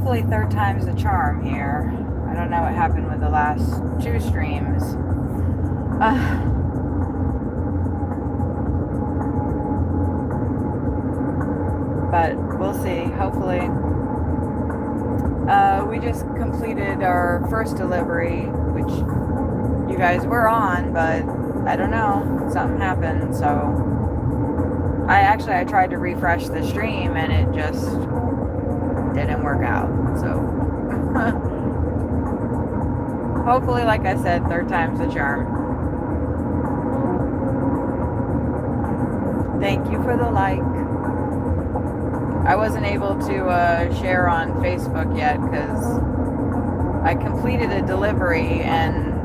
hopefully third time's the charm here. I don't know what happened with the last 2 streams. But we'll see. Hopefully. We just completed our first delivery, which you guys were on, but I don't know. Something happened, so I tried to refresh the stream and it just didn't work out. So hopefully, like I said, third time's the charm. Thank you for the like. I wasn't able to share on Facebook yet because I completed a delivery and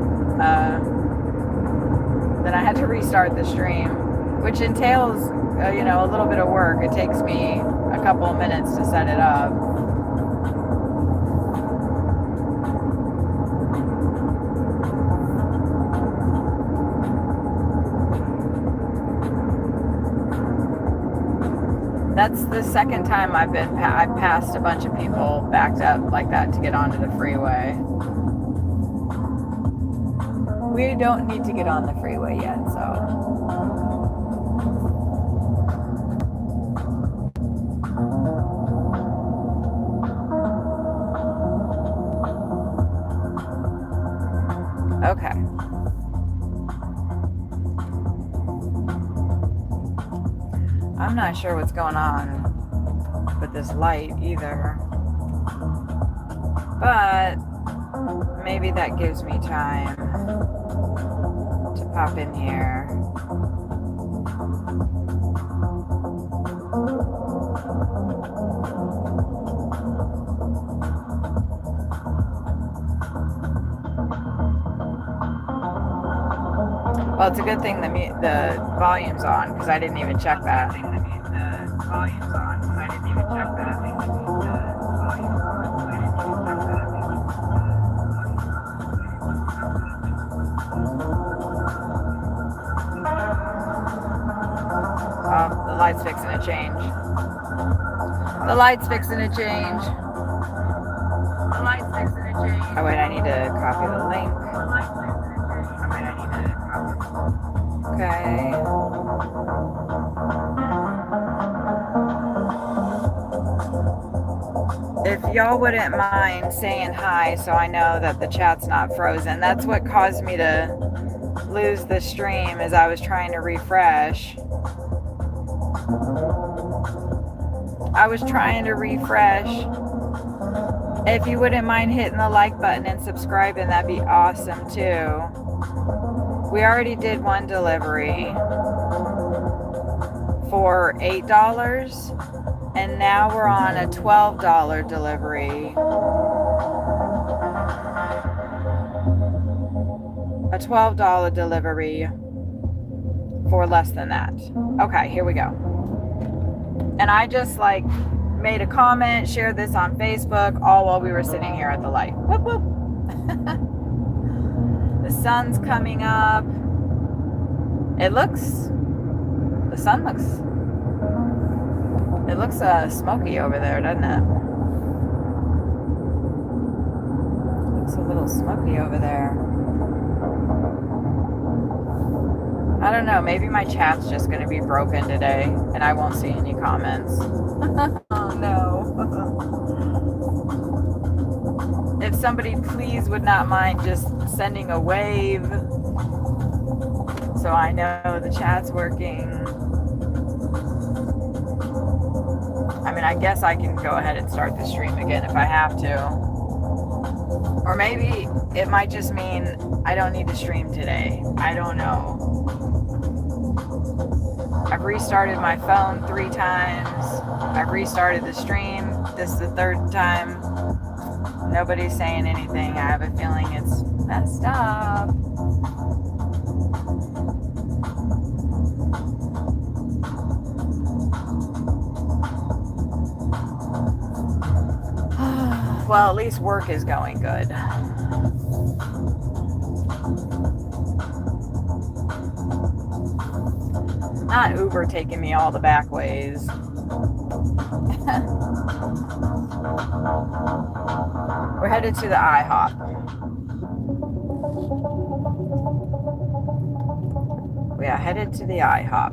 then I had to restart the stream, which entails a little bit of work. It takes me a couple of minutes to set it up. That's the second time I've passed a bunch of people backed up like that to get onto the freeway. We don't need to get on the freeway yet, so. Okay. I'm not sure what's going on with this light either, but maybe that gives me time to pop in here. Well, it's a good thing the volume's on because I didn't even check that. Oh, the light's fixing to change. The light's fixing to change. Oh wait, I need to copy the link. Okay. If y'all wouldn't mind saying hi so I know that the chat's not frozen. That's what caused me to lose the stream as I was trying to refresh. If you wouldn't mind hitting the like button and subscribing, that'd be awesome too. We already did one delivery for $8, and now we're on a $12 delivery. A $12 delivery for less than that. Okay, here we go. And I just made a comment, shared this on Facebook, all while we were sitting here at the light. Whoop, whoop. The sun's coming up. The sun looks smoky over there, doesn't it? Looks a little smoky over there. I don't know, maybe my chat's just going to be broken today and I won't see any comments. Oh no. If somebody please would not mind just sending a wave so I know the chat's working. I mean, I guess I can go ahead and start the stream again if I have to. Or maybe it might just mean I don't need to stream today. I don't know. I've restarted my phone 3 times. I've restarted the stream. This is the 3rd time. Nobody's saying anything. I have a feeling it's messed up. Well, at least work is going good. Not Uber taking me all the back ways. We're headed to the IHOP. We are headed to the IHOP.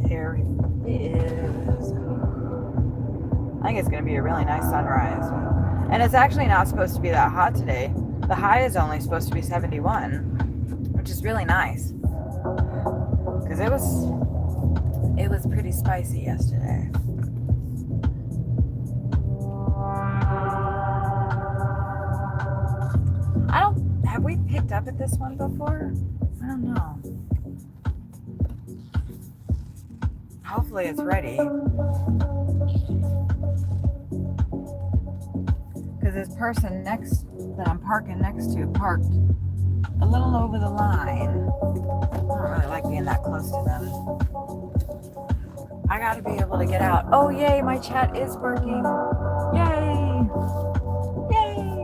There it is. I think it's going to be a really nice sunrise. And it's actually not supposed to be that hot today. The high is only supposed to be 71, which is really nice. Because it was pretty spicy yesterday. Have we picked up at this one before? I don't know. Hopefully it's ready. Because this person that I'm parking next to parked a little over the line. I don't really like being that close to them. I gotta be able to get out. Oh yay, my chat is working. Yay! Yay!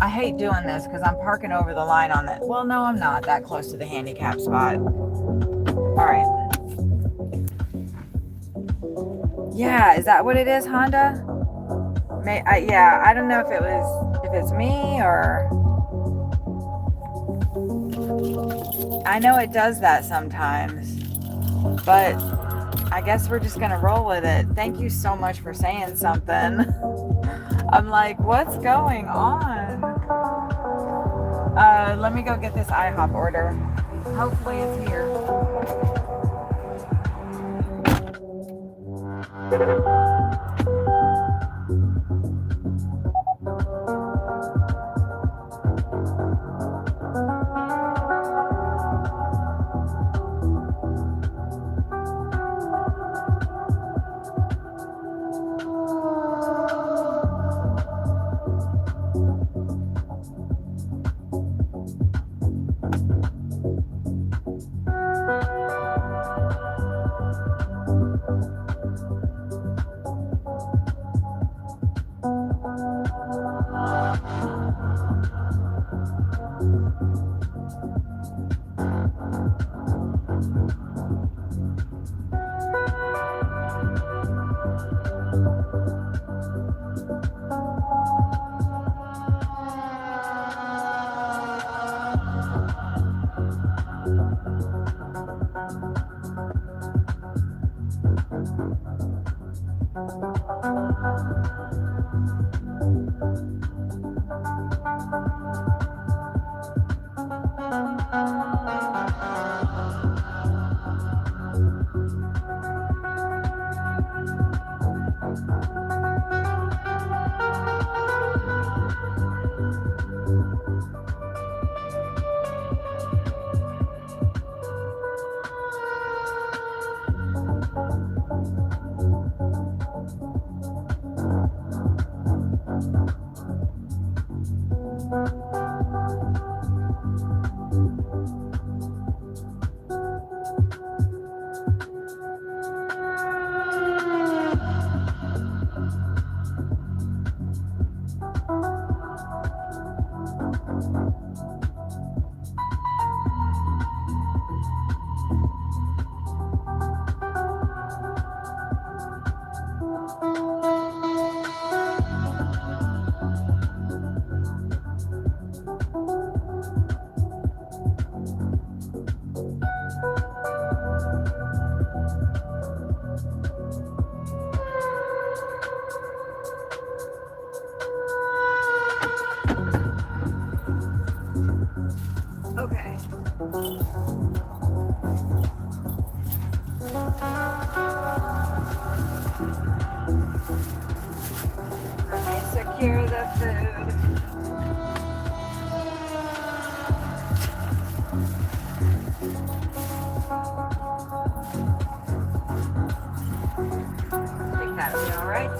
I hate doing this because I'm parking over the line on that. Well, no, I'm not that close to the handicap spot. Alright. Yeah, is that what it is, Honda? Yeah, I don't know if it's me or... I know it does that sometimes, but I guess we're just gonna roll with it. Thank you so much for saying something. I'm like, what's going on? Let me go get this IHOP order. Hopefully it's here. Okay. Let me secure the food. I think that'll be all right.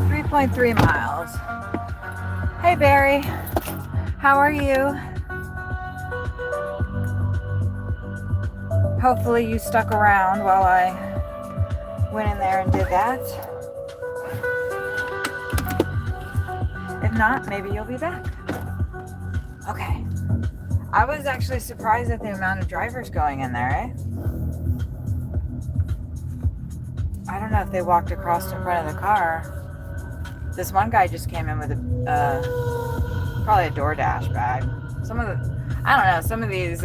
3.3 miles. Hey Barry, how are you? hopefully you stuck around while I went in there and did that. If not, maybe you'll be back. Okay. I was actually surprised at the amount of drivers going in there, eh? I don't know if they walked across in front of the car. This one guy just came in with probably a DoorDash bag. I don't know, some of these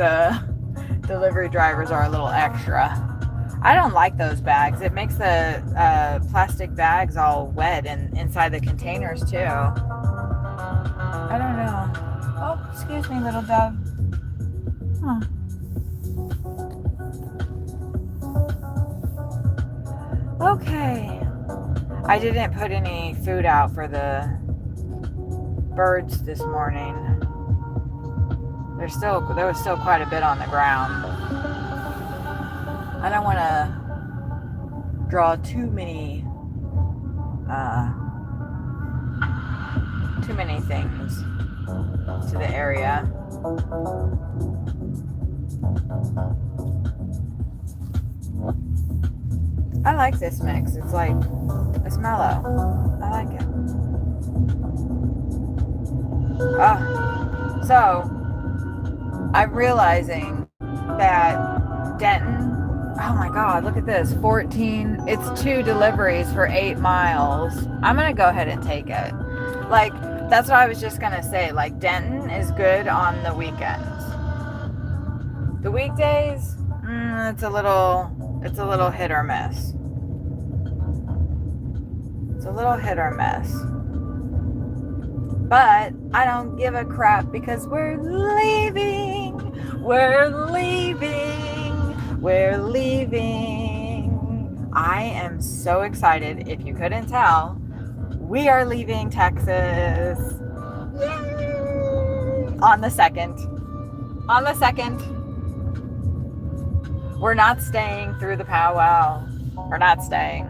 delivery drivers are a little extra. I don't like those bags. It makes the plastic bags all wet and inside the containers too. I don't know. Oh, excuse me, little dove. Huh. Okay. I didn't put any food out for the birds this morning. There was still quite a bit on the ground. I don't want to draw too many things to the area. I like this mix. It's mellow. I like it. So I'm realizing that Denton, oh my God, look at this, 14, it's 2 deliveries for 8 miles. I'm going to go ahead and take it. That's what I was just going to say. Denton is good on the weekends. The weekdays, it's a little hit or miss. It's a little hit or miss. But I don't give a crap because we're leaving. I am so excited. If you couldn't tell, we are leaving Texas. Yay! On the 2nd. We're not staying through the powwow. We're not staying.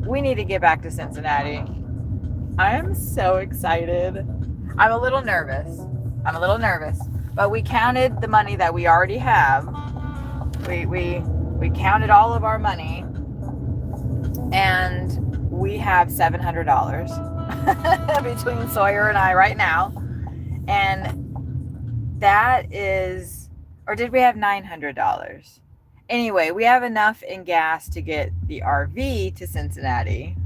We need to get back to Cincinnati. I am so excited. I'm a little nervous, but we counted the money that we already have. We counted all of our money, and we have $700 between Sawyer and I right now. And that is, or did we have $900? Anyway, we have enough in gas to get the RV to Cincinnati,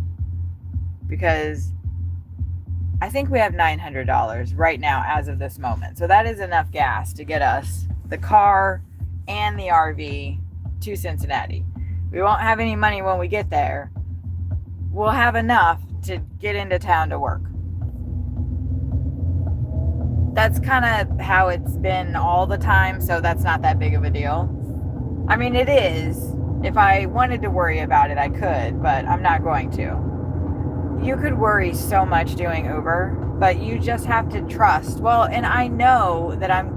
because I think we have $900 right now as of this moment. So that is enough gas to get us the car and the RV to Cincinnati. We won't have any money when we get there. We'll have enough to get into town to work. That's kind of how it's been all the time, so that's not that big of a deal. I mean, it is. If I wanted to worry about it, I could, but I'm not going to. You could worry so much doing Uber, but you just have to trust. Well, and I know that I'm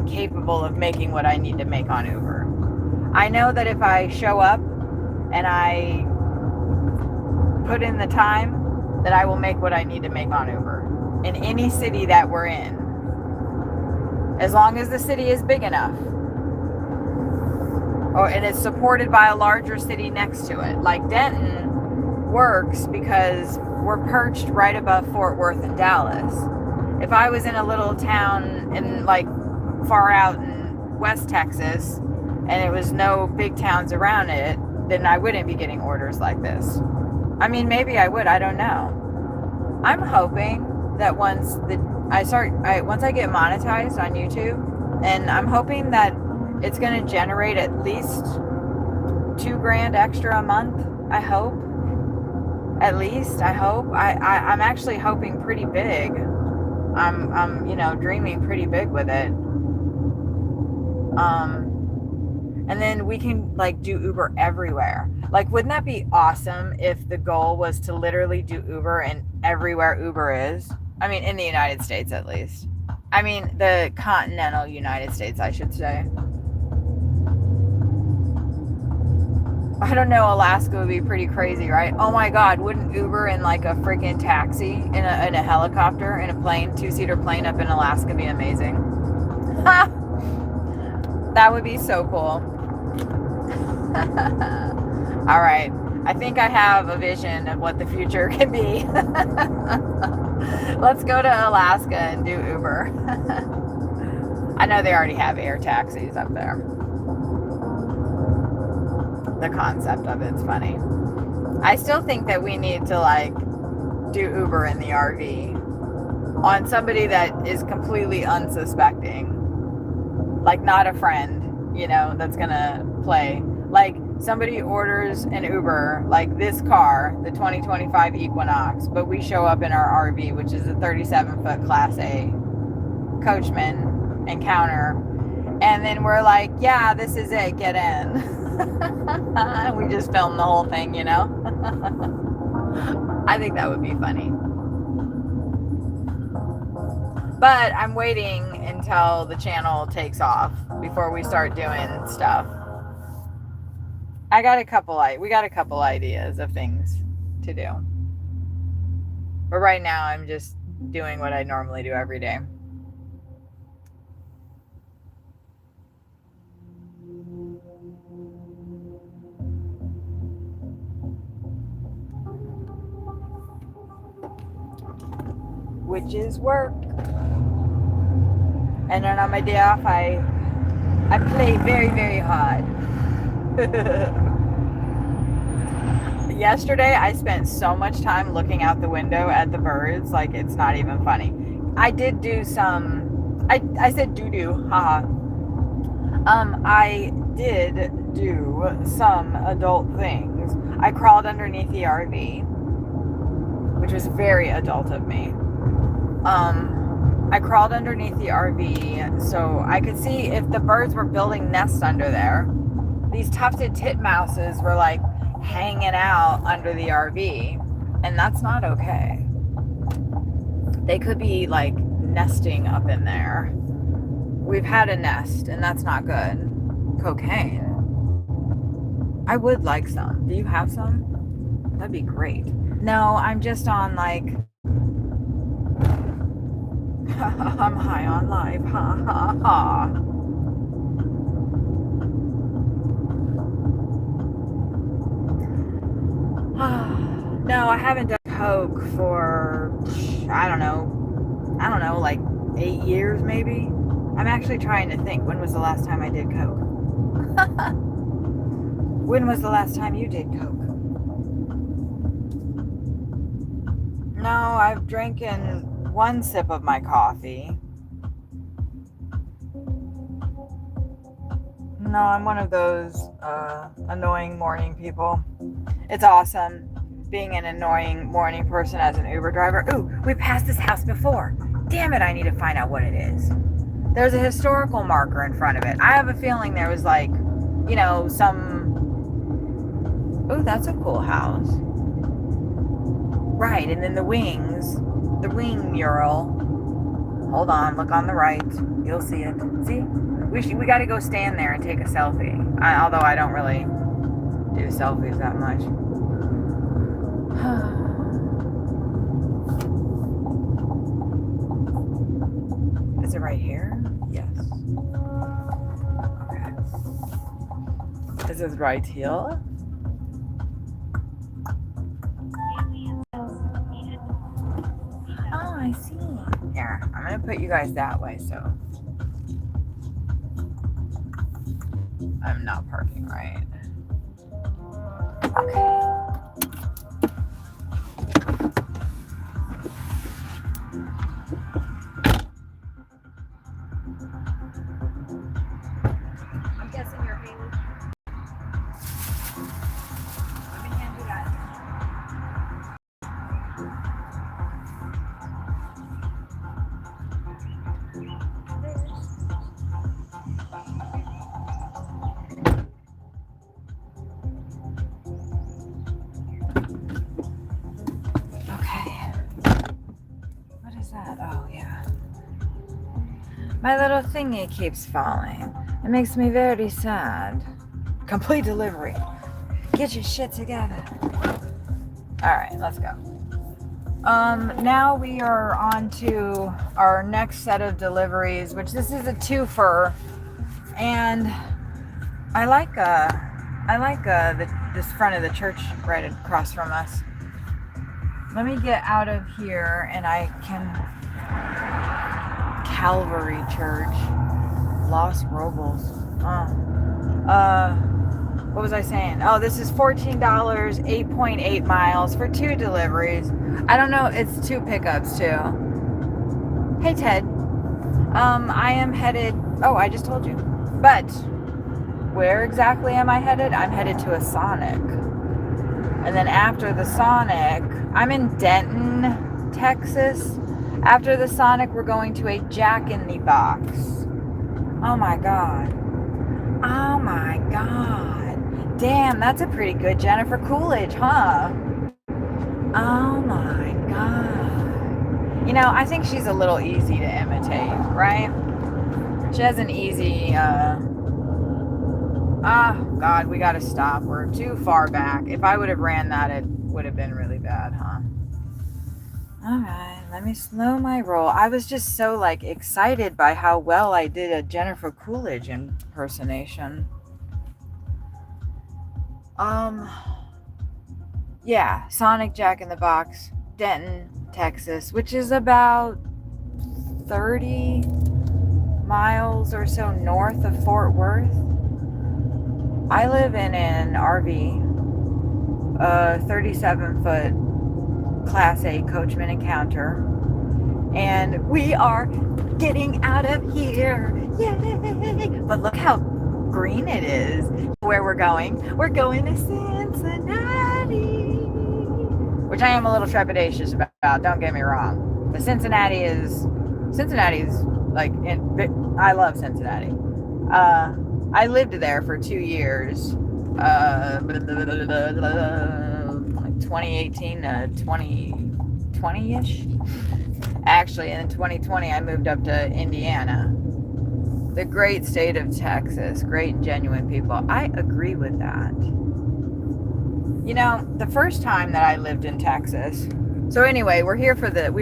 capable of making what I need to make on Uber. I know that if I show up and I put in the time, that I will make what I need to make on Uber in any city that we're in, as long as the city is big enough. And it's supported by a larger city next to it. Like Denton works because we're perched right above Fort Worth and Dallas. If I was in a little town in far out in West Texas and it was no big towns around it, then I wouldn't be getting orders like this. I mean, maybe I would, I don't know. I'm hoping that once I get monetized on YouTube, and I'm hoping that it's going to generate at least $2,000 extra a month. I hope. At least I hope. I'm actually hoping pretty big. I'm dreaming pretty big with it. And then we can do Uber everywhere. Wouldn't that be awesome if the goal was to literally do Uber in everywhere Uber is? I mean, in the United States at least. I mean, the continental United States, I should say. I don't know, Alaska would be pretty crazy, right? Oh my God, wouldn't Uber in a freaking taxi, in a helicopter, in a plane, 2-seater plane up in Alaska be amazing? Ha! That would be so cool. All right. I think I have a vision of what the future can be. Let's go to Alaska and do Uber. I know they already have air taxis up there. The concept of it's funny. I still think that we need to like do Uber in the RV on somebody that is completely unsuspecting. Like not a friend, you know, that's gonna play. Like somebody orders an Uber, like this car, the 2025 Equinox, but we show up in our RV, which is a 37-foot Class A Coachman Encounter, and then we're like, yeah, this is it, get in. We just film the whole thing, you know. I think that would be funny. But I'm waiting until the channel takes off before we start doing stuff. We got a couple ideas of things to do. But right now I'm just doing what I normally do every day. Which is work. And then on my day off I play very, very hard. Yesterday I spent so much time looking out the window at the birds, like it's not even funny. I did do some, I said doo-doo, haha. I did do some adult things. I crawled underneath the RV, which was very adult of me. I crawled underneath the RV so I could see if the birds were building nests under there. These tufted titmouses were like hanging out under the RV, and that's not okay. They could be like nesting up in there. We've had a nest, and that's not good. Cocaine. I would like some. Do you have some? That'd be great. No, I'm just on like I'm high on life. Ha ha ha. No, I haven't done coke for I don't know, like 8 years maybe. I'm actually trying to think, when was the last time I did coke? When was the last time you did coke? No, I've drinking one sip of my coffee. No, I'm one of those annoying morning people. It's awesome being an annoying morning person as an Uber driver. Ooh, we passed this house before. Damn it, I need to find out what it is. There's a historical marker in front of it. I have a feeling there was like, you know, some... Ooh, that's a cool house. Right, and then the wings, the wing mural. Hold on, look on the right. You'll see it. See? We got to go stand there and take a selfie. Although I don't really do selfies that much. Is it right here? Yes. Okay. Is it right here? Oh, I see. Here, I'm going to put you guys that way, so I'm not parking right. Okay. I'm guessing you're Haley. Let me hand you that. Oh, yeah. My little thingy keeps falling. It makes me very sad. Complete delivery. Get your shit together. Alright, let's go. Now we are on to our next set of deliveries, which this is a twofer. And I like this front of the church right across from us. Let me get out of here and I can. Calvary Church, Los Robles. What was I saying? Oh, this is $14, 8.8 miles for 2 deliveries. I don't know. It's 2 pickups too. Hey Ted. I am headed. Oh, I just told you. But where exactly am I headed? I'm headed to a Sonic. And then after the Sonic, I'm in Denton, Texas. After the Sonic, we're going to a Jack in the Box. Oh my God. Oh my God. Damn, that's a pretty good Jennifer Coolidge, huh? Oh my God. You know, I think she's a little easy to imitate, right? She has an easy, God, we gotta stop. We're too far back. If I would have ran that, it would have been really bad, huh? Alright, let me slow my roll. I was just so, like, excited by how well I did a Jennifer Coolidge impersonation. Yeah, Sonic Jack in the Box, Denton, Texas, which is about 30 miles or so north of Fort Worth. I live in an RV, a 37-foot Class A Coachman Encounter, and we are getting out of here. Yay! But look how green it is. Where we're going to Cincinnati, which I am a little trepidatious about, don't get me wrong. But Cincinnati's like, I love Cincinnati. I lived there for 2 years, like 2018 to 2020-ish. Actually, in 2020, I moved up to Indiana. The great state of Texas, great and genuine people. I agree with that. You know, the first time that I lived in Texas. So anyway, we were here for the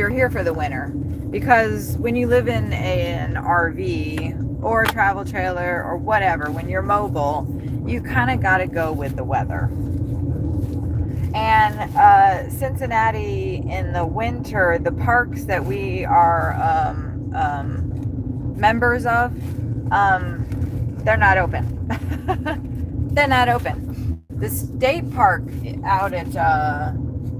winter, because when you live in an RV or a travel trailer or whatever, when you're mobile, you kind of got to go with the weather. And Cincinnati in the winter, the parks that we are members of, they're not open. They're not open. The state park out at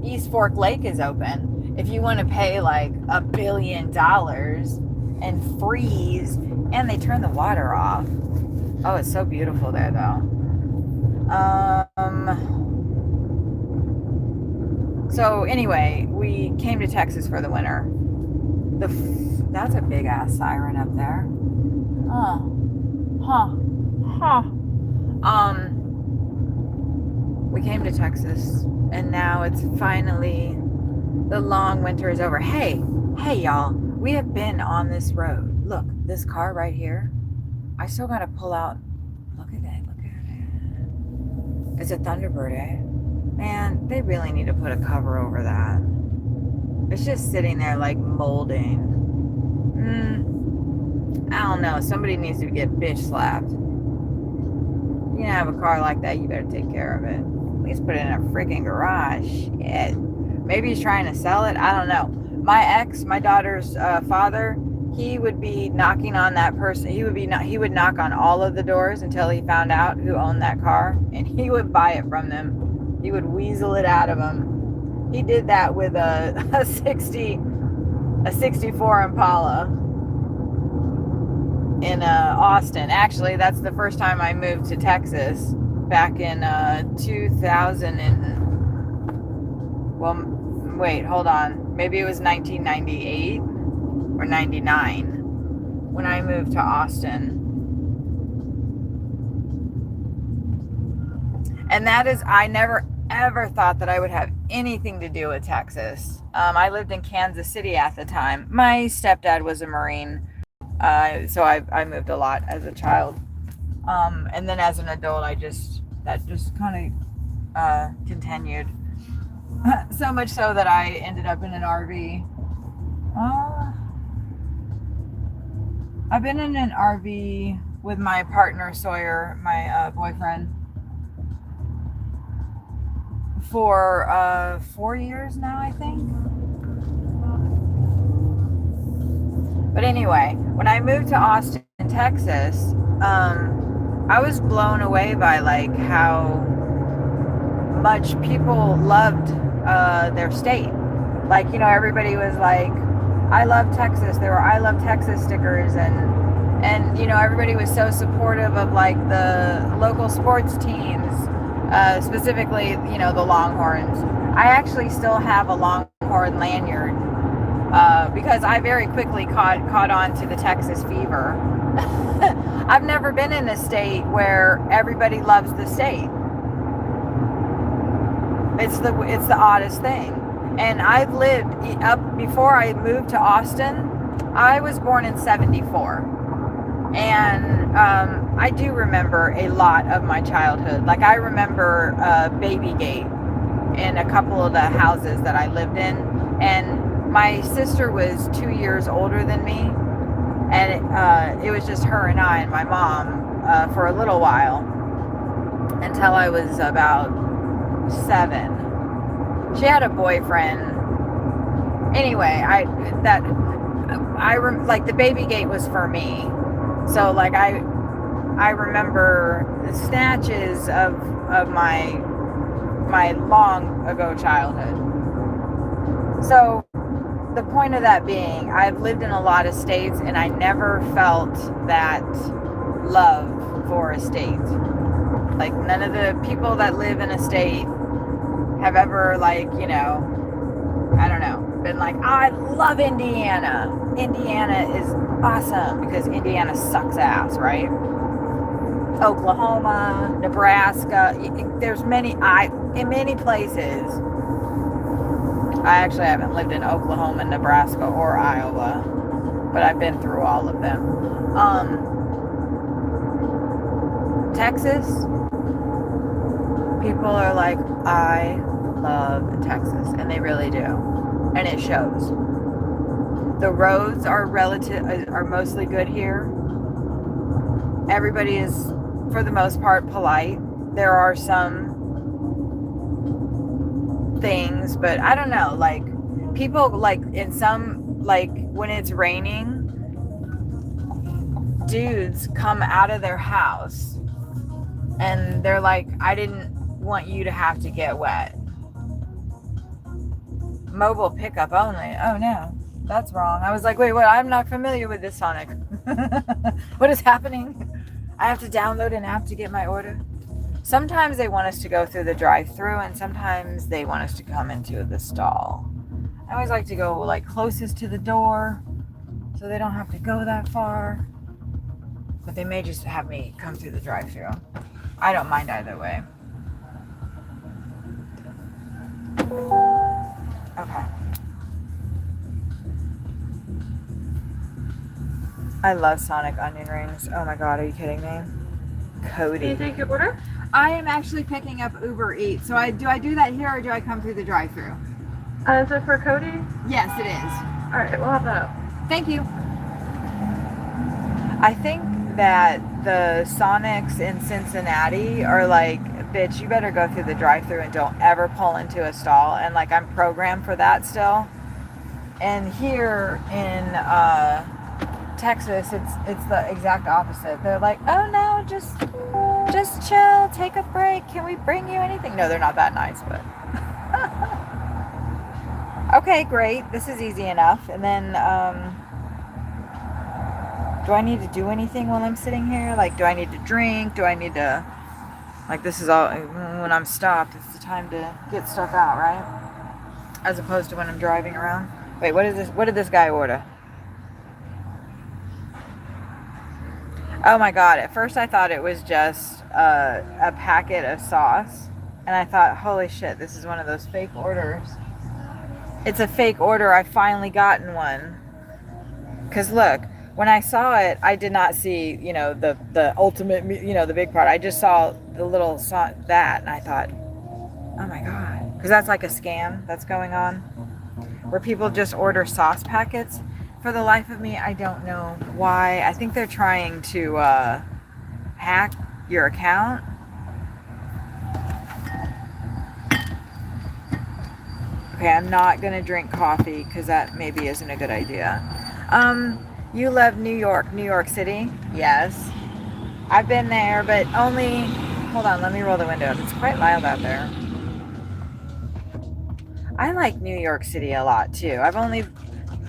East Fork Lake is open. If you want to pay like $1 billion and freeze, and they turn the water off. Oh, it's so beautiful there though. So anyway, we came to Texas for the winter. That's a big ass siren up there. We came to Texas, and now it's finally, the long winter is over. Hey y'all, we have been on this road. Look, this car right here, I still gotta pull out. Look at it. It's a Thunderbird, eh? Man, they really need to put a cover over that. It's just sitting there like molding. I don't know. Somebody needs to get bitch slapped. You have a car like that, you better take care of it. At least put it in a freaking garage. Shit. Maybe he's trying to sell it. I don't know. My ex, my daughter's father, he would be knocking on that person. He would knock on all of the doors until he found out who owned that car, and he would buy it from them. He would weasel it out of them. He did that with a 64 Impala in Austin. Actually, that's the first time I moved to Texas, back in 2000 and, well, wait, hold on. Maybe it was 1998 or 99 when I moved to Austin. And that is, I never ever thought that I would have anything to do with Texas. I lived in Kansas City at the time. My stepdad was a Marine, so I moved a lot as a child. And then as an adult, that just kind of continued. So much so that I ended up in an RV. I've been in an RV with my partner Sawyer, my boyfriend, for 4 years now, I think. But anyway, when I moved to Austin, Texas, I was blown away by like how much people loved their state. Like, you know, everybody was like, I love Texas. There were I love Texas stickers, and you know, everybody was so supportive of like the local sports teams, specifically, you know, the Longhorns. I actually still have a Longhorn lanyard because I very quickly caught on to the Texas fever. I've never been in a state where everybody loves the state. It's the oddest thing. And I've lived up before I moved to Austin. I was born in 74. And I do remember a lot of my childhood. Like, I remember Babygate in a couple of the houses that I lived in. And my sister was 2 years older than me. And it was just her and I and my mom for a little while until I was about 7. She had a boyfriend. Anyway, like the Babygate was for me. So like I remember the snatches of my long ago childhood. So the point of that being, I've lived in a lot of states and I never felt that love for a state. Like, none of the people that live in a state have ever, like, you know, I don't know, been like, I love Indiana. Indiana is awesome, because Indiana sucks ass, right? Oklahoma, Nebraska, there's in many places. I actually haven't lived in Oklahoma, Nebraska, or Iowa, but I've been through all of them. Texas, people are like, I love Texas, and they really do, and it shows. The roads are mostly good here. Everybody is, for the most part, polite. There are some things, but I don't know, like, people, like, in some, like, when it's raining, dudes come out of their house and they're like, I didn't want you to have to get wet. Mobile pickup only. Oh no, that's wrong. I was like, wait, what? I'm not familiar with this, Sonic. What is happening? I have to download an app to get my order. Sometimes they want us to go through the drive-thru, and sometimes they want us to come into the stall. I always like to go like closest to the door so they don't have to go that far. But they may just have me come through the drive-thru. I don't mind either way. Okay. I love Sonic onion rings. Oh my god, are you kidding me? Cody. Can you take your order? I am actually picking up UberEats. So do I do that here, or do I come through the drive-thru? Is it for Cody? Yes, it is. All right, we'll have that up. Thank you. I think that the Sonics in Cincinnati are like, bitch, you better go through the drive-thru and don't ever pull into a stall. And like, I'm programmed for that still. And here in Texas, it's the exact opposite. They're like, oh no, just chill, take a break. Can we bring you anything? No, they're not that nice, but okay, great. This is easy enough. And then do I need to do anything while I'm sitting here? Like, do I need to drink? Do I need to, like, this is all, when I'm stopped, it's the time to get stuff out, right? As opposed to when I'm driving around. Wait, what is this? What did this guy order? Oh my god, at first I thought it was just a packet of sauce. And I thought, holy shit, this is one of those fake orders. It's a fake order. I finally gotten one. Because look, when I saw it, I did not see, you know, the ultimate, you know, the big part. I just saw the little that, and I thought, oh my god. Because that's like a scam that's going on, where people just order sauce packets. For the life of me, I don't know why. I think they're trying to hack your account. Okay, I'm not gonna drink coffee because that maybe isn't a good idea. You love New York City? Yes. I've been there, but only, hold on, let me roll the window up. It's quite loud out there. I like New York City a lot too. I've only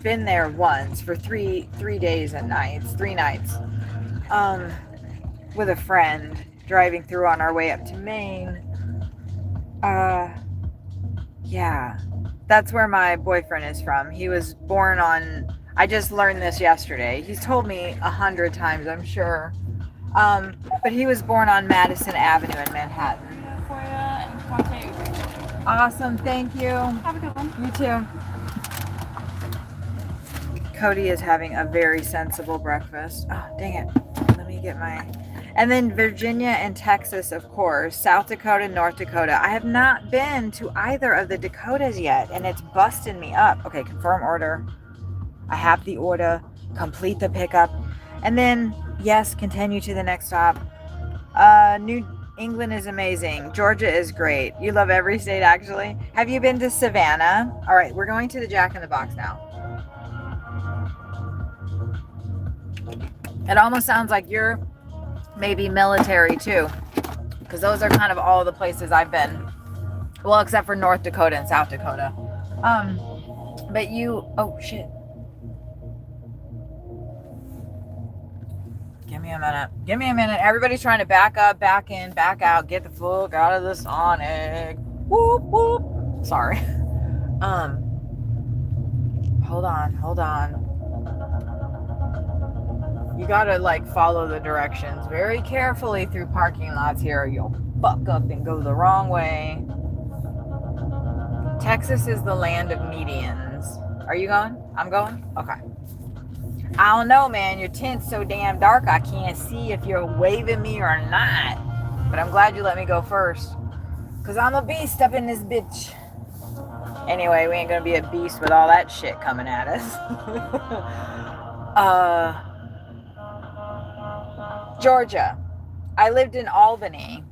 been there once for three days and nights, 3 nights, with a friend driving through on our way up to Maine. Yeah, that's where my boyfriend is from. He was born on, I just learned this yesterday. He's told me 100 times, I'm sure. But he was born on Madison Avenue in Manhattan. Awesome, thank you. Have a good one. You too. Cody is having a very sensible breakfast. Oh, dang it. Let me get my... And then Virginia and Texas, of course. South Dakota, North Dakota. I have not been to either of the Dakotas yet, and it's busting me up. Okay, confirm order. I have the order. Complete the pickup. And then, yes, continue to the next stop. New England is amazing. Georgia is great. You love every state, actually. Have you been to Savannah? All right, we're going to the Jack in the Box now. It almost sounds like you're maybe military too, because those are kind of all the places I've been. Well, except for North Dakota and South Dakota. But you, oh shit. Give me a minute. Give me a minute. Everybody's trying to back up, back in, back out, get the fuck out of the Sonic. Whoop, whoop. Sorry. Hold on. You gotta like follow the directions very carefully through parking lots here, or you'll fuck up and go the wrong way. Texas is the land of medians. Are you going? I'm going? Okay. I don't know, man. Your tint's so damn dark I can't see if you're waving me or not. But I'm glad you let me go first, because I'm a beast up in this bitch. Anyway, we ain't gonna be a beast with all that shit coming at us. Georgia. I lived in Albany.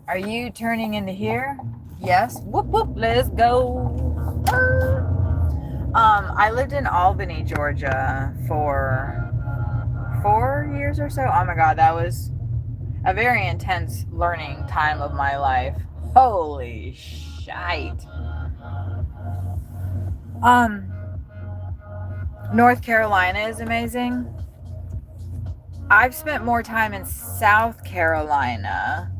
Are you turning into here? Yes. Whoop whoop. Let's go. I lived in Albany, Georgia for 4 years or so. Oh my God, that was a very intense learning time of my life. Holy shite. North Carolina is amazing. I've spent more time in South Carolina.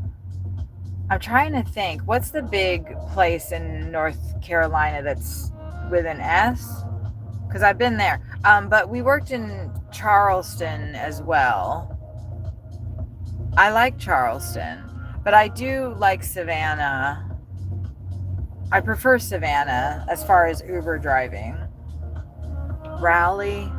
I'm trying to think. What's the big place in North Carolina that's with an S? Because I've been there. But we worked in Charleston as well. I like Charleston. But I do like Savannah. I prefer Savannah as far as Uber driving. Raleigh.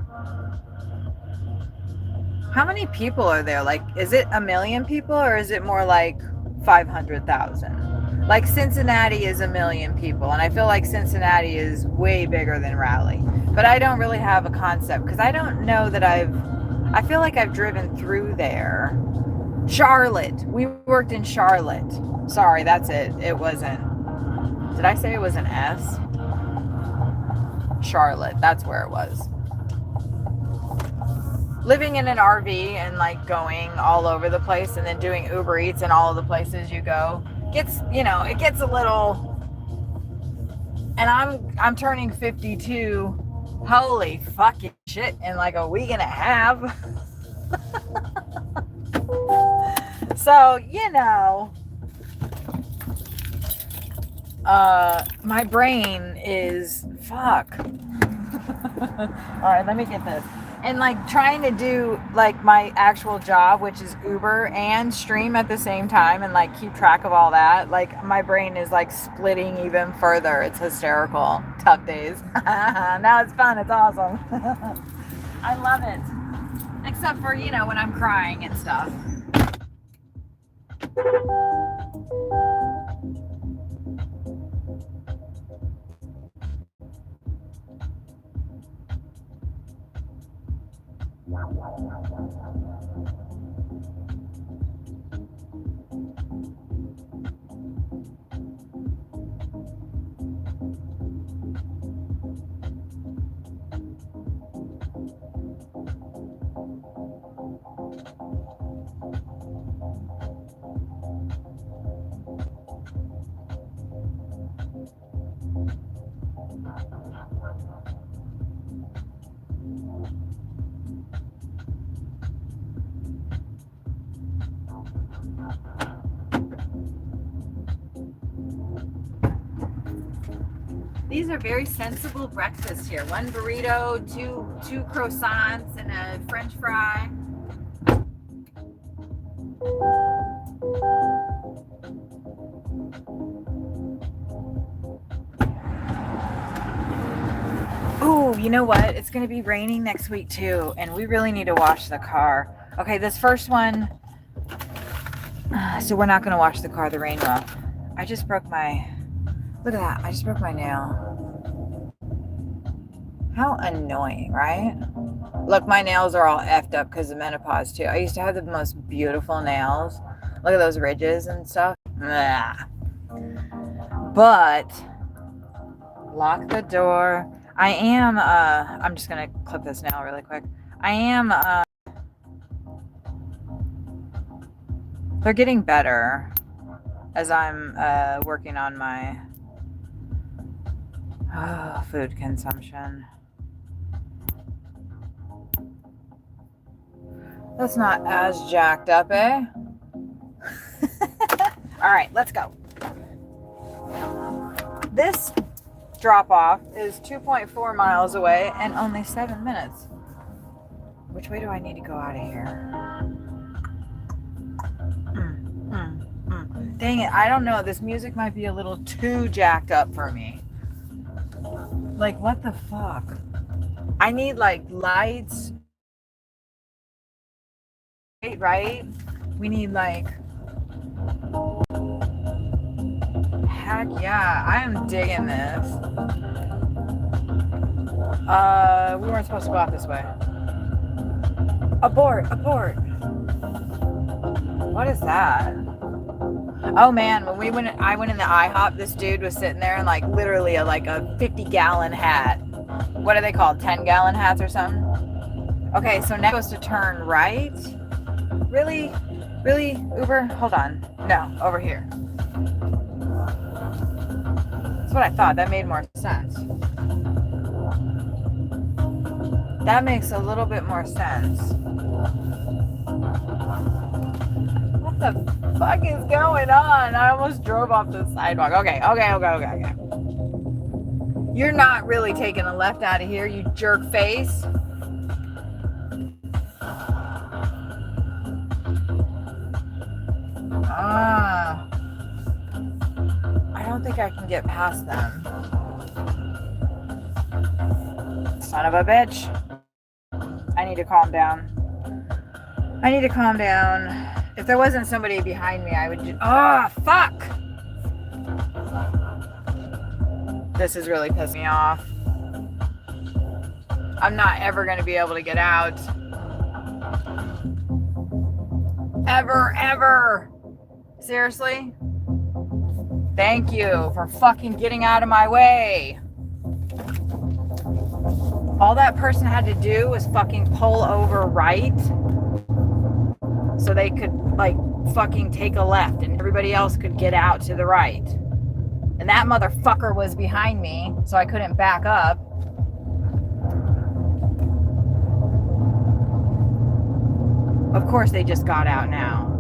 How many people are there? Like, is it 1 million people or is it more like 500,000? Like Cincinnati is 1 million people, and I feel like Cincinnati is way bigger than Raleigh. But I don't really have a concept because I don't know that I feel like I've driven through there. Charlotte. We worked in Charlotte. Sorry, that's it. It wasn't. Did I say it was an S? Charlotte. That's where it was. Living in an RV and like going all over the place and then doing Uber Eats in all of the places you go gets, it gets a little. And I'm turning 52. Holy fucking shit, in like a week and a half. So, my brain is fuck. All right, let me get this. And like trying to do like my actual job, which is Uber, and stream at the same time and like keep track of all that. Like my brain is like splitting even further. It's hysterical. Tough days. Now it's fun. It's awesome. I love it. Except for, when I'm crying and stuff. These are very sensible breakfasts here. One burrito, two croissants, and a French fry. Ooh, you know what? It's going to be raining next week too, and we really need to wash the car. Okay, this first one, so we're not going to wash the car, the rain will. I just broke my, look at that, I just broke my nail. How annoying, right? Look, my nails are all effed up because of menopause too. I used to have the most beautiful nails. Look at those ridges and stuff. Blah. But, lock the door. I am, I'm just going to clip this nail really quick. I am, they're getting better as I'm working on my food consumption. That's not as jacked up, eh? All right, let's go. This drop off is 2.4 miles away and only 7 minutes. Which way do I need to go out of here? Dang it, I don't know. This music might be a little too jacked up for me. Like, what the fuck? I need, like, lights. Right? We need, like... Heck yeah, I am digging this. We weren't supposed to go out this way. Abort, abort. What is that? Oh man, when I went in the IHOP, this dude was sitting there in like literally a 50-gallon hat. What are they called? 10-gallon hats or something? Okay, so now supposed to turn right? Really? Really, Uber? Hold on. No, over here. That's what I thought. That made more sense. That makes a little bit more sense. What the fuck is going on? I almost drove off the sidewalk. Okay. You're not really taking a left out of here, you jerk face. I don't think I can get past them. Son of a bitch. I need to calm down. If there wasn't somebody behind me, I would just... Oh, fuck! This is really pissing me off. I'm not ever going to be able to get out. Ever. Seriously? Thank you for fucking getting out of my way. All that person had to do was fucking pull over right so they could like fucking take a left and everybody else could get out to the right. And that motherfucker was behind me, so I couldn't back up. Of course they just got out now.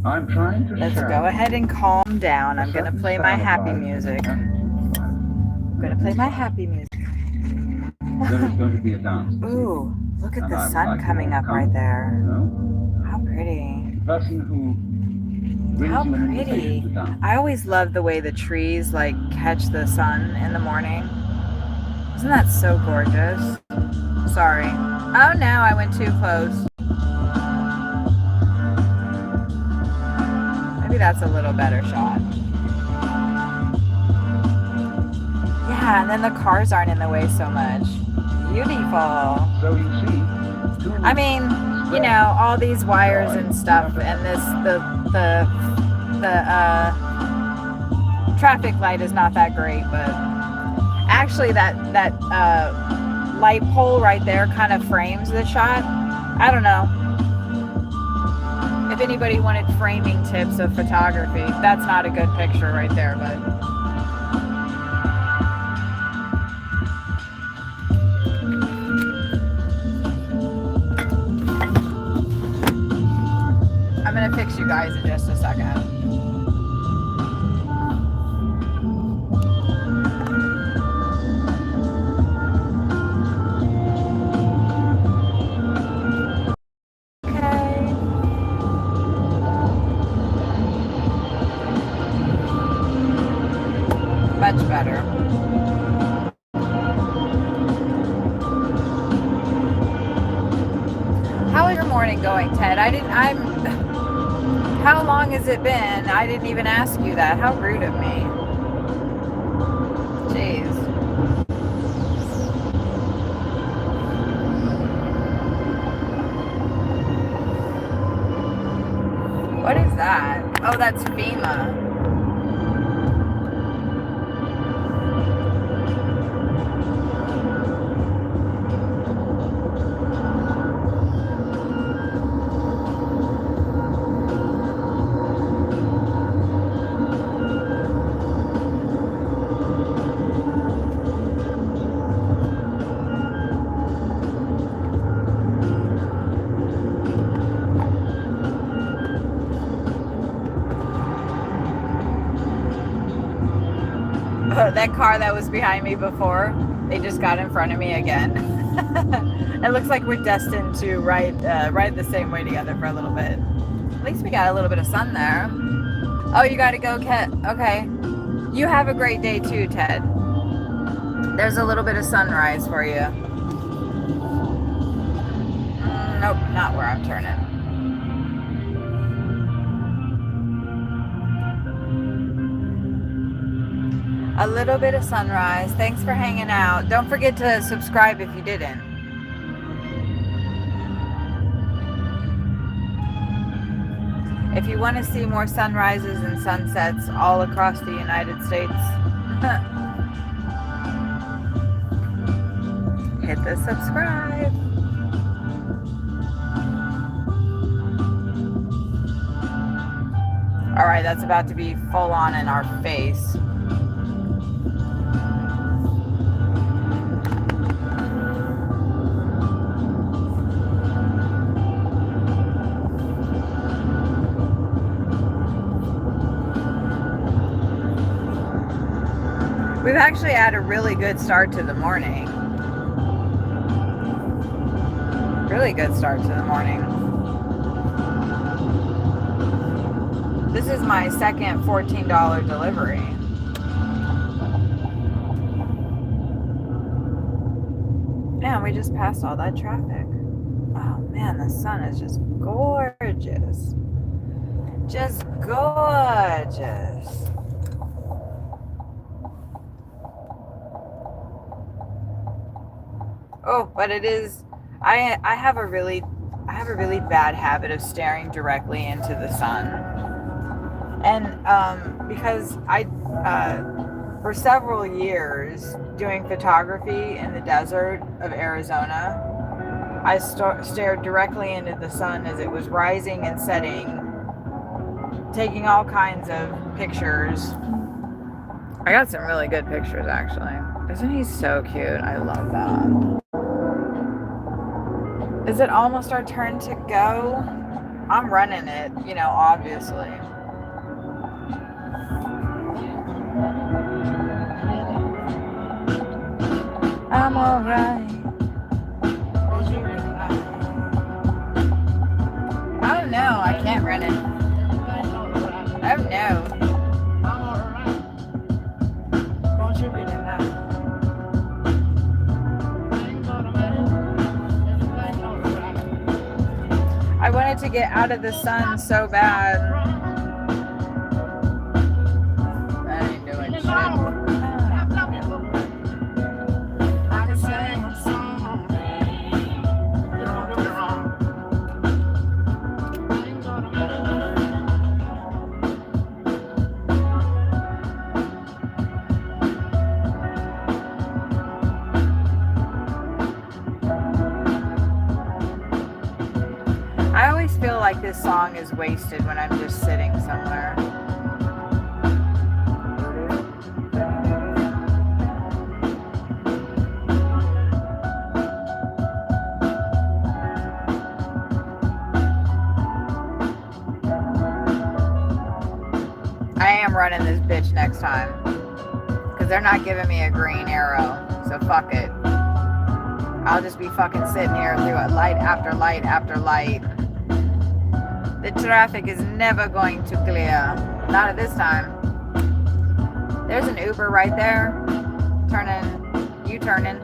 I'm trying to Let's go ahead and calm down. I'm going to play my happy music. There's going to be a dance. Ooh, look at the sun coming up right there. How pretty. The person who How pretty. I always love the way the trees like catch the sun in the morning. Isn't that so gorgeous? Sorry. Oh no, I went too close. Maybe that's a little better shot. Yeah, and then the cars aren't in the way so much. Beautiful. So you see, I mean, you know, all these wires and stuff, and this the traffic light is not that great, but actually that light pole right there kind of frames the shot. I don't know. anybody wanted framing tips of photography. That's not a good picture right there, but I'm gonna fix you guys in just a second. Much better. How is your morning going, Ted? How long has it been? I didn't even ask you that. How rude of me. Jeez. What is that? Oh, that's FEMA. That car that was behind me before, they just got in front of me again. It looks like we're destined to ride the same way together for a little bit. At least we got a little bit of sun there. Oh, you gotta go, Ted. Okay. You have a great day too, Ted. There's a little bit of sunrise for you. Nope, not where I'm turning. A little bit of sunrise. Thanks for hanging out. Don't forget to subscribe if you didn't. If you want to see more sunrises and sunsets all across the United States, hit the subscribe. All right, that's about to be full on in our face. We've actually had a really good start to the morning. Really good start to the morning. This is my second $14 delivery. Man, we just passed all that traffic. Oh man, the sun is just gorgeous. Just gorgeous. Oh, but it is, I have a really bad habit of staring directly into the sun. And because I for several years doing photography in the desert of Arizona, I stared directly into the sun as it was rising and setting, taking all kinds of pictures. I got some really good pictures actually. Isn't he so cute? I love that. Is it almost our turn to go? I'm running it, you know, obviously. I'm alright. Oh no, I can't run it. Oh no. I wanted to get out of the sun so bad. I ain't doing shit. like this song is wasted when I'm just sitting somewhere. I am running this bitch next time. Because they're not giving me a green arrow. So fuck it. I'll just be fucking sitting here through it light after light after light. The traffic is never going to clear. Not at this time. There's an Uber right there. Turning. U-turning.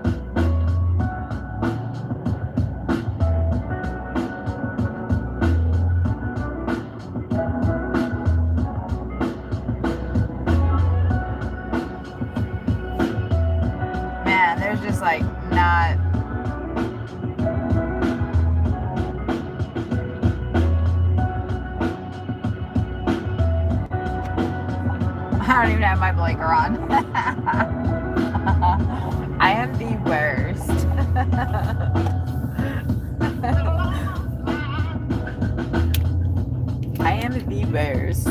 Man, there's just like not... I don't even have my blinker on. I am the worst. I am the worst.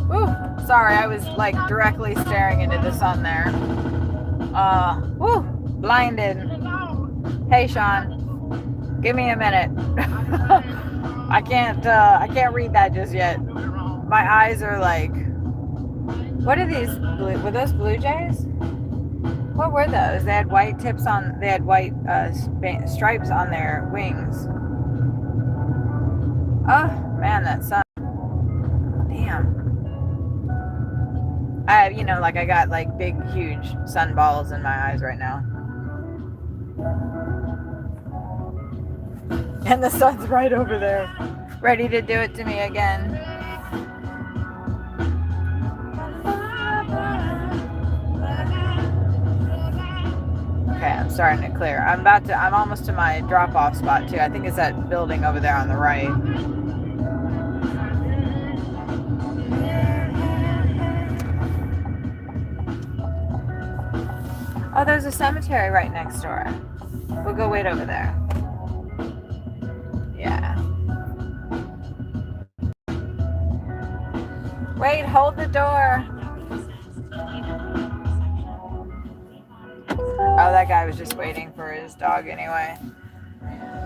Woo, sorry, I was like directly staring into the sun there. Woo, blinded. Hey, Sean, give me a minute. I can't read that just yet. My eyes are like, what are these? Were those blue jays? What were those? They had white tips on, they had white stripes on their wings. Oh, man, that sun. Damn. I got like big, huge sun balls in my eyes right now. And the sun's right over there, ready to do it to me again. Okay, I'm starting to clear. I'm almost to my drop-off spot too. I think it's that building over there on the right. Oh, there's a cemetery right next door. We'll go wait over there. Yeah. Wait, hold the door. Oh, that guy was just waiting for his dog anyway.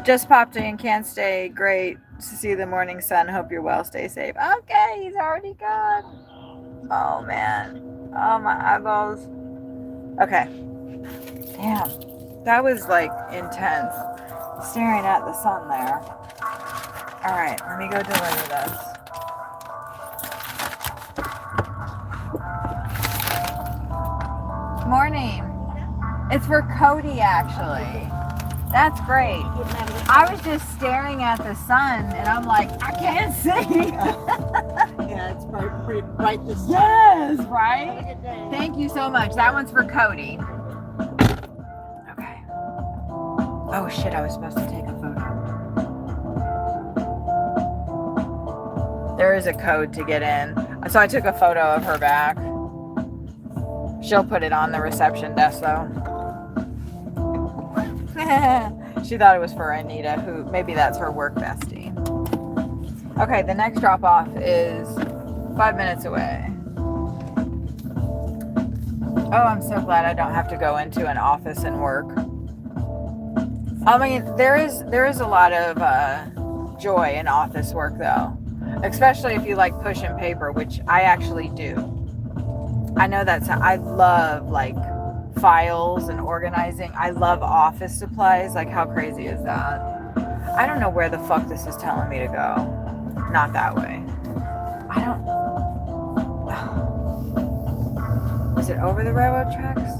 Just popped in, can't stay. Great to see the morning sun. Hope you're well. Stay safe. Okay, he's already gone. Oh, man. Oh, my eyeballs. Okay. Damn. That was like intense. Staring at the sun there. All right, let me go deliver this. Morning. It's for Cody, actually. That's great. I was just staring at the sun, and I'm like, I can't see. Yeah, it's pretty bright this time. Yes, right? Thank you so much. That one's for Cody. Okay. Oh, shit, I was supposed to take a photo. There is a code to get in. So I took a photo of her back. She'll put it on the reception desk, though. She thought it was for Anita, who maybe that's her work bestie. Okay, the next drop off is 5 minutes away. Oh, I'm so glad I don't have to go into an office and work. I mean, there is a lot of joy in office work, though, especially if you like pushing paper, which I actually do. I know I love like files and organizing. I love office supplies. Like, how crazy is that? I don't know where the fuck this is telling me to go. Not that way. I don't... Is it over the railroad tracks?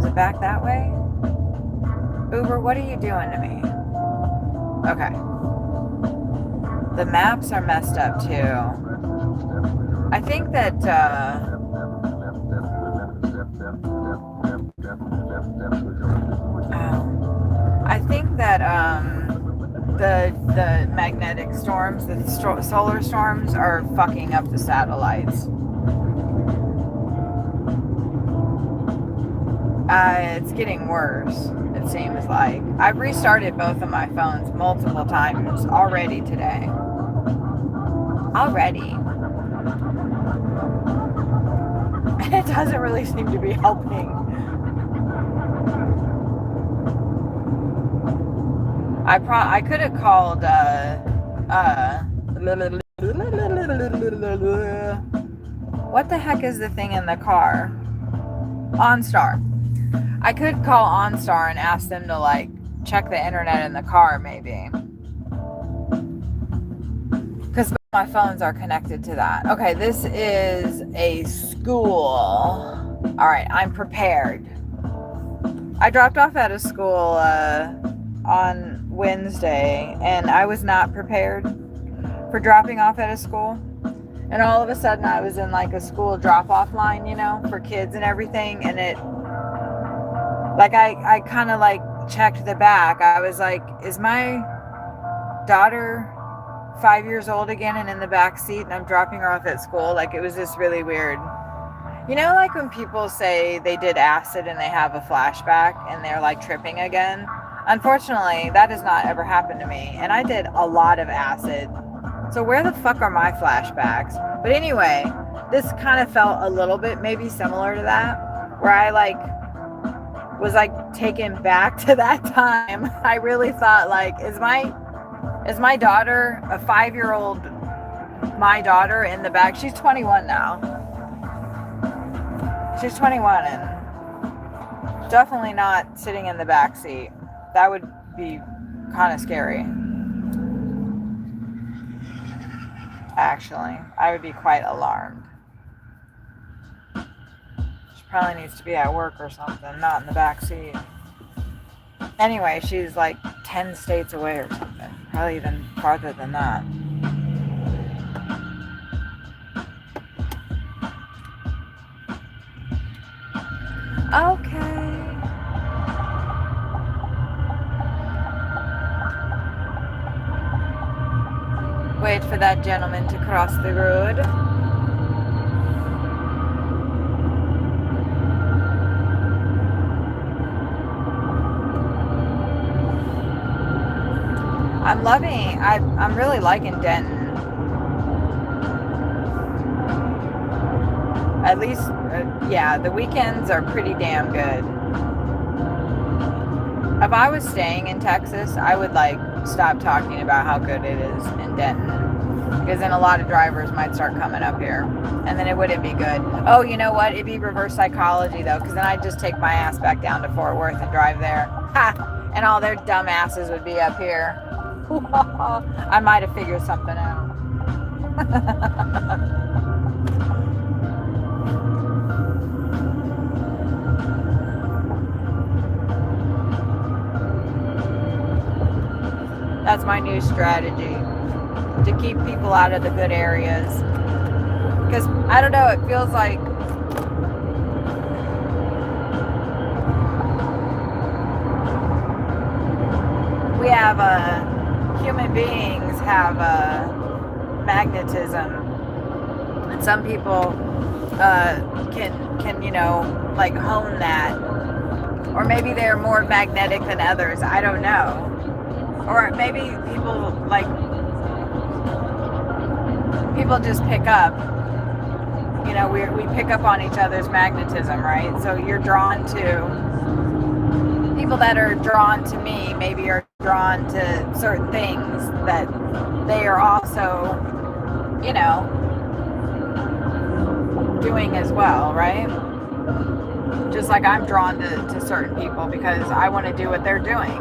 Is it back that way? Uber, what are you doing to me? Okay. The maps are messed up too. I think that the magnetic storms, the solar storms are fucking up the satellites. It's getting worse, it seems like. I've restarted both of my phones multiple times already today. Already. It doesn't really seem to be helping. I could have called what the heck is the thing in the car? OnStar. I could call OnStar and ask them to like check the internet in the car maybe. Because my phones are connected to that. Okay, this is a school. Alright, I'm prepared. I dropped off at a school on Wednesday and I was not prepared for dropping off at a school. And all of a sudden I was in like a school drop-off line, you know, for kids and everything. And it, like I kind of like checked the back. I was like, is my daughter 5 years old again and in the back seat and I'm dropping her off at school? Like, it was just really weird. You know, like when people say they did acid and they have a flashback and they're like tripping again? Unfortunately, that has not ever happened to me. And I did a lot of acid. So where the fuck are my flashbacks? But anyway, this kind of felt a little bit maybe similar to that, where I like was like taken back to that time. I really thought like, is my daughter, a 5-year-old, my daughter in the back? She's 21 now. She's 21 and definitely not sitting in the back seat. That would be kind of scary. Actually, I would be quite alarmed. She probably needs to be at work or something, not in the back seat. Anyway, she's like 10 states away or something. Probably even farther than that. Okay. Wait for that gentleman to cross the road. I'm really liking Denton. At least, yeah, the weekends are pretty damn good. If I was staying in Texas, I would like stop talking about how good it is in Denton. Because then a lot of drivers might start coming up here. And then it wouldn't be good. Oh, you know what? It'd be reverse psychology though. Because then I'd just take my ass back down to Fort Worth and drive there. Ha! And all their dumb asses would be up here. I might have figured something out. That's my new strategy, to keep people out of the good areas. Because, I don't know, it feels like we have human beings have magnetism. And some people can, you know, like hone that. Or maybe they're more magnetic than others. I don't know. Or maybe people just pick up. You know, we pick up on each other's magnetism, right? So you're drawn to people that are drawn to me, maybe are drawn to certain things that they are also, you know, doing as well, right? Just like I'm drawn to certain people because I want to do what they're doing.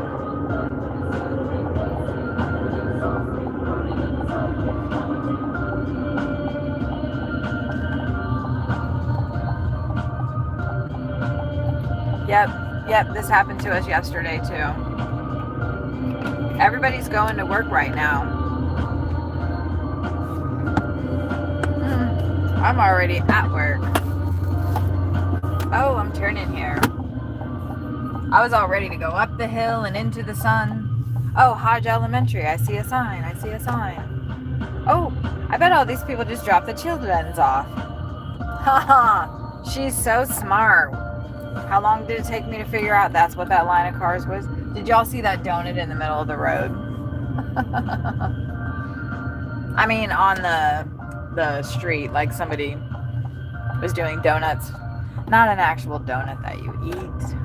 Yep, this happened to us yesterday too. Everybody's going to work right now. I'm already at work. Oh, I'm turning here. I was all ready to go up the hill and into the sun. Oh, Hodge Elementary, I see a sign. Oh, I bet all these people just dropped the children's off. Haha, she's so smart. How long did it take me to figure out that's what that line of cars was? Did y'all see that donut in the middle of the road? I mean, on the street, like somebody was doing donuts. Not an actual donut that you eat.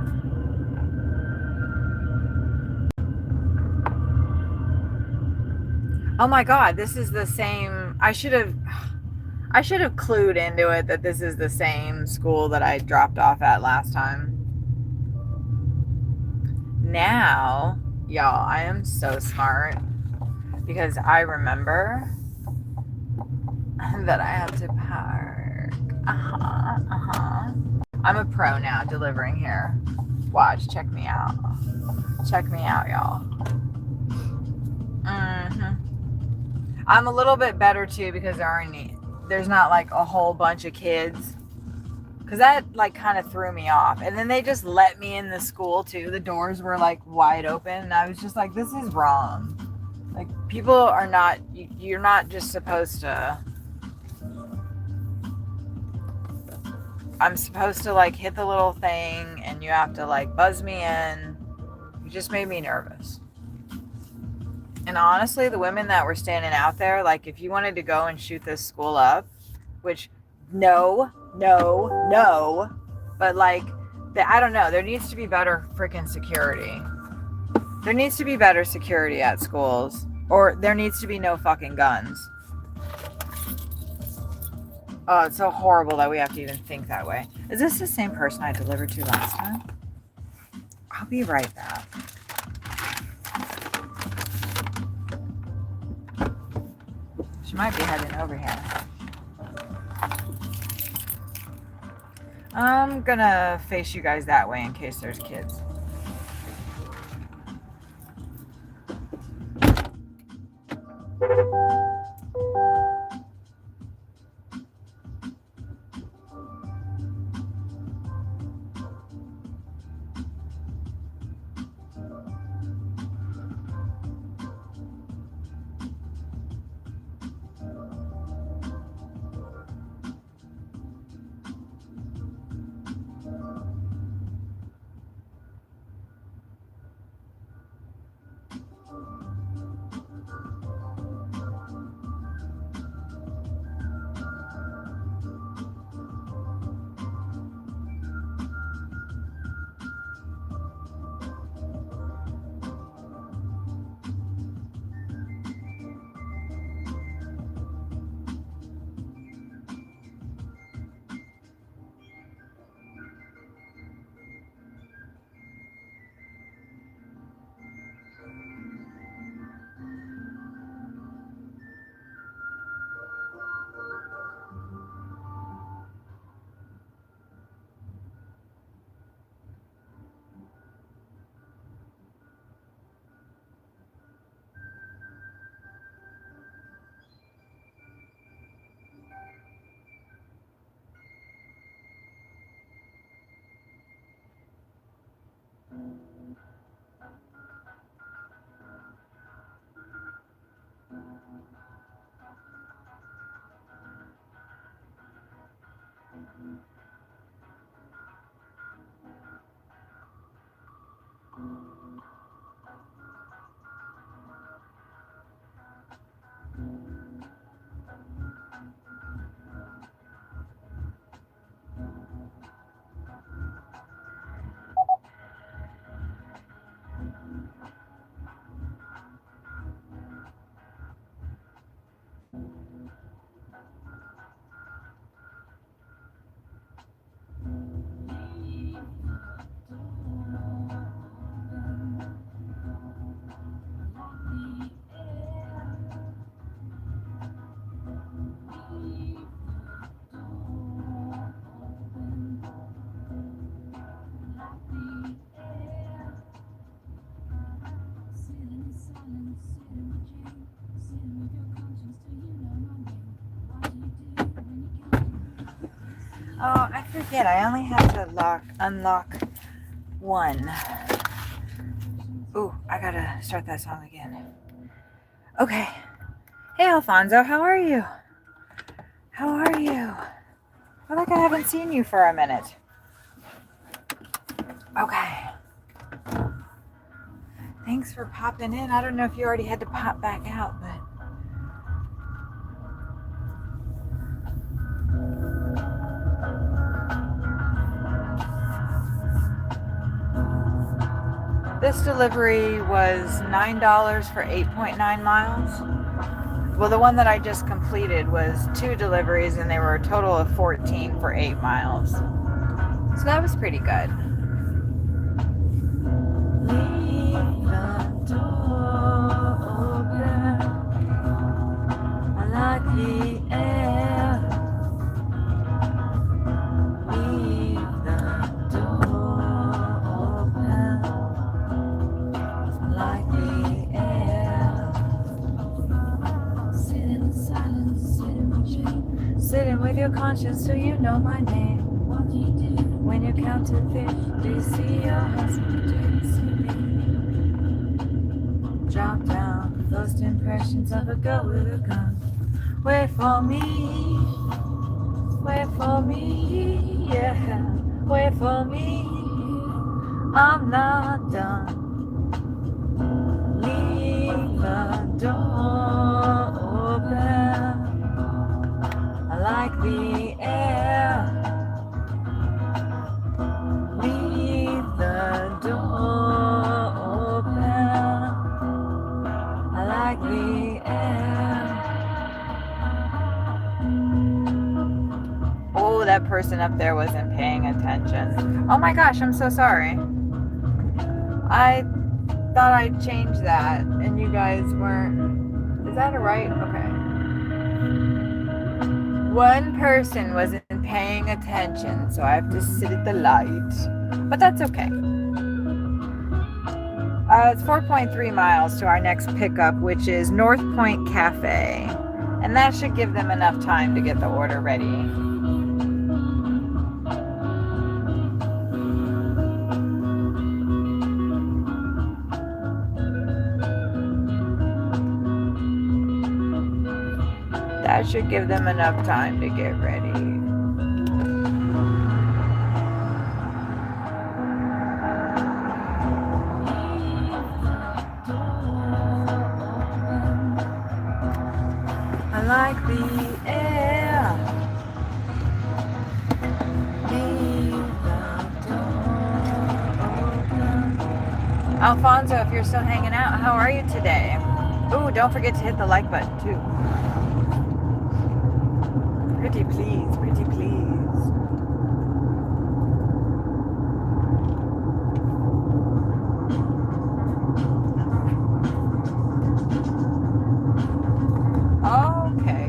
Oh my God, this is the same. I should have clued into it that this is the same school that I dropped off at last time. Now, y'all, I am so smart because I remember that I have to park. I'm a pro now delivering here. Watch, check me out. Check me out, y'all. I'm a little bit better too because there's not like a whole bunch of kids. Because that like kind of threw me off. And then they just let me in the school too. The doors were like wide open. And I was just like, this is wrong. Like people are not, you're not just supposed to, I'm supposed to like hit the little thing and you have to like buzz me in. You just made me nervous. And honestly, the women that were standing out there, like if you wanted to go and shoot this school up, which no, but like, I don't know, there needs to be better freaking security. There needs to be better security at schools, or there needs to be no fucking guns. Oh, it's so horrible that we have to even think that way. Is this the same person I delivered to last time? I'll be right back. She might be heading over here. I'm gonna face you guys that way in case there's kids. Oh, I forget. I only have to unlock one. Ooh, I gotta start that song again. Okay. Hey, Alfonso, how are you? How are you? I feel like I haven't seen you for a minute. Okay. Thanks for popping in. I don't know if you already had to pop back out, but this delivery was $9 for 8.9 miles. Well, the one that I just completed was 2 deliveries and they were a total of 14 for 8 miles. So that was pretty good. Leave the door open. I like the air. Leave the door open. I like the air. Sit in silence, sitting with your conscience so you know my name. What do you do when you count to 50? Do you see your husband? Do you see me? Drop down, first impressions of a girl with a gun. Wait for me, yeah. Wait for me, I'm not done. Leave the door open. I like the air. Leave the door open. I like the air. Oh, that person up there wasn't paying attention. Oh my gosh, I'm so sorry. I thought I'd change that and you guys weren't. Is that a right? Okay. One person wasn't paying attention, so I have to sit at the light. But that's okay. It's 4.3 miles to our next pickup, which is North Point Cafe. And that should give them enough time to get the order ready. That should give them enough time to get ready. I like the air. Leave the door open. Alfonso, if you're still hanging out, how are you today? Ooh, don't forget to hit the like button too. Pretty please, pretty please. Okay.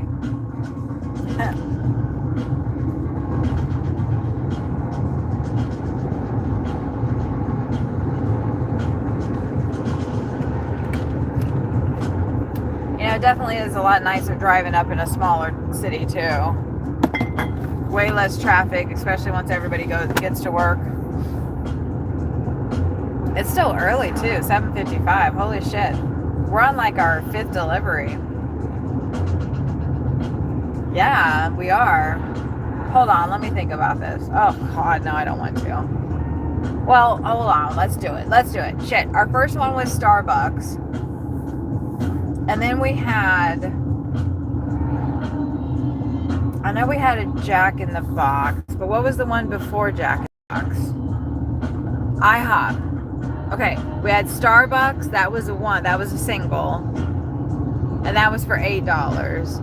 You know, it definitely is a lot nicer driving up in a smaller city too. Way less traffic, especially once everybody gets to work. It's still early too, 7:55. Holy shit. We're on like our 5th delivery. Yeah, we are. Hold on, let me think about this. Oh God, no, I don't want to. Well, hold on, let's do it. Shit, our first one was Starbucks. And then we had, I know we had a Jack in the Box, but what was the one before Jack in the Box? IHOP. Okay, we had Starbucks, that was a single. And that was for $8.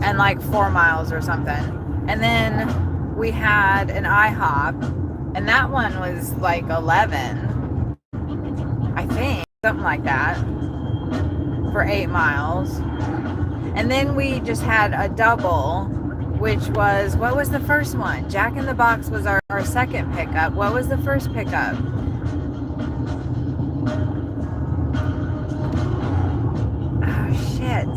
And like 4 miles or something. And then we had an IHOP, and that one was like 11, I think, something like that, for 8 miles. And then we just had a double, which was, what was the first one? Jack in the Box was our second pickup. What was the first pickup? Oh shit.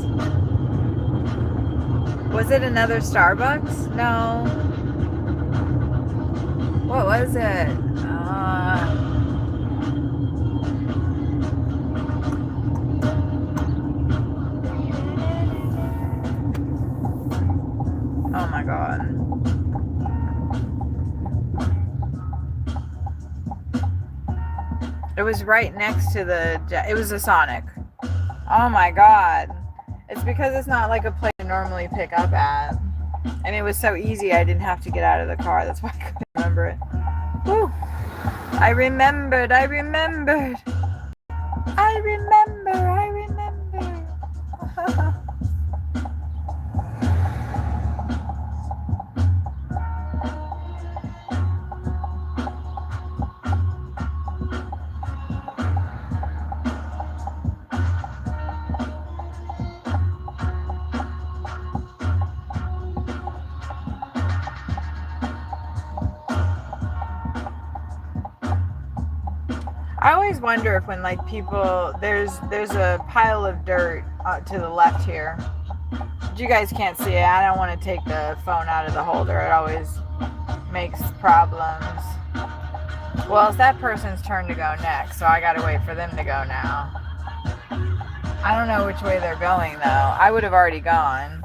Was it another Starbucks? No. What was it? Oh my God. It was right next to it was a Sonic. Oh my God. It's because it's not like a place I normally pick up at. And it was so easy I didn't have to get out of the car. That's why I couldn't remember it. Woo. I remembered. I remember. I always wonder if when like people there's a pile of dirt to the left here. But you guys can't see it. I don't want to take the phone out of the holder. It always makes problems. Well, it's that person's turn to go next, so I gotta wait for them to go now. I don't know which way they're going though. I would have already gone.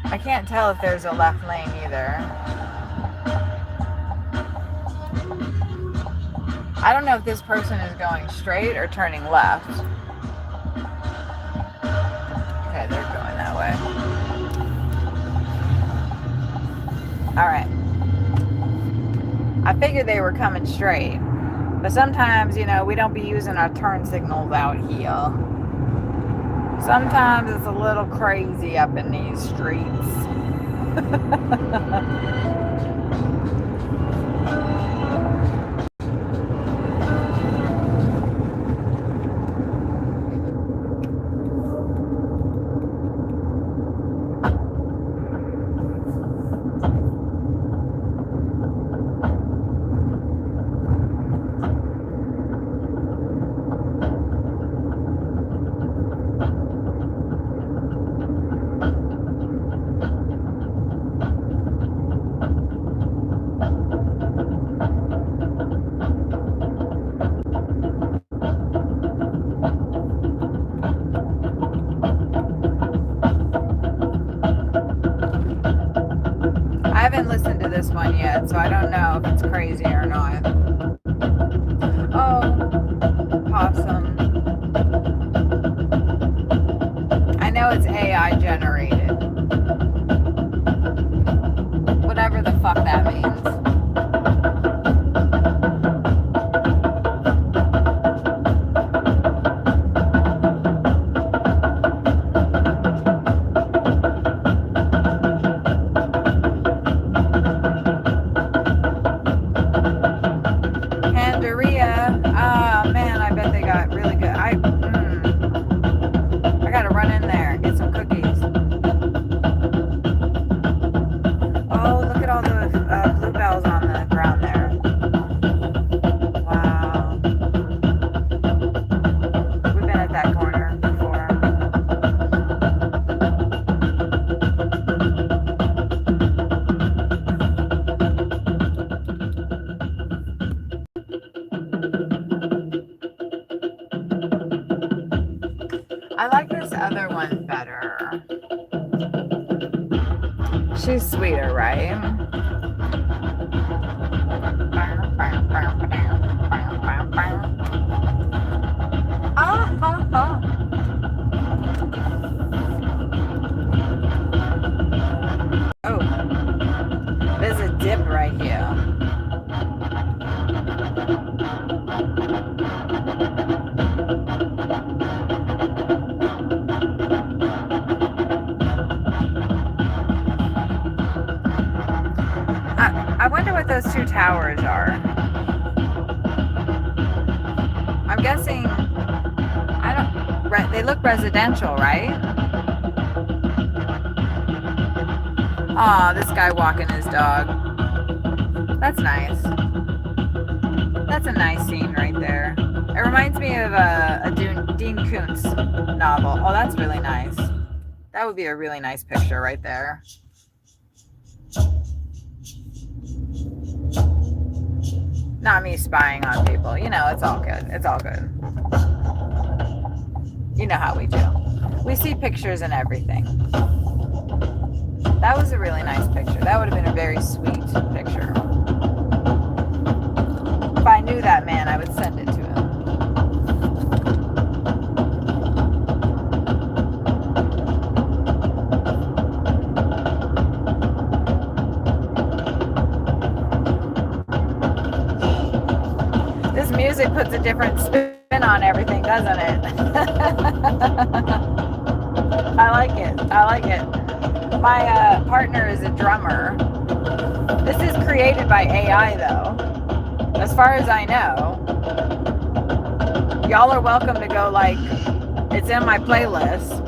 I can't tell if there's a left lane either. I don't know if this person is going straight or turning left. Okay, they're going that way. Alright. I figured they were coming straight. But sometimes, you know, we don't be using our turn signals out here. Sometimes it's a little crazy up in these streets. I haven't listened to this one yet, so I don't know if it's crazy or not. Oh, possum. I know it's AI generated. Whatever the fuck that means. I like this other one better. She's sweeter, right? Oh, there's a dip right here. I wonder what those two towers are. I'm guessing, they look residential, right? Aw, this guy walking his dog. That's nice. That's a nice scene right there. It reminds me of a Dean Koontz novel. Oh, that's really nice. That would be a really nice picture right there. Not me spying on people. You know, it's all good. It's all good. You know how we do. We see pictures and everything. That was a really nice picture. That would have been a very sweet picture. music puts a different spin on everything, doesn't it? I like it. I like it. My partner is a drummer. This is created by AI, though. As far as I know. Y'all are welcome to go, like, it's in my playlist.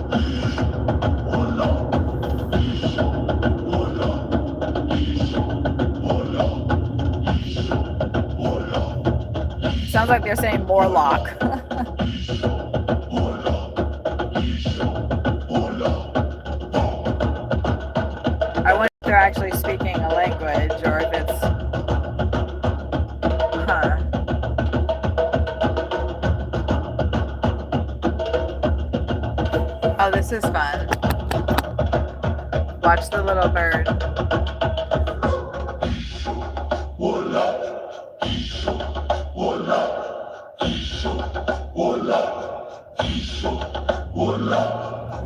Sounds like they're saying Morlock. I wonder if they're actually speaking a language or if it's... Huh. Oh, this is fun. Watch the little bird.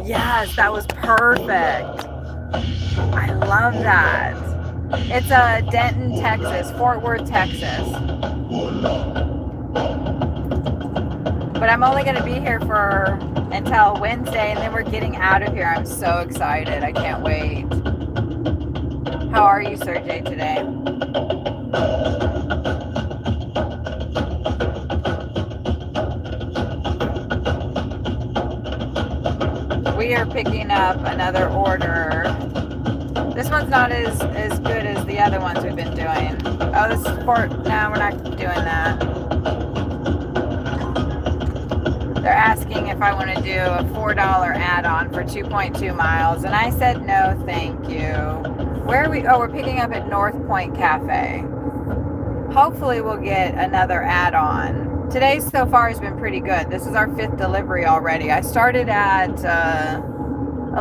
Yes, that was perfect. I love that. It's Denton, Texas, Fort Worth, Texas. But I'm only going to be here for until Wednesday, and then we're getting out of here. I'm so excited. I can't wait. How are you, Sergey, today? We are picking up another order. This one's not as good as the other ones we've been doing. Oh, this is for... No, we're not doing that. They're asking if I want to do a $4 add-on for 2.2 miles, and I said no, thank you. Where are we? Oh, we're picking up at North Point Cafe. Hopefully we'll get another add-on. Today so far has been pretty good. This is our 5th delivery already. I started at a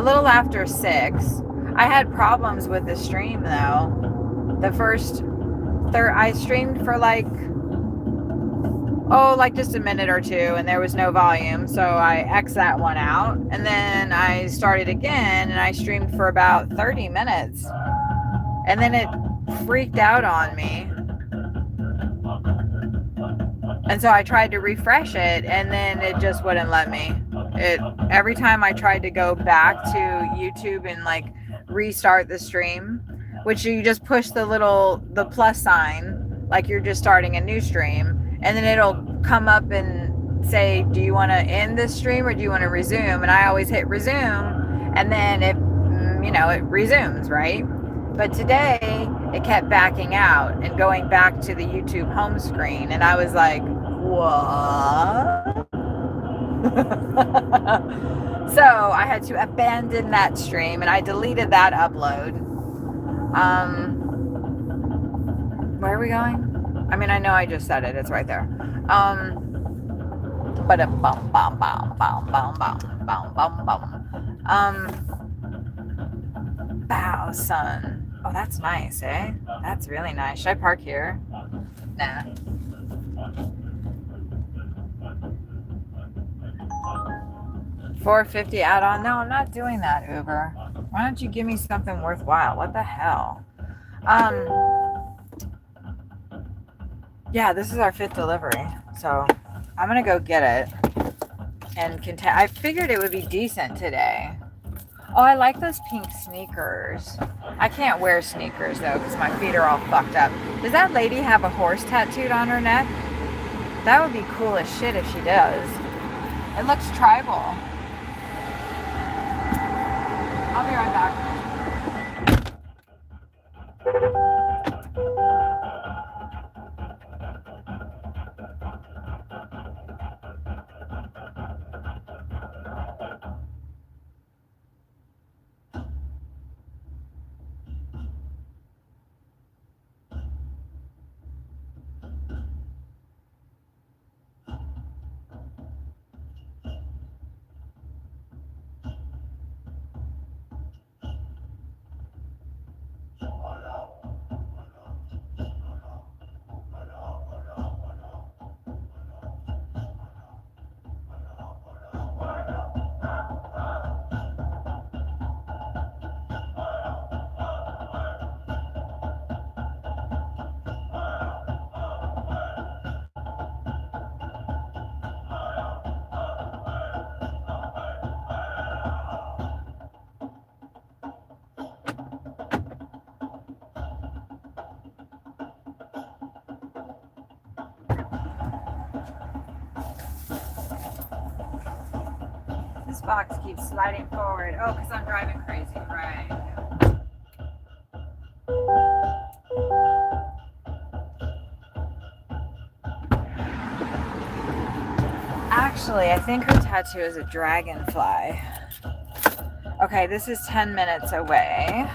little after 6. I had problems with the stream though. The first I streamed for like just a minute or two, and there was no volume, so I X'd that one out, and then I started again, and I streamed for about 30 minutes, and then it freaked out on me, and so I tried to refresh it, and then it just wouldn't let me. Every time I tried to go back to YouTube and like restart the stream, which you just push the plus sign like you're just starting a new stream, and then it'll come up and say, do you want to end this stream or do you want to resume? And I always hit resume, and then it resumes, right? But today it kept backing out and going back to the YouTube home screen, and I was like, what? So I had to abandon that stream, and I deleted that upload. Where are we going? I mean, I know I just said it. It's right there. But a bum bum bum bum bum bum bum bum bum. Bow, son. Oh, that's nice, eh? That's really nice. Should I park here? Nah. $4.50 add-on. No, I'm not doing that, Uber. Why don't you give me something worthwhile? What the hell? Yeah, this is our 5th delivery, so I'm gonna go get it and I figured it would be decent today. Oh, I like those pink sneakers. I can't wear sneakers though because my feet are all fucked up. Does that lady have a horse tattooed on her neck? That would be cool as shit if she does. It looks tribal. I'll be right back. box keeps sliding forward. Oh, because I'm driving crazy, right? Actually, I think her tattoo is a dragonfly. Okay, this is 10 minutes away.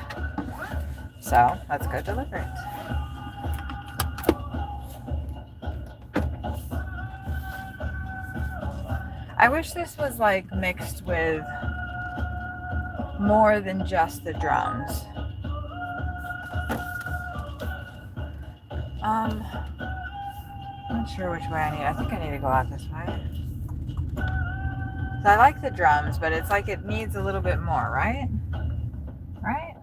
So let's go deliver it. I wish this was like mixed with more than just the drums. I'm not sure which way I need. I think I need to go out this way. So I like the drums, but it's like it needs a little bit more, right? Right?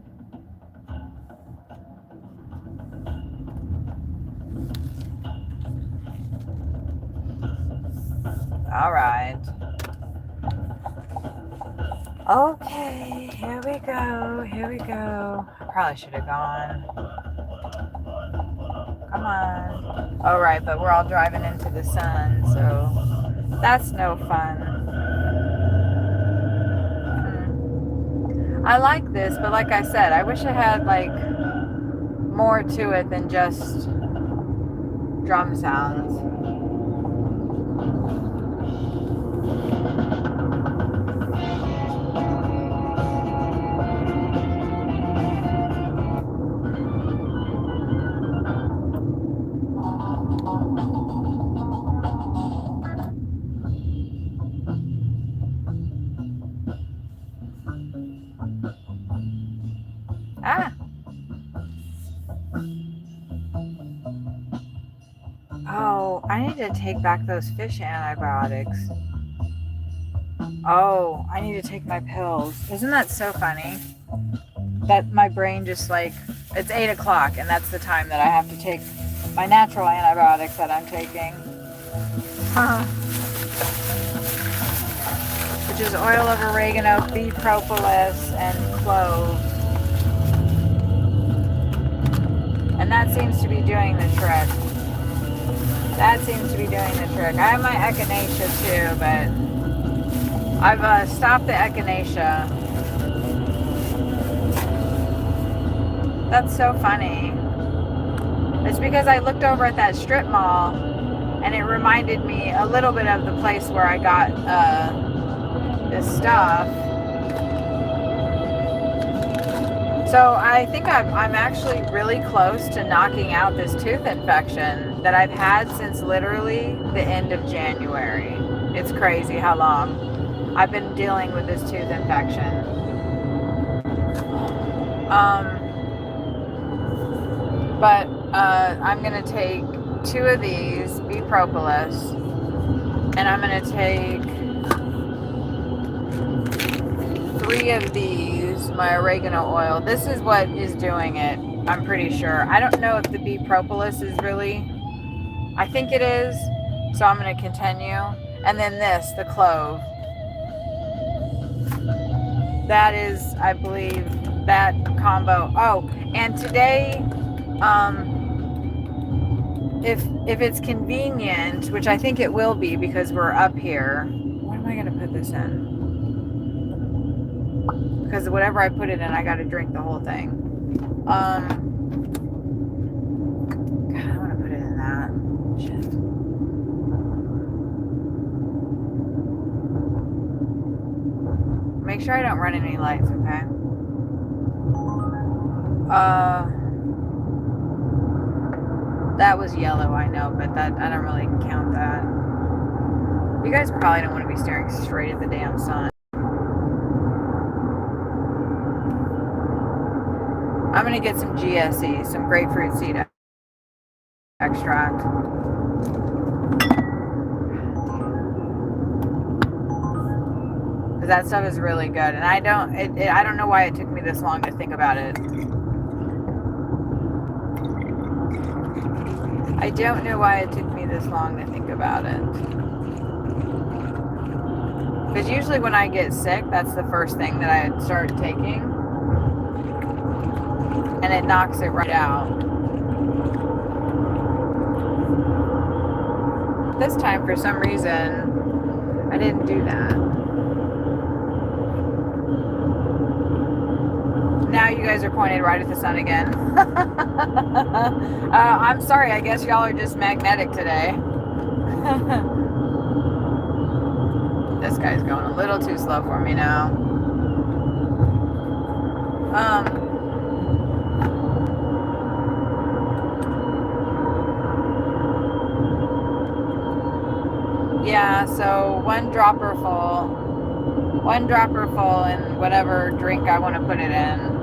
All right. Okay, here we go. Here we go. I probably should have gone. Come on. All right, but we're all driving into the sun, so that's no fun. I like this, but like I said, I wish it had like more to it than just drum sounds. Ah! Oh, I need to take back those fish antibiotics. Oh, I need to take my pills. Isn't that so funny? That my brain just like, it's 8 o'clock and that's the time that I have to take my natural antibiotics that I'm taking. Which is oil of oregano, bee propolis, and clove. And that seems to be doing the trick. That seems to be doing the trick. I have my echinacea too, but I've stopped the echinacea. That's so funny. It's because I looked over at that strip mall and it reminded me a little bit of the place where I got this stuff. So I think I'm actually really close to knocking out this tooth infection that I've had since literally the end of January. It's crazy how long I've been dealing with this tooth infection. But I'm going to take 2 of these, bee propolis, and I'm going to take 3 of these, my oregano oil. This is what is doing it, I'm pretty sure. I don't know if the bee propolis is really, I think it is, so I'm going to continue. And then this, the clove. That is, I believe, that combo. Oh, and today, if it's convenient, which I think it will be because we're up here. What am I going to put this in? Because whatever I put it in, I got to drink the whole thing. God, I want to put it in that. Shit. Make sure I don't run any lights, okay? That was yellow, I know, but that I don't really count that. You guys probably don't want to be staring straight at the damn sun. I'm going to get some GSE, some grapefruit seed extract. Because that stuff is really good. And I don't know why it took me this long to think about it. I don't know why it took me this long to think about it. Because usually when I get sick, that's the first thing that I start taking. And it knocks it right out. This time, for some reason, I didn't do that. Now you guys are pointed right at the sun again. I'm sorry, I guess y'all are just magnetic today. This guy's going a little too slow for me now. Yeah, so one dropper full in whatever drink I want to put it in.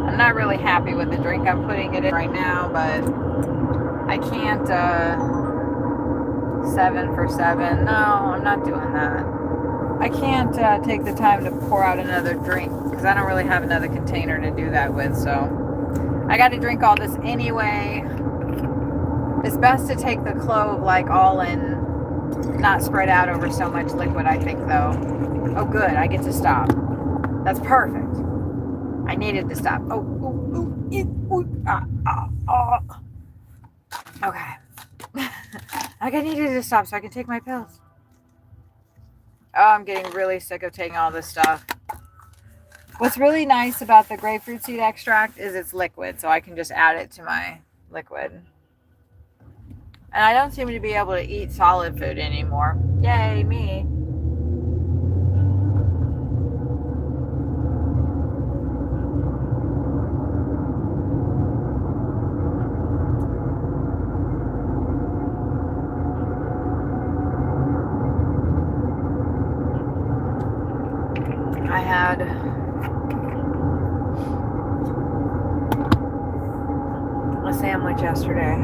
I'm not really happy with the drink I'm putting it in right now, but I can't 7 for 7. No, I'm not doing that. I can't take the time to pour out another drink because I don't really have another container to do that with, so I got to drink all this anyway. It's best to take the clove like all in, not spread out over so much liquid, I think, though. Oh, good. I get to stop. That's perfect. I needed to stop. Okay. I needed to stop so I can take my pills. Oh, I'm getting really sick of taking all this stuff. What's really nice about the grapefruit seed extract is it's liquid, so I can just add it to my liquid. And I don't seem to be able to eat solid food anymore. Yay, me. I had a sandwich yesterday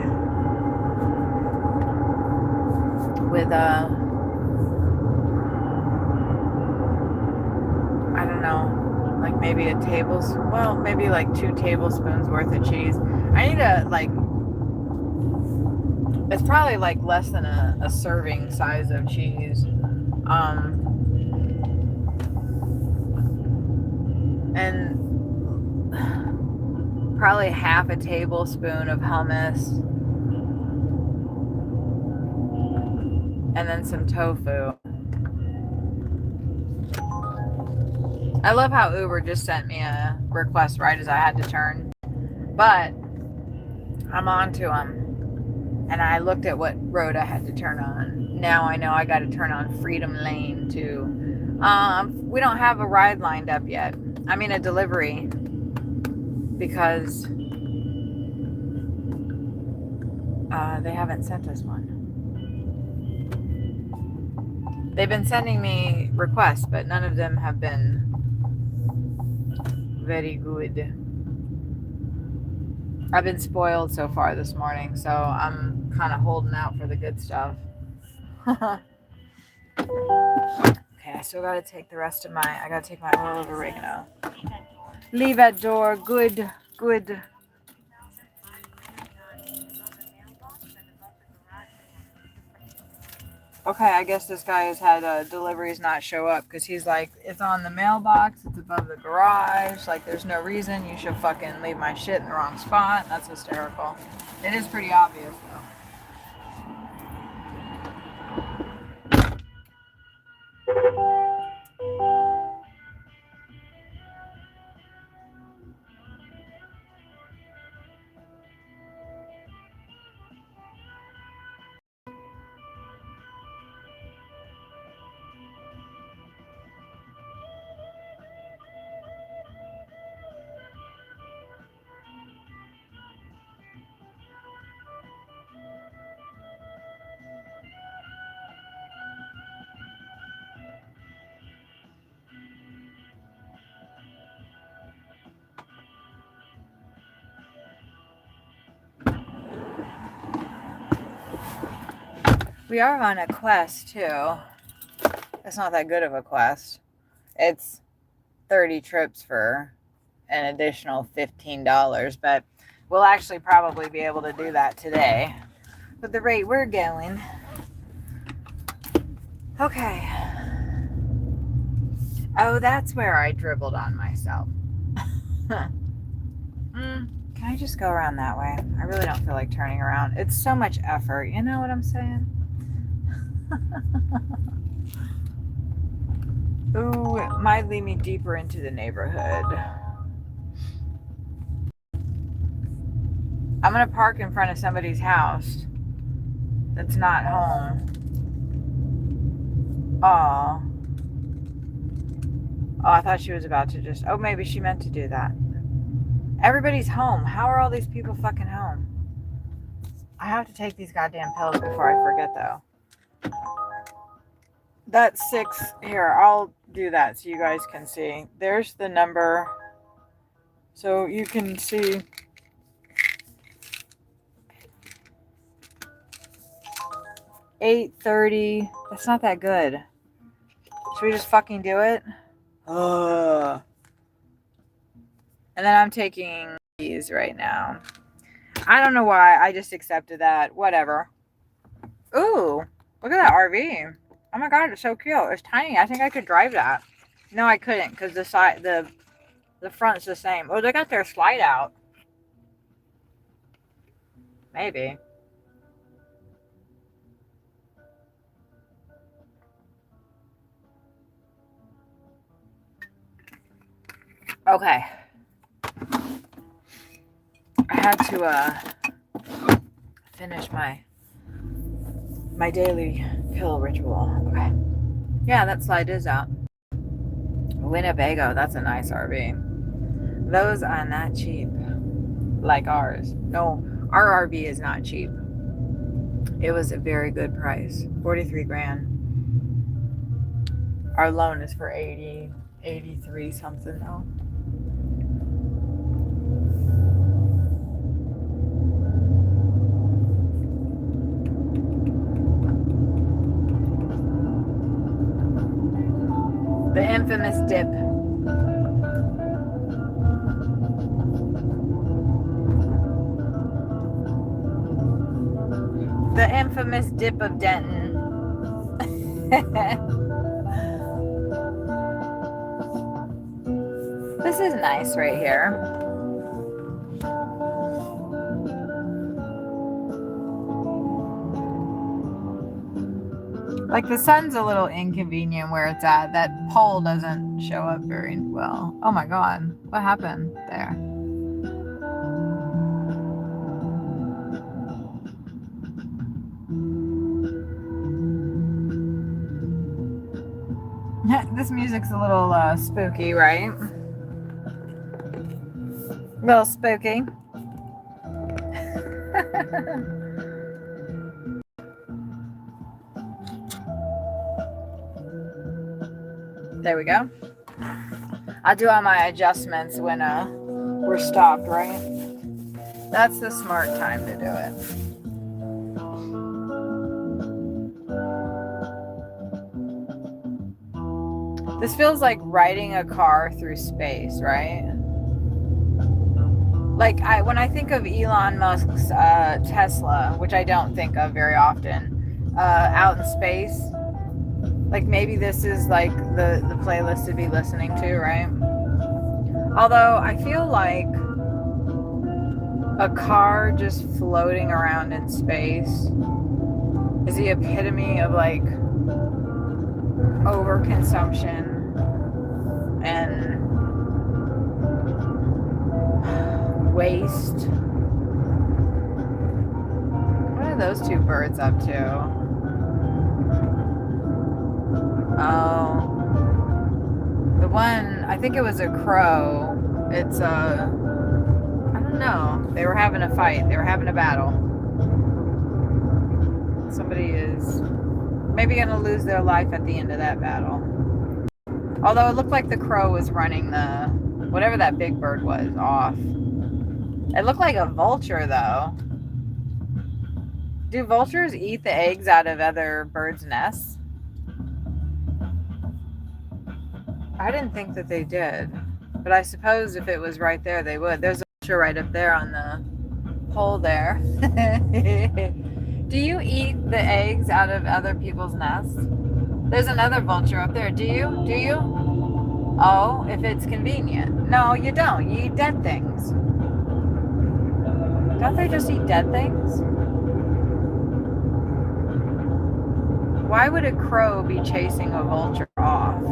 with I don't know, like maybe maybe like 2 tablespoons worth of cheese. I need to it's probably like less than a serving size of cheese. And probably half a tablespoon of hummus. And then some tofu. I love how Uber just sent me a request right as I had to turn. But I'm on to them. And I looked at what road I had to turn on. Now I know I got to turn on Freedom Lane too. We don't have a ride lined up yet. I mean a delivery. Because they haven't sent us one. They've been sending me requests, but none of them have been very good. I've been spoiled so far this morning, so I'm kind of holding out for the good stuff. Okay, I still got to take the rest of I got to take my oil of oregano. Leave that door. Good, good. Okay, I guess this guy has had deliveries not show up because he's like, it's on the mailbox, it's above the garage, like there's no reason you should fucking leave my shit in the wrong spot. That's hysterical. It is pretty obvious though. We are on a quest too. It's not that good of a quest. It's 30 trips for an additional $15, but we'll actually probably be able to do that today. But the rate we're going. Okay. Oh, that's where I dribbled on myself. Can I just go around that way? I really don't feel like turning around. It's so much effort. You know what I'm saying? Ooh, it might lead me deeper into the neighborhood. I'm gonna park in front of somebody's house that's not home. Oh. Oh, I thought she was about to just... Oh, maybe she meant to do that. Everybody's home. How are all these people fucking home? I have to take these goddamn pills before I forget, though. That's 6. Here, I'll do that so you guys can see. There's the number. So you can see... 8:30. That's not that good. Should we just fucking do it? And then I'm taking these right now. I don't know why. I just accepted that. Whatever. Ooh, look at that RV. Oh my god, it's so cute. It's tiny. I think I could drive that. No, I couldn't because the side, the front's the same. Oh, they got their slide out. Maybe. Okay. I had to finish my daily pill ritual. Okay. Yeah, that slide is out. Winnebago, that's a nice RV. Those are not cheap. Like ours. No, our RV is not cheap. It was a very good price. 43 grand. Our loan is for 80, 83 something though. The infamous dip. The infamous dip of Denton. This is nice right here. Like the sun's a little inconvenient where it's at. That pole doesn't show up very well. Oh my god, what happened there? This music's a little spooky, right? A little spooky. There we go. I'll do all my adjustments when we're stopped, right? That's the smart time to do it. This feels like riding a car through space, right? Like when I think of Elon Musk's Tesla, which I don't think of very often, out in space, like maybe this is like the playlist to be listening to, right? Although I feel like a car just floating around in space is the epitome of like overconsumption and waste. What are those two birds up to? Oh, the one, I think it was a crow. It's I don't know. They were having a fight. They were having a battle. Somebody is maybe gonna lose their life at the end of that battle. Although it looked like the crow was running the, whatever that big bird was, off. It looked like a vulture though. Do vultures eat the eggs out of other birds' nests? I didn't think that they did, but I suppose if it was right there, they would. There's a vulture right up there on the pole there. Do you eat the eggs out of other people's nests? There's another vulture up there. Do you? Do you? Oh, if it's convenient. No, you don't. You eat dead things. Don't they just eat dead things? Why would a crow be chasing a vulture off?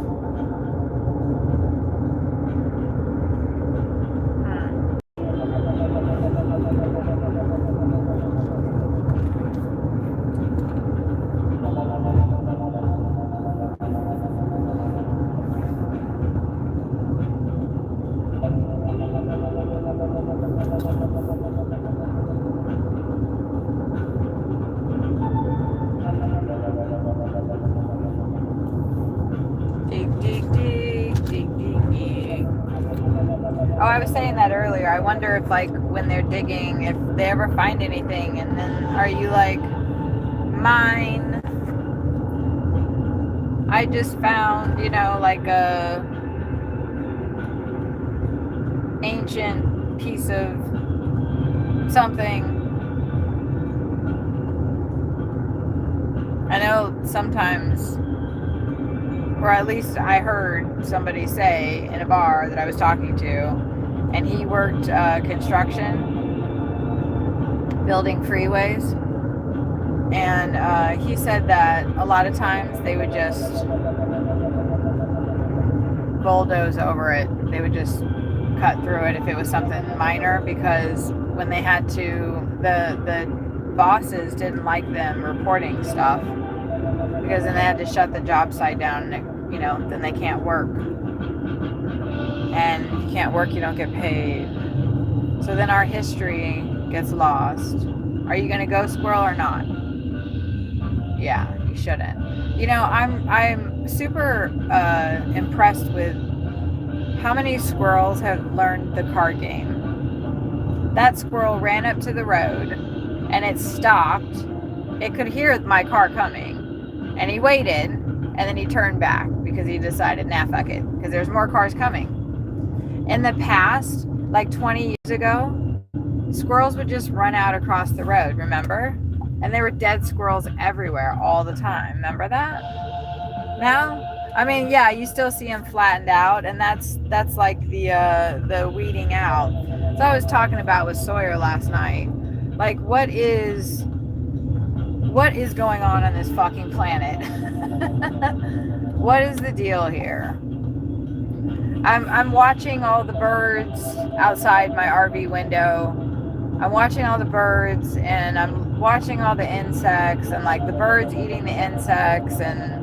was saying that earlier. I wonder if, like, when they're digging, if they ever find anything, and then are you like, mine? I just found, you know, like a ancient piece of something. I know sometimes, or at least I heard somebody say in a bar that I was talking to, and he worked construction, building freeways, and he said that a lot of times they would just bulldoze over it. They would just cut through it if it was something minor, because when they had to, the bosses didn't like them reporting stuff, because then they had to shut the job site down, and, you know, then they can't work. And if you can't work, you don't get paid. So then our history gets lost. Are you gonna go, squirrel, or not? Yeah, you shouldn't. You know, I'm super impressed with how many squirrels have learned the card game. That squirrel ran up to the road and it stopped. It could hear my car coming, and he waited, and then he turned back because he decided, nah, fuck it, because there's more cars coming. In the past, like 20 years ago, squirrels would just run out across the road, remember? And there were dead squirrels everywhere all the time. Remember that? No? I mean, yeah, you still see them flattened out, and that's like the weeding out. So I was talking about with Sawyer last night. Like, what is going on this fucking planet? What is the deal here? I'm watching all the birds outside my RV window. I'm watching all the birds, and I'm watching all the insects, and like the birds eating the insects, and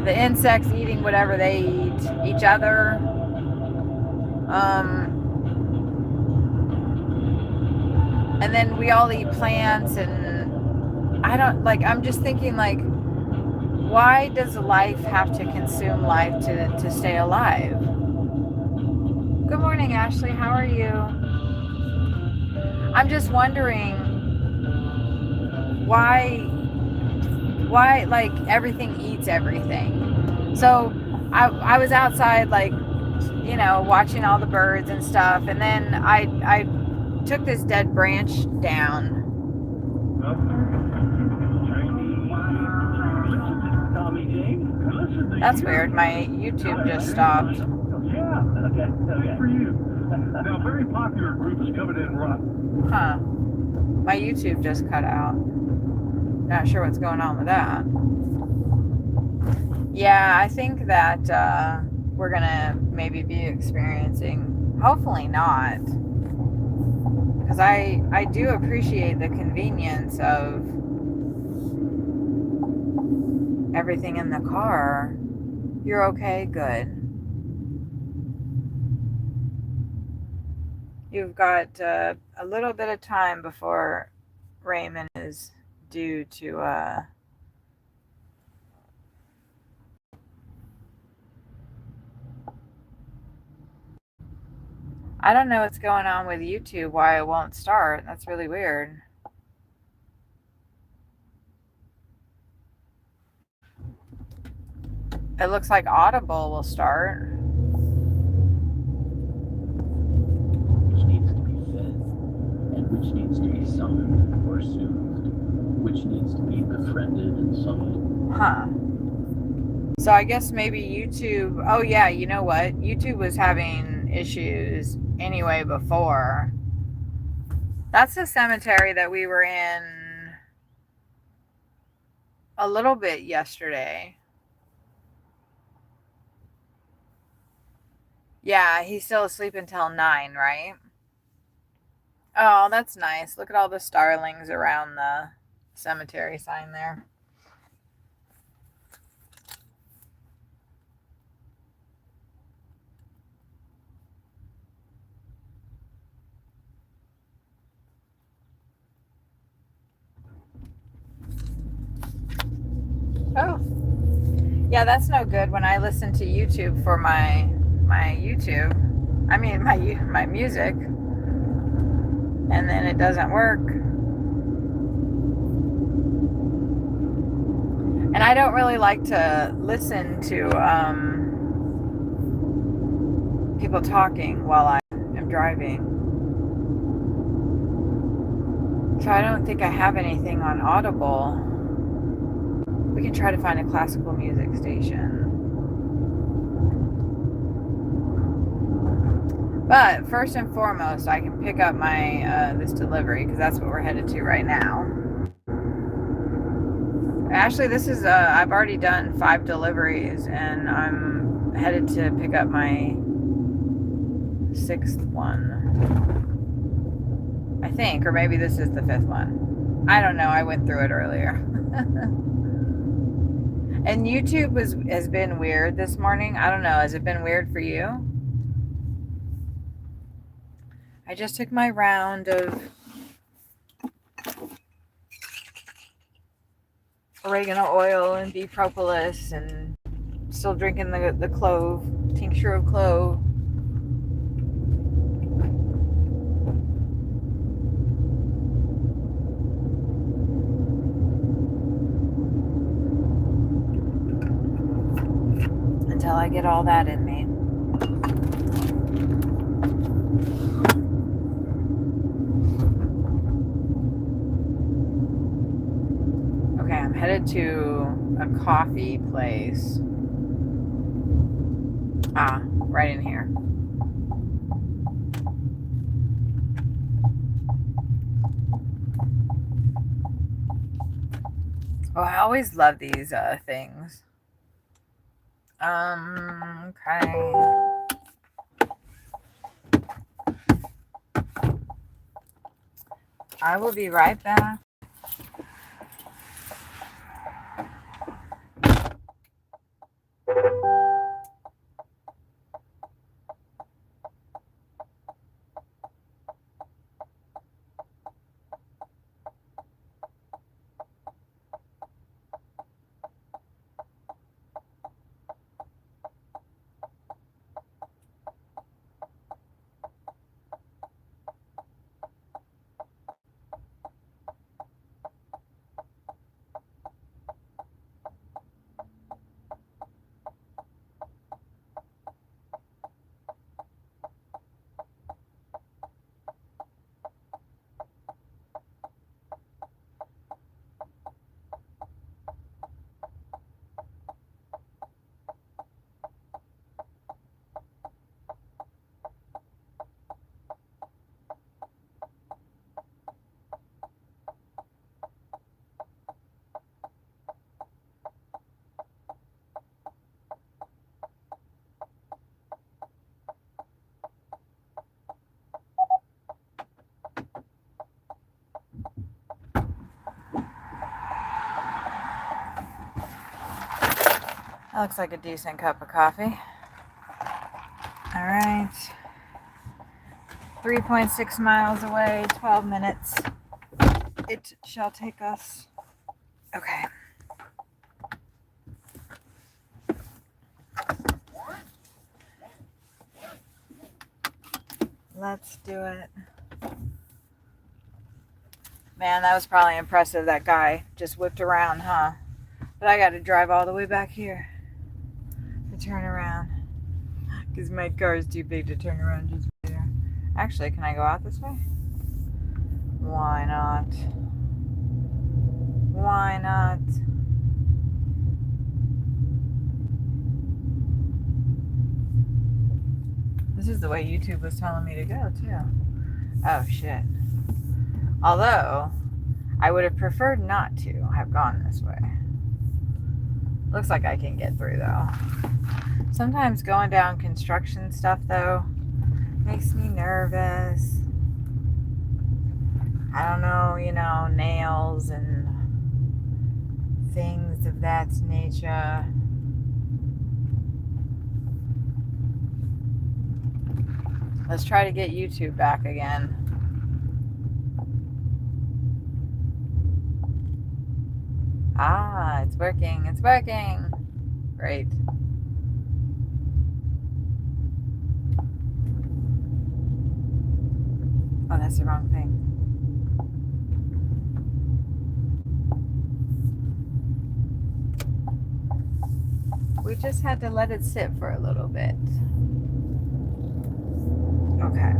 the insects eating whatever they eat, each other. And then we all eat plants, and I'm just thinking, like, why does life have to consume life to stay alive? Good morning, Ashley. How are you? I'm just wondering why like everything eats everything. So I was outside, like, you know, watching all the birds and stuff, and then I took this dead branch down. That's weird. My YouTube just stopped. Yeah, okay. For you. Now, a very popular group is coming in rough. Huh. My YouTube just cut out. Not sure what's going on with that. Yeah, I think that we're gonna maybe be experiencing, hopefully not, because I do appreciate the convenience of everything in the car. You're okay? Good. You've got a little bit of time before Raymond is due to I don't know what's going on with YouTube, why it won't start. That's really weird. It looks like Audible will start. Which needs to be fed, and which needs to be summoned or soothed, which needs to be befriended and summoned. Huh. So I guess maybe YouTube, oh yeah, you know what? YouTube was having issues anyway before. That's the cemetery that we were in a little bit yesterday. Yeah, he's still asleep until 9, right? Oh, that's nice. Look at all the starlings around the cemetery sign there. Oh. Yeah, that's no good when I listen to YouTube for my YouTube. I mean, my music, and then it doesn't work. And I don't really like to listen to people talking while I am driving. So I don't think I have anything on Audible. We can try to find a classical music station. But first and foremost, I can pick up my this delivery because that's what we're headed to right now. Actually, this is I've already done 5 deliveries, and I'm headed to pick up my 6th one, I think, or maybe this is the 5th one. I don't know. I went through it earlier. And YouTube has been weird this morning. I don't know. Has it been weird for you? I just took my round of oregano oil and bee propolis, and still drinking the clove, tincture of clove. Until I get all that in me. Okay, I'm headed to a coffee place. Right in here. Oh, I always love these things. Okay. I will be right back. That looks like a decent cup of coffee. All right. 3.6 miles away, 12 minutes. It shall take us. Okay. Let's do it. Man, that was probably impressive. That guy just whipped around, huh? But I got to drive all the way back here to turn around. Because my car is too big to turn around just there. Actually, can I go out this way? Why not? Why not? This is the way YouTube was telling me to go, too. Oh, shit. Although, I would have preferred not to have gone this way. Looks like I can get through, though. Sometimes going down construction stuff, though, makes me nervous. I don't know, you know, nails and things of that nature. Let's try to get YouTube back again. Ah, it's working. It's working. Great. Oh, that's the wrong thing. We just had to let it sit for a little bit. Okay.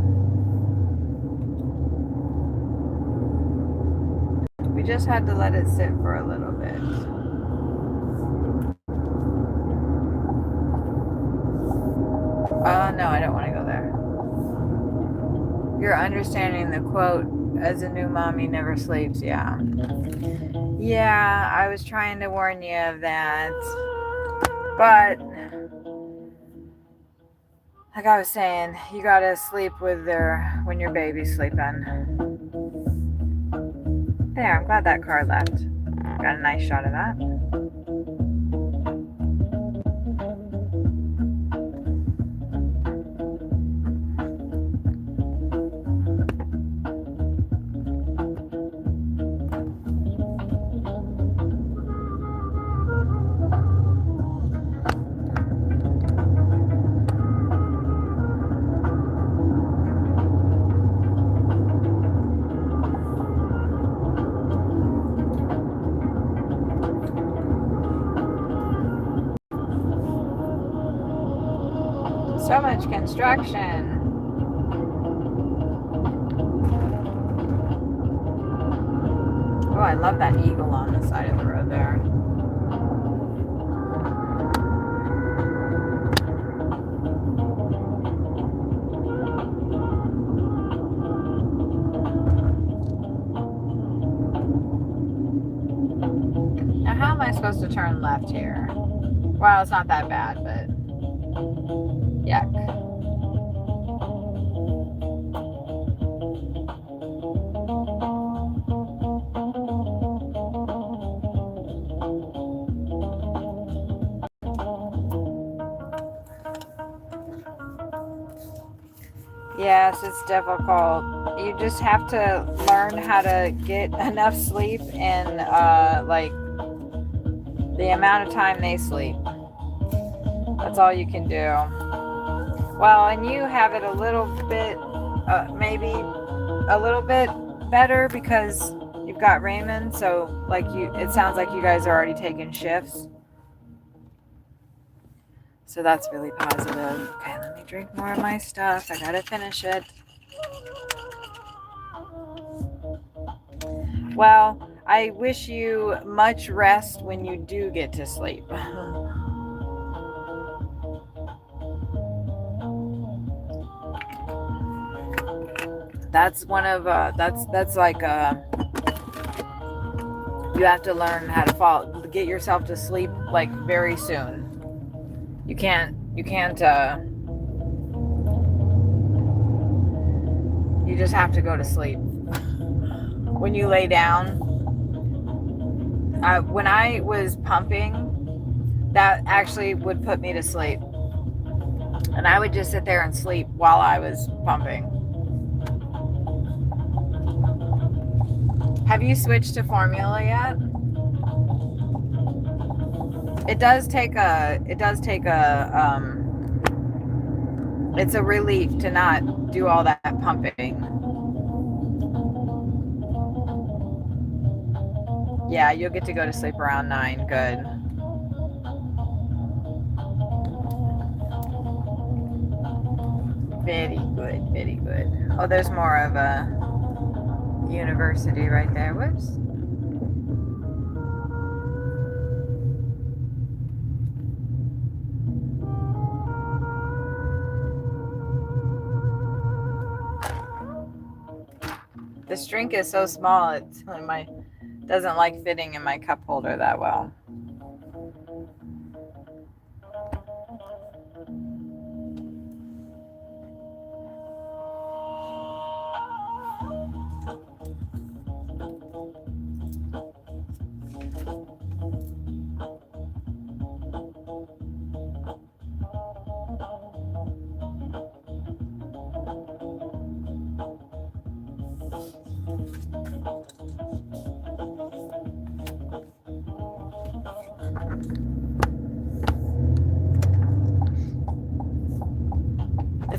We just had to let it sit for a little bit. Oh, no, I don't want to go there. You're understanding the quote, as a new mommy never sleeps. Yeah. Yeah, I was trying to warn you of that. But, like I was saying, you gotta sleep with when your baby's sleeping. There, I'm glad that car left. Got a nice shot of that. So much construction. Oh, I love that eagle on the side of the road there. Now, how am I supposed to turn left here? Well, it's not that bad, but yuck. Yes, it's difficult. You just have to learn how to get enough sleep in like the amount of time they sleep. That's all you can do. Well, and you have it a little bit, maybe a little bit better because you've got Raymond. So like it sounds like you guys are already taking shifts. So that's really positive. Okay, let me drink more of my stuff. I gotta finish it. Well, I wish you much rest when you do get to sleep. That's one of that's like you have to learn how to get yourself to sleep like very soon. You can't you just have to go to sleep. When you lay down, when I was pumping, that actually would put me to sleep. And I would just sit there and sleep while I was pumping. Have you switched to formula yet? It's a relief to not do all that pumping. Yeah, you'll get to go to sleep around 9. Good. Very good, very good. Oh, there's more of a university right there. Whoops. This drink is so small, it doesn't like fitting in my cup holder that well.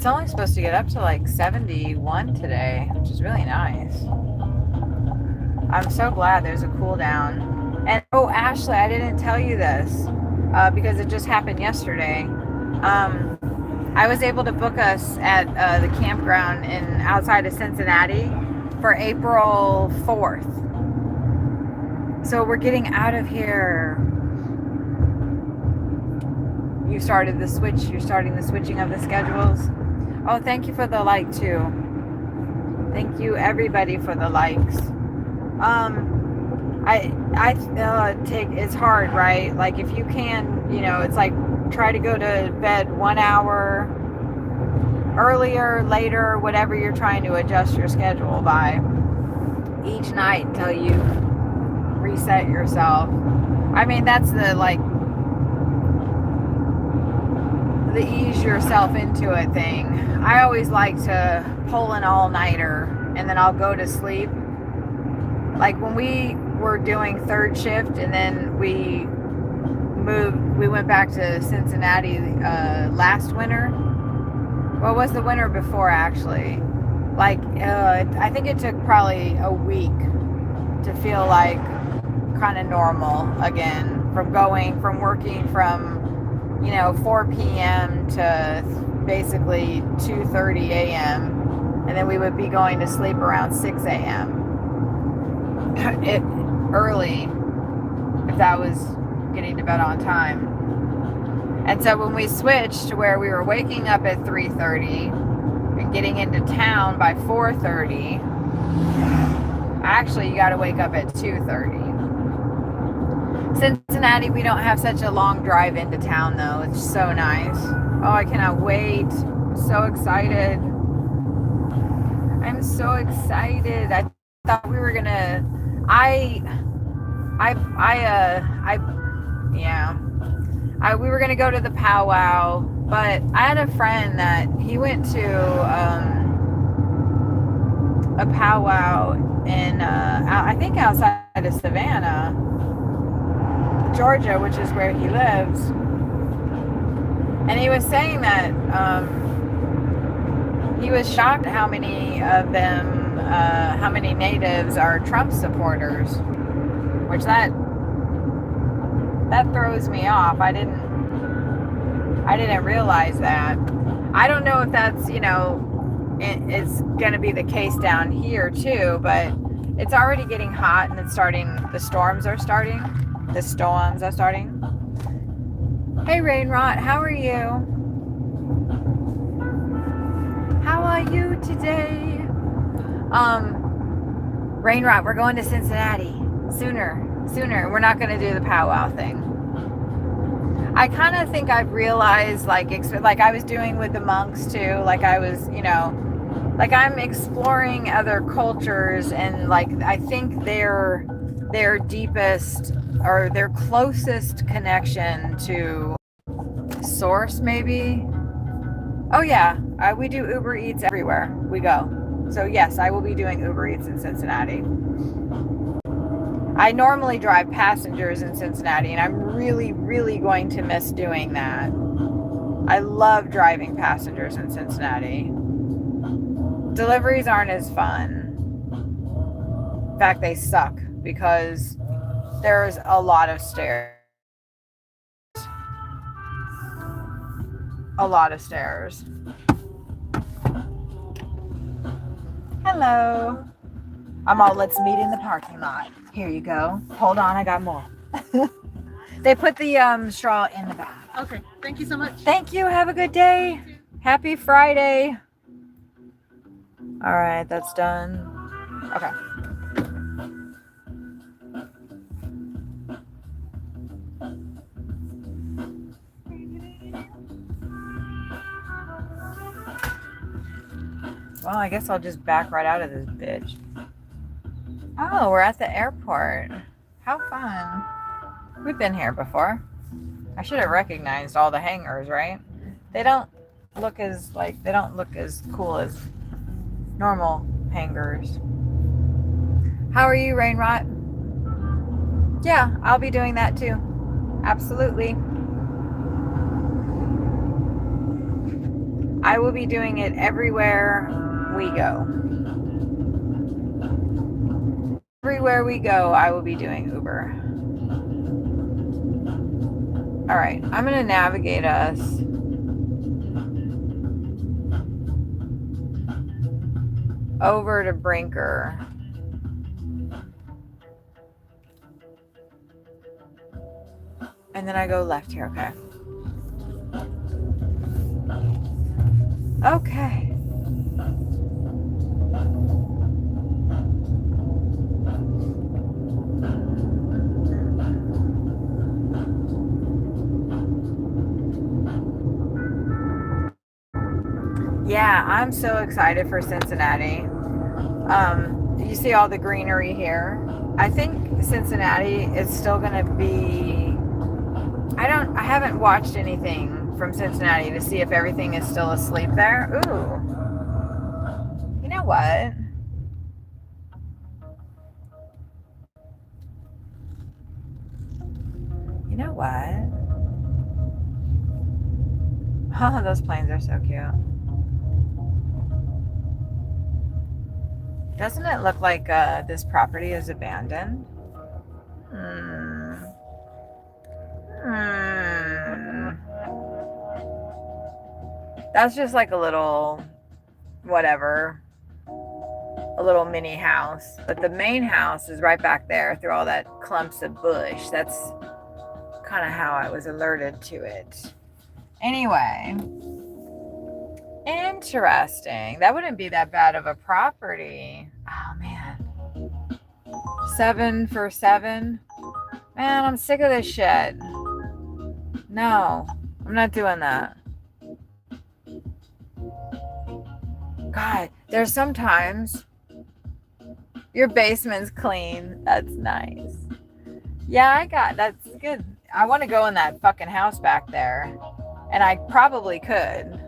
It's only supposed to get up to like 71 today, which is really nice. I'm so glad there's a cool down. And oh, Ashley, I didn't tell you this because it just happened yesterday. I was able to book us at the campground outside of Cincinnati for April 4th. So we're getting out of here. You're starting the switching of the schedules. Oh, thank you for the like too. Thank you everybody for the likes. It's hard, right? Like if you can, it's like try to go to bed 1 hour earlier, later, whatever you're trying to adjust your schedule by each night until you reset yourself. I mean, that's the ease yourself into it thing. I always like to pull an all-nighter and then I'll go to sleep. Like when we were doing third shift and then we went back to Cincinnati last winter. What was the winter before actually? I think it took probably a week to feel like kind of normal again from working from 4 p.m. to basically 2:30 a.m. and then we would be going to sleep around 6 a.m. Early if that was getting to bed on time. And so when we switched to where we were waking up at 3:30 and getting into town by 4:30, actually you got to wake up at 2:30. Cincinnati, we don't have such a long drive into town though. It's so nice. Oh, I cannot wait. I'm so excited. I'm so excited. I thought we were gonna we were gonna go to the powwow, but I had a friend that he went to a powwow in I think outside of Savannah, Georgia, which is where he lives, and he was saying that he was shocked at how many natives are Trump supporters, which that throws me off. I didn't realize that. I don't know if that's it's going to be the case down here too, but it's already getting hot and the storms are starting. Hey Rainrot, how are you? How are you today? Rainrot, we're going to Cincinnati sooner. We're not going to do the powwow thing. I kind of think I've realized, like I was doing with the monks too, like I was, I'm exploring other cultures, and I think their deepest or their closest connection to source, maybe. Oh yeah, we do UberEats everywhere we go. So yes, I will be doing UberEats in Cincinnati. I normally drive passengers in Cincinnati, and I'm really, really going to miss doing that. I love driving passengers in Cincinnati. Deliveries aren't as fun. In fact, they suck because there's a lot of stairs. Hello. let's meet in the parking lot. Here you go. Hold on, I got more. They put the straw in the bag. Okay, thank you so much. Thank you. Have a good day. Happy Friday. All right, that's done. Okay. Well, I guess I'll just back right out of this bitch. Oh, we're at the airport. How fun. We've been here before. I should have recognized all the hangars, right? They don't look as cool as normal hangars. How are you, Rainrot? Yeah, I'll be doing that too. Absolutely. I will be doing it everywhere we go. Everywhere we go, I will be doing Uber. All right, I'm going to navigate us over to Brinker. And then I go left here, okay? Okay. Yeah, I'm so excited for Cincinnati. You see all the greenery here. I think Cincinnati is still gonna be, I haven't watched anything from Cincinnati to see if everything is still asleep there. Ooh. You know what? You know what? Oh, those planes are so cute. Doesn't it look like this property is abandoned? That's just like a little, whatever, a little mini house. But the main house is right back there through all that clumps of bush. That's kind of how I was alerted to it. Anyway, interesting. That wouldn't be that bad of a property. Oh, man. 7 for 7. Man, I'm sick of this shit. No, I'm not doing that. God, there's sometimes your basement's clean. That's nice. Yeah, that's good. I want to go in that fucking house back there. And I probably could.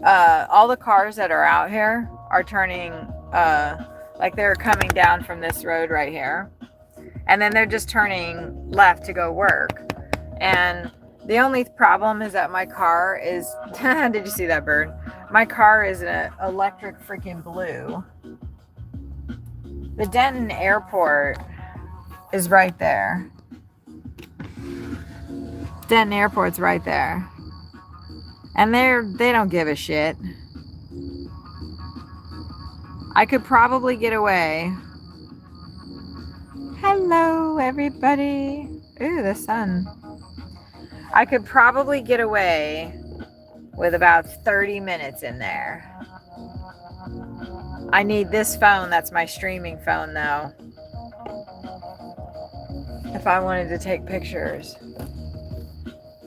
All the cars that are out here are turning, like they're coming down from this road right here. And then they're just turning left to go work. And the only problem is that my car is, did you see that bird? My car is an electric freaking blue. The Denton airport is right there. Denton airport's right there. And they don't give a shit. I could probably get away. Hello, everybody. Ooh, the sun. I could probably get away with about 30 minutes in there. I need this phone. That's my streaming phone, though. If I wanted to take pictures.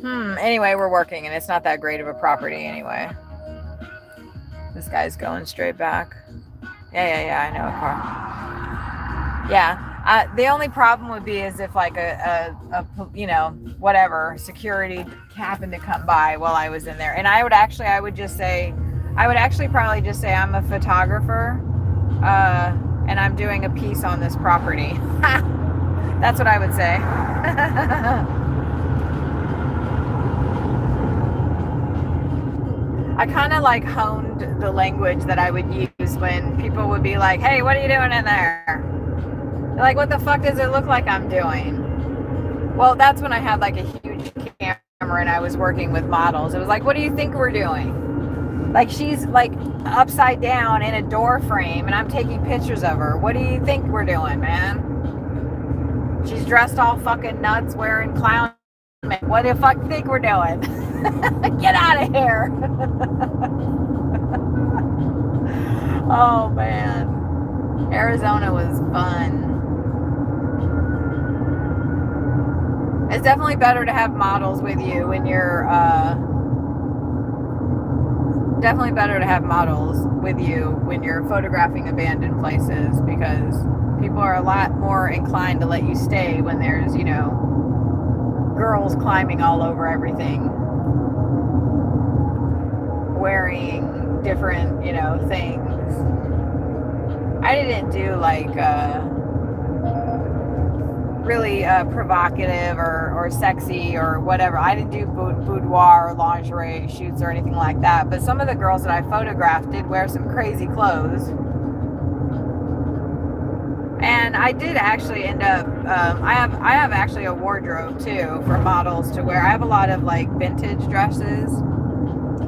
Anyway, we're working, and it's not that great of a property anyway. This guy's going straight back. Yeah, I know a car. Yeah. The only problem would be is if like a whatever security happened to come by while I was in there. And I would actually probably just say I'm a photographer, and I'm doing a piece on this property. That's what I would say. I kind of like honed the language that I would use when people would be like, hey, what are you doing in there? They're like, what the fuck does it look like I'm doing? Well, that's when I had like a huge camera and I was working with models. It was like, what do you think we're doing? Like, she's like upside down in a door frame and I'm taking pictures of her. What do you think we're doing, man? She's dressed all fucking nuts wearing clown. What do you fuck think we're doing? Get out of here. Oh, man. Arizona was fun. It's definitely better to have models with you when you're, photographing abandoned places, because people are a lot more inclined to let you stay when there's, girls climbing all over everything, wearing different, things. I didn't do like, really provocative or sexy or whatever. I didn't do boudoir or lingerie shoots or anything like that, but some of the girls that I photographed did wear some crazy clothes. And I did actually end up, I have actually a wardrobe too for models to wear. I have a lot of like vintage dresses.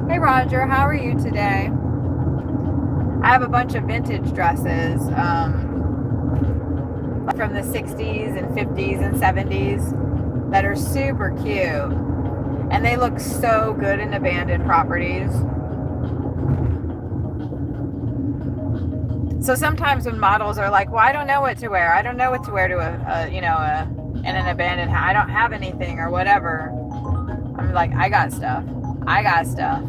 Hey Roger, how are you today? I have a bunch of vintage dresses from the 60s and 50s and 70s that are super cute. And they look so good in abandoned properties. So sometimes when models are like, well, I don't know what to wear. I don't know what to wear to in an abandoned house. I don't have anything or whatever. I'm like, I got stuff. I got stuff.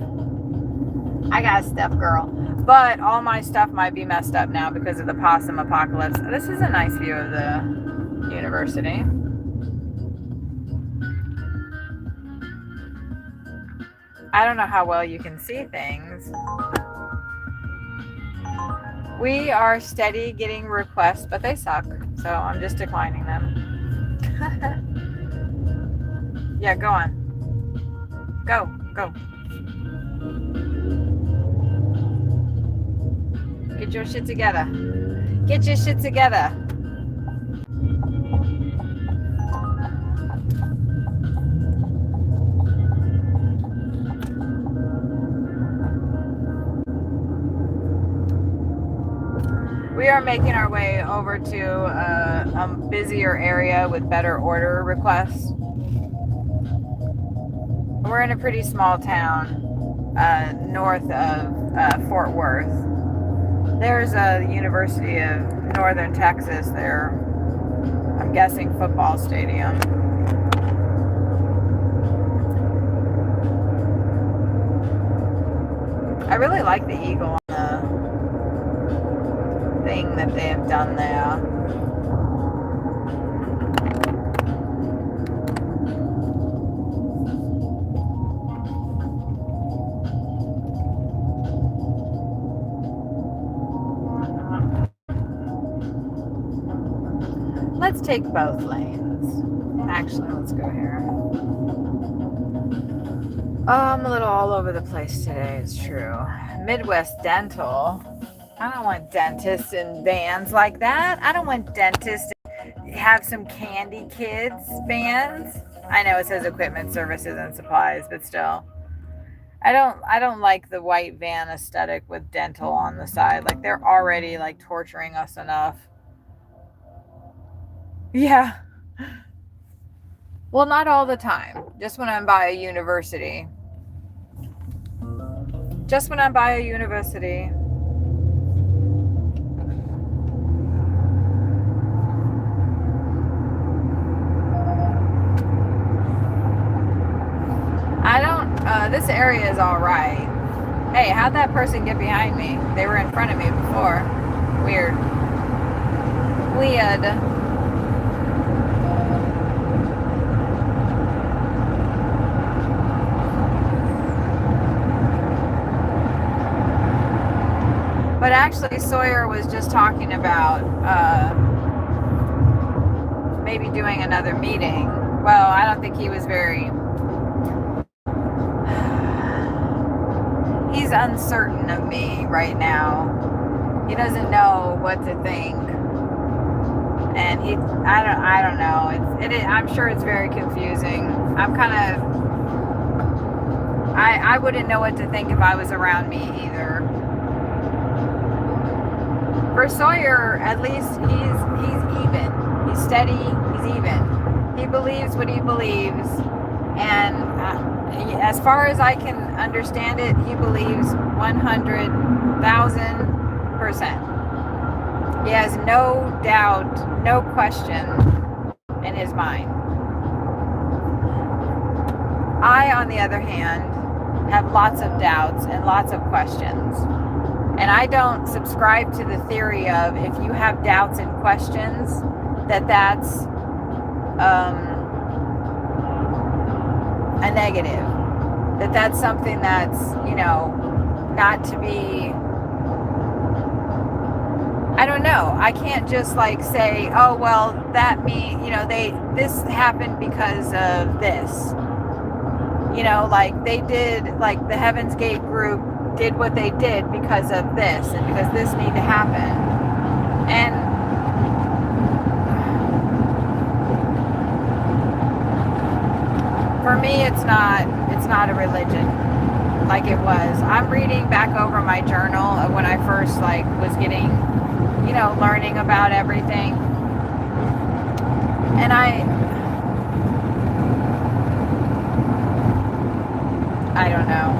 I got stuff, girl. But all my stuff might be messed up now because of the possum apocalypse. This is a nice view of the university. I don't know how well you can see things. We are steady getting requests, but they suck. So I'm just declining them. Yeah, go on. Go. Get your shit together. Get your shit together. We are making our way over to a busier area with better order requests. We're in a pretty small town north of Fort Worth. There's a University of Northern Texas there. I'm guessing football stadium. I really like the eagle on the thing that they have done there. Let's take both lanes. Actually, let's go here. Oh, I'm a little all over the place today, it's true. Midwest Dental. I don't want dentists in vans like that. I don't want dentists to have some candy kids vans. I know it says equipment, services, and supplies, but still. I don't like the white van aesthetic with dental on the side. Like, they're already like torturing us enough. Yeah. Well, not all the time. Just when I'm by a university. Just when I'm by a university. This area is all right. Hey, how'd that person get behind me? They were in front of me before. Weird. But actually, Sawyer was just talking about maybe doing another meeting. Well, I don't think he was very... He's uncertain of me right now. He doesn't know what to think. And I don't know. I'm sure it's very confusing. I wouldn't know what to think if I was around me either. For Sawyer, at least he's even. He's steady. He's even. He believes what he believes, and as far as I can understand it, he believes 100,000%. He has no doubt, no question in his mind. I, on the other hand, have lots of doubts and lots of questions. And I don't subscribe to the theory of if you have doubts and questions, that's a negative. That's something that's, not to be... I don't know. I can't just like say, oh well, that this happened because of this. Like they did, like the Heaven's Gate group did what they did because of this and because this needed to happen. And for me, it's not a religion like it was. I'm reading back over my journal of when I first like was getting, learning about everything. And I don't know.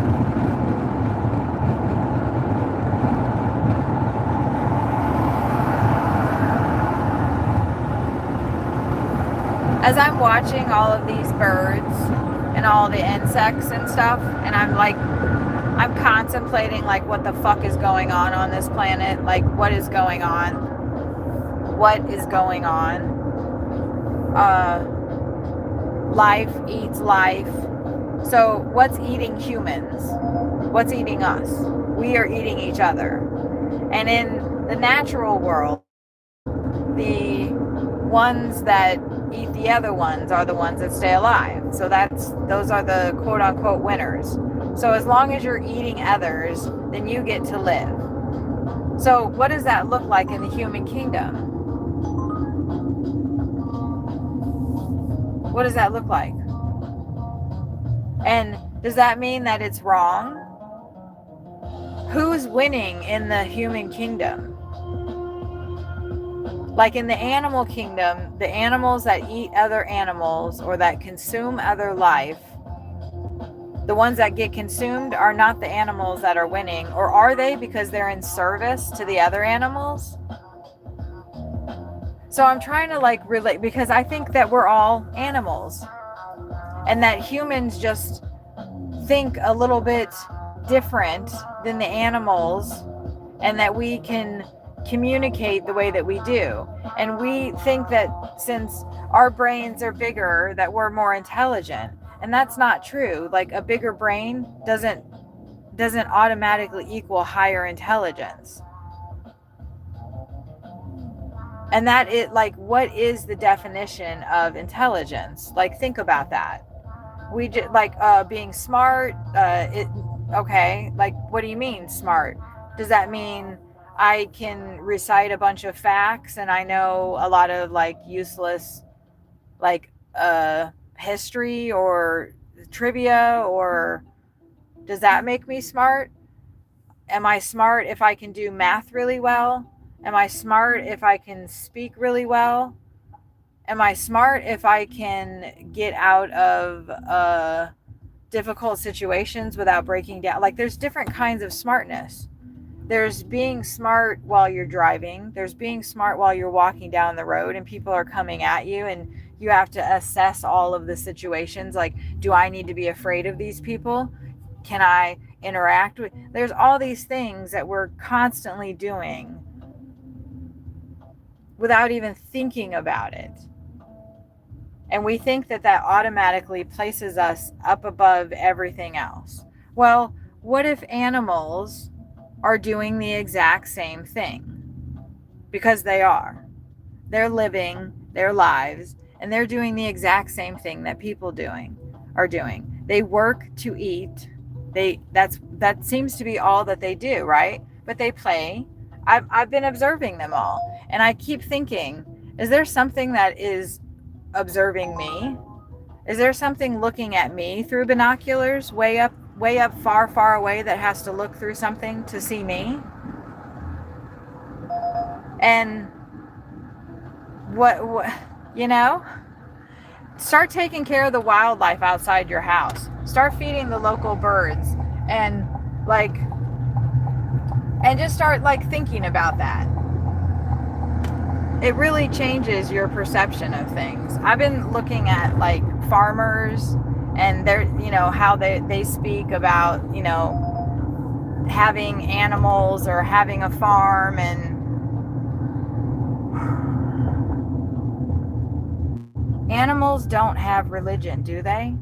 As I'm watching all of these birds and all the insects and stuff, and I'm contemplating like what the fuck is going on this planet, like what is going on? Life eats life. So what's eating humans? What's eating us? We are eating each other. And in the natural world, the ones that eat the other ones are the ones that stay alive. So those are the quote unquote winners. So as long as you're eating others, then you get to live. So what does that look like in the human kingdom? What does that look like? And does that mean that it's wrong? Who's winning in the human kingdom? Like in the animal kingdom, the animals that eat other animals or that consume other life, the ones that get consumed are not the animals that are winning, or are they because they're in service to the other animals? So I'm trying to like relate, because I think that we're all animals and that humans just think a little bit different than the animals, and that we can communicate the way that we do. And we think that since our brains are bigger, that we're more intelligent. And that's not true. Like a bigger brain doesn't automatically equal higher intelligence. And that is like, what is the definition of intelligence? Like, think about that. We just like being smart. Okay. Like, what do you mean smart? Does that mean I can recite a bunch of facts and I know a lot of like useless like history or trivia? Or does that make me smart? Am I smart if I can do math really well? Am I smart if I can speak really well? Am I smart if I can get out of difficult situations without breaking down? Like, there's different kinds of smartness. There's being smart while you're driving. There's being smart while you're walking down the road and people are coming at you and you have to assess all of the situations. Like, do I need to be afraid of these people? Can I interact with? There's all these things that we're constantly doing without even thinking about it. And we think that that automatically places us up above everything else. Well, what if animals are doing the exact same thing? Because they are. They're living their lives and they're doing the exact same thing that people are doing. They work to eat. That seems to be all that they do, right? But they play. I've been observing them all, and I keep thinking, is there something that is observing me? Is there something looking at me through binoculars way up, far, far away, that has to look through something to see me? And what start taking care of the wildlife outside your house. Start feeding the local birds, and just start like thinking about that. It really changes your perception of things. I've been looking at like farmers and their, how they speak about, having animals or having a farm. And animals don't have religion, do they?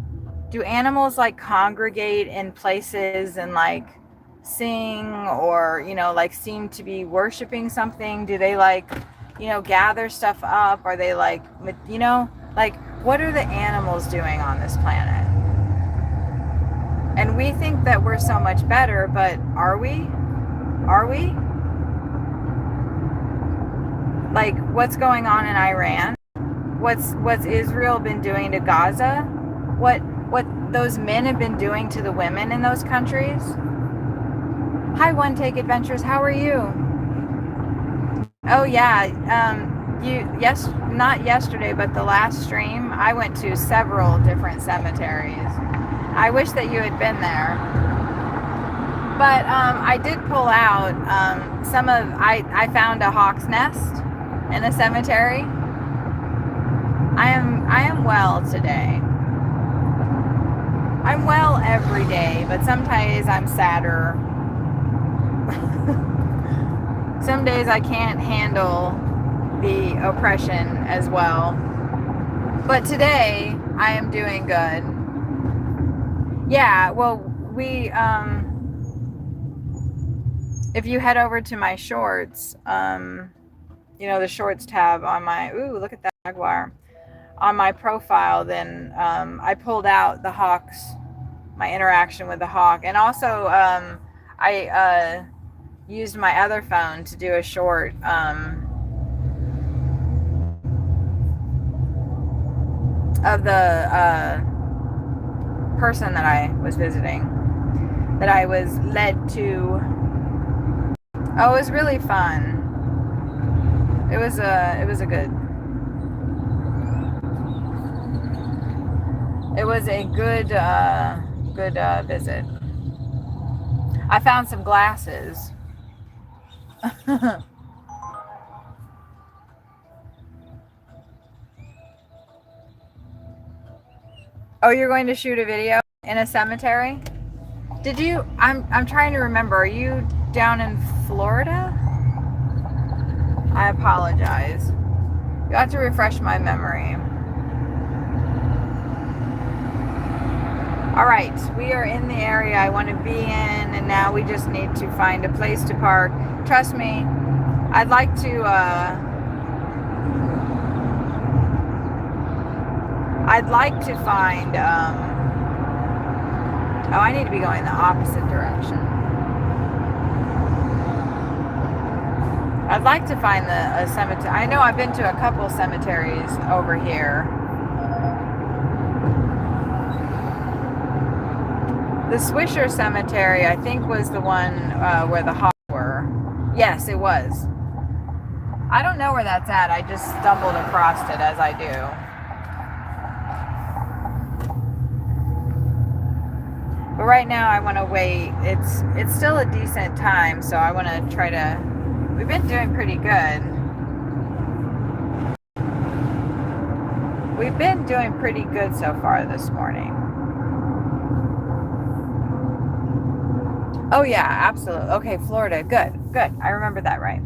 Do animals like congregate in places and like sing or, you know, like seem to be worshiping something? Do they like, you know, gather stuff up? Are they like, you know, like what are the animals doing on this planet? And we think that we're so much better, but are we? Are we? Like what's going on in Iran? What's Israel been doing to Gaza? What those men have been doing to the women in those countries? Hi, One Take Adventures. How are you? Oh yeah, not yesterday, but the last stream, I went to several different cemeteries. I wish that you had been there. But I did pull out I found a hawk's nest in a cemetery. I am well today. I'm well every day, but sometimes I'm sadder. Some days I can't handle the oppression as well. But today I am doing good. Yeah, well, we if you head over to my shorts, you know, the shorts tab on my, ooh, look at that jaguar, on my profile, then I pulled out the hawks, my interaction with the hawk. And also I used my other phone to do a short of the person that I was visiting, that I was led to. Oh, it was really fun. It was a good visit. I found some glasses. Oh, you're going to shoot a video in a cemetery? Did you? I'm trying to remember. Are you down in Florida? I apologize. You have to refresh my memory. All right, we are in the area I want to be in, and now we just need to find a place to park. Trust me, I'd like to find oh, I need to be going the opposite direction. I'd like to find a cemetery. I know I've been to a couple cemeteries over here. The Swisher Cemetery, I think, was the one where the hawks were. Yes, it was. I don't know where that's at. I just stumbled across it as I do. But right now I want to wait. It's still a decent time, so I want to try to... We've been doing pretty good. We've been doing pretty good so far this morning. Oh yeah, absolutely. Okay, Florida. Good. I remember that right.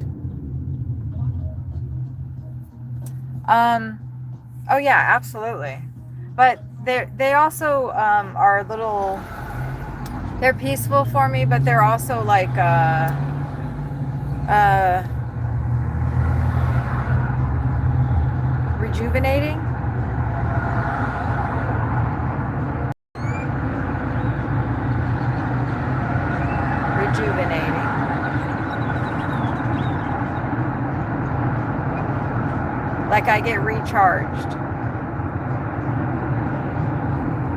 Oh yeah, absolutely. But they also are a little... They're peaceful for me, but they're also like rejuvenating. Like I get recharged.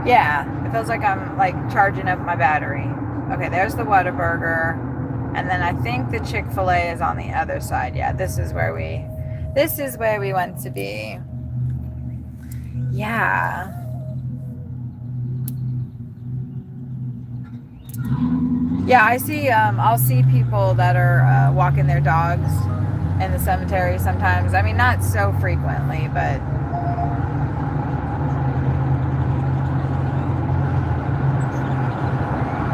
Yeah, it feels like I'm like charging up my battery. Okay, there's the Whataburger. And then I think the Chick-fil-A is on the other side. Yeah, this is where we want to be. Yeah. Yeah, I see, I'll see people that are walking their dogs in the cemetery sometimes. I mean, not so frequently, but...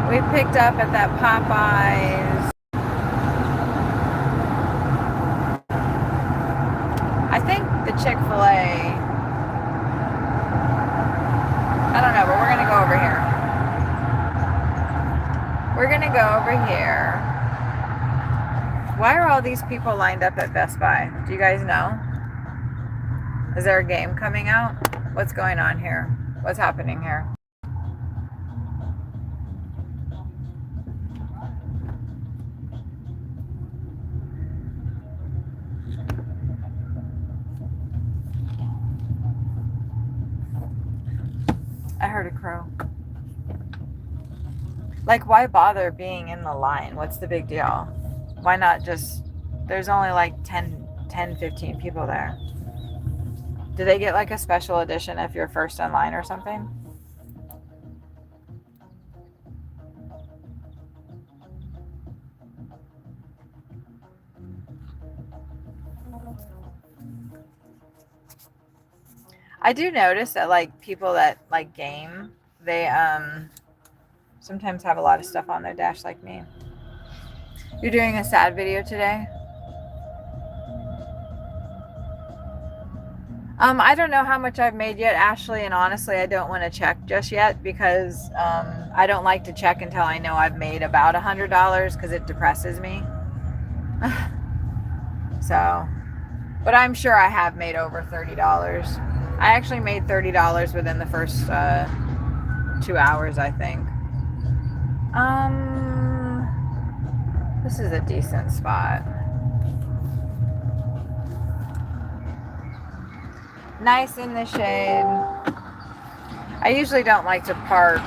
We picked up at that Popeyes. I think the Chick-fil-A... I don't know, but we're going to go over here. We're going to gonna go over here. Why are all these people lined up at Best Buy? Do you guys know? Is there a game coming out? What's going on here? What's happening here? I heard a crow. Like, why bother being in the line? What's the big deal? Why not just, there's only like 10, 15 people there. Do they get like a special edition if you're first in line or something? I do notice that like people that like game, they sometimes have a lot of stuff on their dash like me. You're doing a sad video today? I don't know how much I've made yet, Ashley, and honestly, I don't want to check just yet because I don't like to check until I know I've made about $100 because it depresses me. So, but I'm sure I have made over $30. I actually made $30 within the first 2 hours, I think. This is a decent spot. Nice in the shade. I usually don't like to park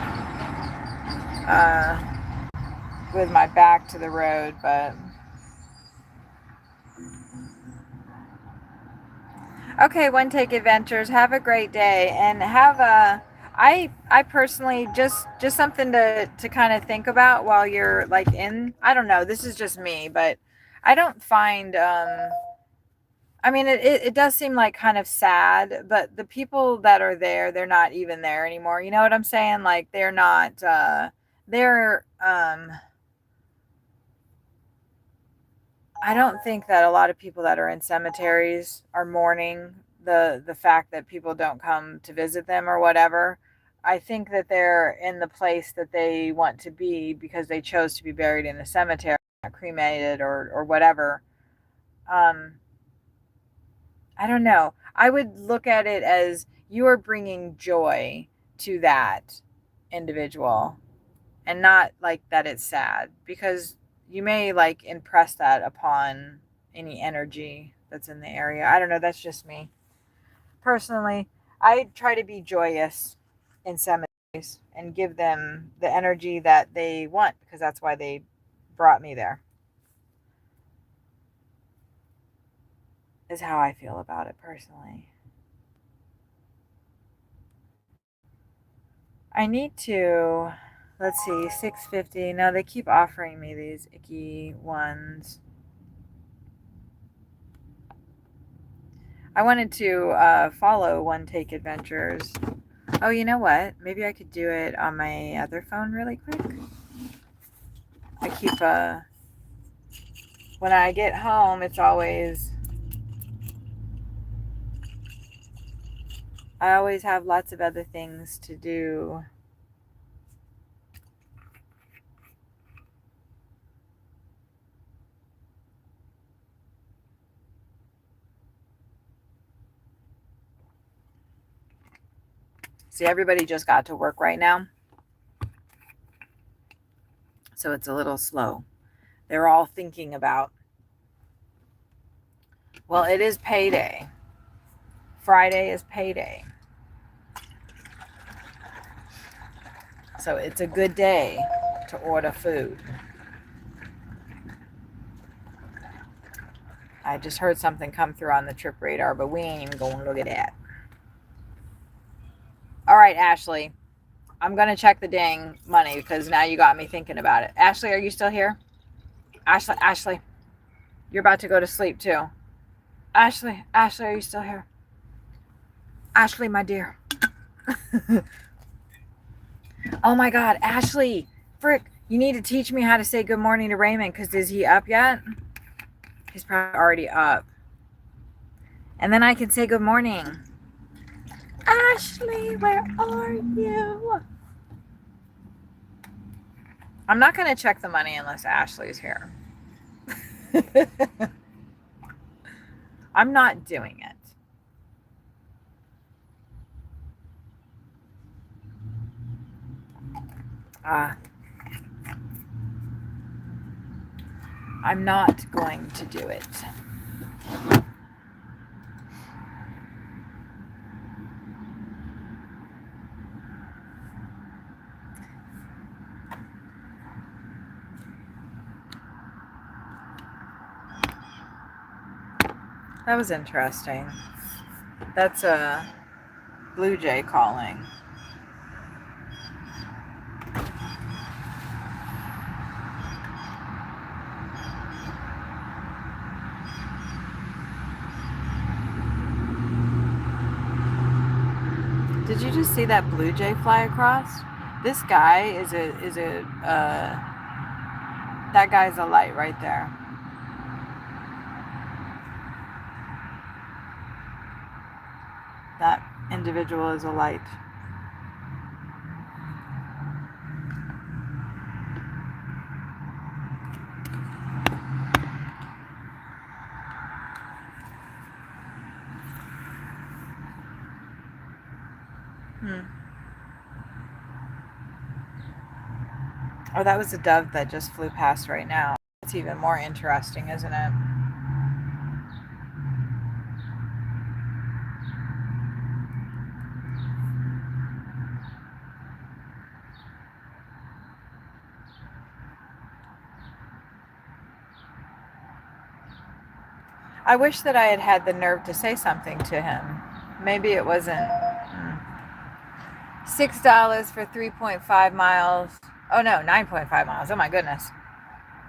with my back to the road, but okay, One Take Adventures, have a great day, and have a I personally just something to kind of think about while you're like in, I don't know, this is just me, but I don't find I mean, it does seem like kind of sad, but the people that are there, they're not even there anymore. You know what I'm saying? Like they're not, they're, I don't think that a lot of people that are in cemeteries are mourning the fact that people don't come to visit them or whatever. I think that they're in the place that they want to be because they chose to be buried in a cemetery, not cremated or whatever. I don't know. I would look at it as you are bringing joy to that individual and not like that it's sad, because you may like impress that upon any energy that's in the area. I don't know. That's just me. Personally, I try to be joyous in cemeteries and give them the energy that they want because that's why they brought me there. Is how I feel about it personally. I need to, let's see, $6.50. No, they keep offering me these icky ones. I wanted to follow One Take Adventures. Oh, you know what? Maybe I could do it on my other phone really quick. I keep when I get home, it's always, I always have lots of other things to do. See, everybody just got to work right now, so it's a little slow. They're all thinking about, well, it is payday. Friday is payday. So it's a good day to order food. I just heard something come through on the trip radar, but we ain't even going to look at that. All right, Ashley. I'm going to check the dang money because now you got me thinking about it. Ashley, are you still here? Ashley. You're about to go to sleep too. Ashley, are you still here? Ashley, my dear. Oh my God, Ashley. Frick, you need to teach me how to say good morning to Raymond, because is he up yet? He's probably already up. And then I can say good morning. Ashley, where are you? I'm not going to check the money unless Ashley's here. I'm not doing it. I'm not going to do it. That was interesting. That's a blue jay calling. Did you just see that blue jay fly across? This guy that guy's a light right there. That individual is a light. Oh, that was a dove that just flew past right now. It's even more interesting, isn't it? I wish that I had had the nerve to say something to him. Maybe it wasn't $6 for 3.5 miles. Oh no, 9.5 miles. Oh my goodness.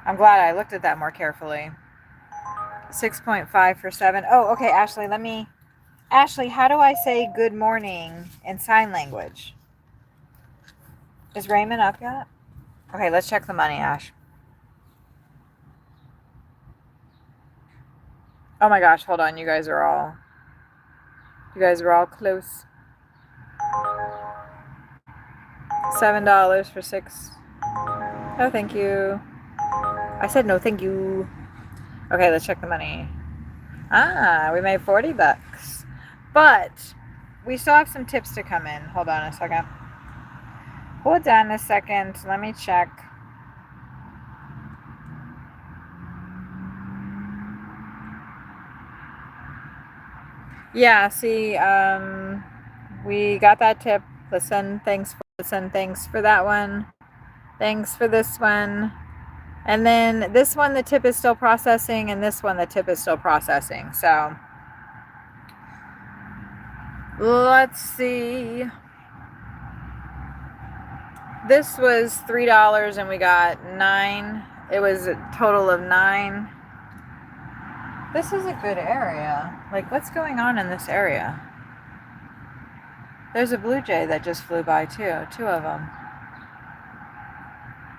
I'm glad I looked at that more carefully. 6.5 for 7. Oh, okay, Ashley, Ashley, how do I say good morning in sign language? Is Raymond up yet? Okay, let's check the money, Ash. Oh my gosh, hold on. You guys are all close. $7 for 6. No, thank you. I said no, thank you. Okay, let's check the money. We made $40. But we still have some tips to come in. Hold on a second. Hold on a second. Let me check. Yeah, see, we got that tip. Listen, thanks for that one. Thanks for this one. And then this one, the tip is still processing, and this one, the tip is still processing. So let's see. This was $3 and we got 9. It was a total of 9. This is a good area. Like, what's going on in this area? There's a blue jay that just flew by too. 2 of them.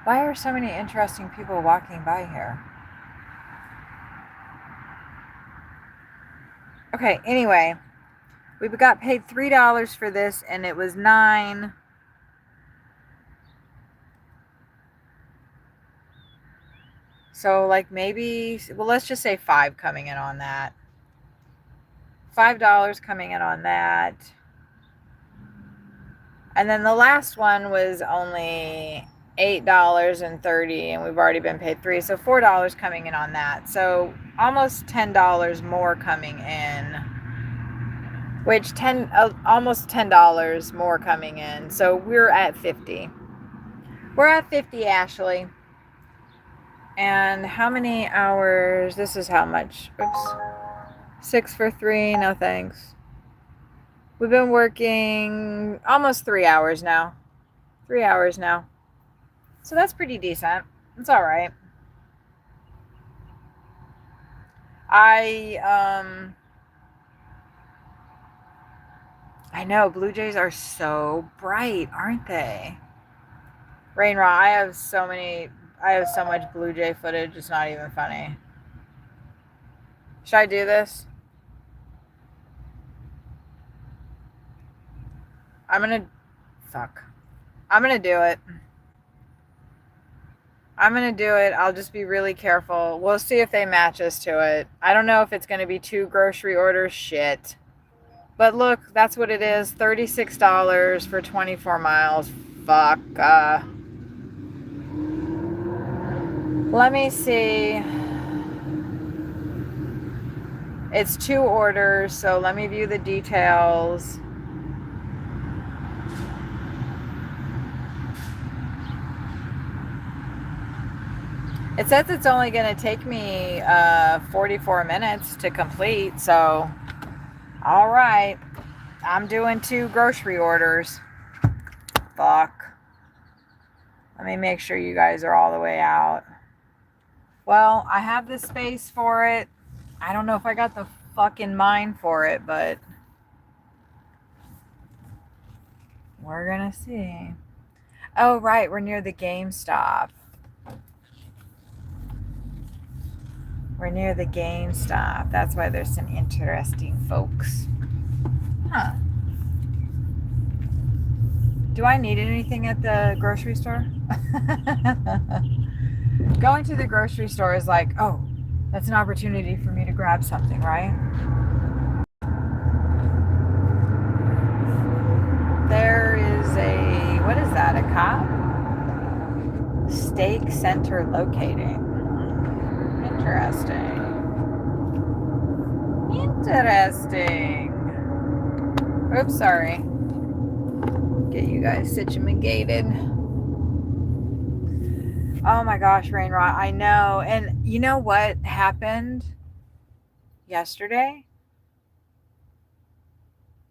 Why are so many interesting people walking by here? Okay, anyway. We got paid $3 for this and it was 9. So, like, maybe, well, let's just say 5 coming in on that. $5 coming in on that. And then the last one was only $8.30, and we've already been paid $3. So $4 coming in on that. So almost $10 more coming in. Which almost $10 more coming in. So we're at 50. We're at 50, Ashley. And how many hours? This is how much? Oops. 6 for 3. No thanks. We've been working almost 3 hours now. 3 hours now. So that's pretty decent. It's all right. I know blue jays are so bright, aren't they? Rainraw, I have so much blue jay footage. It's not even funny. Should I do this? I'm gonna do it. I'm going to do it. I'll just be really careful. We'll see if they match us to it. I don't know if it's going to be 2 grocery orders. Shit. But look, that's what it is. $36 for 24 miles. Fuck. Let me see. It's 2 orders, so let me view the details. It says it's only going to take me 44 minutes to complete, so all right. I'm doing 2 grocery orders. Fuck. Let me make sure you guys are all the way out. Well, I have the space for it. I don't know if I got the fucking mind for it, but we're gonna see. Oh, right, we're near the GameStop. We're near the GameStop. That's why there's some interesting folks. Huh. Do I need anything at the grocery store? Going to the grocery store is like, oh, that's an opportunity for me to grab something, right? There is a, what is that, a cop? Steak center locating. Interesting. Interesting. Oops, sorry. Get you guys situated. Oh my gosh, Rainrot, I know. And you know what happened yesterday?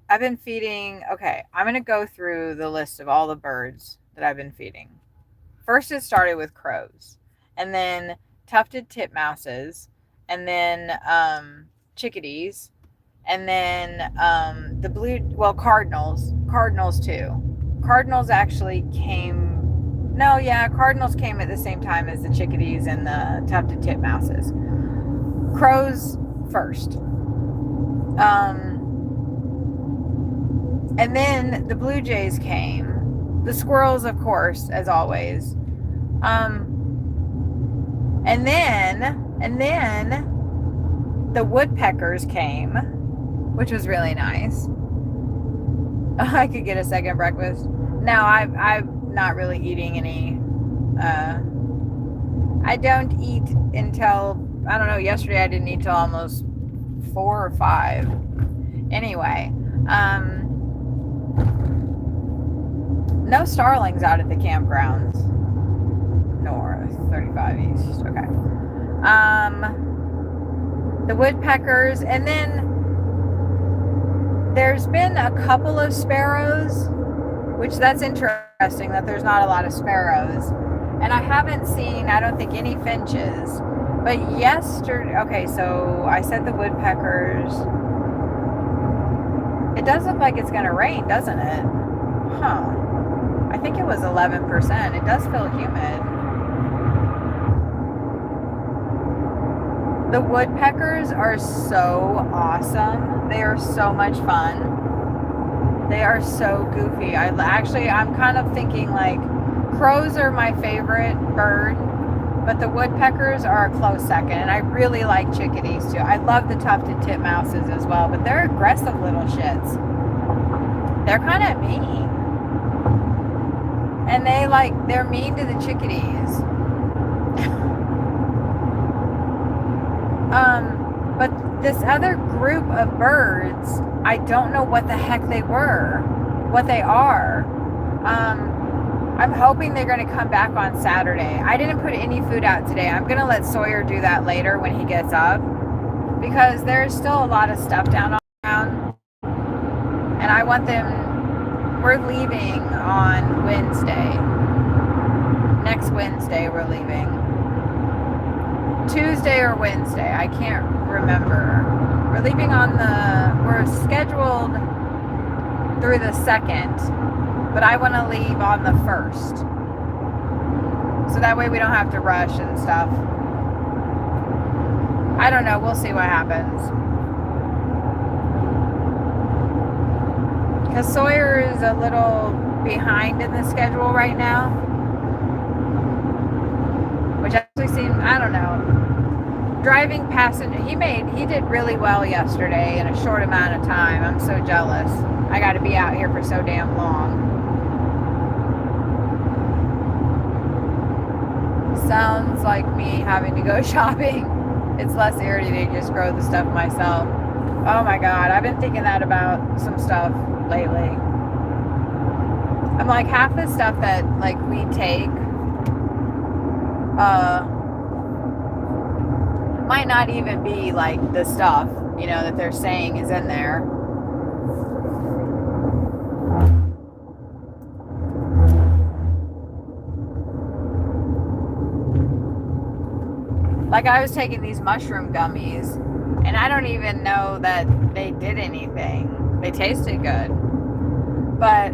I've been feeding, okay, I'm going to go through the list of all the birds that I've been feeding. First, it started with crows, and then tufted titmouses, and then chickadees, and then cardinals too. Cardinals actually came, cardinals came at the same time as the chickadees and the tufted titmouses. Crows first. And then the blue jays came. The squirrels, of course, as always. And then the woodpeckers came, which was really nice. I could get a second breakfast. No, I'm not really eating any. I don't eat until, I don't know, yesterday I didn't eat till almost 4 or 5. Anyway, no starlings out at the campgrounds. North, 35 east. Okay. The woodpeckers, and then there's been a couple of sparrows, which that's interesting that there's not a lot of sparrows. And I haven't seen, I don't think, any finches. But yesterday, okay, so I said the woodpeckers. It does look like it's going to rain, doesn't it? Huh. I think it was 11%. It does feel humid. The woodpeckers are so awesome. They are so much fun. They are so goofy. I'm kind of thinking like crows are my favorite bird, but the woodpeckers are a close second. And I really like chickadees too. I love the tufted titmouses as well, but they're aggressive little shits. They're kind of mean. And they're mean to the chickadees. But this other group of birds, I don't know what the heck they are. I'm hoping they're going to come back on Saturday. I didn't put any food out today. I'm going to let Sawyer do that later when he gets up, because there's still a lot of stuff down on the ground. And I want them, we're leaving on Wednesday. Next Wednesday we're leaving. Tuesday or Wednesday, I can't remember. We're leaving we're scheduled through the 2nd, but I want to leave on the 1st. So that way we don't have to rush and stuff. I don't know, we'll see what happens. Because Sawyer is a little behind in the schedule right now. actually seemed, I don't know, driving passenger. He did really well yesterday in a short amount of time. I'm so jealous. I got to be out here for so damn long. Sounds like me having to go shopping. It's less irritating to just grow the stuff myself. Oh my God, I've been thinking that about some stuff lately. I'm like, half the stuff that like we take might not even be like the stuff, you know, that they're saying is in there. Like I was taking these mushroom gummies and I don't even know that they did anything. They tasted good. But,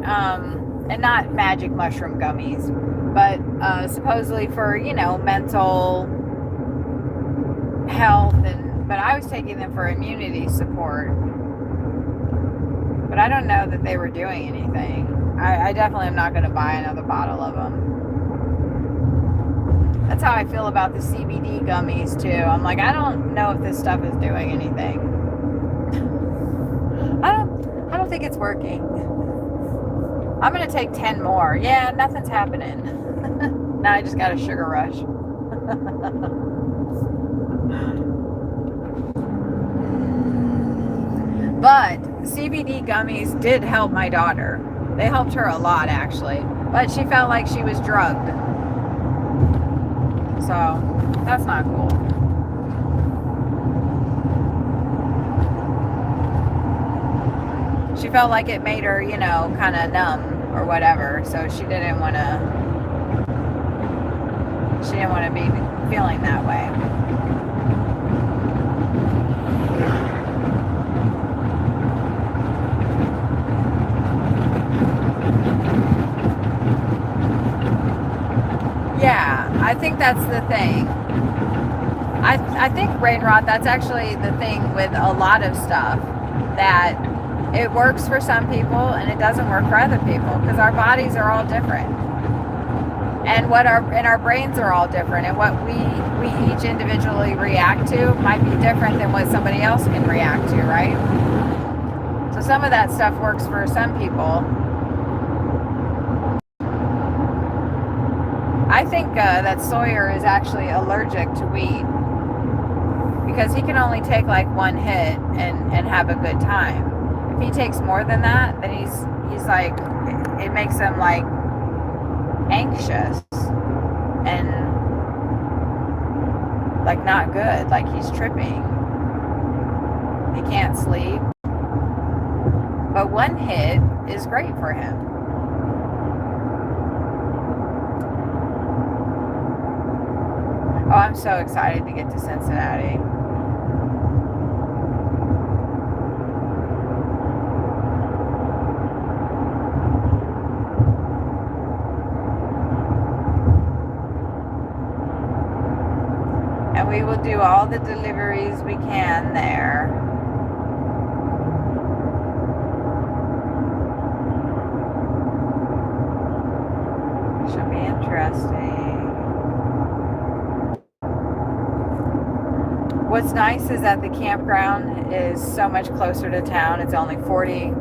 and not magic mushroom gummies, but supposedly for, you know, mental health, but I was taking them for immunity support. But I don't know that they were doing anything. I definitely am not going to buy another bottle of them. That's how I feel about the CBD gummies too. I'm like, I don't know if this stuff is doing anything. I don't think it's working. I'm gonna take 10 more. Yeah, nothing's happening. Now I just got a sugar rush. But CBD gummies did help my daughter. They helped her a lot actually. But she felt like she was drugged. So that's not cool. She felt like it made her, you know, kind of numb or whatever. So she didn't want to be feeling that way. Yeah, I think that's the thing. I think, Rainrod, that's actually the thing with a lot of stuff, that it works for some people and it doesn't work for other people, because our bodies are all different. And our brains are all different, and what we each individually react to might be different than what somebody else can react to, right? So some of that stuff works for some people. I think that Sawyer is actually allergic to weed, because he can only take like one hit and have a good time. If he takes more than that, then he's like, it makes him like anxious and like not good, like he's tripping. He can't sleep. But one hit is great for him. Oh, I'm so excited to get to Cincinnati. And we will do all the deliveries we can there. Should be interesting. What's nice is that the campground is so much closer to town. It's only 48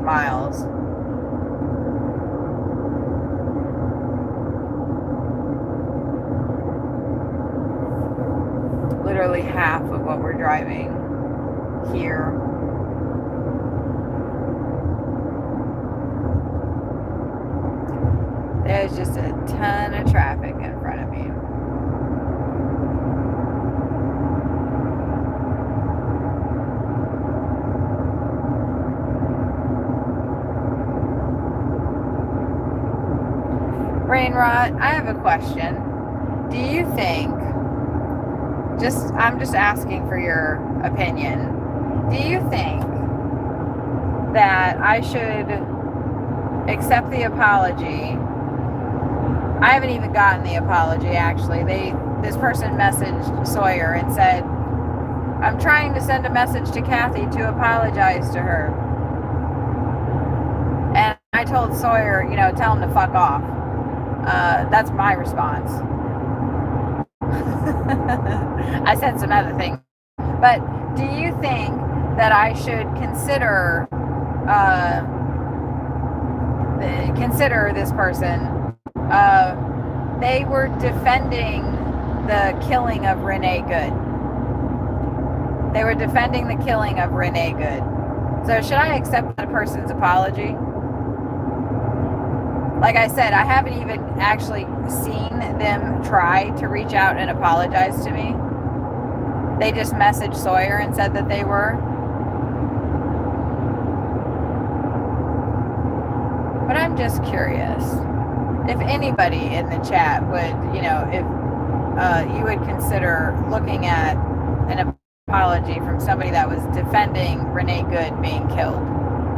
miles. Literally half of what we're driving here. There's just a ton of traffic in front of me. Rainrod, I have a question. Do you think, I'm just asking for your opinion, do you think that I should accept the apology? I haven't even gotten the apology, actually. This person messaged Sawyer and said, I'm trying to send a message to Kathy to apologize to her. And I told Sawyer, tell him to fuck off. That's my response. I said some other things. But do you think that I should consider this person? They were defending the killing of Renee Good. They were defending the killing of Renee Good. So should I accept that person's apology? Like I said, I haven't even actually seen them try to reach out and apologize to me. They just messaged Sawyer and said that they were. But I'm just curious. If anybody in the chat would, if you would consider looking at an apology from somebody that was defending Renee Good being killed.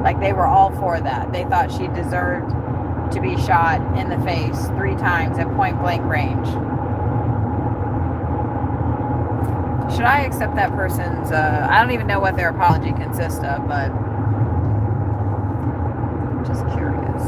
Like they were all for that. They thought she deserved to be shot in the face 3 times at point blank range. Should I accept that person's, I don't even know what their apology consists of, but just curious.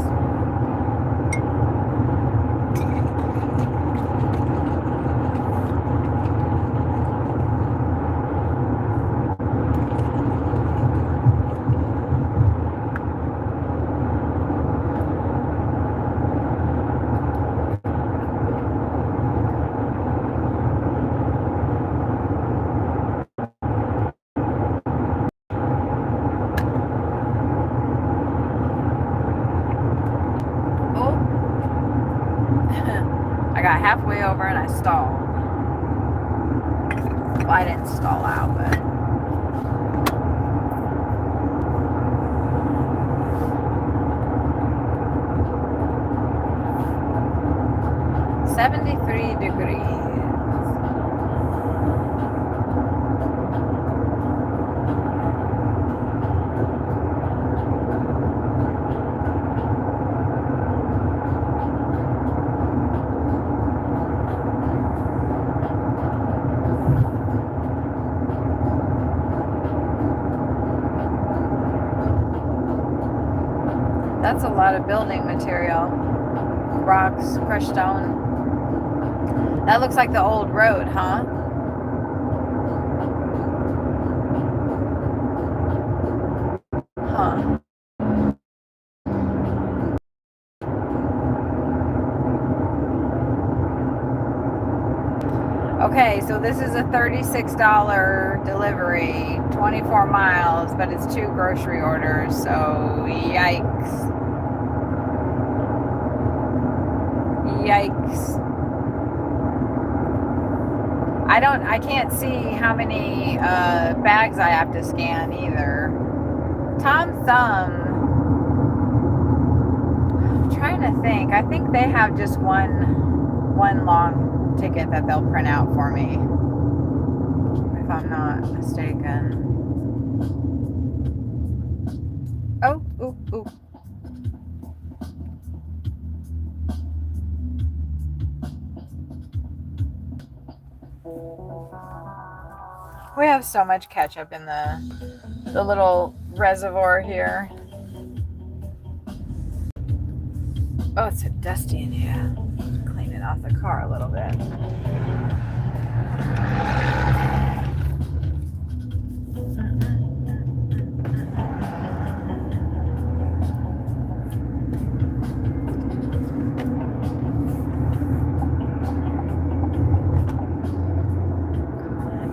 I got halfway over and I stalled. Well, I didn't stall out, but $73 degrees. That's a lot of building material. Rocks, crushed stone. That looks like the old road, huh? Huh. Okay, so this is a $36 delivery, 24 miles, but it's 2 grocery orders, so yikes. Yikes. I can't see how many bags I have to scan either. Tom Thumb. I'm trying to think. I think they have just one long ticket that they'll print out for me, if I'm not mistaken. Oh, ooh, ooh. We have so much ketchup in the little reservoir here. Oh, it's so dusty in here. Clean it off the car a little bit.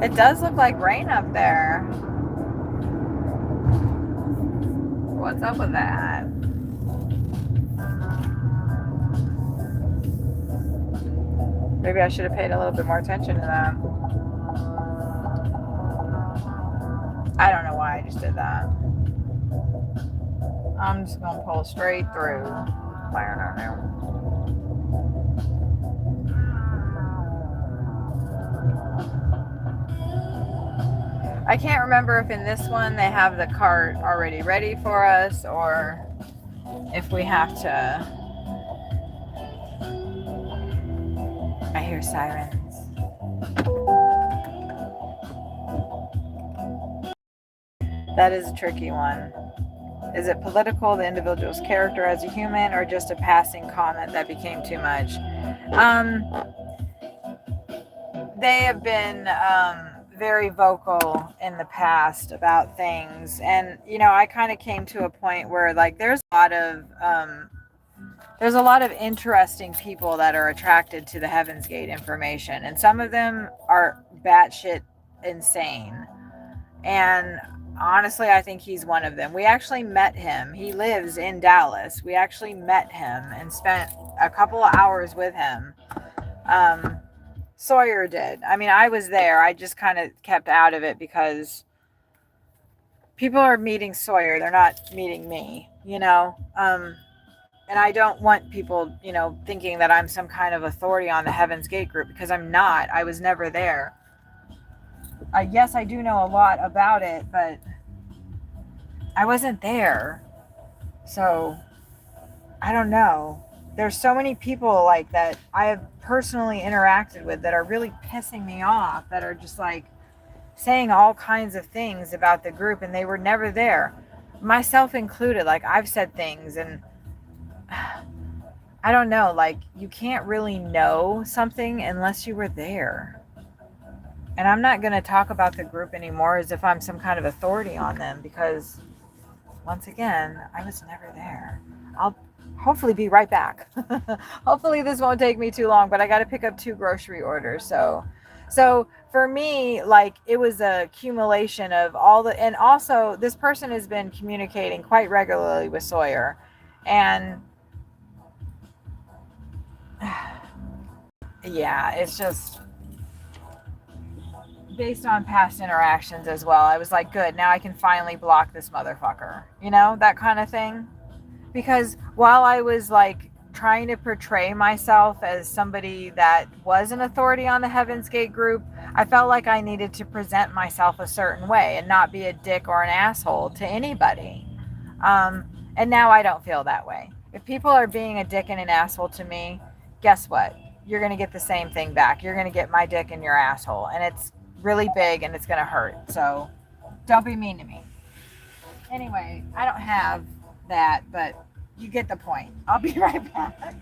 It does look like rain up there. What's up with that? Maybe I should have paid a little bit more attention to that. I don't know why I just did that. I'm just going to pull straight through. I can't remember if in this one they have the cart already ready for us or if we have to. I hear sirens. That is a tricky one. Is it political, the individual's character as a human, or just a passing comment that became too much? They have been very vocal in the past about things, and I kind of came to a point where like there's a lot of interesting people that are attracted to the Heaven's Gate information, and some of them are batshit insane. And honestly, I think he's one of them. We actually met him. He lives in Dallas. We actually met him and spent a couple of hours with him. Sawyer did. I mean, I was there. I just kind of kept out of it because people are meeting Sawyer. They're not meeting me, and I don't want people, thinking that I'm some kind of authority on the Heaven's Gate group, because I'm not. I was never there. Yes, I do know a lot about it, but I wasn't there. So, I don't know. There's so many people like that I have personally interacted with that are really pissing me off, that are just like saying all kinds of things about the group, and they were never there. Myself included. Like, I've said things, and I don't know, like, you can't really know something unless you were there. And I'm not going to talk about the group anymore as if I'm some kind of authority on them, because once again, I was never there. I'll hopefully be right back. Hopefully this won't take me too long, but I got to pick up 2 grocery orders. So for me, like, it was a accumulation of all the, and also this person has been communicating quite regularly with Sawyer, and yeah, it's just based on past interactions as well. I was like, good, now I can finally block this motherfucker, that kind of thing. Because while I was like trying to portray myself as somebody that was an authority on the Heaven's Gate group, I felt like I needed to present myself a certain way and not be a dick or an asshole to anybody. And now I don't feel that way. If people are being a dick and an asshole to me, guess what? You're going to get the same thing back. You're going to get my dick in your asshole. And it's really big and it's going to hurt. So don't be mean to me. Anyway, I don't have that, but you get the point. I'll be right back.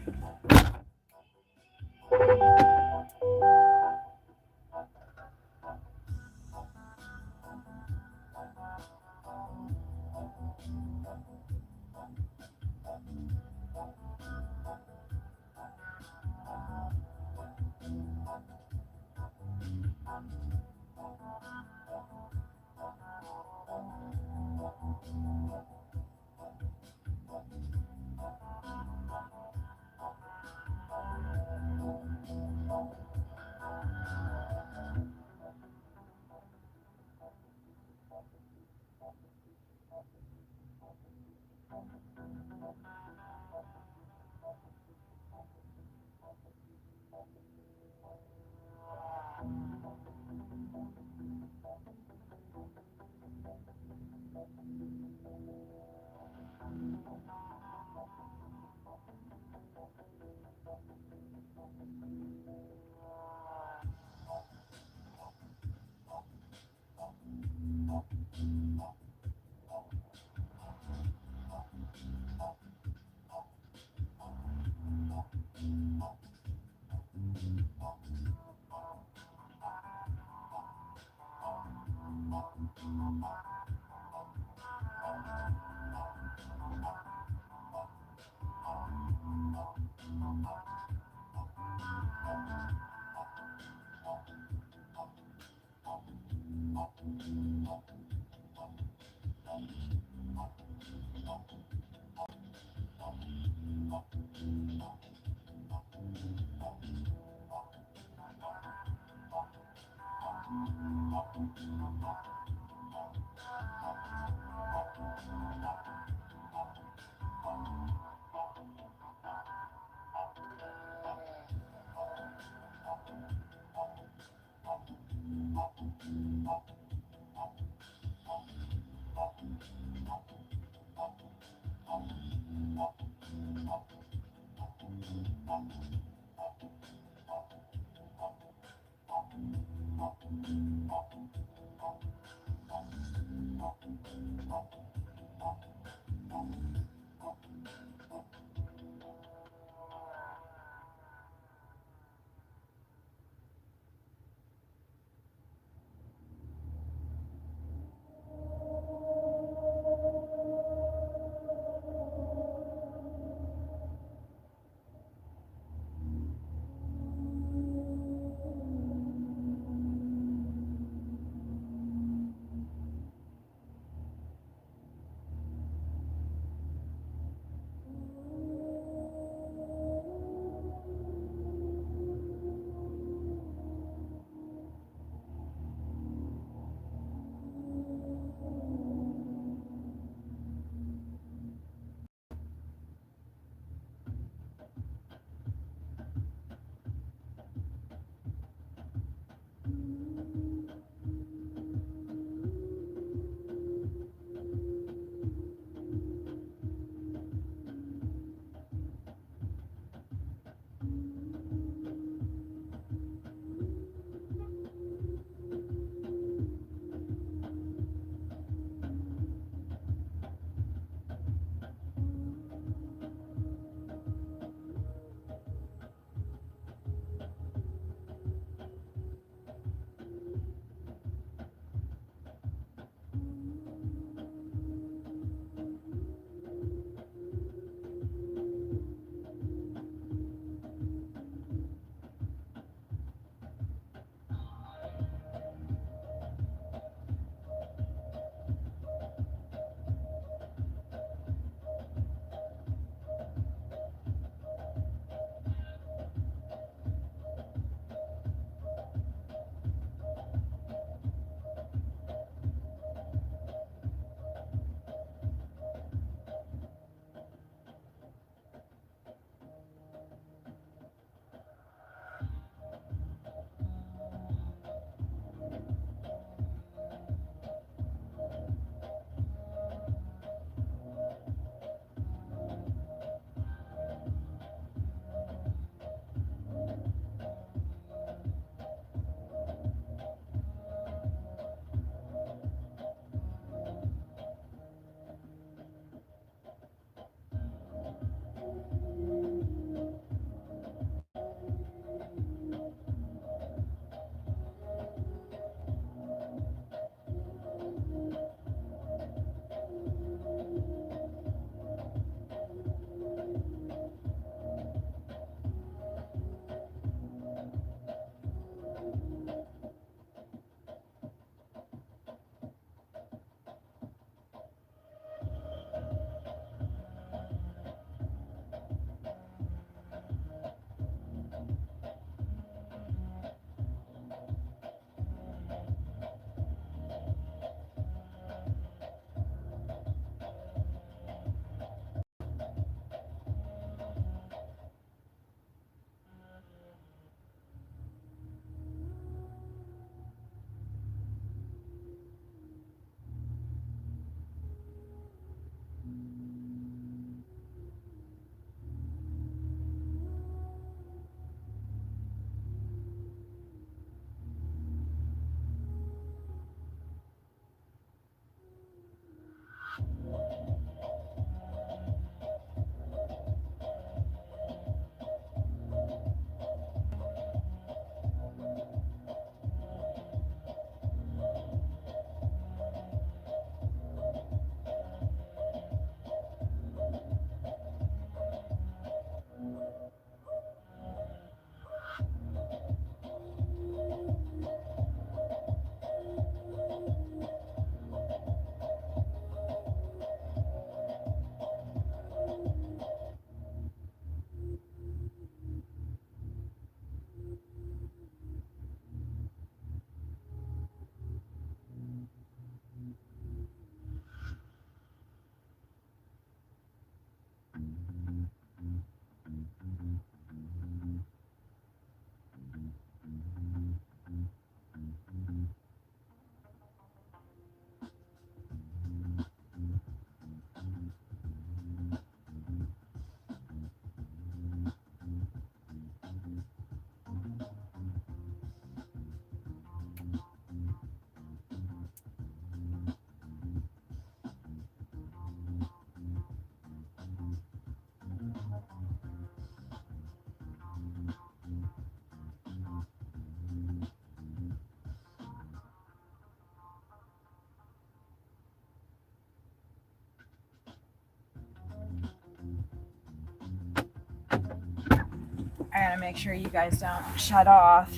to make sure you guys don't shut off.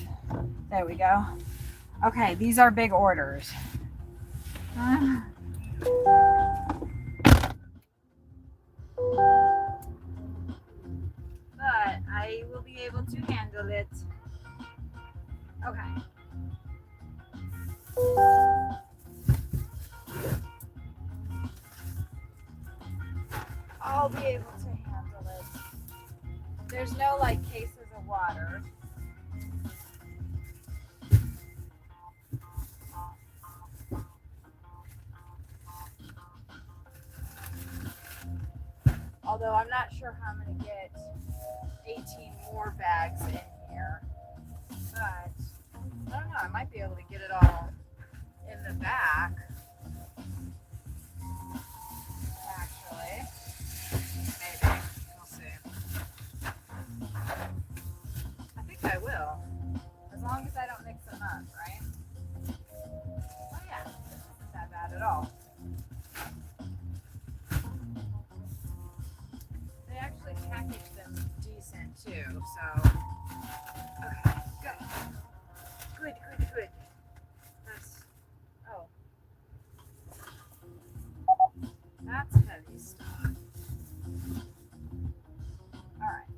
There we go. Okay, these are big orders. But I will be able to handle it. Okay. I'll be able to handle it. There's no like cases of water. Although I'm not sure how I'm going to get 18 more bags in here. But I don't know, I might be able to get it all in the back. Actually. Maybe. We'll see. I think I will. As long as I don't mix them up, right? Oh yeah, this isn't that bad at all. They actually packaged them decent too, so. Okay, good. Good, good, good. That's, oh. That's heavy stuff. Alright.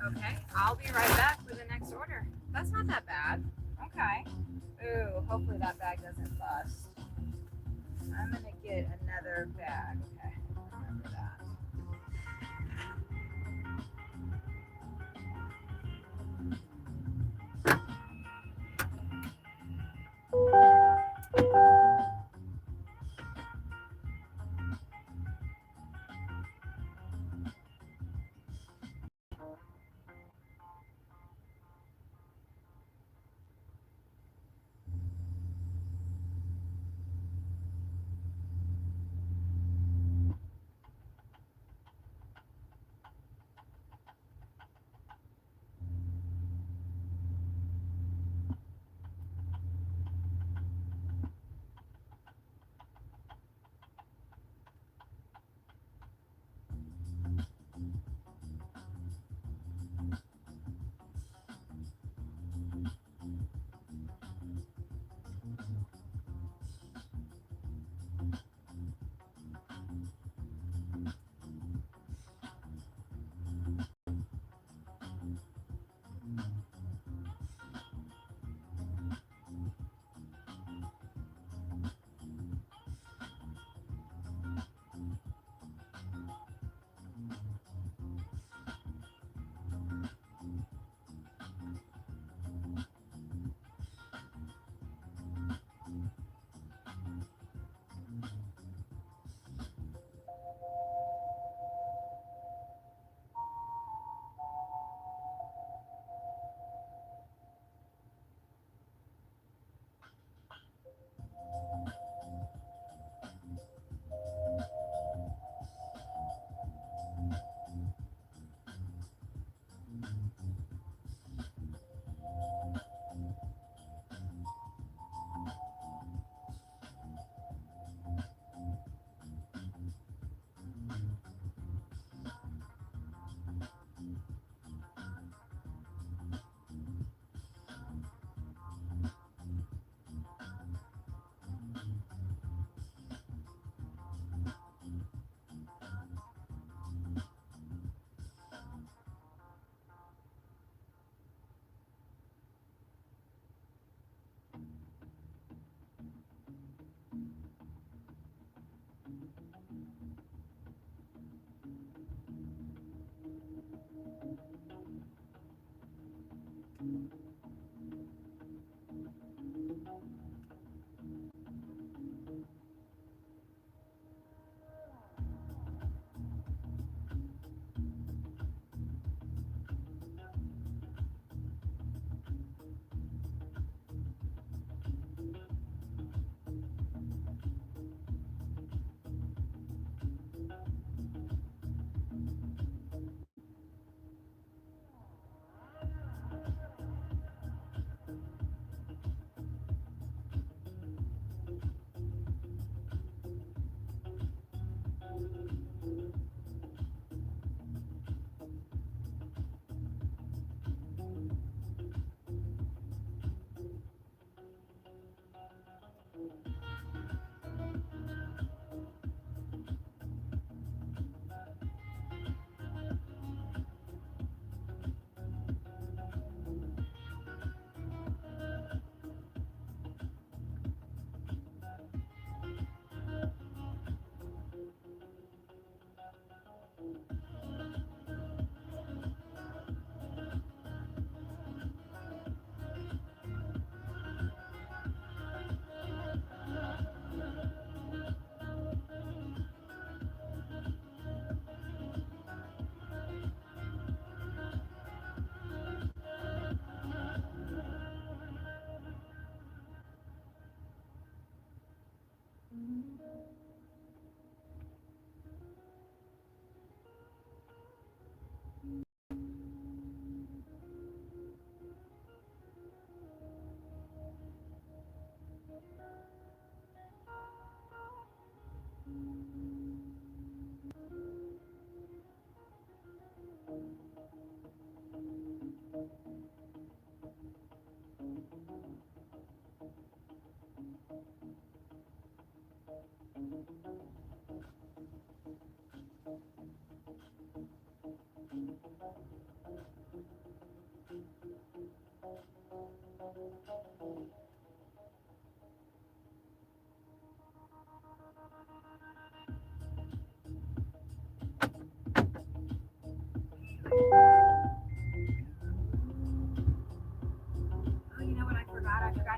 Okay, I'll be right back with the next order. That's not that bad. Okay. Ooh, hopefully that bag doesn't bust. I'm gonna get another bag. Okay, remember that.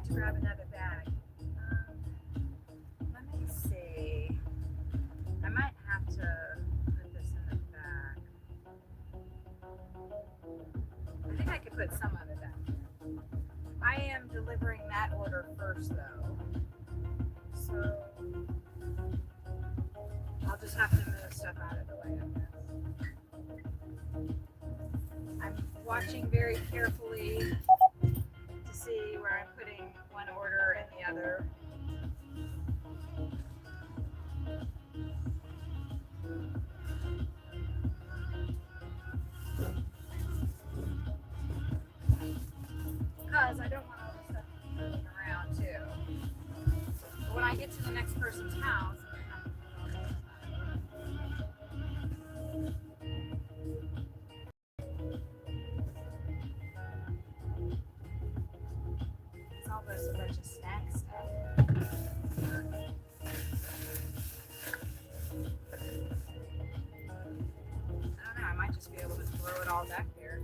forgot to grab another bag. Let me see. I might have to put this in the bag. I think I could put some of it back here. I am delivering that order first though. So I'll just have to move stuff out of the way, I guess. I'm watching very carefully to see where I'm putting one order and the other. Because I don't want all this stuff moving around too. But when I get to the next person's house, it's almost a bunch of snack stuff. I don't know, I might just be able to throw it all back there.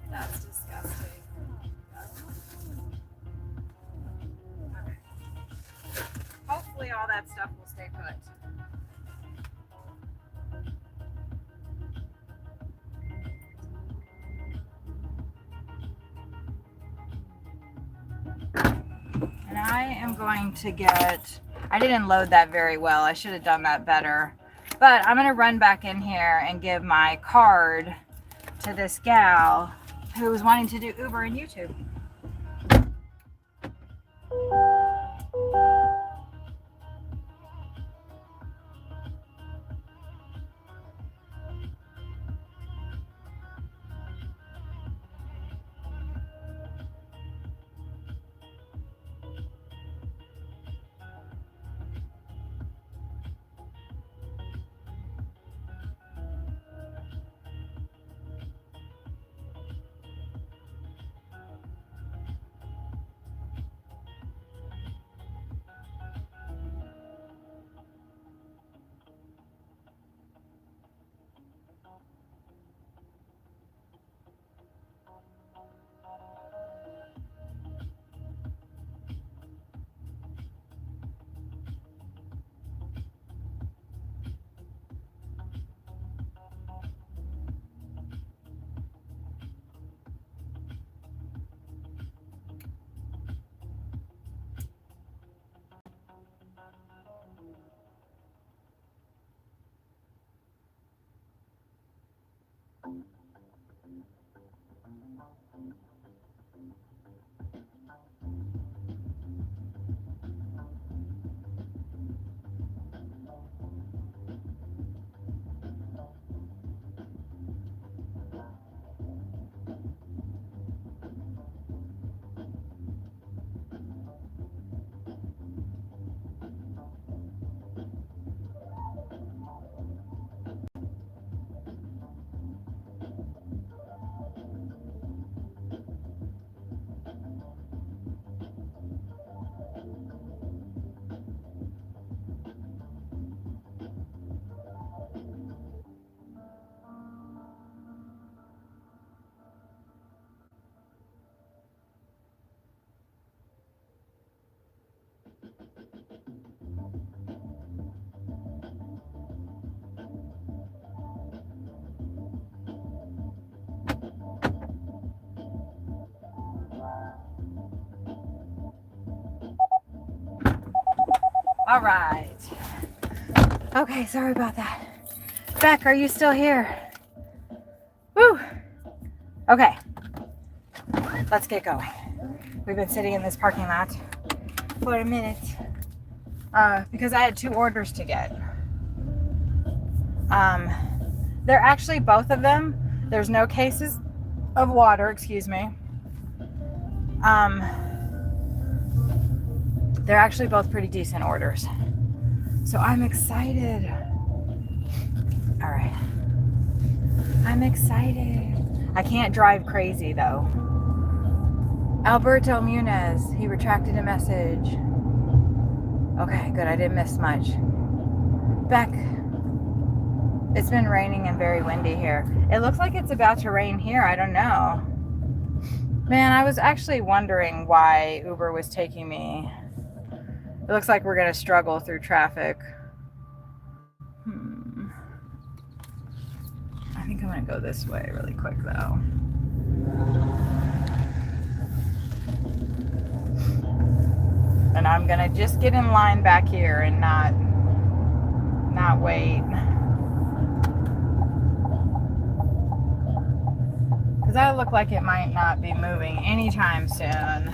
That's disgusting. Okay. Hopefully all that stuff will stay put. And I am going to get, I didn't load that very well. I should have done that better. But I'm going to run back in here and give my card to this gal who was wanting to do Uber and YouTube. All right. Okay, sorry about that. Beck, are you still here? Woo. Okay. Let's get going. We've been sitting in this parking lot for a minute because I had 2 orders to get. They're actually both of them. There's no cases of water, excuse me. They're actually both pretty decent orders. So I'm excited. All right. I'm excited. I can't drive crazy though. Alberto Munez, he retracted a message. Okay, good. I didn't miss much. Beck, it's been raining and very windy here. It looks like it's about to rain here. I don't know. Man, I was actually wondering why Uber was taking me. It looks like we're going to struggle through traffic. I think I'm going to go this way really quick though. And I'm going to just get in line back here and not wait. Because I look like it might not be moving anytime soon.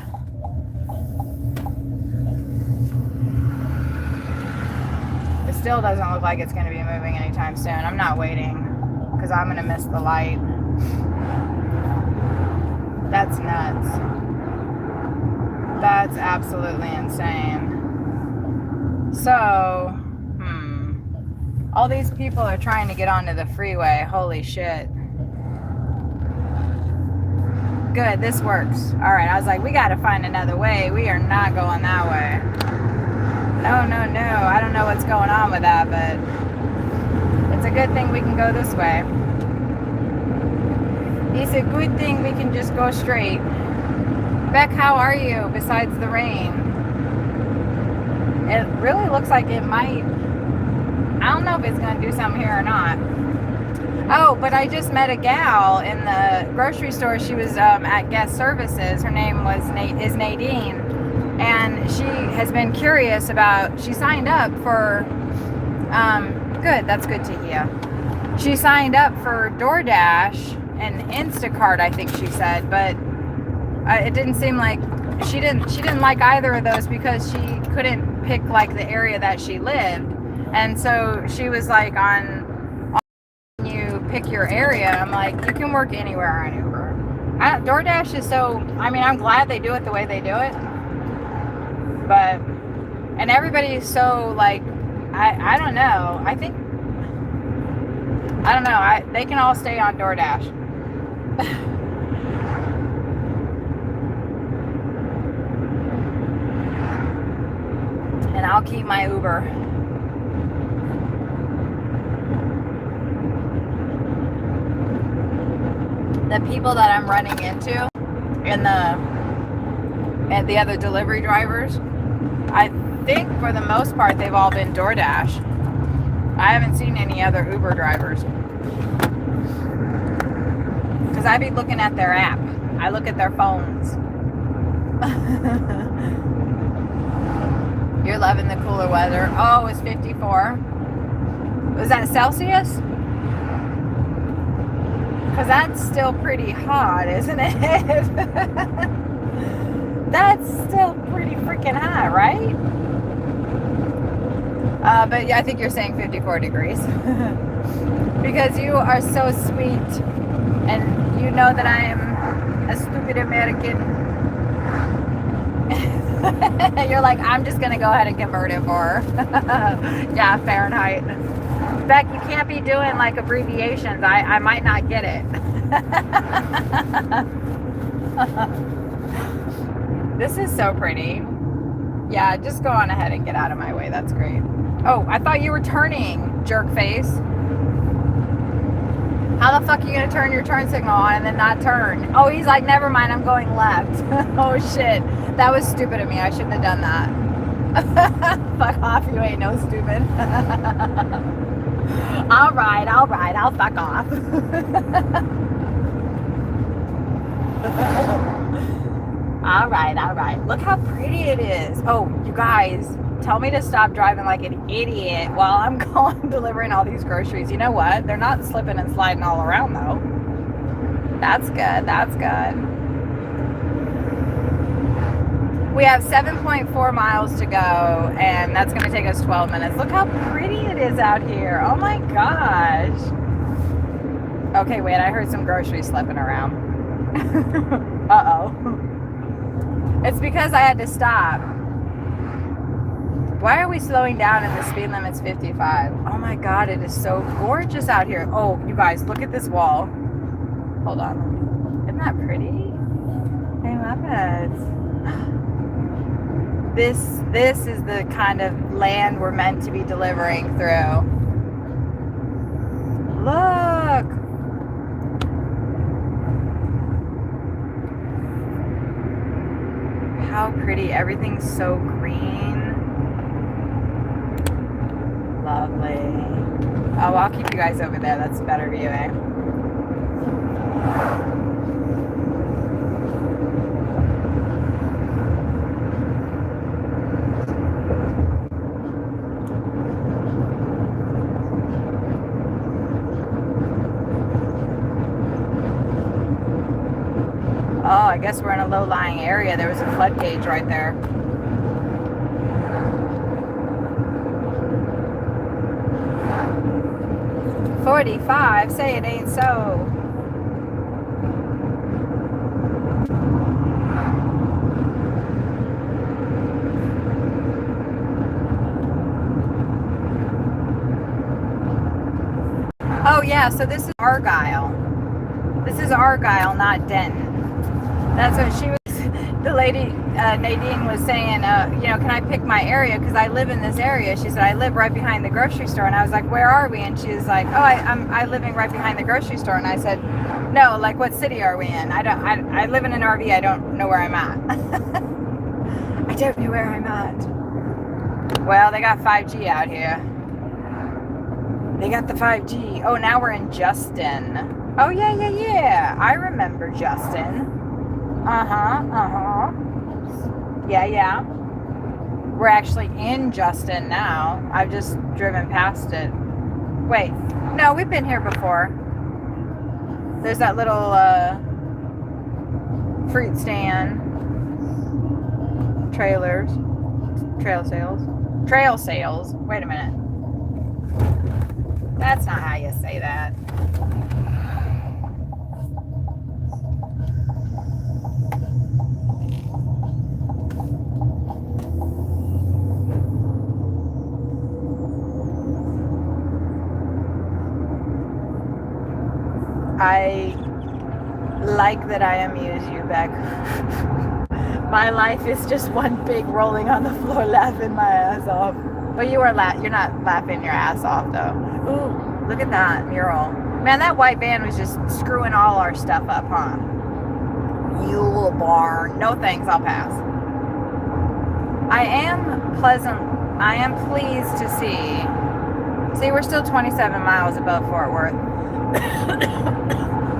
It still doesn't look like it's going to be moving anytime soon. I'm not waiting because I'm going to miss the light. That's nuts. That's absolutely insane. So, all these people are trying to get onto the freeway. Holy shit. Good, this works. All right, I was like, we got to find another way. We are not going that way. No. I don't know what's going on with that, but it's a good thing we can go this way. It's a good thing we can just go straight. Beck, how are you besides the rain? It really looks like it might. I don't know if it's going to do something here or not. Oh, but I just met a gal in the grocery store. She was at Guest Services. Her name is Nadine. And she has been curious about, she signed up for, good, that's good to hear. She signed up for DoorDash and Instacart, I think she said, but it didn't seem like, she didn't like either of those because she couldn't pick like the area that she lived. And so she was like on you pick your area. I'm like, you can work anywhere on Uber. DoorDash is so, I mean, I'm glad they do it the way they do it. But, and everybody's so like, I don't know. I don't know. They can all stay on DoorDash. And I'll keep my Uber. The people that I'm running into and the other delivery drivers, I think for the most part they've all been DoorDash. I haven't seen any other Uber drivers because I be looking at their app. I look at their phones. You're loving the cooler weather. Oh, it's 54. Was that Celsius? Because that's still pretty hot, isn't it? That's still pretty freaking hot, right? But yeah, I think you're saying 54 degrees. Because you are so sweet. And you know that I am a stupid American. You're like, I'm just going to go ahead and convert it for yeah, Fahrenheit. Beck, you can't be doing like abbreviations. I might not get it. This is so pretty. Yeah, just go on ahead and get out of my way. That's great. Oh, I thought you were turning, jerk face. How the fuck are you going to turn your turn signal on and then not turn? Oh, he's like, never mind, I'm going left. Oh, shit. That was stupid of me. I shouldn't have done that. Fuck off. You ain't no stupid. All right. I'll fuck off. All right. Look how pretty it is. Oh, you guys, tell me to stop driving like an idiot while I'm going delivering all these groceries. You know what? They're not slipping and sliding all around though. That's good. We have 7.4 miles to go, and that's going to take us 12 minutes. Look how pretty it is out here. Oh my gosh. Okay, wait, I heard some groceries slipping around. Uh-oh. It's because I had to stop. Why are we slowing down and the speed limit's 55? Oh my god, it is so gorgeous out here. Oh, you guys, look at this wall. Hold on. Isn't that pretty? I love it. This is the kind of land we're meant to be delivering through. Look! How pretty. Everything's so green. Lovely. Oh, I'll keep you guys over there. That's a better view, eh? Oh, I guess we're in a low-lying area. There was a flood gauge right there. $45, say it ain't so. Oh yeah, so this is Argyle. This is Argyle, not Denton. That's what she was, the lady, Nadine was saying, you know, can I pick my area? Because I live in this area. She said, I live right behind the grocery store. And I was like, where are we? And she was like, oh, I'm living right behind the grocery store. And I said, no, like what city are we in? I live in an RV. I don't know where I'm at. I don't know where I'm at. Well, they got 5G out here. They got the 5G. Oh, now we're in Justin. Oh, yeah. I remember Justin. Yeah. We're actually in Justin now. I've just driven past it. Wait. No, we've been here before. There's that little fruit stand. Trailers. Trail sales. Wait a minute. That's not how you say that. I like that I amuse you, Beck. My life is just one big rolling on the floor laughing my ass off. But you're not laughing your ass off though. Ooh, look at that mural. Man, that white van was just screwing all our stuff up, huh? Mule barn. No thanks, I'll pass. I am pleased to see. See, we're still 27 miles above Fort Worth.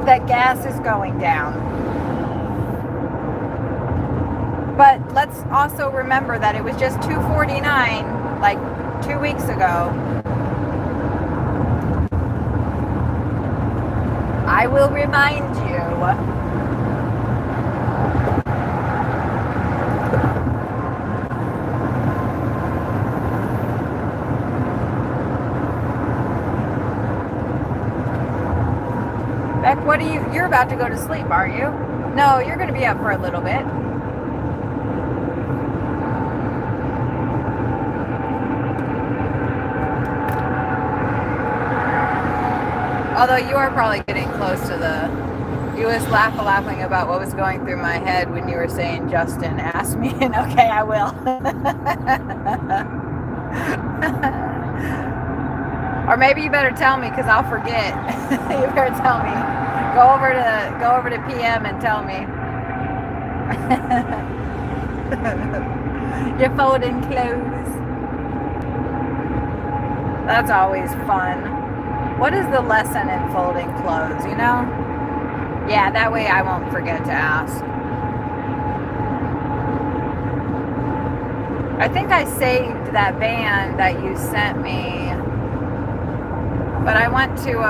That gas is going down. But let's also remember that it was just $2.49 like 2 weeks ago. I will remind you. Beck, what are you're about to go to sleep, aren't you? No, you're going to be up for a little bit. Although you are probably getting close to the... You was laughing about what was going through my head when you were saying, Justin, ask me, and okay, I will. Or maybe you better tell me, because I'll forget. You better tell me. Go over to PM and tell me. You're folding clothes. That's always fun. What is the lesson in folding clothes, you know? Yeah, that way I won't forget to ask. I think I saved that van that you sent me. But I went to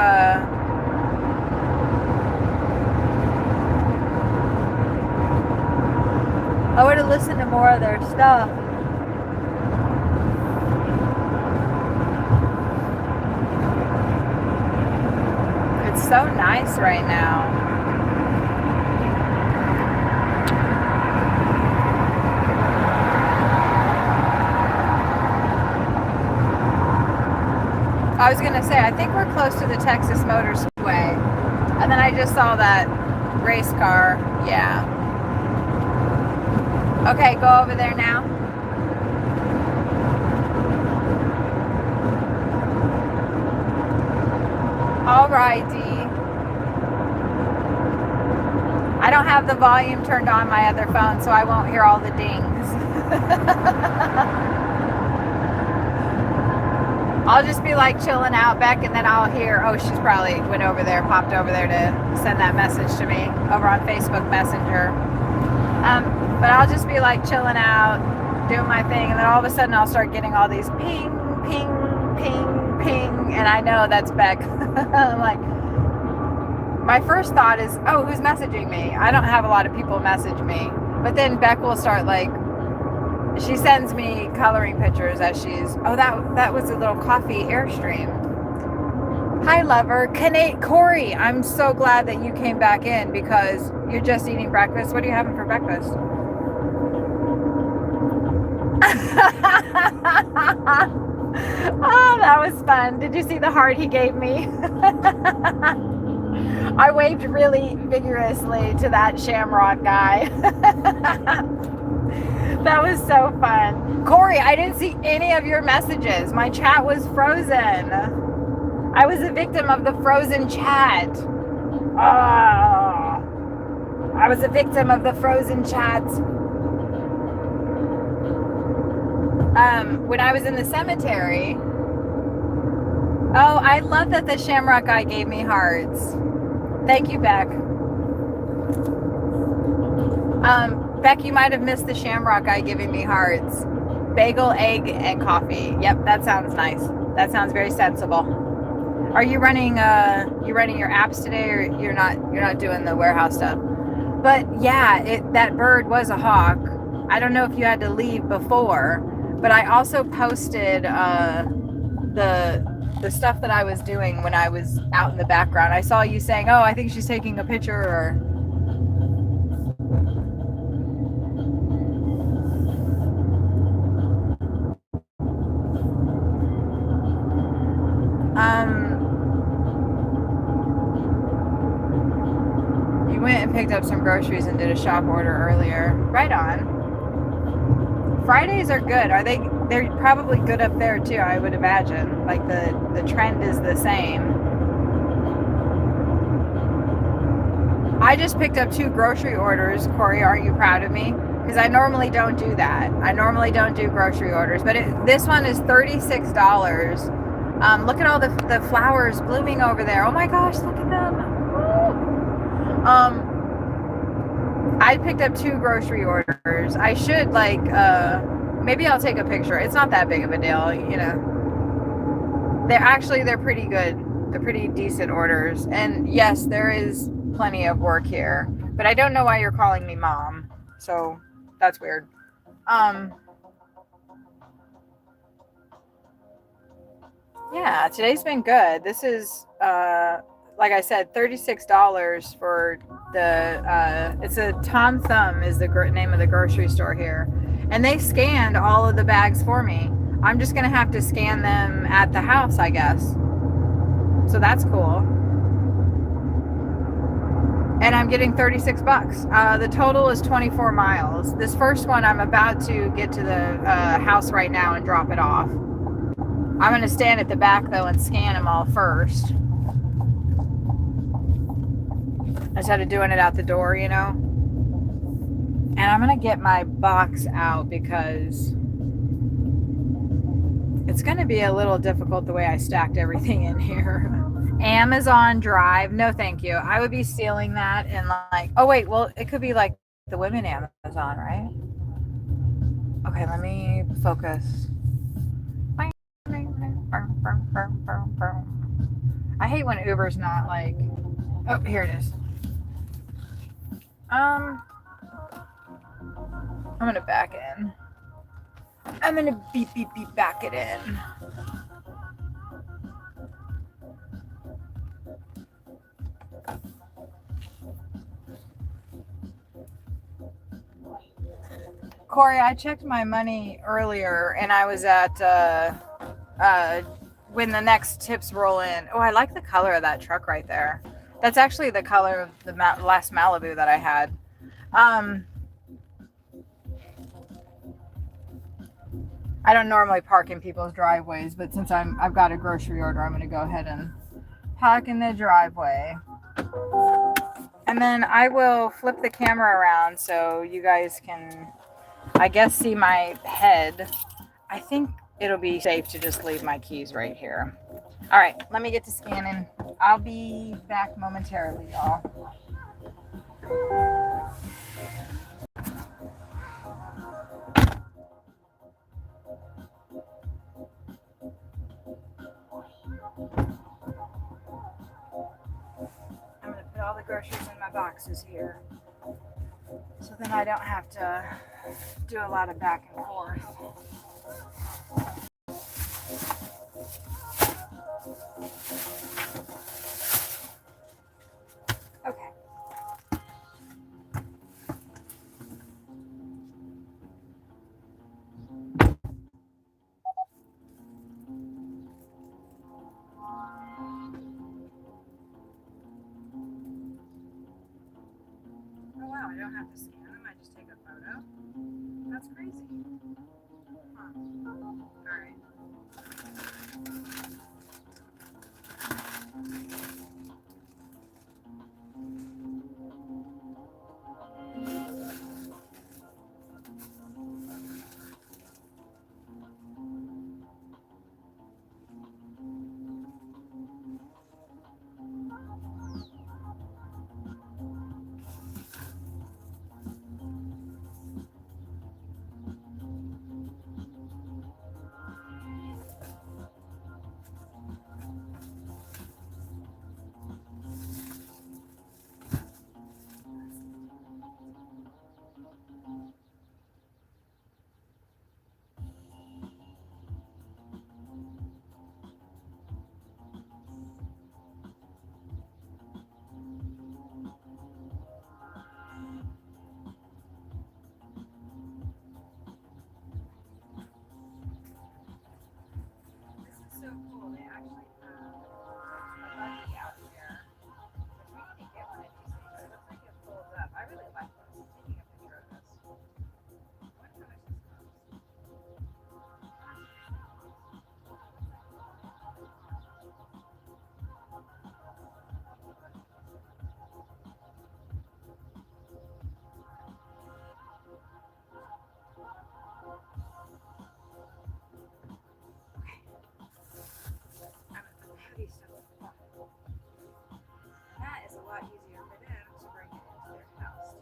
I want to listen to more of their stuff. It's so nice right now. I was gonna say, I think we're close to the Texas Motor Speedway. And then I just saw that race car. Yeah. Okay, go over there now. Alrighty. I don't have the volume turned on my other phone, so I won't hear all the dings. I'll just be like chilling out back, and then I'll hear, oh, she's probably went over there, popped over there to send that message to me over on Facebook Messenger. But I'll just be like chilling out, doing my thing, and then all of a sudden I'll start getting all these ping, ping, ping, ping, and I know that's Beck. I'm like, my first thought is, oh, who's messaging me? I don't have a lot of people message me. But then Beck will start like, she sends me coloring pictures as she's, oh, that was a little coffee Airstream. Hi, lover. Corey, I'm so glad that you came back in because you're just eating breakfast. What are you having for breakfast? Oh, that was fun. Did you see the heart he gave me? I waved really vigorously to that shamrock guy. That was so fun. Corey, I didn't see any of your messages. My chat was frozen. I was a victim of the frozen chat. Oh, I was a victim of the frozen chat. When I was in the cemetery. Oh, I love that the shamrock guy gave me hearts. Thank you, Beck. Beck, you might have missed the shamrock guy giving me hearts. Bagel, egg, and coffee. Yep, that sounds nice. That sounds very sensible. Are you running your apps today, or you're not doing the warehouse stuff? But yeah, that bird was a hawk. I don't know if you had to leave before, but I also posted the stuff that I was doing when I was out in the background. I saw you saying, oh, I think she's taking a picture, or you went and picked up some groceries and did a shop order earlier. Right on. Fridays are good. They're probably good up there too, I would imagine. Like the trend is the same. I just picked up 2 grocery orders. Corey, aren't you proud of me? Because I normally don't do that. I normally don't do grocery orders, but this one is $36. Look at all the flowers blooming over there. Oh my gosh, look at them. Woo! I picked up 2 grocery orders. I should maybe I'll take a picture. It's not that big of a deal, you know. They're pretty good. They're pretty decent orders. And yes, there is plenty of work here. But I don't know why you're calling me mom. So that's weird. Yeah, today's been good. This is like I said, $36 for it's a Tom Thumb is the name of the grocery store here. And they scanned all of the bags for me. I'm just going to have to scan them at the house, I guess. So that's cool. And I'm getting 36 bucks. The total is 24 miles. This first one, I'm about to get to the house right now and drop it off. I'm going to stand at the back, though, and scan them all first. Instead of doing it out the door, you know. And I'm going to get my box out because it's going to be a little difficult the way I stacked everything in here. Amazon Drive. No, thank you. I would be stealing that and oh, wait. Well, it could be like the women Amazon, right? Okay, let me focus. I hate when Uber's not oh, here it is. I'm gonna back in. I'm gonna beep back it in. Corey, I checked my money earlier and I was at when the next tips roll in. Oh, I like the color of that truck right there. That's actually the color of the last Malibu that I had. I don't normally park in people's driveways, but since I've got a grocery order, I'm going to go ahead and park in the driveway. And then I will flip the camera around so you guys can, I guess, see my head. I think it'll be safe to just leave my keys right here. All right, let me get to scanning. I'll be back momentarily, y'all. I'm gonna put all the groceries in my boxes here, so then I don't have to do a lot of back and forth. Okay. Oh wow, I don't have to scan them, I just take a photo? That's crazy. Huh. Alright. So cool, they actually have a buggy out here, which we need to get one of these things. It looks like it folds up. I really like this. I'm taking a picture of this. I wonder how much this costs. I'm at the Cathysouthwestern. That is a lot easier for them to bring it into their house too.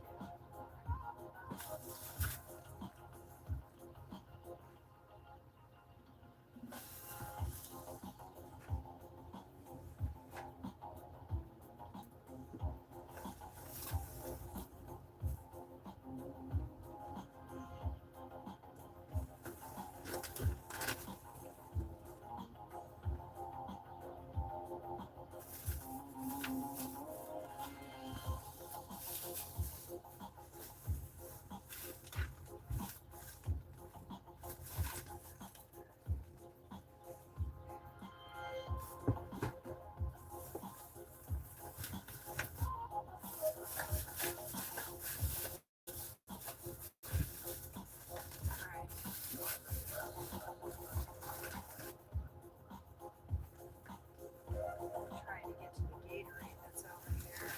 Trying to get to the Gatorade that's over here.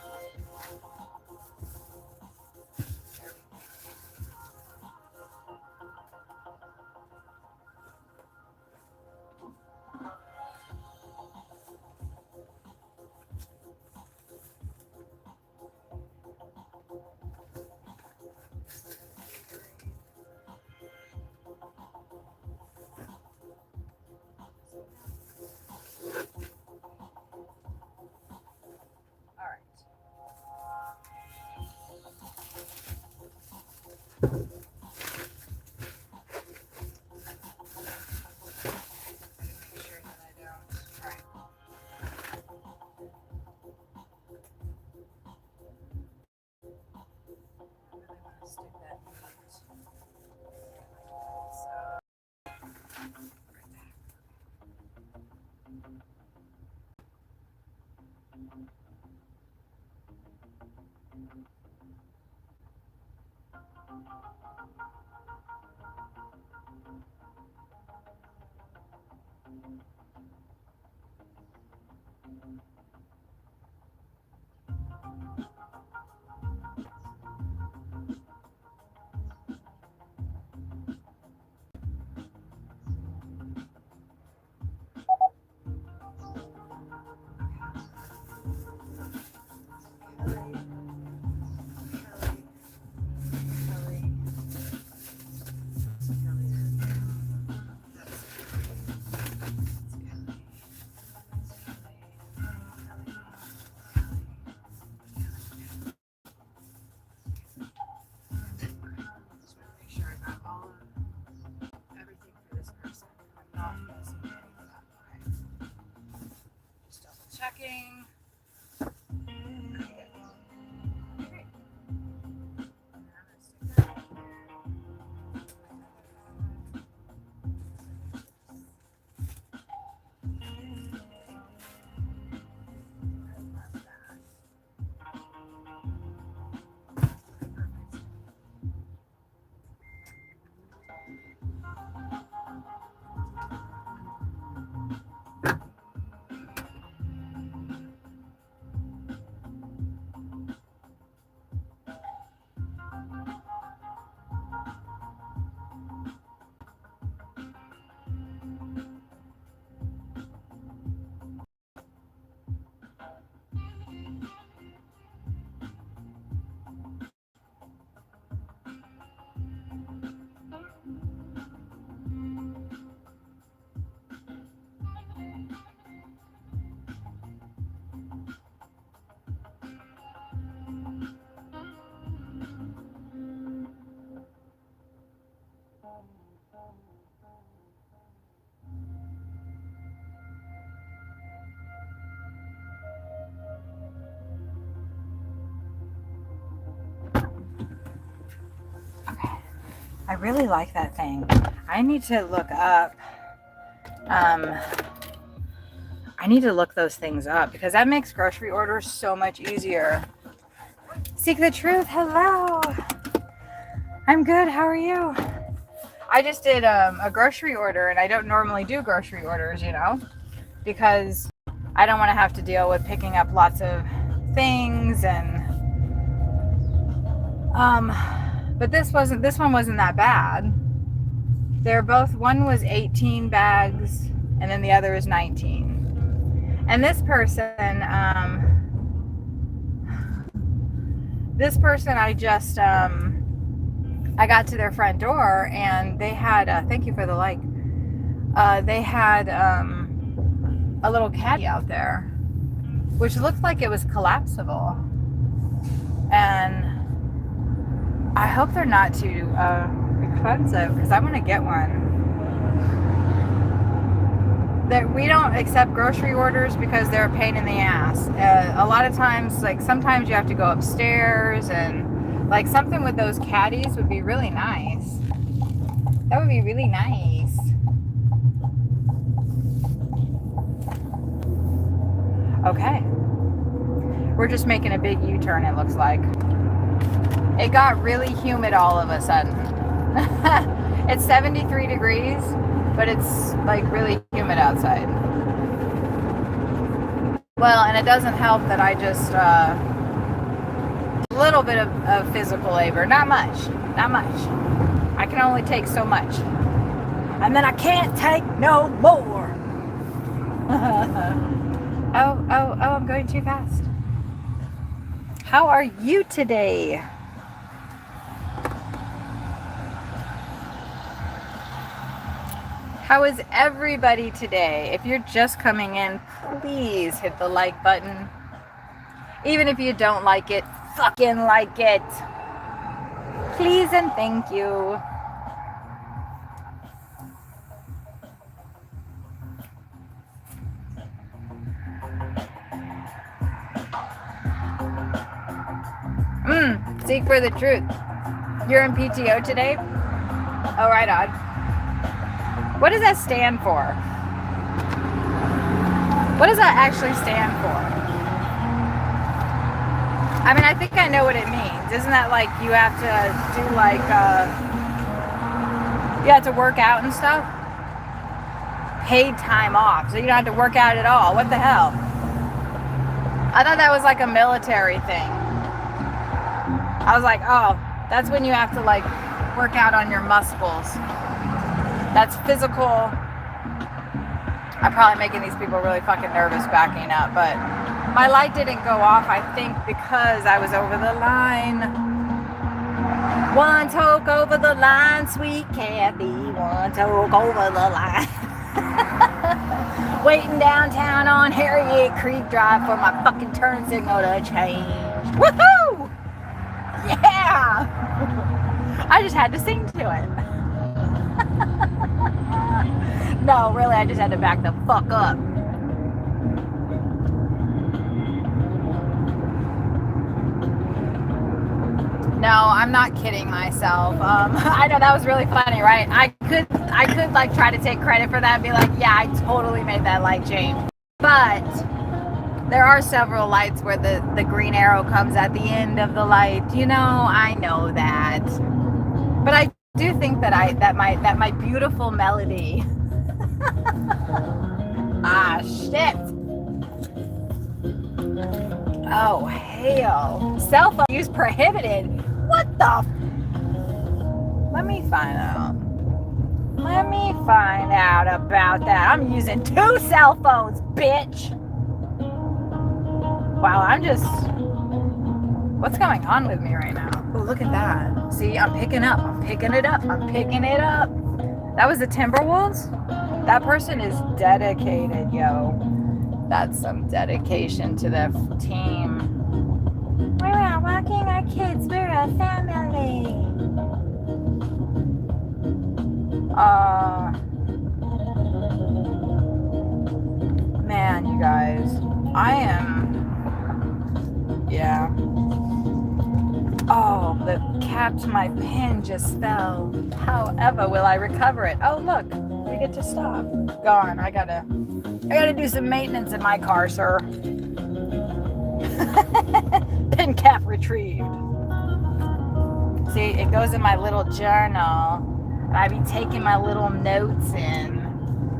There we go. All right. Make sure that I don't. All right. I really want to stick that meat. So, right back. checking. I really like that thing. I need to look up, I need to look those things up because that makes grocery orders so much easier. Seek the truth, hello. I'm good, how are you? I just did a grocery order and I don't normally do grocery orders, you know, because I don't want to have to deal with picking up lots of things and, but this one wasn't that bad. They're both, one was 18 bags and then the other is 19. And this person I just, I got to their front door and they had, thank you for the like, they had a little caddy out there, which looked like it was collapsible. And I hope they're not too expensive because I want to get one. We don't accept grocery orders because they're a pain in the ass. A lot of times, like sometimes you have to go upstairs, and like something with those caddies would be really nice. That would be really nice. Okay. We're just making a big U-turn, it looks like. It got really humid all of a sudden. It's 73 degrees, but it's like really humid outside. Well, and it doesn't help that I just, a little bit of physical labor. Not much. I can only take so much. And then I can't take no more. Oh, I'm going too fast. How are you today? How is everybody today? If you're just coming in, please hit the like button. Even if you don't like it, fucking like it. Please and thank you. Seek for the truth. You're in PTO today? Oh, right on. What does that stand for? What does that actually stand for? I mean, I think I know what it means. Isn't that like you have to do like, you have to work out and stuff? Paid time off, so you don't have to work out at all. What the hell? I thought that was like a military thing. I was like, oh, that's when you have to like work out on your muscles. That's physical. I'm probably making these people really fucking nervous backing up, but my light didn't go off, I think, because I was over the line. One toke over the line, sweet Kathy. One toke over the line. Waiting downtown on Harriet Creek Drive for my fucking turn signal to change. Woohoo! Yeah! I just had to sing to it. No, really, I just had to back the fuck up. No, I'm not kidding myself. I know that was really funny, right? I could like try to take credit for that and be like, yeah, I totally made that light change. But there are several lights where the green arrow comes at the end of the light. You know, I know that. But I do think that my beautiful melody. Ah, shit. Oh, hell. Cell phone use prohibited. What the? Let me find out. Let me find out about that. I'm using 2 cell phones, bitch. Wow, I'm just... What's going on with me right now? Oh, look at that. See, I'm picking up. I'm picking it up. I'm picking it up. That was the Timberwolves? That person is dedicated, yo. That's some dedication to the team. We're out walking our kids. We're a family. Man, you guys. I am... Yeah. Oh, the cap to my pin just fell. However, will I recover it? Oh, look. We get to stop. Gone. I gotta do some maintenance in my car, sir. Pin cap retrieved. See, it goes in my little journal. And I be taking my little notes in.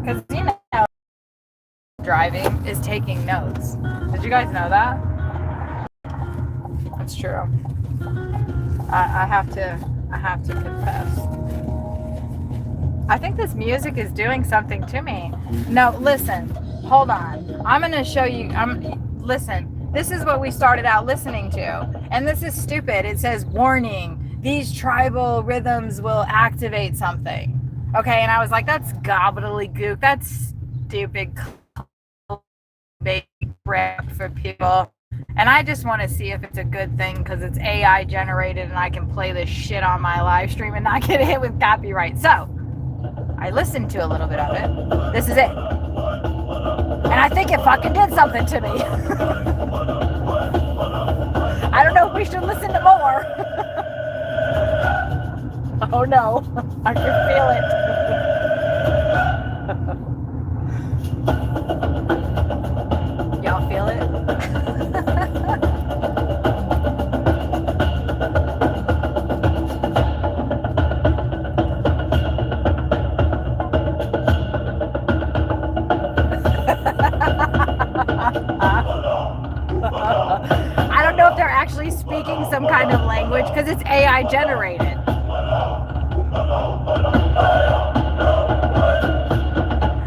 Because, you know, driving is taking notes. Did you guys know that? That's true. I have to confess. I think this music is doing something to me. No, listen. Hold on. I'm going to show you. Listen. This is what we started out listening to. And this is stupid. It says, warning, these tribal rhythms will activate something. Okay, and I was like, that's gobbledygook. That's stupid big rap for people. And I just want to see if it's a good thing because it's AI generated and I can play this shit on my live stream and not get hit with copyright. So I listened to a little bit of it. This is it. And I think it fucking did something to me. I don't know if we should listen to more. Oh no, I can feel it. Y'all feel it? I don't know if they're actually speaking some kind of language because it's AI generated.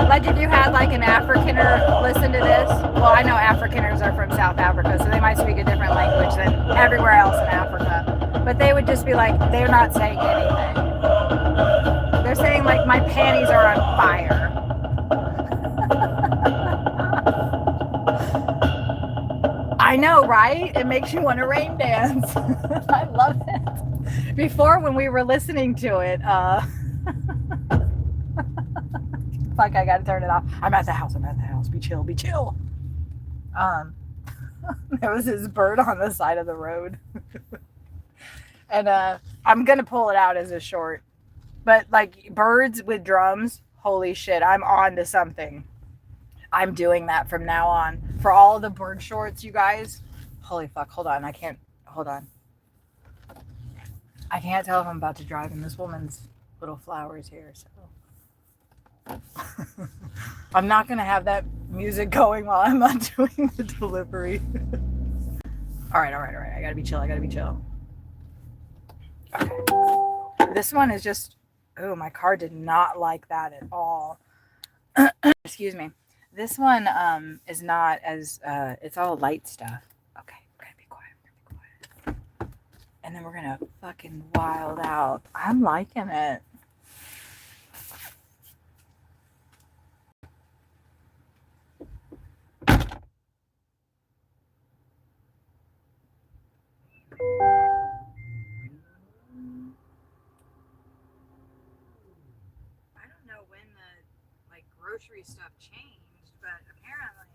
Like if you had like an Afrikaner listen to this, well, I know Afrikaners are from South Africa, so they might speak a different language than everywhere else in Africa. But they would just be like, they're not saying anything. They're saying like, my panties are on fire. I know, right? It makes you want to rain dance. I love it. Before, when we were listening to it, fuck, I gotta turn it off. I'm at the house. Be chill, be chill. There was this bird on the side of the road. And I'm gonna pull it out as a short. But like birds with drums, holy shit, I'm on to something. I'm doing that from now on. For all the bird shorts, you guys. Holy fuck, hold on. I can't tell if I'm about to drive in this woman's little flowers here, so. I'm not gonna have that music going while I'm not doing the delivery. All right. I gotta be chill. Okay. This one is just, oh, my car did not like that at all. Excuse me. This one is not as, it's all light stuff. Okay, we're gonna be quiet. And then we're gonna fucking wild out. I'm liking it. I don't know when the like grocery stuff changed, but apparently,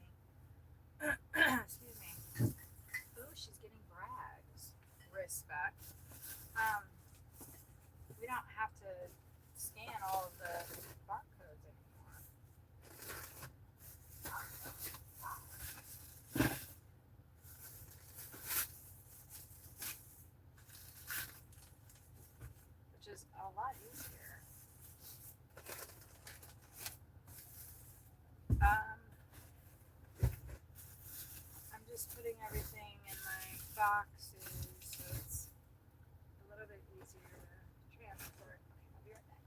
excuse me. Ooh, she's getting brags. Respect. We don't have to scan all of the barcodes anymore. Which is a lot easier. I'm just putting everything in my boxes so it's a little bit easier to transport. I'll be right back.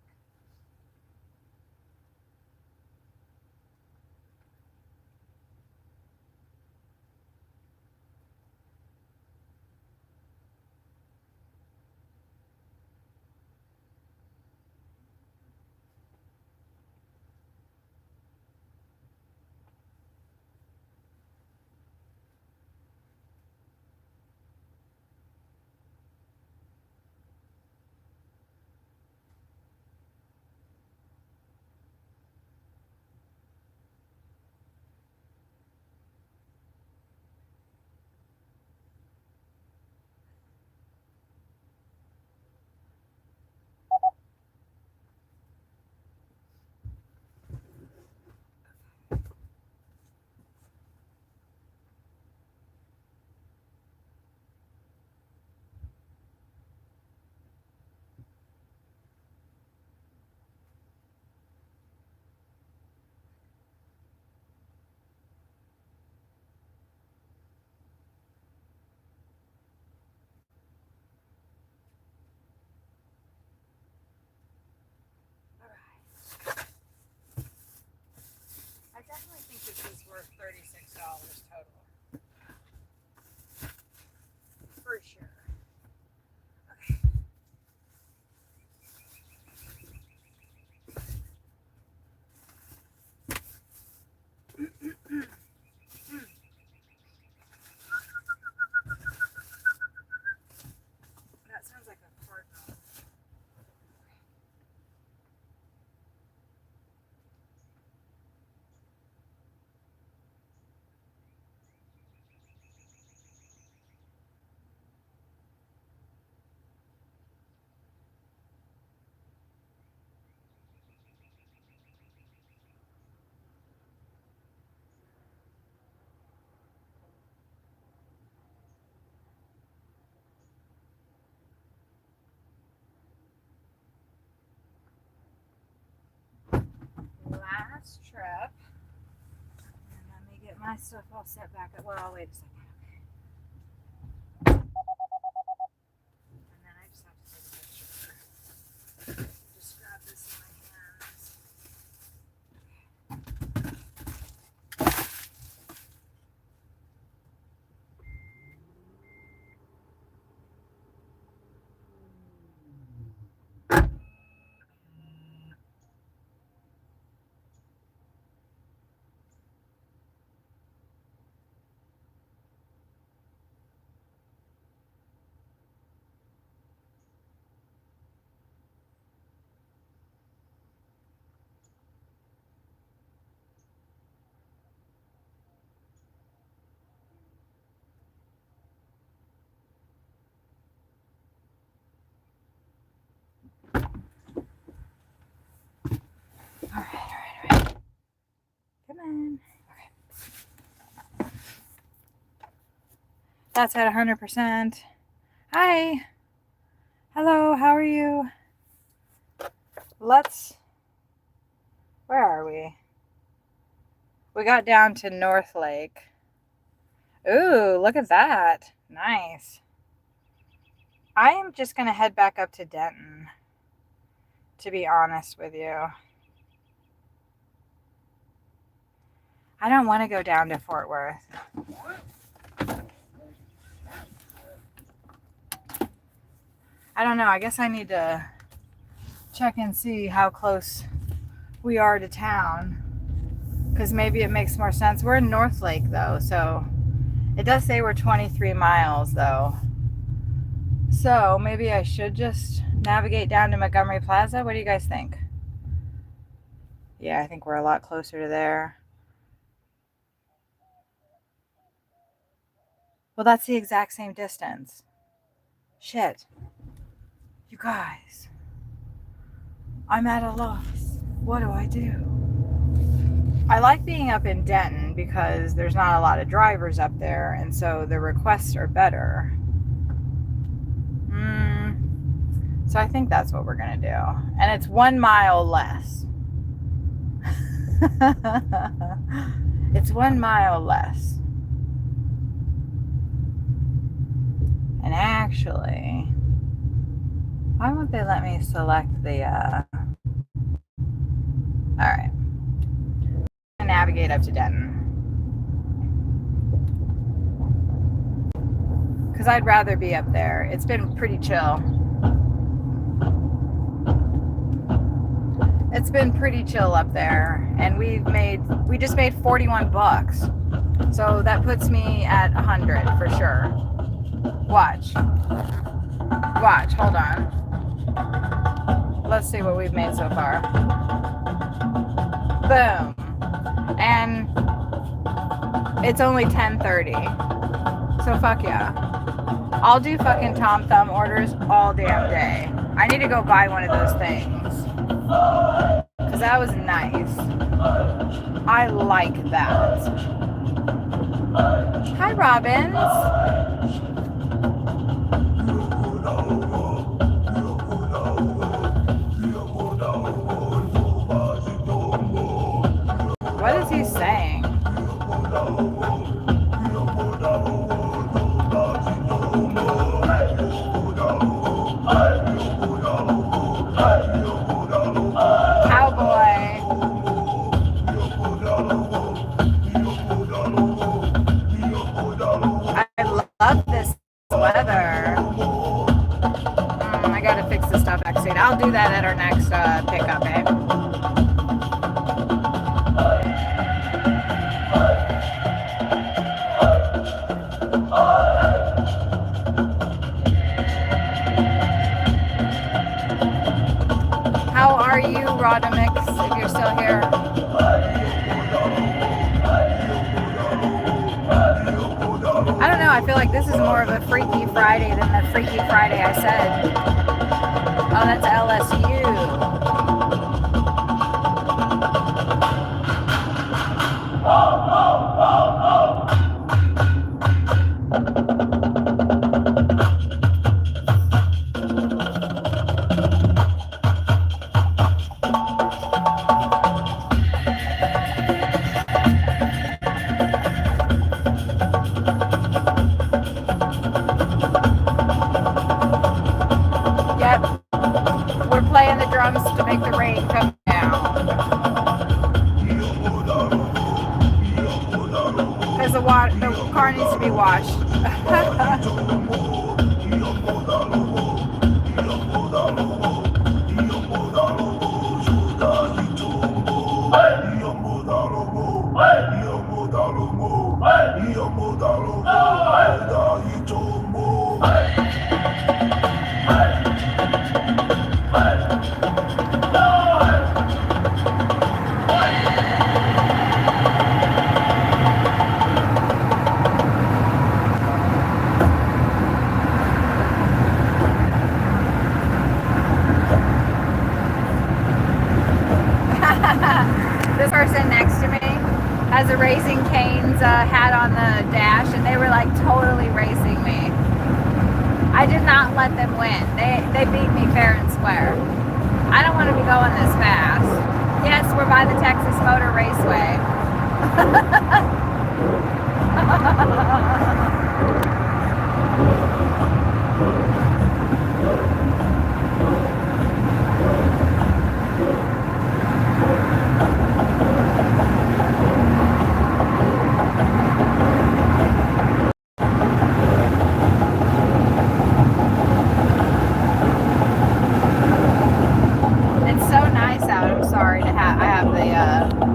I definitely think this is worth $36 total. For sure. That sounds like a cardinal. Last trip. And let me get my stuff all set back up. Well, wait a second. And then I just have to take a picture. Just grab this in my hands. All right. Come on. Okay. That's at 100%. Hi. Hello, how are you? Where are we? We got down to North Lake. Ooh, look at that. Nice. I am just going to head back up to Denton, to be honest with you. I don't want to go down to Fort Worth. I don't know. I guess I need to check and see how close we are to town, because maybe it makes more sense. We're in North Lake though, so it does say we're 23 miles though. So maybe I should just navigate down to Montgomery Plaza. What do you guys think? Yeah, I think we're a lot closer to there. Well, that's the exact same distance. Shit. You guys, I'm at a loss. What do I do? I like being up in Denton because there's not a lot of drivers up there, and so the requests are better. So I think that's what we're gonna do. And it's 1 mile less. It's 1 mile less. And actually, why won't they let me select the, all right. Navigate up to Denton. Because I'd rather be up there. It's been pretty chill. It's been pretty chill up there. And we just made 41 bucks. So that puts me at 100 for sure. Watch, hold on. Let's see what we've made so far. Boom. And it's only 10:30. So fuck yeah. I'll do fucking Tom Thumb orders all damn day. I need to go buy one of those things. Because that was nice. I like that. Hi, Robbins. What is he saying? Cowboy. I love this weather. I gotta fix the stuff backstage. I'll do that at our next pickup, eh? How are you, Rodamix, if you're still here? I don't know, I feel like this is more of a Freaky Friday than the Freaky Friday I said. Oh, that's LSU. To make the rain come down. Because the car needs to be washed. This person next to me has a Raising Cane's hat on the dash, and they were like totally racing me. I did not let them win. They beat me fair and square. I don't want to be going this fast. Yes, we're by the Texas Motor Raceway.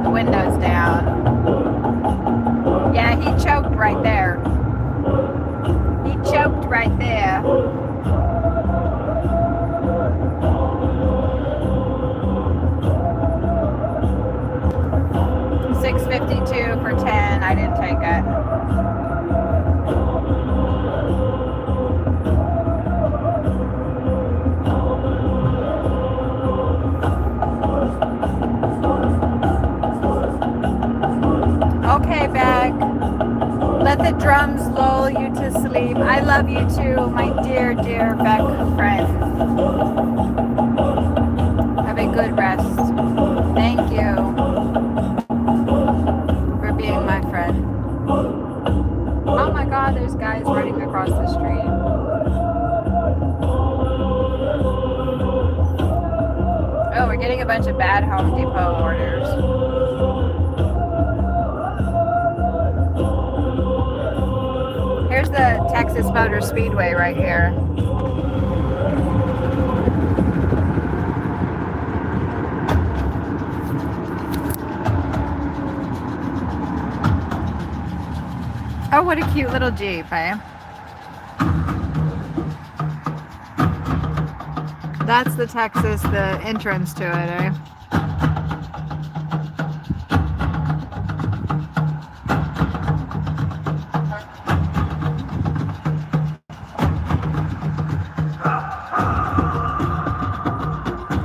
The windows down. Yeah, he choked right there. He choked right there. $6.52 for 10. I didn't take it. Let drums lull you to sleep. I love you too, my dear, dear Beck friend. Have a good rest. Thank you for being my friend. Oh my God, there's guys running across the street. Oh, we're getting a bunch of bad Home Depot orders. Here's the Texas Motor Speedway right here. Oh, what a cute little Jeep, eh? That's the Texas, the entrance to it, eh?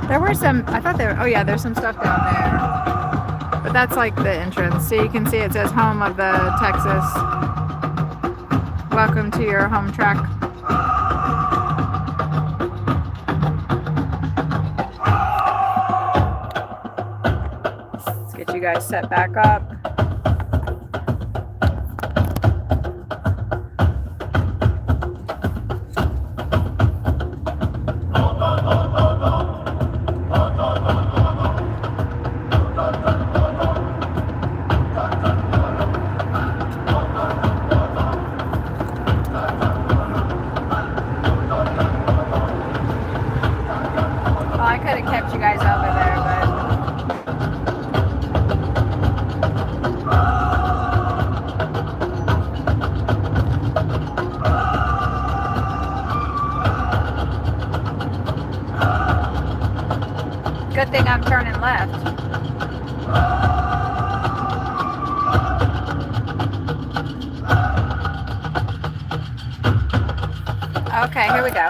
There were some, I thought there, oh yeah, there's some stuff down there. But that's like the entrance. So you can see it says home of the Texas. Welcome to your home track. Let's get you guys set back up. Good thing I'm turning left. Okay, here we go.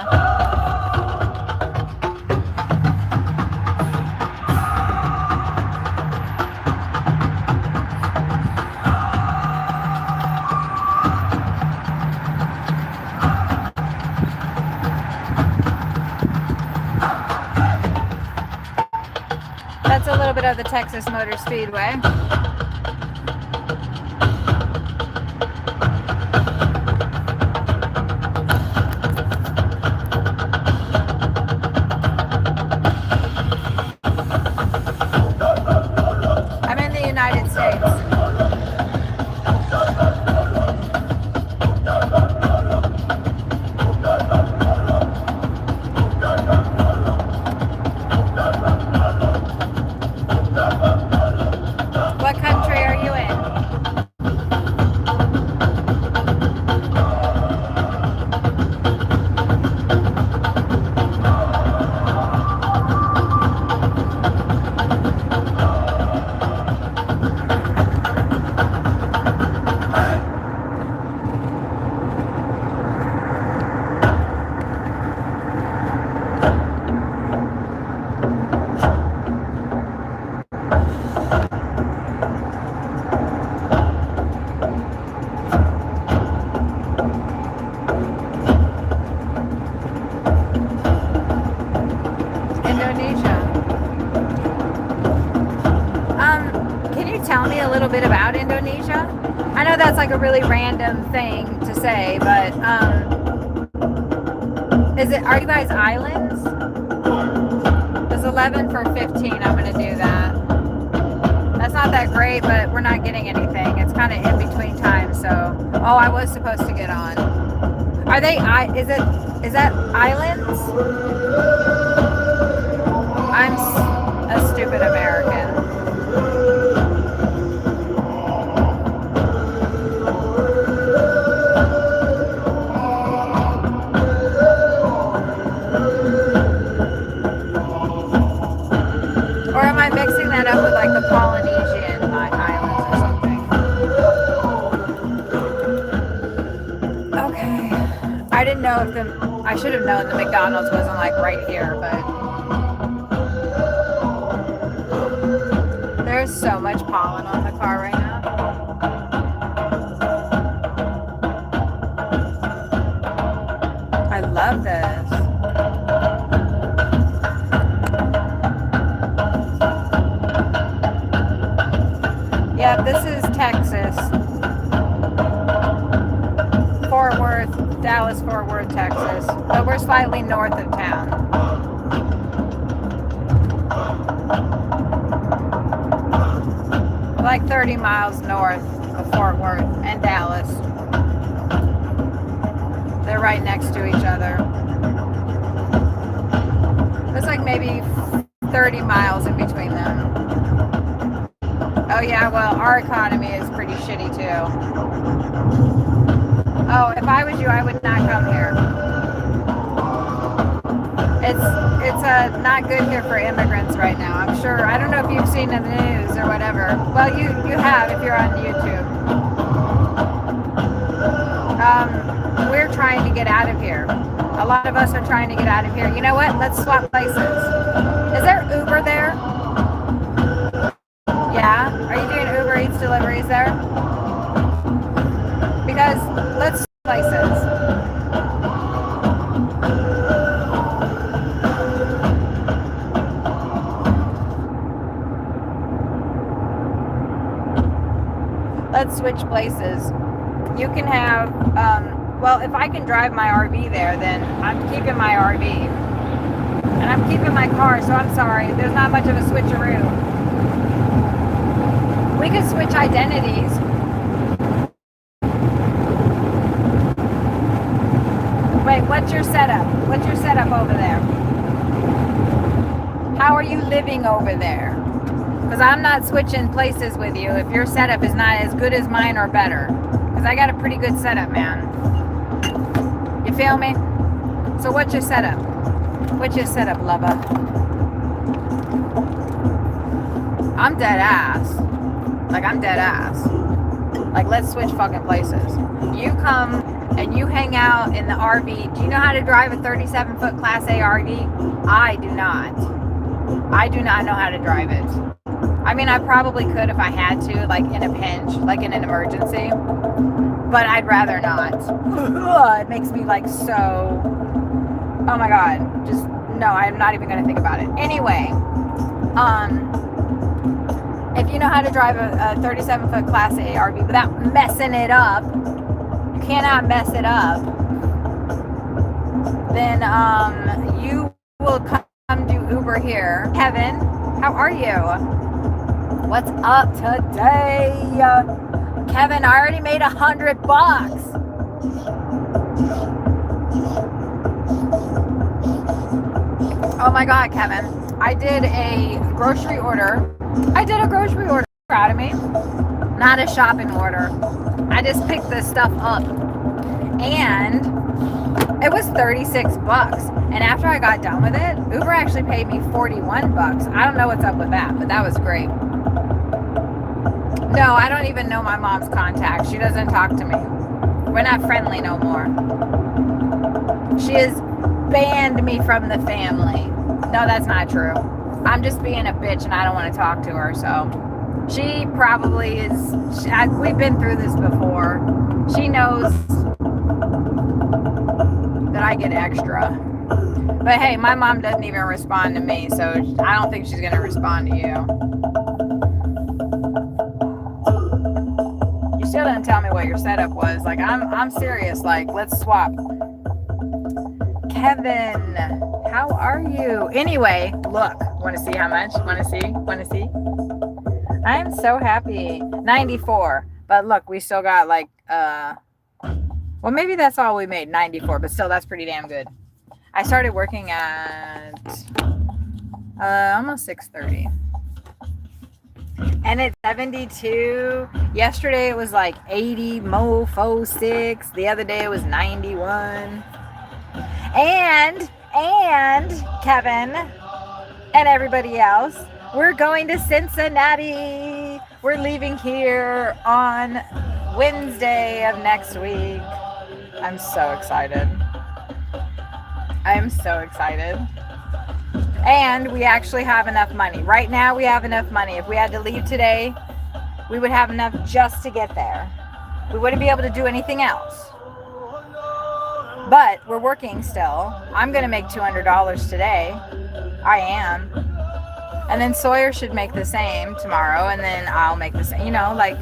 That's a little bit of the Texas Motor Speedway. I'm in the United States. What country are you in? Tell me a little bit about Indonesia? I know that's like a really random thing to say, but are you guys islands? It's 11 for 15. I'm gonna do that. That's not that great, but we're not getting anything. It's kind of in between times, so I was supposed to get on. Are they is that islands? I'm a stupid American. Or am I mixing that up with like the Polynesian islands or something? Okay. I didn't know if I should have known the McDonald's wasn't like right here, but there's so much pollen on the car right now. Yep, this is Texas. Fort Worth, Dallas, Fort Worth, Texas. But we're slightly north of town. Like 30 miles north of Fort Worth and Dallas. They're right next to each other. There's like maybe 30 miles in between them. Oh yeah, well, our economy is pretty shitty too. Oh, if I was you, I would not come here. It's not good here for immigrants right now. I'm sure. I don't know if you've seen in the news or whatever. Well, you have if you're on YouTube. We're trying to get out of here. A lot of us are trying to get out of here. You know what? Let's swap places. Is there Uber there? Yeah? Are you doing UberEats deliveries there? Because let's swap places. Let's switch places. You can have, well, if I can drive my RV there, then I'm keeping my RV. And I'm keeping my car, so I'm sorry. There's not much of a switcheroo. We could switch identities. Wait, what's your setup? What's your setup over there? How are you living over there? Because I'm not switching places with you if your setup is not as good as mine or better. Because I got a pretty good setup, man. You feel me? So what's your setup? What's your setup, lover? I'm dead ass. Like, I'm dead ass. Like, let's switch fucking places. You come and you hang out in the RV. Do you know how to drive a 37-foot Class A RV? I do not. I do not know how to drive it. I mean, I probably could if I had to, like in a pinch, like in an emergency. But I'd rather not. It makes me like so... Oh my God. Just, no, I'm not even going to think about it. Anyway, if you know how to drive a 37-foot Class A RV without messing it up, you cannot mess it up, then you will come do Uber here. Kevin, how are you? What's up today? Kevin, I already made $100. Oh my God, Kevin. I did a grocery order. Proud of me. Not a shopping order. I just picked this stuff up. And it was $36. And after I got done with it, Uber actually paid me $41. I don't know what's up with that, but that was great. No, I don't even know my mom's contact. She doesn't talk to me. We're not friendly no more. She has banned me from the family. No, that's not true. I'm just being a bitch and I don't want to talk to her, so. She probably is, we've been through this before. She knows that I get extra. But hey, my mom doesn't even respond to me, so I don't think she's going to respond to you. You still didn't tell me what your setup was. Like, I'm serious. Like, let's swap. Kevin, how are you? Anyway, look. Want to see how much? Want to see? I'm so happy. 94. But look, we still got like, well, maybe that's all we made, 94. But still, that's pretty damn good. I started working at almost 6:30. And it's 72. Yesterday it was like 80, mofo 6. The other day it was 91. And Kevin and everybody else, we're going to Cincinnati. We're leaving here on Wednesday of next week. I'm so excited. And we actually have enough money. Right now we have enough money. If we had to leave today, we would have enough just to get there. We wouldn't be able to do anything else. But we're working still. I'm going to make $200 today. I am. And then Sawyer should make the same tomorrow, and then I'll make the same. You know, like,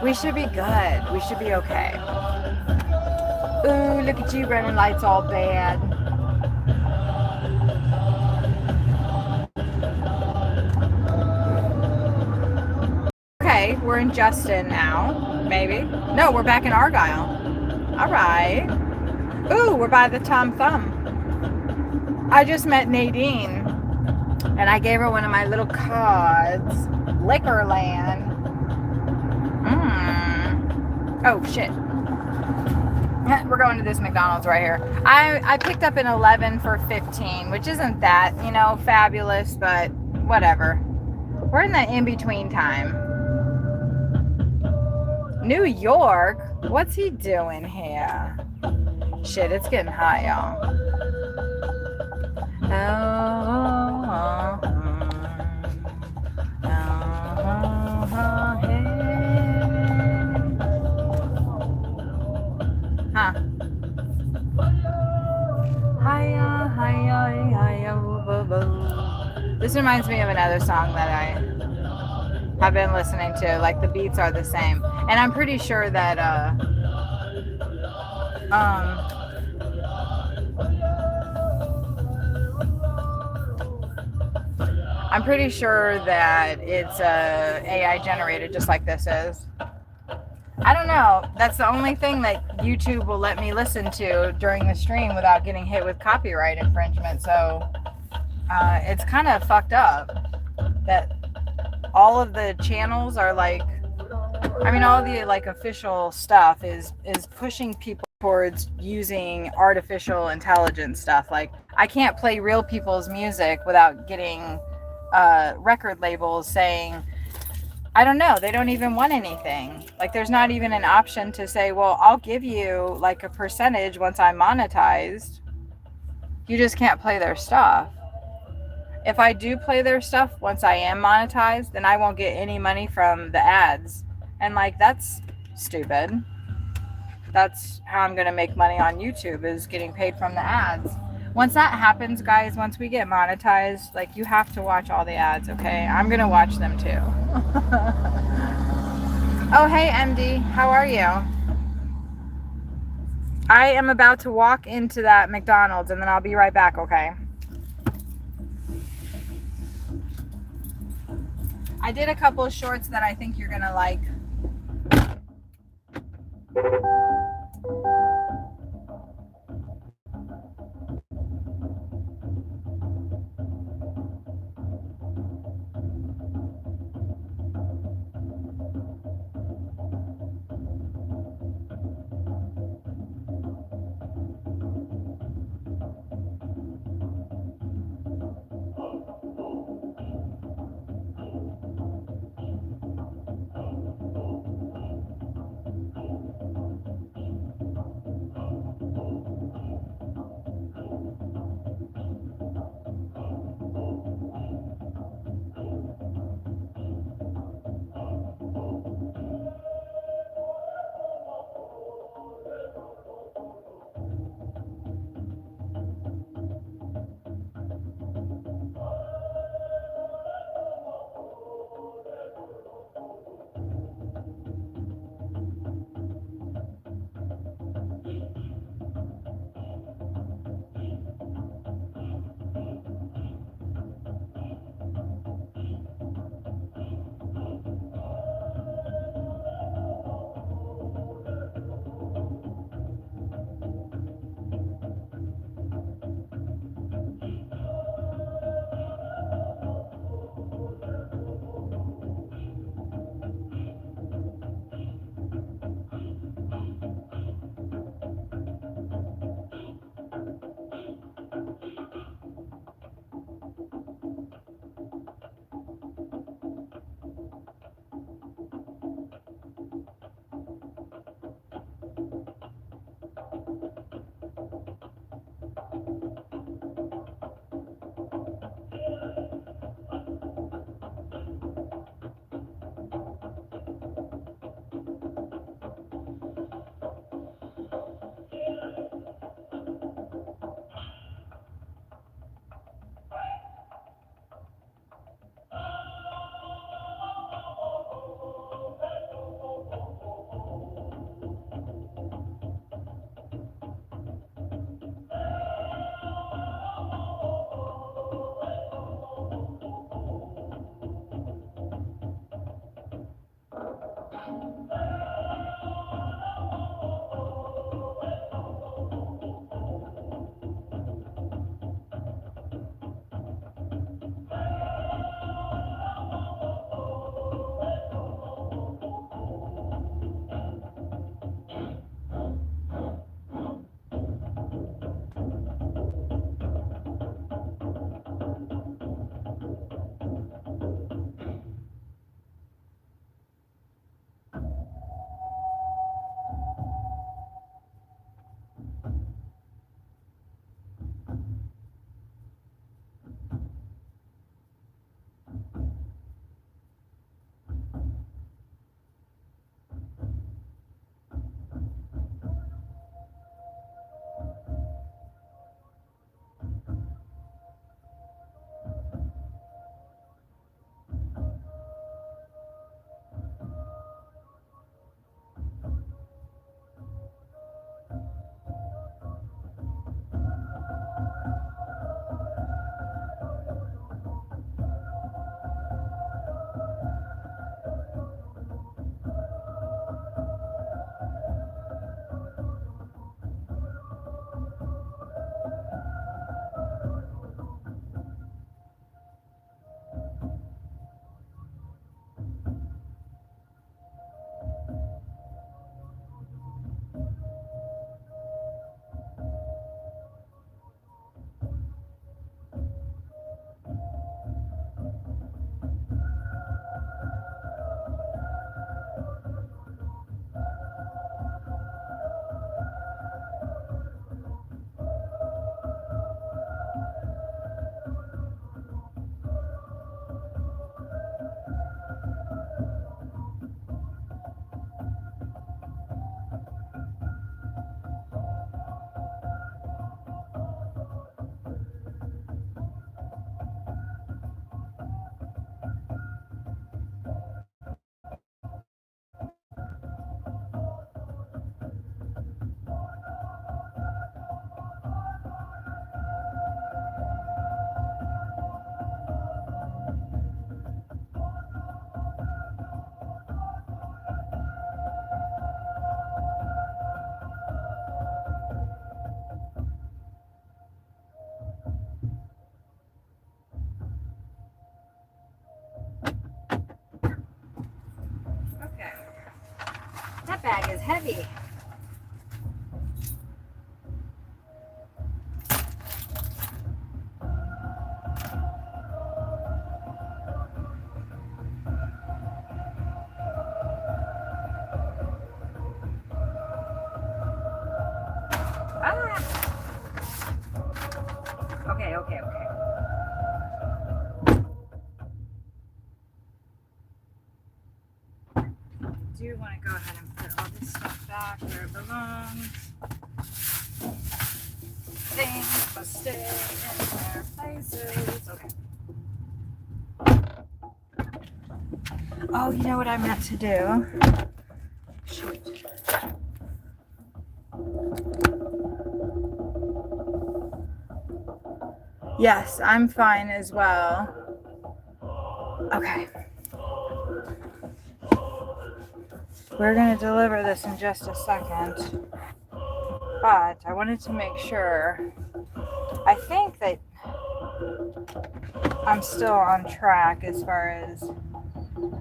we should be good. We should be okay. Ooh, look at you running lights all bad. Okay, we're in Justin now. Maybe. No, we're back in Argyle. All right. Ooh, we're by the Tom Thumb. I just met Nadine, and I gave her one of my little cards. Liquorland. Oh, shit. We're going to this McDonald's right here. I picked up an 11 for 15, which isn't that, you know, fabulous, but whatever. We're in the in-between time. New York? What's he doing here? Shit, it's getting hot, y'all. Huh. This reminds me of another song that I have been listening to. Like, the beats are the same. And I'm pretty sure that I'm pretty sure that it's AI generated, just like this is. I don't know. That's the only thing that YouTube will let me listen to during the stream without getting hit with copyright infringement. So it's kind of fucked up that all of the channels are like, I mean, all the like official stuff is pushing people towards using artificial intelligence stuff. Like, I can't play real people's music without getting record labels saying, I don't know, they don't even want anything. Like, there's not even an option to say, well, I'll give you like a percentage once I'm monetized. You just can't play their stuff. If I do play their stuff once I am monetized, then I won't get any money from the ads. And like, that's stupid. That's how I'm going to make money on YouTube, is getting paid from the ads. Once that happens, guys, once we get monetized, like, you have to watch all the ads, okay? I'm going to watch them too. Oh, hey, MD. How are you? I am about to walk into that McDonald's, and then I'll be right back, okay? I did a couple of shorts that I think you're going to like. That bag is heavy. Okay. I do want to go ahead and put all this stuff back where it belongs. Things must stay in their places. Okay. Oh, you know what I meant to do? Shoot. Yes, I'm fine as well. Okay. We're going to deliver this in just a second. But I wanted to make sure. I think that I'm still on track as far as...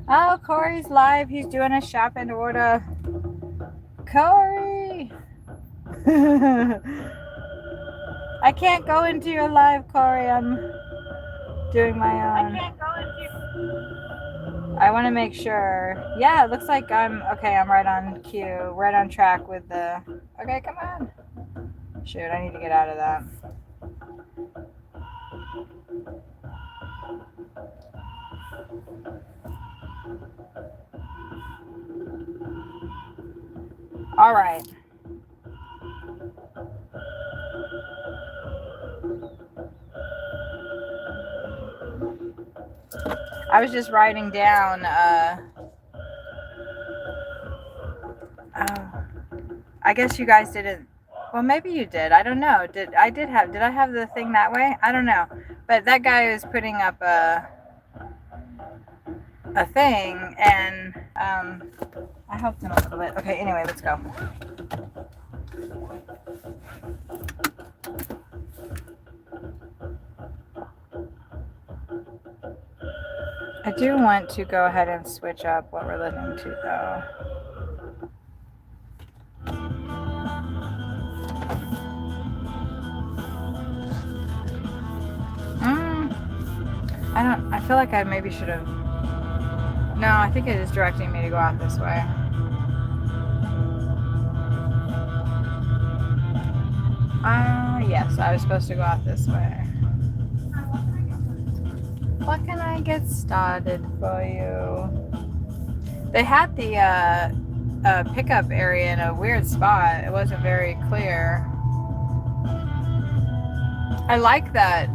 Oh, Corey's live. He's doing a shopping order. Corey! I can't go into your live, Corey. I'm doing my own. I can't go into. I want to make sure. Yeah, it looks like I'm okay. I'm right on cue, right on track with the. Okay, come on. Shoot, I need to get out of that. All right. I was just writing down, I guess you guys didn't, well, maybe you did. I don't know. Did I have the thing that way? I don't know. But that guy was putting up a thing, and I helped him a little bit. Okay, anyway, let's go. I do want to go ahead and switch up what we're listening to, though. I feel like I maybe should have. No, I think it is directing me to go out this way. Yes, I was supposed to go out this way. What can I get started for you? They had the pickup area in a weird spot. It wasn't very clear. I like that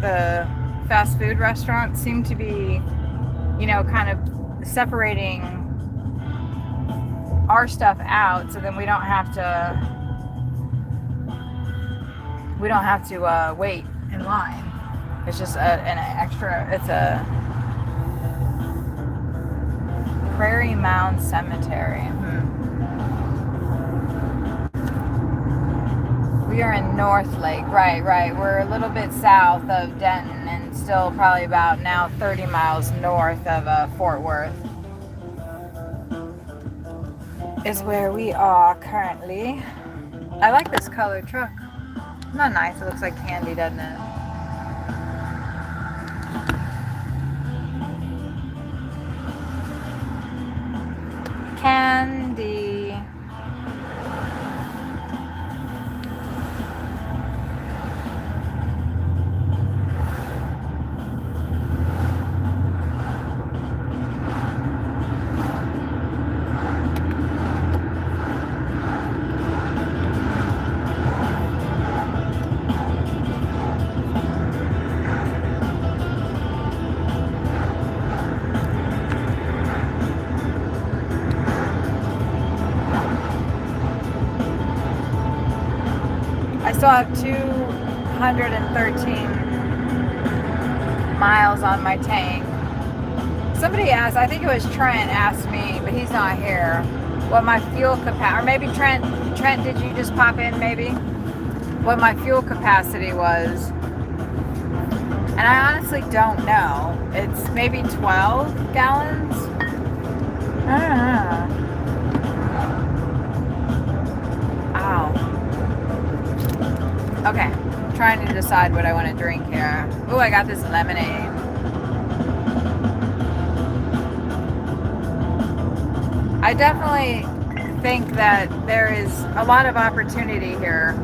the fast food restaurants seem to be, you know, kind of separating our stuff out, so then we don't have to wait in line. It's just an extra. It's a Prairie Mound Cemetery. We are in North Lake, right. We're a little bit south of Denton and still probably about now 30 miles north of Fort Worth is where we are currently. I like this colored truck. Isn't that nice? It looks like candy, doesn't it? Candy. I still have 213 miles on my tank. Somebody asked, I think it was Trent asked me, but he's not here, what my fuel capacity, or maybe Trent, did you just pop in maybe? What my fuel capacity was. And I honestly don't know. It's maybe 12 gallons? I don't know. Okay, I'm trying to decide what I want to drink here. Ooh, I got this lemonade. I definitely think that there is a lot of opportunity here,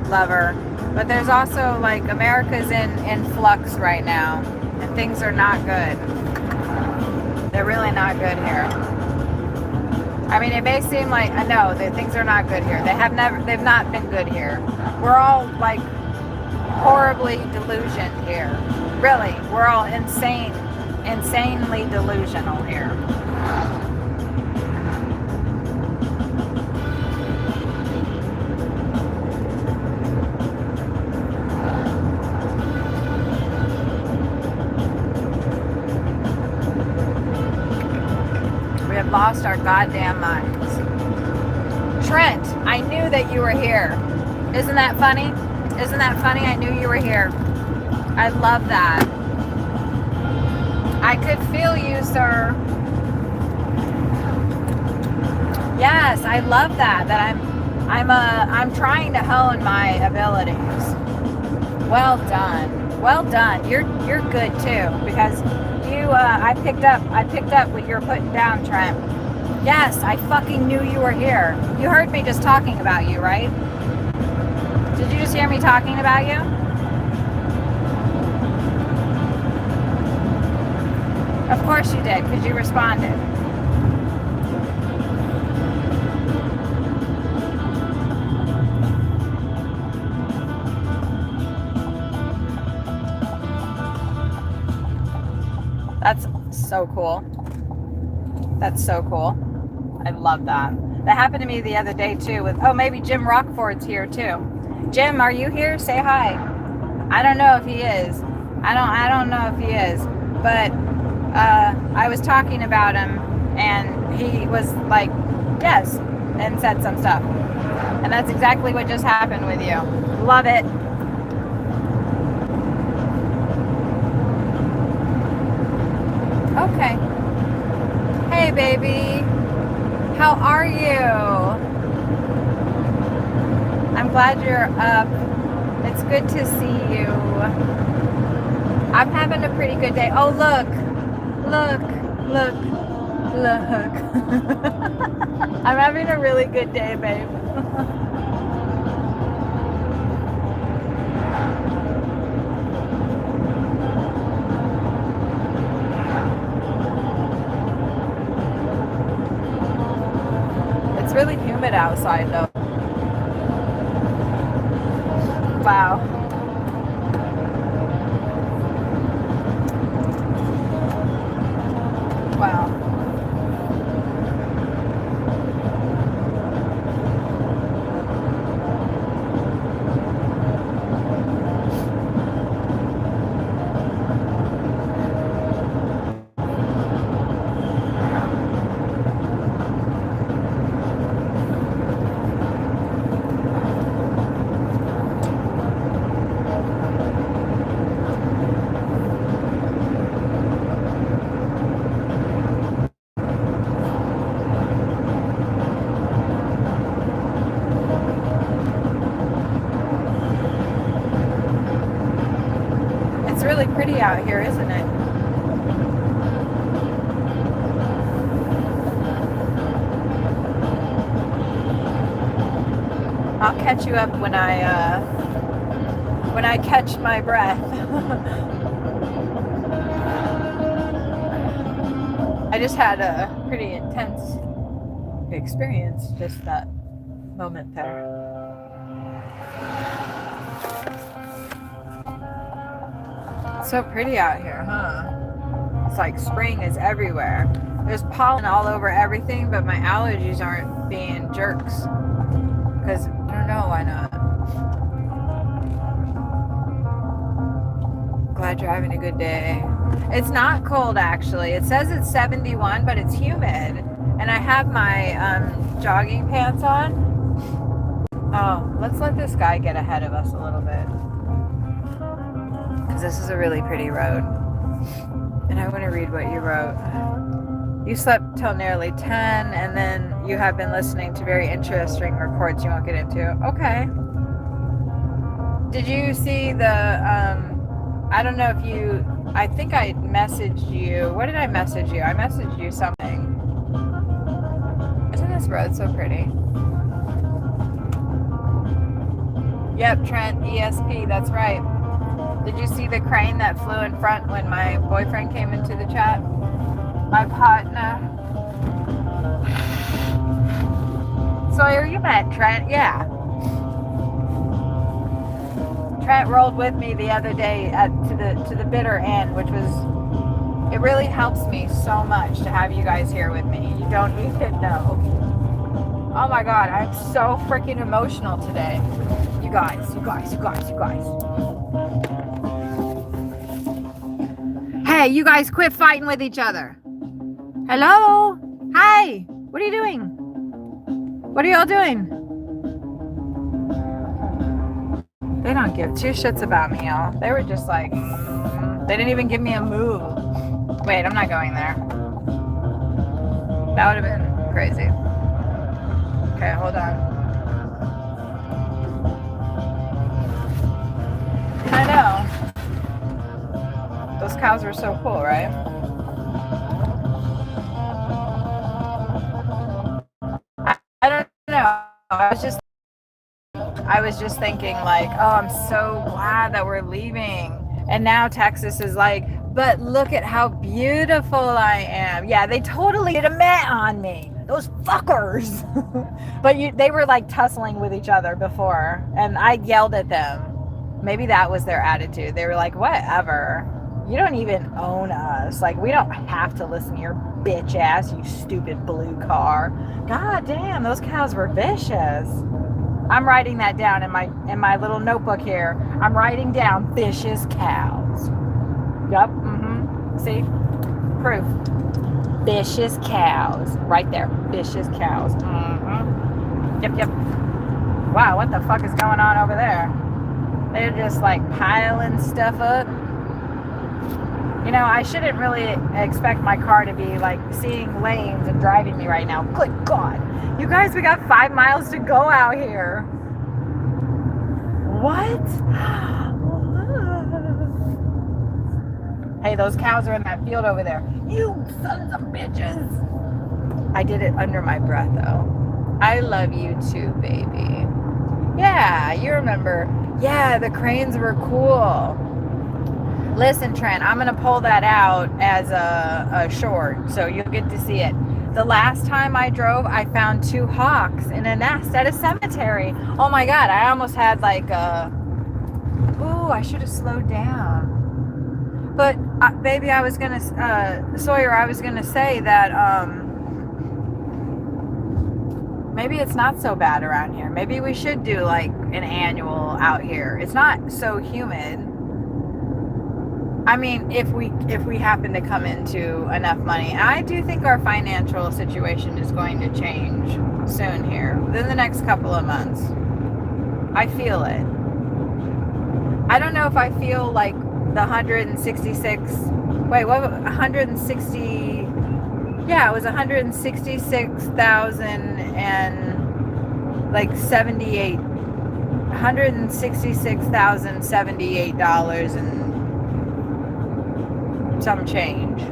lover. But there's also, like, America's in flux right now. And things are not good. They're really not good here. I mean, it may seem like, I know that things are not good here. They've not been good here. We're all, like, horribly delusioned here. Really, we're all insanely delusional here. We have lost our goddamn minds. Trent, I knew that you were here. Isn't that funny? Isn't that funny? I knew you were here. I love that. I could feel you, sir. Yes, I love that. That I'm trying to hone my abilities. Well done. Well done. You're good too, because you I picked up what you're putting down, Trent. Yes, I fucking knew you were here. You heard me just talking about you, right? Did you just hear me talking about you? Of course you did, because you responded. That's so cool. That's so cool. I love that. That happened to me the other day too with, oh, maybe Jim Rockford's here too. Jim, are you here? Say hi. I don't know if he is. I don't know if he is. But I was talking about him and he was like, yes, and said some stuff. And that's exactly what just happened with you. Love it. Okay. Hey, baby. How are you? I'm glad you're up. It's good to see you. I'm having a pretty good day. Oh, look. Look. Look. Look. I'm having a really good day, babe. It's really humid outside, though. Wow. Wow. Really pretty out here, isn't it? I'll catch you up when I catch my breath. I just had a pretty intense experience just that moment there. So pretty out here, huh? It's like spring is everywhere. There's pollen all over everything, but my allergies aren't being jerks. Because I don't know why not. Glad you're having a good day. It's not cold actually. It says it's 71, but it's humid. And I have my jogging pants on. Oh, let's let this guy get ahead of us a little bit. This is a really pretty road. And I want to read what you wrote. You slept till nearly 10, and then you have been listening to very interesting reports you won't get into. Okay. did you see the, I don't know if you, I think I messaged you. What did I message you? I messaged you something. Isn't this road so pretty? Yep, Trent, ESP, that's right. Did you see the crane that flew in front when my boyfriend came into the chat? My partner. Sawyer, you met Trent, yeah. Trent rolled with me the other day to the bitter end, which was, it really helps me so much to have you guys here with me. You don't even know. Oh my God, I'm so freaking emotional today. You guys. Hey, you guys quit fighting with each other. Hello? Hi, what are you doing? What are y'all doing? They don't give two shits about me, y'all. They were just like, they didn't even give me a move. Wait, I'm not going there. That would have been crazy. Okay, hold on. I know. Those cows were so cool, right? I don't know. I was just thinking like, oh, I'm so glad that we're leaving. And now Texas is like, but look at how beautiful I am. Yeah, they totally did a met on me. Those fuckers. But they were like tussling with each other before. And I yelled at them. Maybe that was their attitude. They were like, whatever. You don't even own us. Like, we don't have to listen to your bitch ass, you stupid blue car. God damn, those cows were vicious. I'm writing that down in my little notebook here. I'm writing down vicious cows. Yup. See? Proof. Vicious cows. Right there. Vicious cows. Yep. Wow, what the fuck is going on over there? They're just like piling stuff up. You know, I shouldn't really expect my car to be like seeing lanes and driving me right now. Good God. You guys, we got 5 miles to go out here. What? Hey, those cows are in that field over there. You sons of bitches. I did it under my breath, though. I love you too, baby. Yeah, you remember. Yeah, the cranes were cool. Listen, Trent, I'm going to pull that out as a short, so you'll get to see it. The last time I drove, I found 2 hawks in a nest at a cemetery. Oh my God, I almost had like a... Ooh, I should have slowed down. But, baby, I was going to... Sawyer, I was going to say that maybe it's not so bad around here. Maybe we should do like an annual out here. It's not so humid. I mean, if we happen to come into enough money, I do think our financial situation is going to change soon here, within the next couple of months. I feel it. I don't know if I feel like the 166, wait, what, 160, yeah, it was 166,000 and like 78, $166,078 and some change.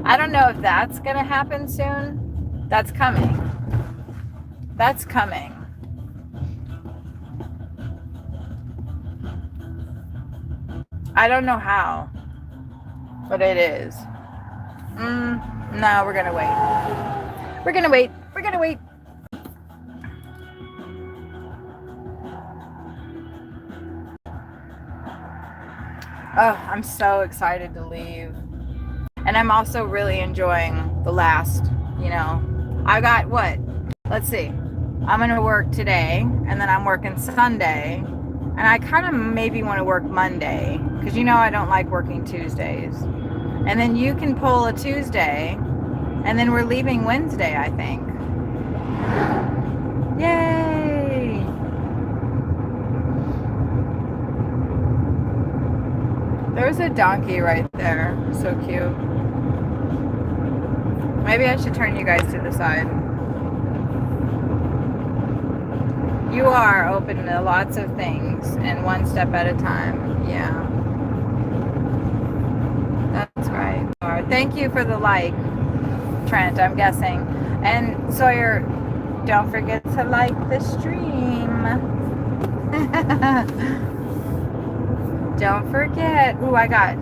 I don't know if that's gonna happen soon. That's coming. That's coming. I don't know how, but it is. No, we're gonna wait. We're gonna wait. We're gonna wait. Oh, I'm so excited to leave. And I'm also really enjoying the last, you know, I got what? Let's see. I'm going to work today, and then I'm working Sunday. And I kind of maybe want to work Monday, because you know I don't like working Tuesdays. And then you can pull a Tuesday, and then we're leaving Wednesday, I think. Yay! There's a donkey right there. So cute. Maybe I should turn you guys to the side. You are open to lots of things and one step at a time. Yeah. That's right. You are. Thank you for the like, Trent, I'm guessing. And Sawyer, don't forget to like the stream. Don't forget. Ooh, I got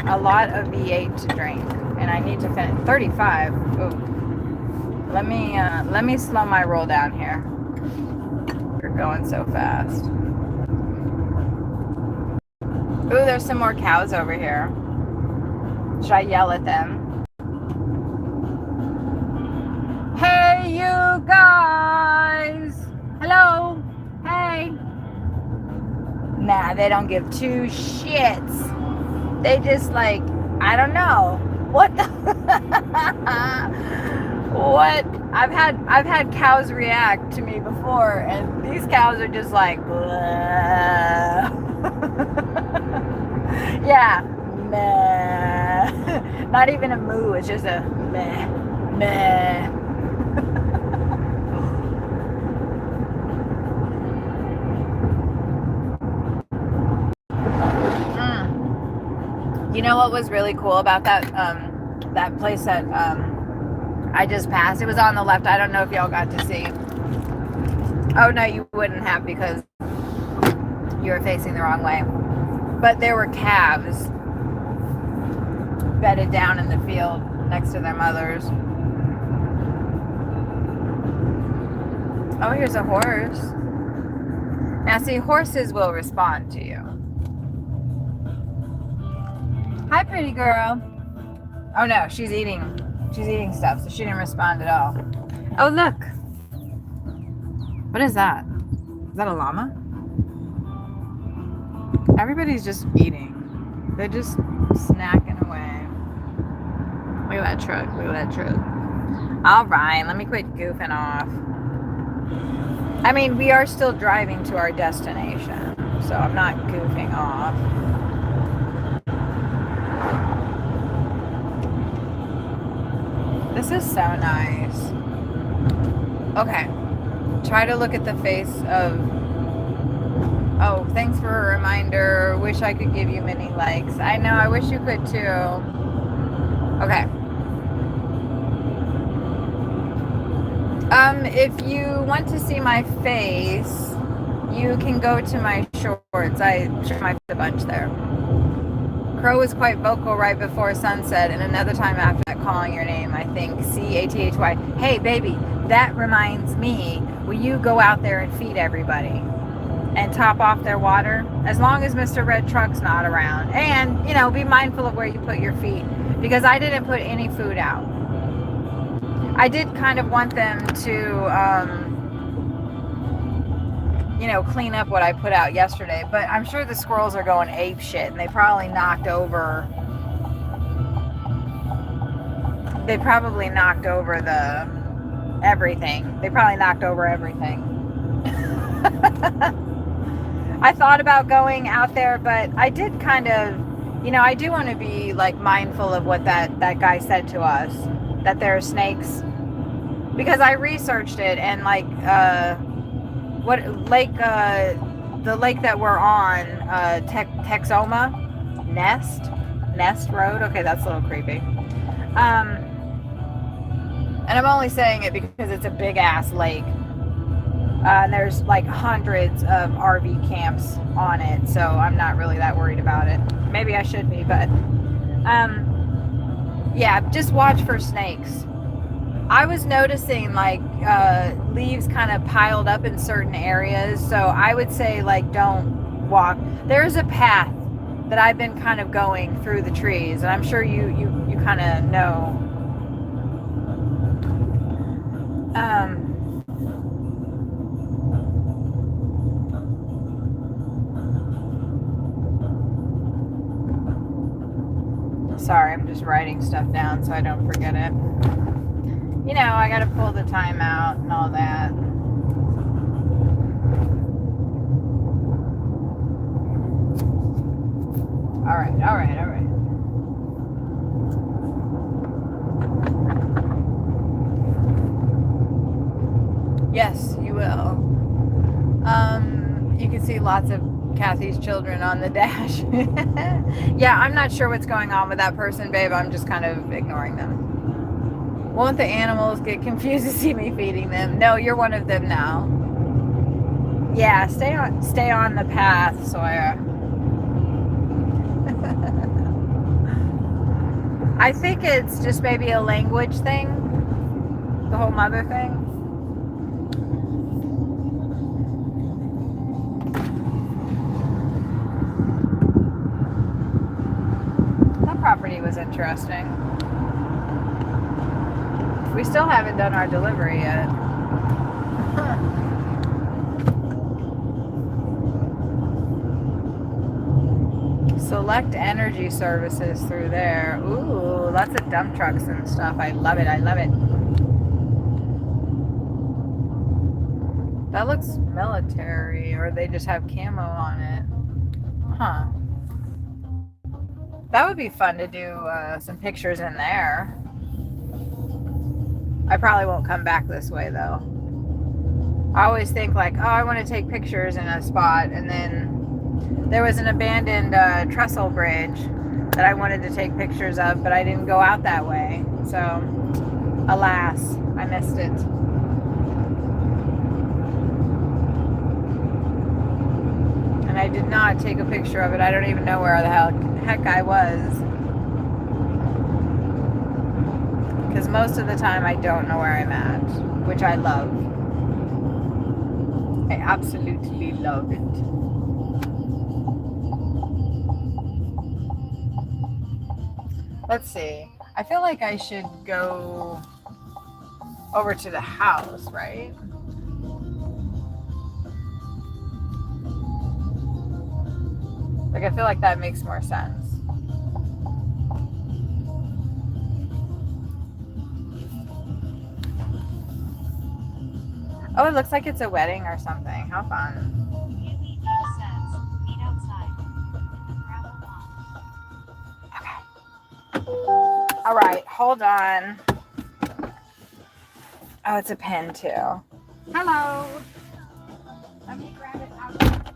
a lot of V8 to drink, and I need to finish 35. Ooh. Let me slow my roll down here. You're going so fast. Ooh, there's some more cows over here. Should I yell at them? Hey, you guys! Hello! Hey! Nah, they don't give two shits. They just like, I don't know. What the what? I've had cows react to me before, and these cows are just like yeah, meh. Not even a moo, it's just a meh, meh. You know what was really cool about that that place that I just passed? It was on the left. I don't know if y'all got to see. Oh no, you wouldn't have because you were facing the wrong way. But there were calves bedded down in the field next to their mothers. Oh, here's a horse. Now see, horses will respond to you. Hi, pretty girl. Oh no, she's eating stuff, so she didn't respond at all. Oh look. What is that? Is that a llama? Everybody's just eating. They're just snacking away. Look at that truck. Look at that truck. All right, let me quit goofing off. I mean, we are still driving to our destination, so I'm not goofing off. This is so nice. Okay. Try to look at the face of... Oh, thanks for a reminder. Wish I could give you many likes. I know, I wish you could too. Okay. If you want to see my face, you can go to my shorts. I show my face a bunch there. Crow was quite vocal right before sunset, and another time after that calling your name, I think, Cathy. Hey, baby, that reminds me, will you go out there and feed everybody and top off their water? As long as Mr. Red Truck's not around. And, you know, be mindful of where you put your feet, because I didn't put any food out. I did kind of want them to, you know, clean up what I put out yesterday, but I'm sure the squirrels are going ape shit, and they probably knocked over the everything. They probably knocked over everything. I thought about going out there, but I did kind of, you know, I do want to be like mindful of what that guy said to us, that there are snakes, because I researched it, and like what lake, the lake that we're on, Texoma Nest Road. Okay, that's a little creepy. And I'm only saying it because it's a big ass lake. And there's like hundreds of RV camps on it, so I'm not really that worried about it. Maybe I should be, but yeah, just watch for snakes. I was noticing like leaves kind of piled up in certain areas, so I would say like don't walk. There's a path that I've been kind of going through the trees, and I'm sure you kind of know. Sorry, I'm just writing stuff down so I don't forget it. You know, I gotta pull the time out and all that. All right. Yes, you will. lots of Kathy's children on the dash. Yeah, I'm not sure what's going on with that person, babe. I'm just kind of ignoring them. Won't the animals get confused to see me feeding them? No, you're one of them now. Yeah, stay on the path, Sawyer. I think it's just maybe a language thing, the whole mother thing. That property was interesting. We still haven't done our delivery yet. Select energy services through there. Ooh, lots of dump trucks and stuff. I love it. I love it. That looks military, or they just have camo on it. Huh. That would be fun to do some pictures in there. I probably won't come back this way though. I always think like, oh, I want to take pictures in a spot, and then there was an abandoned trestle bridge that I wanted to take pictures of, but I didn't go out that way. So, alas, I missed it. And I did not take a picture of it. I don't even know where the heck I was. Because most of the time I don't know where I'm at, which I love. I absolutely love it. Let's see. I feel like I should go over to the house, right? Like, I feel like that makes more sense. Oh, it looks like it's a wedding or something. How fun. All right, hold on. Oh, it's a pen too. Hello. Let me grab it out.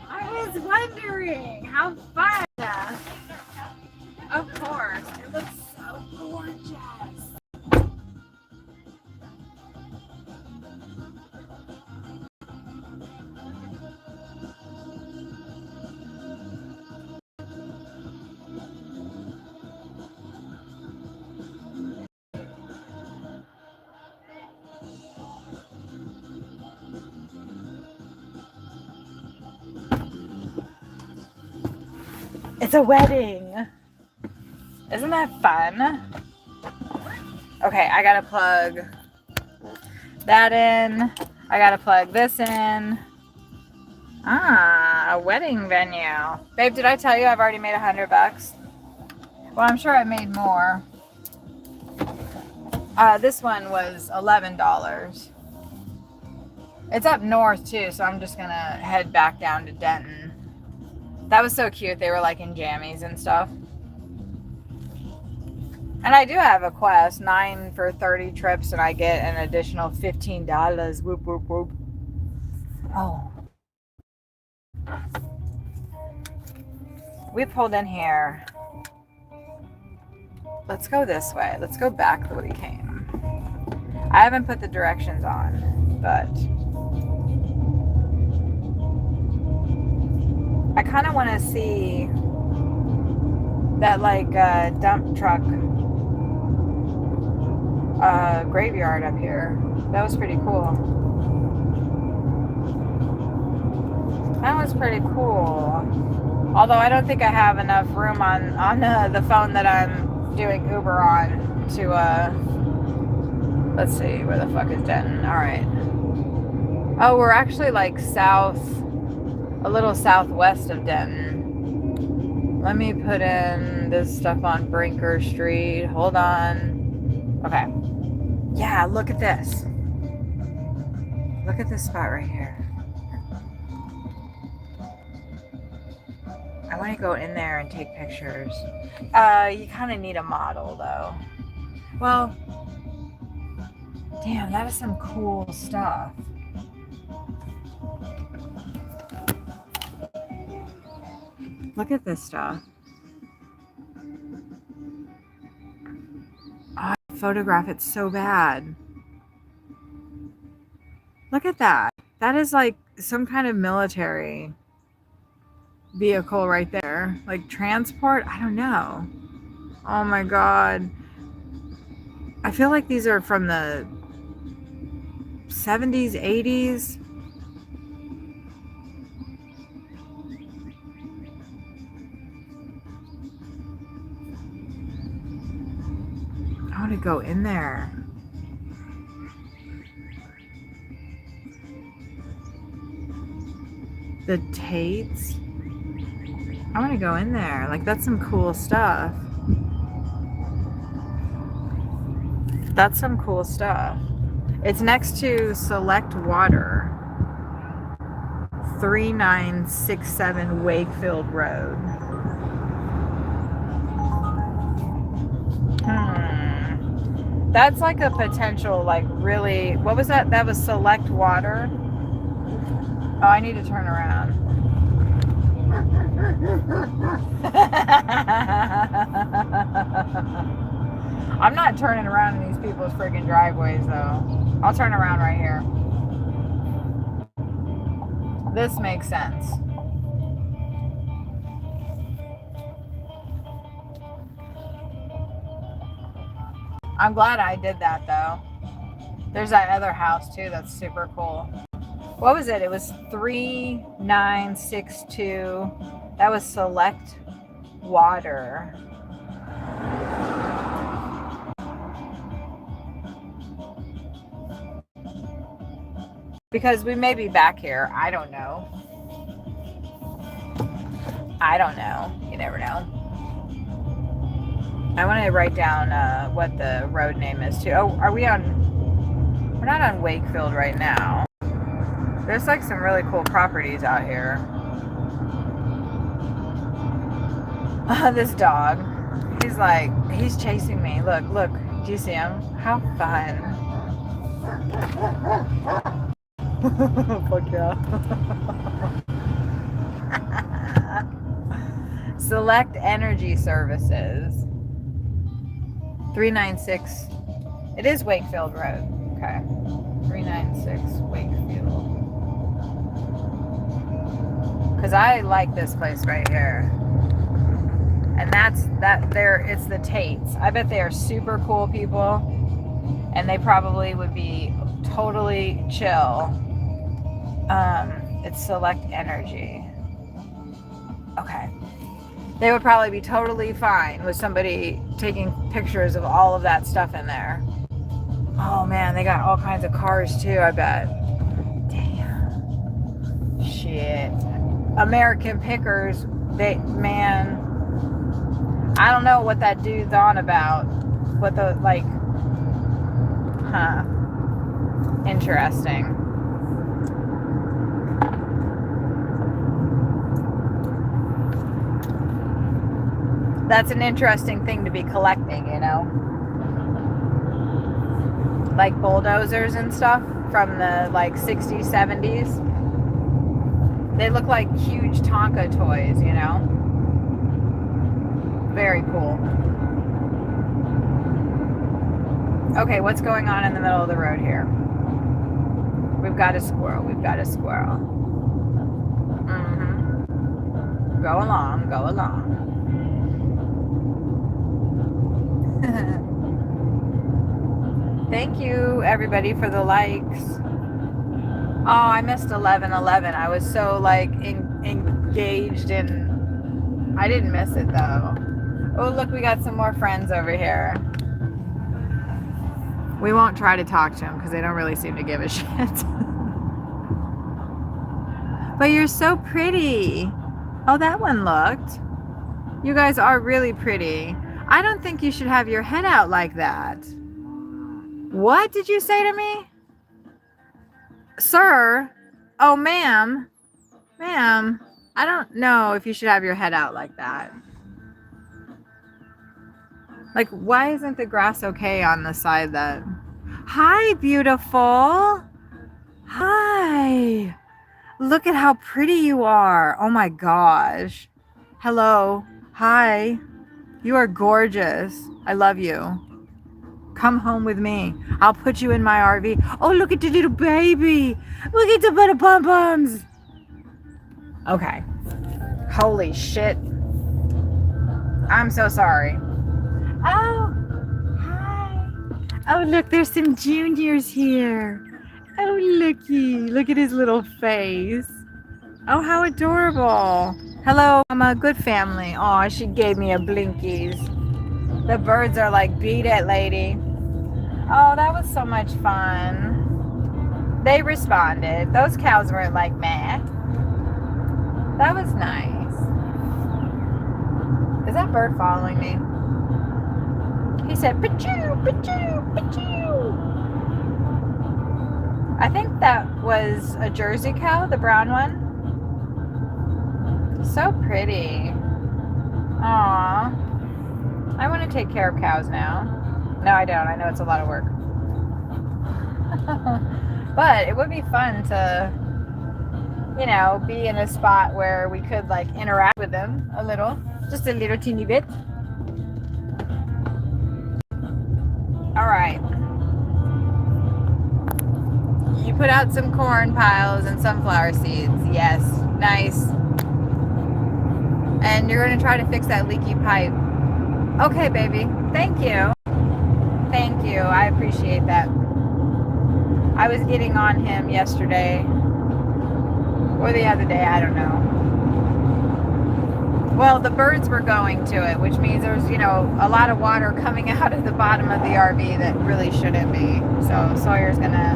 I was wondering. How fun. Of course. It looks so gorgeous. It's a wedding. Isn't that fun? Okay, I gotta plug that in. I gotta plug this in. Ah, a wedding venue. Babe, did I tell you I've already made $100? Well, I'm sure I made more. This one was $11. It's up north too, so I'm just gonna head back down to Denton. That was so cute. They were like in jammies and stuff. And I do have a quest, 9 for 30 trips, and I get an additional $15. Whoop, whoop, whoop. Oh. We pulled in here. Let's go this way. Let's go back the way we came. I haven't put the directions on, but I kind of want to see that like dump truck graveyard up here. That was pretty cool. That was pretty cool. Although I don't think I have enough room on the phone that I'm doing Uber on to let's see, where the fuck is Denton? All right. Oh, we're actually like a little southwest of Denton. Let me put in this stuff on Brinker Street. Hold on. Okay. Yeah, look at this. Look at this spot right here. I want to go in there and take pictures. You kind of need a model though. Well, Damn, that is some cool stuff. Look at this stuff. Oh, I photograph it so bad. Look at that. That is like some kind of military vehicle right there. Like transport? I don't know. Oh my God. I feel like these are from the 70s, 80s. I want to go in there. The Tates. I want to go in there. Like, that's some cool stuff. That's some cool stuff. It's next to Select Water. 3967 Wakefield Road. That's like a potential, like, really... What was that? That was Select Water? Oh, I need to turn around. I'm not turning around in these people's freaking driveways, though. I'll turn around right here. This makes sense. I'm glad I did that, though. There's that other house, too, that's super cool. What was it? It was 3962. That was Select Water. Because we may be back here. I don't know. I don't know. You never know. I want to write down what the road name is too. Oh, are we on... We're not on Wakefield right now. There's like some really cool properties out here. This dog. He's like... He's chasing me. Look, look. Do you see him? How fun. Fuck yeah. Select Energy Services. 396. It is Wakefield Road. Okay. 396 Wakefield. Because I like this place right here. And that's that there. It's the Tates. I bet they are super cool people. And they probably would be totally chill. It's Select Energy. Okay. They would probably be totally fine with somebody taking pictures of all of that stuff in there. Oh man, they got all kinds of cars too, I bet. Damn. Shit. American Pickers, they, man, I don't know what that dude's on about. What the, like, huh. Interesting. That's an interesting thing to be collecting, you know? Like bulldozers and stuff from the like 60s, 70s. They look like huge Tonka toys, you know? Very cool. Okay, what's going on in the middle of the road here? We've got a squirrel. We've got a squirrel. Mm-hmm. Go along, go along. Thank you, everybody, for the likes. Oh, I missed 11:11. I was so, like, engaged in... I didn't miss it, though. Oh, look, we got some more friends over here. We won't try to talk to them because they don't really seem to give a shit. But you're so pretty. Oh, that one looked. You guys are really pretty. I don't think you should have your head out like that. What did you say to me? Sir? Oh, ma'am. Ma'am, I don't know if you should have your head out like that. Like, why isn't the grass okay on the side that... Hi, beautiful. Hi. Look at how pretty you are. Oh my gosh. Hello. Hi. You are gorgeous. I love you. Come home with me. I'll put you in my RV. Oh, look at the little baby. Look at the little bum bums. Okay. Holy shit. I'm so sorry. Oh, hi. Oh, look, there's some juniors here. Oh, looky. Look at his little face. Oh, how adorable. Hello, I'm a good family. Oh, she gave me a blinkies. The birds are like, beat it, lady. Oh, that was so much fun. They responded. Those cows weren't like, meh. That was nice. Is that bird following me? He said, pachoo, pachoo, pachoo. I think that was a Jersey cow, the brown one. So pretty. Aww. I want to take care of cows now. No, I don't. I know it's a lot of work. But it would be fun to, you know, be in a spot where we could like interact with them a little. Just a little teeny bit. All right. You put out some corn piles and sunflower seeds. Yes. Nice. And you're going to try to fix that leaky pipe. Okay, baby. Thank you. Thank you. I appreciate that. I was getting on him yesterday. Or the other day. I don't know. Well, the birds were going to it, which means there's, you know, a lot of water coming out of the bottom of the RV that really shouldn't be. So Sawyer's gonna,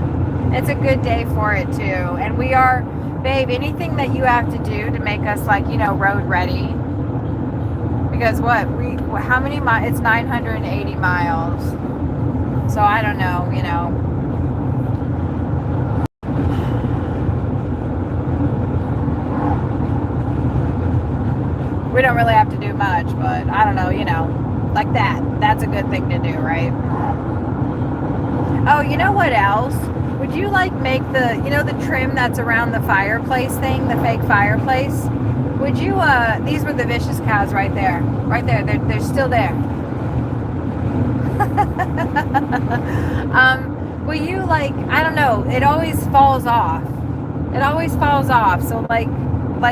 it's a good day for it too. And we are, babe, anything that you have to do to make us like, you know, road ready. Because how many miles? It's 980 miles. So I don't know, you know. We don't really have to do much, but I don't know, you know, like that. That's a good thing to do, right? Oh, you know what else? Would you like make the, you know, the trim that's around the fireplace thing, the fake fireplace? Would you, these were the vicious cows right there. Right there. They're still there. Will you, like, I don't know, it always falls off. It always falls off. So, like,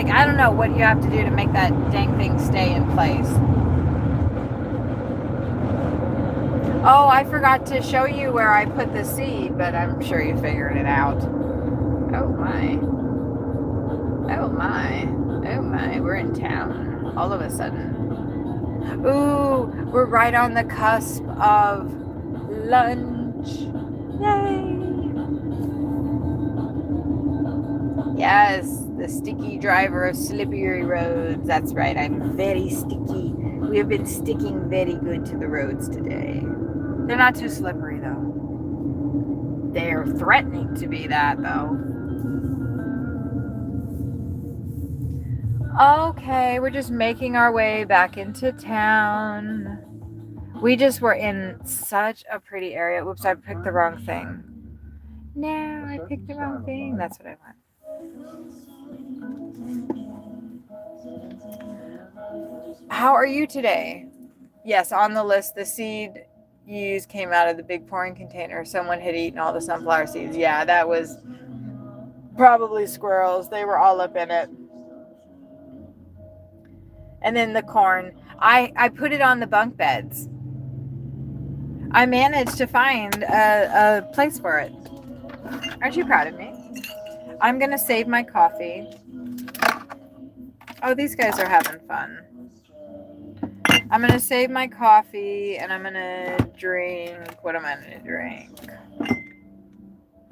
I don't know what you have to do to make that dang thing stay in place. Oh, I forgot to show you where I put the seed, but I'm sure you figured it out. Oh, my. Oh, my. Oh my, we're in town all of a sudden. Ooh, we're right on the cusp of lunch. Yay! Yes, the sticky driver of slippery roads. That's right, I'm very sticky. We have been sticking very good to the roads today. They're not too slippery though. They're threatening to be that though. Okay, we're just making our way back into town. We just were in such a pretty area. Oops, I picked the wrong thing. No, I picked the wrong thing. That's what I want. How are you today? Yes, on the list, the seed you used came out of the big pouring container. Someone had eaten all the sunflower seeds. Yeah, that was probably squirrels. They were all up in it. And then the corn, I put it on the bunk beds. I managed to find a place for it. Aren't you proud of me? I'm going to save my coffee. Oh, these guys are having fun. I'm going to save my coffee and I'm going to drink. What am I going to drink?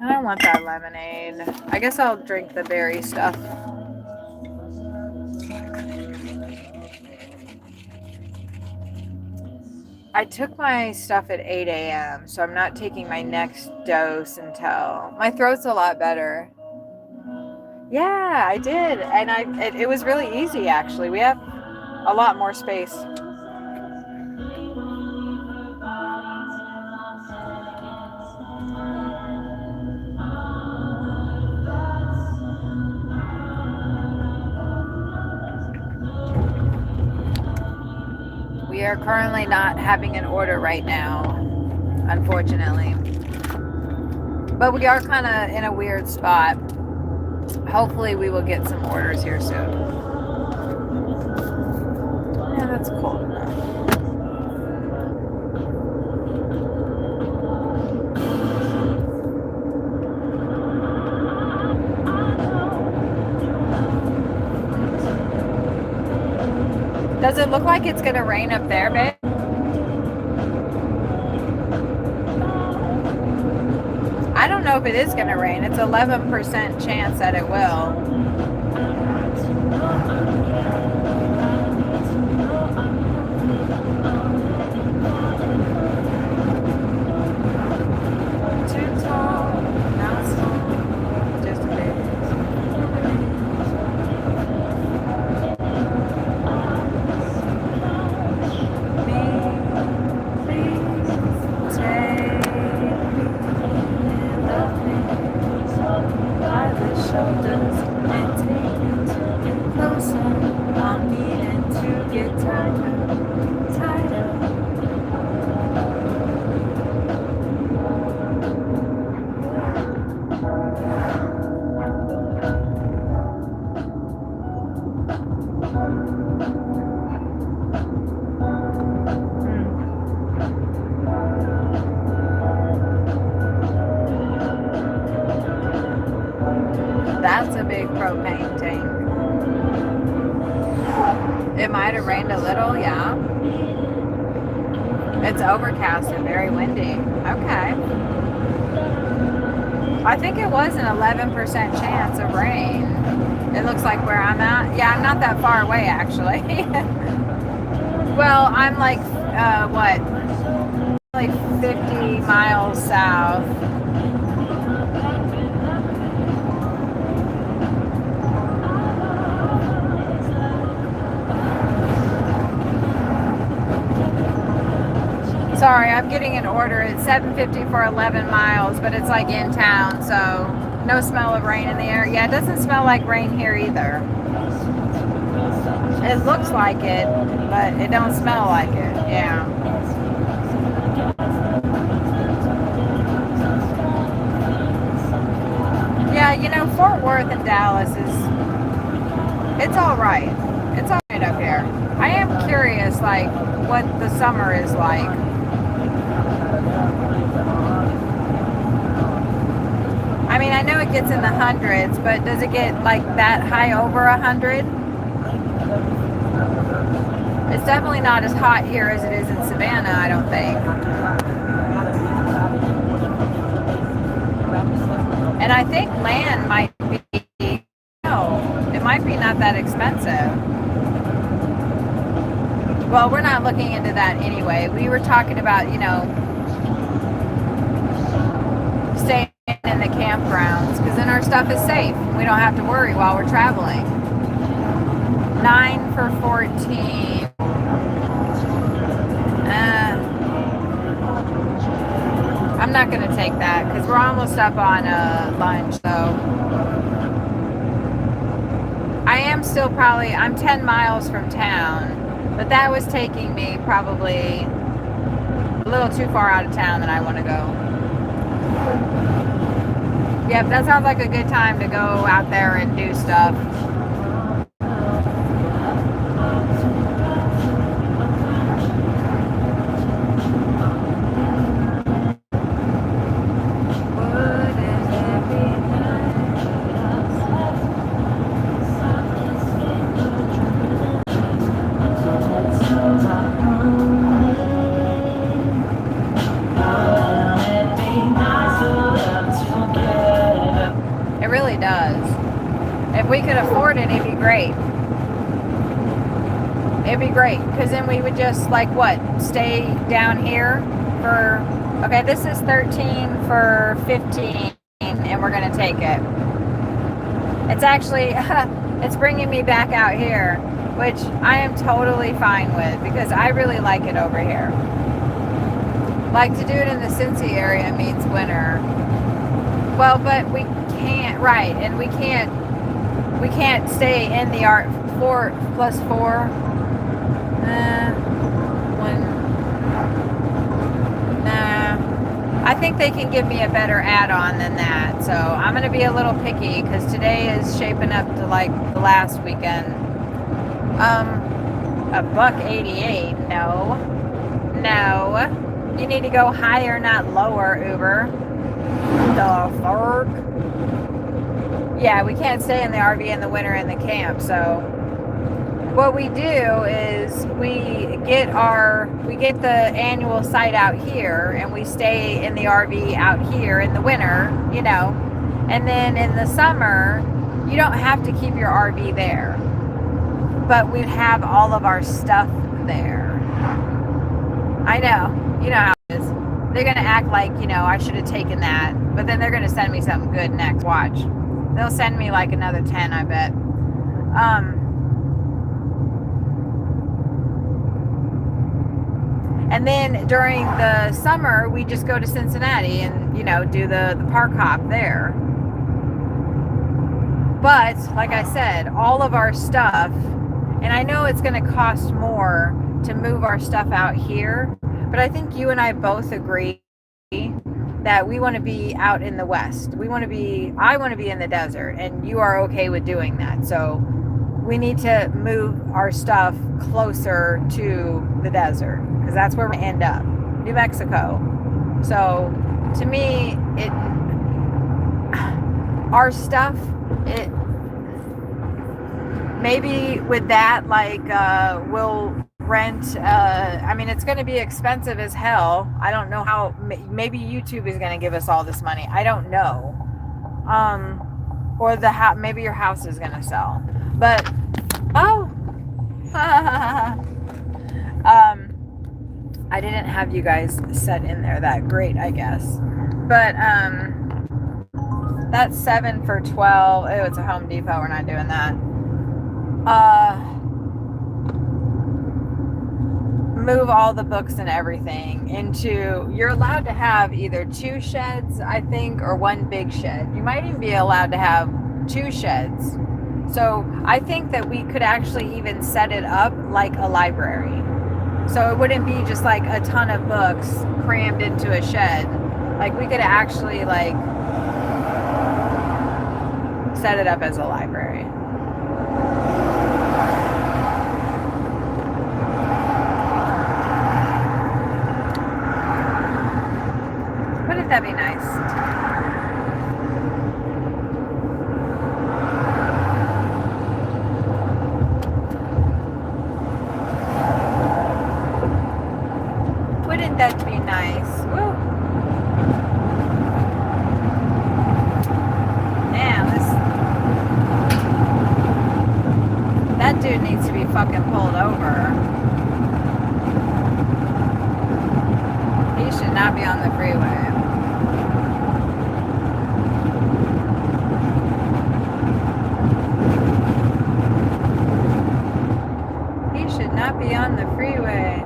I don't want that lemonade. I guess I'll drink the berry stuff. I took my stuff at 8 a.m., so I'm not taking my next dose until... My throat's a lot better. Yeah, I did. And it was really easy, actually. We have a lot more space. We are currently not having an order right now, unfortunately. But we are kind of in a weird spot. Hopefully we will get some orders here soon. Yeah, that's cool. Does it look like it's going to rain up there, babe? I don't know if it is going to rain. It's 11% chance that it will. Too tall, not small, just a bit. Shoulders and take me closer. I'm needing to get tighter, tighter. That's a big propane tank. It might have rained a little, yeah. It's overcast and very windy. Okay. I think it was an 11% chance of rain. It looks like where I'm at. Yeah, I'm not that far away actually. Well, I'm like, what? Like 50 miles south. Sorry, I'm getting an order at 7:50 for 11 miles, but it's like in town, so no smell of rain in the air. Yeah, it doesn't smell like rain here either. It looks like it, but it don't smell like it. Yeah. Yeah, you know, Fort Worth and Dallas it's all right. It's all right up here. I am curious, like, what the summer is like. I mean, I know it gets in the hundreds, but does it get like that high over 100? It's definitely not as hot here as it is in Savannah, I don't think. And I think land might be, no, it might be not that expensive. Well, we're not looking into that anyway. We were talking about, you know, staying in the campgrounds, because then our stuff is safe. We don't have to worry while we're traveling. 9 for 14. I'm not going to take that because we're almost up on lunch, so I am still probably, I'm 10 miles from town, but that was taking me probably a little too far out of town than I want to go. Yep, that sounds like a good time to go out there and do stuff. If we could afford it, it'd be great. It'd be great, because then we would just, like, what, stay down here for, okay, this is 13 for 15, and we're going to take it. It's actually, it's bringing me back out here, which I am totally fine with, because I really like it over here. Like, to do it in the Cincy area means winter. Well, but we can't, right, and we can't stay in the art 4 plus 4. I think they can give me a better add-on than that. So I'm going to be a little picky because today is shaping up to like the last weekend. $1.88. No. You need to go higher, not lower, Uber. The fuck? Yeah, we can't stay in the RV in the winter in the camp, so what we do is we get the annual site out here and we stay in the RV out here in the winter, you know, and then in the summer you don't have to keep your RV there, but we have all of our stuff there. I know, you know how it is. They're gonna act like, you know, I should have taken that, but then they're gonna send me something good next. Watch, they'll send me like another 10, I bet. And then during the summer, we just go to Cincinnati and, you know, do the park hop there. But, like I said, all of our stuff, and I know it's going to cost more to move our stuff out here, but I think you and I both agree that we want to be out in the West. I want to be in the desert, and you are okay with doing that. So we need to move our stuff closer to the desert, because that's where we end up, New Mexico. So to me, our stuff, maybe with that, like, we'll rent, I mean, it's going to be expensive as hell. I don't know how, maybe YouTube is going to give us all this money. I don't know. Or maybe your house is going to sell. But, I didn't have you guys set in there that great, I guess. But, that's 7 for 12. Oh, it's a Home Depot. We're not doing that. Move all the books and everything into, you're allowed to have either 2 sheds, I think, or 1 big shed. You might even be allowed to have 2 sheds. So I think that we could actually even set it up like a library. So it wouldn't be just like a ton of books crammed into a shed. Like, we could actually like set it up as a library. Wouldn't that be nice? Wouldn't that be nice? Woo. Man, that dude needs to be fucking pulled over. He should not be on the freeway. He should not be on the freeway.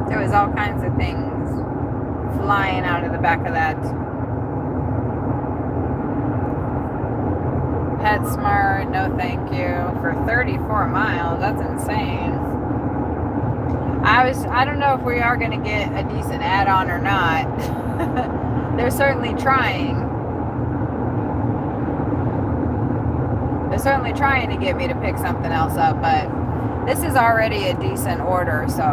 There was all kinds of things flying out of the back of that. PetSmart, no thank you. For 34 miles, that's insane. I don't know if we are going to get a decent add-on or not. They're certainly trying. They're certainly trying to get me to pick something else up, but this is already a decent order, so.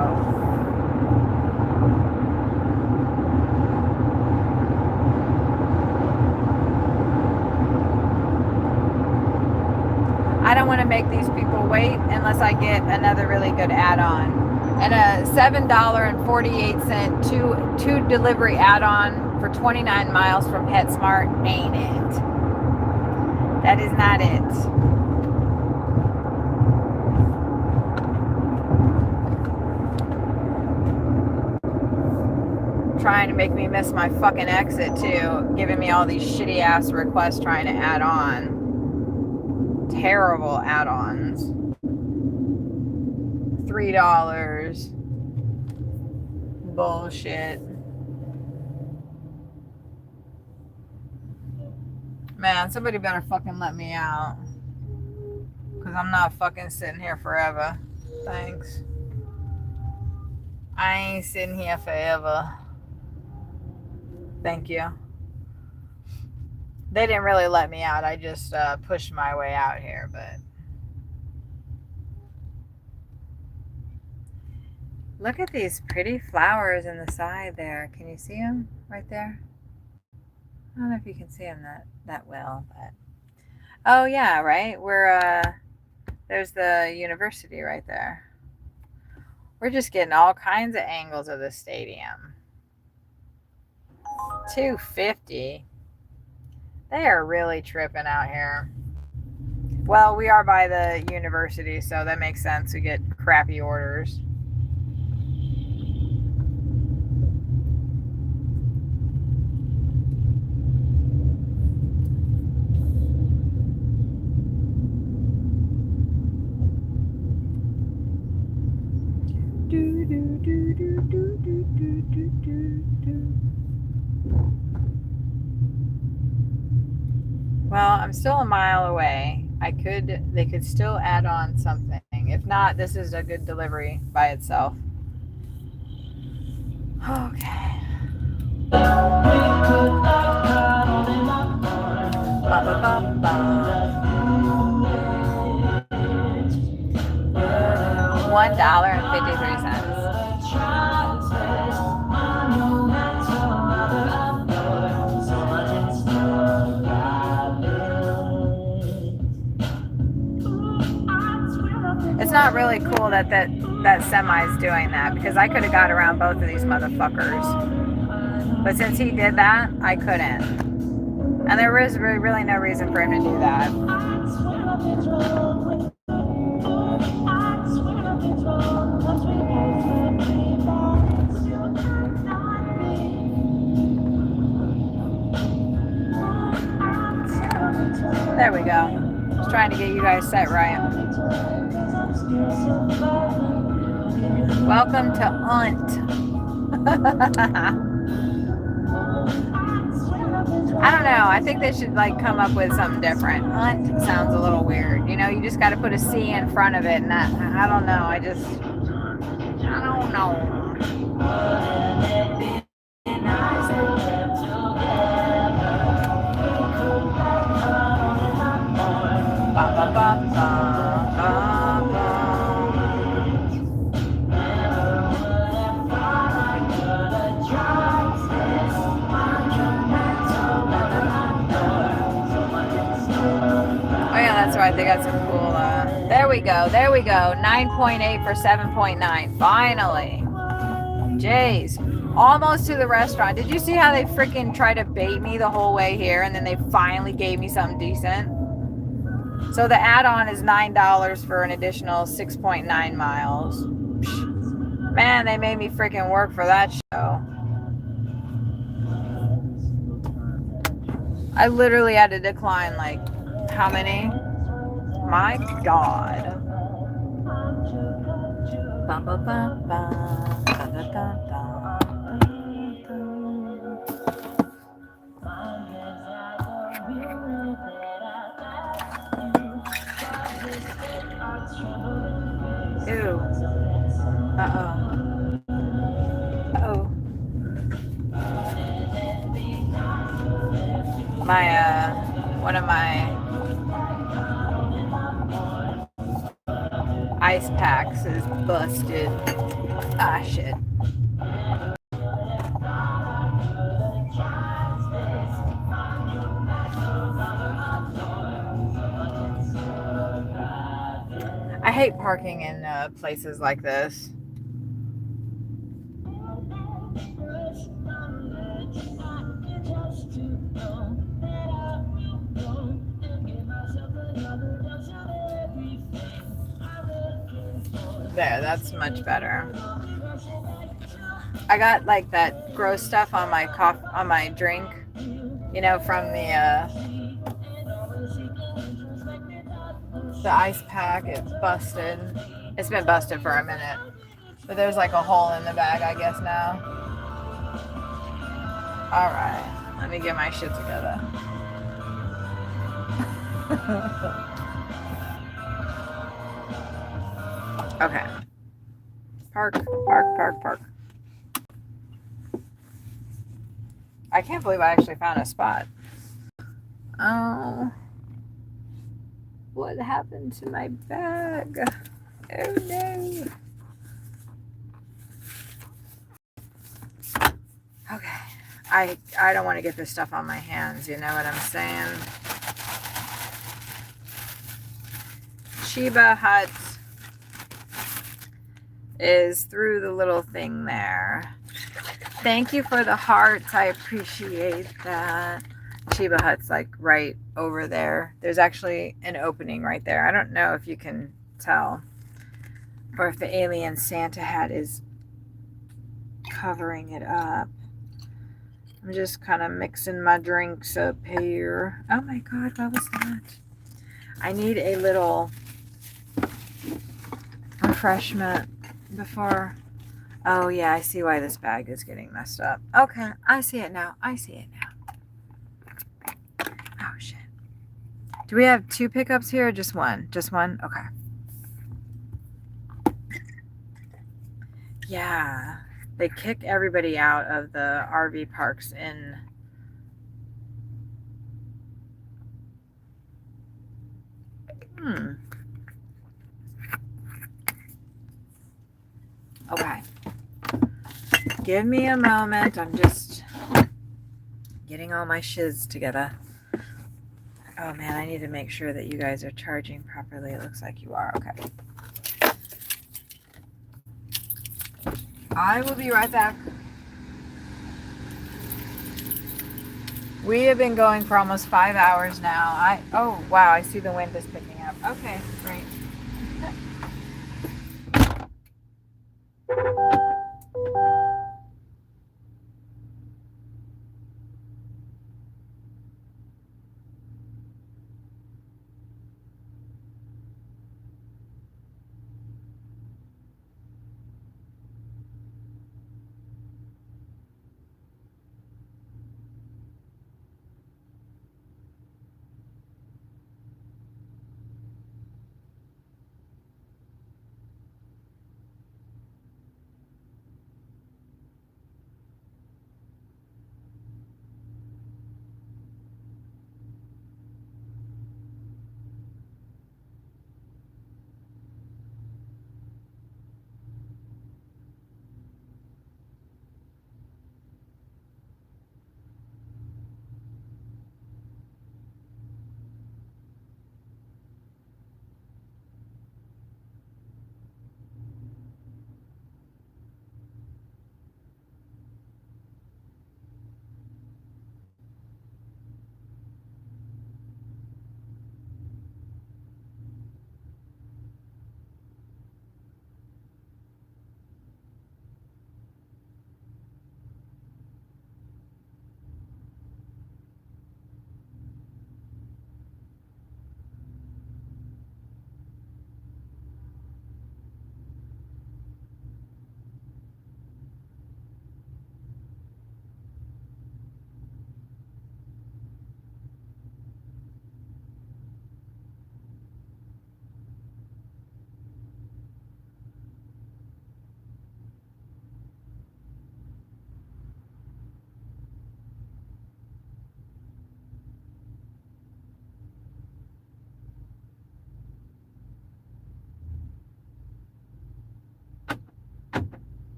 I don't want to make these people wait unless I get another really good add-on. And a $7.48 two delivery add-on for 29 miles from PetSmart ain't it. That is not it. Trying to make me miss my fucking exit too. Giving me all these shitty ass requests trying to add on. Terrible add-ons. $3. Bullshit. Man, somebody better fucking let me out. Because I'm not fucking sitting here forever. Thanks. I ain't sitting here forever. Thank you. They didn't really let me out. I just pushed my way out here, but look at these pretty flowers in the side there. Can you see them right there? I don't know if you can see them that well, but oh yeah, right. There's the university right there. We're just getting all kinds of angles of the stadium. 250. They are really tripping out here. Well, we are by the university, so that makes sense. We get crappy orders. Well, I'm still a mile away. They could still add on something. If not, this is a good delivery by itself. Okay. $1.53. It's not really cool that semi's doing that, because I could have got around both of these motherfuckers. But since he did that, I couldn't. And there was really no reason for him to do that. There we go. Just trying to get you guys set right. Welcome to Unt. I don't know. I think they should come up with something different. Unt sounds a little weird. You just got to put a C in front of it, and I don't know. I don't know. Right, they got some cool there we go 9.8 for 7.9. Finally, jeez, almost to the restaurant. Did you see how they freaking tried to bait me the whole way here, and then they finally gave me something decent? So the add-on is $9 for an additional 6.9 miles. Man, they made me freaking work for that show. I literally had to decline how many? My God. Ew. Uh-oh. Uh-oh. One of my ice packs is busted. Ah, shit. I hate parking in places like this. There, that's much better. I got that gross stuff on my drink, from the ice pack. It's busted. It's been busted for a minute, but there's a hole in the bag, I guess now. All right, let me get my shit together. Okay. Park, park, park, park. I can't believe I actually found a spot. Oh. What happened to my bag? Oh no. Okay. I don't want to get this stuff on my hands, you know what I'm saying? Sheba Hut is through the little thing there. Thank you for the hearts. I appreciate that. Sheba Hut's like right over there. There's actually an opening right there. I don't know if you can tell or if the alien Santa hat is covering it up. I'm just kind of mixing my drinks up here. Oh my God, what was that? I need a little refreshment before. Oh yeah, I see why this bag is getting messed up. Okay, I see it now. I see it now. Oh shit. Do we have 2 pickups here or just one? Just one? Okay. Yeah. They kick everybody out of the RV parks in Okay. Give me a moment. I'm just getting all my shiz together. Oh man, I need to make sure that you guys are charging properly. It looks like you are. Okay. I will be right back. We have been going for almost 5 hours now. Oh wow, I see the wind is picking up. Okay, great.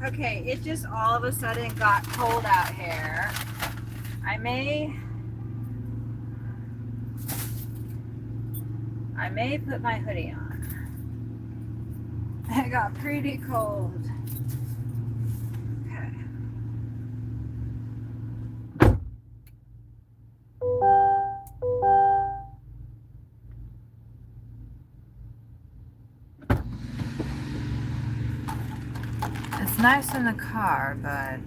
Okay, it just all of a sudden got cold out here. I may put my hoodie on. It got pretty cold. Okay. It's nice in the car, but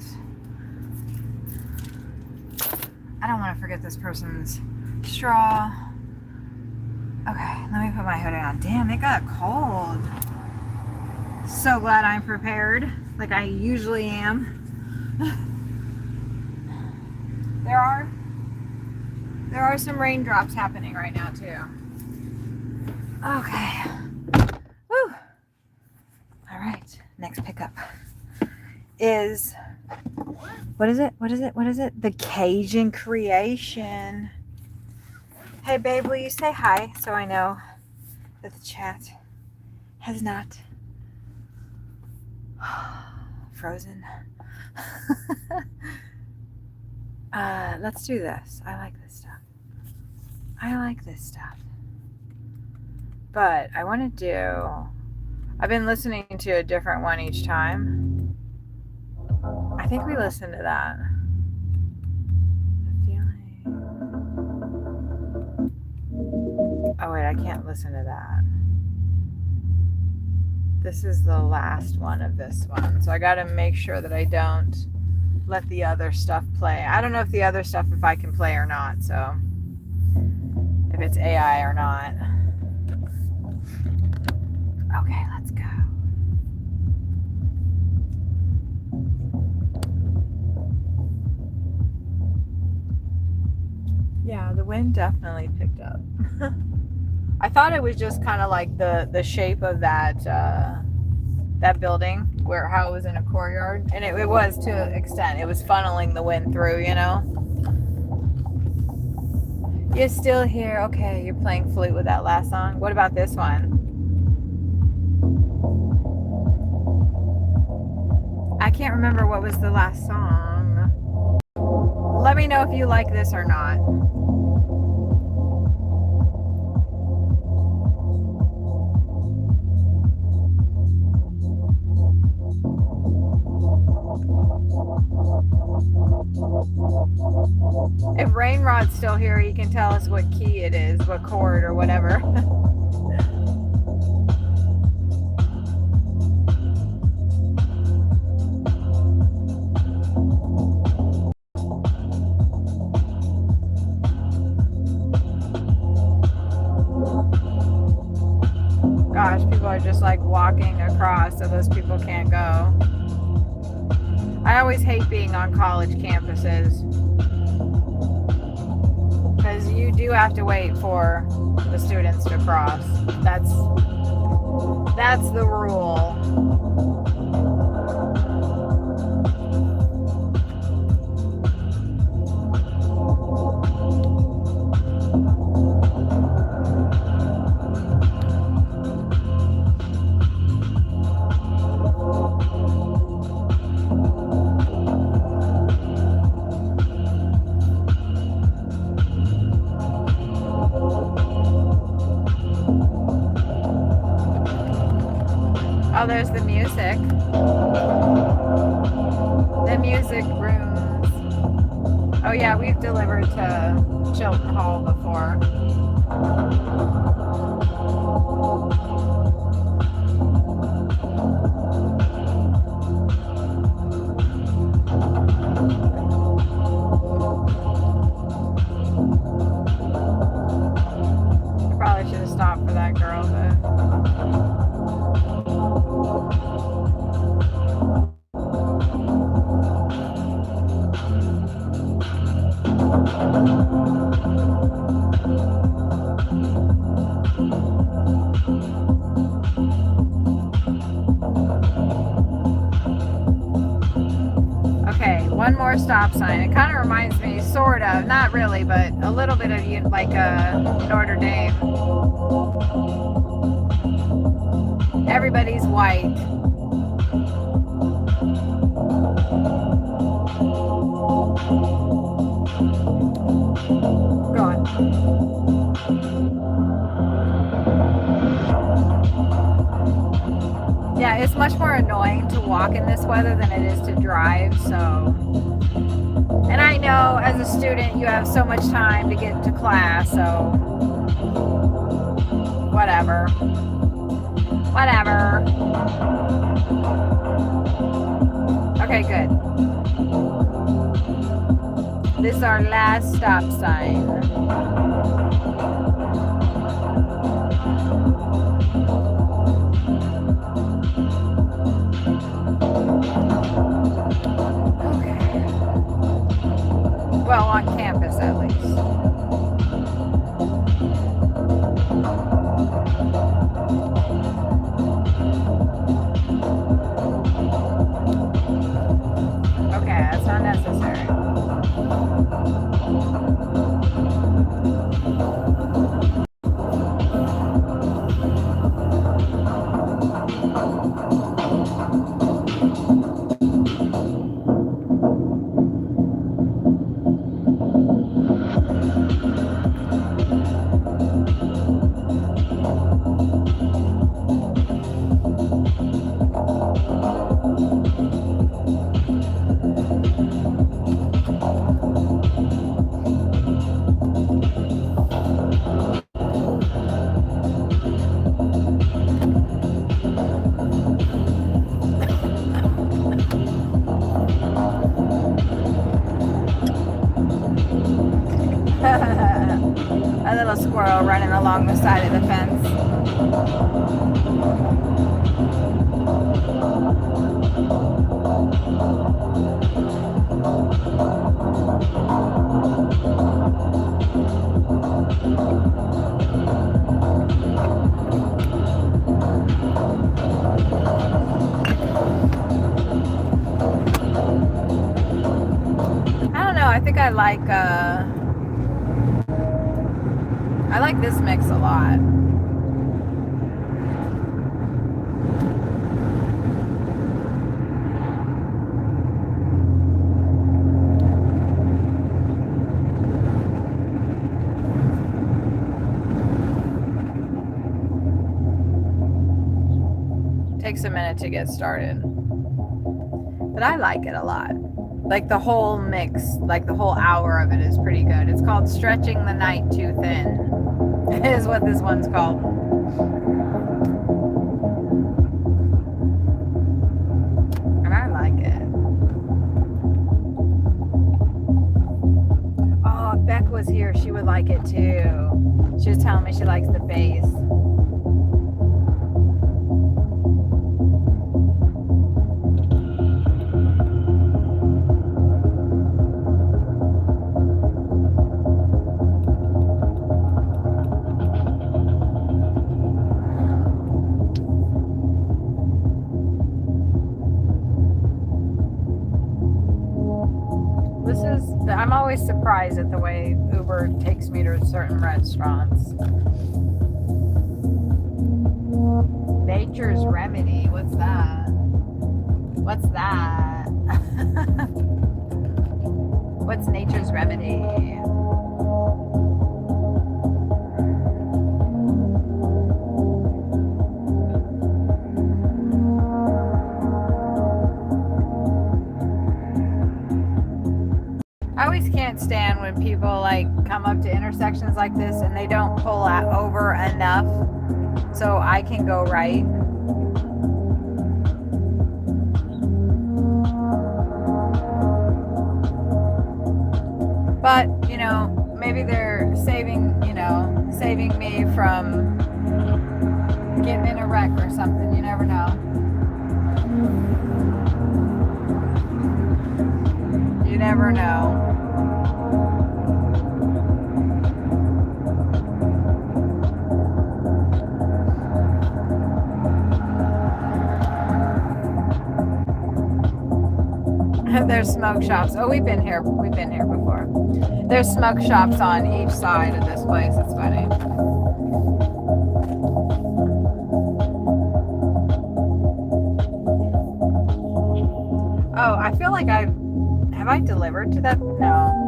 I don't want to forget this person's straw. Okay, let me put my hoodie on. Damn, it got cold. So glad I'm prepared, like I usually am. There are some raindrops happening right now too. Okay. Woo. All right. Next pickup is, what is it? The Cajun Creation. Hey, babe, will you say hi so I know that the chat has not frozen? Let's do this. I like this stuff. But I want to do, I've been listening to a different one each time. I think we listened to that. The feeling. Oh wait, I can't listen to that. This is the last one of this one. So I got to make sure that I don't let the other stuff play. I don't know if the other stuff, if I can play or not. So if it's AI or not. Okay, let's go. Yeah, the wind definitely picked up. I thought it was just kind of like the shape of that that building, where how it was in a courtyard, and it was to an extent. It was funneling the wind through, you know. You're still here. Okay, you're playing flute with that last song. What about this one? I can't remember what was the last song. Let me know if you like this or not. If Rainrod's still here, he can tell us what key it is, what chord or whatever. Gosh, people are just like walking across, so those people can't go. I always hate being on college campuses because you do have to wait for the students to cross. That's the rule. Oh, there's the music. The music rooms. Oh yeah, we've delivered to Chilton Hall before. I probably should have stopped for that girl, but one more stop sign. It kind of reminds me, sort of, not really, but a little bit of like Notre Dame. Everybody's white. Go on. Yeah, it's much more annoying to walk in this weather than it is to drive, so. And I know as a student you have so much time to get to class, so whatever. Whatever. Okay, good. This is our last stop sign. Well, on campus at least. little squirrel running along the side of the fence. I don't know. I think I like this mix a lot. Takes a minute to get started, but I like it a lot. Like the whole mix, like the whole hour of it is pretty good. It's called Stretching the Night Too Thin is what this one's called. And I like it. Oh, if Beck was here, she would like it too. She was telling me she likes the bass. I'm always surprised at the way Uber takes me to certain restaurants. Nature's Remedy. What's that? What's that? What's Nature's Remedy? I always can't stand when people like come up to intersections like this and they don't pull over enough so I can go right. But, you know, maybe they're saving me from getting in a wreck or something. You never know. You never know. There's smoke shops. Oh, we've been here before. There's smoke shops on each side of this place. It's funny. Oh, I feel like have I delivered to that? No.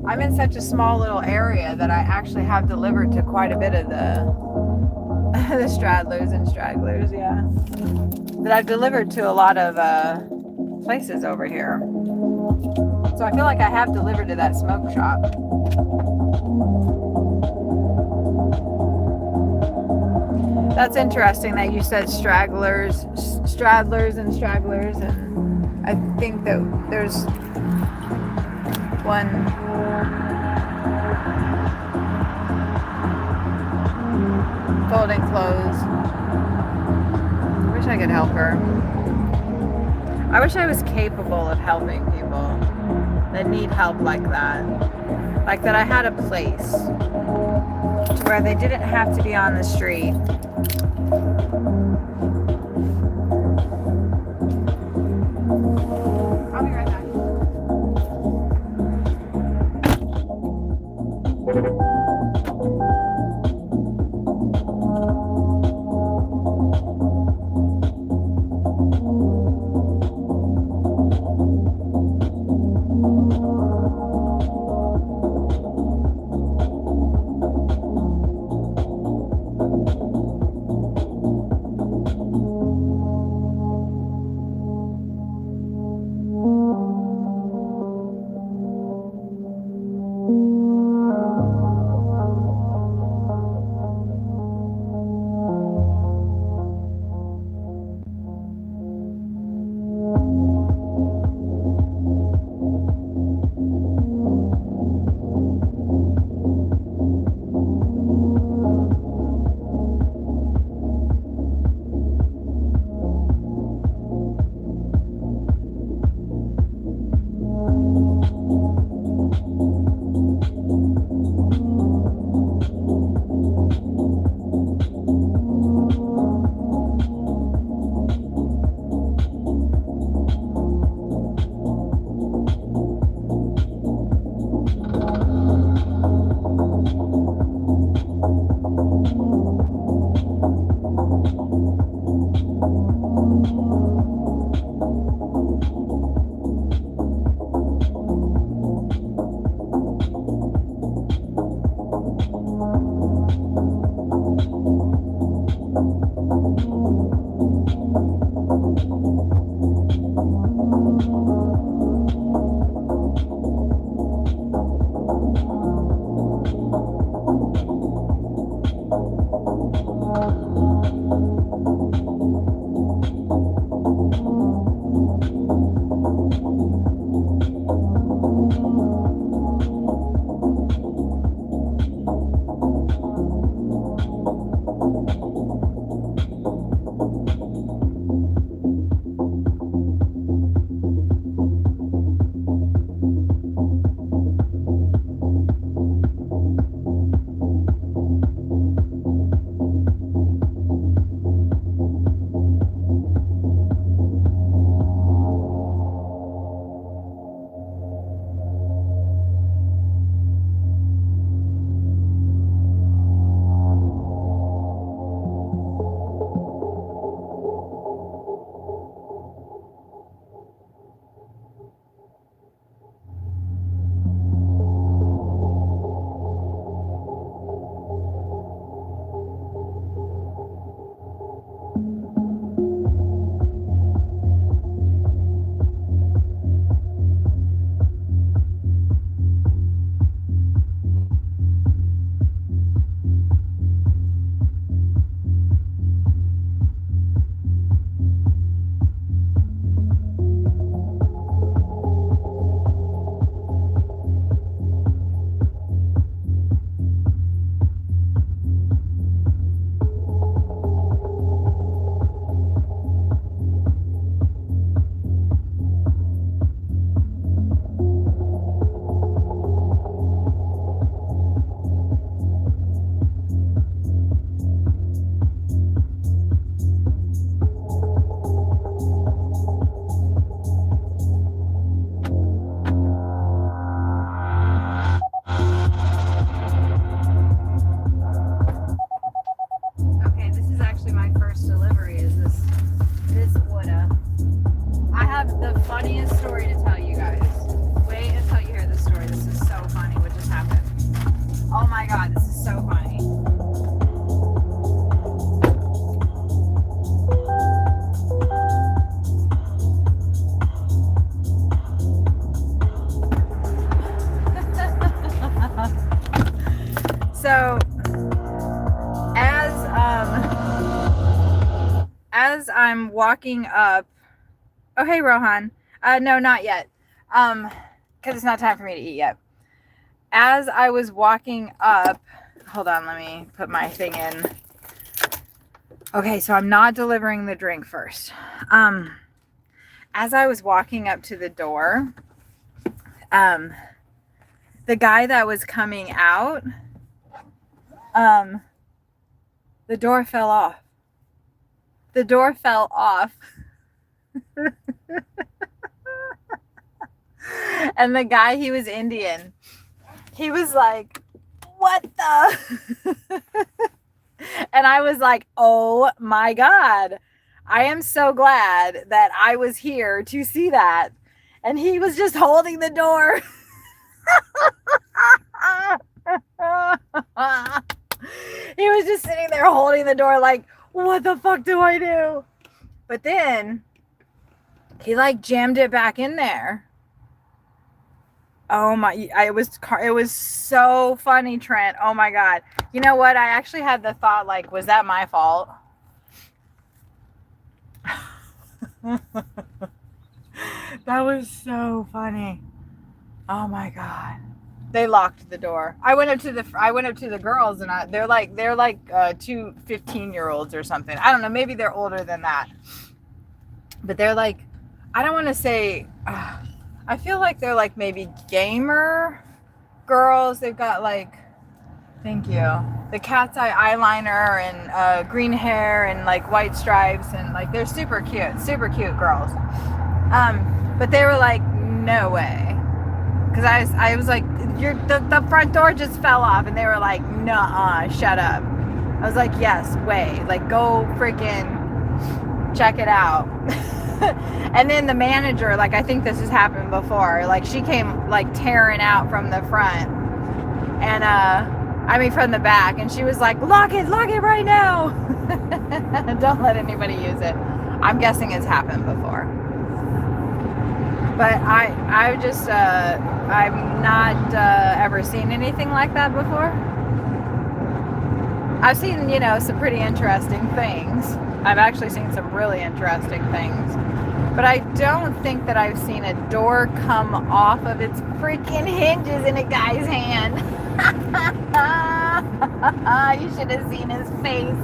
I'm in such a small little area that I actually have delivered to quite a bit of the straddlers and stragglers, yeah. But I've delivered to a lot of places over here. So I feel like I have delivered to that smoke shop. That's interesting that you said straddlers and stragglers, and I think that there's one folding clothes. I wish I could help her. I wish I was capable of helping people that need help like that. Like that I had a place to where they didn't have to be on the street. I'll be right back. I'm walking up. Oh, hey, Rohan. No, not yet. Because it's not time for me to eat yet. As I was walking up, hold on, let me put my thing in. Okay, so I'm not delivering the drink first. As I was walking up to the door, the guy that was coming out, the door fell off. The door fell off. And the guy, he was Indian. He was like, what the? And I was like, oh my God. I am so glad that I was here to see that. And he was just holding the door. He was just sitting there holding the door like, what the fuck do I do? But then he like jammed it back in there. Oh my, it was so funny, Trent. Oh my God. You know what? I actually had the thought like, was that my fault? That was so funny. Oh my God. They locked the door. I went up to the girls and they're like two 15-year-olds or something. I don't know. Maybe they're older than that. But they're like, I don't want to say, I feel like they're like maybe gamer girls. They've got like, thank you, the cat's eye eyeliner and green hair and like white stripes and like they're super cute girls. But they were like, no way. Because I was like, the front door just fell off. And they were like, nuh-uh, shut up. I was like, yes, way. Like, go freaking check it out. And then the manager, like, I think this has happened before. Like, she came, like, tearing out from the front. And, from the back. And she was like, lock it right now. Don't let anybody use it. I'm guessing it's happened before. But I've not ever seen anything like that before. I've seen, some pretty interesting things. I've actually seen some really interesting things. But I don't think that I've seen a door come off of its freaking hinges in a guy's hand. You should have seen his face.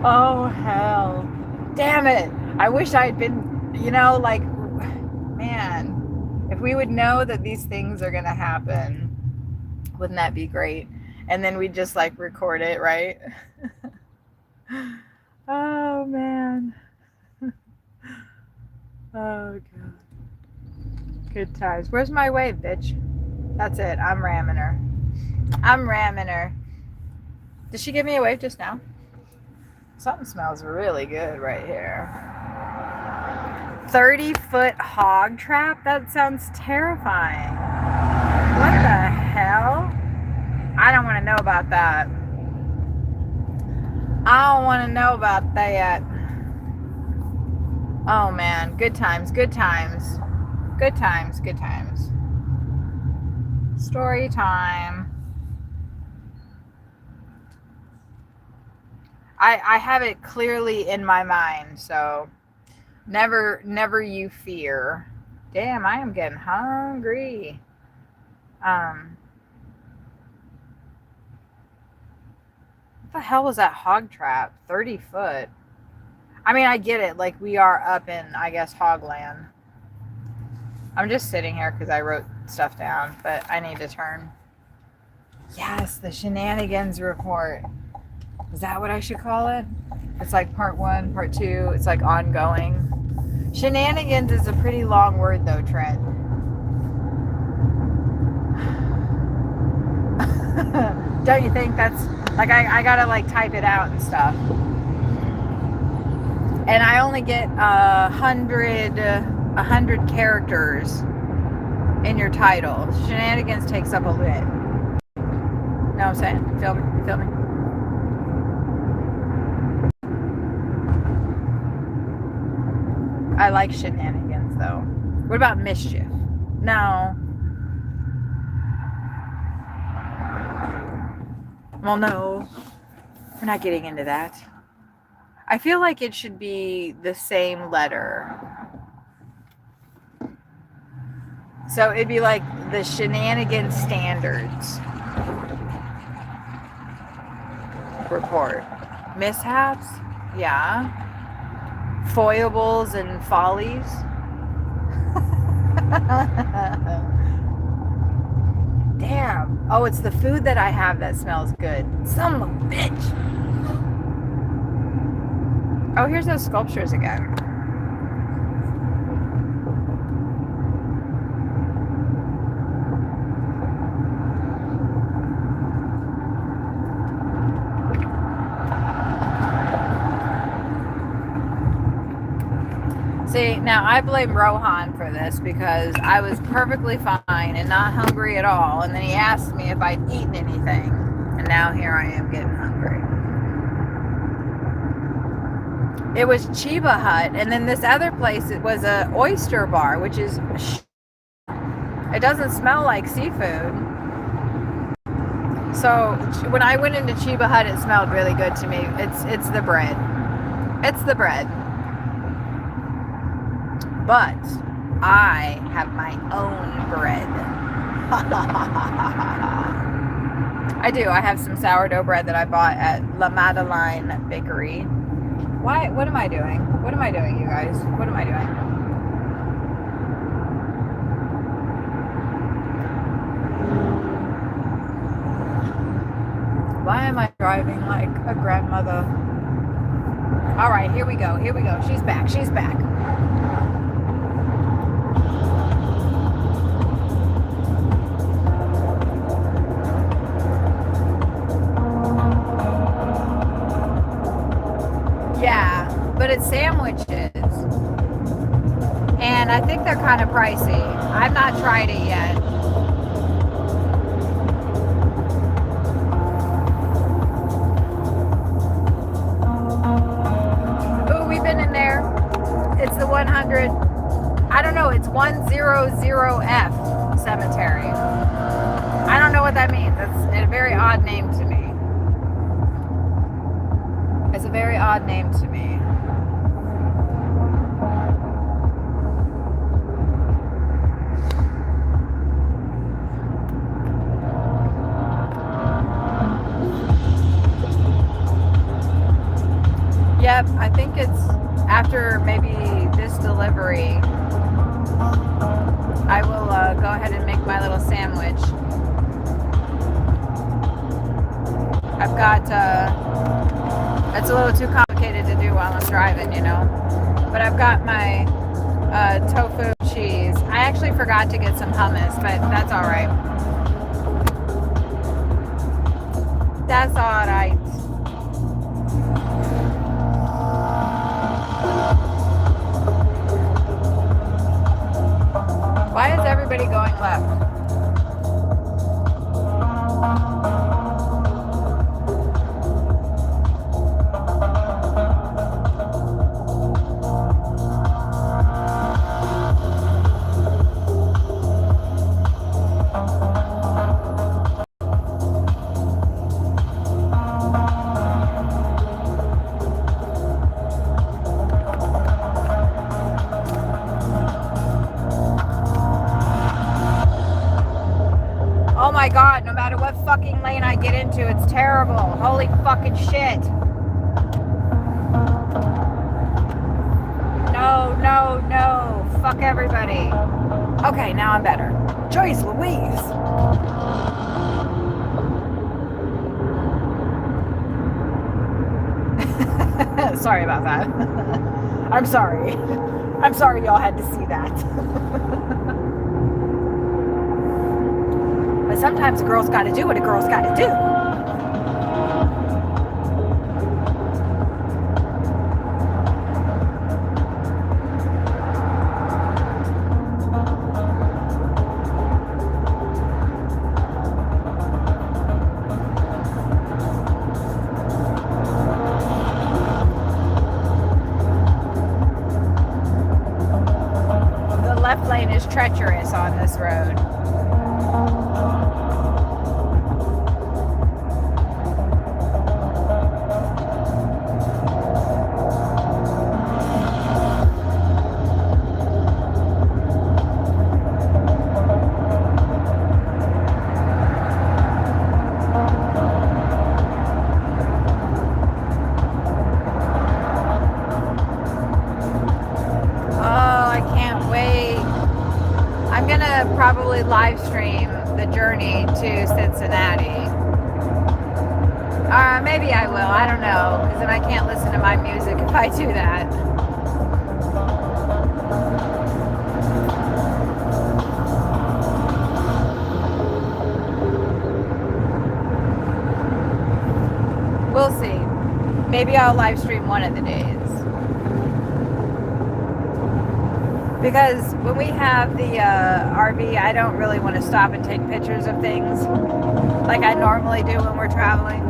Oh, hell. Damn it. I wish I'd been, man, if we would know that these things are going to happen, wouldn't that be great? And then we'd just like record it, right? Oh, man. Oh, God. Good times. Where's my wave, bitch? That's it. I'm ramming her. Did she give me a wave just now? Something smells really good right here. 30-foot hog trap? That sounds terrifying. What the hell? I don't want to know about that. I don't want to know about that. Oh man, good times. Story time. I have it clearly in my mind, so never you fear. Damn, I am getting hungry. What the hell was that hog trap? 30 foot. I mean, I get it. Like, we are up in, I guess, hogland. I'm just sitting here because I wrote stuff down, but I need to turn. Yes, the shenanigans report. Is that what I should call it? It's like part 1, part 2. It's like ongoing. Shenanigans is a pretty long word though, Trent. Don't you think? That's like, I gotta like type it out and stuff. And I only get 100 characters in your title. Shenanigans takes up a bit. Know what I'm saying? Feel me? I like shenanigans though. What about mischief? No. Well, no. We're not getting into that. I feel like it should be the same letter. So it'd be like the shenanigans standards report. Mishaps? Yeah. Foibles and follies? Damn. Oh, it's the food that I have that smells good. Son of a bitch. Oh, here's those sculptures again. See, now I blame Rohan for this because I was perfectly fine and not hungry at all. And then he asked me if I'd eaten anything. And now here I am getting hungry. It was Chiba Hut. And then this other place, it was a oyster bar, which is... It doesn't smell like seafood. So when I went into Chiba Hut, it smelled really good to me. It's the bread. It's the bread. But I have my own bread. I do. I have some sourdough bread that I bought at La Madeleine Bakery. Why? What am I doing? What am I doing, you guys? What am I doing? Why am I driving like a grandmother? All right, here we go. Here we go. She's back. She's back. Yeah, but it's sandwiches. And I think they're kind of pricey. I've not tried it yet. Ooh, we've been in there. It's the 100, I don't know, it's 100F cemetery. I don't know what that means. It's a very odd name to me. It's a very odd name to me. Yep, I think it's after maybe this delivery. I will go ahead and make my little sandwich. I've got... it's a little too complicated to do while I'm driving, you know. But I've got my tofu cheese. I actually forgot to get some hummus, but that's all right. That's all right. Why is everybody going left? Oh my god, no matter what fucking lane I get into, it's terrible. Holy fucking shit. No, no, no. Fuck everybody. Okay, now I'm better. Joyce Louise. Sorry about that. I'm sorry. I'm sorry y'all had to see that. But sometimes a girl's got to do what a girl's got to do. The left lane is treacherous on this road. gonna probably live stream the journey to Cincinnati. Maybe I will. I don't know, because then I can't listen to my music if I do that. We'll see. Maybe I'll live stream one of the days. Because when we have the RV, I don't really want to stop and take pictures of things like I normally do when we're traveling.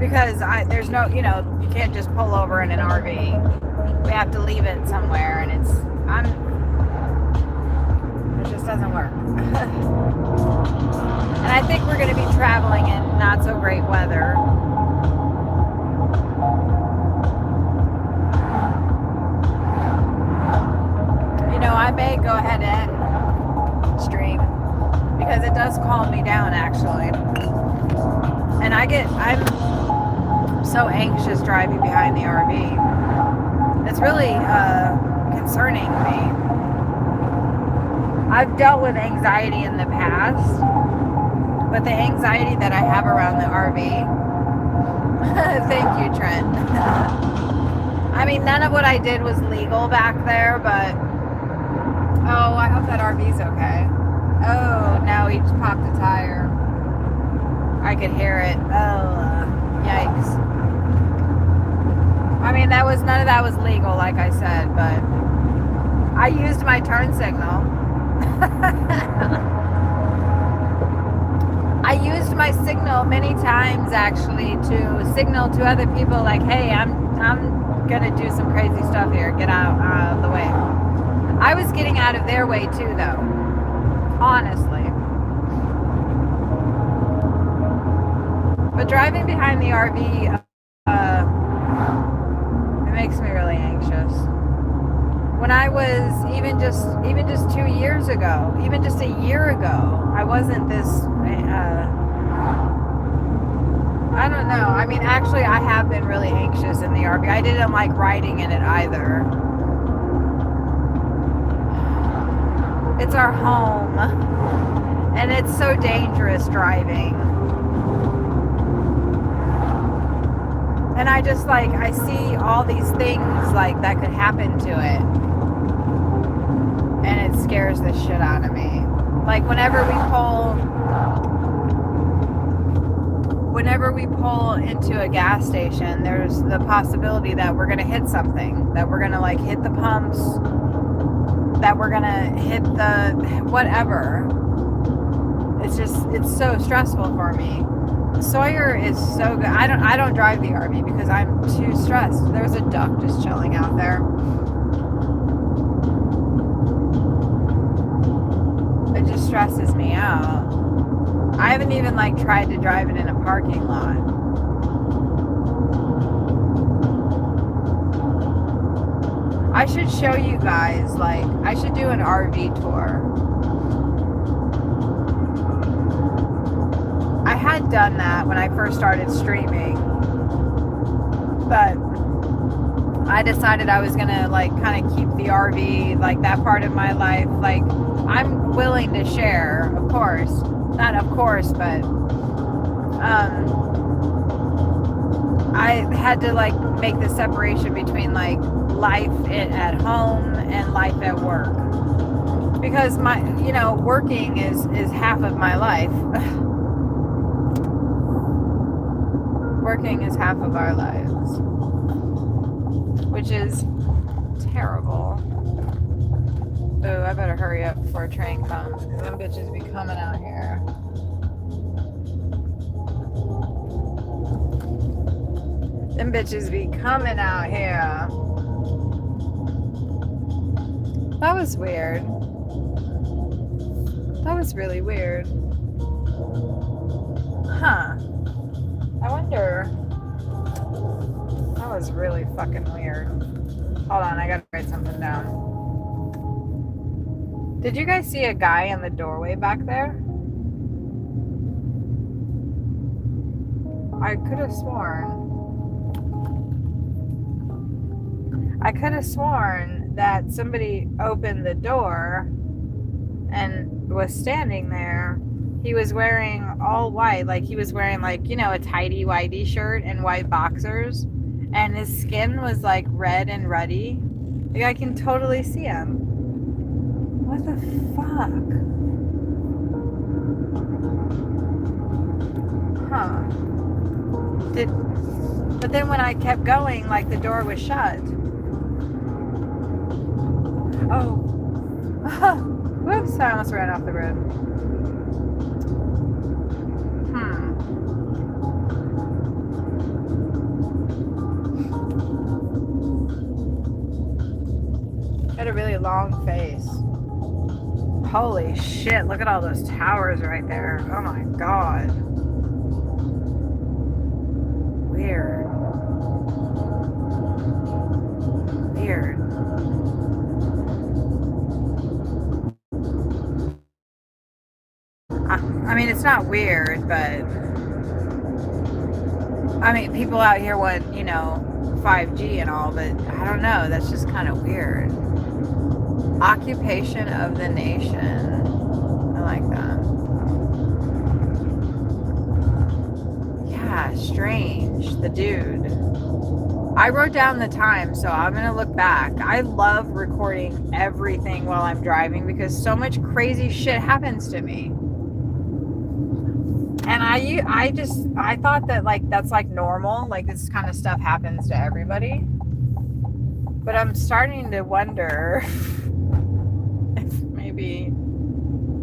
Because there's no, you can't just pull over in an RV. We have to leave it somewhere, and it just doesn't work. And I think we're going to be traveling in not so great weather. I may go ahead and stream because it does calm me down, actually. And I'm so anxious driving behind the RV. It's really concerning me. I've dealt with anxiety in the past, but the anxiety that I have around the RV, thank you, Trent. I mean, none of what I did was legal back there, but oh, I hope that RV's okay. Oh, now he just popped a tire. I could hear it. Oh, yikes. I mean, none of that was legal, like I said, but I used my turn signal. I used my signal many times, actually, to signal to other people, like, hey, I'm gonna do some crazy stuff here. Get out of the way. I was getting out of their way too, though. Honestly. But driving behind the RV, it makes me really anxious. When I was even just 2 years ago, even just a year ago, I wasn't this. I don't know. I mean, actually, I have been really anxious in the RV. I didn't like riding in it either. It's our home, and it's so dangerous driving. And I just I see all these things that could happen to it, and it scares the shit out of me. Like whenever we pull into a gas station, there's the possibility that we're gonna hit something, that we're gonna hit the pumps, that we're gonna hit the whatever. It's so stressful for me. Sawyer is so good. I don't drive the RV because I'm too stressed. There's a duck just chilling out there. It just stresses me out. I haven't even tried to drive it in a parking lot. I should show you guys, I should do an RV tour. I had done that when I first started streaming, but I decided I was gonna kind of keep the RV, that part of my life. I'm willing to share, of course. Not of course, but I had to make the separation between life at home and life at work, because my working is half of my life. Working is half of our lives, which is terrible. Oh, I better hurry up before a train comes, because them bitches be coming out here. Them bitches be coming out here. That was weird. That was really weird. Huh. I wonder. That was really fucking weird. Hold on, I gotta write something down. Did you guys see a guy in the doorway back there? I could have sworn that somebody opened the door and was standing there. He was wearing all white, like he was wearing like, you know, a tidy whitey shirt and white boxers, and his skin was like red and ruddy. Like I can totally see him. What the fuck? Huh. But then when I kept going, like the door was shut. Oh. Whoops, I almost ran off the road. Had a really long face. Holy shit, look at all those towers right there. Oh my god. Weird. Weird. I mean, it's not weird, but I mean, people out here want, you know, 5G and all, but I don't know. That's just kind of weird. Occupation of the nation. I like that. Yeah, strange. The dude. I wrote down the time, so I'm going to look back. I love recording everything while I'm driving because so much crazy shit happens to me. And I thought that like that's like normal, like this kind of stuff happens to everybody. But I'm starting to wonder if maybe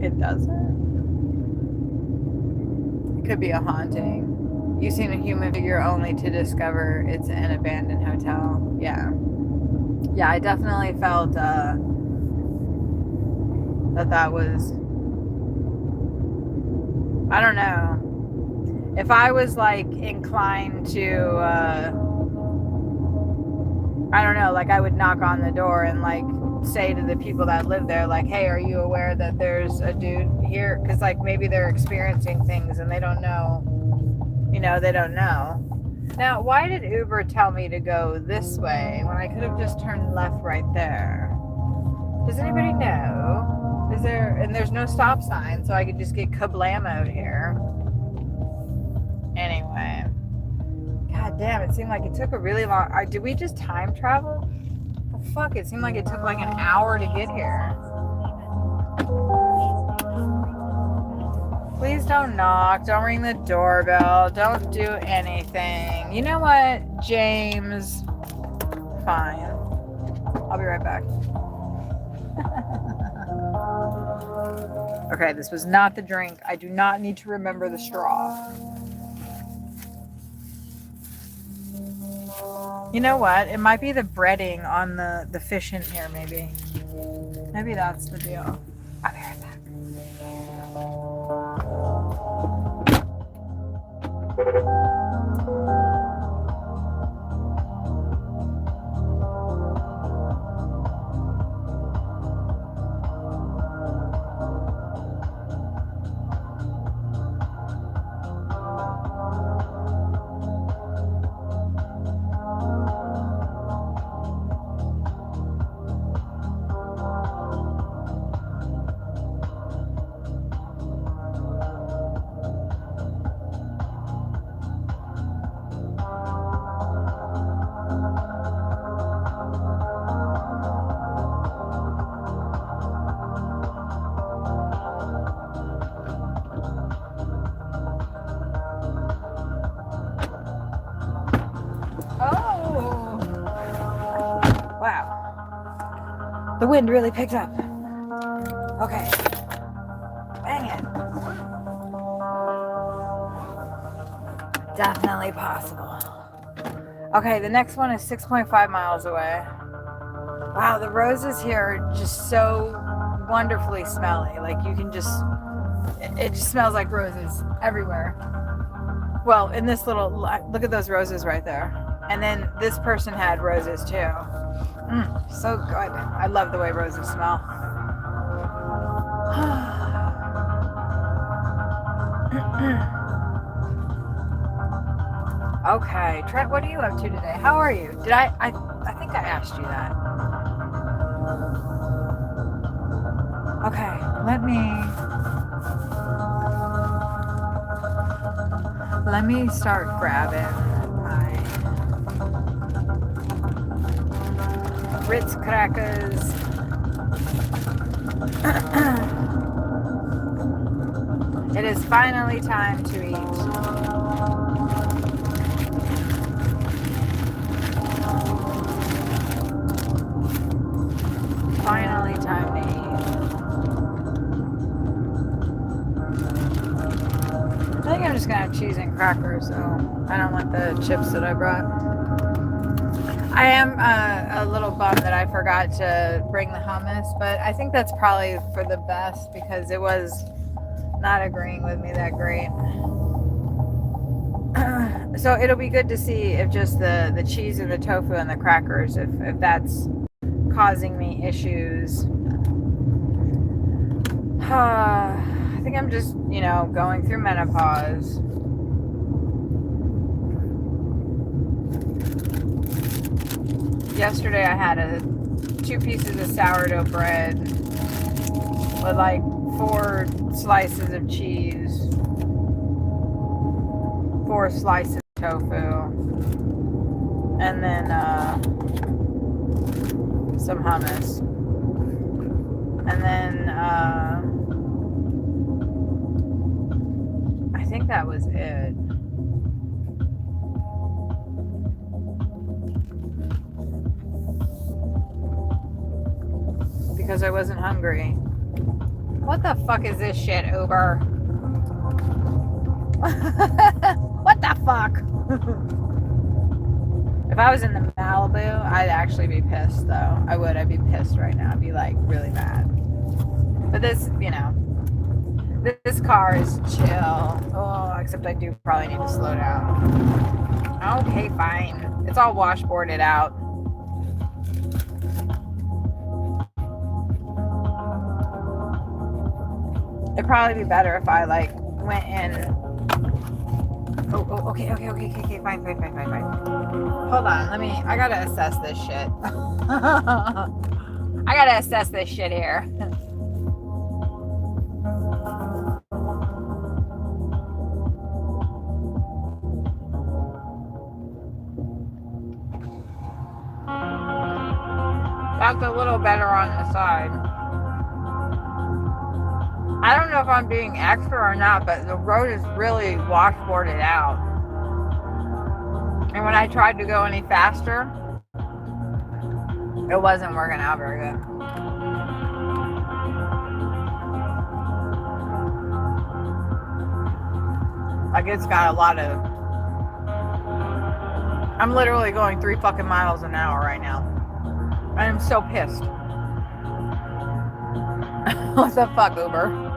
it doesn't. It could be a haunting. You've seen a human figure only to discover it's an abandoned hotel. Yeah. Yeah, I definitely felt that was, I don't know. If I was like inclined to, I don't know, like I would knock on the door and like say to the people that live there, like, hey, are you aware that there's a dude here? Because like maybe they're experiencing things and they don't know, you know, they don't know. Now, why did Uber tell me to go this way when I could have just turned left right there? Does anybody know? Is there, and there's no stop sign, so I could just get kablamoed here. Anyway. God damn, it seemed like it took a really long, did we just time travel? Oh, fuck, it seemed like it took like an hour to get here. Please don't knock, don't ring the doorbell, don't do anything. You know what, James? Fine. I'll be right back. Okay, this was not the drink. I do not need to remember the straw. You know what? It might be the breading on the fish in here, maybe. Maybe that's the deal. I'll be right back. The wind really picked up. Okay. Bang it. Definitely possible. Okay, the next one is 6.5 miles away. Wow, the roses here are just so wonderfully smelly. Like you can just, it just smells like roses everywhere. Well, in this little, look at those roses right there. And then this person had roses too. So good. I love the way roses smell. Okay, Trent, what are you up to today? How are you? Did I think I asked you that. Okay, let me start grabbing my Ritz crackers. It is finally time to eat. Finally time to eat. I think I'm just gonna have cheese and crackers, so I don't want the chips that I brought. I am a little bummed that I forgot to bring the hummus, but I think that's probably for the best because it was not agreeing with me that great. So it'll be good to see if just the cheese and the tofu and the crackers, if that's causing me issues. I think I'm just, going through menopause. Yesterday I had 2 pieces of sourdough bread with like 4 slices of cheese, 4 slices of tofu, and then some hummus. And then I think that was it. Because I wasn't hungry. What the fuck is this shit, Uber? What the fuck? If I was in the Malibu, I'd actually be pissed though. I would. I'd be pissed right now. I'd be like really mad. But this, this car is chill. Oh, except I do probably need to slow down. Okay, fine. It's all washboarded out. It'd probably be better if I went in. Oh, okay, fine. Hold on, I gotta assess this shit. I gotta assess this shit here. That's a little better on the side. I don't know if I'm being extra or not, but the road is really washboarded out. And when I tried to go any faster, it wasn't working out very good. Like it's got a lot of... I'm literally going 3 fucking miles an hour right now. I am so pissed. What the fuck, Uber?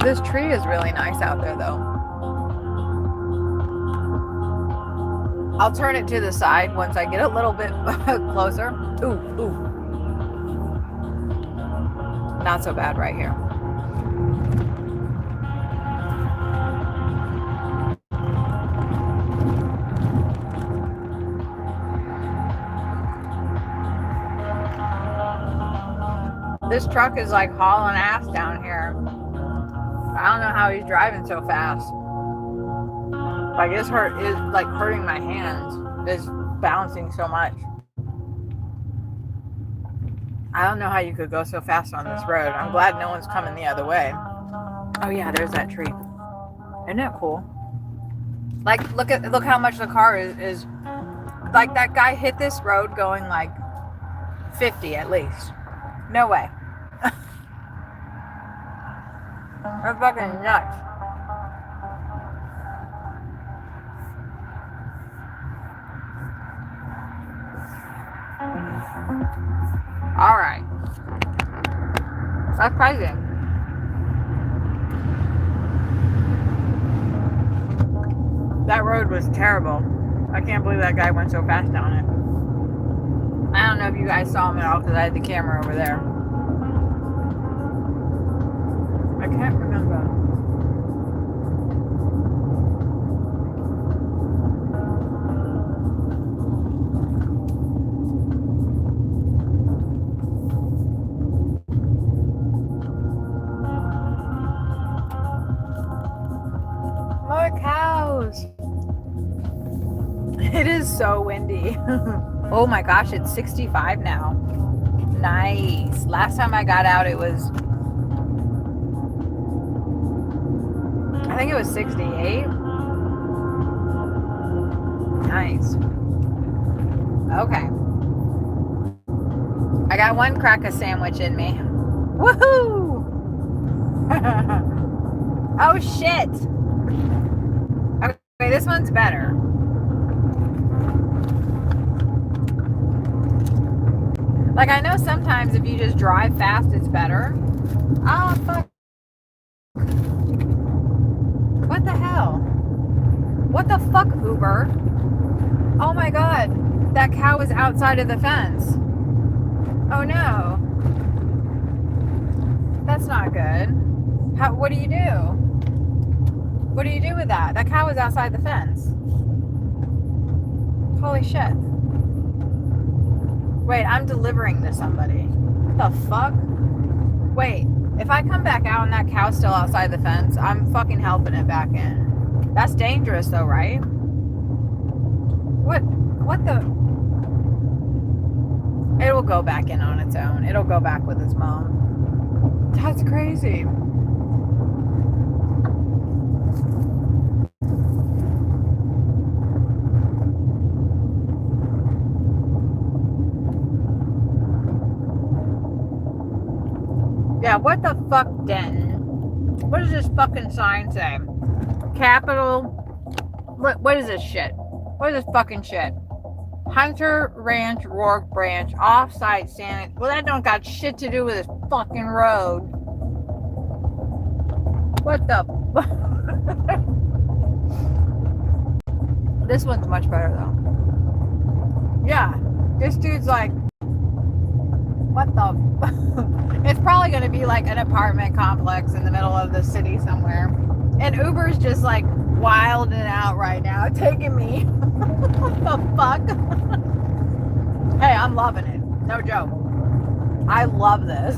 This tree is really nice out there, though. I'll turn it to the side once I get a little bit closer. Ooh. Not so bad right here. This truck is like hauling ass down here. I don't know how he's driving so fast. Like it's hurting my hands. It's bouncing so much. I don't know how you could go so fast on this road. I'm glad no one's coming the other way. Oh yeah, there's that tree. Isn't it cool? Like look how much the car is like that guy hit this road going like 50 at least. No way. That's fucking nuts. Alright. That's crazy. That road was terrible. I can't believe that guy went so fast down it. I don't know if you guys saw him at all because I had the camera over there. I can't remember. is so windy. Oh my gosh, it's 65 now. Nice. Last time I got out, it was, I think it was 68. Nice. Okay. I got one cracker sandwich in me. Woohoo! Oh shit! Okay, this one's better. Like, I know sometimes if you just drive fast, it's better. Oh, fuck. What the hell? What the fuck, Uber? Oh my god. That cow is outside of the fence. Oh no. That's not good. What do you do? What do you do with that? That cow is outside the fence. Holy shit. Wait, I'm delivering to somebody. What the fuck? Wait, if I come back out and that cow's still outside the fence, I'm fucking helping it back in. That's dangerous though, right? What the? It'll go back in on its own. It'll go back with its mom. That's crazy. Yeah, what the fuck, Denton? What does this fucking sign say? Capital. What is this shit? What is this fucking shit? Hunter Ranch, Rourke Branch, off-site standing. Well, that don't got shit to do with this fucking road. What the fuck? This one's much better, though. Yeah, this dude's like, what the? It's probably going to be like an apartment complex in the middle of the city somewhere. And Uber's just like wilding out right now, taking me. What the fuck? Hey, I'm loving it. No joke. I love this.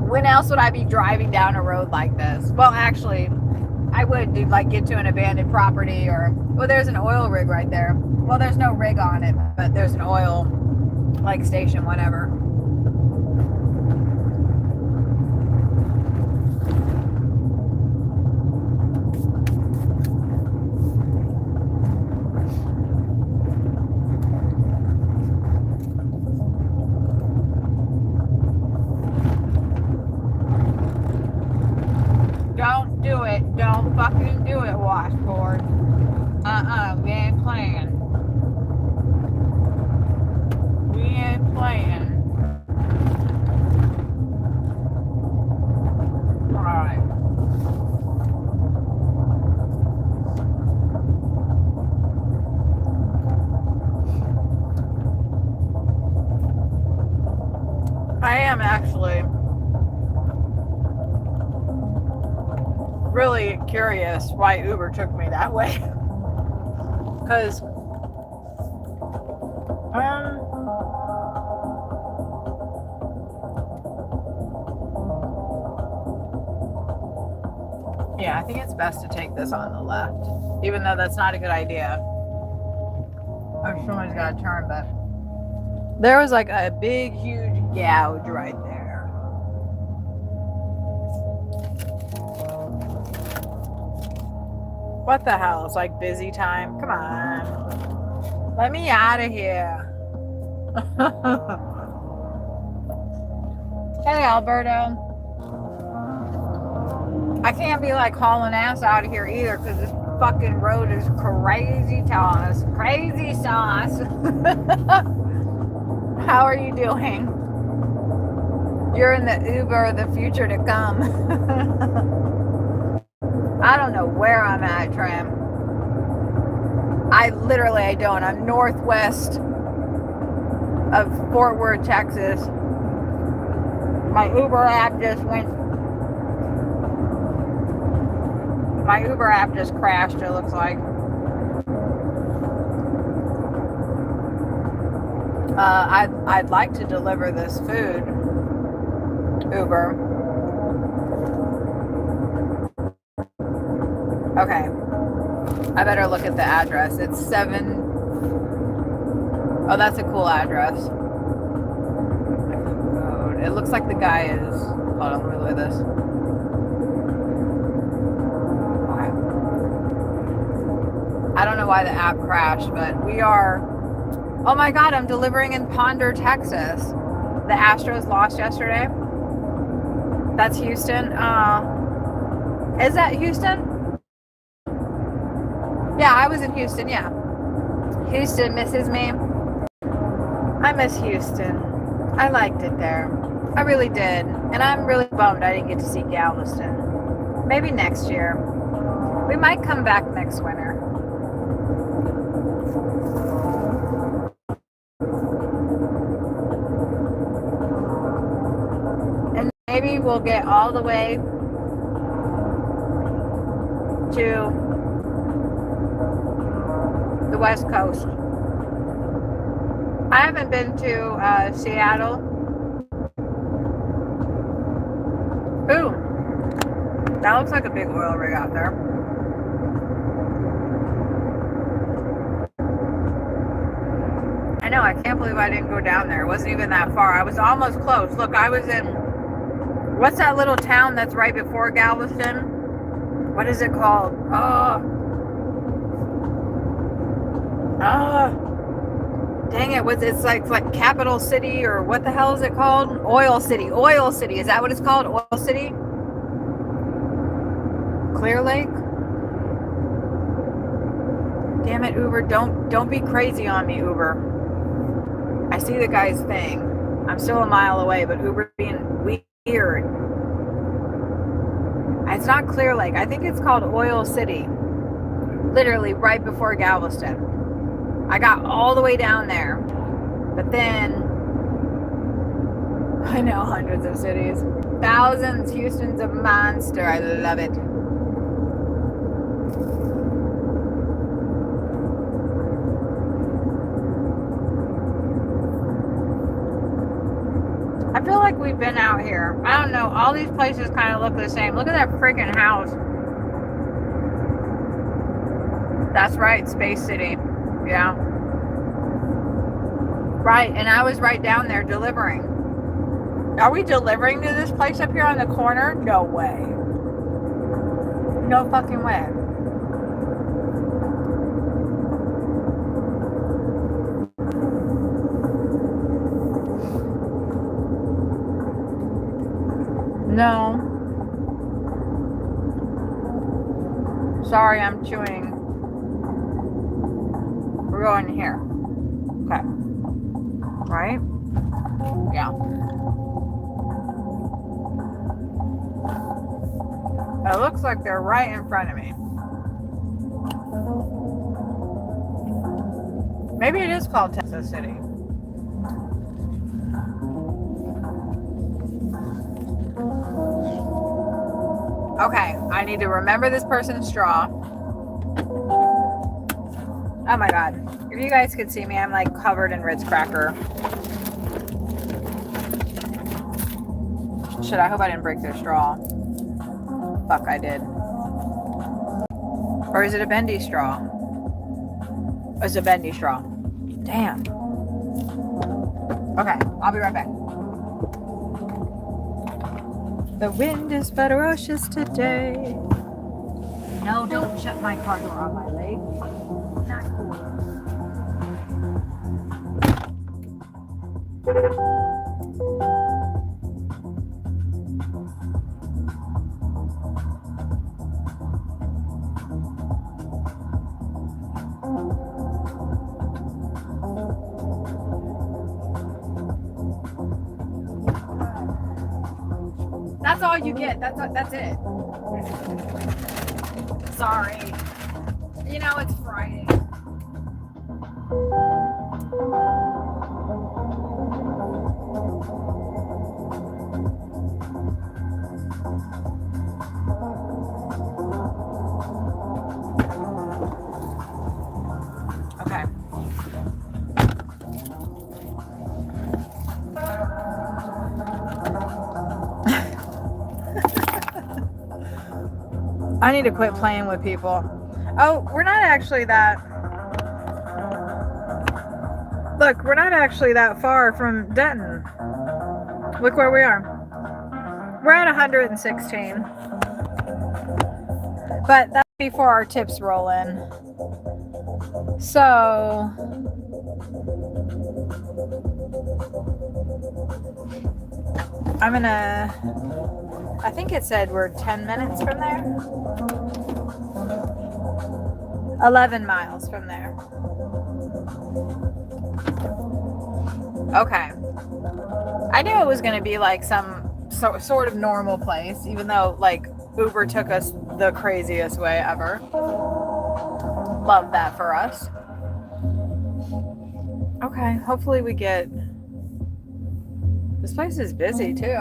When else would I be driving down a road like this? Well, actually, I would do like get to an abandoned property or, well, there's an oil rig right there. Well, there's no rig on it, but there's an oil like station, whatever. Don't do it. Don't fucking do it, washboard. We ain't playing. We ain't playing. Alright. I am actually really curious why Uber took me that way. Because yeah, I think it's best to take this on the left, even though that's not a good idea. I'm sure he's got to turn, but there was like a big, huge gouge right there. What the hell? It's like busy time. Come on. Let me out of here. Hey, Alberto. I can't be like hauling ass out of here either because this fucking road is crazy sauce. Crazy sauce. How are you doing? You're in the Uber of the future to come. I don't know where I'm at, Tram. I don't. I'm northwest of Fort Worth, Texas. My Uber app just crashed, it looks like. I'd like to deliver this food, Uber. Okay. I better look at the address. It's 7. Oh, that's a cool address. It looks like the guy is. Hold on, let me look at this. Okay. I don't know why the app crashed, but we are. Oh my God, I'm delivering in Ponder, Texas. The Astros lost yesterday. That's Houston. Is that Houston? Yeah, I was in Houston, yeah. Houston misses me. I miss Houston. I liked it there. I really did. And I'm really bummed I didn't get to see Galveston. Maybe next year. We might come back next winter. And maybe we'll get all the way to the West Coast. I haven't been to Seattle. Ooh, that looks like a big oil rig out there. I know, I can't believe I didn't go down there. It wasn't even that far. I was almost close. Look, I was in, what's that little town that's right before Galveston? What is it called? Dang it, it's like Capital City, or what the hell is it called? Oil City. Oil City. Is that what it's called? Oil City? Clear Lake? Damn it, Uber. Don't be crazy on me, Uber. I see the guy's thing. I'm still a mile away, but Uber being weird. It's not Clear Lake. I think it's called Oil City. Literally right before Galveston. I got all the way down there. But then, I know, hundreds of cities. Thousands. Houston's a monster. I love it. I feel like we've been out here. I don't know. All these places kind of look the same. Look at that freaking house. That's right. Space City. Yeah. Right. And I was right down there delivering. Are we delivering to this place up here on the corner? No way. No fucking way. No. Sorry, I'm chewing. We're going here. Okay. Right? Yeah. It looks like they're right in front of me. Maybe it is called Texas City. Okay, I need to remember this person's straw. Oh my God. If you guys could see me, I'm like covered in Ritz cracker. Shit, I hope I didn't break their straw. Fuck, I did. Or is it a bendy straw? Oh, it's a bendy straw. Damn. Okay, I'll be right back. The wind is ferocious today. No, don't shut my car door on my leg. Not cool. That's all you get. That's it. Sorry. You know, it's Friday. Okay. I need to quit playing with people. Oh, we're not actually that. Look, we're not actually that far from Denton. Look where we are. We're at 116. But that's before our tips roll in. So I'm gonna, I think it said we're 10 minutes from there. 11 miles from there. Okay. I knew it was going to be like some sort of normal place, even though like Uber took us the craziest way ever. Love that for us. Okay, hopefully we get... This place is busy too.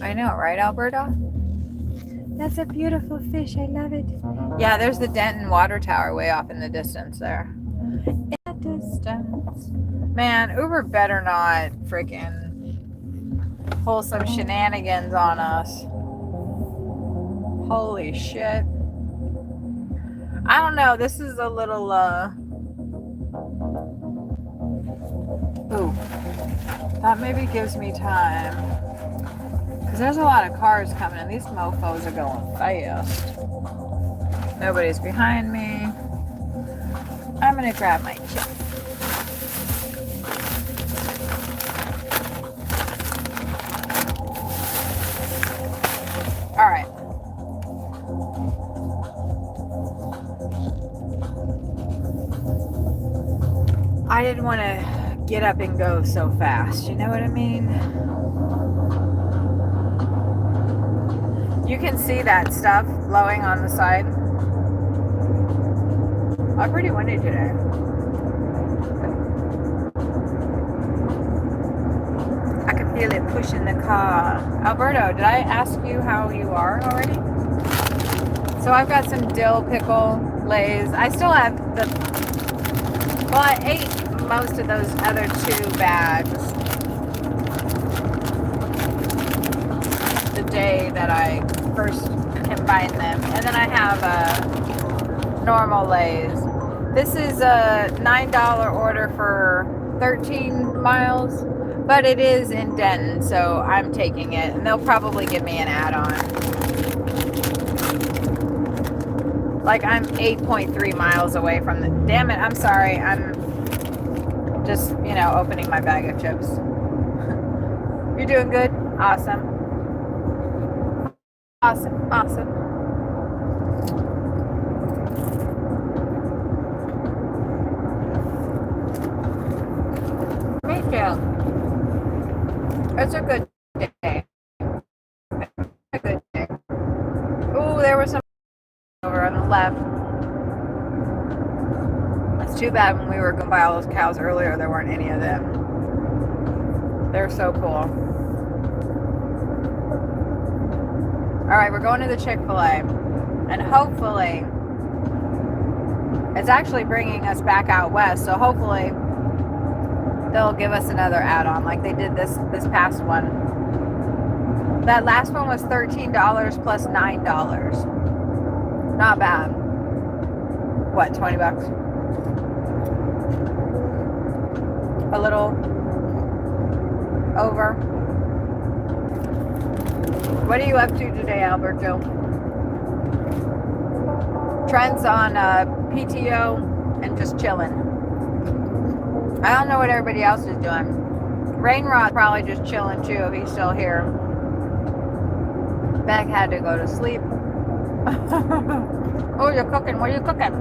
I know, right, Alberta? That's a beautiful fish. I love it. Yeah, there's the Denton water tower way off in the distance there. In the distance. Man, Uber better not freaking pull some shenanigans on us. Holy shit. I don't know. This is a little, Ooh. That maybe gives me time. Because there's a lot of cars coming and these mofos are going fast. Nobody's behind me. I'm going to grab my chip. All right. I didn't want to get up and go so fast. You know what I mean? You can see that stuff blowing on the side. I'm pretty windy today. I can feel it pushing the car. Alberto, did I ask you how you are already? So I've got some dill pickle lays. I still have the... Well, I ate most of those other 2 bags the day that I first combined them. And then I have normal lays. This is a $9 order for 13 miles, but it is in Denton, so I'm taking it. And they'll probably give me an add-on. Like, I'm 8.3 miles away from the... Damn it, I'm sorry. I'm just, you know, opening my bag of chips. You're doing good? Awesome. Awesome, awesome. Me too. It's a good day. A good day. Ooh, there was some over on the left. It's too bad when we were going to buy all those cows earlier, there weren't any of them. They're so cool. Alright, we're going to the Chick-fil-A. And hopefully, it's actually bringing us back out west. So hopefully, they'll give us another add-on like they did this past one. That last one was $13 plus $9. Not bad. What, 20 bucks? A little over. What are you up to today, Alberto? Trent's on PTO and just chilling. I don't know what everybody else is doing. Rainrod's probably just chilling too if he's still here. Beck had to go to sleep. Oh, you're cooking. What are you cooking?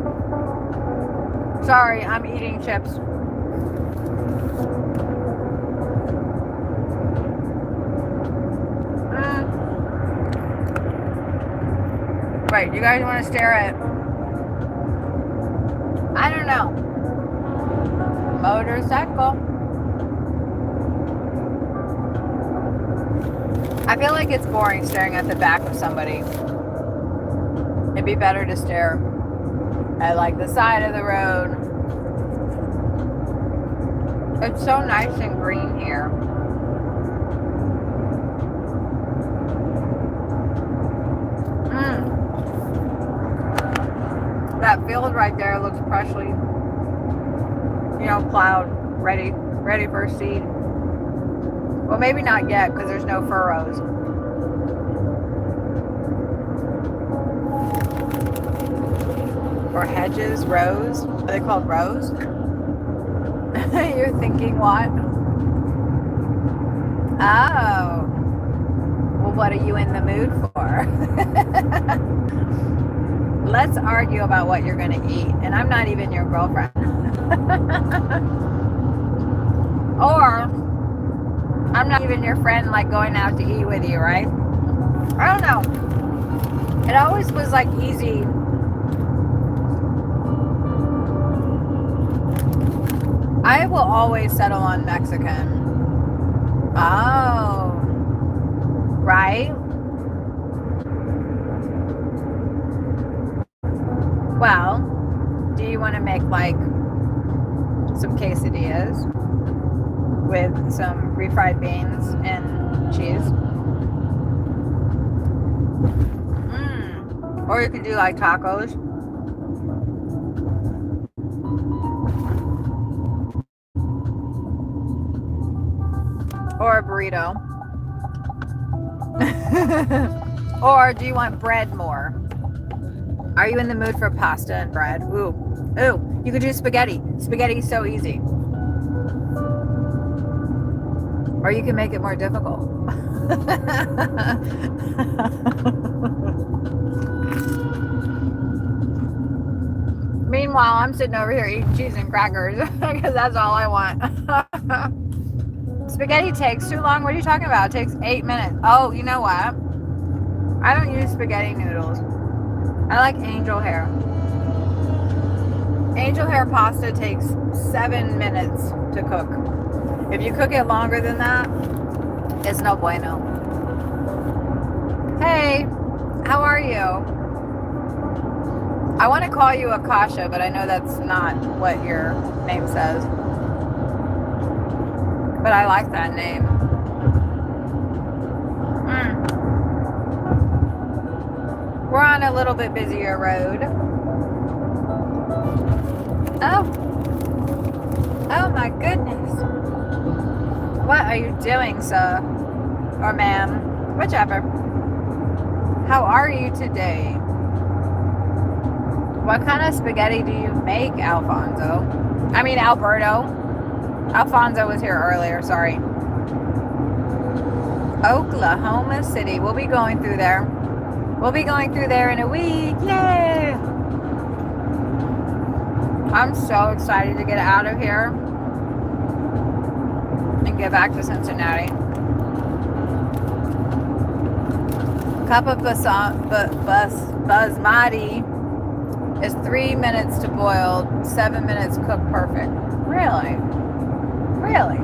Sorry, I'm eating chips. Wait, you guys want to stare at... I don't know. Motorcycle. I feel like it's boring staring at the back of somebody. It'd be better to stare at like the side of the road. It's so nice and green here. that field right there looks freshly, you know, plowed, ready for seed. Well, maybe not yet because there's no furrows. Or hedges, rows. Are they called rows? You're thinking what? Oh. Well, what are you in the mood for? Let's argue about what you're going to eat. And I'm not even your girlfriend. Or I'm not even your friend, like going out to eat with you, right? I don't know. It always was like easy. I will always settle on Mexican. Oh. Right? Well, do you want to make like some quesadillas with some refried beans and cheese? Or you could do like tacos. Or a burrito. Or do you want bread more? Are you in the mood for pasta and bread? Ooh, you could do spaghetti. Spaghetti is so easy. Or you can make it more difficult. Meanwhile, I'm sitting over here eating cheese and crackers because that's all I want. Spaghetti takes too long. What are you talking about? It takes 8 minutes. Oh, you know what? I don't use spaghetti noodles. I like angel hair. Angel hair pasta takes 7 minutes to cook. If you cook it longer than that, it's no bueno. Hey, how are you? I want to call you Akasha, but I know that's not what your name says. But I like that name. We're on a little bit busier road. Oh my goodness. What are you doing, sir? Or ma'am? Whichever. How are you today? What kind of spaghetti do you make, Alfonso? I mean, Alberto. Alfonso was here earlier, sorry. Oklahoma City. We'll be going through there. We'll be going through there in a week. Yay! I'm so excited to get out of here and get back to Cincinnati. Cup of basmati is 3 minutes to boil, 7 minutes cook perfect. Really? Really?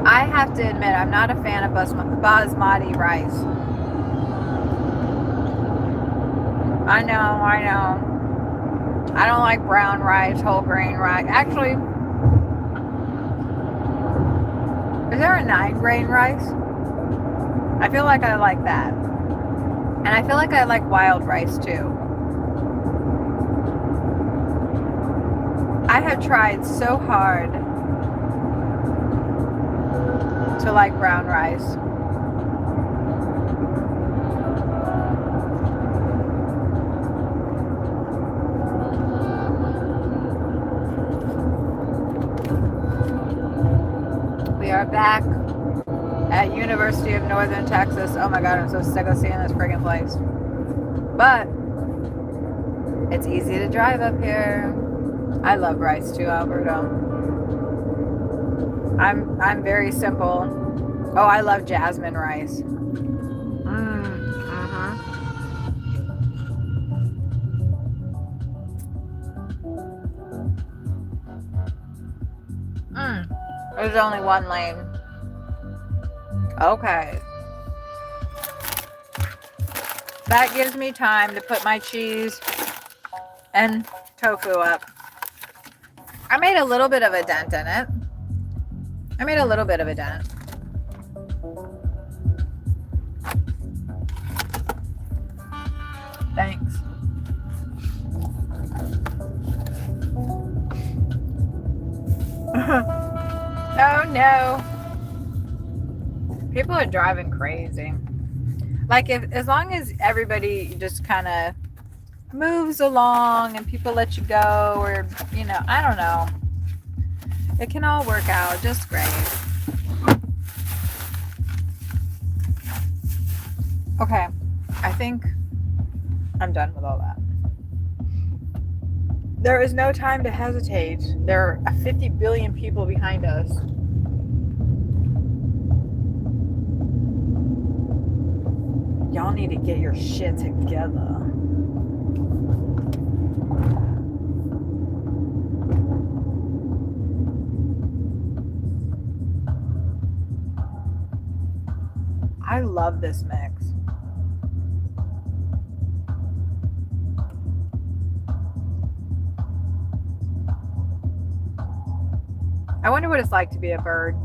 I have to admit, I'm not a fan of basmati rice. I know. I don't like brown rice, whole grain rice. Actually, is there a 9-grain rice? I feel like I like that. And I feel like I like wild rice too. I have tried so hard to like brown rice. We are back at University of Northern Texas. Oh my God, I'm so sick of seeing this friggin' place. But it's easy to drive up here. I love rice too, Alberto. I'm very simple. Oh, I love jasmine rice. There's only one lane. Okay. That gives me time to put my cheese and tofu up. I made a little bit of a dent in it. Thanks. Oh no. People are driving crazy. Like as long as everybody just kind of moves along and people let you go, or I don't know. It can all work out just great. Okay, I think I'm done with all that. There is no time to hesitate. There are 50 billion people behind us. Y'all need to get your shit together. I love this mix. I wonder what it's like to be a bird.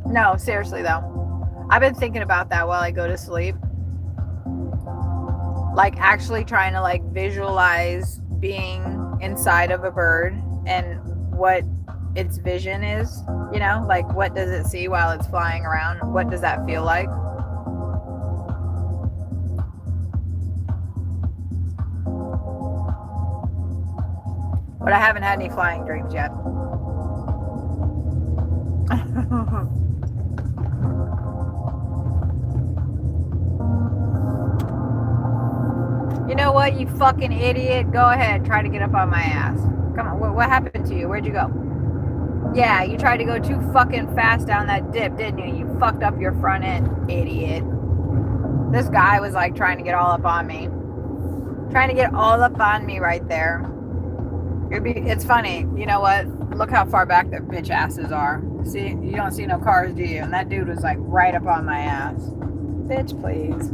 No, seriously though. I've been thinking about that while I go to sleep. Like actually trying to like visualize being inside of a bird and what its vision is, like what does it see while it's flying around? What does that feel like? But I haven't had any flying dreams yet. You know what, you fucking idiot? Go ahead, try to get up on my ass. Come on, what happened to you? Where'd you go? Yeah, you tried to go too fucking fast down that dip, didn't you? You fucked up your front end, idiot. This guy was like trying to get all up on me. Trying to get all up on me right there. It's funny. You know what? Look how far back their bitch asses are. See, you don't see no cars, do you? And that dude was like right up on my ass. Bitch, please.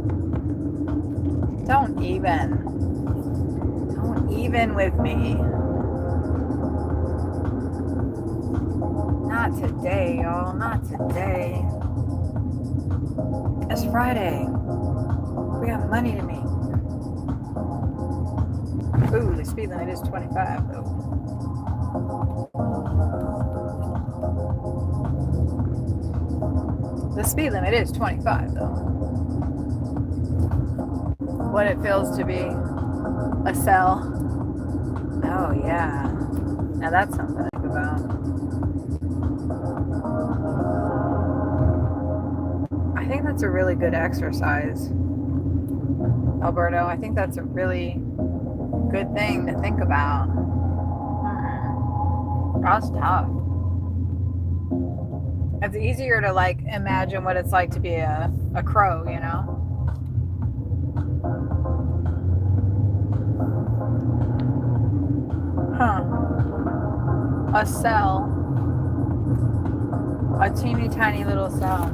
Don't even with me. Not today, y'all. Not today. It's Friday. We got money to make. Ooh, the speed limit is 25 though. The speed limit is 25 though. What it feels to be a cell. Oh yeah. Now that's something to think about. I think that's a really good exercise, Alberto. I think that's a really good thing to think about. That's tough. It's easier to like imagine what it's like to be a crow, A cell. A teeny tiny little cell.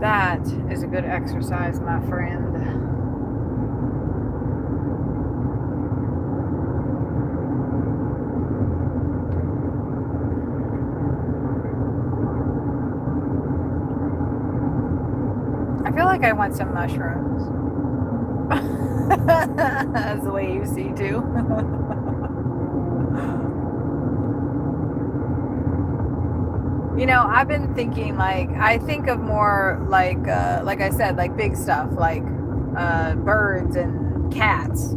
That is a good exercise, my friend. I feel like I want some mushrooms. That's the way you see too. I've been thinking I think of more like I said, like big stuff, like birds and cats.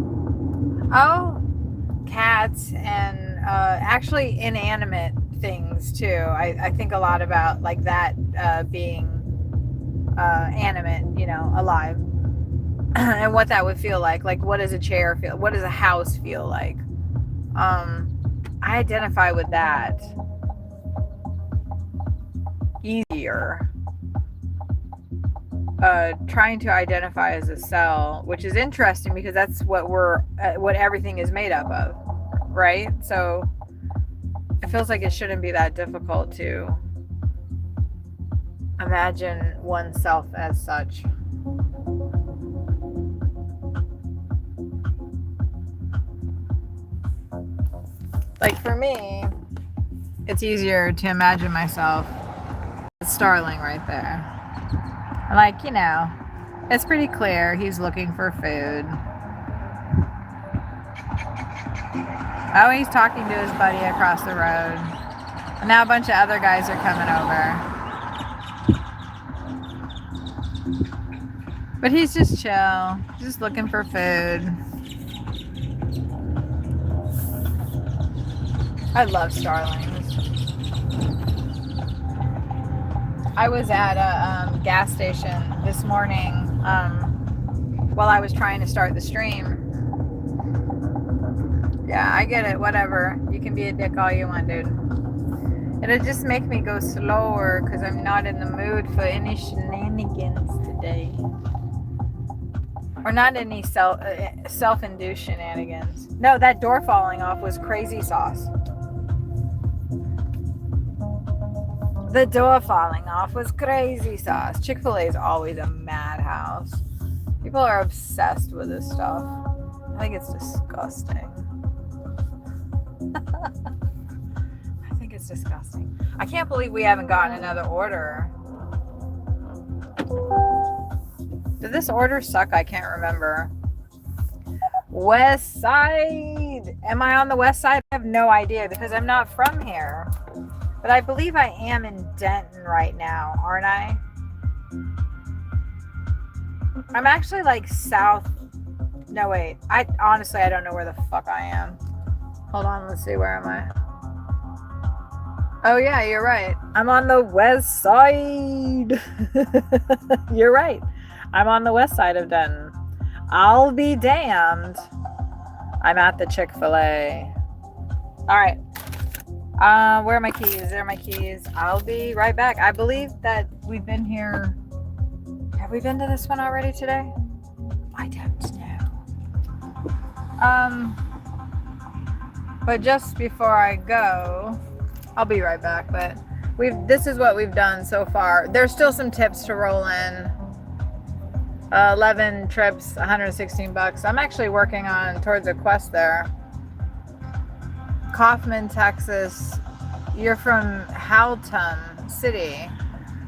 Oh, cats and actually inanimate things too. I think a lot about like that being animate, alive, and what that would feel like. Like, what does a chair feel? What does a house feel like? I identify with that easier. Trying to identify as a cell, which is interesting because that's what everything is made up of, right? So it feels like it shouldn't be that difficult to imagine oneself as such. Like for me, it's easier to imagine myself as Starling right there. Like, you know, it's pretty clear he's looking for food. Oh, he's talking to his buddy across the road. And now a bunch of other guys are coming over. But he's just chill, just looking for food. I love starlings. I was at a gas station this morning while I was trying to start the stream. Yeah, I get it. Whatever. You can be a dick all you want, dude. It'll just make me go slower because I'm not in the mood for any shenanigans today. Or not any self-induced shenanigans. No, that door falling off was crazy sauce. The door falling off was crazy sauce. Chick-fil-A is always a madhouse. People are obsessed with this stuff. I think it's disgusting. I think it's disgusting. I can't believe we haven't gotten another order. Did this order suck? I can't remember. West Side. Am I on the west side? I have no idea because I'm not from here. But I believe I am in Denton right now, aren't I? I'm actually like south. No, wait. Honestly, I don't know where the fuck I am. Hold on, let's see. Where am I? Oh, yeah, you're right. I'm on the west side. You're right. I'm on the west side of Denton. I'll be damned. I'm at the Chick-fil-A. All right. Where are my keys? There are my keys. I'll be right back. I believe that we've been here. Have we been to this one already today? I don't know. But just before I go, I'll be right back. But this is what we've done so far. There's still some tips to roll in. 11 trips, $116. I'm actually working on towards a quest there. Kaufman, Texas. You're from Haltom City.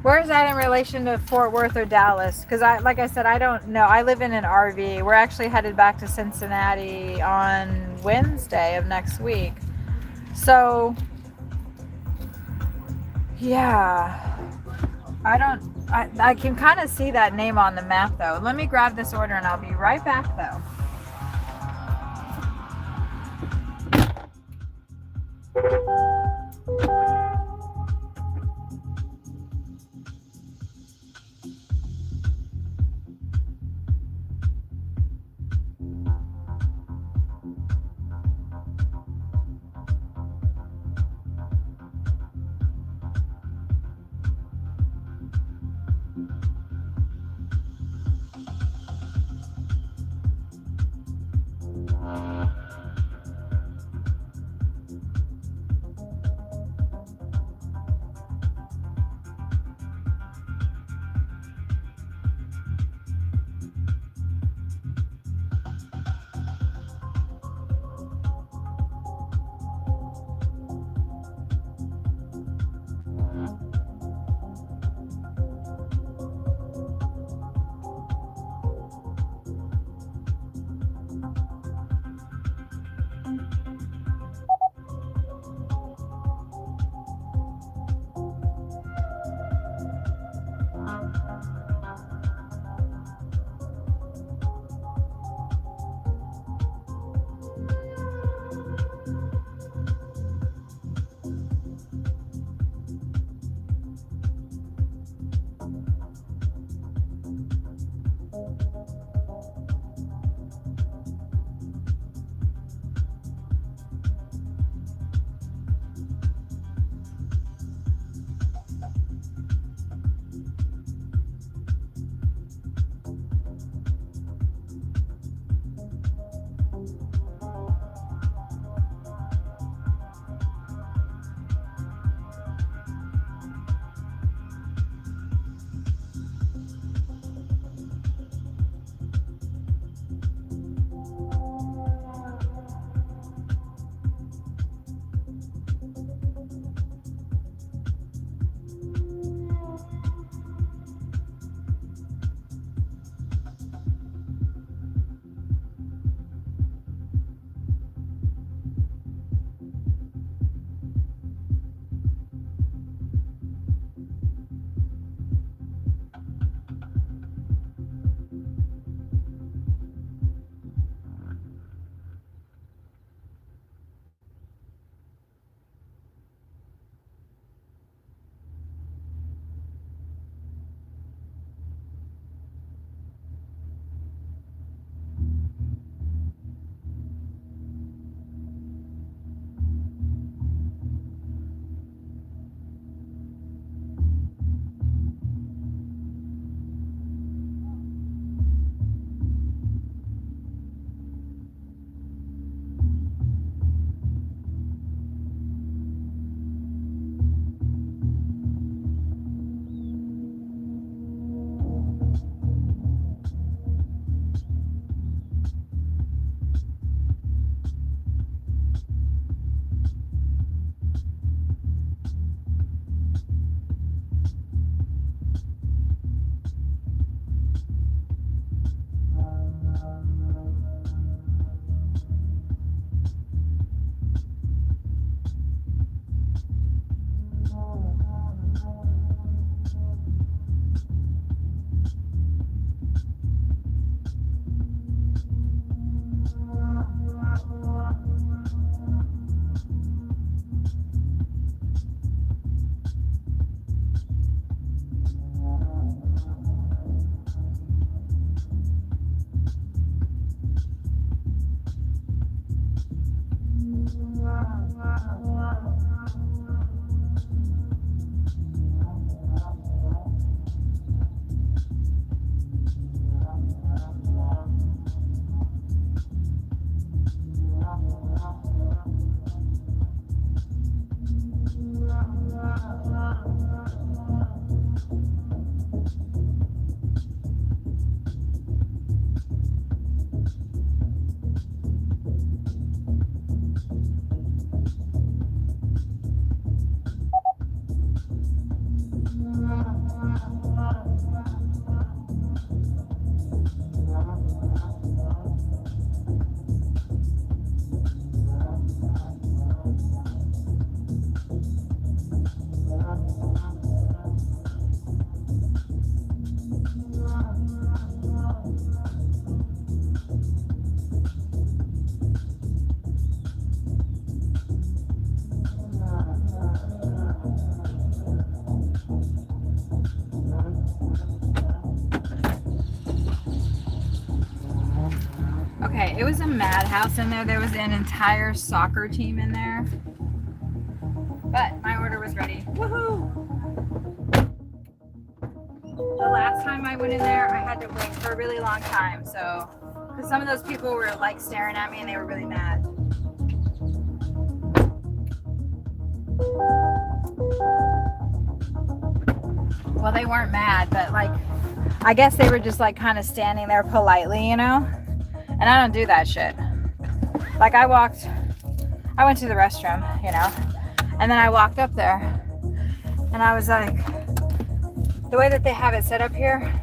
Where is that in relation to Fort Worth or Dallas? Because like I said, I don't know. I live in an RV. We're actually headed back to Cincinnati on Wednesday of next week. So, yeah. I can kind of see that name on the map though. Let me grab this order and I'll be right back though. Okay, it was a madhouse in there. There was an entire soccer team in there. But my order was ready. Woohoo! The last time I went in there, I had to wait for a really long time. So, because some of those people were like staring at me and they were really mad. Well, they weren't mad, but like, I guess they were just like kind of standing there politely, you know? And I don't do that shit. Like I went to the restroom, you know, and then I walked up there and I was like, the way that they have it set up here,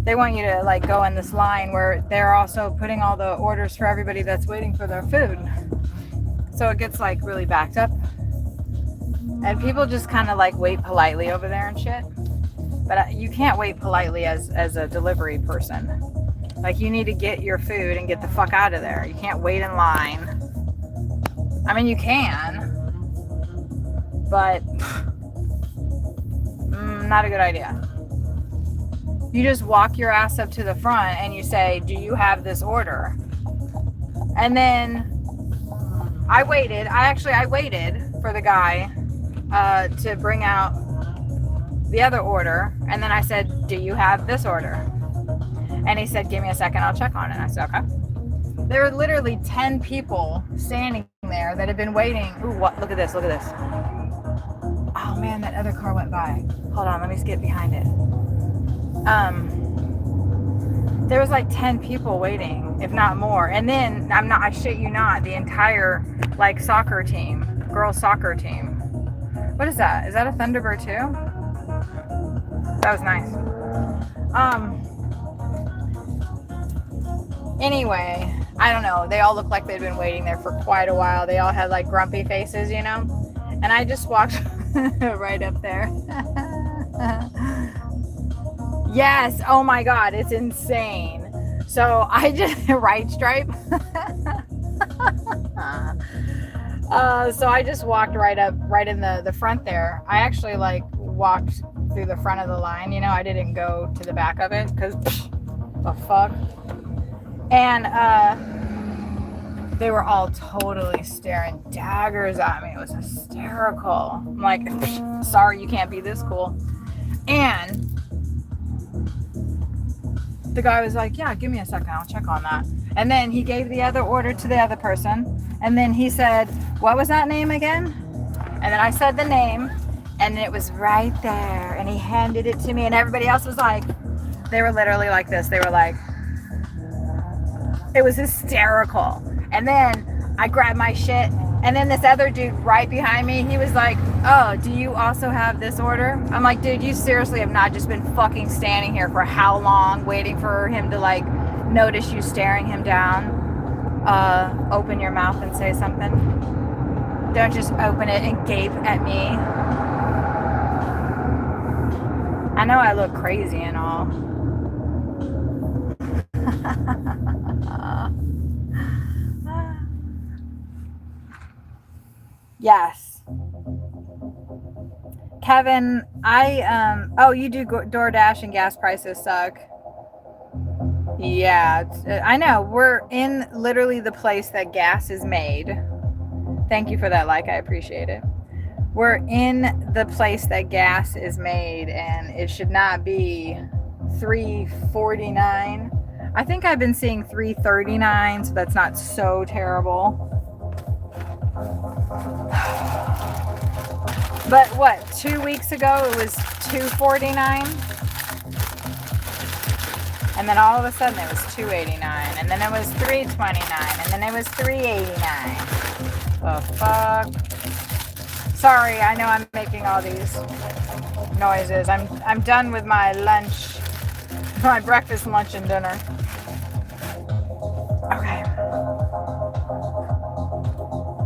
they want you to like go in this line where they're also putting all the orders for everybody that's waiting for their food. So it gets like really backed up. And people just kind of like wait politely over there and shit. But you can't wait politely as a delivery person. Like you need to get your food and get the fuck out of there. You can't wait in line. I mean, you can, but not a good idea. You just walk your ass up to the front and you say, do you have this order? And then I waited for the guy to bring out the other order. And then I said, do you have this order? And he said, give me a second, I'll check on it. And I said, okay. There were literally 10 people standing there that had been waiting. Ooh, what? Look at this, look at this. Oh man, that other car went by. Hold on, let me get behind it. There was like 10 people waiting, if not more. And then, I shit you not, the entire like soccer team, girls soccer team. What is that? Is that a Thunderbird too? That was nice. Anyway, I don't know. They all looked like they'd been waiting there for quite a while. They all had like grumpy faces, you know? And I just walked right up there. Yes. Oh my God. It's insane. So I just, right stripe. So I just walked right in the front there. I actually like walked through the front of the line, you know? I didn't go to the back of it because the fuck. And they were all totally staring daggers at me. It was hysterical. I'm like, sorry, you can't be this cool. And the guy was like, yeah, give me a second, I'll check on that. And then he gave the other order to the other person. And then he said, what was that name again? And then I said the name, and it was right there. And he handed it to me, and everybody else was like, they were literally like this. They were like, it was hysterical. And then I grabbed my shit, and then this other dude right behind me, he was like, oh, do you also have this order? I'm like, dude, you seriously have not just been fucking standing here for how long waiting for him to like notice you staring him down? Open your mouth and say something. Don't just open it and gape at me. I know I look crazy and all. Yes. Kevin, oh, you do DoorDash and gas prices suck. Yeah, I know. We're in literally the place that gas is made. Thank you for that like. I appreciate it. We're in the place that gas is made, and it should not be $3.49. I think I've been seeing $3.39, so that's not so terrible. But what, 2 weeks ago it was $2.49, and then all of a sudden it was $2.89, and then it was $3.29, and then it was $3.89. The fuck? Sorry, I know I'm making all these noises. I'm done with my lunch, my breakfast, lunch, and dinner. Okay.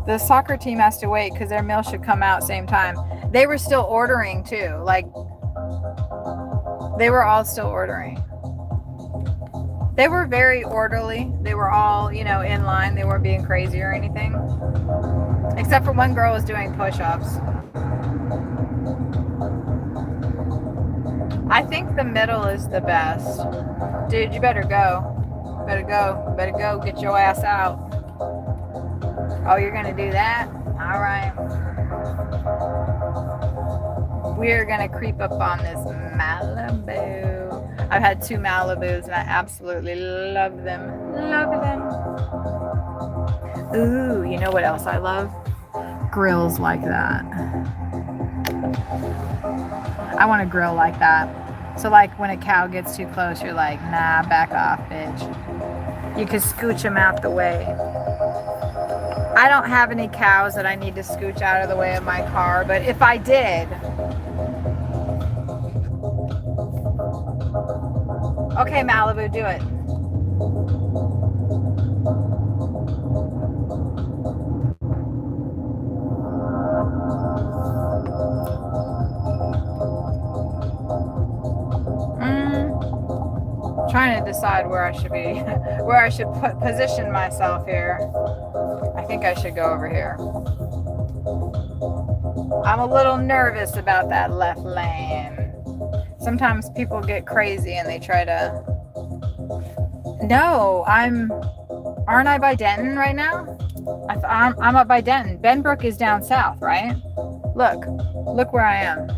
The soccer team has to wait because their meal should come out same time. They were still ordering too. Like, they were all still ordering. They were very orderly. They were all, you know, in line. They weren't being crazy or anything. Except for one girl was doing push-ups. I think the middle is the best. Dude, you better go. Better go. Better go. Get your ass out. Oh, you're gonna do that? All right. We're gonna creep up on this Malibu. I've had 2 Malibus and I absolutely love them. Love them. Ooh, you know what else I love? Grills like that. I want a grill like that. So like when a cow gets too close, you're like, nah, back off, bitch. You can scooch them out the way. I don't have any cows that I need to scooch out of the way of my car, but if I did, okay, Malibu, do it. Trying to decide where I should be, where I should position myself here. I think I should go over here. I'm a little nervous about that left lane. Sometimes people get crazy and they try to... No, aren't I by Denton right now? I'm up by Denton. Benbrook is down south, right? Look where I am.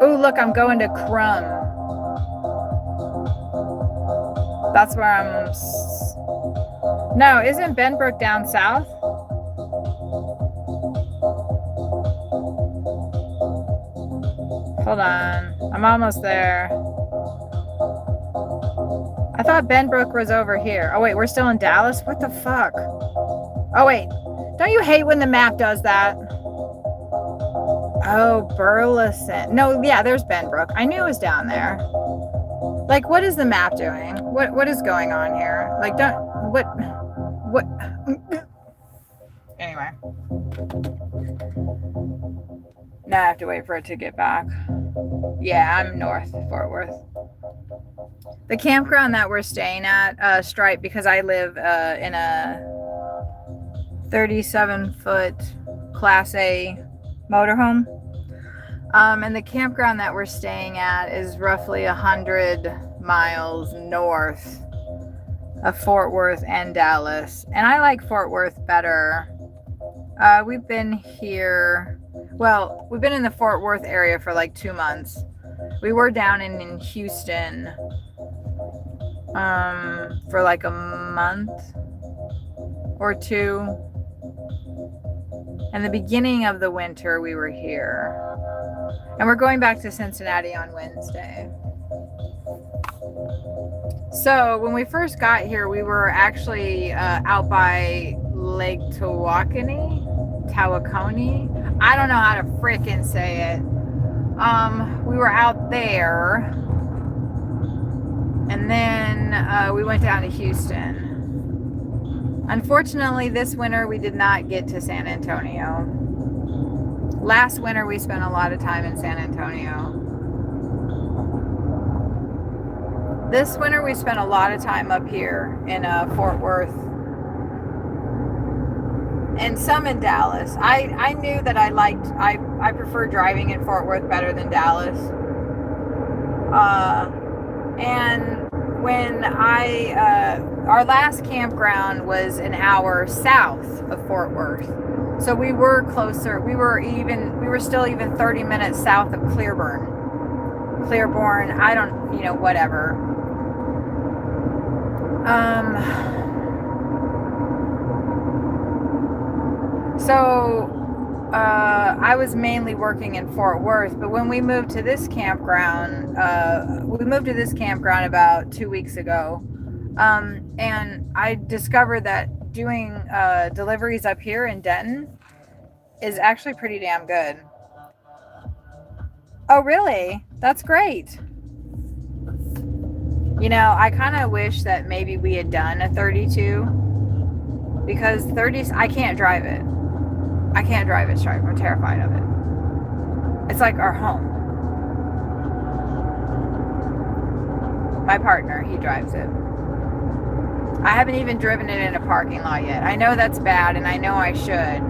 Oh, look, I'm going to Crum. That's where I'm... No, isn't Benbrook down south? Hold on. I'm almost there. I thought Benbrook was over here. Oh, wait, we're still in Dallas? What the fuck? Oh, wait. Don't you hate when the map does that? Oh, Burleson. No, yeah, there's Benbrook. I knew it was down there. Like, what is the map doing? What is going on here? Like, what? Anyway. Now I have to wait for it to get back. Yeah, I'm north Fort Worth. The campground that we're staying at, Stripe, because I live in a 37-foot Class A motorhome. And the campground that we're staying at is roughly 100 miles north of Fort Worth and Dallas. And I like Fort Worth better. We've been here, well, we've been in the Fort Worth area for like 2 months. We were down in Houston for like a month or 2. And the beginning of the winter we were here. And we're going back to Cincinnati on Wednesday. So when we first got here, we were actually out by Lake Tawakoni. I don't know how to frickin' say it. We were out there. And then we went down to Houston. Unfortunately, this winter we did not get to San Antonio. Last winter we spent a lot of time in San Antonio. This winter we spent a lot of time up here in Fort Worth. And some in Dallas. I knew that I prefer driving in Fort Worth better than Dallas. And when our last campground was an hour south of Fort Worth. So we were closer. We were still even 30 minutes south of Clearborn. I don't, whatever. So I was mainly working in Fort Worth, but when we moved to this campground, about 2 weeks ago, and I discovered that doing deliveries up here in Denton is actually pretty damn good. Oh, really? That's great. You know, I kind of wish that maybe we had done a 32 because 30s, I can't drive it. I can't drive it straight. I'm terrified of it. It's like our home. My partner, he drives it. I haven't even driven it in a parking lot yet. I know that's bad and I know I should,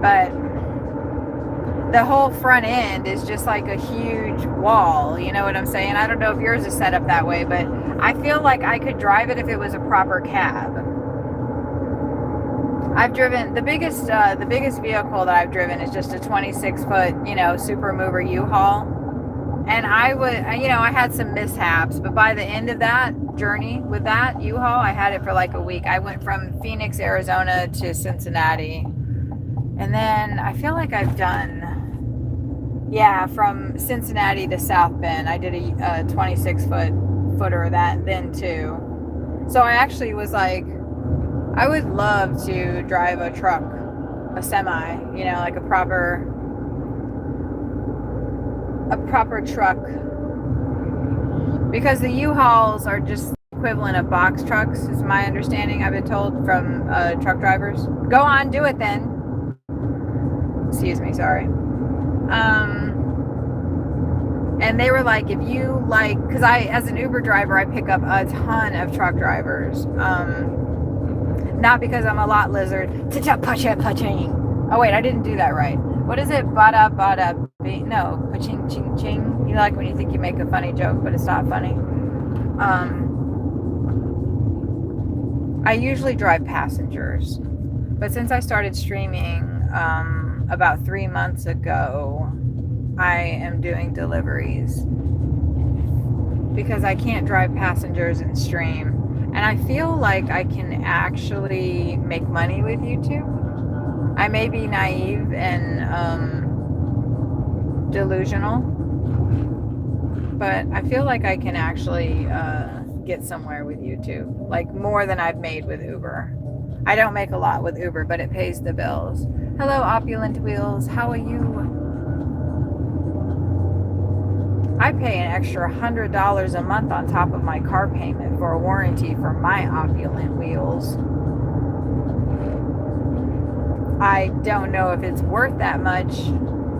but the whole front end is just like a huge wall. You know what I'm saying? I don't know if yours is set up that way, but I feel like I could drive it if it was a proper cab. I've driven the biggest vehicle that I've driven is just a 26-foot, you know, super mover U-Haul. And I had some mishaps, but by the end of that journey with that U-Haul, I had it for like a week. I went from Phoenix, Arizona to Cincinnati. And then I feel like I've done, from Cincinnati to South Bend. I did a 26-footer that then too. So I actually was like, I would love to drive a truck, a semi, you know, like a proper truck, because the U-Hauls are just equivalent of box trucks, is my understanding. I've been told from truck drivers. Go on, do it then. Excuse me, sorry. And they were like, if you like, because as an Uber driver, I pick up a ton of truck drivers. Not because I'm a lot lizard. Oh wait, I didn't do that right. What is it? Bada, no, pa-ching, ching, ching. You know, like when you think you make a funny joke, but it's not funny. I usually drive passengers, but since I started streaming about 3 months ago, I am doing deliveries because I can't drive passengers and stream. And I feel like I can actually make money with YouTube. I may be naive and delusional, but I feel like I can actually get somewhere with YouTube, like more than I've made with Uber. I don't make a lot with Uber, but it pays the bills. Hello, Opulent Wheels. How are you? I pay an extra $100 a month on top of my car payment for a warranty for my Opulent Wheels. I don't know if it's worth that much,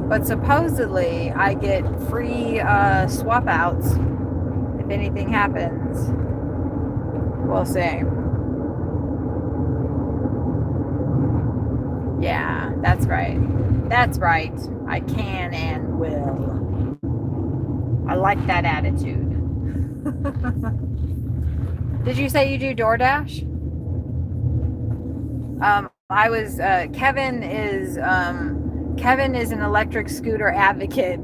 but supposedly I get free swap outs if anything happens. We'll see. Yeah, that's right. That's right. I can and will. I like that attitude. Did you say you do DoorDash? Kevin is an electric scooter advocate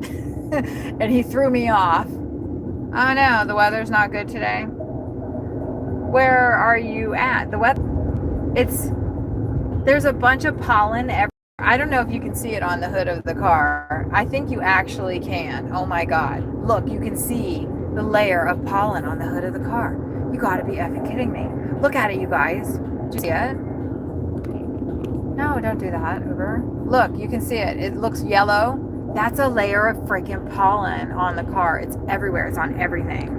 and he threw me off. Oh no, the weather's not good today. Where are you at? The weather, there's a bunch of pollen everywhere. I don't know if you can see it on the hood of the car. I think you actually can. Oh my God. Look, you can see the layer of pollen on the hood of the car. You gotta be effing kidding me. Look at it, you guys. Did you see it? No, don't do that, Uber. Look, you can see it. It looks yellow. That's a layer of freaking pollen on the car. It's everywhere. It's on everything.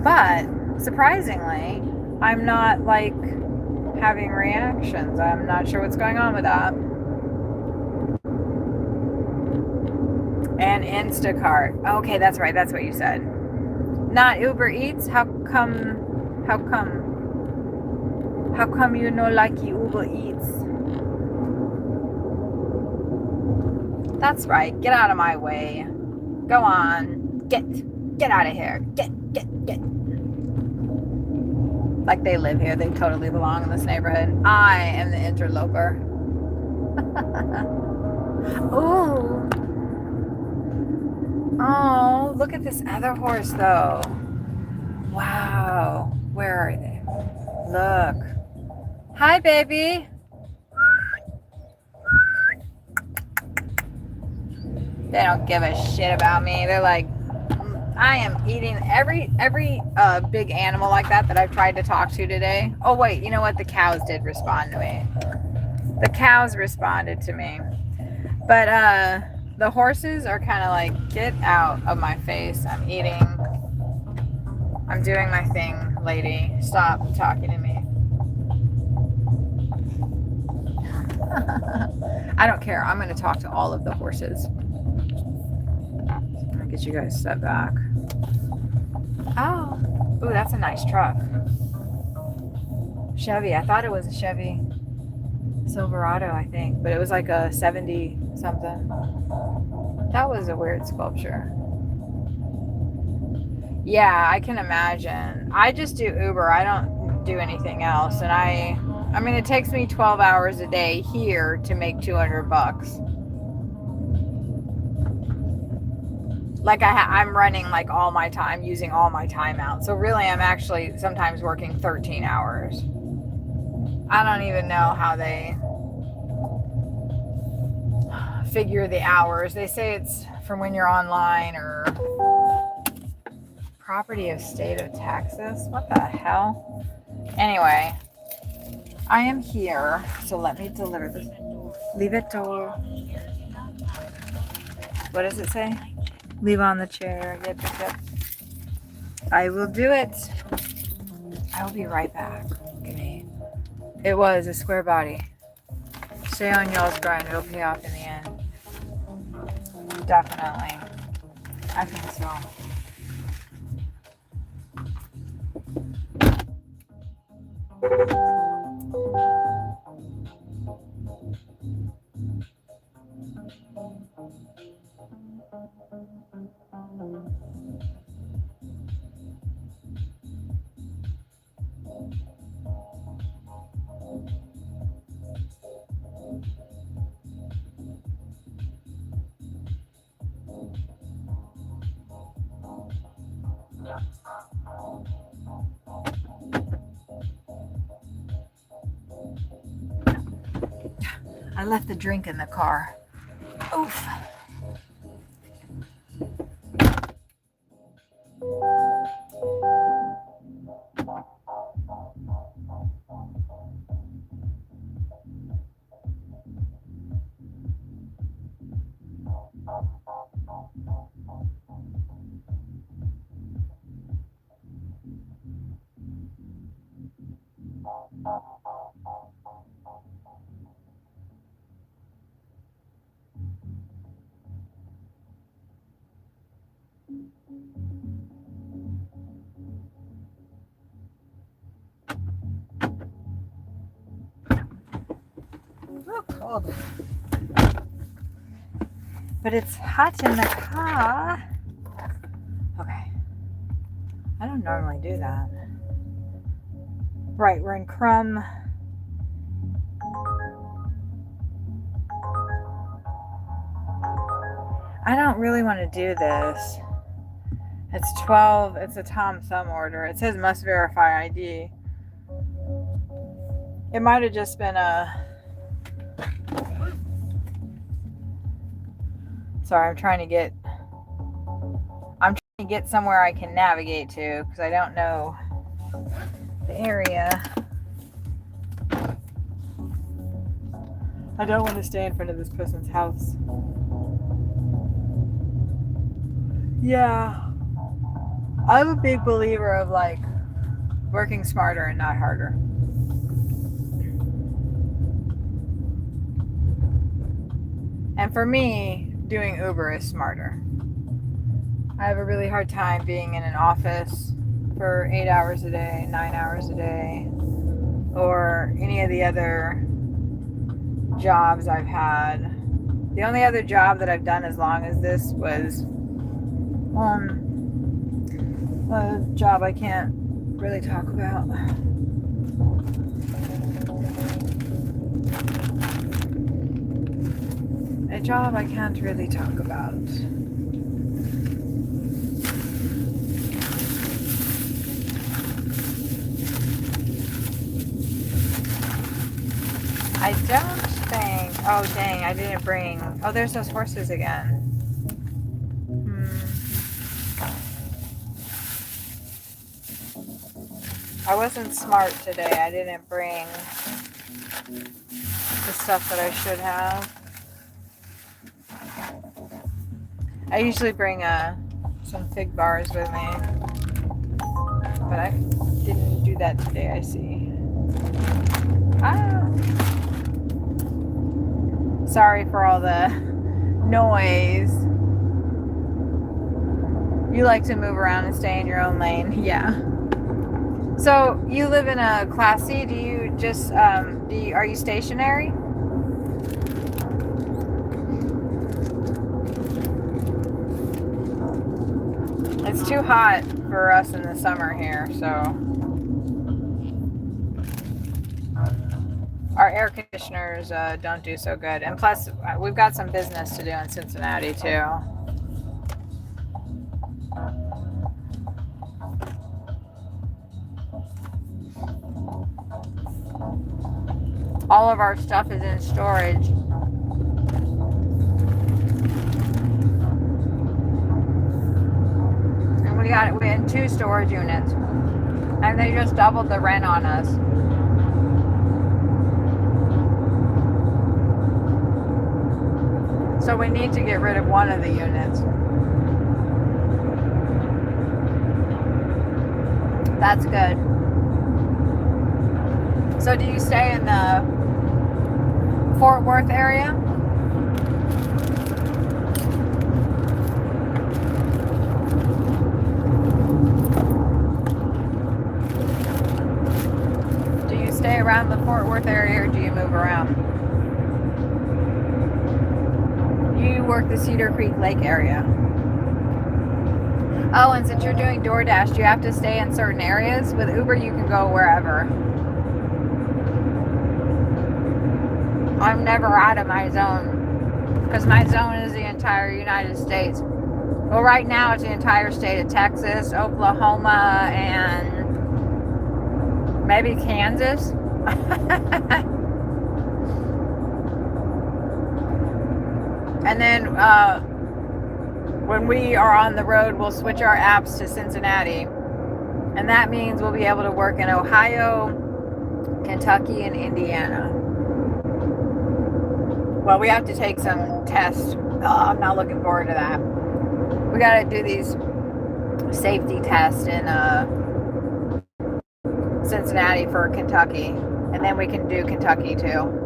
But surprisingly, I'm not like having reactions. I'm not sure what's going on with that. And Instacart. Okay, that's right. That's what you said. Not UberEats. How come you know like UberEats? That's right. Get out of my way. Go on. Get out of here. Get. Like they live here. They totally belong in this neighborhood. I am the interloper. Ooh. Oh, look at this other horse though. Wow. Where are they? Look. Hi, baby. They don't give a shit about me. They're like, I am eating every big animal like that I've tried to talk to today. Oh wait, you know what? The cows did respond to me. The cows responded to me. But the horses are kind of like, get out of my face. I'm eating. I'm doing my thing, lady. Stop talking to me. I don't care. I'm going to talk to all of the horses. I'll get you guys set back. Oh. Ooh, that's a nice truck. Chevy. I thought it was a Chevy Silverado, I think. But it was like a 70 something. That was a weird sculpture. Yeah, I can imagine. I just do Uber. I don't do anything else. And I mean, it takes me 12 hours a day here to make $200. Like I'm running like all my time, using all my time out. So really, I'm actually sometimes working 13 hours. I don't even know how they figure the hours. They say it's from when you're online or property of state of Texas. What the hell? Anyway, I am here, so let me deliver this. Leave it door. What does it say? Leave on the chair. Yep. I will do it. I will be right back. Look at me. It was a square body. Stay on y'all's grind. It'll pay off in the end. Definitely. I think so. I left the drink in the car. Oof. Oh, cold. But it's hot in the car. Okay. I don't normally do that. Right, we're in Crumb. I don't really want to do this. It's 12. It's a Tom Thumb order. It says must verify ID. It might have just been a... Sorry, I'm trying to get somewhere I can navigate to because I don't know the area. I don't want to stay in front of this person's house. Yeah. I'm a big believer of like working smarter and not harder. And for me, doing Uber is smarter. I have a really hard time being in an office for 8 hours a day, 9 hours a day, or any of the other jobs I've had. The only other job that I've done as long as this was a job I can't really talk about. A job I can't really talk about. I don't think... Oh, dang, I didn't bring... Oh, there's those horses again. I wasn't smart today. I didn't bring the stuff that I should have. I usually bring some fig bars with me, but I didn't do that today, I see. Sorry for all the noise. You like to move around and stay in your own lane. Yeah. So you live in a Class C. Do you just are you stationary? It's too hot for us in the summer here, so our air conditioners don't do so good. And plus, we've got some business to do in Cincinnati too. All of our stuff is in storage. And we had 2 storage units. And they just doubled the rent on us. So we need to get rid of one of the units. That's good. So do you stay in the Fort Worth area? Do you stay around the Fort Worth area or do you move around? You work the Cedar Creek Lake area. Oh, and since you're doing DoorDash, do you have to stay in certain areas? With Uber, you can go wherever. I'm never out of my zone because my zone is the entire United States. Well, right now it's the entire state of Texas, Oklahoma, and maybe Kansas. And then when we are on the road, we'll switch our apps to Cincinnati. And that means we'll be able to work in Ohio, Kentucky, and Indiana. Well, we have to take some tests. Oh, I'm not looking forward to that. We got to do these safety tests in Cincinnati for Kentucky. And then we can do Kentucky too.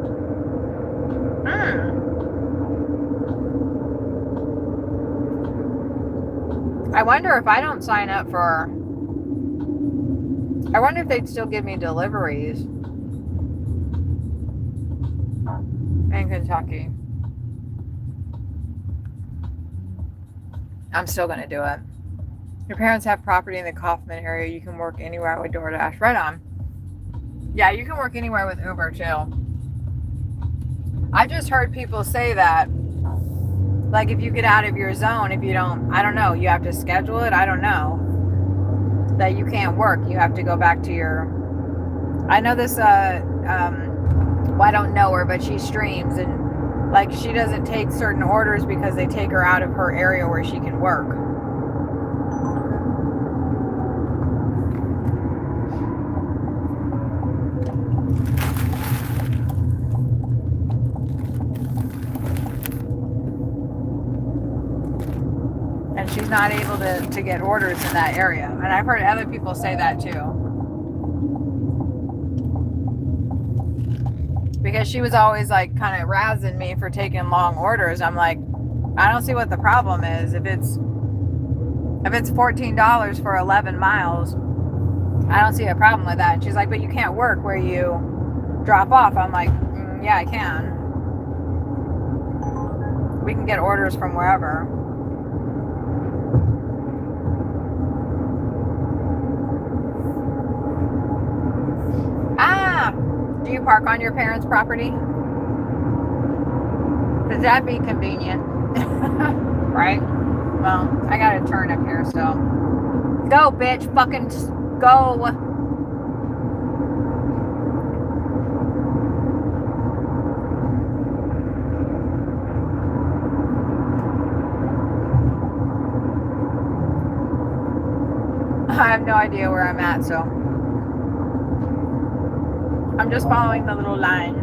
I wonder if I don't sign up for... I wonder if they'd still give me deliveries in Kentucky. I'm still going to do it. Your parents have property in the Kaufman area. You can work anywhere with DoorDash. Right on. Yeah, you can work anywhere with Uber too. I just heard people say that. Like if you get out of your zone, if you don't, I don't know, you have to schedule it. I don't know. That you can't work. You have to go back to your... I know this, well, I don't know her, but she streams and like she doesn't take certain orders because they take her out of her area where she can work. And she's not able to get orders in that area. And I've heard other people say that too. Because she was always like kind of razzing me for taking long orders. I'm like, I don't see what the problem is. If it's $14 for 11 miles, I don't see a problem with that. And she's like, but you can't work where you drop off. I'm like, yeah, I can. We can get orders from wherever. Do you park on your parents' property? Because that'd be convenient. Right? Well, I gotta turn up here, so. Go, bitch. Fucking go. I have no idea where I'm at, so. I'm just following the little line.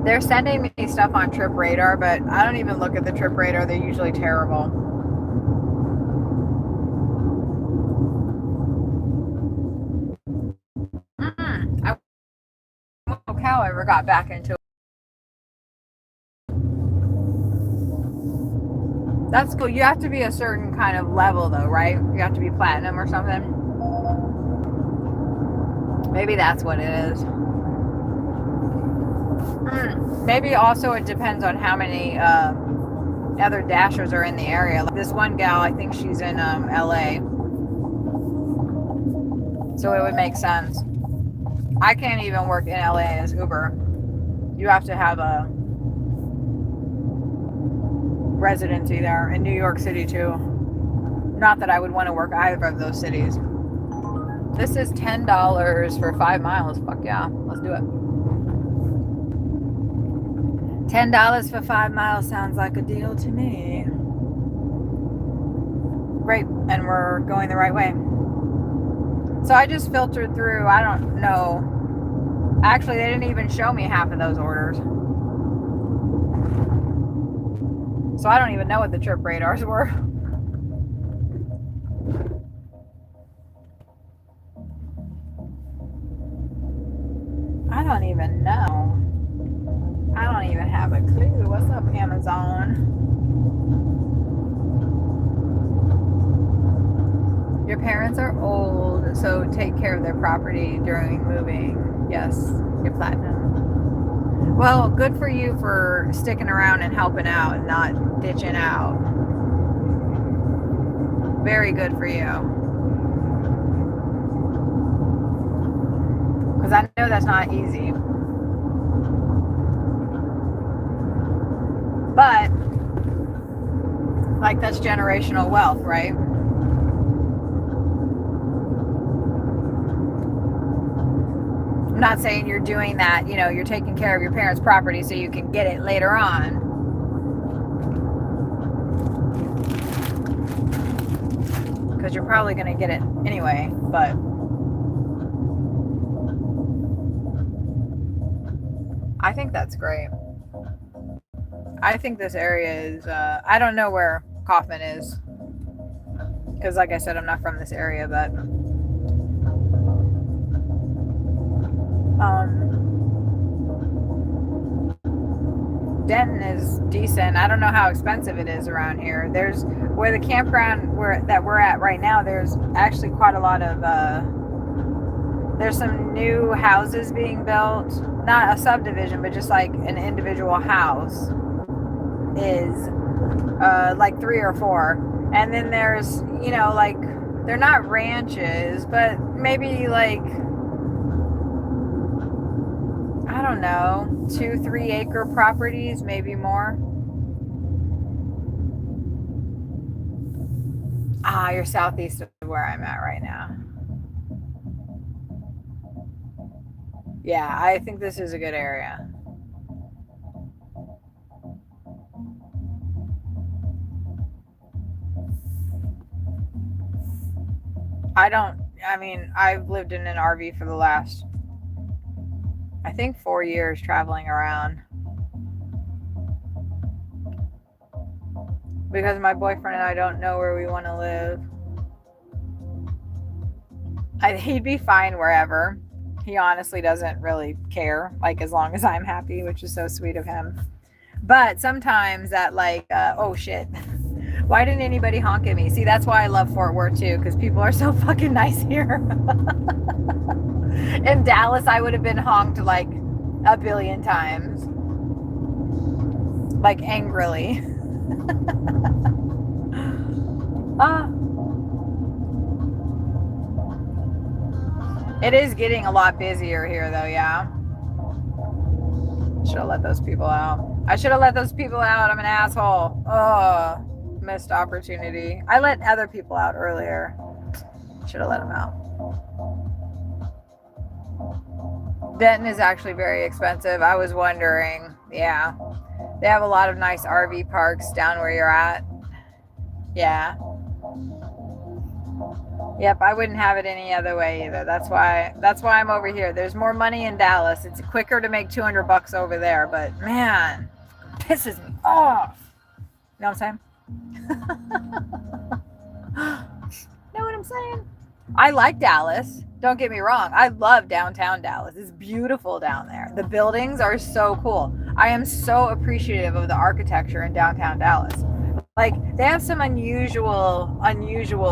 They're sending me stuff on Trip Radar, but I don't even look at the Trip Radar. They're usually terrible. How I ever got back into it. That's cool. You have to be a certain kind of level though, right? You have to be platinum or something. Maybe that's what it is. Maybe also it depends on how many other dashers are in the area. Like this one gal, I think she's in LA. So it would make sense. I can't even work in LA as Uber. You have to have a residency there, in New York City too. Not that I would want to work either of those cities. This is $10 for 5 miles. Fuck yeah, let's do it. $10 for 5 miles sounds like a deal to me. Great, and we're going the right way. So I just filtered through, I don't know. Actually, they didn't even show me half of those orders. So I don't even know what the Trip Radars were. I don't even know. I don't even have a clue. What's up, Amazon? Your parents are old, so take care of their property during moving. Yes, you're platinum. Well, good for you for sticking around and helping out and not ditching out. Very good for you. Because I know that's not easy. But, like, that's generational wealth, right? I'm not saying you're doing that, you know, you're taking care of your parents' property so you can get it later on. Because you're probably going to get it anyway, but I think that's great. I think this area is, I don't know where Kaufman is. Because like I said, I'm not from this area, but Denton is decent. I don't know how expensive it is around here. There's where the campground that we're at right now, there's actually quite a lot of there's some new houses being built. Not a subdivision, but just like an individual house is like 3 or 4. And then there's, you know, like they're not ranches, but maybe like, I don't know, 2-3 acre properties, maybe more. Ah, you're southeast of where I'm at right now. Yeah, I think this is a good area. I mean, I've lived in an RV for the last, I think 4 years traveling around. Because my boyfriend and I don't know where we want to live. He'd be fine wherever. He honestly doesn't really care, like as long as I'm happy, which is so sweet of him. But sometimes that like, oh shit. Why didn't anybody honk at me? See, that's why I love Fort Worth too, because people are so fucking nice here. In Dallas, I would have been honked like a billion times. Like angrily. It is getting a lot busier here though, yeah. Should have let those people out. I should have let those people out. I'm an asshole. Oh, missed opportunity. I let other people out earlier. Should have let them out. Denton is actually very expensive. I was wondering. Yeah. They have a lot of nice RV parks down where you're at. Yeah. Yep, I wouldn't have it any other way either. That's why I'm over here. There's more money in Dallas. It's quicker to make $200 over there, but man, it pisses me off. You know what I'm saying? Know what I'm saying? I like Dallas. Don't get me wrong. I love downtown Dallas. It's beautiful down there. The buildings are so cool. I am so appreciative of the architecture in downtown Dallas. Like, they have some unusual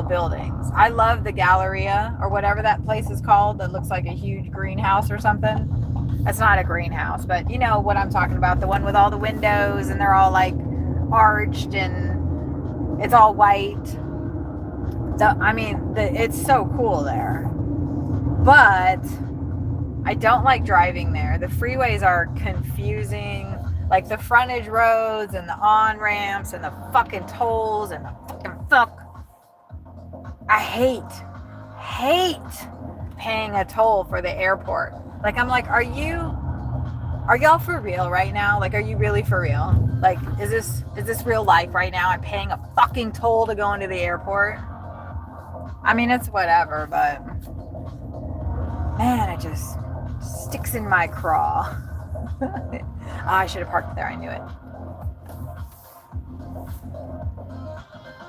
buildings. I love the Galleria or whatever that place is called that looks like a huge greenhouse or something. That's not a greenhouse, but you know what I'm talking about. The one with all the windows and they're all like arched and it's all white. It's so cool there. But I don't like driving there. The freeways are confusing. Like the frontage roads and the on-ramps and the fucking tolls and the fucking fuck. I hate paying a toll for the airport. Like, I'm like, are y'all for real right now? Like, are you really for real? Like, is this real life right now? I'm paying a fucking toll to go into the airport. I mean, it's whatever, but man, it just sticks in my craw. I should have parked there. I knew it.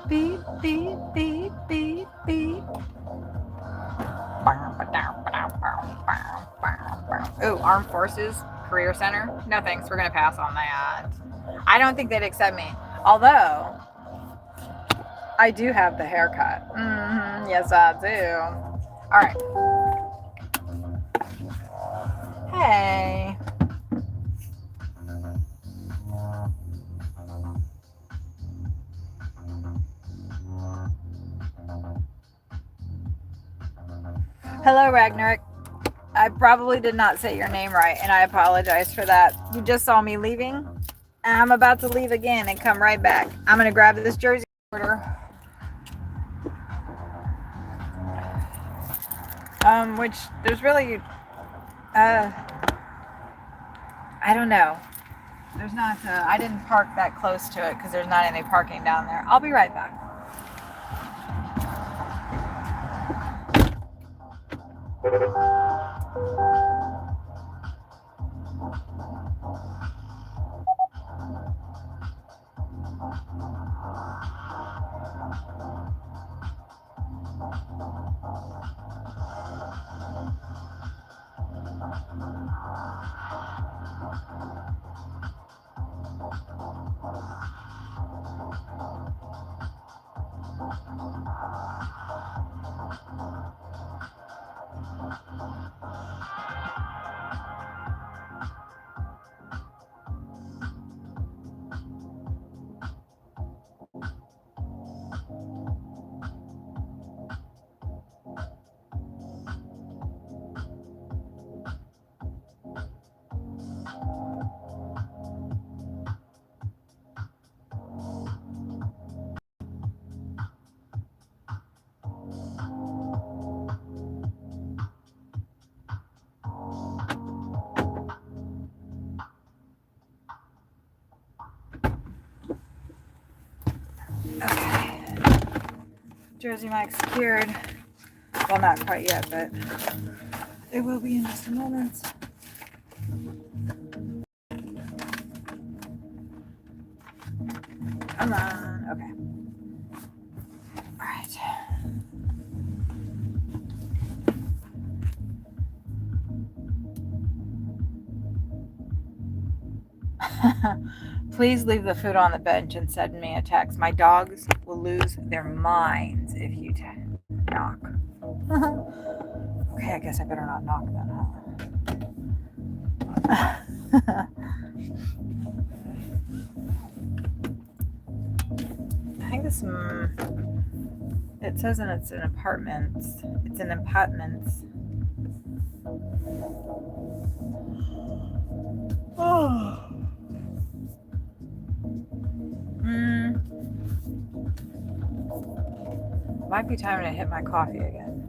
Beep, beep, beep, beep, beep. Ooh, Armed Forces Career Center. No thanks. We're going to pass on that. I don't think they'd accept me. Although, I do have the haircut. Yes, I do. All right. Hey. Hello, Ragnarok. I probably did not say your name right, and I apologize for that. You just saw me leaving, and I'm about to leave again and come right back. I'm going to grab this jersey order. Which there's really, I don't know. There's not, I didn't park that close to it because there's not any parking down there. I'll be right back. Okay. Jersey mic secured. Well, not quite yet, but it will be in just a moment. Come on. Okay. All right. Please leave the food on the bench and send me a text. My dogs will lose their minds if you knock. Okay, I guess I better not knock then, huh? I think this, it says it's an apartment. It's an apartment. Oh. Might be time to hit my coffee again.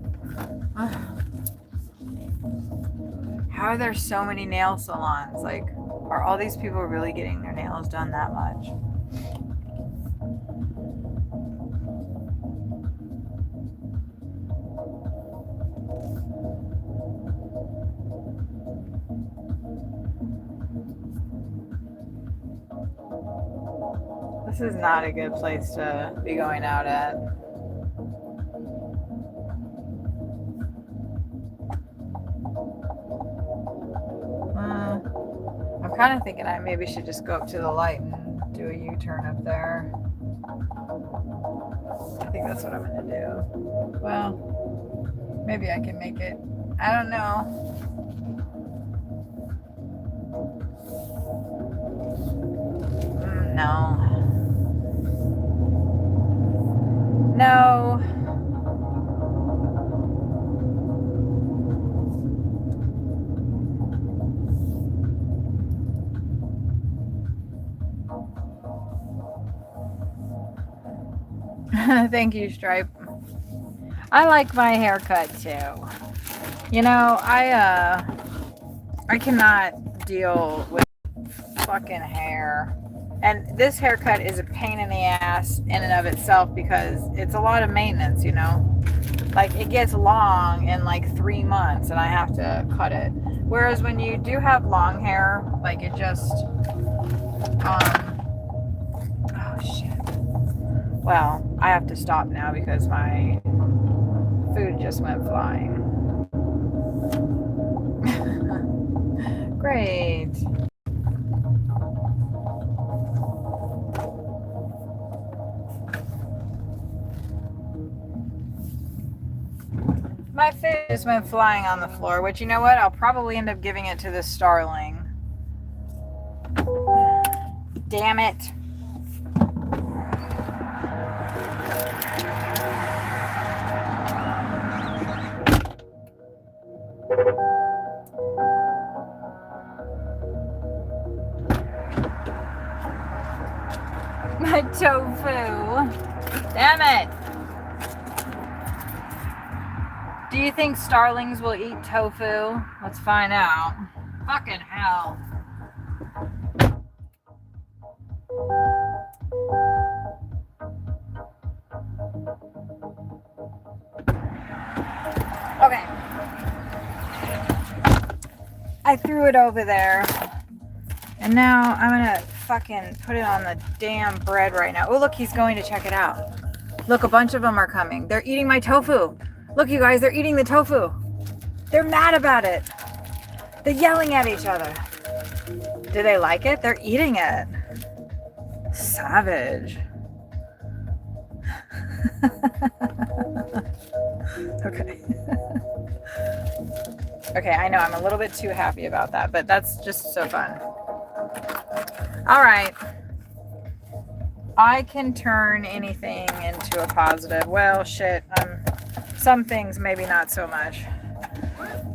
How are there so many nail salons? Like, are all these people really getting their nails done that much? This is not a good place to be going out at. I'm kind of thinking I maybe should just go up to the light and do a U-turn up there. I think that's what I'm gonna do. Well, maybe I can make it. I don't know. No. No. Thank you, Stripe. I like my haircut too. You know, I cannot deal with fucking hair. And this haircut is a pain in the ass in and of itself because it's a lot of maintenance, you know. Like, it gets long in like 3 months and I have to cut it. Whereas when you do have long hair, like it just, oh shit. Well, I have to stop now because my food just went flying. Great. My food just went flying on the floor, which, you know what? I'll probably end up giving it to this starling. Damn it. My tofu. Damn it. Do you think starlings will eat tofu? Let's find out. Fucking hell. Okay. I threw it over there. And now I'm gonna fucking put it on the damn bread right now. Oh, look, he's going to check it out. Look, a bunch of them are coming. They're eating my tofu. Look, you guys, they're eating the tofu. They're mad about it. They're yelling at each other. Do they like it? They're eating it. Savage. Okay. Okay, I know I'm a little bit too happy about that, but that's just so fun. All right. I can turn anything into a positive. Well, shit. Some things maybe not so much.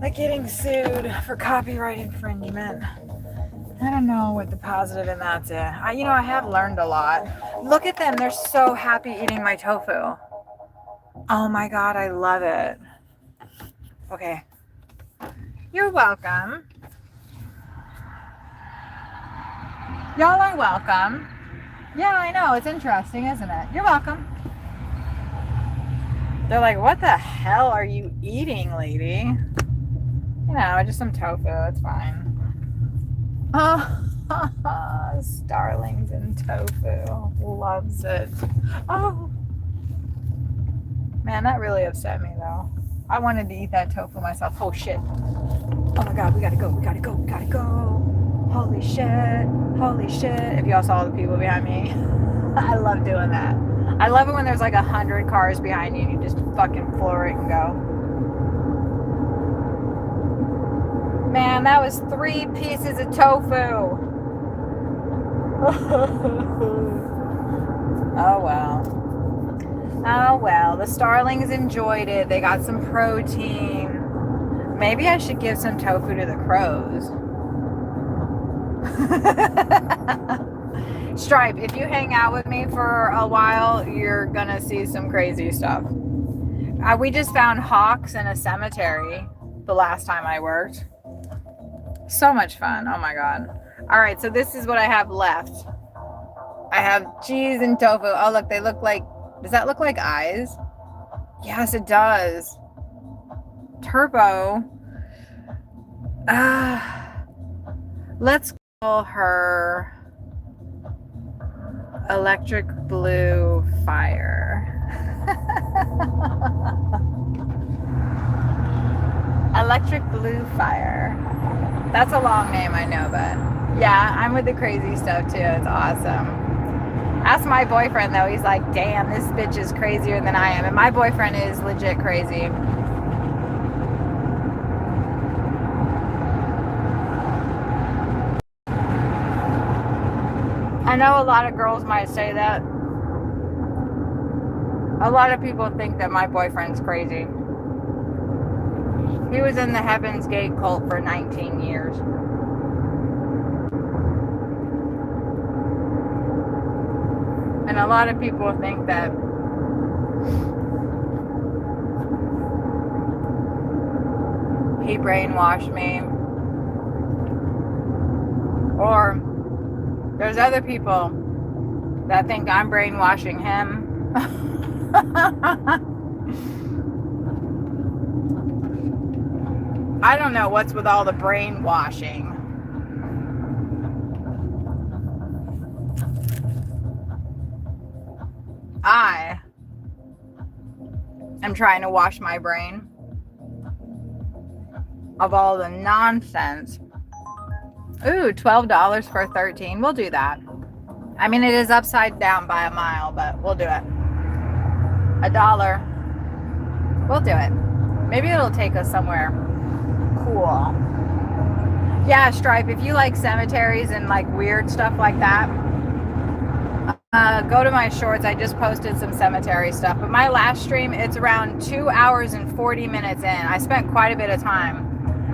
Like getting sued for copyright infringement. I don't know what the positive in that's in. I have learned a lot. Look at them. They're so happy eating my tofu. Oh my God, I love it. Okay. You're welcome. Y'all are welcome. Yeah, I know. It's interesting, isn't it? You're welcome. They're like, what the hell are you eating, lady? You know, just some tofu. It's fine. Oh, starlings and tofu. Loves it. Oh. Man, that really upset me, though. I wanted to eat that tofu myself. Oh, shit. Oh, my God. We gotta go. We gotta go. We gotta go. Holy shit. Holy shit. If y'all saw the people behind me. I love doing that. I love it when there's like 100 cars behind you and you just fucking floor it and go. Man, that was 3 pieces of tofu. Oh well. Oh well. The starlings enjoyed it. They got some protein. Maybe I should give some tofu to the crows. Stripe, if you hang out with me for a while, you're gonna see some crazy stuff. We just found hawks in a cemetery the last time I worked. So much fun. Oh my God. All right, so this is what I have left. I have cheese and tofu. Oh, look, they look like, does that look like eyes? Yes, it does. Turbo. Let's call her Electric blue fire. Electric blue fire. That's a long name, I know, but yeah, I'm with the crazy stuff too. It's awesome. Ask my boyfriend though. He's like, damn, this bitch is crazier than I am. And my boyfriend is legit crazy. I know a lot of girls might say that. A lot of people think that my boyfriend's crazy. He was in the Heaven's Gate cult for 19 years. And a lot of people think that he brainwashed me. Or there's other people that think I'm brainwashing him. I don't know what's with all the brainwashing. I am trying to wash my brain of all the nonsense. Ooh, $12 for 13. We'll do that. I mean, it is upside down by a mile, but we'll do it. $1. We'll do it. Maybe it'll take us somewhere cool. Yeah, Stripe, if you like cemeteries and like weird stuff like that, go to my shorts. I just posted some cemetery stuff. But my last stream, it's around 2 hours and 40 minutes in. I spent quite a bit of time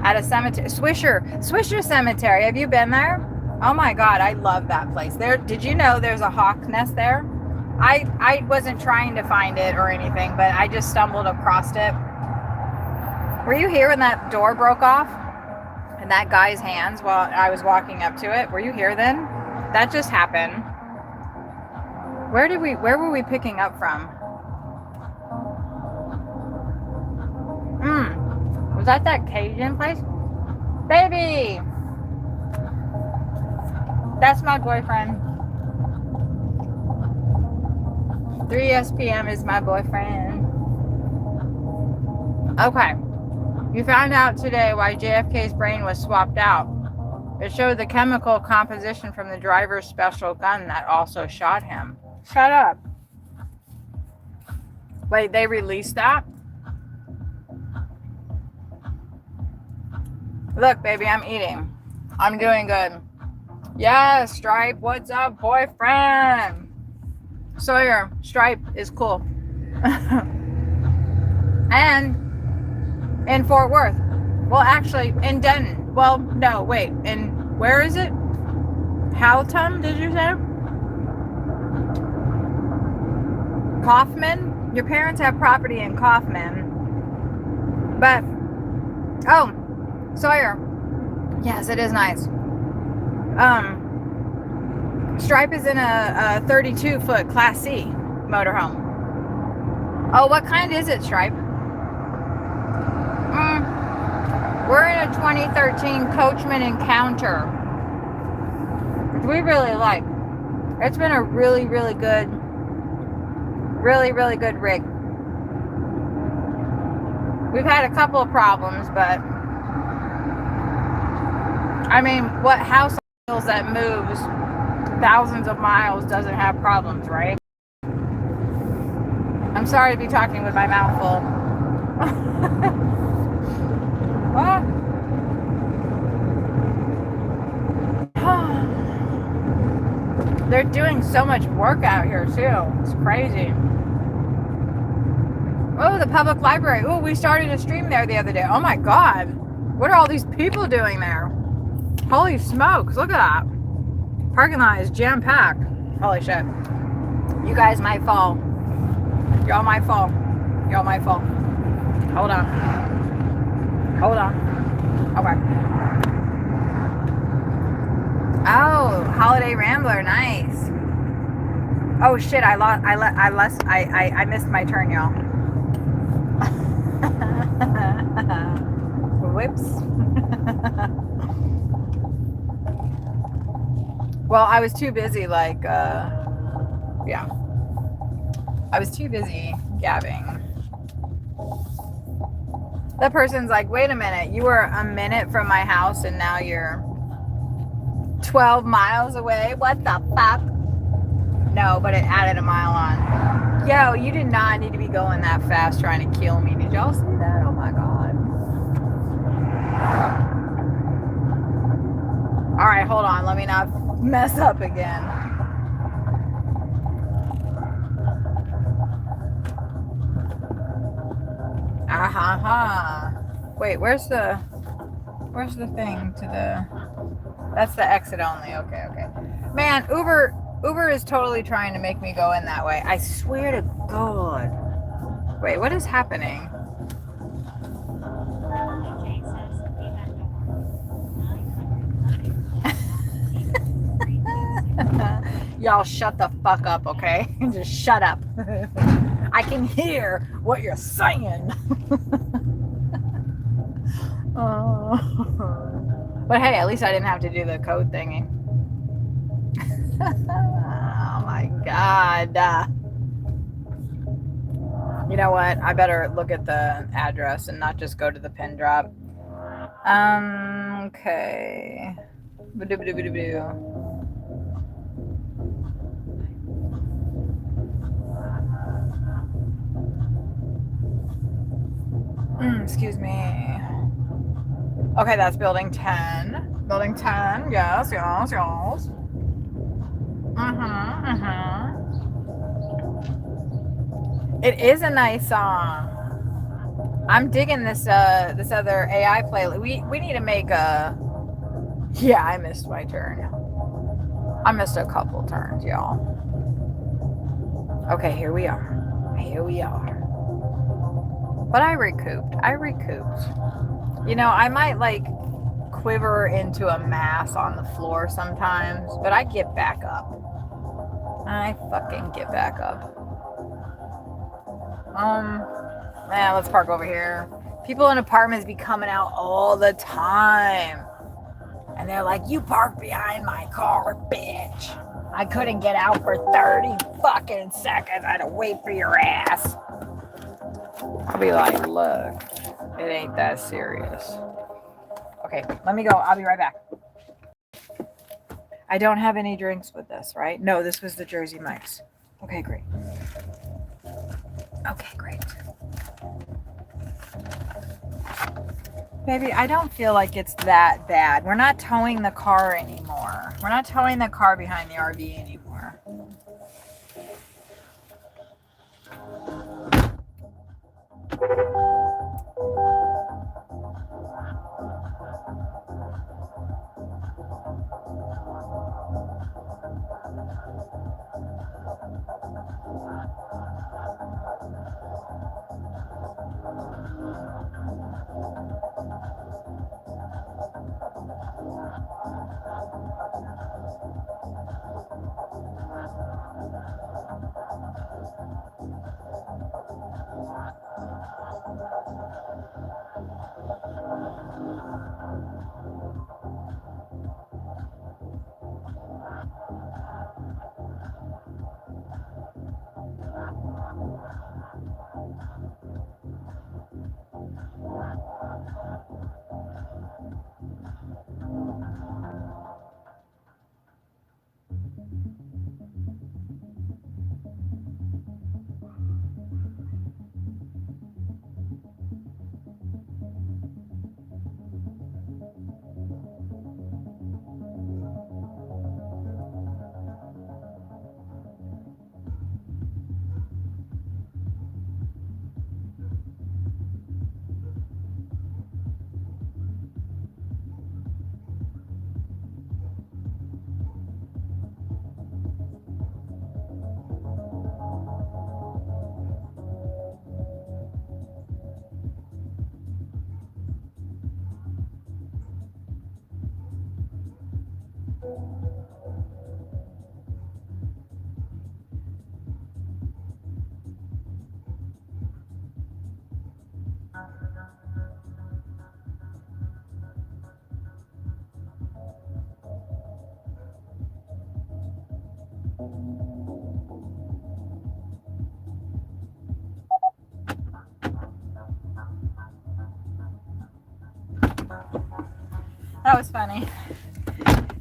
at a cemetery. Swisher Cemetery. Have you been there? Oh my God, I love that place. There, did you know there's a hawk nest there? I wasn't trying to find it or anything, but I just stumbled across it. Were you here when that door broke off in that guy's hands while I was walking up to it? Were you here then? That just happened. Where were we picking up from? Was that Cajun place? Baby! That's my boyfriend. 3 SPM is my boyfriend. Okay. You found out today why JFK's brain was swapped out. It showed the chemical composition from the driver's special gun that also shot him. Shut up. Wait, they released that? Look, baby, I'm eating. I'm doing good. Yes, Stripe, what's up, boyfriend? Sawyer, Stripe is cool. And in Fort Worth. Well, actually, in Denton. Well, no, wait. Where is it? Houghton, did you say? Kaufman? Your parents have property in Kaufman. But, oh, Sawyer. Yes, it is nice. Stripe is in a 32-foot Class C motorhome. Oh, what kind is it, Stripe? We're in a 2013 Coachman Encounter, which we really like. It's been a really, really good rig. We've had a couple of problems, but I mean, what house that moves thousands of miles doesn't have problems, right? I'm sorry to be talking with my mouth full. What? They're doing so much work out here too. It's crazy. Oh, the public library. Oh, we started a stream there the other day. Oh my God. What are all these people doing there? Holy smokes. Look at that. Parking lot is jam-packed. Holy shit. You guys might fall. Y'all might fall. Y'all might fall. Hold on. Hold on. Okay. Oh, Holiday Rambler, nice. Oh shit, I missed my turn, y'all. Whoops. Well, I was too busy, like, yeah. I was too busy gabbing. The person's like, wait a minute, you were a minute from my house and now you're 12 miles away? What the fuck? No, but it added a mile on. Yo, you did not need to be going that fast trying to kill me. Did y'all see that? Oh my God. All right, hold on. Let me not mess up again. Wait, where's the thing to the, that's the exit only. Okay. Man, Uber is totally trying to make me go in that way. I swear to God. Wait, what is happening? Y'all shut the fuck up, okay? Just shut up. I can hear what you're saying. But hey, at least I didn't have to do the code thingy. Oh my God. You know what? I better look at the address and not just go to the pin drop. Okay. Excuse me. Okay, that's building 10. Building 10, yes. It is a nice song. I'm digging this other AI playlist. We need to make a. Yeah, I missed my turn. I missed a couple turns, y'all. Okay, here we are. But I recouped. You know, I might like quiver into a mass on the floor sometimes, but I get back up. I fucking get back up. Man, let's park over here. People in apartments be coming out all the time. And they're like, you parked behind my car, bitch. I couldn't get out for 30 fucking seconds. I had to wait for your ass. I'll be like, look, it ain't that serious. Okay, let me go. I'll be right back. I don't have any drinks with this, right? No, this was the Jersey Mike's. Okay, great. Baby, I don't feel like it's that bad. We're not towing the car anymore. We're not towing the car behind the RV anymore. That was funny.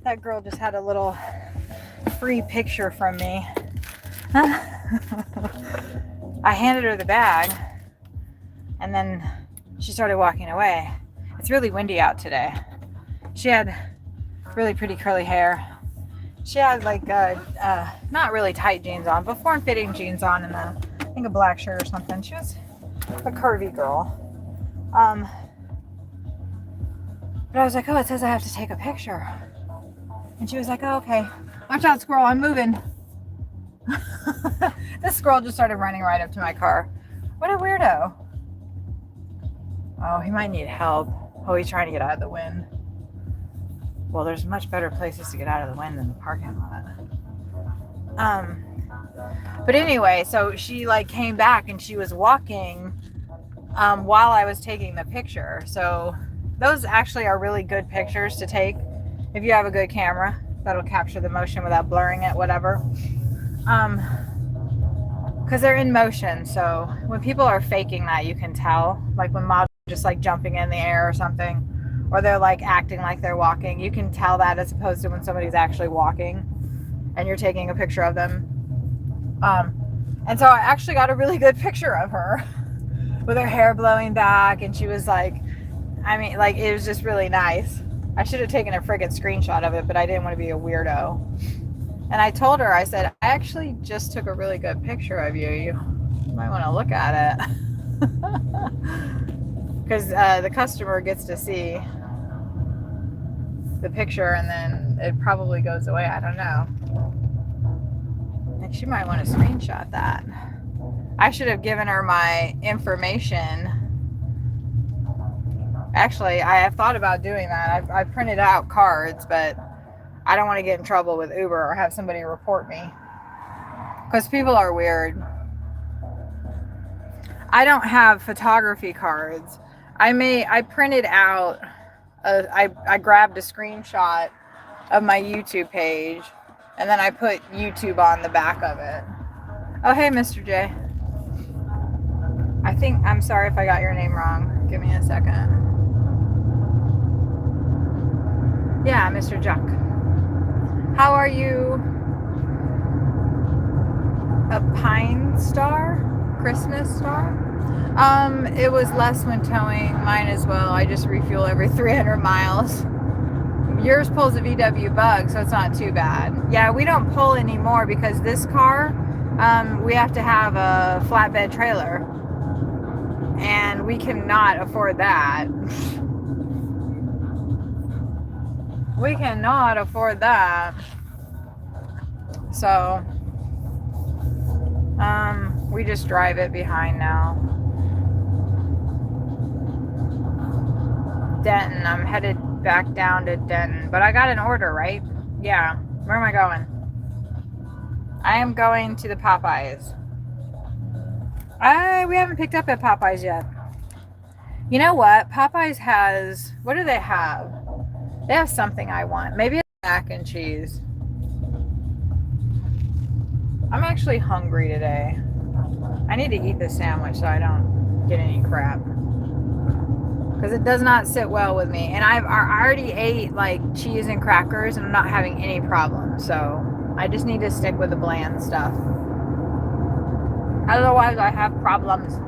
That girl just had a little free picture from me. I handed her the bag and then she started walking away. It's really windy out today. She had really pretty curly hair. She had like not really tight jeans on, but form-fitting jeans on and I think a black shirt or something. She was a curvy girl. But I was like, oh, it says I have to take a picture. And she was like, oh, okay. Watch out, squirrel, I'm moving. This squirrel just started running right up to my car. What a weirdo. Oh, he might need help. Oh, he's trying to get out of the wind. Well, there's much better places to get out of the wind than the parking lot. But anyway, so she like came back and she was walking while I was taking the picture. So those actually are really good pictures to take if you have a good camera that'll capture the motion without blurring it, whatever. Because they're in motion. So when people are faking that, you can tell. Like when models are just like jumping in the air or something, or they're like acting like they're walking, you can tell that as opposed to when somebody's actually walking and you're taking a picture of them. And so I actually got a really good picture of her with her hair blowing back, and she was like, I mean, like, it was just really nice. I should have taken a friggin' screenshot of it, but I didn't want to be a weirdo. And I told her, I said, I actually just took a really good picture of you. You might want to look at it. Because the customer gets to see the picture and then it probably goes away. I don't know. Like, she might want to screenshot that. I should have given her my information. Actually, I have thought about doing that. I printed out cards, but I don't want to get in trouble with Uber or have somebody report me. Because people are weird. I don't have photography cards. I printed out, I grabbed a screenshot of my YouTube page, and then I put YouTube on the back of it. Oh, hey, Mr. J. I'm sorry if I got your name wrong. Give me a second. Yeah, Mr. Juck. How are you? A pine star? Christmas star? It was less when towing. Mine as well. I just refuel every 300 miles. Yours pulls a VW Bug, so it's not too bad. Yeah, we don't pull anymore because this car, we have to have a flatbed trailer. And we cannot afford that. We cannot afford that. So, we just drive it behind now. Denton, I'm headed back down to Denton, but I got an order, right? Yeah. Where am I going? I am going to the Popeyes. We haven't picked up at Popeyes yet. You know what? Popeyes has, what do they have? They have something I want. Maybe it's mac and cheese. I'm actually hungry today. I need to eat this sandwich so I don't get any crap. Because it does not sit well with me. And I already ate like cheese and crackers and I'm not having any problems. So I just need to stick with the bland stuff. Otherwise I have problems.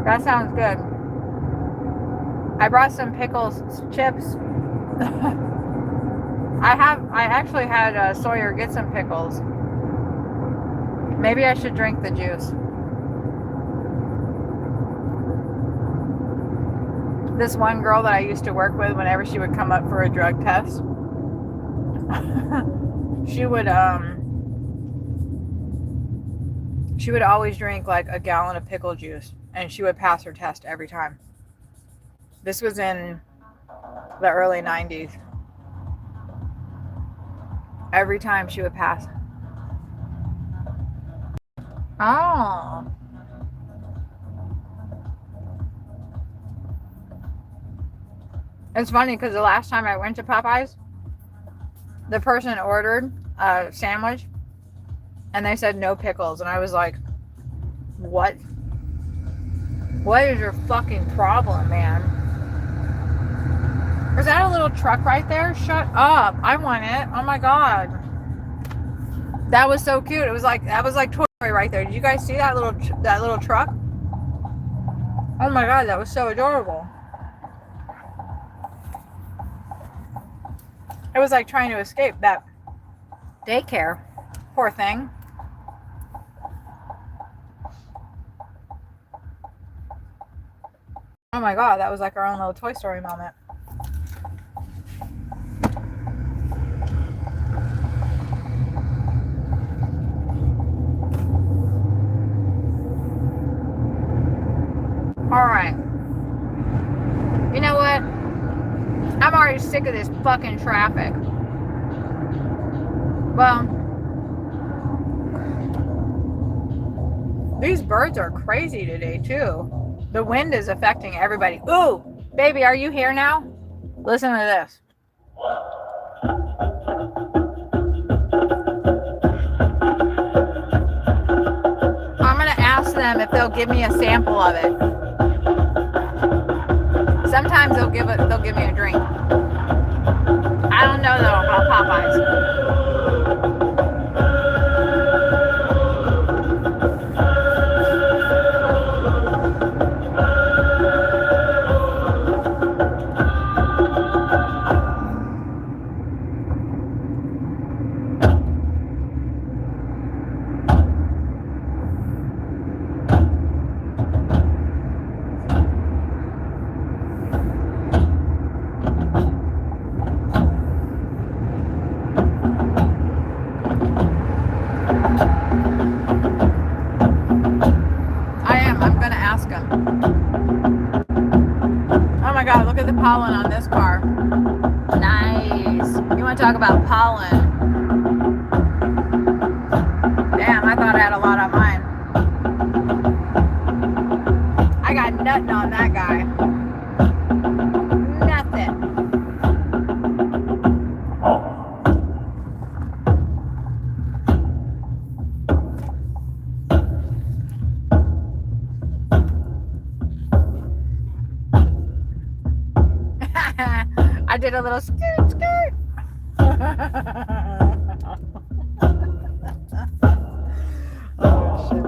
That sounds good. I brought some pickles, chips. I actually had Sawyer get some pickles. Maybe I should drink the juice. This one girl that I used to work with, whenever she would come up for a drug test, she would always drink like a gallon of pickle juice, and she would pass her test every time. This was in the early 90s. Every time she would pass. Oh. It's funny because the last time I went to Popeyes, the person ordered a sandwich And they said no pickles. And I was like, what? What is your fucking problem, man? Is that a little truck right there? Shut up. I want it. Oh my God. That was so cute. It was like, that was like Toy Story right there. Did you guys see that little truck? Oh my God, that was so adorable. It was like trying to escape that daycare. Poor thing. Oh my God, that was like our own little Toy Story moment. All right. You know what? I'm already sick of this fucking traffic. Well, these birds are crazy today too. The wind is affecting everybody. Ooh, baby, are you here now? Listen to this. I'm gonna ask them if they'll give me a sample of it. Sometimes they'll give me a drink. I don't know though about Popeyes. Look at the pollen on this car. Nice. You want to talk about pollen? Damn, I thought I had a lot on mine. I got nothing on that guy. Nothing. I did a little skirt, skirt. Oh, shit.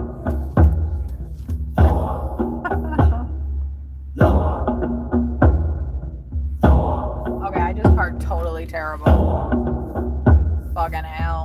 Okay, I just parked totally terrible. Fucking hell.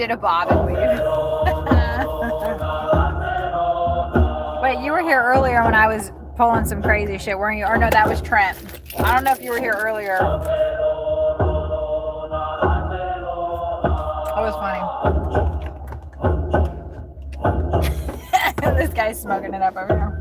A bob and weave. Wait, you were here earlier when I was pulling some crazy shit, weren't you? Or no, that was Trent. I don't know if you were here earlier. That was funny. This guy's smoking it up over here.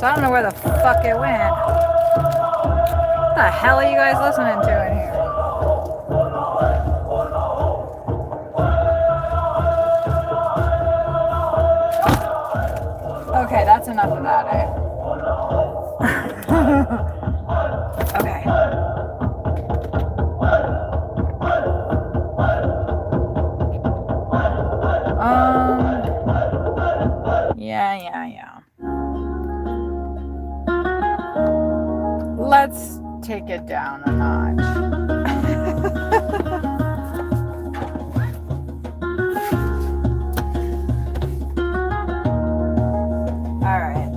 So I don't know where the fuck it went. What the hell are you guys listening to in here? Okay, that's enough of that, eh? Okay. Yeah. Let's take it down a notch. All right.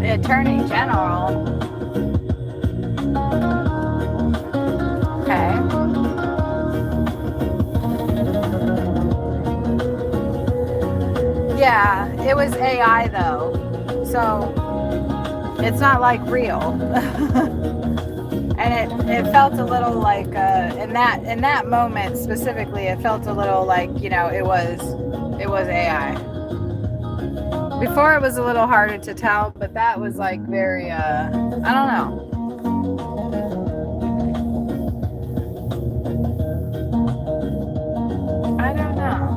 The Attorney General. Okay. Yeah, it was AI though, so it's not like real. And it felt a little like in that moment specifically, it felt a little like, you know, it was AI. Before it was a little harder to tell, but that was like very I don't know. I don't know.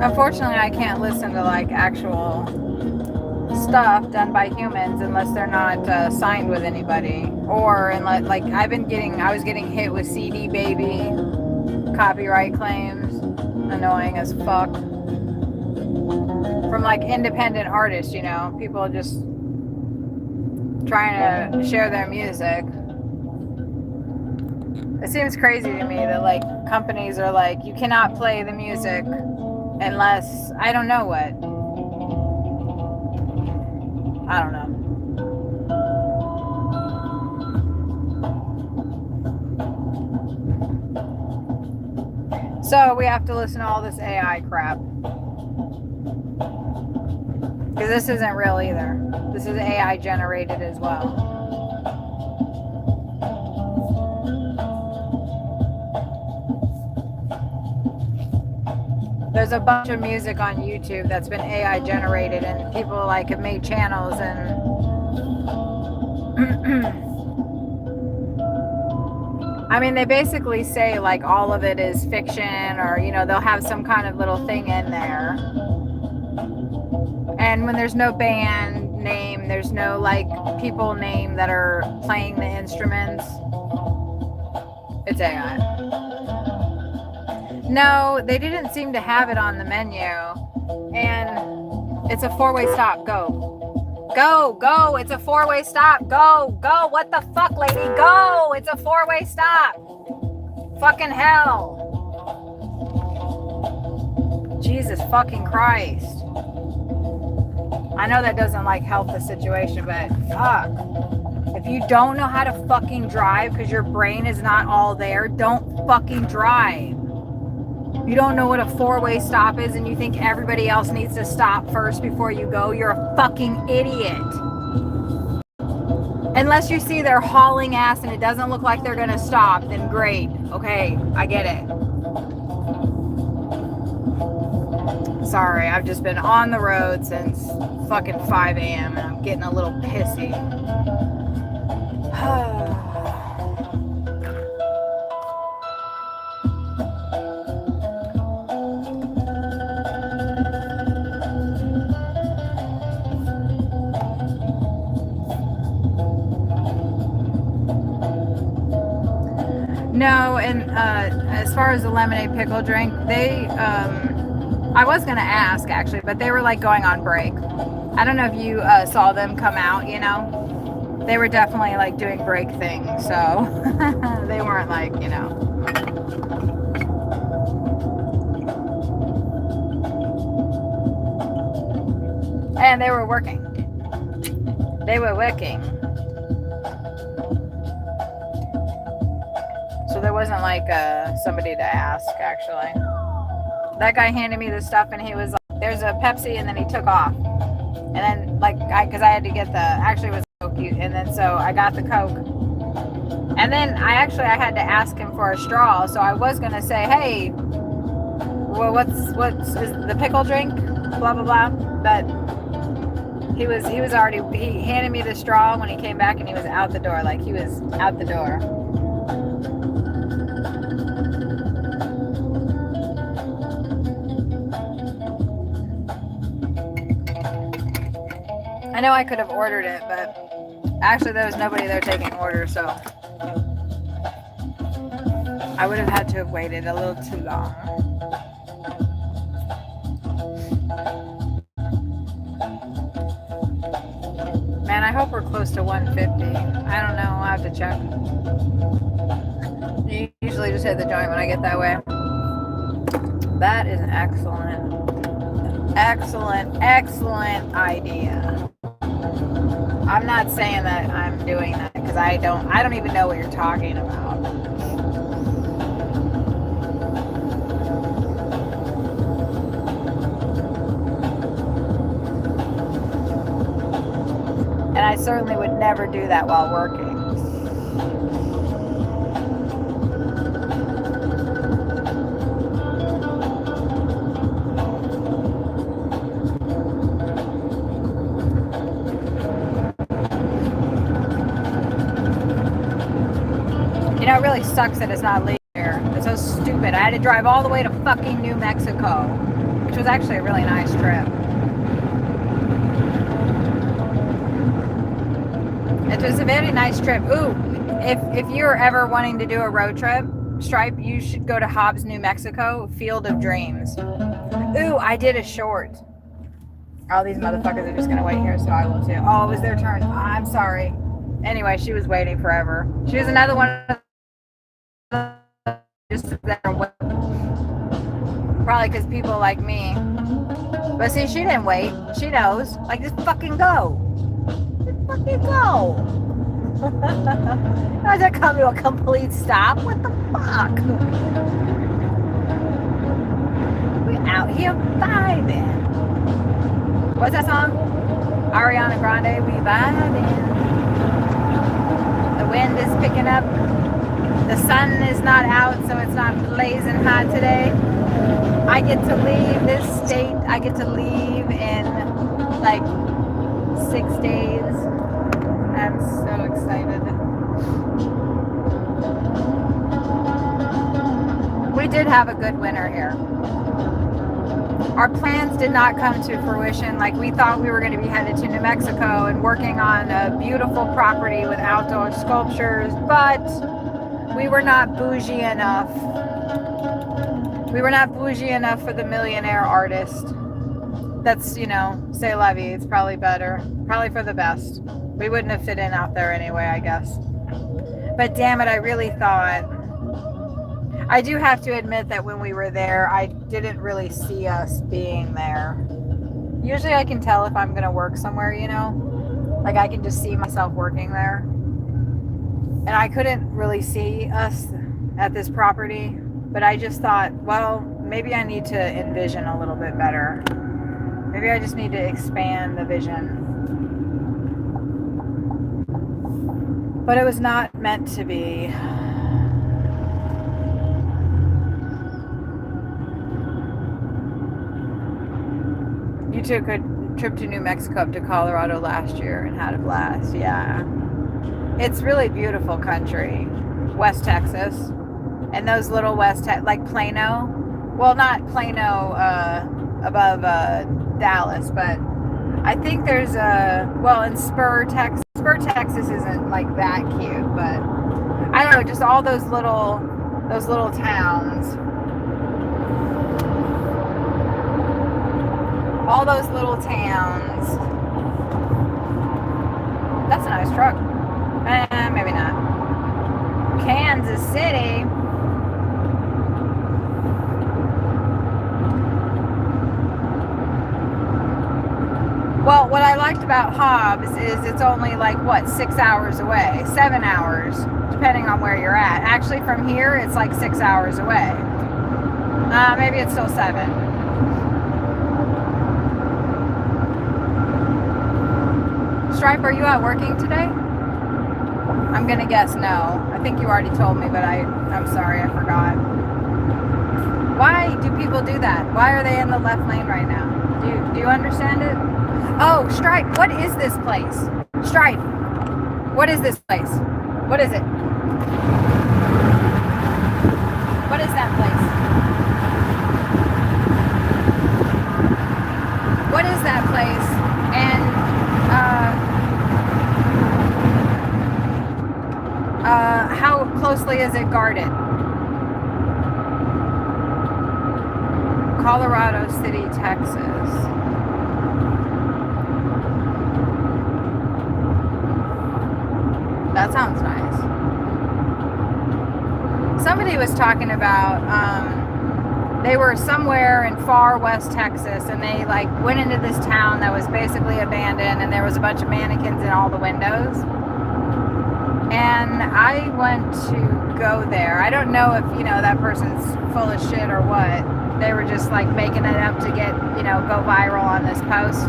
Unfortunately, I can't listen to like actual stuff done by humans unless they're not signed with anybody, or unless like I was getting hit with CD Baby copyright claims, annoying as fuck, from like independent artists, you know, people just trying to share their music. It seems crazy to me that like companies are like, you cannot play the music unless I don't know what. I don't know. So we have to listen to all this AI crap. Because this isn't real either. This is AI generated as well. There's a bunch of music on YouTube that's been AI generated, and people like have made channels and I mean, they basically say like all of it is fiction, or you know, they'll have some kind of little thing in there. And when there's no band name, there's no like people name that are playing the instruments, it's AI. No, they didn't seem to have it on the menu. And it's a four-way stop. Go. Go, go. It's a four-way stop. Go, go. What the fuck, lady? Go. It's a four-way stop. Fucking hell. Jesus fucking Christ. I know that doesn't like help the situation, but fuck. If you don't know how to fucking drive because your brain is not all there, don't fucking drive. You don't know what a four-way stop is and you think everybody else needs to stop first before you go, you're a fucking idiot. Unless you see they're hauling ass and it doesn't look like they're gonna stop, then great. Okay, I get it. Sorry, I've just been on the road since fucking 5 a.m. and I'm getting a little pissy. No, and as far as the lemonade pickle drink, they, I was going to ask actually, but they were like going on break. I don't know if you saw them come out, you know? They were definitely like doing break things, so they weren't like, you know. And they were working. They were working. So there wasn't like somebody to ask, actually. That guy handed me the stuff and he was like, there's a Pepsi, and then he took off. And then, like, because I had to get the, actually it was so cute. And then so I got the Coke. And then I had to ask him for a straw. So I was going to say, hey, well, what's is the pickle drink? Blah, blah, blah. But he was already, he handed me the straw when he came back and he was out the door. Like, he was out the door. I know I could have ordered it, but actually there was nobody there taking orders, so I would have had to have waited a little too long. Man, I hope we're close to 150. I don't know, I'll have to check. You usually just hit the joint when I get that way. That is an excellent idea. I'm not saying that I'm doing that because I don't even know what you're talking about. And I certainly would never do that while working. You know, it really sucks that it's not legal here. It's so stupid. I had to drive all the way to fucking New Mexico, which was actually a really nice trip. It was a very nice trip. Ooh, if you're ever wanting to do a road trip, Stripe, you should go to Hobbs, New Mexico, Field of Dreams. Ooh, I did a short. All these motherfuckers are just gonna wait here, so I will too. Oh, it was their turn. I'm sorry. Anyway, she was waiting forever. She was another one of just there. Probably because people like me. But see, she didn't wait. She knows. Like, just fucking go. Just fucking go. How's that come to a complete stop? What the fuck? We out here vibing. What's that song? Ariana Grande, we vibing. The wind is picking up. The sun is not out, so it's not blazing hot today. I get to leave this state. I get to leave in like 6 days. I'm so excited. We did have a good winter here. Our plans did not come to fruition. Like, we thought we were going to be headed to New Mexico and working on a beautiful property with outdoor sculptures, but we were not bougie enough. We were not bougie enough for the millionaire artist. That's, you know, c'est la vie. It's probably better. Probably for the best. We wouldn't have fit in out there anyway, I guess. But damn it, I really thought... I do have to admit that when we were there, I didn't really see us being there. Usually I can tell if I'm going to work somewhere, you know? Like, I can just see myself working there. And I couldn't really see us at this property. But I just thought, well, maybe I need to envision a little bit better. Maybe I just need to expand the vision. But it was not meant to be. You took a trip to New Mexico up to Colorado last year and had a blast. Yeah. It's really beautiful country. West Texas. And those little like Plano. Well, not Plano above Dallas, but I think there's in Spur, Texas. Spur, Texas isn't like that cute, but I don't know, just all those little those little towns. All those little towns. That's a nice truck. Maybe not. Kansas City. Well, what I liked about Hobbs is it's only like, what, 6 hours away? 7 hours, depending on where you're at. Actually, from here, it's like 6 hours away. Maybe it's still 7. Stripe, are you out working today? I'm gonna guess no. I think you already told me, but I'm sorry, I forgot. Why do people do that? Why are they in the left lane right now? Do you understand it? Oh, Stripe, what is this place? Stripe, what is this place? What is it? What is that place? What is that place? And how closely is it guarded? Colorado City, Texas. That sounds nice. Somebody was talking about they were somewhere in far west Texas, and they like went into this town that was basically abandoned, and there was a bunch of mannequins in all the windows. And I went to go there. I don't know if, that person's full of shit or what. They were just like making it up to get, go viral on this post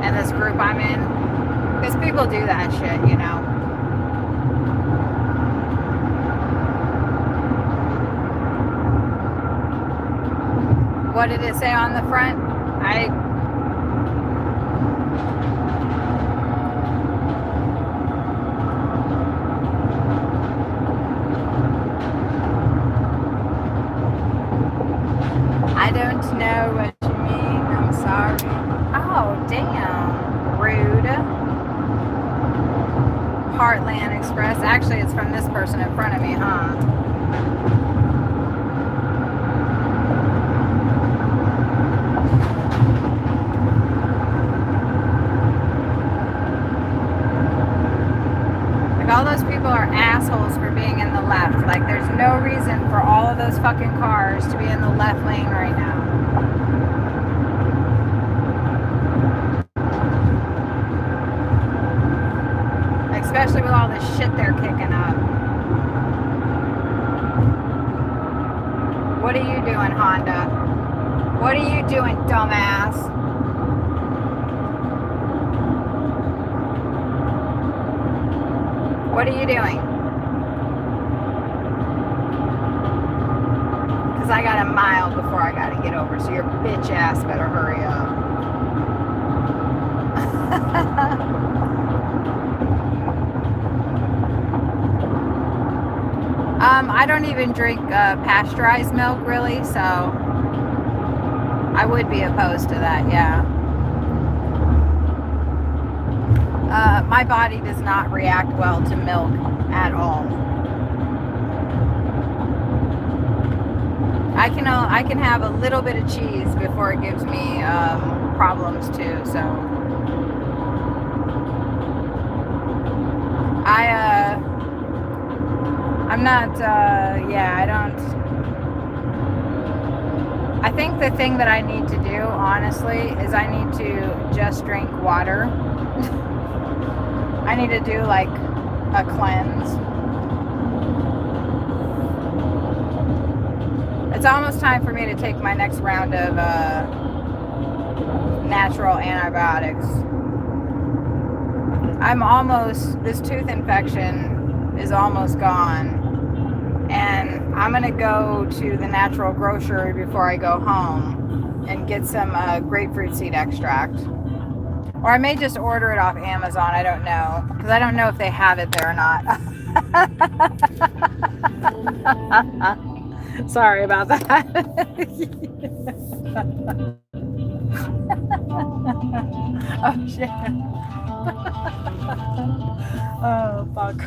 and this group I'm in. Because people do that shit, What did it say on the front? I don't know what you mean. I'm sorry. Oh, damn. Rude. Heartland Express. Actually, it's from this person in front of me, huh? All those people are assholes for being in the left. Like, there's no reason for all of those fucking cars to be in the left lane right now. Especially with all the shit they're kicking up. What are you doing, Honda? What are you doing, dumbass? What are you doing? Because I got a mile before I got to get over, so your bitch ass better hurry up. I don't even drink pasteurized milk, really, so I would be opposed to that, yeah. My body does not react well to milk at all. I can have a little bit of cheese before it gives me problems too. So I'm not. I don't. I think the thing that I need to do, honestly, is I need to just drink water. I need to do like a cleanse. It's almost time for me to take my next round of natural antibiotics. This tooth infection is almost gone. And I'm going to go to the natural grocery before I go home and get some grapefruit seed extract. Or I may just order it off Amazon. I don't know. Because I don't know if they have it there or not. Sorry about that. Oh, shit. Oh, fuck.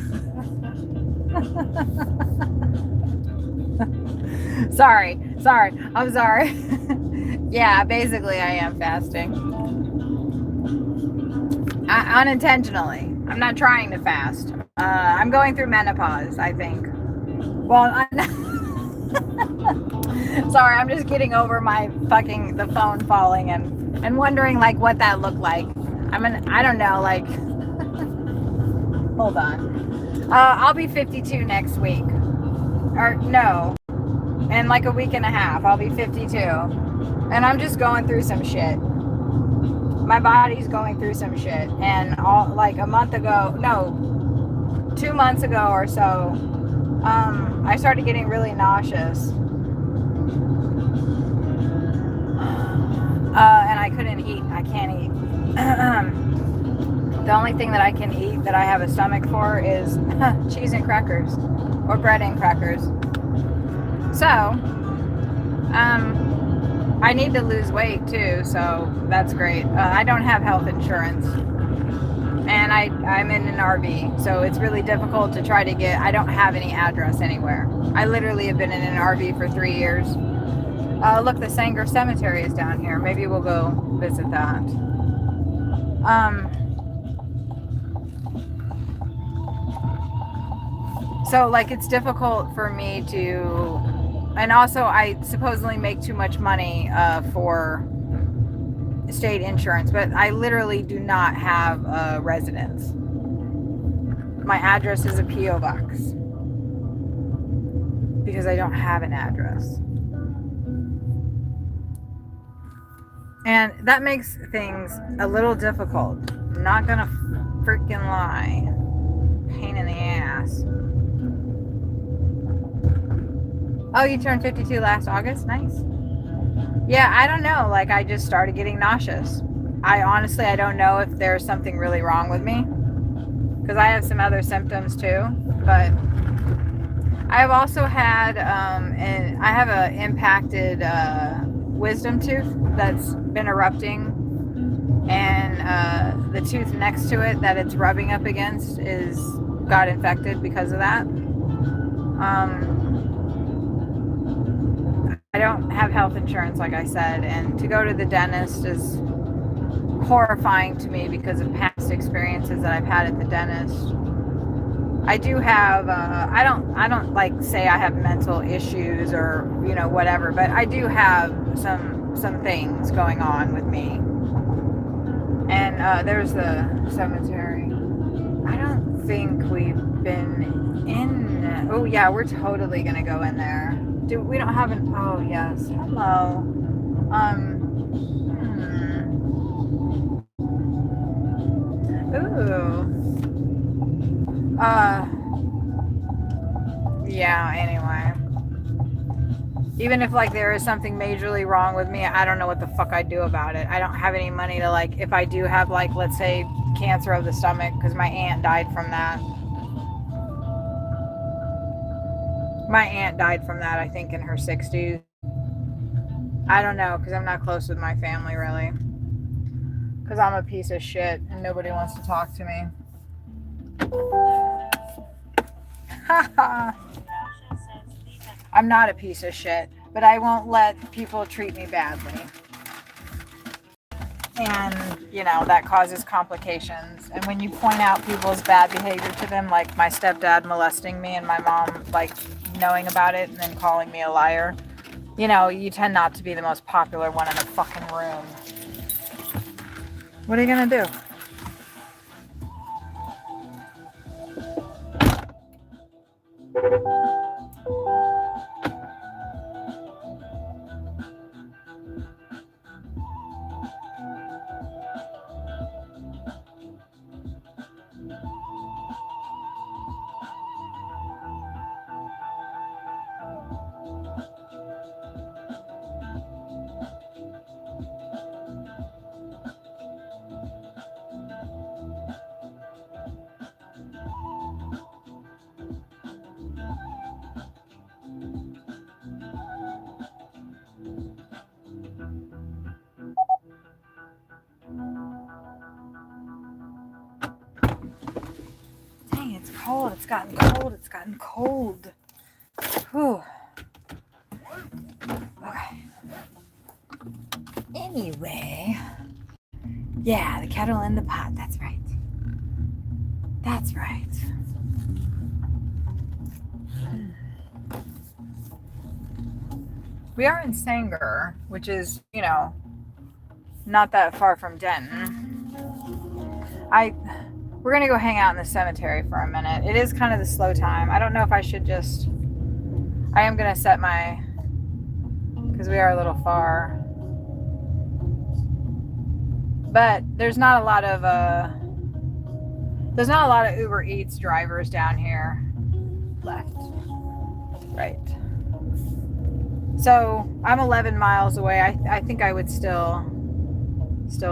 Sorry. I'm sorry. Yeah, basically I am fasting. Unintentionally. I'm not trying to fast. I'm going through menopause, I think. Well, sorry, I'm just getting over the phone falling and wondering like what that looked like. I don't know, like, hold on. I'll be 52 next week. Or no, in like a week and a half, I'll be 52. And I'm just going through some shit. My body's going through some shit. And like a month ago, no, 2 months ago or so, I started getting really nauseous. And I couldn't eat. I can't eat. The only thing that I can eat that I have a stomach for is cheese and crackers. Or bread and crackers. So, I need to lose weight too, so that's great. I don't have health insurance. And I'm in an RV, so it's really difficult to try to get, I don't have any address anywhere. I literally have been in an RV for 3 years. Look, the Sanger Cemetery is down here. Maybe we'll go visit that. So, like, it's difficult for me to, and also I supposedly make too much money for state insurance, but I literally do not have a residence. My address is a P.O. box because I don't have an address. And that makes things a little difficult. I'm not gonna freaking lie. Pain in the ass. Oh, you turned 52 last August? Nice. Yeah, I don't know. Like, I just started getting nauseous. I don't know if there's something really wrong with me. Because I have some other symptoms too. But I've also had, and I have a impacted wisdom tooth that's been erupting. And the tooth next to it that it's rubbing up against got infected because of that. I don't have health insurance, like I said, and to go to the dentist is horrifying to me because of past experiences that I've had at the dentist. I do have, I don't like say I have mental issues or, whatever, but I do have some things going on with me. And there's the cemetery. I don't think we've been in. Oh yeah, we're totally gonna go in there. We don't have an. Oh yes. Hello. Ooh. Yeah. Anyway. Even if like there is something majorly wrong with me, I don't know what the fuck I'd do about it. I don't have any money to, like, if I do have, like, let's say cancer of the stomach, because my aunt died from that. My aunt died from that, I think, in her 60s. I don't know, because I'm not close with my family, really. Because I'm a piece of shit, and nobody wants to talk to me. Haha. I'm not a piece of shit, but I won't let people treat me badly. And, that causes complications. And when you point out people's bad behavior to them, like my stepdad molesting me and my mom, like, knowing about it and then calling me a liar, you tend not to be the most popular one in the fucking room. What are you gonna do? Dang, it's cold. It's gotten cold. Whew. Anyway, yeah, the kettle and the pot. That's right. That's right. We are in Sanger, which is, you know, not that far from Denton. We're gonna go hang out in the cemetery for a minute. It is kind of the slow time. I don't know if I should just. I am gonna set my, because we are a little far. But there's not a lot of Uber Eats drivers down here. Left. Right. So I'm 11 miles away. I think I would still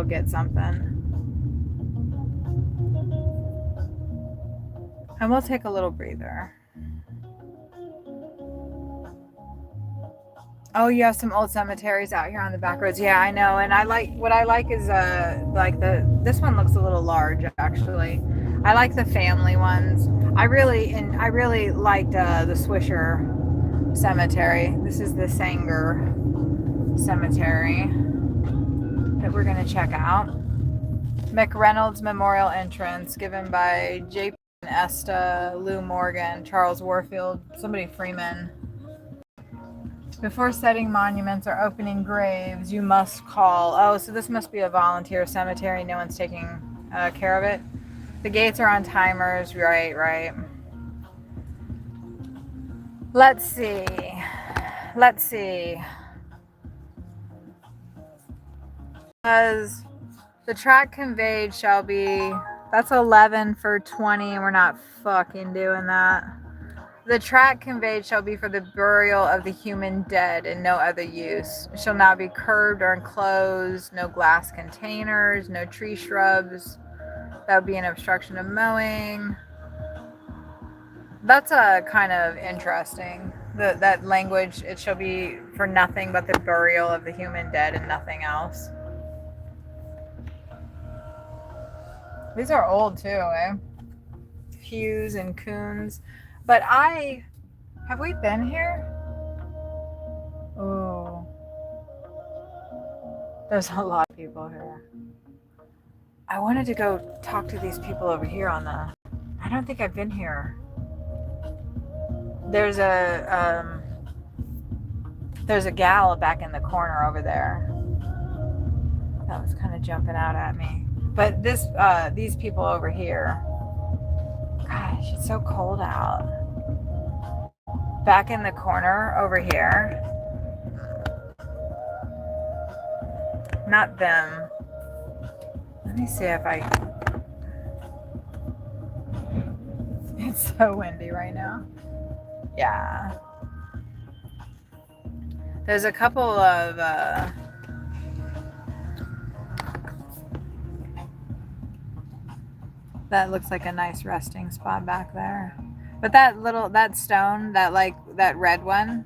get something. And we'll take a little breather. Oh, you have some old cemeteries out here on the back roads. Yeah, I know. And what I like is like this one looks a little large actually. I like the family ones. I really liked the Swisher Cemetery. This is the Sanger Cemetery that we're gonna check out. McReynolds Memorial Entrance given by J.P. Esta, Lou Morgan, Charles Warfield, somebody Freeman. Before setting monuments or opening graves, you must call. Oh, so this must be a volunteer cemetery. No one's taking care of it. The gates are on timers. Right. Let's see. Because the track conveyed shall be, that's 11 for 20, and we're not fucking doing that. The track conveyed shall be for the burial of the human dead and no other use. It shall not be curbed or enclosed, no glass containers, no tree shrubs. That would be an obstruction of mowing. That's kind of interesting. That language, it shall be for nothing but the burial of the human dead and nothing else. These are old too, eh? Hughes and Coons. But have we been here? Oh, there's a lot of people here. I wanted to go talk to these people over here on the, I don't think I've been here. There's a gal back in the corner over there. That was kind of jumping out at me. But these people over here, gosh, it's so cold out. Back in the corner over here. Not them. Let me see if I... It's so windy right now. Yeah. There's a couple of... that looks like a nice resting spot back there. But that stone, that red one,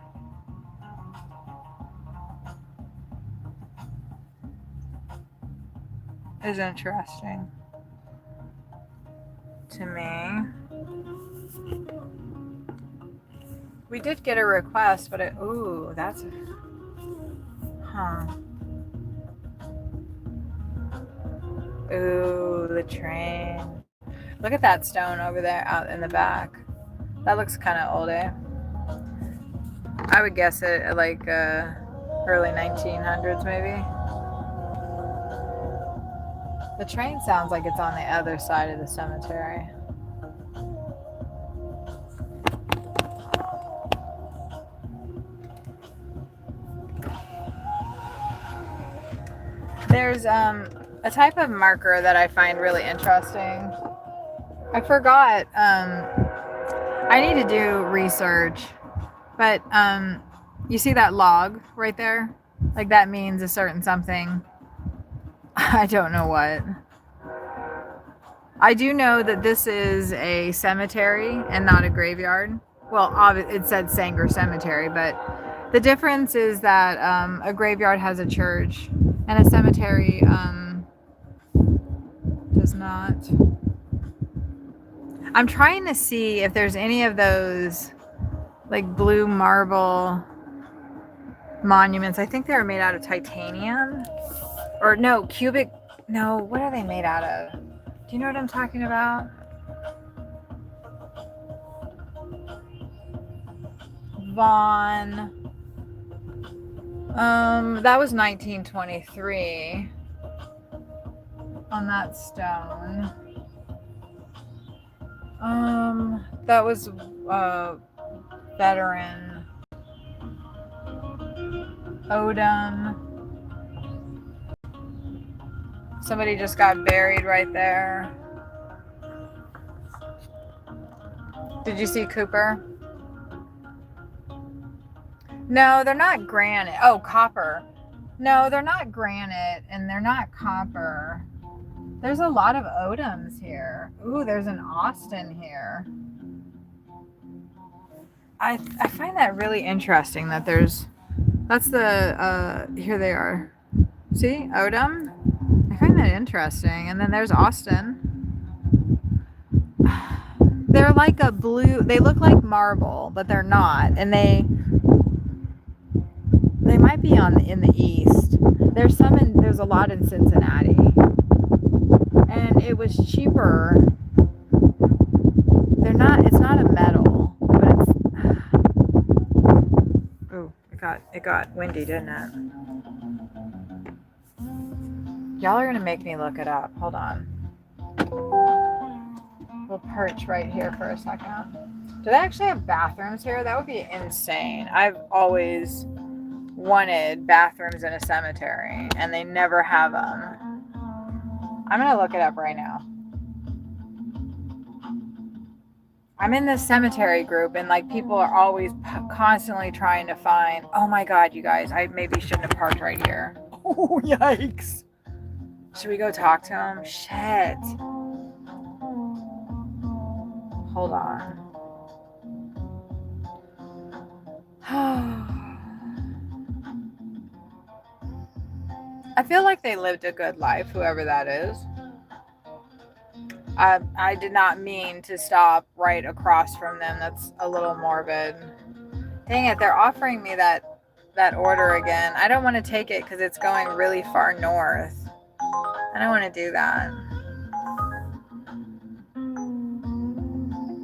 is interesting to me. We did get a request, but ooh, that's, huh. Ooh, the train. Look at that stone over there out in the back. That looks kind of old, eh? I would guess it like early 1900s maybe. The train sounds like it's on the other side of the cemetery. There's a type of marker that I find really interesting. I forgot, I need to do research, but you see that log right there? Like that means a certain something. I don't know what. I do know that this is a cemetery and not a graveyard. Well, it said Sanger Cemetery, but the difference is that a graveyard has a church and a cemetery does not. I'm trying to see if there's any of those like blue marble monuments. I think they were made out of titanium. or no, cubic, no, what are they made out of? Do you know what I'm talking about? Vaughn. That was 1923 on that stone. That was veteran. Odom. Somebody just got buried right there. Did you see Cooper? No, they're not granite. Oh, copper. No, they're not granite and they're not copper. There's a lot of Odoms here. Ooh, there's an Austin here. I find that really interesting that that's the, here they are. See, Odom? I find that interesting. And then there's Austin. They're like a blue, they look like marble, but they're not. And they might be in the east. There's a lot in Cincinnati. And it was cheaper. It's not a metal, but it's, ooh, it got windy, didn't it? Y'all are gonna make me look it up. Hold on. We'll perch right here for a second. Do they actually have bathrooms here? That would be insane. I've always wanted bathrooms in a cemetery, and they never have them. I'm gonna look it up right now. I'm in this cemetery group, and like people are always constantly trying to find. Oh my God, you guys! I maybe shouldn't have parked right here. Oh yikes! Should we go talk to him? Shit. Hold on. I feel like they lived a good life, whoever that is. I did not mean to stop right across from them. That's a little morbid. Dang it, they're offering me that order again. I don't want to take it because it's going really far north. I don't want to do that.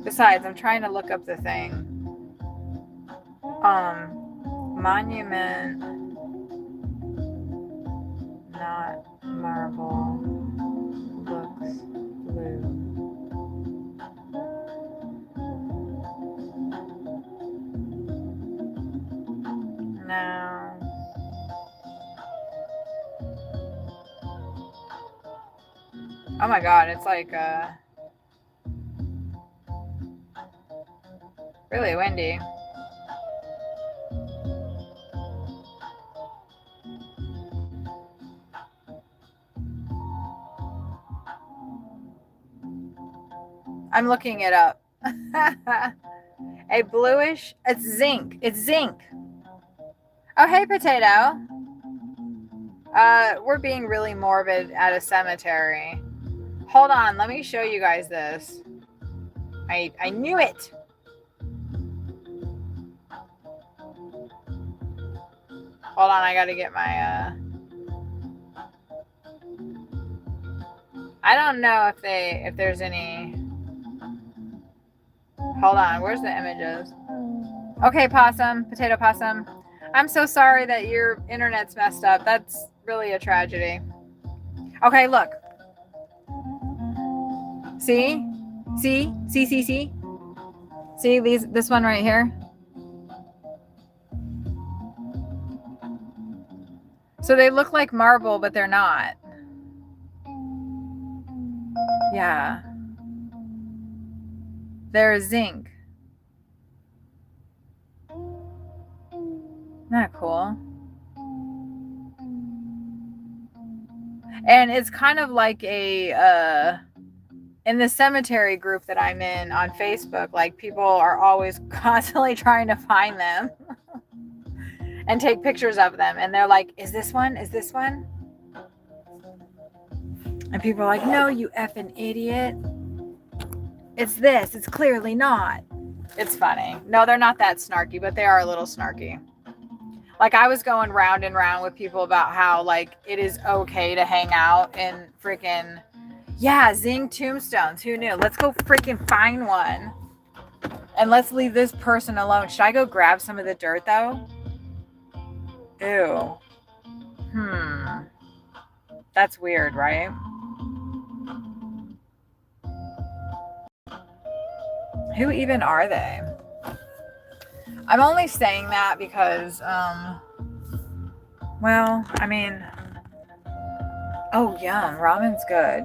Besides, I'm trying to look up the thing. Monument, not marble, looks blue. No. Oh my God, it's like really windy. I'm looking it up. A bluish, it's zinc. It's zinc. Oh, hey, Potato. We're being really morbid at a cemetery. Hold on, let me show you guys this. I knew it. Hold on, I gotta get my I don't know if there's any. Hold on, where's the images? Okay, Potato Possum. I'm so sorry that your internet's messed up. That's really a tragedy. Okay, look. See? See? See this one right here? So they look like marble, but they're not. Yeah. They're zinc. Isn't that cool? And it's kind of like a in the cemetery group that I'm in on Facebook, like people are always constantly trying to find them and take pictures of them, and they're like, is this one? Is this one? And people are like, no, you effing idiot. It's this. It's clearly not. It's funny. No, they're not that snarky, but they are a little snarky. Like, I was going round and round with people about how, like, it is okay to hang out in freaking, yeah, Zing tombstones. Who knew? Let's go freaking find one. And let's leave this person alone. Should I go grab some of the dirt, though? Ew. That's weird, right? Who even are they? I'm only saying that because, well, I mean, oh, yum. Ramen's good.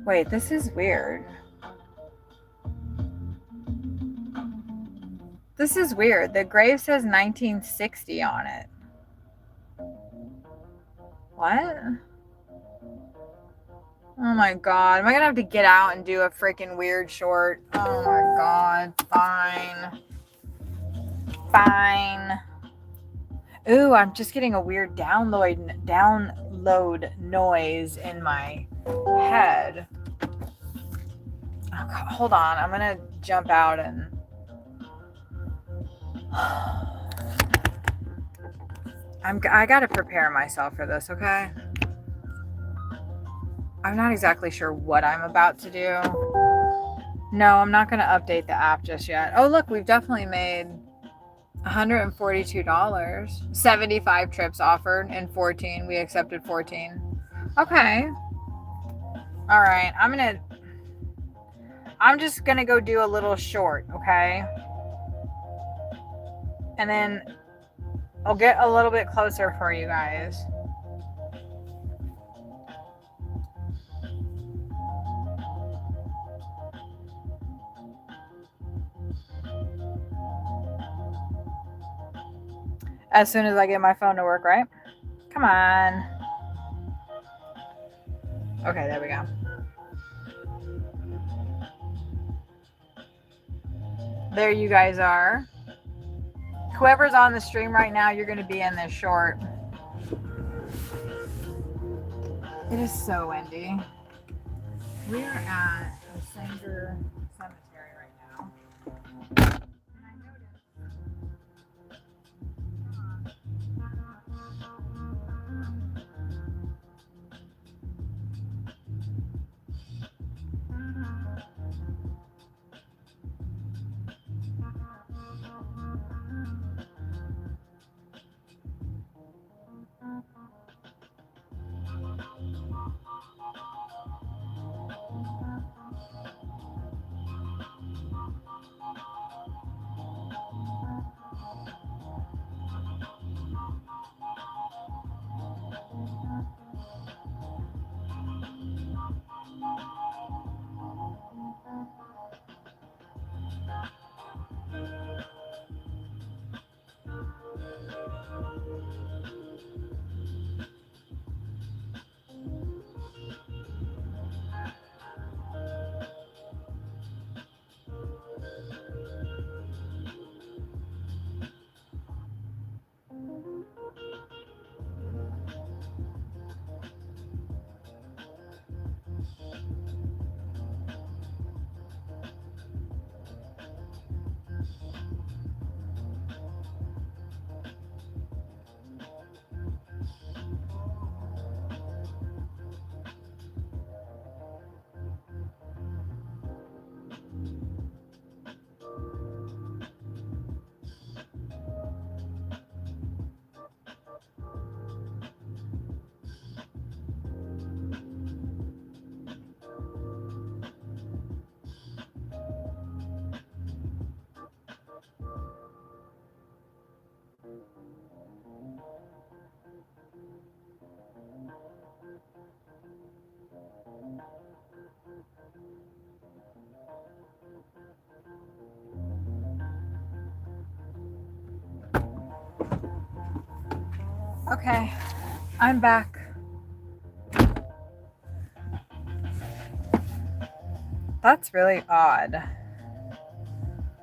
Wait, this is weird. This is weird. The grave says 1960 on it. What? Oh my god. Am I gonna have to get out and do a freaking weird short? Oh my god. Fine. Fine. Ooh, I'm just getting a weird download noise in my head. Oh god, hold on. I'm gonna jump out and I gotta prepare myself for this, okay? I'm not exactly sure what I'm about to do. No, I'm not gonna update the app just yet. Oh, look, we've definitely made $142. 75 trips offered and 14. We accepted 14. Okay. All right, I'm just gonna go do a little short, okay? And then I'll get a little bit closer for you guys. As soon as I get my phone to work, right? Come on. Okay, there we go. There you guys are. Whoever's on the stream right now, you're going to be in this short. It is so windy. We are at the Sanger Cemetery right now. And I noticed. Okay, I'm back. That's really odd.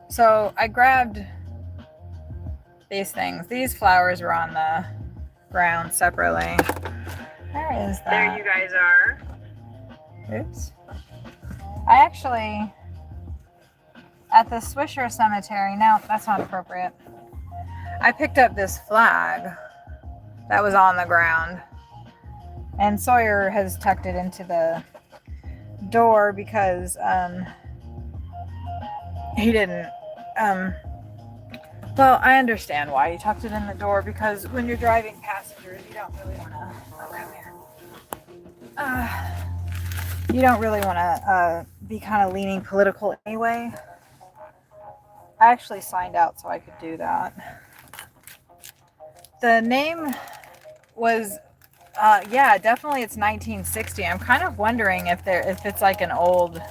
So I grabbed these things. These flowers were on the ground separately. Where is that? There you guys are. Oops. I actually, at the Swisher Cemetery, no, that's not appropriate. I picked up this flag that was on the ground, and Sawyer has tucked it into the door because he didn't well, I understand why he tucked it in the door, because when you're driving passengers, you don't really want to come here. You don't really want to be kind of leaning political anyway. I actually signed out so I could do that. The name was yeah, definitely it's 1960. I'm kind of wondering if it's like an old,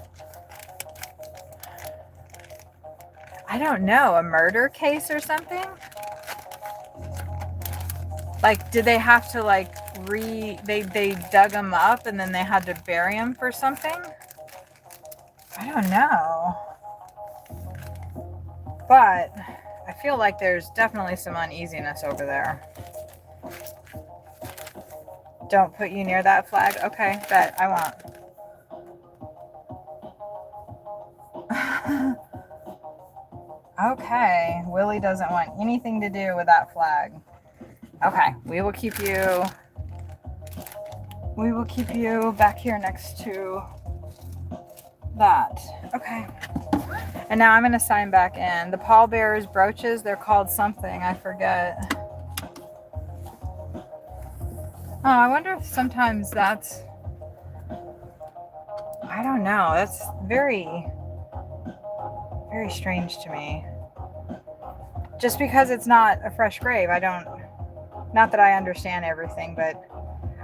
I don't know, a murder case or something? Like, did they have to like they dug them up and then they had to bury them for something? I don't know. But I feel like there's definitely some uneasiness over there. Don't put you near that flag? Okay, bet I won't. Okay, Willie doesn't want anything to do with that flag. Okay, we will keep you back here next to that. Okay. And now I'm going to sign back in. The pallbearers brooches, they're called something, I forget. Oh, I wonder if sometimes that's, I don't know, that's very, very strange to me. Just because it's not a fresh grave, not that I understand everything, but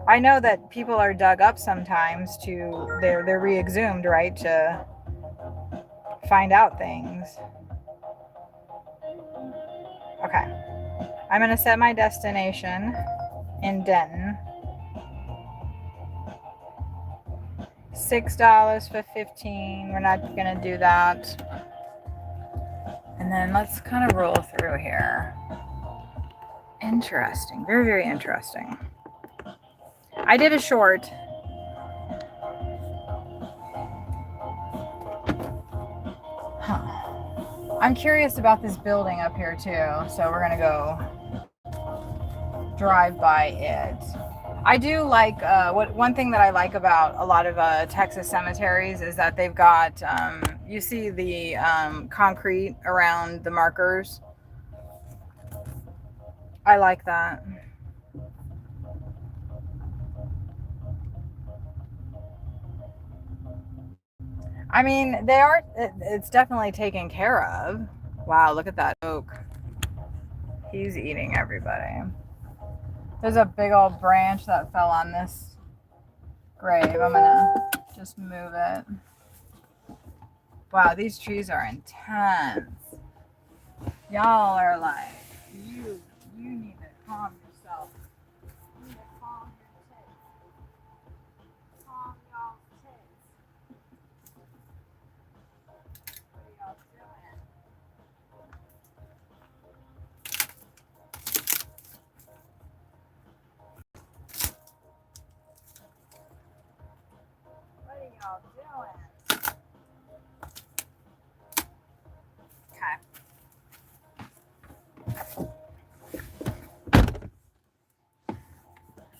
I know that people are dug up sometimes they're re-exhumed, right, to find out things. Okay. I'm going to set my destination in Denton. $6 for 15. We're not going to do that. And then let's kind of roll through here. Interesting. Very, very interesting. I did a short. Huh. I'm curious about this building up here too, so we're gonna go drive by it. I do like, one thing that I like about a lot of Texas cemeteries is that they've got, you see the concrete around the markers. I like that. I mean, it's definitely taken care of. Wow, look at that oak. He's eating everybody. There's a big old branch that fell on this grave. I'm gonna just move it. Wow, these trees are intense. Y'all are like, you need to calm yourself. You need to calm your tits. Calm y'all's tits. What are y'all doing? What are y'all doing? Okay.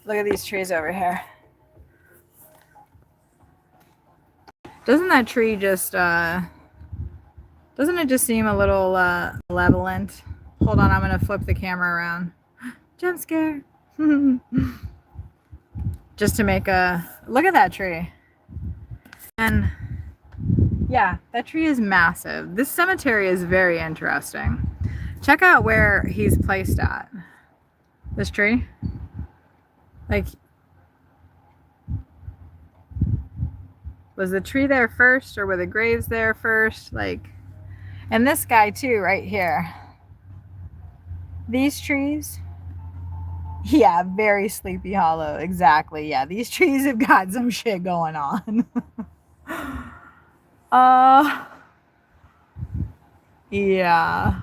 Look at these trees over here. Doesn't that tree just, doesn't it just seem a little malevolent? Hold on, I'm going to flip the camera around. Jump scare. Just to make look at that tree. And yeah, that tree is massive. This cemetery is very interesting. Check out where he's placed at. This tree. Like, was the tree there first or were the graves there first? Like, and this guy too, right here. These trees. Yeah, very Sleepy Hollow. Exactly. Yeah, these trees have got some shit going on. Yeah.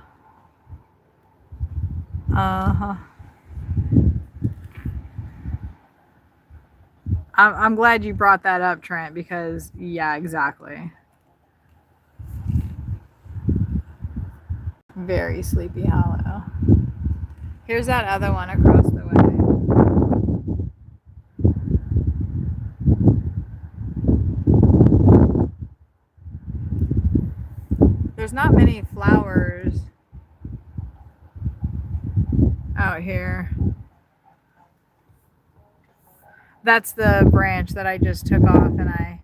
Uh-huh. I'm glad you brought that up, Trent, because yeah, exactly. Very Sleepy Hollow. Here's that other one across the way. There's not many flowers out here. That's the branch that I just took off, and I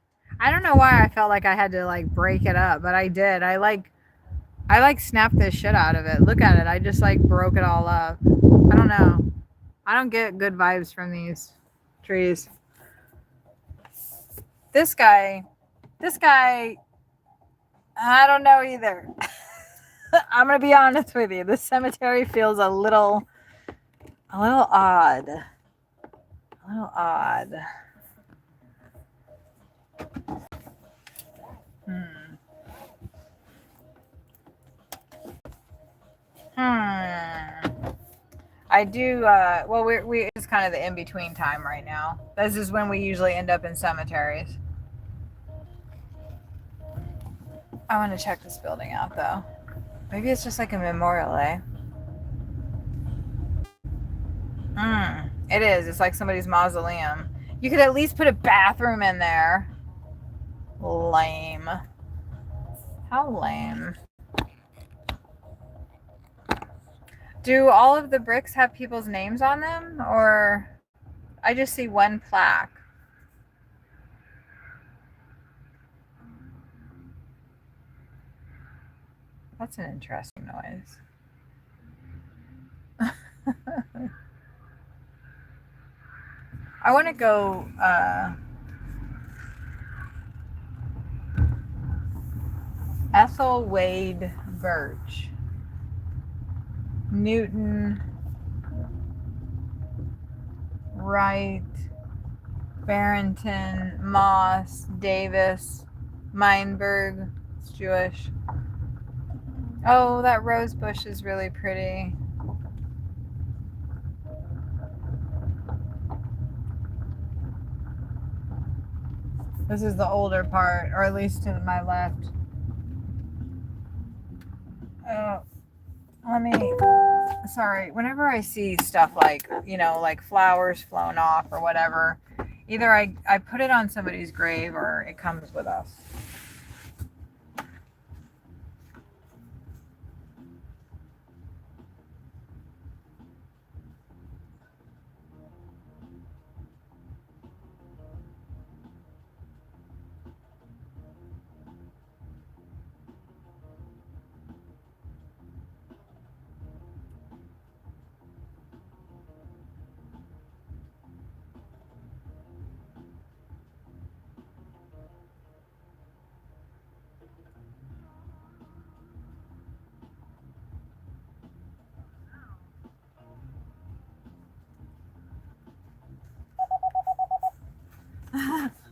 don't know why I felt like I had to like break it up, but I did. I like snapped this shit out of it. Look at it. I just like broke it all up. I don't know. I don't get good vibes from these trees. This guy, I don't know either. I'm gonna be honest with you. This cemetery feels a little odd. A little odd. I do, well, it's kind of the in-between time right now. This is when we usually end up in cemeteries. I want to check this building out, though. Maybe it's just like a memorial, eh? It is. It's like somebody's mausoleum. You could at least put a bathroom in there. Lame. How lame. Do all of the bricks have people's names on them? Or I just see one plaque. That's an interesting noise. I want to go Ethel Wade Birch, Newton, Wright, Barrington, Moss, Davis, Meinberg. It's Jewish. Oh, that rose bush is really pretty. This is the older part, or at least to my left. Sorry, whenever I see stuff like, you know, like flowers flown off or whatever, either I put it on somebody's grave or it comes with us.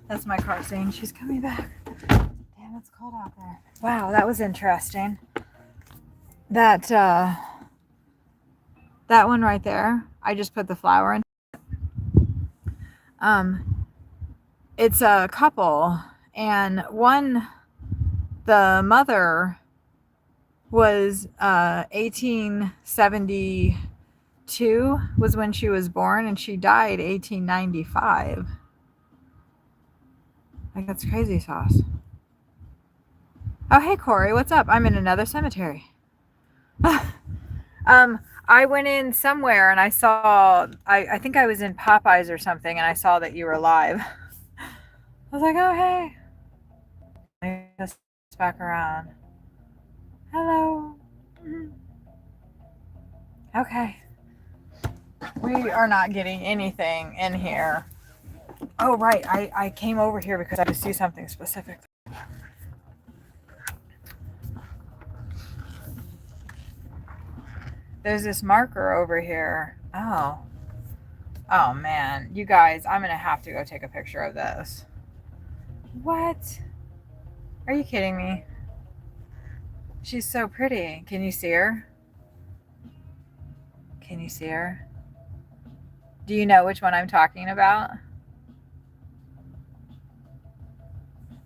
That's my car saying she's coming back. Damn, it's cold out there. Wow, that was interesting. That one right there, I just put the flower in. It's a couple, and the mother was 1872 was when she was born, and she died 1895. Like, that's crazy sauce. Oh, hey, Corey, what's up? I'm in another cemetery. I went in somewhere and I saw, I think I was in Popeyes or something, and I saw that you were live. I was like, oh, hey. I guess it's back around. Hello. Okay. We are not getting anything in here. Oh, right. I came over here because I had to see something specific. There's this marker over here. Oh. Oh, man. You guys, I'm going to have to go take a picture of this. What? Are you kidding me? She's so pretty. Can you see her? Can you see her? Do you know which one I'm talking about?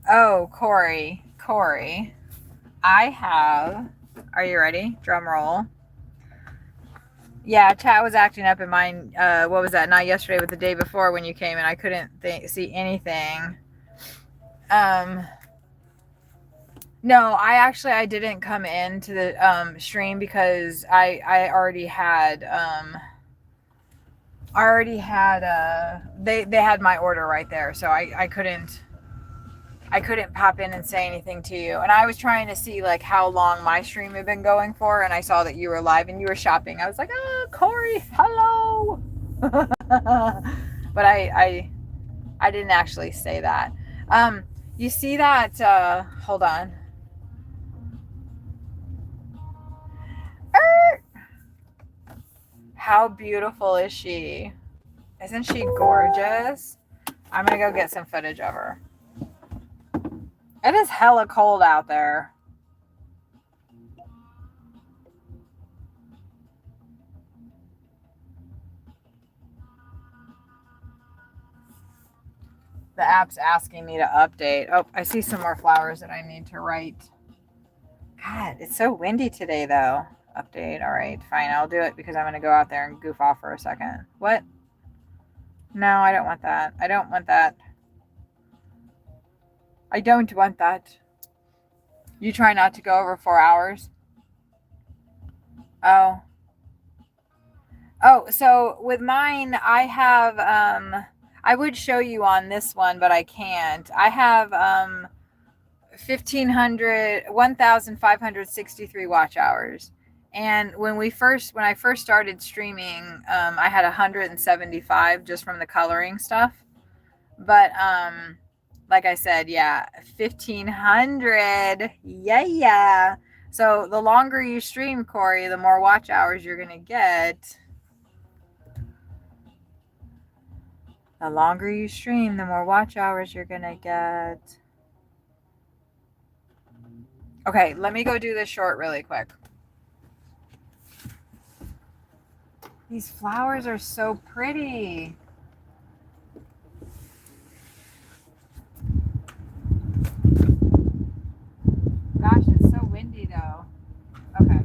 Oh, Corey. I have, are you ready? Drum roll. Yeah, chat was acting up in mine. What was that? Not yesterday, but the day before when you came and I couldn't see anything. No, I didn't come into the stream because I already had they had my order right there, so I couldn't pop in and say anything to you. And I was trying to see like how long my stream had been going for, and I saw that you were live and you were shopping. I was like, oh, Corey, hello. But I didn't actually say that. You see that? Hold on. How beautiful is she? Isn't she gorgeous? I'm gonna go get some footage of her. It is hella cold out there. The app's asking me to update. Oh, I see some more flowers that I need to write. God, it's so windy today though. Update. All right, fine. I'll do it because I'm going to go out there and goof off for a second. What? No, I don't want that. I don't want that. I don't want that. You try not to go over 4 hours. Oh. Oh, so with mine, I have, I would show you on this one, but I can't. I have 1,563 watch hours. And when I first started streaming, I had 175 just from the coloring stuff. But like I said, yeah, 1,500. Yeah. So the longer you stream, Corey, the more watch hours you're gonna get. The longer you stream, the more watch hours you're gonna get. Okay, let me go do this short really quick. These flowers are so pretty. Gosh, it's so windy though. Okay.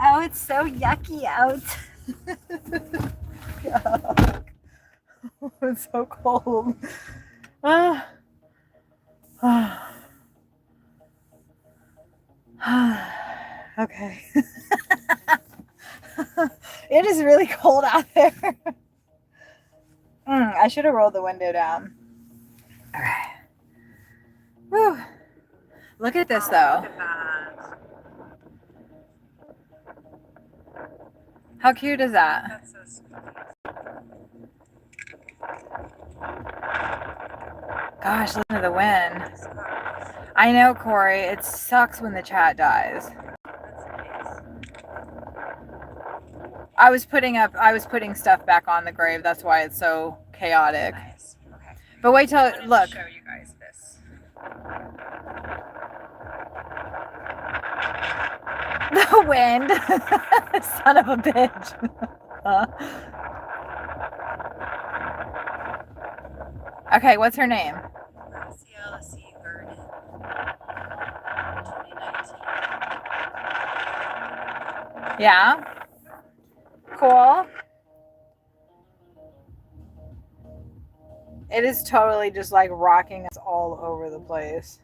Oh, it's so yucky out. It's so cold. Okay. It is really cold out there. I should have rolled the window down. Okay. Whew. Look at this though. How cute is that? That's so sweet. Gosh, listen to the wind. I know, Corey. It sucks when the chat dies. That's nice. I was putting stuff back on the grave. That's why it's so chaotic. Nice. Okay. But wait till, I wanted look. to show you guys this. The wind. Son of a bitch. Okay, what's her name? Graciela C. Vernon. 2019. Yeah. Cool. It is totally just like rocking us all over the place.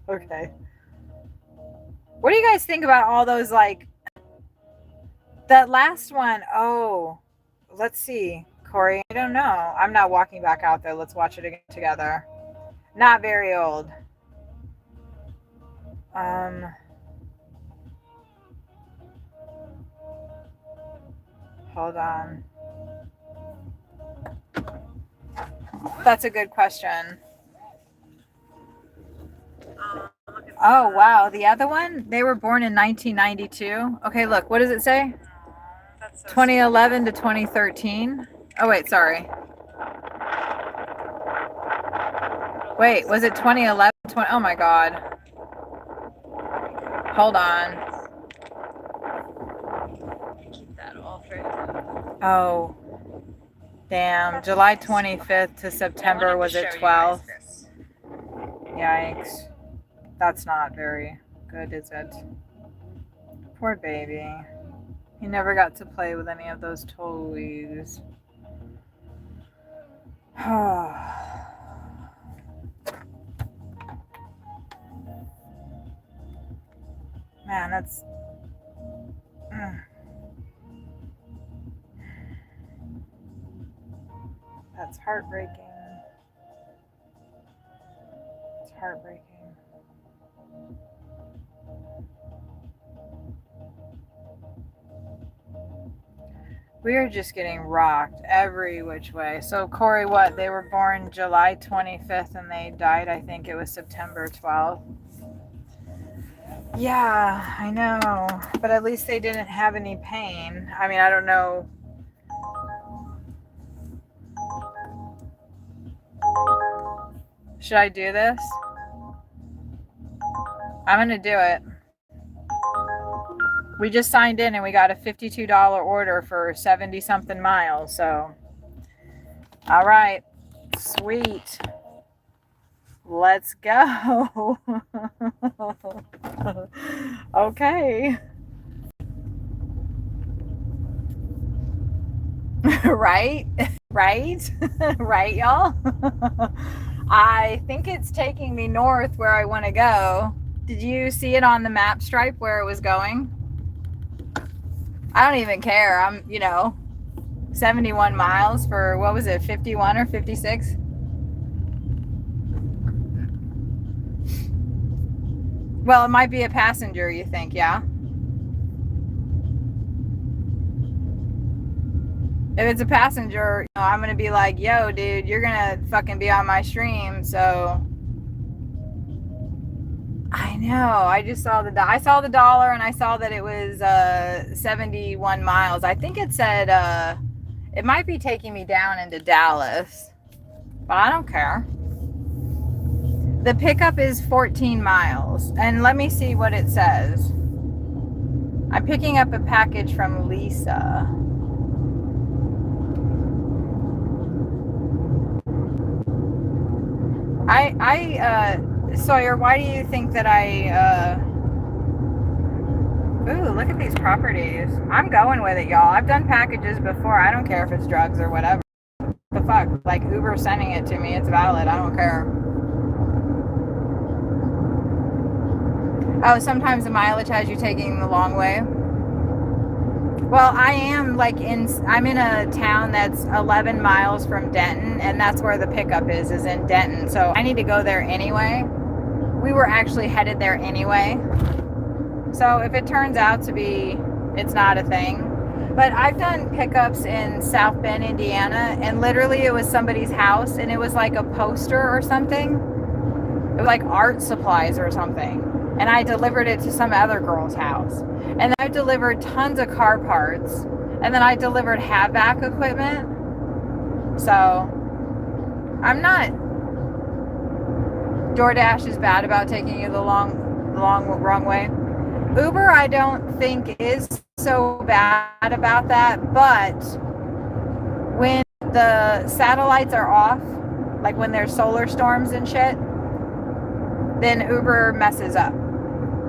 Okay. What do you guys think about all those, like, that last one? Oh, let's see. Corey, I don't know. I'm not walking back out there. Let's watch it again together. Not very old. Hold on. That's a good question. Oh, wow. The other one? They were born in 1992. Okay, look. What does it say? That's so 2011 to 2013. Oh, wait. Sorry. Wait, was it 2011? Oh, my God. Hold on. keep that all for you. Oh. Damn. July 25th to September, was it 12th? Yikes. That's not very good, is it? Poor baby. He never got to play with any of those toys. Man, that's... That's heartbreaking. It's heartbreaking. We are just getting rocked every which way. So, Corey, what? They were born July 25th and they died, I think it was September 12th. Yeah, I know. But at least they didn't have any pain. I mean, I don't know. Should I do this? I'm going to do it. We just signed in and we got a $52 order for 70 something miles. So, all right, sweet. Let's go. Okay. Right? Right? Right, y'all? I think it's taking me north where I want to go. Did you see it on the map stripe where it was going? I don't even care. I'm, 71 miles for, what was it, 51 or 56? Well, it might be a passenger, you think, yeah? If it's a passenger, I'm going to be like, yo, dude, you're going to fucking be on my stream, so... I know. I just saw I saw the dollar and I saw that it was 71 miles. I think it said it might be taking me down into Dallas, but I don't care. The pickup is 14 miles, and let me see what it says. I'm picking up a package from Lisa. Sawyer, why do you think that ooh, look at these properties. I'm going with it, y'all. I've done packages before. I don't care if it's drugs or whatever. The fuck? Like, Uber sending it to me, it's valid. I don't care. Oh, sometimes the mileage has you taking the long way. Well, I am I'm in a town that's 11 miles from Denton, and that's where the pickup is in Denton. So I need to go there anyway. We were actually headed there anyway. So if it turns out to be, it's not a thing. But I've done pickups in South Bend, Indiana, and literally it was somebody's house, and it was like a poster or something. It was like art supplies or something. and I delivered it to some other girl's house. And I've delivered tons of car parts, and then I delivered HVAC equipment. So I'm not. DoorDash is bad about taking you the wrong way. Uber, I don't think is so bad about that, but when the satellites are off, like when there's solar storms and shit, then Uber messes up.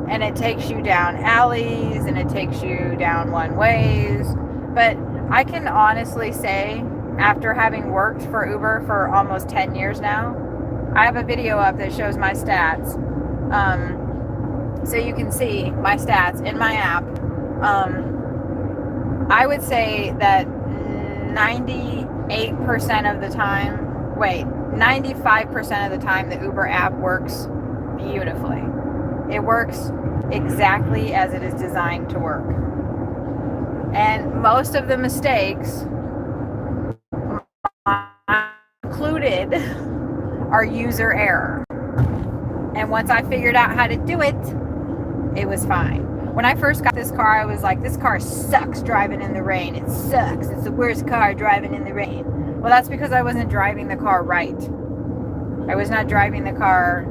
And it takes you down alleys and it takes you down one ways. But I can honestly say, after having worked for Uber for almost 10 years now, I have a video up that shows my stats. So you can see my stats in my app. I would say that 98% of the time, 95% of the time, the Uber app works beautifully. It works exactly as it is designed to work. And most of the mistakes included are user error. And once I figured out how to do it, it was fine. When I first got this car, I was like, this car sucks driving in the rain. It sucks. It's the worst car driving in the rain. Well, that's because I wasn't driving the car right. I was not driving the car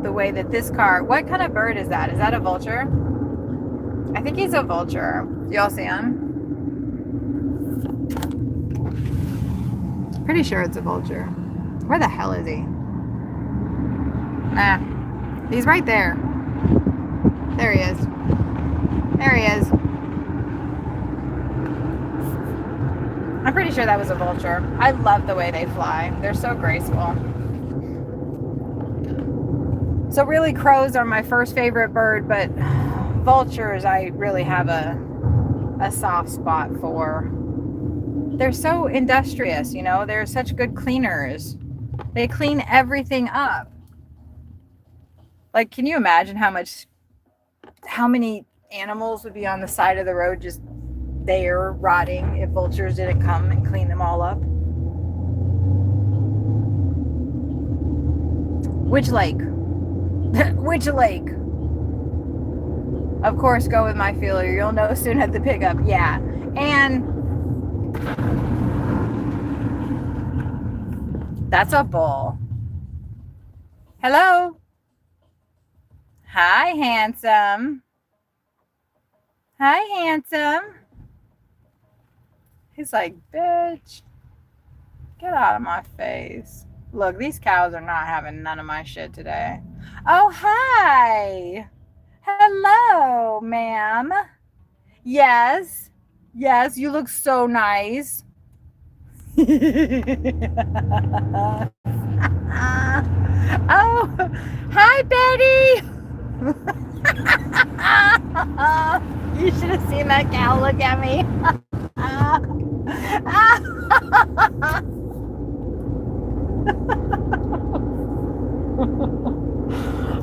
the way that this car... What kind of bird is that? Is that a vulture? I think he's a vulture. Do y'all see him? Pretty sure it's a vulture. Where the hell is he? Nah. He's right there. There he is. There he is. I'm pretty sure that was a vulture. I love the way they fly. They're so graceful. So really, crows are my first favorite bird, but vultures I really have a soft spot for. They're so industrious, you know? They're such good cleaners. They clean everything up. Like, can you imagine how many animals would be on the side of the road just there rotting if vultures didn't come and clean them all up? Which lake? Which lake? Of course, go with my feeler. You'll know soon at the pickup. Yeah. And that's a bull. Hello? Hi, handsome. Hi, handsome. He's like, bitch, get out of my face. Look, these cows are not having none of my shit today. Oh, hi. Hello, ma'am. Yes. Yes, you look so nice. Oh, hi, Betty. You should have seen that cow look at me.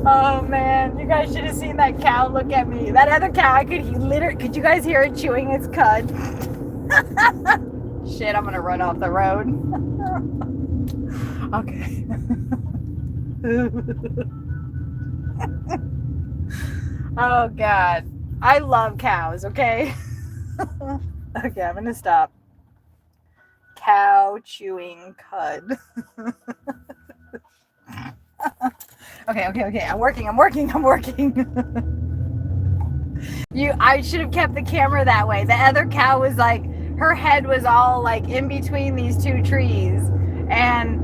Oh man, you guys should have seen that cow look at me. That other cow, could you guys hear it chewing its cud? Shit, I'm gonna run off the road. Okay. Oh God, I love cows. Okay. Okay, I'm gonna stop. Cow chewing cud. Okay. I'm working. I should have kept the camera that way. The other cow was like, her head was all like in between these two trees, and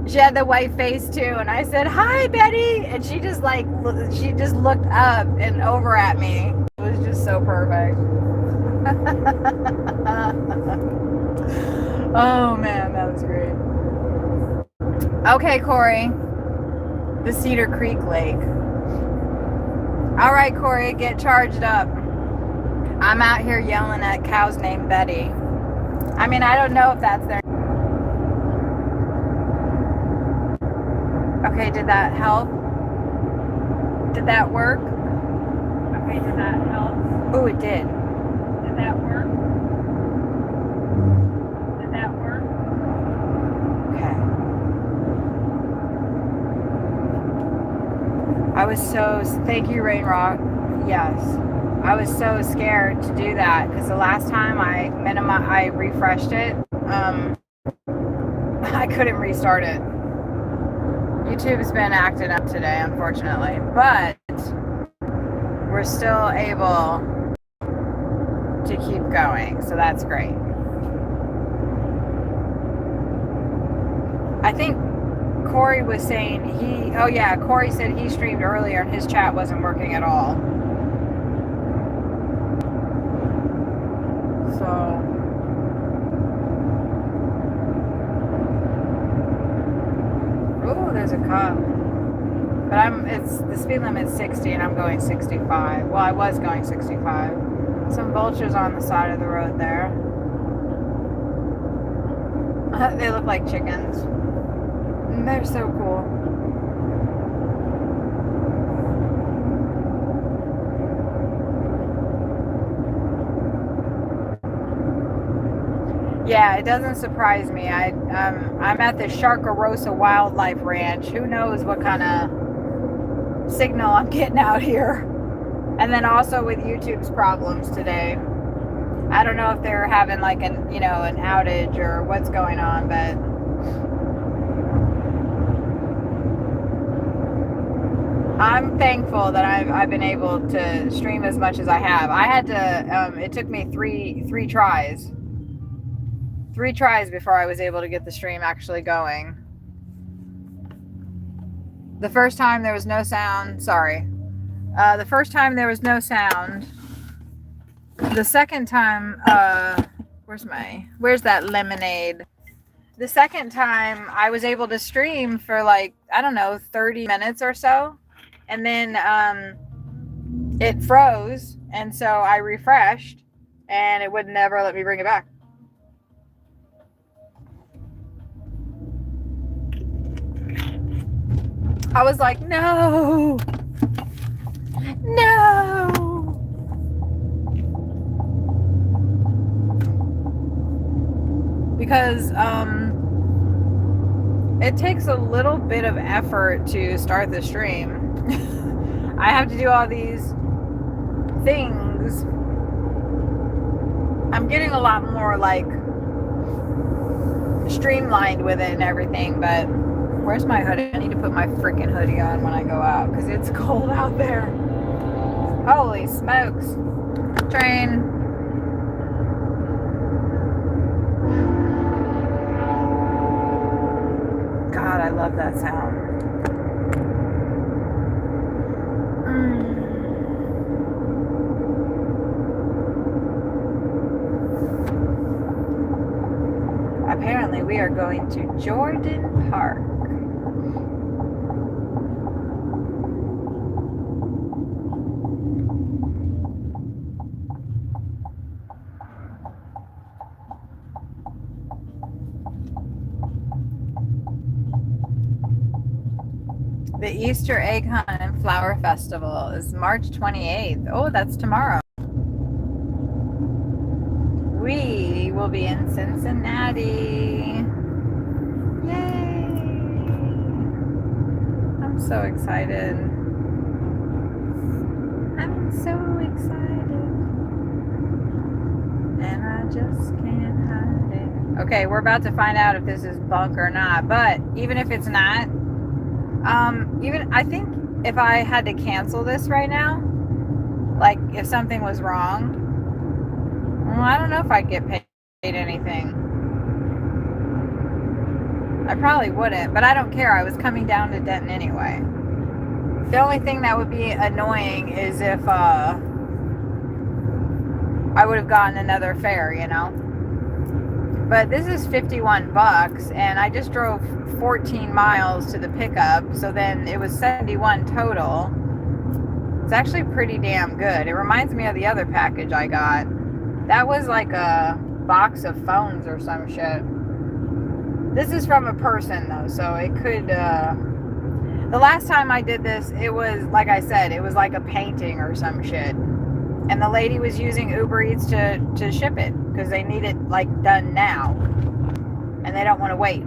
she had the white face too. And I said, "Hi, Betty," and she just looked up and over at me. It was just so perfect. Oh man, that was great. Okay, Corey. The Cedar Creek Lake. All right, Corey, get charged up. I'm out here yelling at cows named Betty. I mean, I don't know if that's their... Okay, did that help? Did that work? Okay, did that help? Oh, it did. Did that work? Did that work? Okay. I was so, thank you, Rain Rock. Yes. I was so scared to do that because the last time I refreshed it, I couldn't restart it. YouTube's been acting up today, unfortunately, but we're still able to keep going, so that's great. I think Corey was saying Corey said he streamed earlier and his chat wasn't working at all. So oh, there's a cop. But the speed limit's 60 and I'm going 65. Well, I was going 65. Some vultures on the side of the road there. They look like chickens. And they're so cool. Yeah, it doesn't surprise me. I'm at the Sharkarosa Wildlife Ranch. Who knows what kind of signal I'm getting out here. And then also with YouTube's problems today. I don't know if they're having like an outage or what's going on, but I'm thankful that I've been able to stream as much as I have. I had to it took me three tries. 3 tries before I was able to get the stream actually going. The first time there was no sound. Sorry. The first time there was no sound. The second time, where's that lemonade? The second time I was able to stream for like, I don't know, 30 minutes or so. And then it froze. And so I refreshed and it would never let me bring it back. I was like, no, because it takes a little bit of effort to start the stream. I have to do all these things. I'm getting a lot more like streamlined with it and everything, but where's my hoodie? I need to put my freaking hoodie on when I go out because it's cold out there. Holy smokes. Train. God, I love that sound. Apparently we are going to Jordan Park. The Easter Egg Hunt and Flower Festival is March 28th. Oh, that's tomorrow. We will be in Cincinnati. Yay! I'm so excited. I'm so excited. And I just can't hide it. Okay, we're about to find out if this is bunk or not. But even if it's not, I think if I had to cancel this right now, like if something was wrong, well, I don't know if I'd get paid anything. I probably wouldn't, but I don't care. I was coming down to Denton anyway. The only thing that would be annoying is if I would have gotten another fare, But this is $51 and I just drove 14 miles to the pickup, so then it was 71 total. It's actually pretty damn good. It reminds me of the other package I got. That was like a box of phones or some shit. This is from a person though, so it could the last time I did this, it was like I said, it was like a painting or some shit. And the lady was using UberEats to ship it because they need it like done now. And they don't want to wait.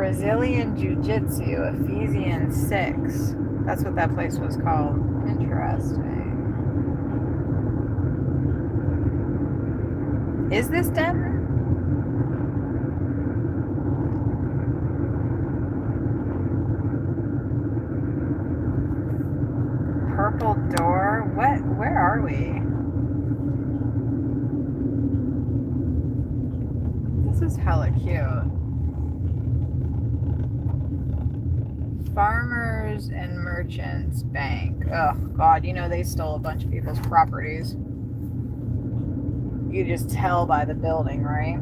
Brazilian Jiu-Jitsu, Ephesians 6. That's what that place was called. Interesting. Is this Denton? Purple door? What? Where are we? This is hella cute. Farmers and Merchants Bank. Oh, God, you know they stole a bunch of people's properties. You just tell by the building, right?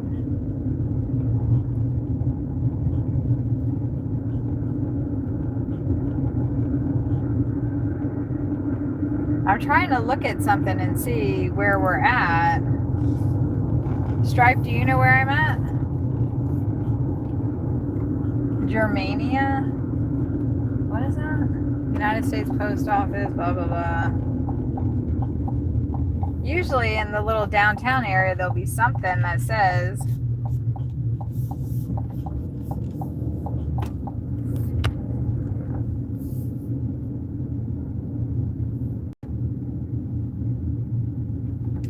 I'm trying to look at something and see where we're at. Stripe, do you know where I'm at? Germania? What is that? United States Post Office, blah, blah, blah. Usually in the little downtown area, there'll be something that says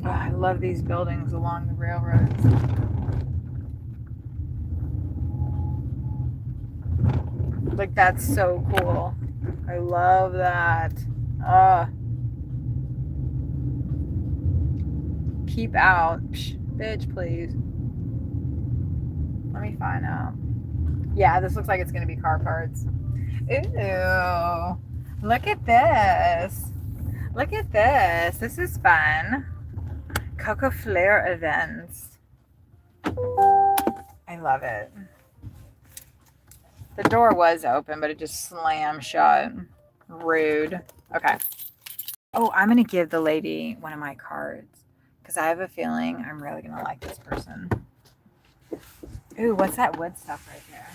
oh, I love these buildings along the railroads. Like, that's so cool. I love that. Keep out. Psh, bitch, please. Let me find out. Yeah, this looks like it's going to be car parts. Ooh. Look at this. Look at this. This is fun. Coco Flare events. I love it. The door was open, but it just slammed shut. Rude. Okay. Oh, I'm going to give the lady one of my cards because I have a feeling I'm really going to like this person. Ooh, what's that wood stuff right there?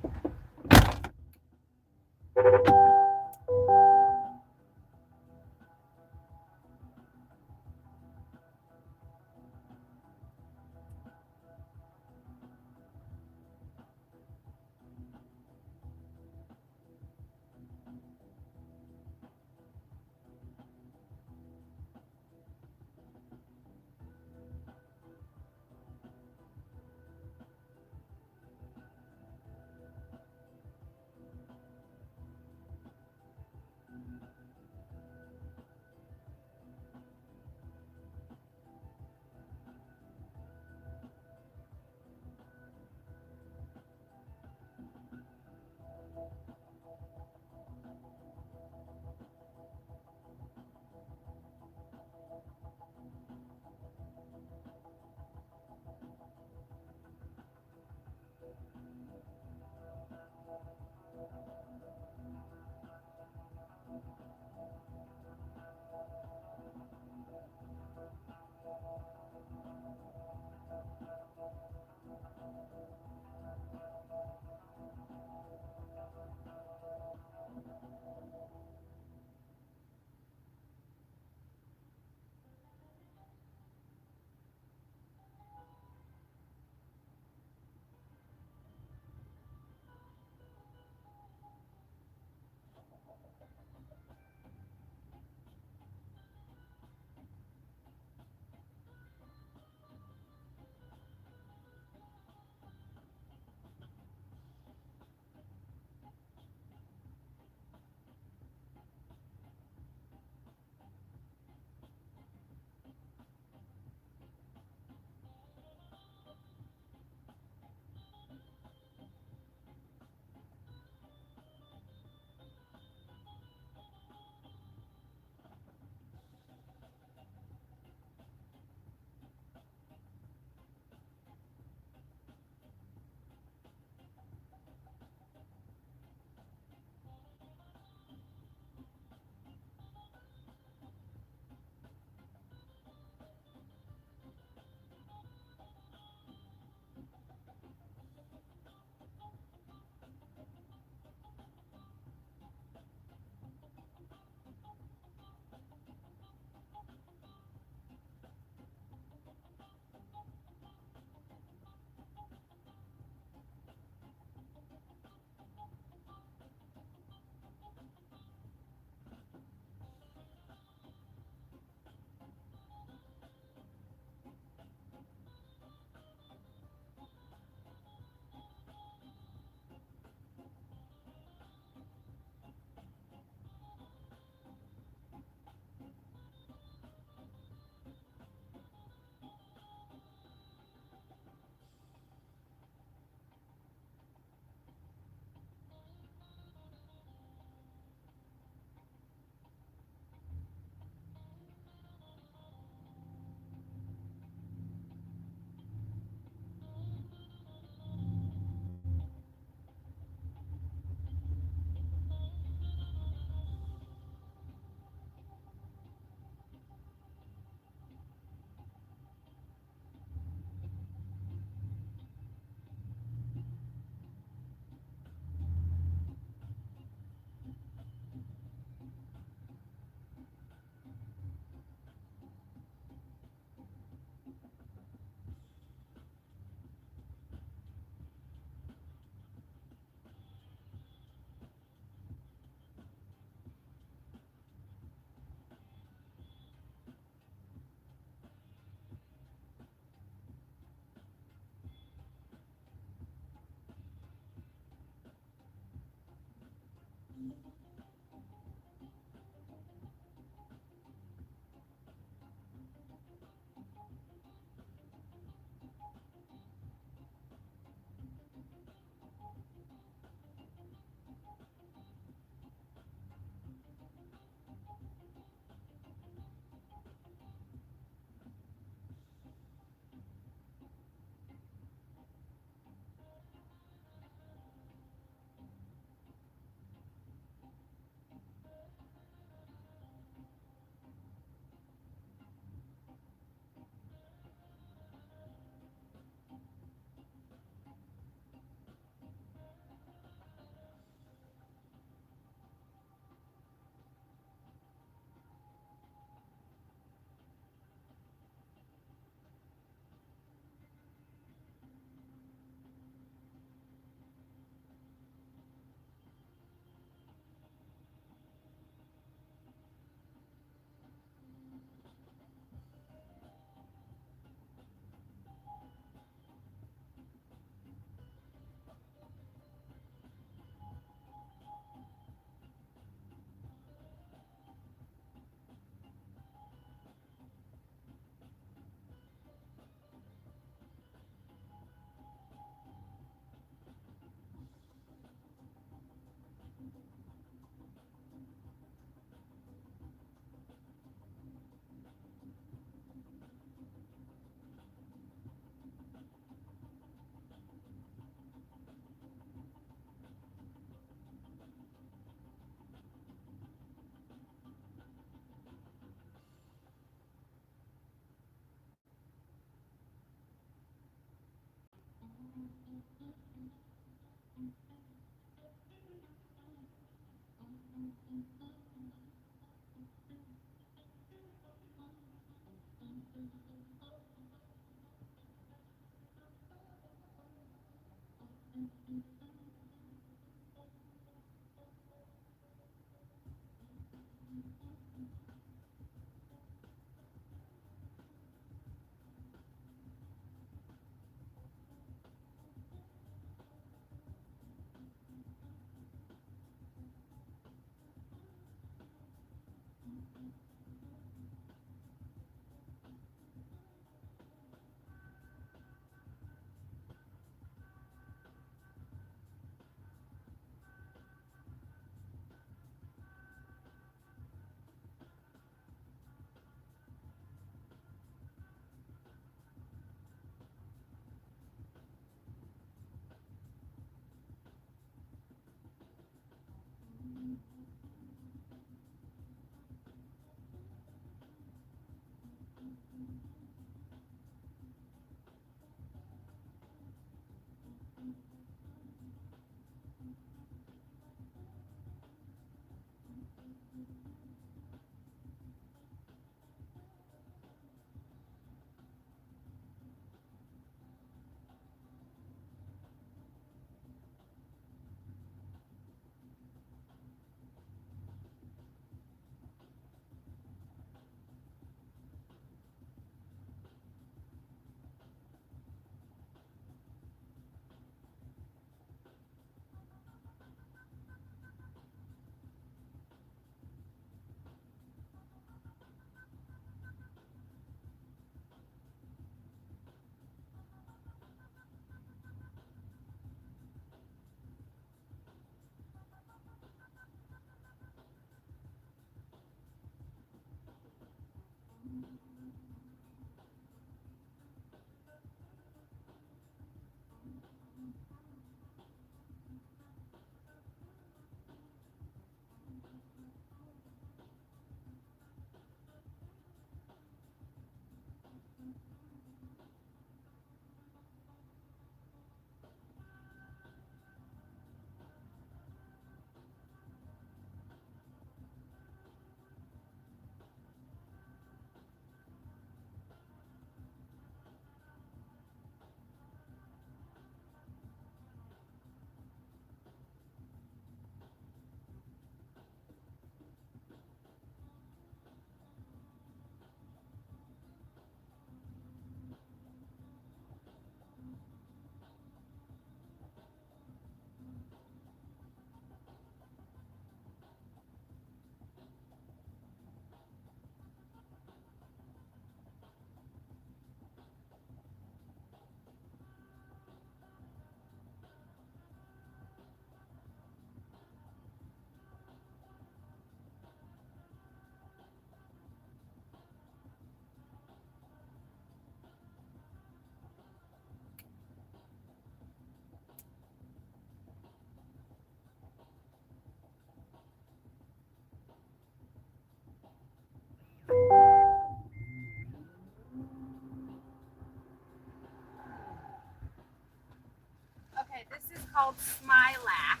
Okay, this is called Smilac,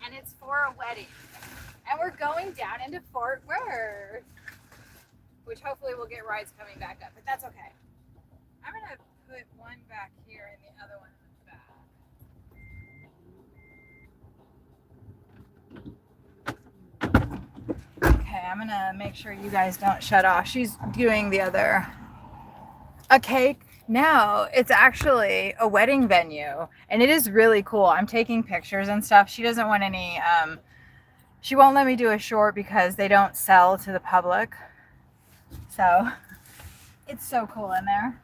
and it's for a wedding. And we're going down into Fort Worth, which hopefully we'll get rides coming back up, but that's okay. I'm gonna put one back here and the other one in the back. Okay, I'm gonna make sure you guys don't shut off. She's doing the other. Okay, now it's actually a wedding venue, and it is really cool. I'm taking pictures and stuff. She doesn't want any, she won't let me do a short because they don't sell to the public. So it's so cool in there.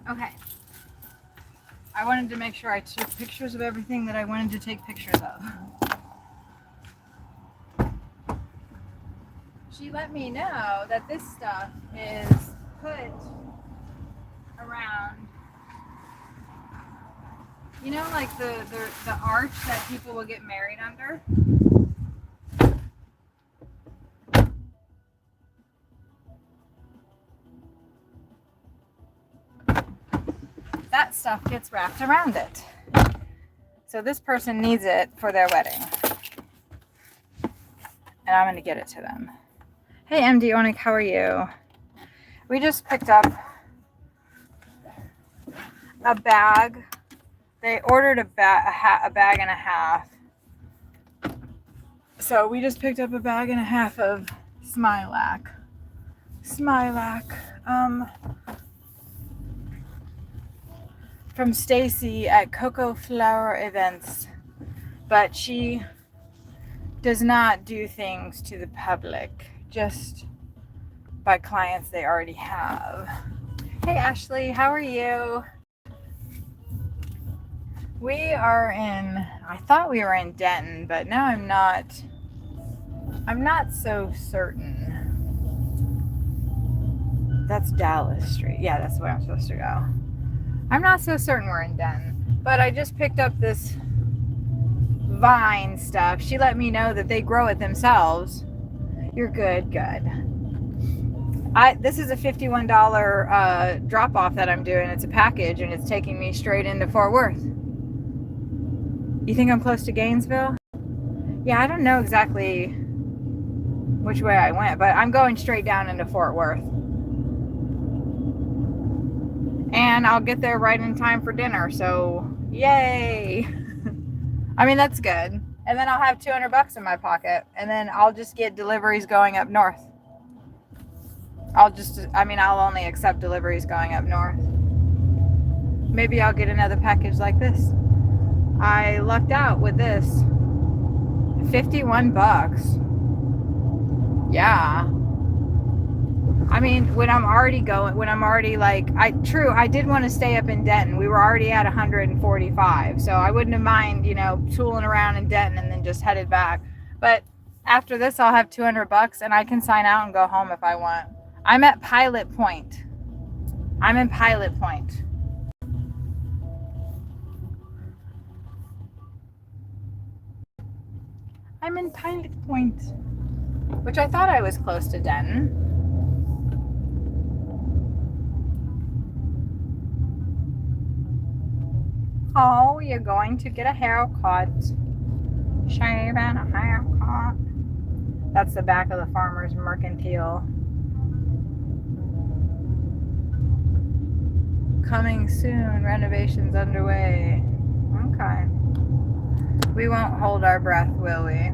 Okay. I wanted to make sure I took pictures of everything that I wanted to take pictures of. She let me know that this stuff is put around, you know, like the arch that people will get married under. That stuff gets wrapped around it. So this person needs it for their wedding. And I'm going to get it to them. Hey MD Onik, how are you? We just picked up a bag. They ordered a bag and a half. So we just picked up a bag and a half of Smilac. From Stacy at Cocoa Flower Events, but she does not do things to the public, just by clients they already have. Hey Ashley, how are you? We are in, I thought we were in Denton, but now I'm not so certain. That's Dallas Street. Yeah, that's where I'm supposed to go. I'm not so certain we're in Denton, but I just picked up this vine stuff. She let me know that they grow it themselves. You're good. This is a $51 drop off that I'm doing. It's a package and it's taking me straight into Fort Worth. You think I'm close to Gainesville? Yeah, I don't know exactly which way I went, but I'm going straight down into Fort Worth. And I'll get there right in time for dinner, so yay. I mean, that's good. And then I'll have $200 in my pocket, and then I'll just get deliveries going up north. I'll only accept deliveries going up north. Maybe I'll get another package like this. I lucked out with this. $51. Yeah. I mean, I did want to stay up in Denton. We were already at 145, so I wouldn't have mind, tooling around in Denton and then just headed back. But after this, I'll have $200 and I can sign out and go home if I want. I'm at Pilot Point. I'm in Pilot Point. I'm in Pilot Point, which I thought I was close to Denton. Oh, you're going to get a haircut. Shave and a haircut. That's the back of the Farmer's Mercantile. Coming soon. Renovations underway. Okay. We won't hold our breath, will we?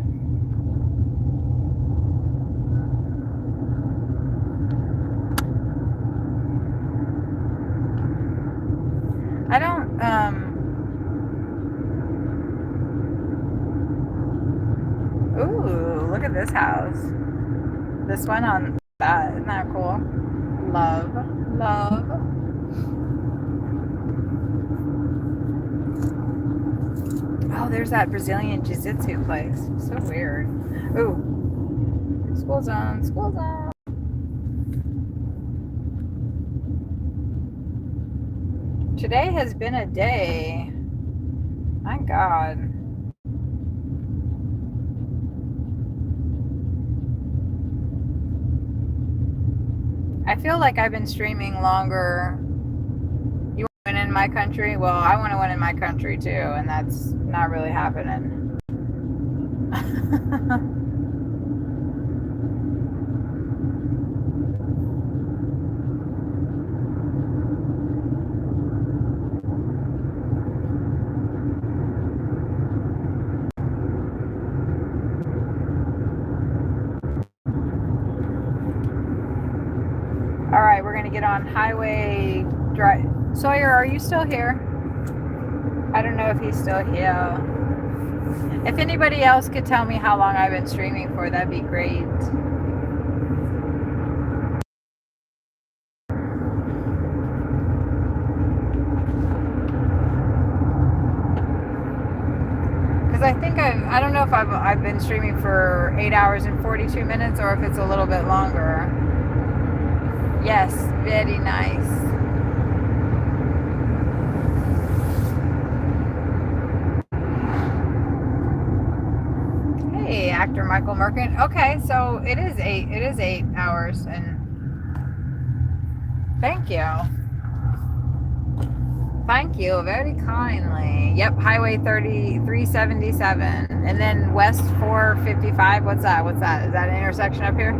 I don't, ooh, look at this house. This one on that, isn't that cool? Love, love. Oh, there's that Brazilian Jiu-Jitsu place. So weird. Ooh. School zone, school zone. Today has been a day. My God. I feel like I've been streaming longer. You want to win in my country? Well, I want to win in my country too, and that's not really happening. All right, we're gonna get on highway drive. Sawyer, are you still here? I don't know if he's still here. If anybody else could tell me how long I've been streaming for, that'd be great. Because I think I don't know if I've been streaming for 8 hours and 42 minutes or if it's a little bit longer. Yes, very nice. Hey, actor Michael Merkin. Okay, so it is 8 hours, and thank you very kindly. Yep, Highway 377, and then West 455. What's that? Is that an intersection up here?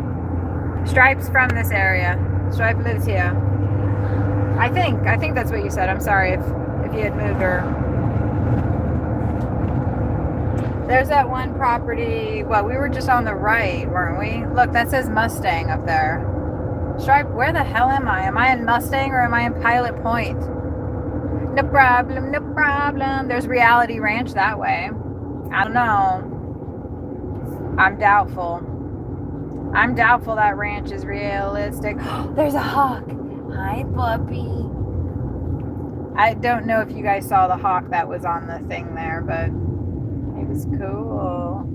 Stripe's from this area. Stripe lives here. I think that's what you said. I'm sorry if you had moved her. There's that one property. Well, we were just on the right, weren't we? Look, that says Mustang up there. Stripe, where the hell am I? Am I in Mustang or am I in Pilot Point? No problem, no problem. There's Reality Ranch that way. I don't know. I'm doubtful that ranch is realistic. There's a hawk. Hi, puppy. I don't know if you guys saw the hawk that was on the thing there, but it was cool.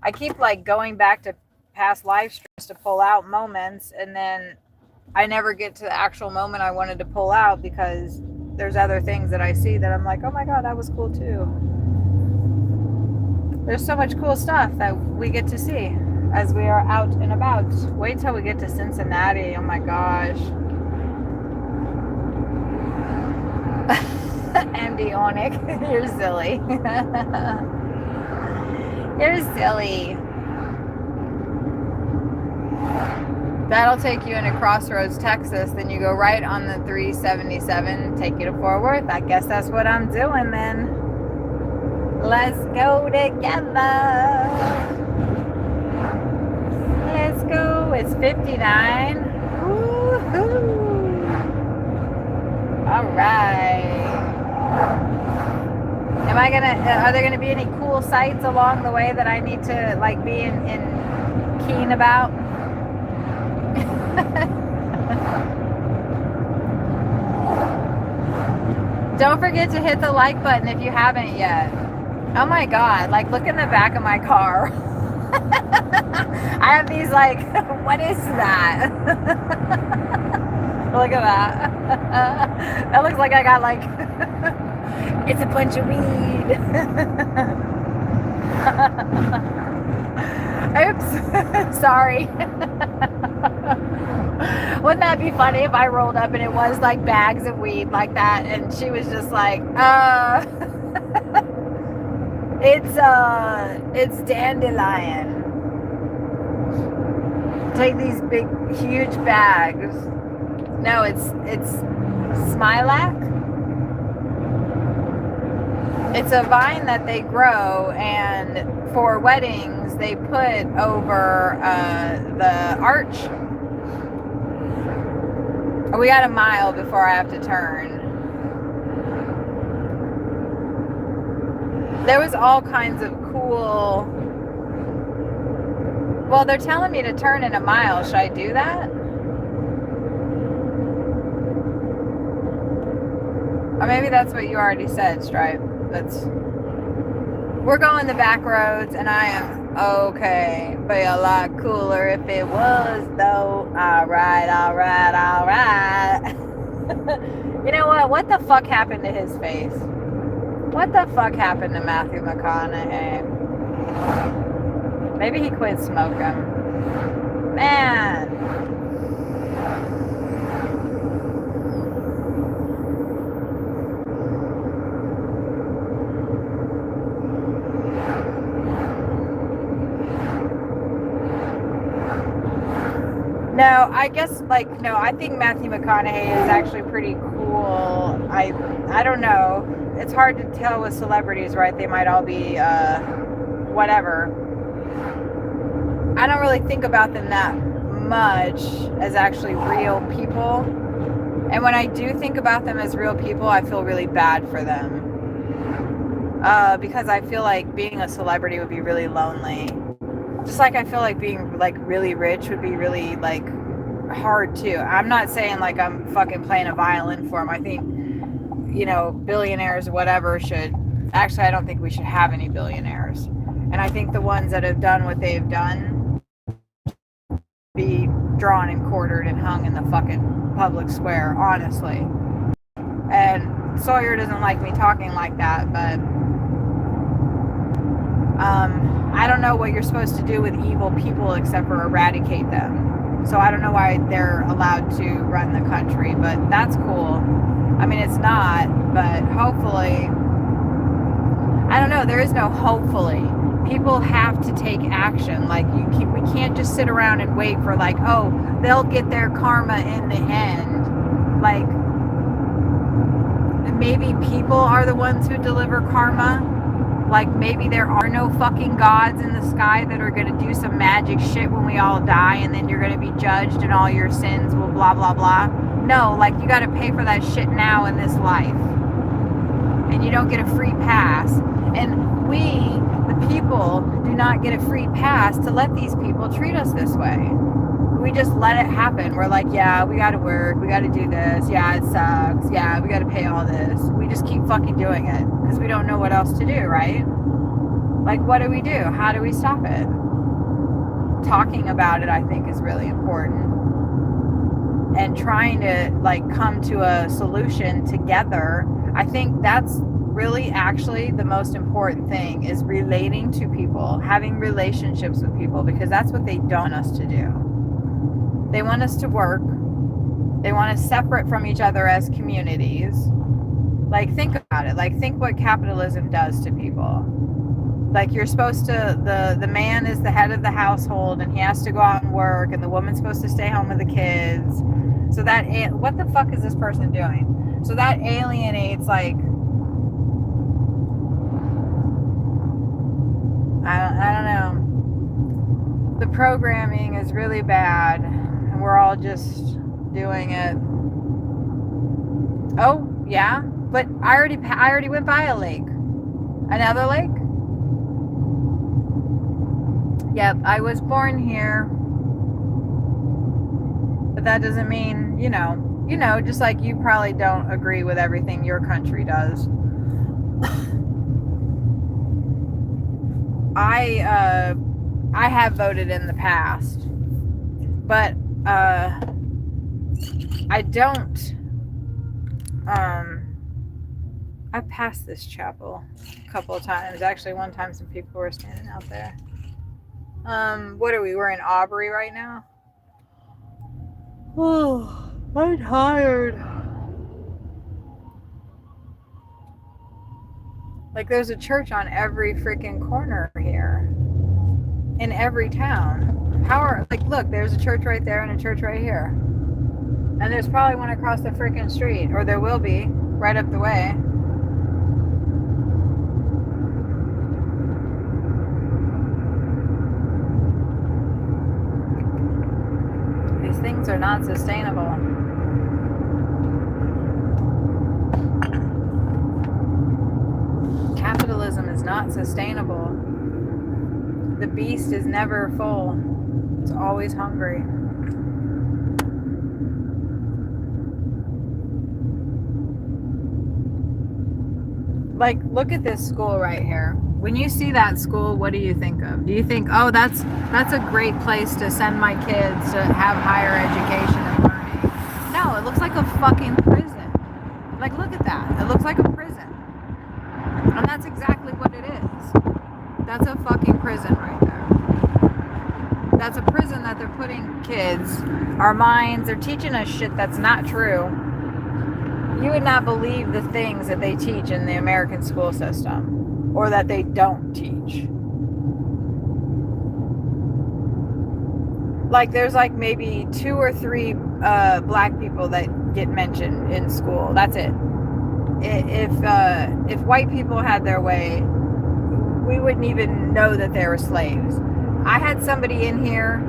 I keep like going back to past live streams to pull out moments, and then I never get to the actual moment I wanted to pull out because there's other things that I see that I'm like, oh my God, that was cool too. There's so much cool stuff that we get to see as we are out and about. Wait till we get to Cincinnati. Oh my gosh. MD Onyx, you're silly. You're silly. That'll take you into Crossroads, Texas. Then you go right on the 377, take you to Fort Worth. I guess that's what I'm doing then. Let's go together. Let's go. It's 59. Woohoo. All right. Are there gonna be any cool sights along the way that I need to like be in keen about? Don't forget to hit the like button if you haven't yet. Oh my God, like look in the back of my car. I have these like, what is that? Look at that. That looks like I got like, it's a bunch of weed. Oops. Sorry. Wouldn't that be funny if I rolled up and it was like bags of weed like that and she was just like, it's dandelion. Take these big, huge bags. No, it's smilax. It's a vine that they grow, and for weddings, they put over the arch. We got a mile before I have to turn. There was all kinds of cool... Well, they're telling me to turn in a mile. Should I do that? Or maybe that's what you already said, Stripe. We're going the back roads, and I am okay. Be a lot cooler if it was, though. Alright. You know what? What the fuck happened to his face? What the fuck happened to Matthew McConaughey? Maybe he quit smoking. Man. No, I guess, no, I think Matthew McConaughey is actually pretty cool. I don't know. It's hard to tell with celebrities, right? They might all be, whatever. I don't really think about them that much as actually real people. And when I do think about them as real people, I feel really bad for them. Because I feel like being a celebrity would be really lonely. Just like I feel like being really rich would be really hard too. I'm not saying I'm fucking playing a violin for them. I think, billionaires or whatever should... Actually, I don't think we should have any billionaires. And I think the ones that have done what they've done be drawn and quartered and hung in the fucking public square, honestly. And Sawyer doesn't like me talking like that, but I don't know what you're supposed to do with evil people except for eradicate them. So I don't know why they're allowed to run the country, but that's cool. I mean, it's not, but hopefully... I don't know, there is no hopefully. People have to take action. We can't just sit around and wait for they'll get their karma in the end. Maybe people are the ones who deliver karma. Maybe there are no fucking gods in the sky that are gonna do some magic shit when we all die, and then you're gonna be judged and all your sins will blah blah blah. No, you gotta pay for that shit now in this life. And you don't get a free pass. And we, the people, do not get a free pass to let these people treat us this way. We just let it happen. We're yeah, we gotta work, we gotta do this, yeah, it sucks, yeah, we gotta pay all this. We just keep fucking doing it because we don't know what else to do, right? What do we do? How do we stop it? Talking about it, I think, is really important. And trying to come to a solution together. I think that's really actually the most important thing, is relating to people, having relationships with people, because that's what they don't want us to do. They want us to work. They want us separate from each other as communities. Think about it. Think what capitalism does to people. You're supposed to, the man is the head of the household and he has to go out and work, and the woman's supposed to stay home with the kids. So that, what the fuck is this person doing? So that alienates I don't know. The programming is really bad, and we're all just doing it. Oh, yeah? But I already went by a lake. Another lake? Yep, I was born here. But that doesn't mean, just like you probably don't agree with everything your country does. I have voted in the past, but I don't. I passed this chapel a couple of times. Actually, one time some people were standing out there. What are we? We're in Aubrey right now. Oh, I'm tired. Like, there's a church on every freaking corner here. In every town. Look, there's a church right there and a church right here. And there's probably one across the freaking street. Or there will be, right up the way. These things are not sustainable. Capitalism is not sustainable. The beast is never full. It's always hungry. Like, look at this school right here. When you see that school, what do you think of? Do you think, oh, that's a great place to send my kids to have higher education and learning? No, it looks like a fucking prison. Like, look at that. It looks like a prison. And that's exactly what it is. That's a fucking prison right there. That's a prison that they're putting kids, our minds, they're teaching us shit that's not true. You would not believe the things that they teach in the American school system, or that they don't teach. Like, there's like maybe 2 or 3 black people that get mentioned in school. That's it. If white people had their way, we wouldn't even know that they were slaves. I had somebody in here,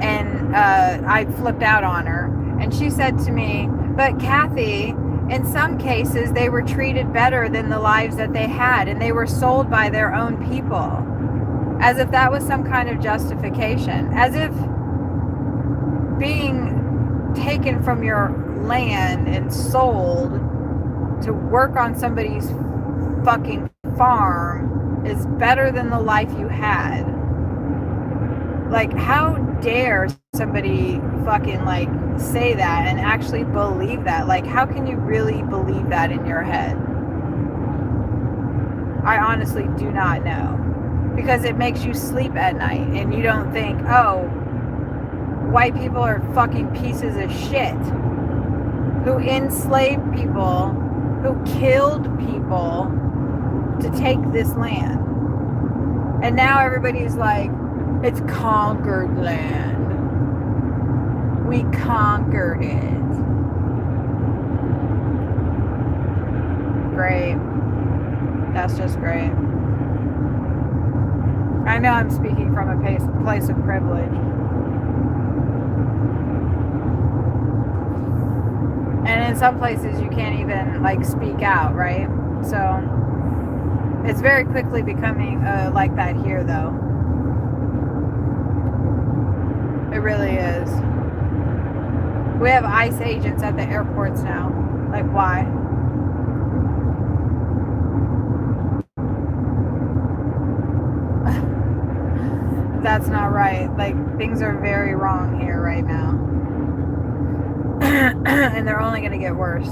and I flipped out on her, and she said to me, "But Kathy, in some cases, they were treated better than the lives that they had, and they were sold by their own people." As if that was some kind of justification. As if being taken from your land and sold to work on somebody's fucking farm is better than the life you had. Like, how dare somebody fucking, like, say that and actually believe that? Like, how can you really believe that in your head? I honestly do not know. Because it makes you sleep at night and you don't think, oh, white people are fucking pieces of shit who enslaved people, who killed people to take this land. And now everybody's like, it's conquered land. We conquered it. Great. That's just great. I know I'm speaking from a place of privilege. And in some places you can't even, like, speak out, right? So it's very quickly becoming like that here, though. It really is. We have ICE agents at the airports now. Like, why? That's not right. Like, things are very wrong here right now. And they're only going to get worse.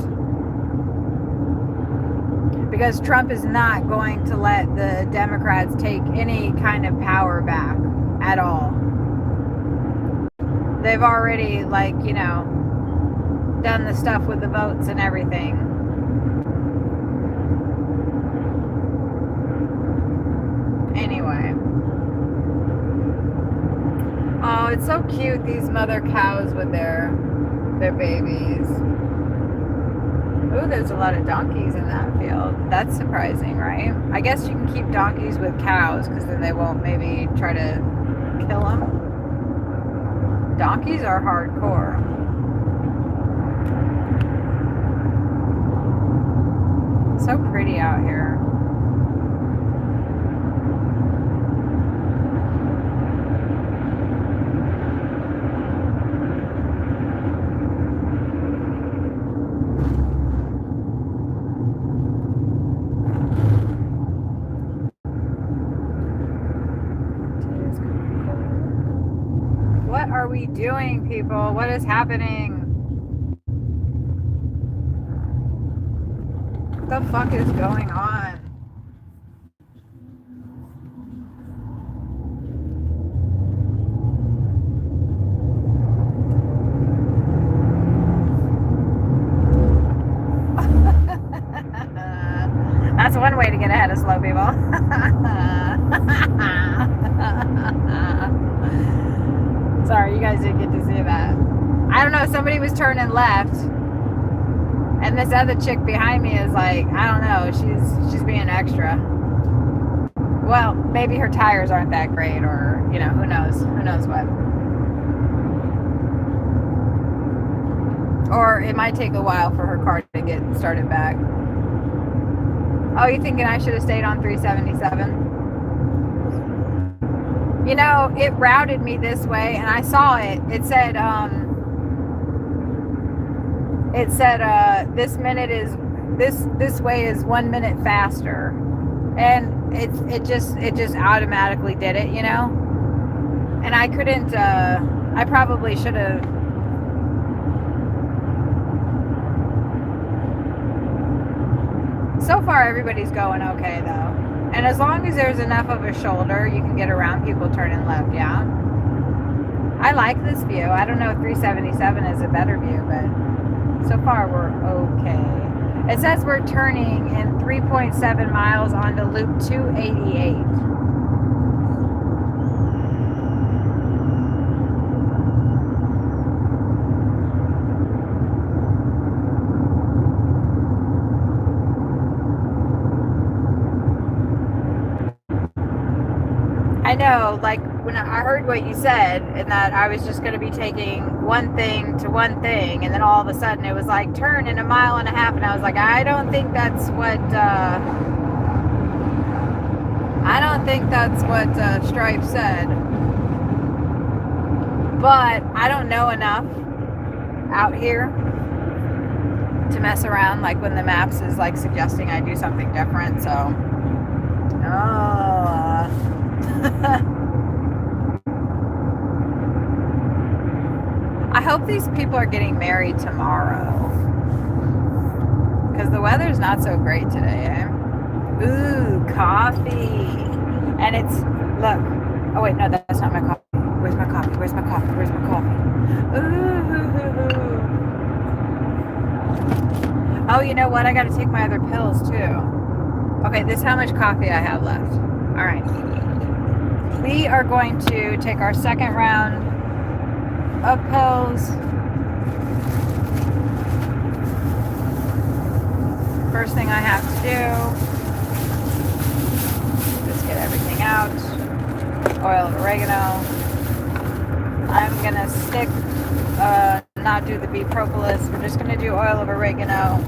Because Trump is not going to let the Democrats take any kind of power back at all. They've already, like, you know, done the stuff with the votes and everything. Anyway. Oh, it's so cute, these mother cows with their babies. Ooh, there's a lot of donkeys in that field. That's surprising, right? I guess you can keep donkeys with cows because then they won't maybe try to kill them. Donkeys are hardcore. So pretty out here. What are we doing, people? What is happening? What the fuck is going on? one way to get ahead of slow people. Sorry, you guys didn't get to see that. I don't know, somebody was turning left, and this other chick behind me is like, I don't know, she's being extra. Well, maybe her tires aren't that great, or, you know, who knows what. Or it might take a while for her car to get started back. Oh, you thinking I should have stayed on 377? You know, it routed me this way, and I saw it. It said, this way is 1 minute faster, and it just automatically did it, you know. And I couldn't. I probably should have. So far, everybody's going okay, though. And as long as there's enough of a shoulder, you can get around people turning left, yeah? I like this view. I don't know if 377 is a better view, but so far we're okay. It says we're turning in 3.7 miles onto Loop 288. I know, like, when I heard what you said, and that I was just going to be taking one thing to one thing, and then all of a sudden it was like, turn in 1.5 miles, and I was like, I don't think that's what Stripe said. But I don't know enough out here to mess around, like when the maps is like suggesting I do something different, so. I hope these people are getting married tomorrow, because the weather's not so great today, eh? Ooh, coffee. And it's, look, oh wait, no, that's not my coffee. Where's my coffee? Where's my coffee? Where's my coffee? Ooh. Oh, you know what? I got to take my other pills too. Okay, this is how much coffee I have left. All right. We are going to take our second round of pills. First thing I have to do, just get everything out. Oil of oregano. I'm gonna stick, not do the beef propolis. We're just gonna do oil of oregano.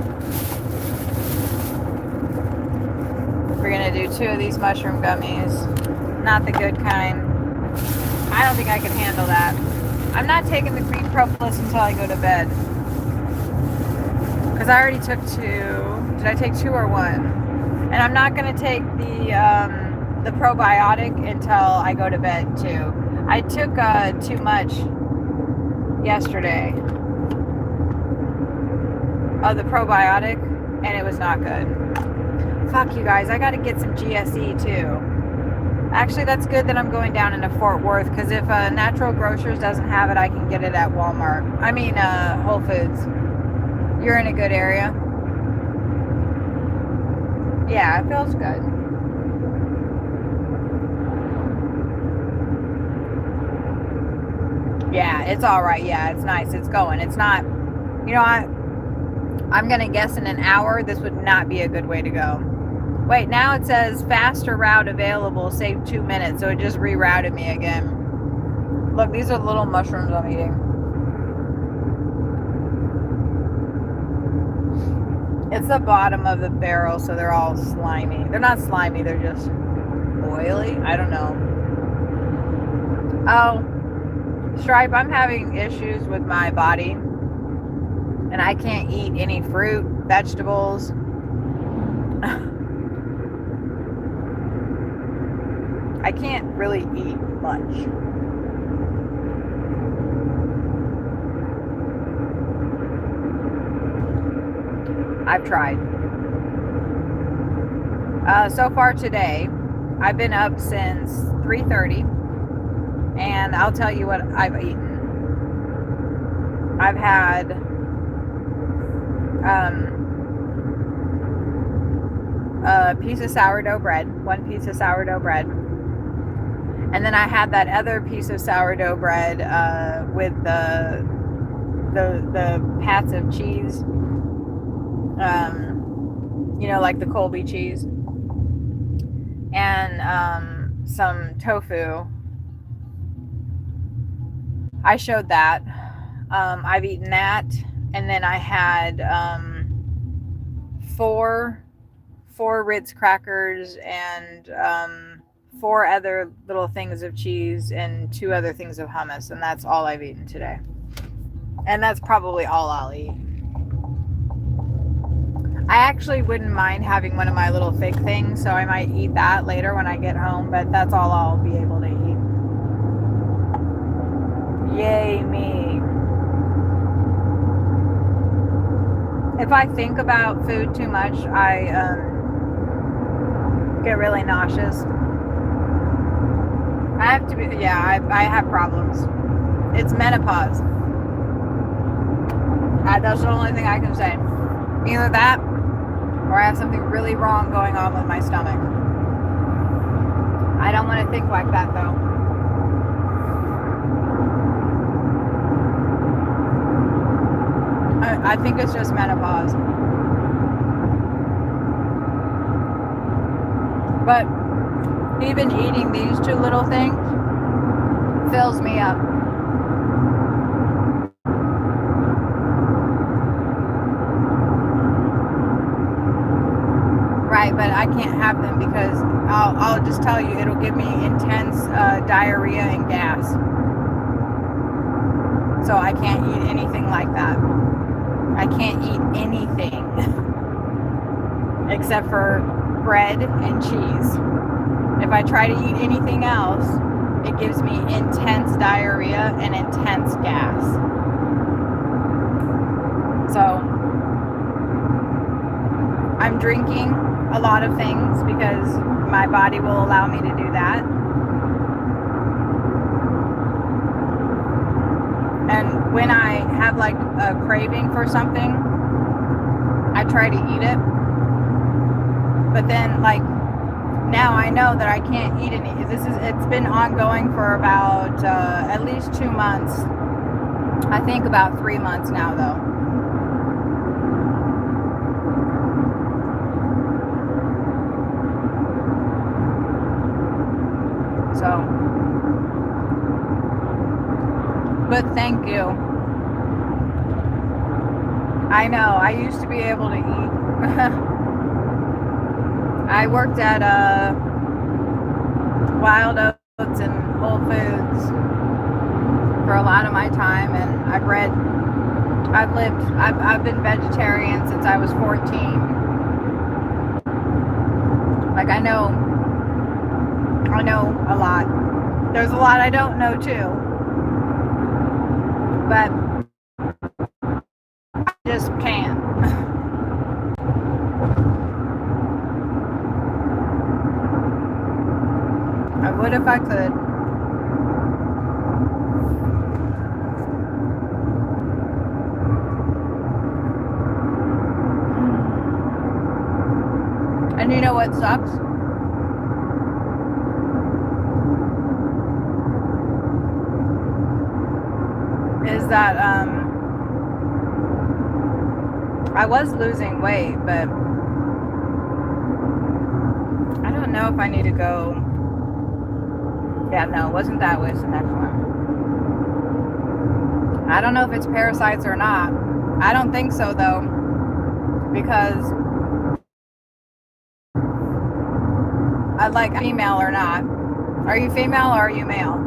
We're gonna do 2 of these mushroom gummies. Not the good kind. I don't think I can handle that. I'm not taking the beef propolis until I go to bed. Because I already took 2. Did I take 2 or 1? And I'm not gonna take the probiotic until I go to bed too. I took too much yesterday of the probiotic, and it was not good. Fuck you guys, I gotta get some GSE too. Actually, that's good that I'm going down into Fort Worth, because if Natural Grocers doesn't have it, I can get it at Walmart. I mean, Whole Foods. You're in a good area. Yeah, it feels good. Yeah, it's all right. Yeah, it's nice. It's going. It's not, you know, I'm going to guess in an hour, this would not be a good way to go. Wait, now it says faster route available, save 2 minutes. So it just rerouted me again. Look, these are little mushrooms I'm eating. It's the bottom of the barrel, so they're all slimy. They're not slimy, they're just oily. I don't know. Oh, Stripe, I'm having issues with my body. And I can't eat any fruit, vegetables. I can't really eat much. I've tried. So far today, I've been up since 3:30, and I'll tell you what I've eaten. I've had a piece of sourdough bread, one piece of sourdough bread. And then I had that other piece of sourdough bread with the pats of cheese, you know, like the Colby cheese, and some tofu. I showed that. I've eaten that, and then I had four Ritz crackers and 4 other little things of cheese and 2 other things of hummus, and that's all I've eaten today. And that's probably all I'll eat. I actually wouldn't mind having one of my little fig things, so I might eat that later when I get home, but that's all I'll be able to eat. Yay me. If I think about food too much, I get really nauseous. I have to be, yeah, I have problems. It's menopause. That's the only thing I can say. Either that, or I have something really wrong going on with my stomach. I don't want to think like that, though. I think it's just menopause. But even eating these 2 little things fills me up. Right, but I can't have them because I'll just tell you, it'll give me intense diarrhea and gas. So I can't eat anything like that. I can't eat anything except for bread and cheese. If I try to eat anything else, it gives me intense diarrhea and intense gas. So I'm drinking a lot of things because my body will allow me to do that. And when I have like a craving for something, I try to eat it. But then like now I know that I can't eat any. It's been ongoing for about at least 2 months. I think about 3 months now though. So, but thank you. I know, I used to be able to eat. I worked at Wild Oats and Whole Foods for a lot of my time, and I've been vegetarian since I was 14. Like I know a lot. There's a lot I don't know too. But I just can't. I would if I could. And you know what sucks? Is that I was losing weight, but I don't know if I need to go. Yeah, no, it wasn't that way. It's the next one. I don't know if it's parasites or not. I don't think so though, because I'd like female or not. Are you female or are you male?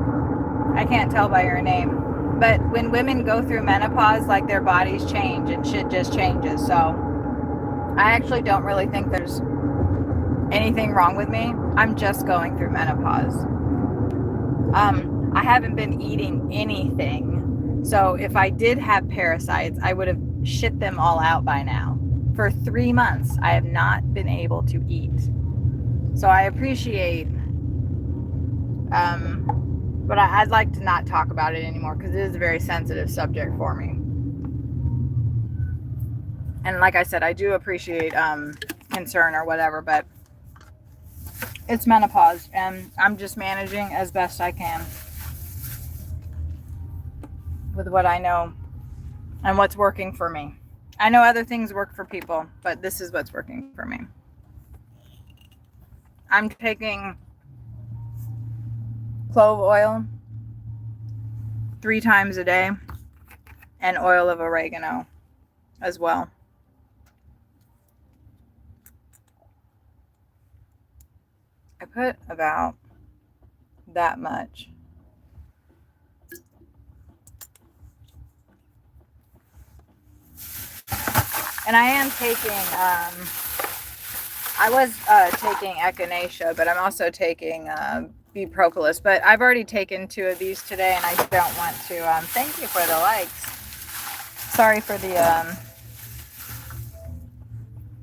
I can't tell by your name. But when women go through menopause, like their bodies change and shit just changes. So I actually don't really think there's anything wrong with me. I'm just going through menopause. I haven't been eating anything. So if I did have parasites, I would have shit them all out by now. For 3 months, I have not been able to eat. So I appreciate, but I'd like to not talk about it anymore because it is a very sensitive subject for me. And like I said, I do appreciate concern or whatever, but it's menopause and I'm just managing as best I can with what I know and what's working for me. I know other things work for people, but this is what's working for me. I'm taking clove oil 3 times a day and oil of oregano as well. I put about that much. And I am taking, I was taking echinacea, but I'm also taking B propolis. But I've already taken 2 of these today, and I don't want to. Thank you for the likes. Sorry for the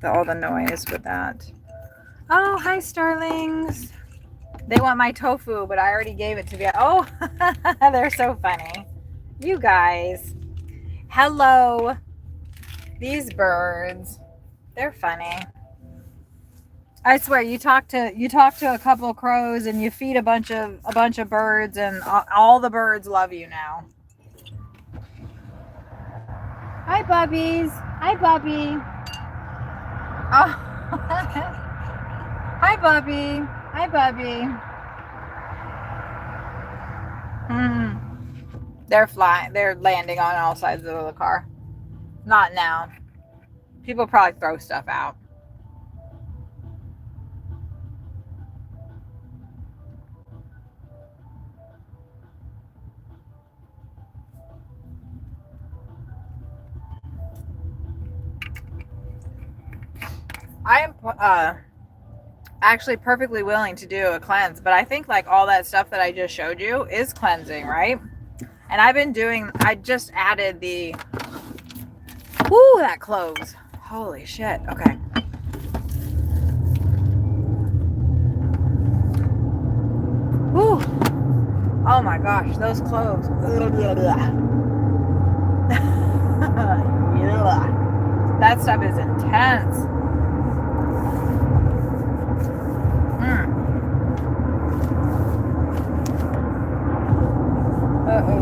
all the noise with that. Oh, hi, starlings. They want my tofu, but I already gave it to them. Oh, they're so funny. You guys. Hello. These birds. They're funny. I swear, you talk to a couple of crows and you feed a bunch of birds, and all the birds love you now. Hi, Bubbies. Hi, Bubby. Oh. Hi, Bubby. Hi, Bubby. They're flying. They're landing on all sides of the car. Not now. People probably throw stuff out. I am actually perfectly willing to do a cleanse, but I think like all that stuff that I just showed you is cleansing, right? And I just added the, whoo, that cloves. Holy shit. Okay. Whoo. Oh my gosh, those cloves. That stuff is intense. Uh-oh.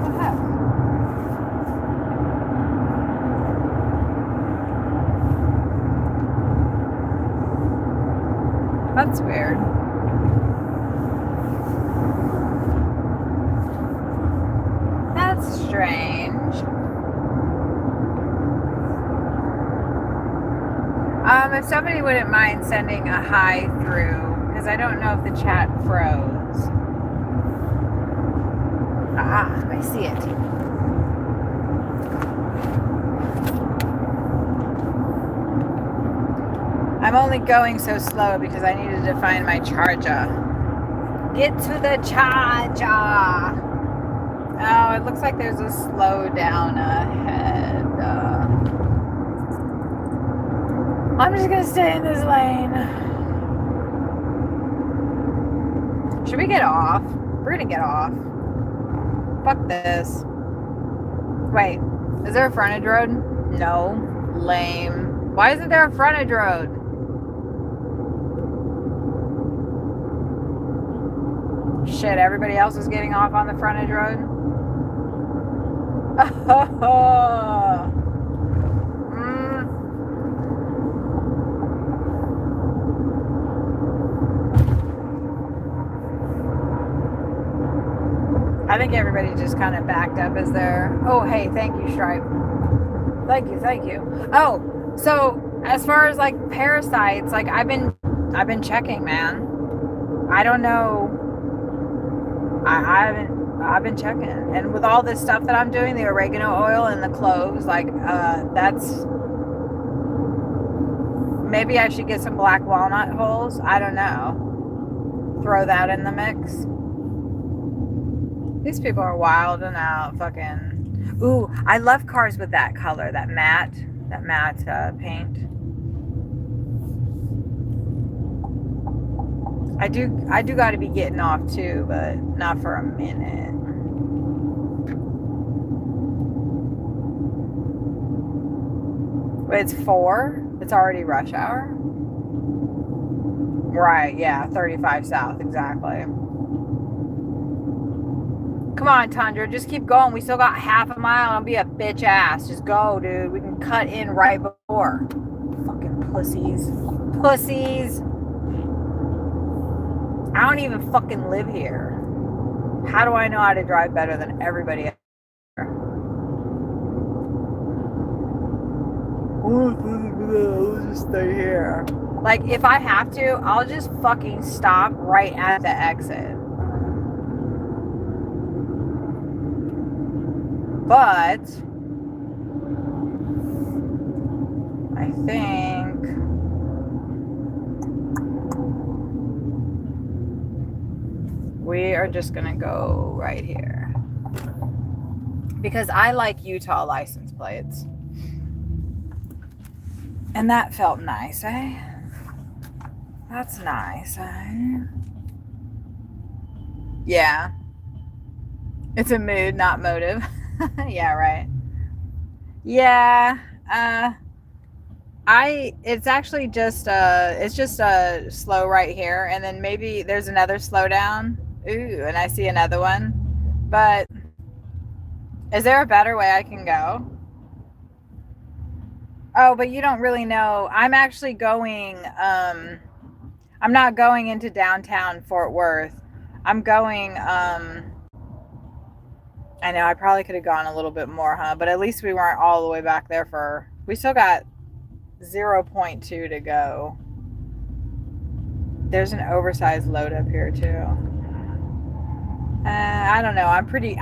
What the heck? That's weird. That's strange. If somebody wouldn't mind sending a hi through, because I don't know if the chat froze. Ah, I see it. I'm only going so slow because I needed to find my charger. Get to the charger. Oh, it looks like there's a slowdown ahead. I'm just gonna stay in this lane. Should we get off? We're gonna get off. Fuck this. Wait, is there a frontage road? No. Lame. Why isn't there a frontage road? Shit, everybody else is getting off on the frontage road? Oh. I think everybody just kind of backed up as they're... Oh, hey, thank you, Stripe. Thank you. Oh, so as far as like parasites, like I've been checking, man. I don't know. I've been checking, and with all this stuff that I'm doing, the oregano oil and the cloves, like that's, maybe I should get some black walnut hulls. I don't know. Throw that in the mix. These people are wild and out. Fucking. Ooh, I love cars with that color, that matte paint. I do got to be getting off too, but not for a minute. It's 4. It's already rush hour. Right, yeah, 35 south, exactly. Come on, Tundra, just keep going. We still got half a mile. Don't be a bitch ass. Just go, dude. We can cut in right before. Fucking pussies. Pussies. I don't even fucking live here. How do I know how to drive better than everybody else? Let's just stay here. Like, if I have to, I'll just fucking stop right at the exit. But I think we are just gonna go right here because I like Utah license plates. And that felt nice, eh? That's nice, eh? Yeah. It's a mood, not motive. Yeah, right. Yeah. It's actually just it's just slow right here, and then maybe there's another slowdown. Ooh, and I see another one. But is there a better way I can go? Oh, but you don't really know. I'm actually going, I'm not going into downtown Fort Worth. I'm going, I know I probably could have gone a little bit more, huh? But at least we weren't all the way back there for, we still got 0.2 to go. There's an oversized load up here too. I don't know. I'm pretty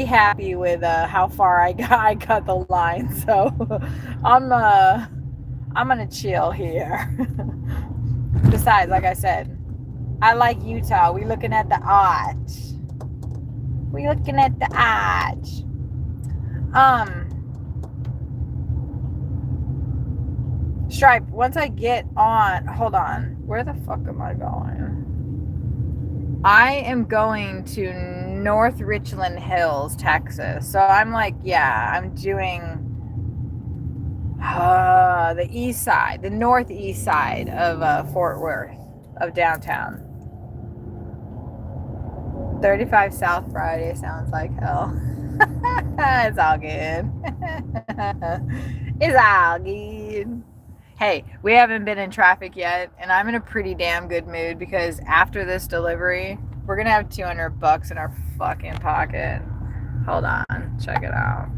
happy with how far I cut the line. So I'm gonna chill here. Besides, like I said, I like Utah. We looking at the arch. We looking at the arch. Stripe, once I get on, hold on. Where the fuck am I going? I am going to North Richland Hills, Texas. So I'm like, yeah, I'm doing the east side, the northeast side of Fort Worth, of downtown. 35 South Friday sounds like hell. It's all good. It's all good. Hey, we haven't been in traffic yet, and I'm in a pretty damn good mood because after this delivery, we're gonna have $200 in our fucking pocket. Hold on, check it out.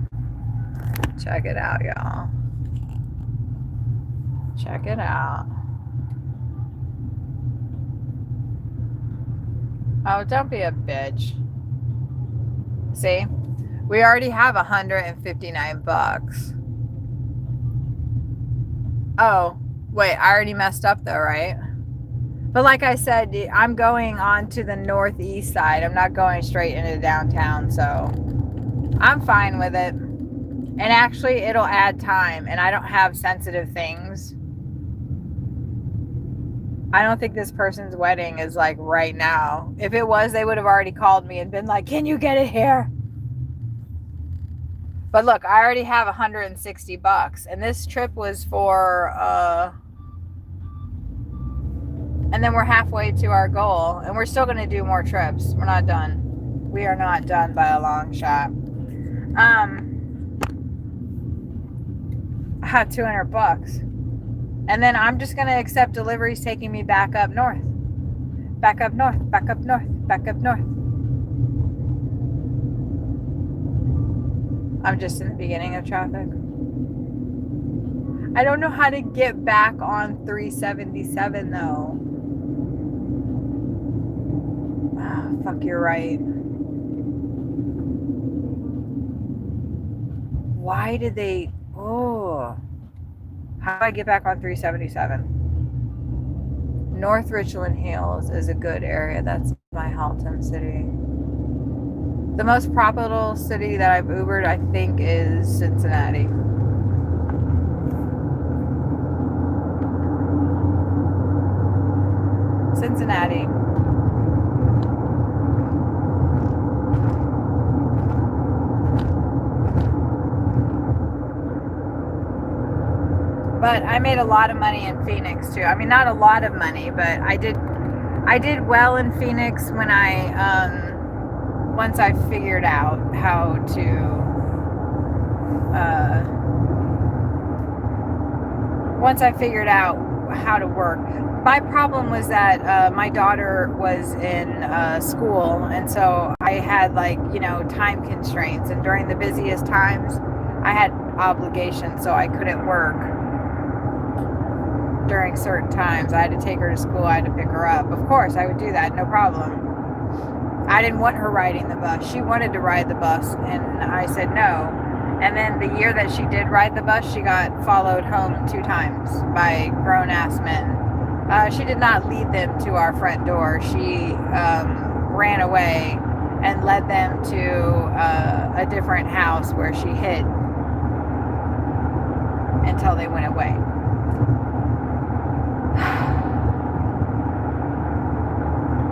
Check it out, y'all. Check it out. Oh, don't be a bitch. See? We already have $159. Oh, wait, I already messed up though, right? But like I said, I'm going on to the northeast side. I'm not going straight into downtown, so I'm fine with it. And actually, it'll add time, and I don't have sensitive things. I don't think this person's wedding is like right now. If it was, they would have already called me and been like, can you get it here? But look, I already have $160, and this trip was for, and then we're halfway to our goal, and we're still going to do more trips. We're not done. We are not done by a long shot. I had $200, and then I'm just going to accept deliveries taking me back up north, back up north, back up north, back up north. I'm just in the beginning of traffic. I don't know how to get back on 377 though. Oh, fuck, you're right. Why did they... Oh. How do I get back on 377? North Richland Hills is a good area. That's my Halton city. The most profitable city that I've Ubered, I think, is Cincinnati. Cincinnati. But I made a lot of money in Phoenix too. I mean, not a lot of money, but I did well in Phoenix when once I figured out how to work. My problem was that my daughter was in school, and so I had time constraints, and during the busiest times I had obligations, so I couldn't work during certain times. I had to take her to school, I had to pick her up. Of course I would do that, no problem. I didn't want her riding the bus. She wanted to ride the bus, and I said no. And then the year that she did ride the bus, she got followed home 2 times by grown-ass men. She did not lead them to our front door. She ran away and led them to a different house where she hid until they went away.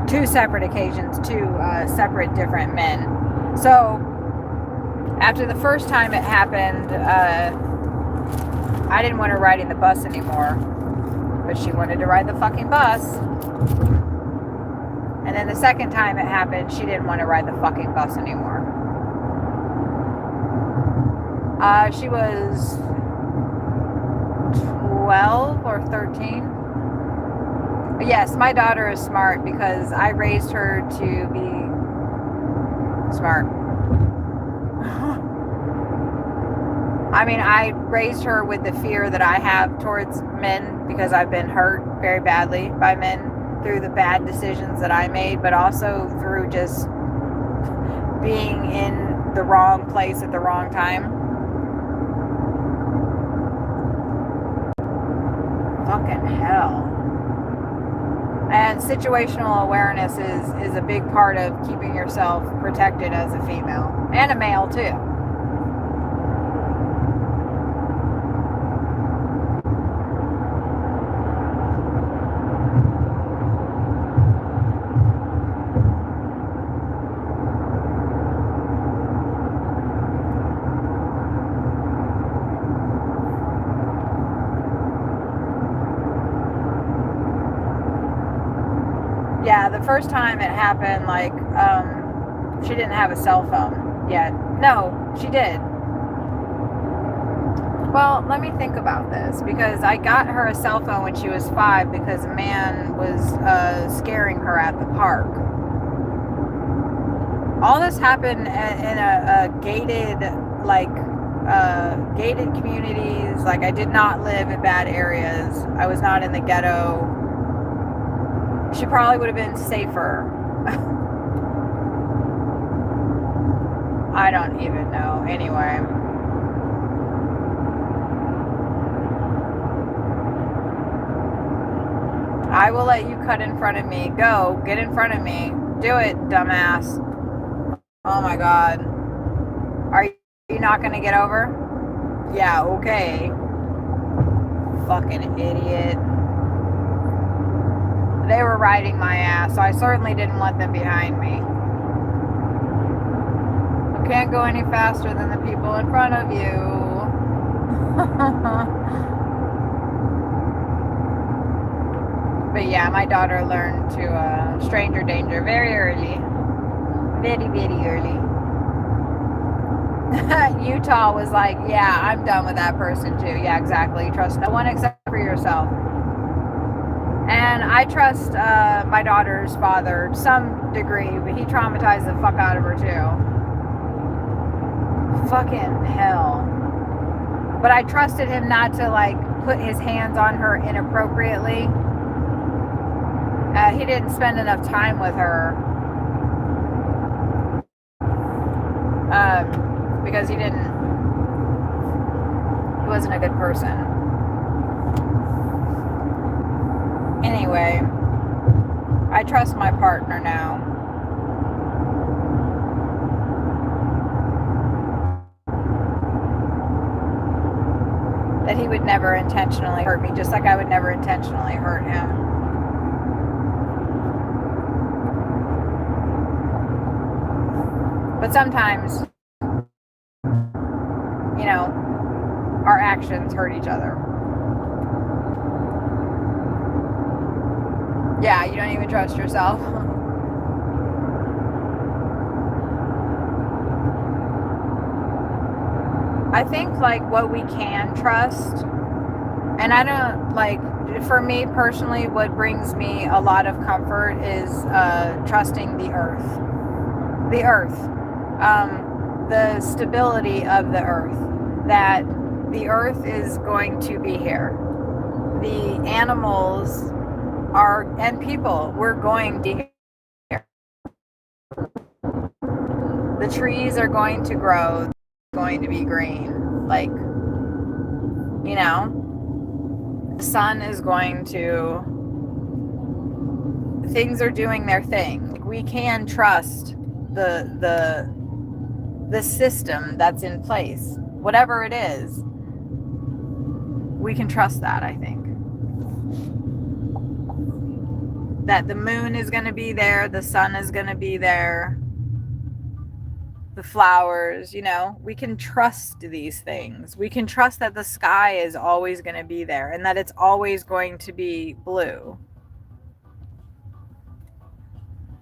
Two separate occasions, 2 separate different men. So after the first time it happened, I didn't want her riding the bus anymore, but she wanted to ride the fucking bus. And then the second time it happened, she didn't want to ride the fucking bus anymore. She was 12 or 13. Yes, my daughter is smart because I raised her to be smart. I mean, I raised her with the fear that I have towards men because I've been hurt very badly by men through the bad decisions that I made, but also through just being in the wrong place at the wrong time. Fucking hell. And situational awareness is a big part of keeping yourself protected as a female and a male too. Yeah, the first time it happened, she didn't have a cell phone yet. No, she did. Well, let me think about this, because I got her a cell phone when she was 5 because a man was scaring her at the park. All this happened in a gated, gated communities. I did not live in bad areas. I was not in the ghetto. She probably would have been safer. I don't even know. Anyway. I will let you cut in front of me. Go. Get in front of me. Do it, dumbass. Oh my god. Are you not going to get over? Yeah, okay. Fucking idiot. They were riding my ass, so I certainly didn't want them behind me. You can't go any faster than the people in front of you. But yeah, my daughter learned to stranger danger very early. Very, very early. Utah was like, yeah, I'm done with that person too. Yeah, exactly. Trust no one except for yourself. And I trust my daughter's father to some degree, but he traumatized the fuck out of her too. Fucking hell. But I trusted him not to put his hands on her inappropriately. He didn't spend enough time with her. Because he wasn't a good person. Anyway, I trust my partner now. That he would never intentionally hurt me, just like I would never intentionally hurt him. But sometimes, our actions hurt each other. Yeah, you don't even trust yourself. I think like what we can trust, and I don't like, for me personally, what brings me a lot of comfort is trusting the earth. The earth. The stability of the earth. That the earth is going to be here. The animals are, and people, we're going to be here. The trees are going to grow, going to be green. Like, you know, the sun is going to, things are doing their thing. We can trust the system that's in place. Whatever it is, we can trust that, I think. That the moon is going to be there, the sun is going to be there, the flowers, you know, we can trust these things. We can trust that the sky is always going to be there and that it's always going to be blue.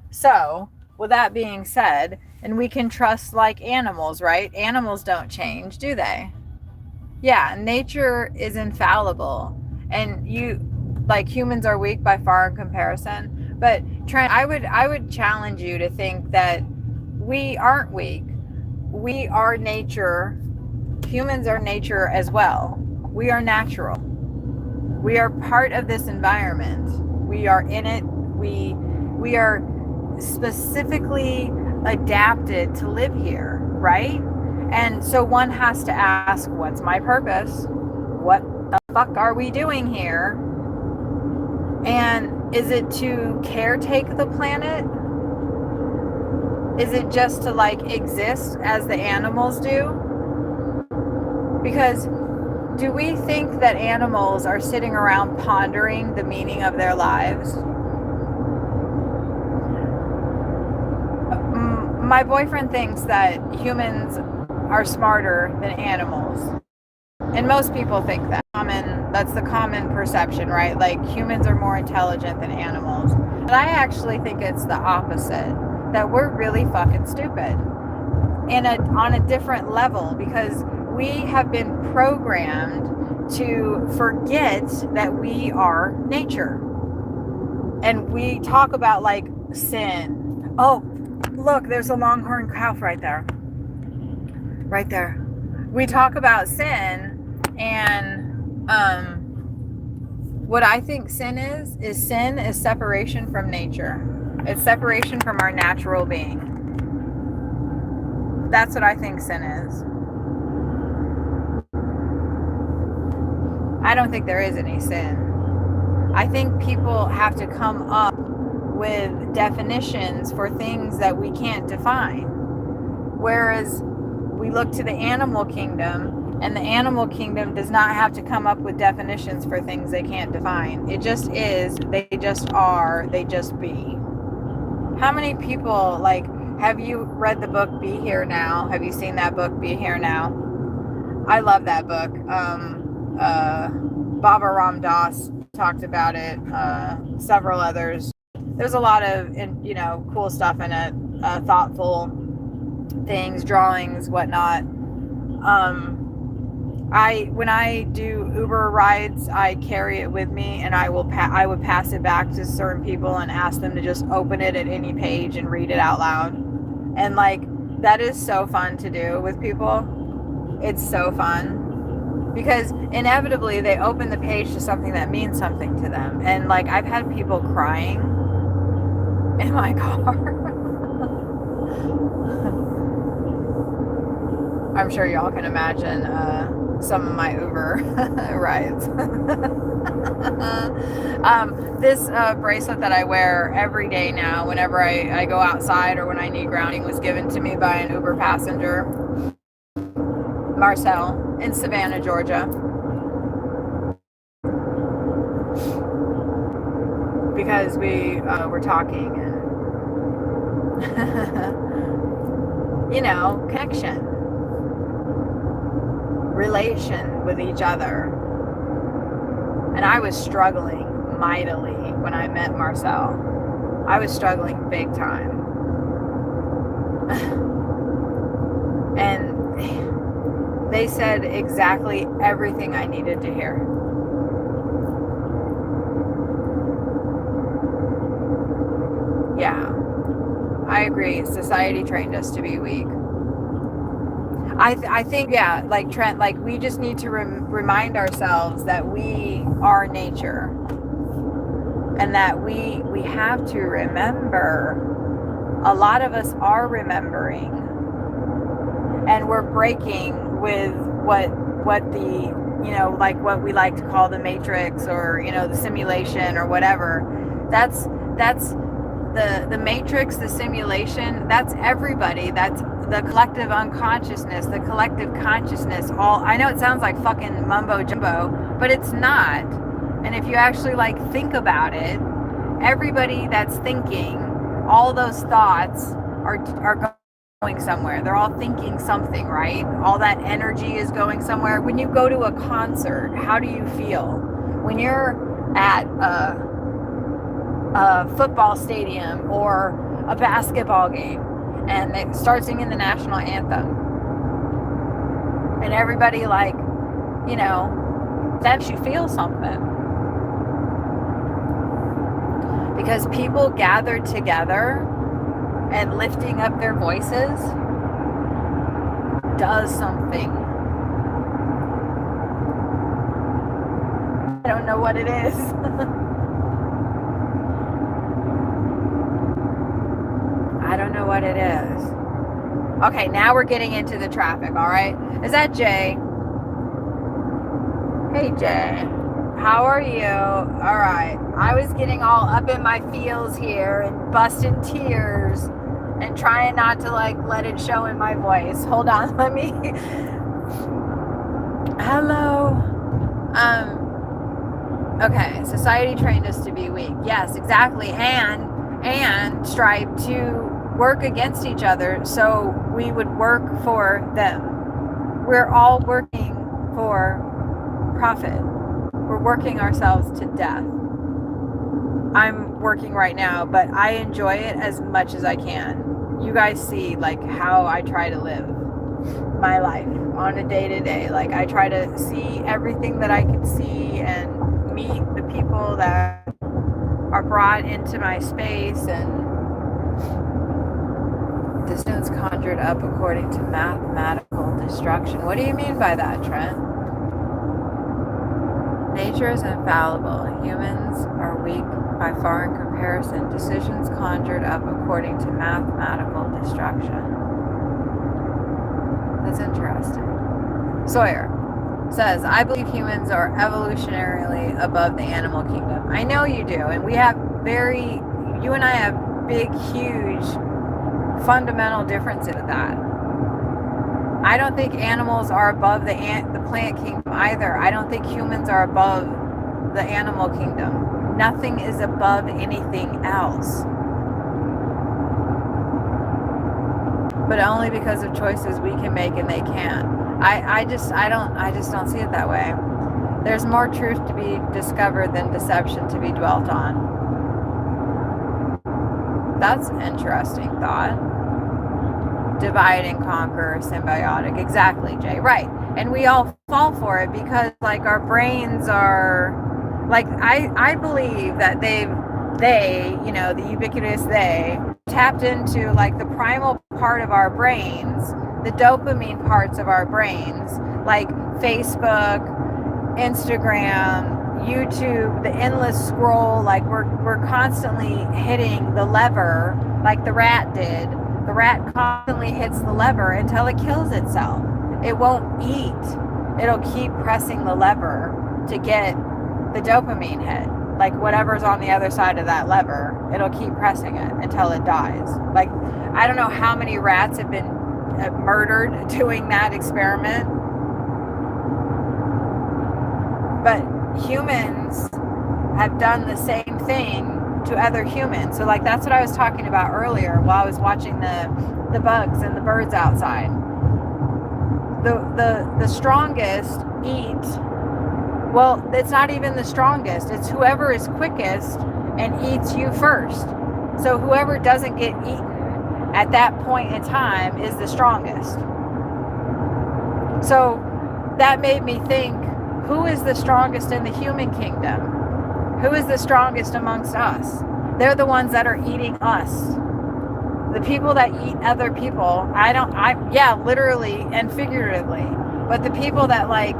So, with that being said, and we can trust like animals, right? Animals don't change, do they? Yeah, nature is infallible. And like humans are weak by far in comparison, but I would challenge you to think that we aren't weak. We are nature. Humans are nature as well. We are natural. We are part of this environment. We are in it. We are specifically adapted to live here, right? And so one has to ask, what's my purpose? What the fuck are we doing here? And is it to caretake the planet? Is it just to like exist as the animals do? Because do we think that animals are sitting around pondering the meaning of their lives? My boyfriend thinks that humans are smarter than animals. And most people think that. That's the common perception, right? Like humans are more intelligent than animals. But I actually think it's the opposite. That we're really fucking stupid. On a different level, because we have been programmed to forget that we are nature. And we talk about like sin. Oh, look, there's a longhorn calf right there. Right there. We talk about sin, and what I think sin is separation from nature. It's separation from our natural being. That's what I think sin is. I don't think there is any sin. I think people have to come up with definitions for things that we can't define. Whereas we look to the animal kingdom, and the animal kingdom does not have to come up with definitions for things they can't define. It just is, they just are, they just be. How many people, like, have you read the book Be Here Now? Have you seen that book, Be Here Now? I love that book. Baba Ram Dass talked about it, several others. There's a lot of, cool stuff in it, thoughtful things, drawings, whatnot. When I do Uber rides, I carry it with me, and I would pass it back to certain people and ask them to just open it at any page and read it out loud. And like, that is so fun to do with people. It's so fun because inevitably they open the page to something that means something to them. And like, I've had people crying in my car. I'm sure y'all can imagine some of my Uber rides. This bracelet that I wear every day now, whenever I go outside or when I need grounding, was given to me by an Uber passenger, Marcel, in Savannah, Georgia. Because we were talking and, connection. Relation with each other. And I was struggling mightily when I met Marcel. I was struggling big time. And they said exactly everything I needed to hear. Yeah, I agree. Society trained us to be weak. I think, yeah, like Trent, like we just need to remind ourselves that we are nature, and that we have to remember. A lot of us are remembering, and we're breaking with what the, you know, like what we like to call the matrix, or, you know, the simulation or whatever. That's the matrix, the simulation. That's everybody. That's the collective unconsciousness, the collective consciousness. All, I know it sounds like fucking mumbo jumbo, but it's not. And if you actually like think about it, everybody that's thinking, all those thoughts are going somewhere. They're all thinking something, right? All that energy is going somewhere. When you go to a concert, how do you feel? When you're at a football stadium or a basketball game, and they start singing the national anthem, and everybody, like, you know, that you feel something, because people gathered together, and lifting up their voices does something. I don't know what it is. I don't know what it is. Okay, now we're getting into the traffic, all right? Is that Jay? Hey, Jay. How are you? All right. I was getting all up in my feels here and busting tears and trying not to, like, let it show in my voice. Hold on, let me... Hello. Okay, society trained us to be weak. Yes, exactly. And strive to work against each other so we would work for them. We're all working for profit. We're working ourselves to death. I'm working right now, but I enjoy it as much as I can. You guys see, like, how I try to live my life on a day-to-day. Like, I try to see everything that I can see and meet the people that are brought into my space, and distance conjured up according to mathematical destruction. What do you mean by that, Trent? Nature is infallible. Humans are weak by far in comparison. Decisions conjured up according to mathematical destruction. That's interesting. Sawyer says, I believe humans are evolutionarily above the animal kingdom. I know you do, and we have you and I have big, huge, fundamental differences with that. I don't think animals are above the plant kingdom either. I don't think humans are above the animal kingdom. Nothing is above anything else. But only because of choices we can make and they can't. I just don't see it that way. There's more truth to be discovered than deception to be dwelt on. That's an interesting thought. Divide and conquer, symbiotic. Exactly, Jay. Right. And we all fall for it because, like, our brains are, like, I believe that they, you know, the ubiquitous they, tapped into, like, the primal part of our brains, the dopamine parts of our brains, like Facebook, Instagram, YouTube, the endless scroll. Like, we're constantly hitting the lever like the rat did. The rat constantly hits the lever until it kills itself. It won't eat. It'll keep pressing the lever to get the dopamine hit. Like, whatever's on the other side of that lever, it'll keep pressing it until it dies. Like, I don't know how many rats have been murdered doing that experiment. But humans have done the same thing to other humans. So, like, that's what I was talking about earlier while I was watching the bugs and the birds outside. The strongest eat Well, it's not even the strongest. It's whoever is quickest and eats you first. So whoever doesn't get eaten at that point in time is the strongest. So that made me think, who is the strongest in the human kingdom? Who is the strongest amongst us? They're the ones that are eating us. The people that eat other people, literally and figuratively, but the people that like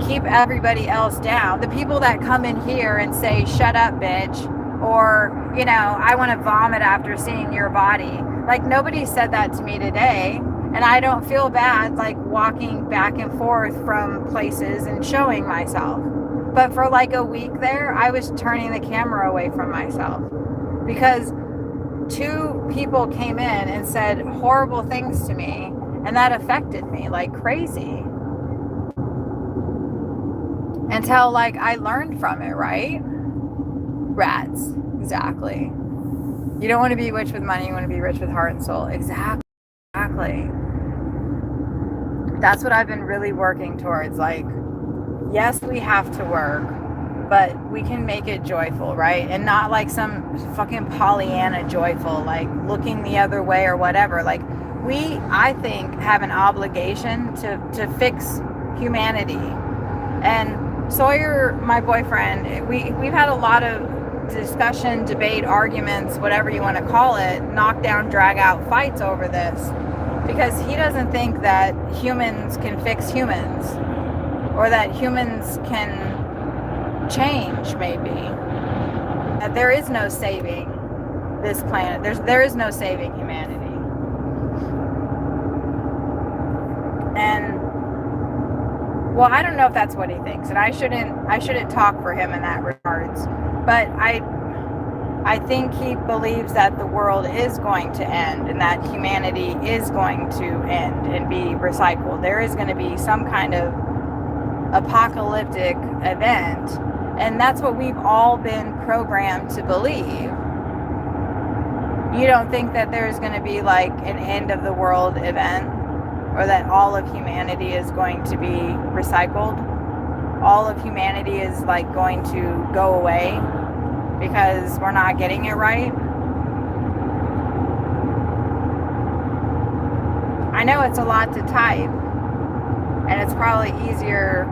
keep everybody else down, the people that come in here and say, shut up, bitch, or, I want to vomit after seeing your body. Like, nobody said that to me today, and I don't feel bad, like, walking back and forth from places and showing myself. But for like a week there, I was turning the camera away from myself because 2 people came in and said horrible things to me, and that affected me like crazy. Until like I learned from it, right? Rats. Exactly. You don't want to be rich with money, you want to be rich with heart and soul. Exactly. That's what I've been really working towards. Like, yes, we have to work, but we can make it joyful, right? And not like some fucking Pollyanna joyful, like looking the other way or whatever. Like, I think, have an obligation to fix humanity. And Sawyer, my boyfriend, we've had a lot of discussion, debate, arguments, whatever you want to call it, knockdown, drag out fights over this, because he doesn't think that humans can fix humans, or that humans can change, maybe. That there is no saving this planet. There is no saving humanity. And well, I don't know if that's what he thinks, and I shouldn't talk for him in that regards. But I think he believes that the world is going to end, and that humanity is going to end and be recycled. There is going to be some kind of apocalyptic event, and that's what we've all been programmed to believe. You don't think that there's going to be like an end of the world event, or that all of humanity is going to be recycled? All of humanity is like going to go away because we're not getting it right? I know it's a lot to type, and it's probably easier,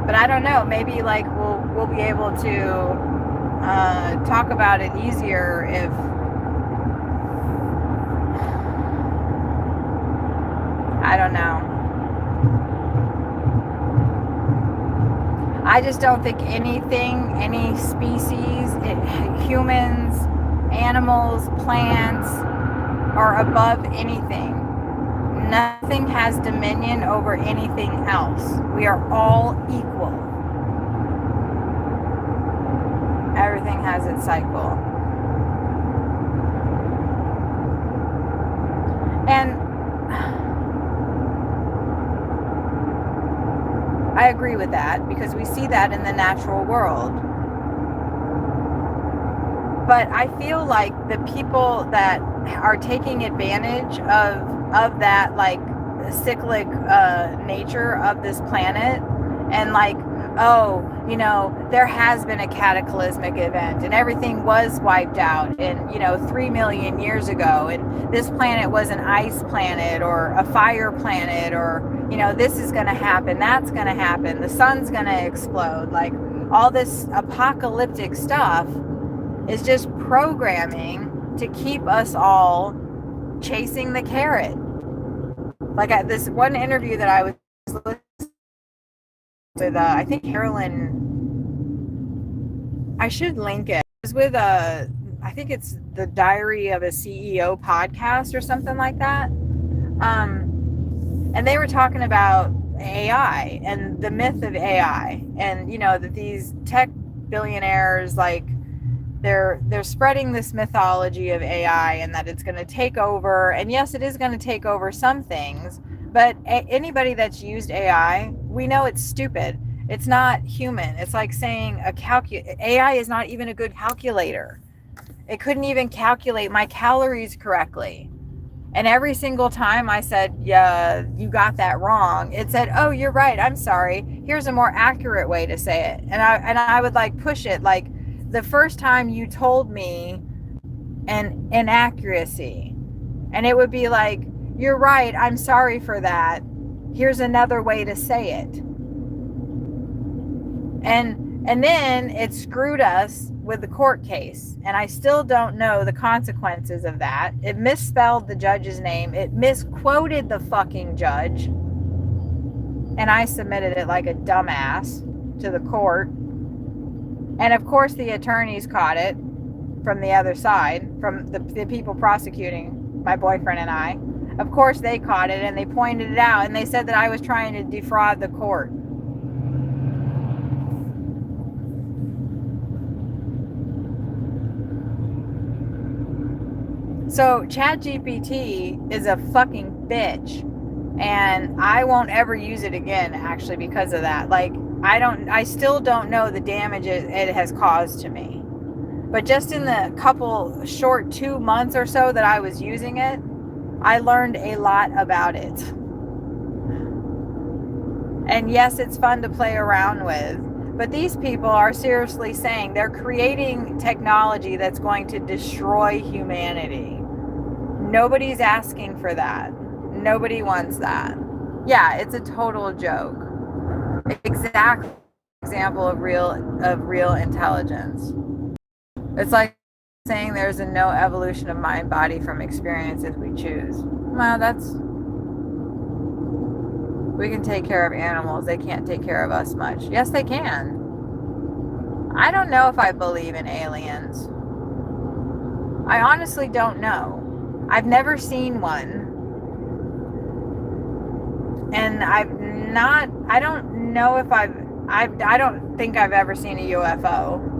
but I don't know, maybe like we'll be able to talk about it easier if I don't know. I just don't think anything, any species, humans, animals, plants, are above anything. Nothing has dominion over anything else. We are all equal. Everything has its cycle. And I agree with that, because we see that in the natural world. But I feel like the people that are taking advantage of that like cyclic nature of this planet, and like, oh, you know, there has been a cataclysmic event and everything was wiped out, and 3 million years ago, and this planet was an ice planet or a fire planet, or this is going to happen, that's going to happen, the sun's going to explode. Like, all this apocalyptic stuff is just programming to keep us all chasing the carrot. Like, at this one interview that I was listening with, I think Carolyn, I should link it. It was with I think it's the Diary of a CEO podcast or something like that. And they were talking about AI and the myth of AI, and that these tech billionaires, like, they're spreading this mythology of AI, and that it's going to take over. And yes, it is going to take over some things, but anybody that's used AI, we know it's stupid. It's not human. It's like saying AI is not even a good calculator. It couldn't even calculate my calories correctly. And every single time I said, yeah, you got that wrong, it said, oh, you're right, I'm sorry, here's a more accurate way to say it. And I would like push it, like, the first time you told me an inaccuracy, and it would be like, you're right, I'm sorry for that, here's another way to say it. And then it screwed us with the court case, and I still don't know the consequences of that. It misspelled the judge's name, it misquoted the fucking judge, and I submitted it like a dumbass to the court. And of course the attorneys caught it from the other side, from the people prosecuting my boyfriend and I. Of course they caught it, and they pointed it out, and they said that I was trying to defraud the court. So ChatGPT is a fucking bitch, and I won't ever use it again, actually, because of that. Like, I still don't know the damage it has caused to me. But just in the couple short 2 months or so that I was using it, I learned a lot about it. And yes, it's fun to play around with. But these people are seriously saying they're creating technology that's going to destroy humanity. Nobody's asking for that. Nobody wants that. Yeah, it's a total joke. Exact example of real intelligence. It's like saying there's a no evolution of mind body from experience if we choose. Well, we can take care of animals. They can't take care of us much. Yes, they can. I don't know if I believe in aliens. I honestly don't know. I've never seen one. And I don't know if I don't think I've ever seen a UFO.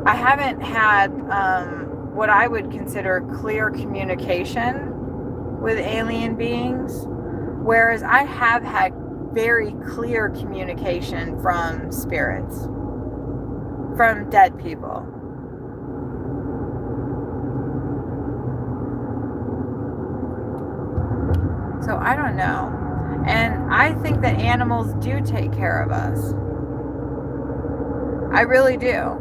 I haven't had what I would consider clear communication with alien beings, whereas I have had very clear communication from spirits, from dead people. So I don't know. And I think that animals do take care of us. I really do.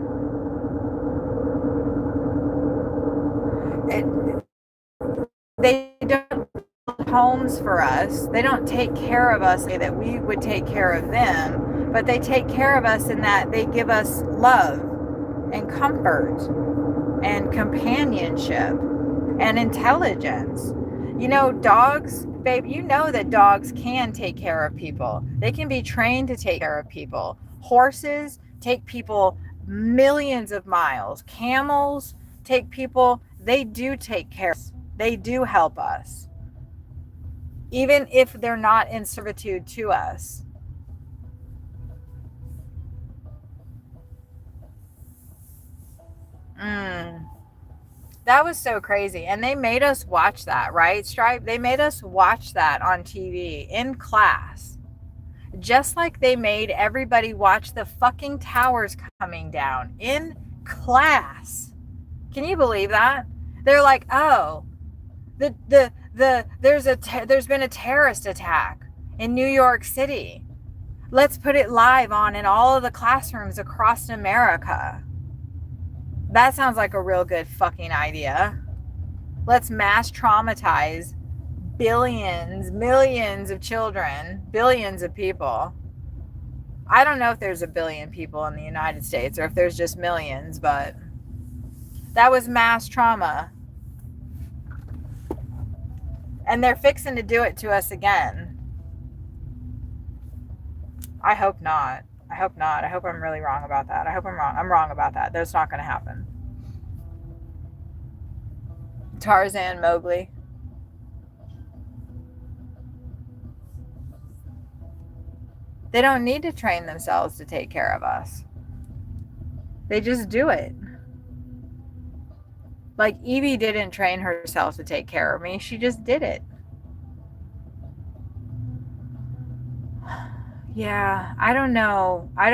They don't build homes for us. They don't take care of us the way that we would take care of them. But they take care of us in that they give us love and comfort and companionship and intelligence. You know, dogs, babe, you know that dogs can take care of people. They can be trained to take care of people. Horses take people millions of miles. Camels take people, they do take care of us. They do help us. Even if they're not in servitude to us. That was so crazy. And they made us watch that, right, Stripe? They made us watch that on TV in class. Just like they made everybody watch the fucking towers coming down in class. Can you believe that? They're like, oh, there's been a terrorist attack in New York City. Let's put it live on in all of the classrooms across America. That sounds like a real good fucking idea. Let's mass traumatize billions, millions of children, billions of people. I don't know if there's a billion people in the United States or if there's just millions, but that was mass trauma. And they're fixing to do it to us again. I hope not. I hope not. I hope I'm really wrong about that. I hope I'm wrong. I'm wrong about that. That's not going to happen. Tarzan, Mowgli. They don't need to train themselves to take care of us. They just do it. Like Evie didn't train herself to take care of me. She just did it. Yeah, I don't know. I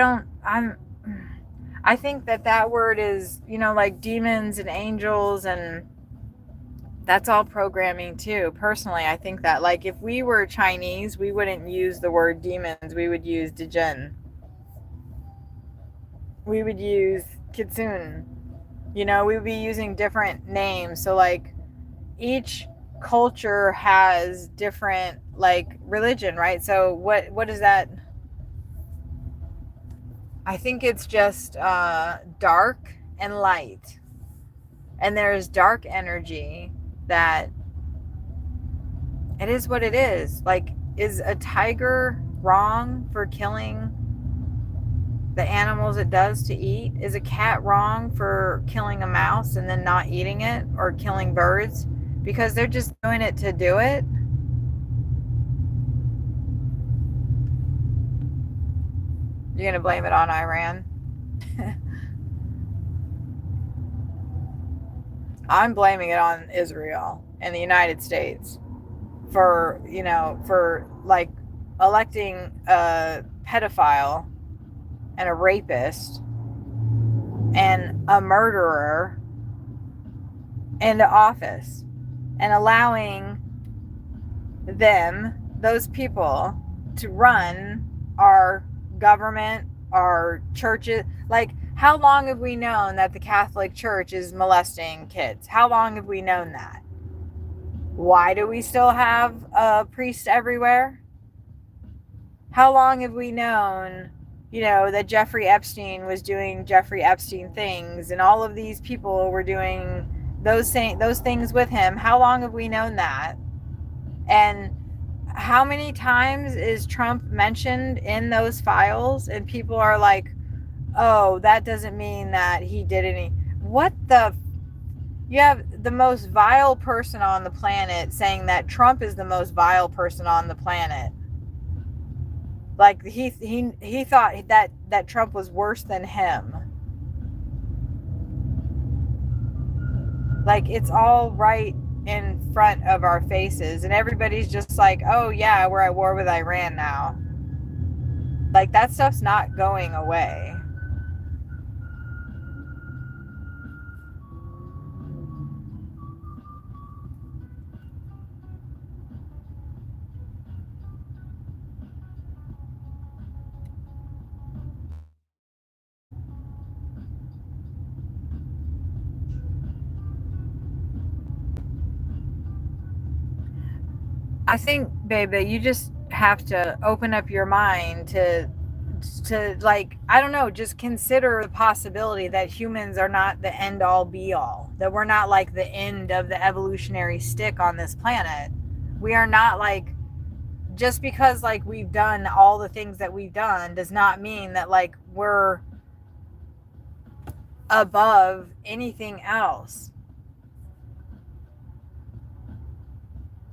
think that word is, like demons and angels and That's all programming too. Personally, I think that like if we were Chinese, we wouldn't use the word demons. We would use Dijin. We would use Kitsune. You know, we would be using different names. So like each culture has different like religion, right? So what is that? I think it's just dark and light. And there's dark energy that it is what it is. Like, is a tiger wrong for killing the animals it does to eat? Is a cat wrong for killing a mouse and then not eating it, or killing birds? Because they're just doing it to do it. You're going to blame it on Iran? I'm blaming it on Israel and the United States for, you know, for like electing a pedophile and a rapist and a murderer into office and allowing them, those people, to run our government, our churches. Like, how long have we known that the Catholic Church is molesting kids? How long have we known that? Why do we still have priests everywhere? How long have we known, you know, that Jeffrey Epstein was doing Jeffrey Epstein things and all of these people were doing those things with him? How long have we known that? And how many times is Trump mentioned in those files? And people are like, oh, that doesn't mean that he did any. What the? You have the most vile person on the planet saying that Trump is the most vile person on the planet. Like he thought that Trump was worse than him. Like, it's all right in front of our faces, and everybody's just like, oh yeah, we're at war with Iran now. Like, that stuff's not going away. I think, babe, that you just have to open up your mind to like, I don't know, just consider the possibility that humans are not the end all be all, that we're not like the end of the evolutionary stick on this planet. We are not like, just because like we've done all the things that we've done does not mean that like we're above anything else.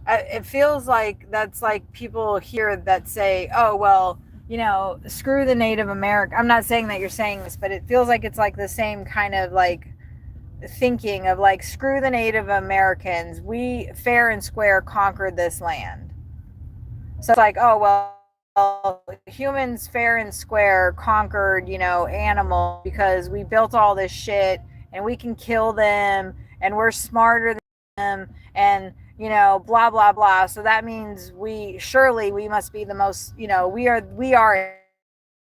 It feels like that's like people here that say, oh, well, you know, screw the Native American. I'm not saying that you're saying this, but it feels like it's like the same kind of like thinking of like, screw the Native Americans. We fair and square conquered this land. So it's like, oh, well, humans fair and square conquered, you know, animals because we built all this shit and we can kill them and we're smarter than them and, you know, blah, blah, blah. So that means we must be the most, you know, we are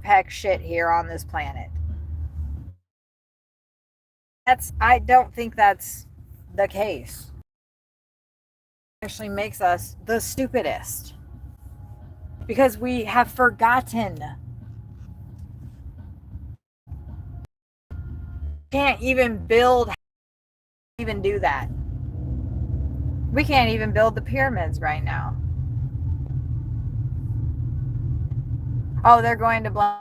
heck shit here on this planet. I don't think that's the case. It actually makes us the stupidest because we have forgotten. Can't even do that. We can't even build the pyramids right now. Oh, they're going to blame.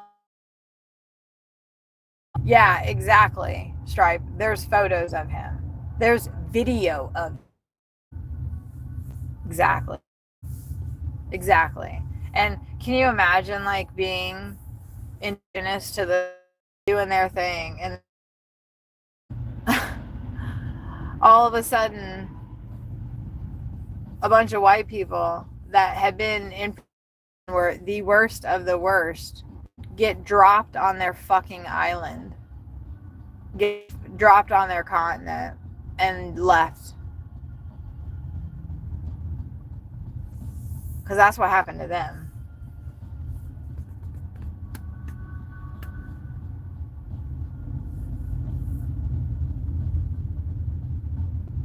Yeah, exactly. Stripe. There's photos of him. There's video of. Exactly. And can you imagine like being indigenous to the doing their thing and all of a sudden a bunch of white people that had been in were the worst of the worst get dropped on their fucking island, get dropped on their continent and left. Because that's what happened to them.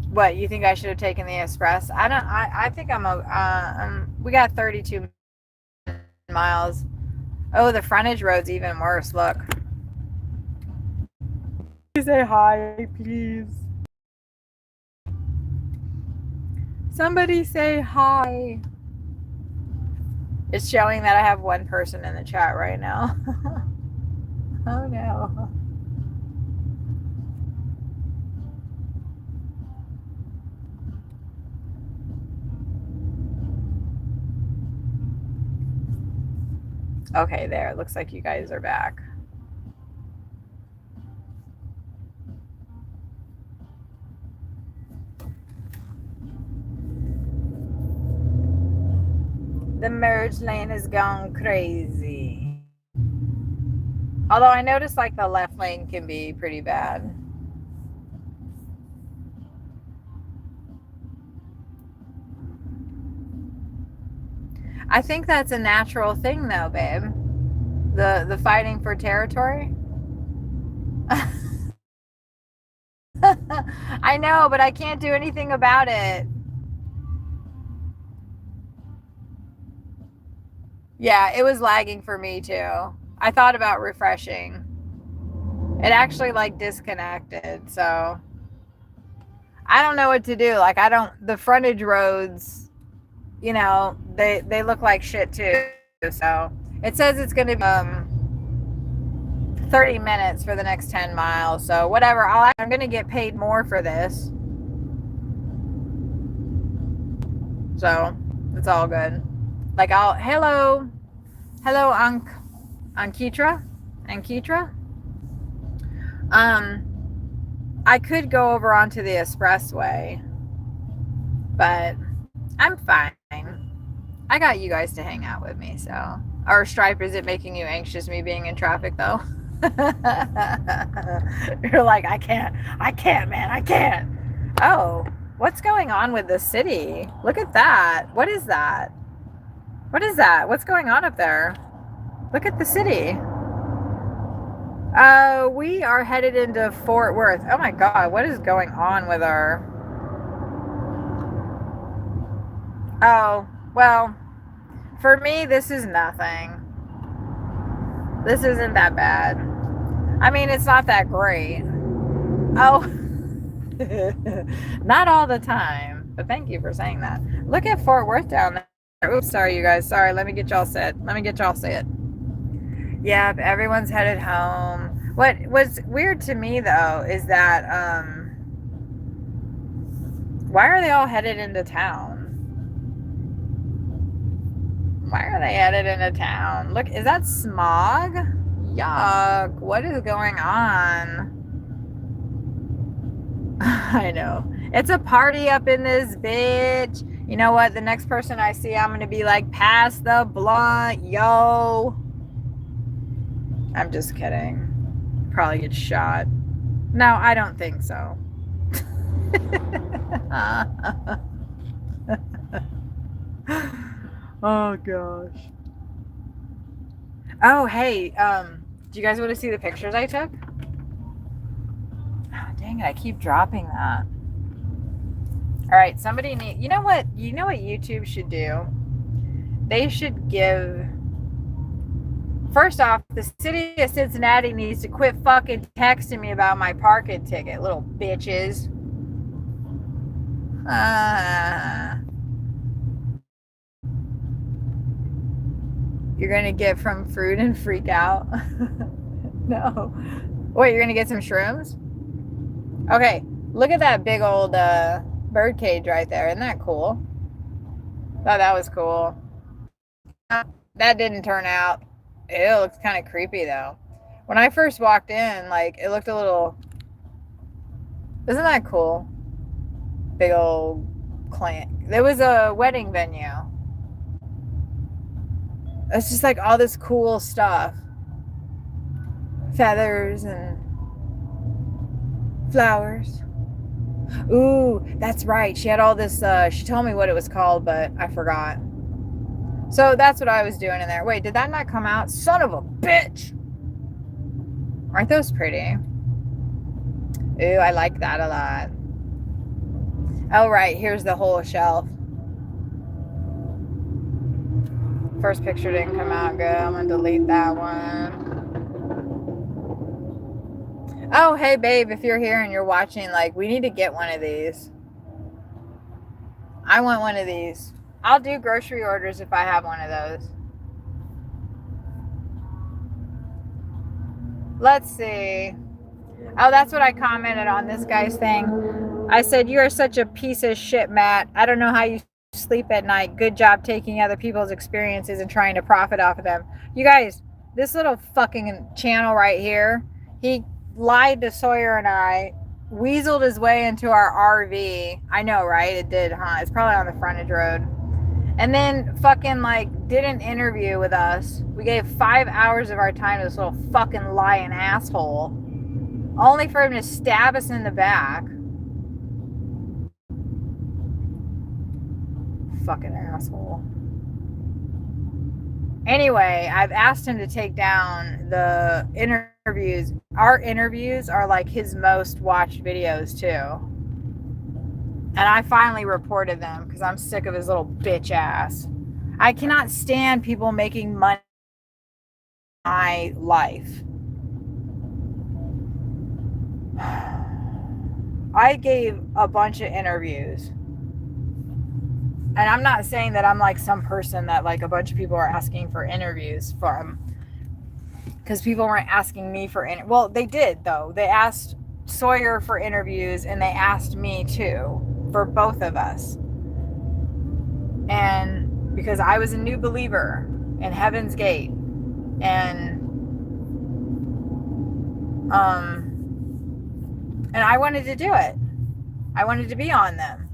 What, you think I should have taken the express? I think we got 32 miles. Oh, the frontage road's even worse. Look. Say hi, please. Somebody say hi. It's showing that I have one person in the chat right now. Oh no. Okay, there. It looks like you guys are back. The merge lane is gone crazy. Although I noticed like the left lane can be pretty bad. I think that's a natural thing though, babe. The fighting for territory. I know, but I can't do anything about it. Yeah, it was lagging for me too. I thought about refreshing. It actually like disconnected, so I don't know what to do. Like the frontage roads, you know, they look like shit too. So it says it's gonna be 30 minutes for the next 10 miles. So whatever, I'm gonna get paid more for this. So it's all good. Like hello Ankitra. I could go over onto the expressway, but I'm fine. I got you guys to hang out with me, so. Or Stripe, is it making you anxious, me being in traffic though? You're like, I can't, man, I can't. Oh, what's going on with the city? Look at that. What is that? What's going on up there? Look at the city. We are headed into Fort Worth. Oh my God, what is going on with our... Oh, well, for me, this is nothing. This isn't that bad. I mean, it's not that great. Oh, not all the time, but thank you for saying that. Look at Fort Worth down there. Oops, sorry, you guys. Sorry, let me get y'all set. Yep, everyone's headed home. What was weird to me, though, is that, why are they all headed into town? Why are they headed into town? Look, is that smog? Yuck, what is going on? I know. It's a party up in this bitch. You know what? The next person I see, I'm going to be like, pass the blunt, yo. I'm just kidding. Probably get shot. No, I don't think so. Oh gosh. Oh hey, do you guys want to see the pictures I took? Oh, dang it, I keep dropping that. All right, somebody need, you know what YouTube should do? They should give, first off, the city of Cincinnati needs to quit fucking texting me about my parking ticket, little bitches. You're gonna get from fruit and freak out. No. Wait, you're gonna get some shrooms? Okay, look at that big old bird cage right there. Isn't that cool? Thought that was cool. That didn't turn out. It looks kind of creepy though. When I first walked in, like, it looked a little... Isn't that cool? Big old clan. There was a wedding venue. It's just like all this cool stuff. Feathers and flowers. Ooh, that's right. She had all this, she told me what it was called, but I forgot. So that's what I was doing in there. Wait, did that not come out? Son of a bitch! Aren't those pretty? Ooh, I like that a lot. Oh, right. Here's the whole shelf. First picture didn't come out good. I'm going to delete that one. Oh, hey, babe, if you're here and you're watching, like, we need to get one of these. I want one of these. I'll do grocery orders if I have one of those. Let's see. Oh, that's what I commented on this guy's thing. I said, you are such a piece of shit, Matt. I don't know how you sleep at night. Good job taking other people's experiences and trying to profit off of them. You guys, this little fucking channel right here, he lied to Sawyer and I, weaseled his way into our RV. I know, right? It did, huh? It's probably on the frontage road. And then fucking like did an interview with us. We gave 5 hours of our time to this little fucking lying asshole. Only for him to stab us in the back. Fucking asshole. Anyway, I've asked him to take down the interviews. Our interviews are like his most watched videos too. And I finally reported them because I'm sick of his little bitch ass. I cannot stand people making money in my life. I gave a bunch of interviews. And I'm not saying that I'm like some person that like a bunch of people are asking for interviews from. Because people weren't asking me for well, they did though. They asked Sawyer for interviews and they asked me too. For both of us. And because I was a new believer in Heaven's Gate. And I wanted to do it. I wanted to be on them.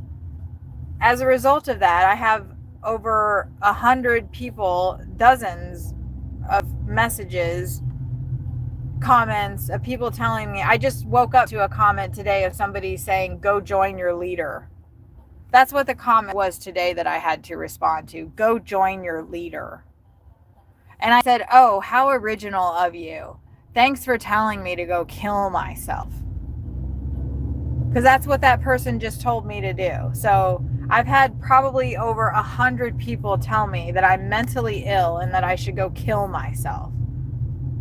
As a result of that, I have over 100 people, dozens of messages, comments of people telling me. I just woke up to a comment today of somebody saying, go join your leader. That's what the comment was today that I had to respond to. Go join your leader. And I said, oh, how original of you. Thanks for telling me to go kill myself. Because that's what that person just told me to do. So I've had probably over 100 people tell me that I'm mentally ill and that I should go kill myself.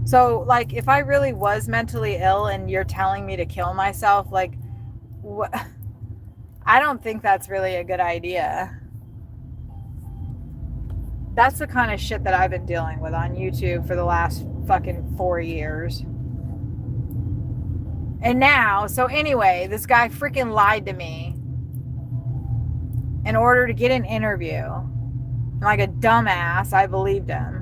So, like, if I really was mentally ill and you're telling me to kill myself, like, what? I don't think that's really a good idea. That's the kind of shit that I've been dealing with on YouTube for the last fucking 4 years. And now, so anyway, this guy freaking lied to me in order to get an interview. Like a dumbass, I believed him.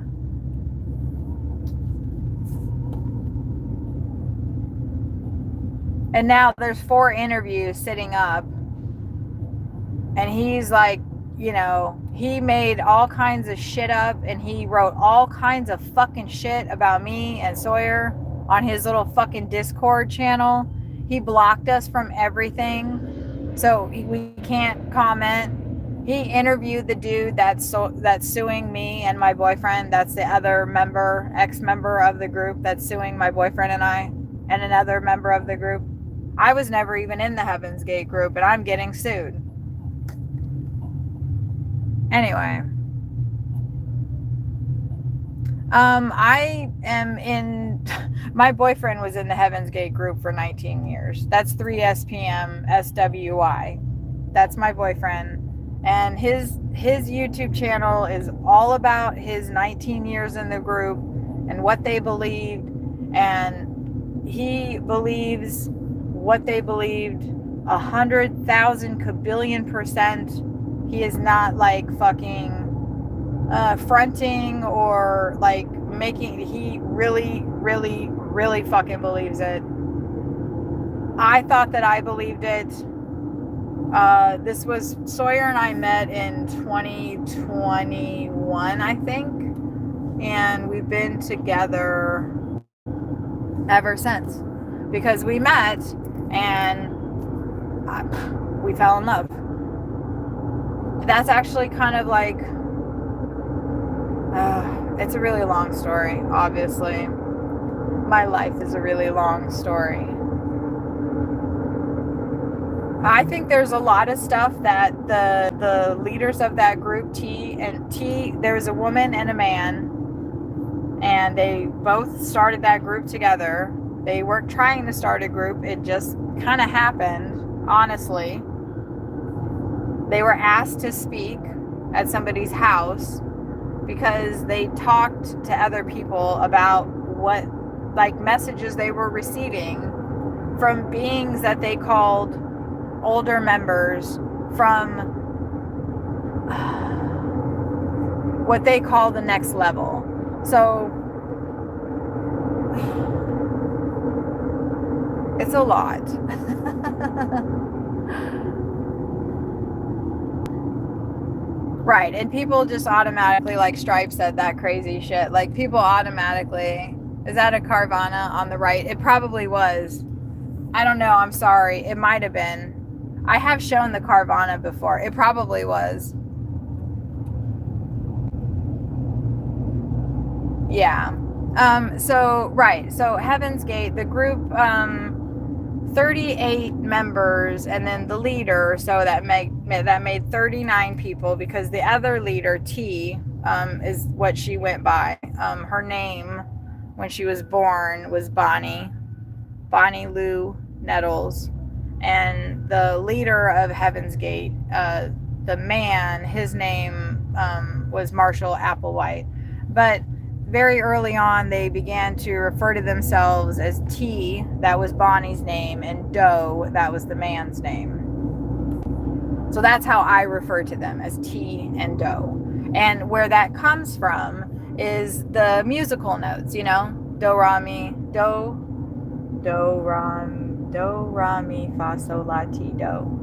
And now there's 4 interviews sitting up. And he's like, you know, he made all kinds of shit up and he wrote all kinds of fucking shit about me and Sawyer on his little fucking Discord channel. He blocked us from everything. So we can't comment. He interviewed the dude that's suing me and my boyfriend. That's the other member, ex-member of the group that's suing my boyfriend and I, and another member of the group. I was never even in the Heaven's Gate group, and I'm getting sued. Anyway. I am in, my boyfriend was in the Heaven's Gate group for 19 years. That's 3SPM SWY. That's my boyfriend. And his YouTube channel is all about his 19 years in the group and what they believed. And he believes what they believed 100,000 kabillion%. He is not like fucking fronting or like making, he really fucking believes it. I thought that I believed it. This was, Sawyer and I met in 2021, I think, and we've been together ever since because we met and we fell in love. That's actually kind of like it's a really long story, obviously. My life is a really long story. I think there's a lot of stuff that the leaders of that group, there's a woman and a man, and they both started that group together. They weren't trying to start a group. It just kind of happened, honestly. They were asked to speak at somebody's house because they talked to other people about what, like, messages they were receiving from beings that they called older members from what they call the next level. So it's a lot. Right, and people just automatically, like Stripe said, that crazy shit. Like, people automatically, is that a Carvana on the right? It probably was. I don't know, I'm sorry. It might have been. I have shown the Carvana before. It probably was. Yeah. So Heaven's Gate, the group, 38 members, and then the leader, so that made 39 people, because the other leader, T, is what she went by. Her name when she was born was Bonnie Lou Nettles. And the leader of Heaven's Gate, the man, his name was Marshall Applewhite. But very early on, they began to refer to themselves as T, that was Bonnie's name, and Doe, that was the man's name. So that's how I refer to them, as T and Doe. And where that comes from is the musical notes, you know, do, ra, mi, fa, sol, la, ti, do.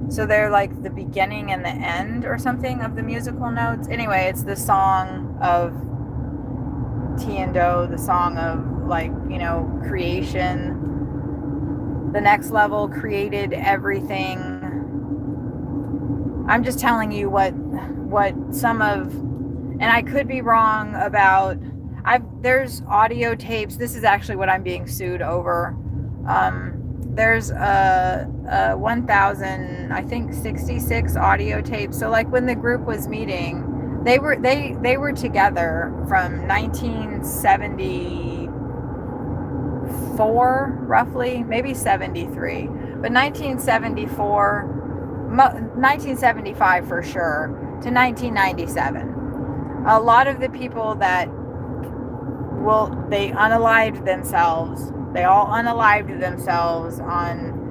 So they're like the beginning and the end or something of the musical notes. Anyway, it's the song of T and Do, the song of, like, you know, creation. The next level created everything. I'm just telling you what some of, and I could be wrong about, there's audio tapes. This is actually what I'm being sued over. There's a 1,066 audio tapes. So, like, when the group was meeting, they were together from 1974, roughly, maybe 73, but 1975 for sure, to 1997. A lot of the people that they unalived themselves. They all unalived themselves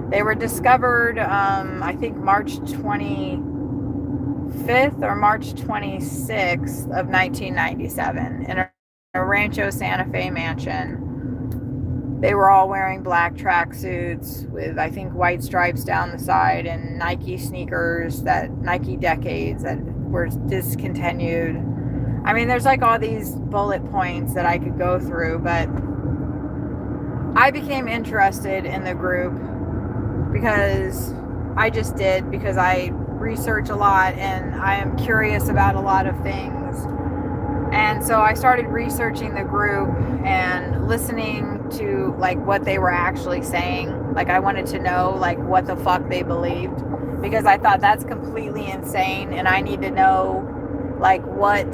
they were discovered, I think March 25th or March 26th of 1997 in a Rancho Santa Fe mansion. They were all wearing black tracksuits with, I think, white stripes down the side, and Nike sneakers, Nike Decades that were discontinued. I mean, there's like all these bullet points that I could go through, but I became interested in the group because I just did, because I research a lot and I am curious about a lot of things. And so I started researching the group and listening to, like, what they were actually saying. Like, I wanted to know, like, what the fuck they believed, because I thought that's completely insane, and I need to know, like, what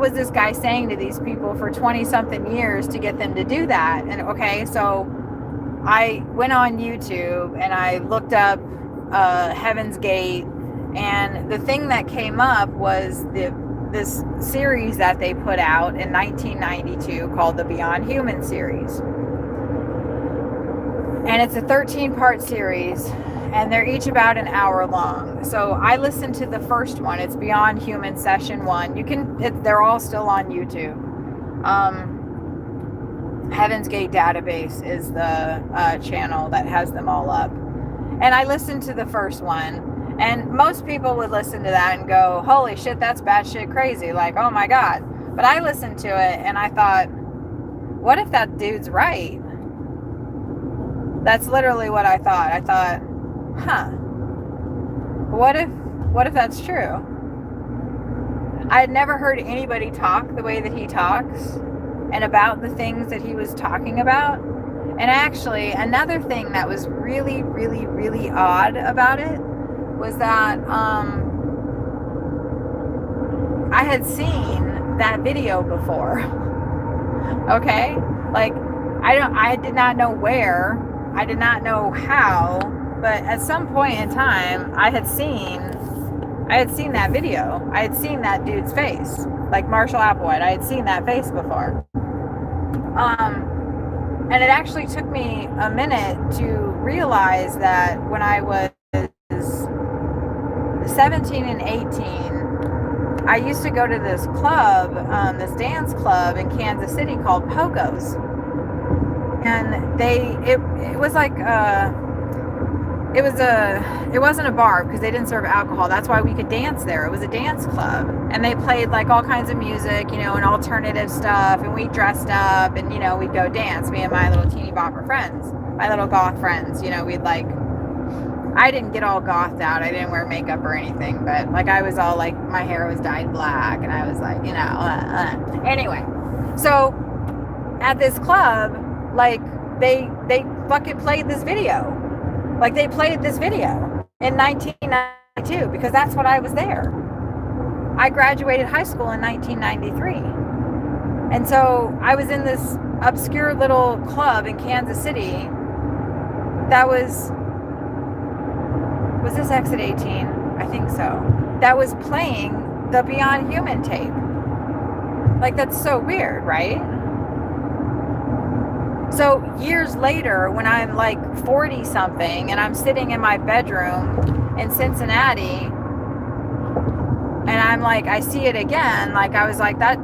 was this guy saying to these people for 20 something years to get them to do that? And okay, so I went on YouTube and I looked up Heaven's Gate, and the thing that came up was this series that they put out in 1992 called the Beyond Human series. And it's a 13-part series, and they're each about an hour long. So I listened to the first one. It's Beyond Human Session 1. They're all still on YouTube. Heaven's Gate Database is the channel that has them all up. And I listened to the first one. And most people would listen to that and go, holy shit, that's batshit crazy. Like, oh my God. But I listened to it and I thought, what if that dude's right? That's literally what I thought. I thought, what if that's true? I had never heard anybody talk the way that he talks and about the things that he was talking about. And actually, another thing that was really, really, really odd about it was that I had seen that video before. Okay? Like, I did not know where, I did not know how, but at some point in time, I had seen that video. I had seen that dude's face. Like Marshall Applewhite. I had seen that face before. And it actually took me a minute to realize that when I was 17 and 18, I used to go to this club, this dance club in Kansas City called Pogo's. And it was like, it wasn't a bar because they didn't serve alcohol. That's why we could dance there. It was a dance club. And they played like all kinds of music, you know, and alternative stuff. And we dressed up and, you know, we'd go dance. Me and my little teeny bopper friends, my little goth friends, you know, we'd like, I didn't get all gothed out. I didn't wear makeup or anything. But like I was all like, my hair was dyed black. And I was like, you know, Anyway, so at this club, like they fucking played this video. Like they played this video in 1992 because that's what I was there. I graduated high school in 1993. And so I was in this obscure little club in Kansas City that was this Exit 18? I think so. That was playing the Beyond Human tape. Like that's so weird, right? So years later, when I'm like 40 something and I'm sitting in my bedroom in Cincinnati and I'm like, I see it again. Like I was like, that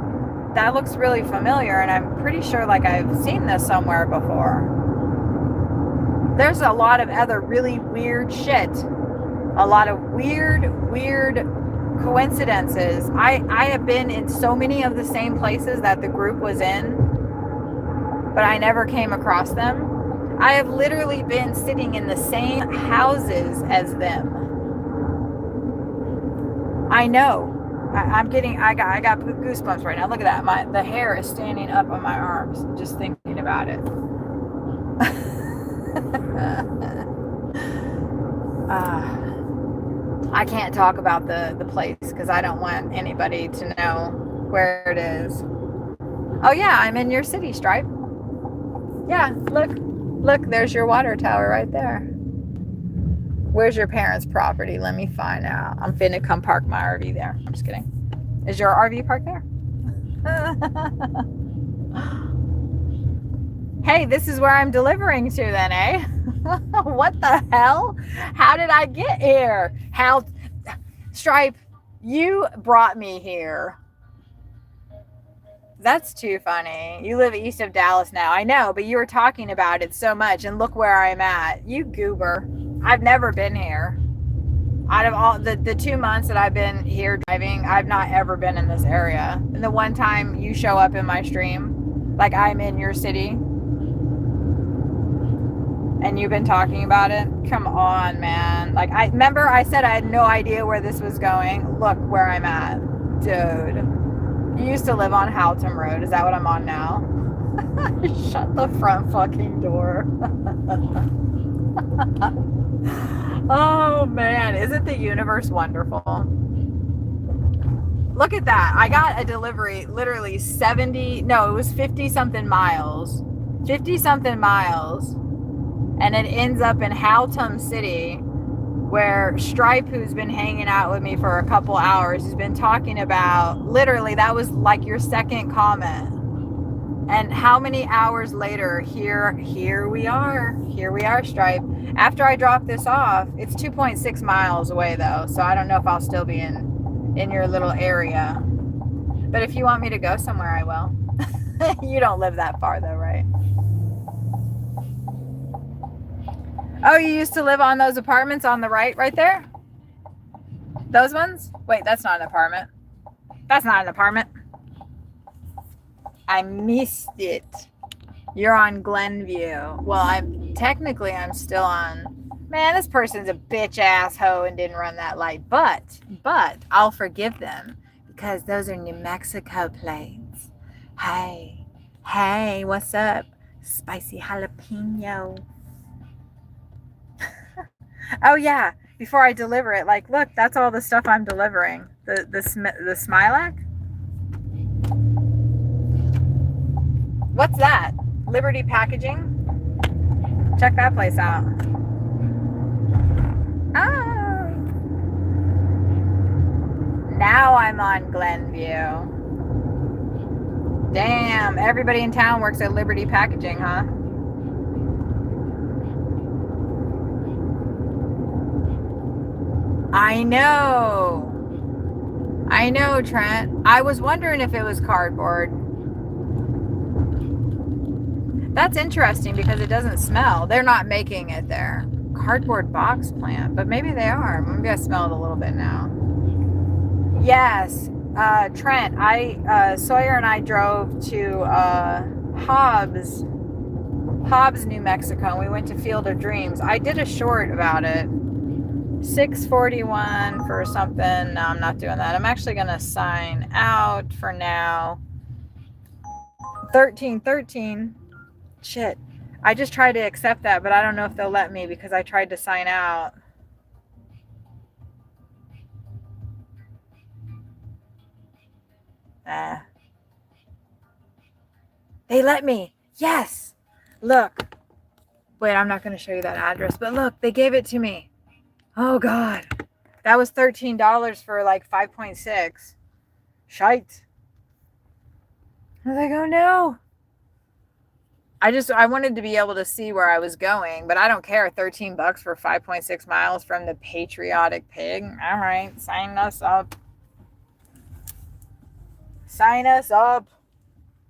looks really familiar. And I'm pretty sure like I've seen this somewhere before. There's a lot of other really weird shit. A lot of weird coincidences. I have been in so many of the same places that the group was in, but I never came across them. I have literally been sitting in the same houses as them. I know. I got goosebumps right now. Look at that. The hair is standing up on my arms just thinking about it. I can't talk about the place because I don't want anybody to know where it is. Oh yeah, I'm in your city, Stripe. Yeah, look, there's your water tower right there. Where's your parents' property? Let me find out. I'm finna come park my RV there. I'm just kidding. Is your RV parked there? Hey, this is where I'm delivering to then, eh? What the hell? How did I get here? Stripe, you brought me here. That's too funny. You live east of Dallas now. I know, but you were talking about it so much, and look where I'm at. You goober. I've never been here. Out of all the 2 months that I've been here driving, I've not ever been in this area. And the one time you show up in my stream, like I'm in your city, and you've been talking about it. Come on, man. Like I remember I said I had no idea where this was going. Look where I'm at. Dude. You used to live on Haltom Road. Is that what I'm on now? Shut the front fucking door. Oh man, isn't the universe wonderful? Look at that. I got a delivery literally 50 something miles. 50 something miles. And it ends up in Haltom City, where Stripe, who's been hanging out with me for a couple hours, has been talking about, literally, that was like your second comment. And how many hours later, here we are, Stripe. After I drop this off, it's 2.6 miles away though, so I don't know if I'll still be in your little area. But if you want me to go somewhere, I will. You don't live that far though, right? Oh, you used to live on those apartments on the right there? Those ones? Wait, that's not an apartment. That's not an apartment. I missed it. You're on Glenview. Well, I'm still on. Man, this person's a bitch asshole and didn't run that light. But I'll forgive them because those are New Mexico plates. Hey, what's up? Spicy jalapeno. Oh yeah, before I deliver it, like, look, that's all the stuff I'm delivering. The Smilac. What's that? Liberty Packaging. Check that place out. Oh. Now I'm on Glenview. Damn, everybody in town works at Liberty Packaging, huh? I know, Trent. I was wondering if it was cardboard. That's interesting because it doesn't smell. They're not making it there. Cardboard box plant, but maybe they are. Maybe I smell it a little bit now. Yes, Trent, Sawyer and I drove to Hobbs, New Mexico, and we went to Field of Dreams. I did a short about it. 641 for something. No, I'm not doing that. I'm actually going to sign out for now. 1313. Shit. I just tried to accept that, but I don't know if they'll let me because I tried to sign out. They let me. Yes. Look. Wait, I'm not going to show you that address, but look, they gave it to me. Oh, God. That was $13 for like 5.6. Shite. I was like, oh, no. I wanted to be able to see where I was going, but I don't care. $13 for 5.6 miles from the Patriotic Pig. All right. Sign us up. Sign us up.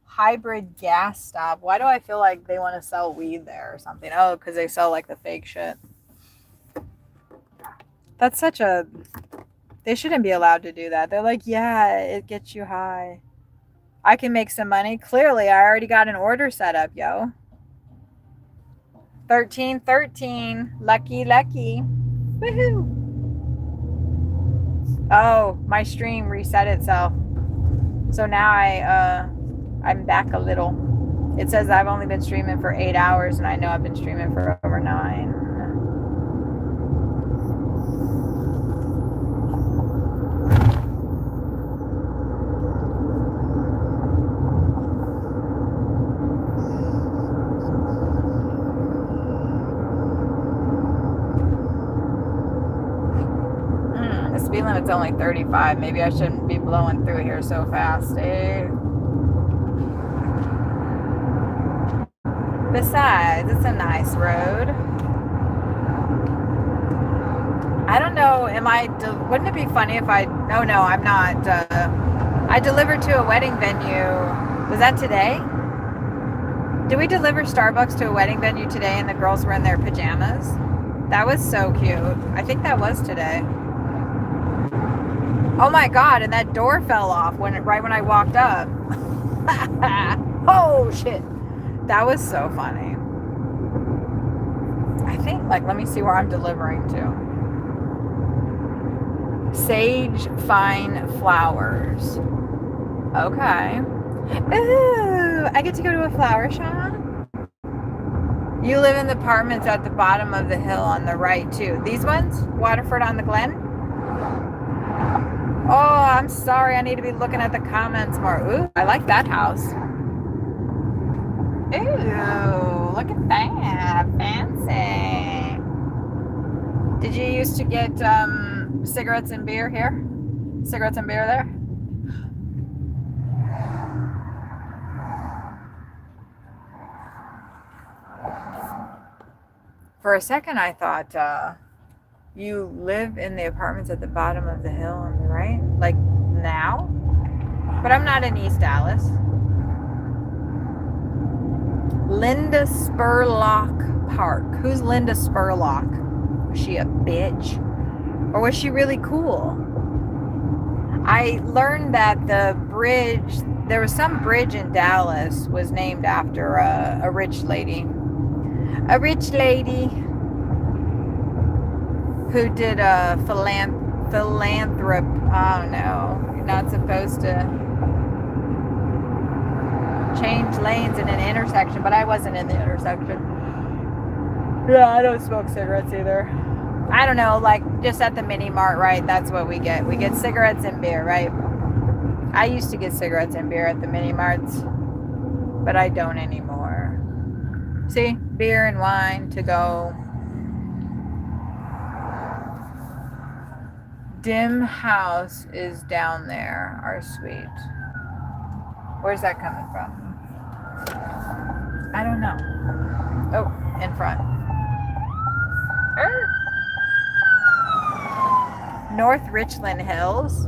Hybrid gas stop. Why do I feel like they want to sell weed there or something? Oh, because they sell like the fake shit. That's such a... They shouldn't be allowed to do that. They're like, yeah, it gets you high. I can make some money. Clearly, I already got an order set up, yo. 1313. Lucky. Woohoo. Oh, my stream reset itself. So now I'm back a little. It says I've only been streaming for 8 hours, and I know I've been streaming for over 9. The speed limit's only 35. Maybe I shouldn't be blowing through here so fast, eh? Besides, it's a nice road. I don't know, wouldn't it be funny if no, I'm not. I delivered to a wedding venue. Was that today? Did we deliver Starbucks to a wedding venue today and the girls were in their pajamas? That was so cute. I think that was today. Oh my God, and that door fell off right when I walked up. Oh shit. That was so funny. I think, let me see where I'm delivering to. Sage Fine Flowers. Okay. Ooh, I get to go to a flower shop. You live in the apartments at the bottom of the hill on the right, too. These ones? Waterford on the Glen? Oh, I'm sorry. I need to be looking at the comments more. Ooh, I like that house. Ooh, look at that. Fancy. Did you used to get cigarettes and beer here? Cigarettes and beer there? For a second, I thought you live in the apartments at the bottom of the hill on the right? Like now? But I'm not in East Dallas. Linda Spurlock Park. Who's Linda Spurlock? Was she a bitch? Or was she really cool? I learned that there was some bridge in Dallas was named after a rich lady. A rich lady who did Philanthrop. Oh no, you're not supposed to change lanes in an intersection, but I wasn't in the intersection. Yeah, I don't smoke cigarettes either. I don't know, like just at the mini mart, right? That's what we get. We get cigarettes and beer, right? I used to get cigarettes and beer at the mini marts, but I don't anymore. See, beer and wine to go. Dim house is down there, our suite. Where's that coming from? I don't know. Oh, in front. North Richland Hills.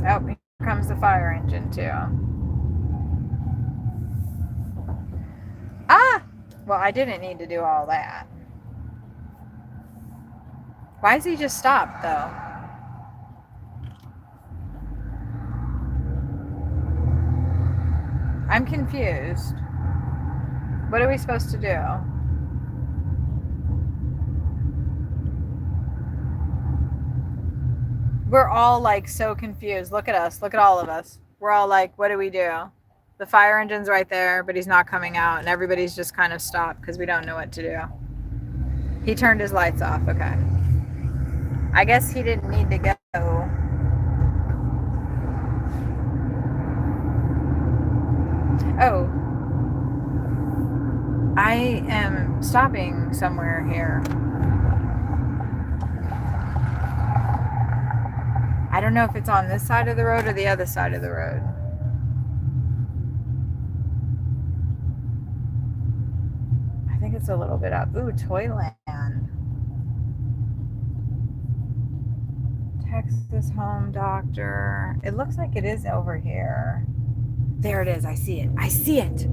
Oh, here comes the fire engine too. Ah! Well, I didn't need to do all that. Why is he just stopped though? I'm confused. What are we supposed to do? We're all like so confused. Look at us. Look at all of us. We're all like, what do we do? The fire engine's right there, but he's not coming out, and everybody's just kind of stopped because we don't know what to do. He turned his lights off. Okay. I guess he didn't need to go. Oh. I am stopping somewhere here. I don't know if it's on this side of the road or the other side of the road. I think it's a little bit up. Ooh, Toyland. Texas Home Doctor. It looks like it is over here. There it is. I see it. I see it.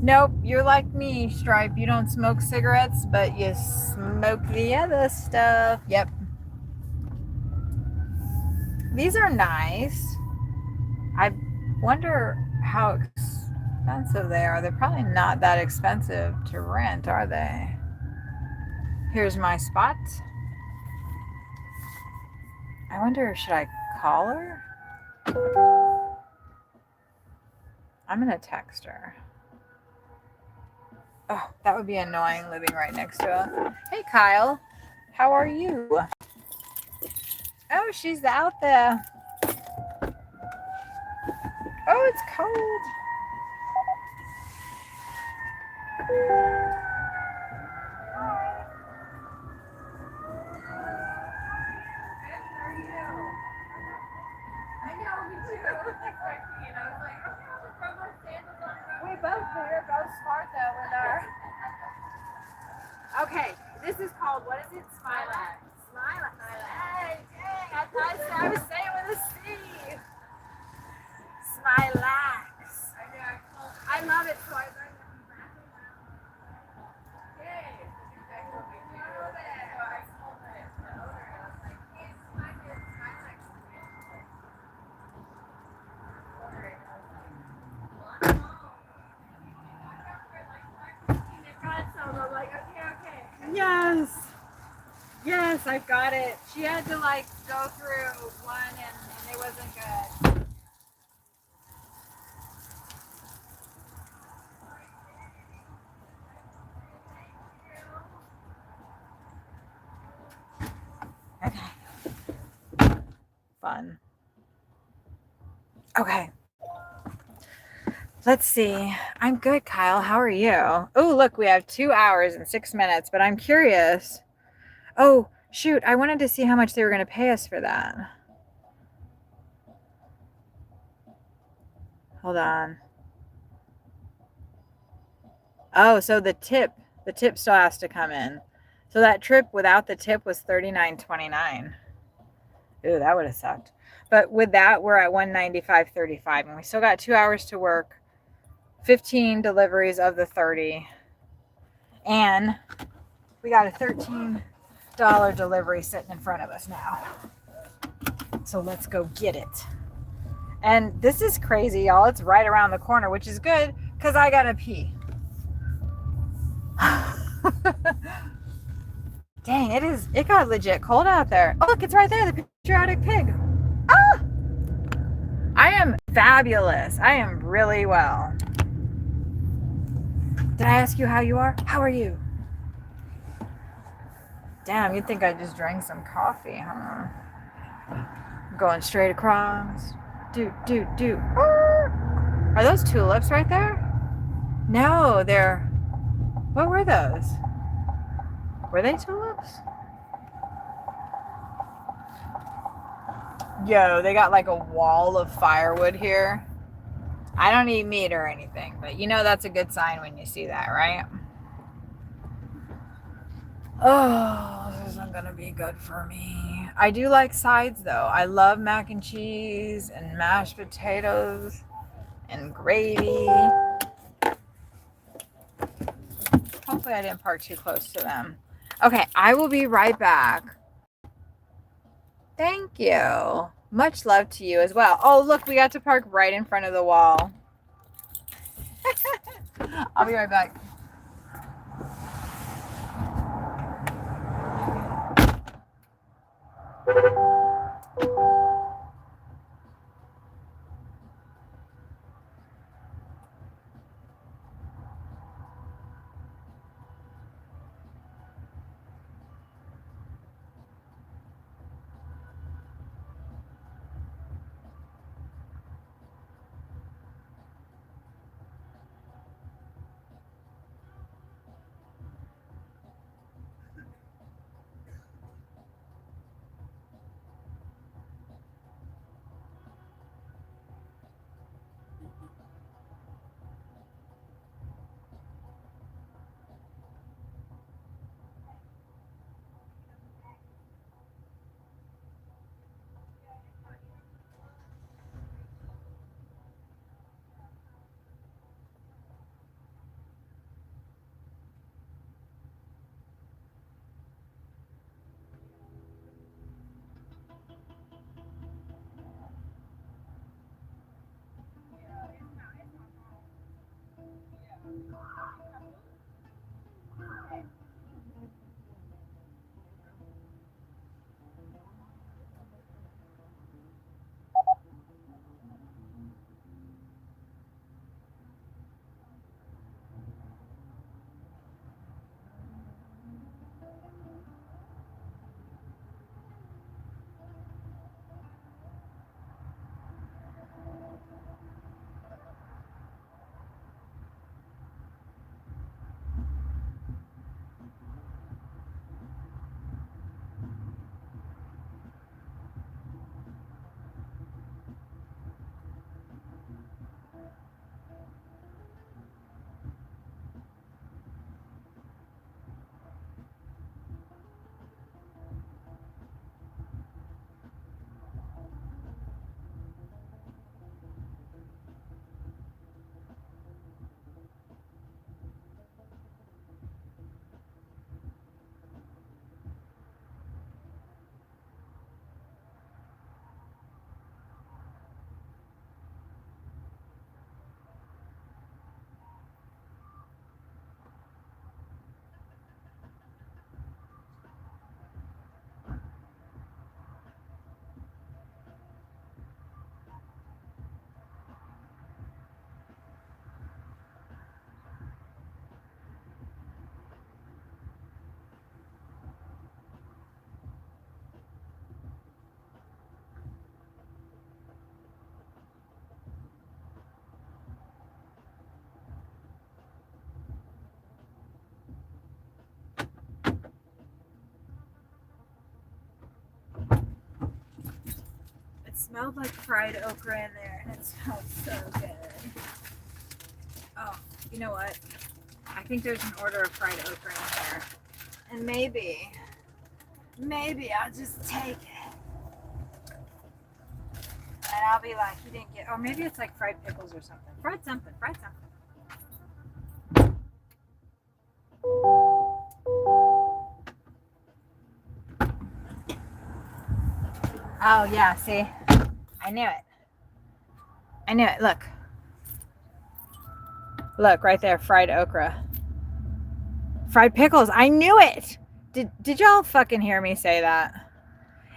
Nope, you're like me, Stripe. You don't smoke cigarettes, but you smoke the other stuff. Yep. These are nice. I wonder how expensive they are. They're probably not that expensive to rent, are they? Here's my spot. I wonder, should I call her? I'm gonna text her. Oh, that would be annoying living right next to her. Hey, Kyle. How are you? Oh, she's out there. Oh, it's cold. We both go smart though with our. Okay, this is called, what is it? Smilax. Smilax. Hey, dang, I thought I was saying with a C. Smilax. I love it, so I learned it. Yay. Yes. Yes, I've got it. She had to like go through one and it wasn't good. Okay. Fun. Okay. Let's see. I'm good, Kyle. How are you? Oh, look, we have 2 hours and 6 minutes, but I'm curious. Oh, shoot. I wanted to see how much they were going to pay us for that. Hold on. Oh, so the tip still has to come in. So that trip without the tip was $39.29. Ooh, that would have sucked. But with that, we're at $195.35, and we still got 2 hours to work. 15 deliveries of the 30. And we got a $13 delivery sitting in front of us now. So let's go get it. And this is crazy, y'all. It's right around the corner, which is good because I gotta pee. Dang, it got legit cold out there. Oh, look, it's right there, the patriotic pig. Ah! I am fabulous. I am really well. Did I ask you how you are? How are you? Damn, you'd think I just drank some coffee, huh? Going straight across. Do. Are those tulips right there? No, they're... What were those? Were they tulips? Yo, they got like a wall of firewood here. I don't eat meat or anything, but you know that's a good sign when you see that, right? Oh, this isn't gonna be good for me. I do like sides though. I love mac and cheese and mashed potatoes and gravy. Hopefully I didn't park too close to them. Okay, I will be right back. Thank you. Much love to you as well. Oh, look, we got to park right in front of the wall. I'll be right back. Smelled like fried okra in there, and it smelled so good. Oh, you know what? I think there's an order of fried okra in here. And maybe I'll just take it. And I'll be like, you didn't get, or maybe it's like fried pickles or something. Fried something. Oh, yeah, see? I knew it. Look, right there, fried okra. Fried pickles. I knew it. Did y'all fucking hear me say that?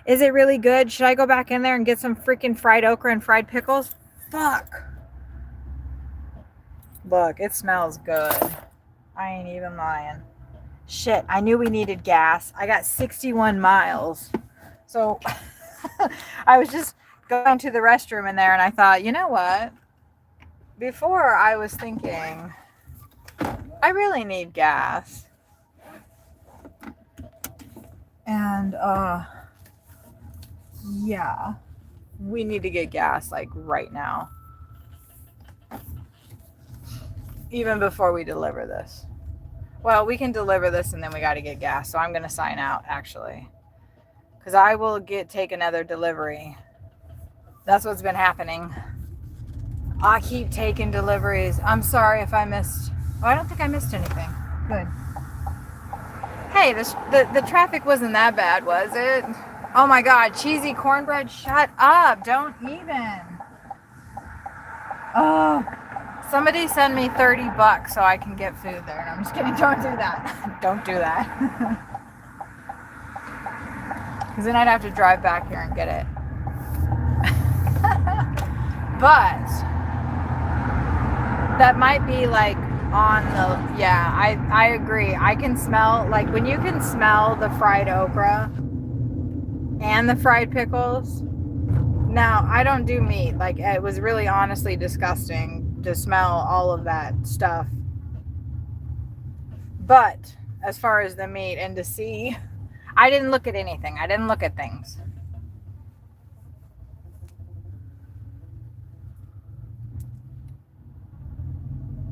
Is it really good? Should I go back in there and get some freaking fried okra and fried pickles? Fuck. Look, it smells good. I ain't even lying. Shit, I knew we needed gas. I got 61 miles. So I was just going to the restroom in there and I thought, you know what? Before I was thinking, I really need gas. And yeah, we need to get gas like right now. Even before we deliver this. Well, we can deliver this and then we got to get gas. So I'm going to sign out actually. Because I will take another delivery. That's what's been happening. I keep taking deliveries. I'm sorry if I missed. Oh, I don't think I missed anything. Good. Hey, the traffic wasn't that bad, was it? Oh my God, cheesy cornbread, shut up. Don't even. Oh, somebody send me $30 so I can get food there. And I'm just kidding, don't do that. Don't do that. Because then I'd have to drive back here and get it. But that might be like on the, yeah, I agree. I can smell, like when you can smell the fried okra and the fried pickles. Now, I don't do meat. Like, it was really honestly disgusting to smell all of that stuff. But as far as the meat and to see, I didn't look at anything. I didn't look at things.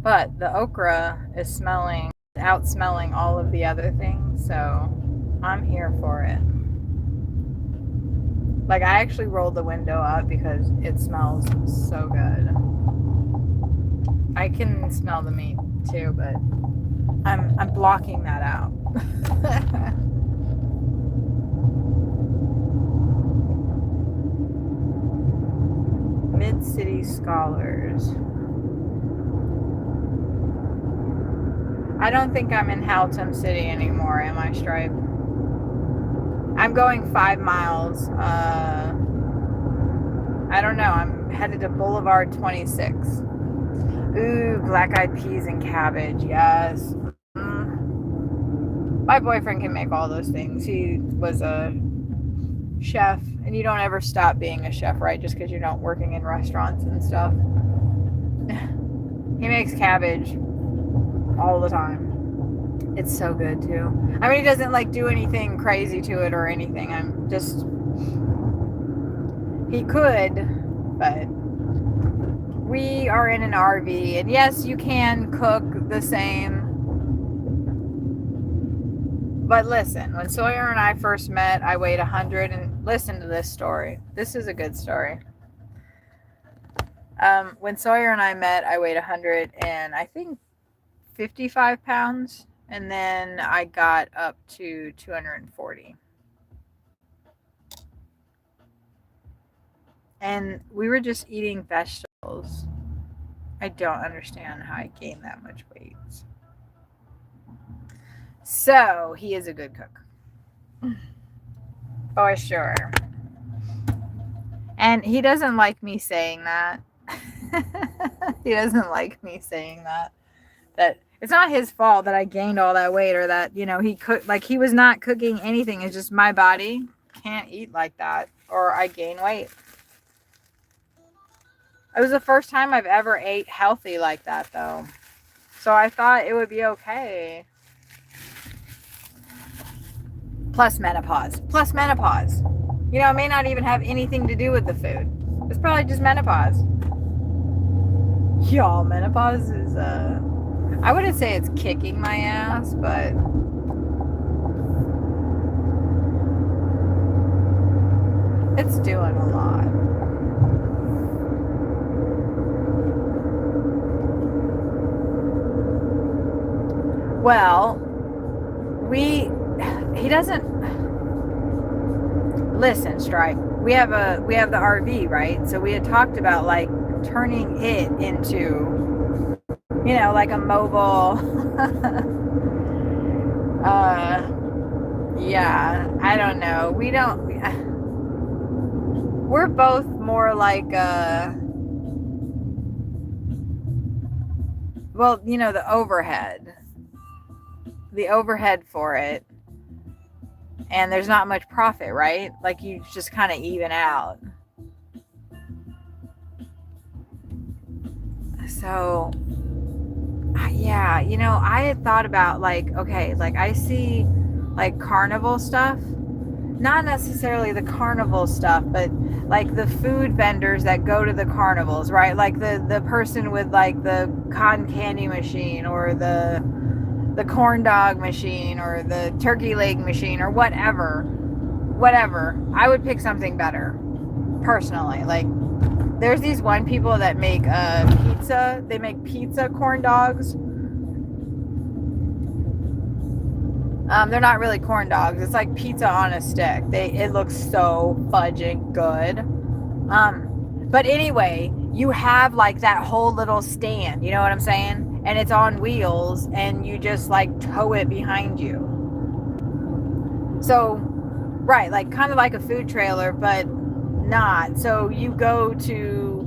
But the okra is out smelling all of the other things, so I'm here for it. Like, I actually rolled the window up because it smells so good. I can smell the meat too, but I'm blocking that out. Mid-City Scholars. I don't think I'm in Haltom City anymore, am I, Stripe? I'm going 5 miles. I don't know. I'm headed to Boulevard 26. Ooh, black-eyed peas and cabbage. Yes. My boyfriend can make all those things. He was a chef, and you don't ever stop being a chef, right? Just because you're not working in restaurants and stuff. He makes cabbage all the time. It's so good too. I mean, he doesn't like do anything crazy to it or anything. He could, but we are in an RV, and yes, you can cook the same. But listen, when Sawyer and I first met, I weighed 100, and listen to this story. This is a good story. When Sawyer and I met, I weighed 100 and I think 55 pounds, and then I got up to 240. And we were just eating vegetables. I don't understand how I gained that much weight. So, he is a good cook. For sure. And he doesn't like me saying that. He doesn't like me saying that. That it's not his fault that I gained all that weight, or that, he cooked, like, he was not cooking anything. It's just my body can't eat like that, or I gain weight. It was the first time I've ever ate healthy like that, though. So I thought it would be okay. Plus menopause. It may not even have anything to do with the food. It's probably just menopause. Y'all, menopause is, I wouldn't say it's kicking my ass, but it's doing a lot. Well, he doesn't listen, Stripe. We have the RV, right? So we had talked about like turning it into, like a mobile Yeah, I don't know. We're both more like, well, you know, the overhead for it. And there's not much profit, right? Like you just kind of even out. So, yeah, you know, I had thought about like, okay, like I see like carnival stuff, not necessarily the carnival stuff, but like the food vendors that go to the carnivals, right? Like the person with like the cotton candy machine or the corn dog machine or the turkey leg machine or whatever. I would pick something better personally. Like there's these one people that make pizza. They make pizza corn dogs. They're not really corn dogs. It's like pizza on a stick. It looks so fudging good. But anyway, you have like that whole little stand. You know what I'm saying? And it's on wheels, and you just like tow it behind you. So, right, like kind of like a food trailer, but not. So you go to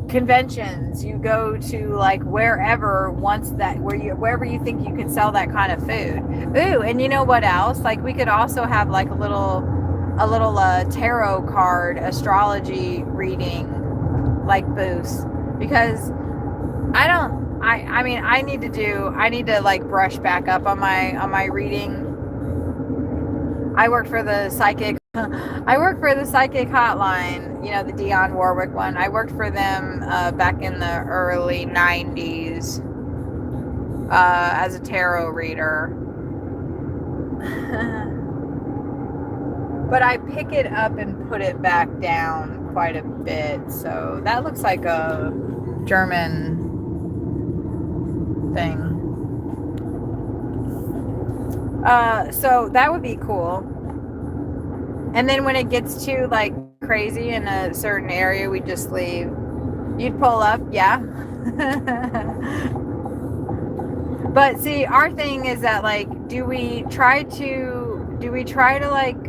conventions, you go to like wherever wherever you think you can sell that kind of food. Ooh, and you know what else? Like we could also have like a little tarot card astrology reading like booths, because I mean I need to like brush back up on my reading. I work for the psychic hotline, you know, the Dionne Warwick one. I worked for them back in the early 90s as a tarot reader. But I pick it up and put it back down quite a bit. So that looks like a German thing. So that would be cool. And then when it gets too like crazy in a certain area, we just leave. You'd pull up, yeah. But see, our thing is that like, do we try to like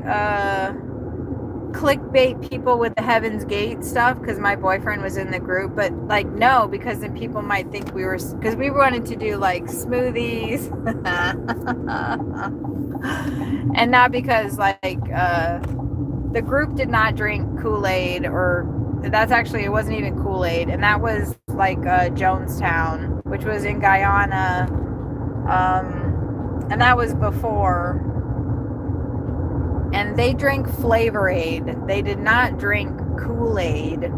clickbait people with the Heaven's Gate stuff? Because my boyfriend was in the group, but like no, because then people might think because we wanted to do like smoothies. And not because like the group did not drink Kool-Aid, or it wasn't even Kool-Aid, and that was like Jonestown, which was in Guyana, and that was before. And they drank Flavor Aid. They did not drink Kool-Aid,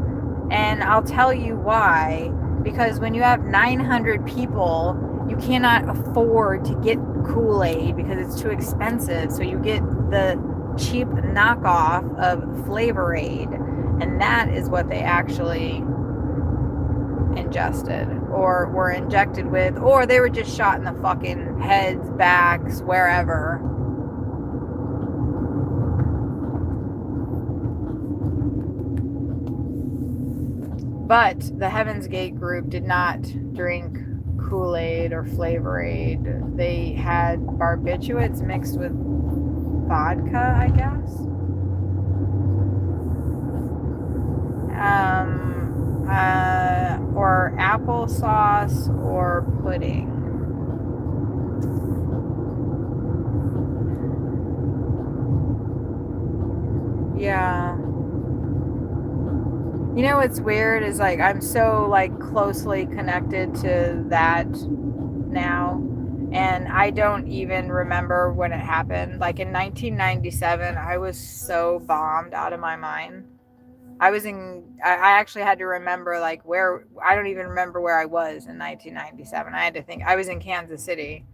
and I'll tell you why. Because when you have 900 people, you cannot afford to get Kool-Aid because it's too expensive. So you get the cheap knockoff of Flavor Aid, and that is what they actually ingested or were injected with, or they were just shot in the fucking heads, backs, wherever. But the Heaven's Gate group did not drink Kool-Aid or Flavor Aid. They had barbiturates mixed with vodka, I guess. Or applesauce or pudding. Yeah. You know what's weird is like I'm so like closely connected to that now, and I don't even remember when it happened. Like in 1997, I was so bombed out of my mind. I actually had to remember like where. I don't even remember where I was in 1997. I had to think. I was in Kansas City.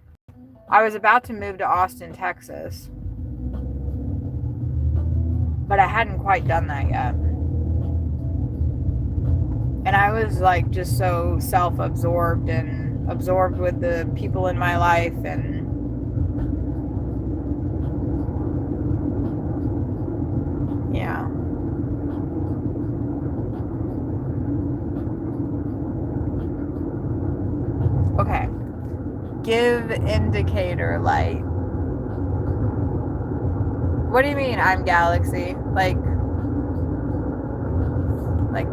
I was about to move to Austin, Texas, but I hadn't quite done that yet. And I was like just so self-absorbed and absorbed with the people in my life, and yeah. Okay. Give indicator light. What do you mean I'm Galaxy? Like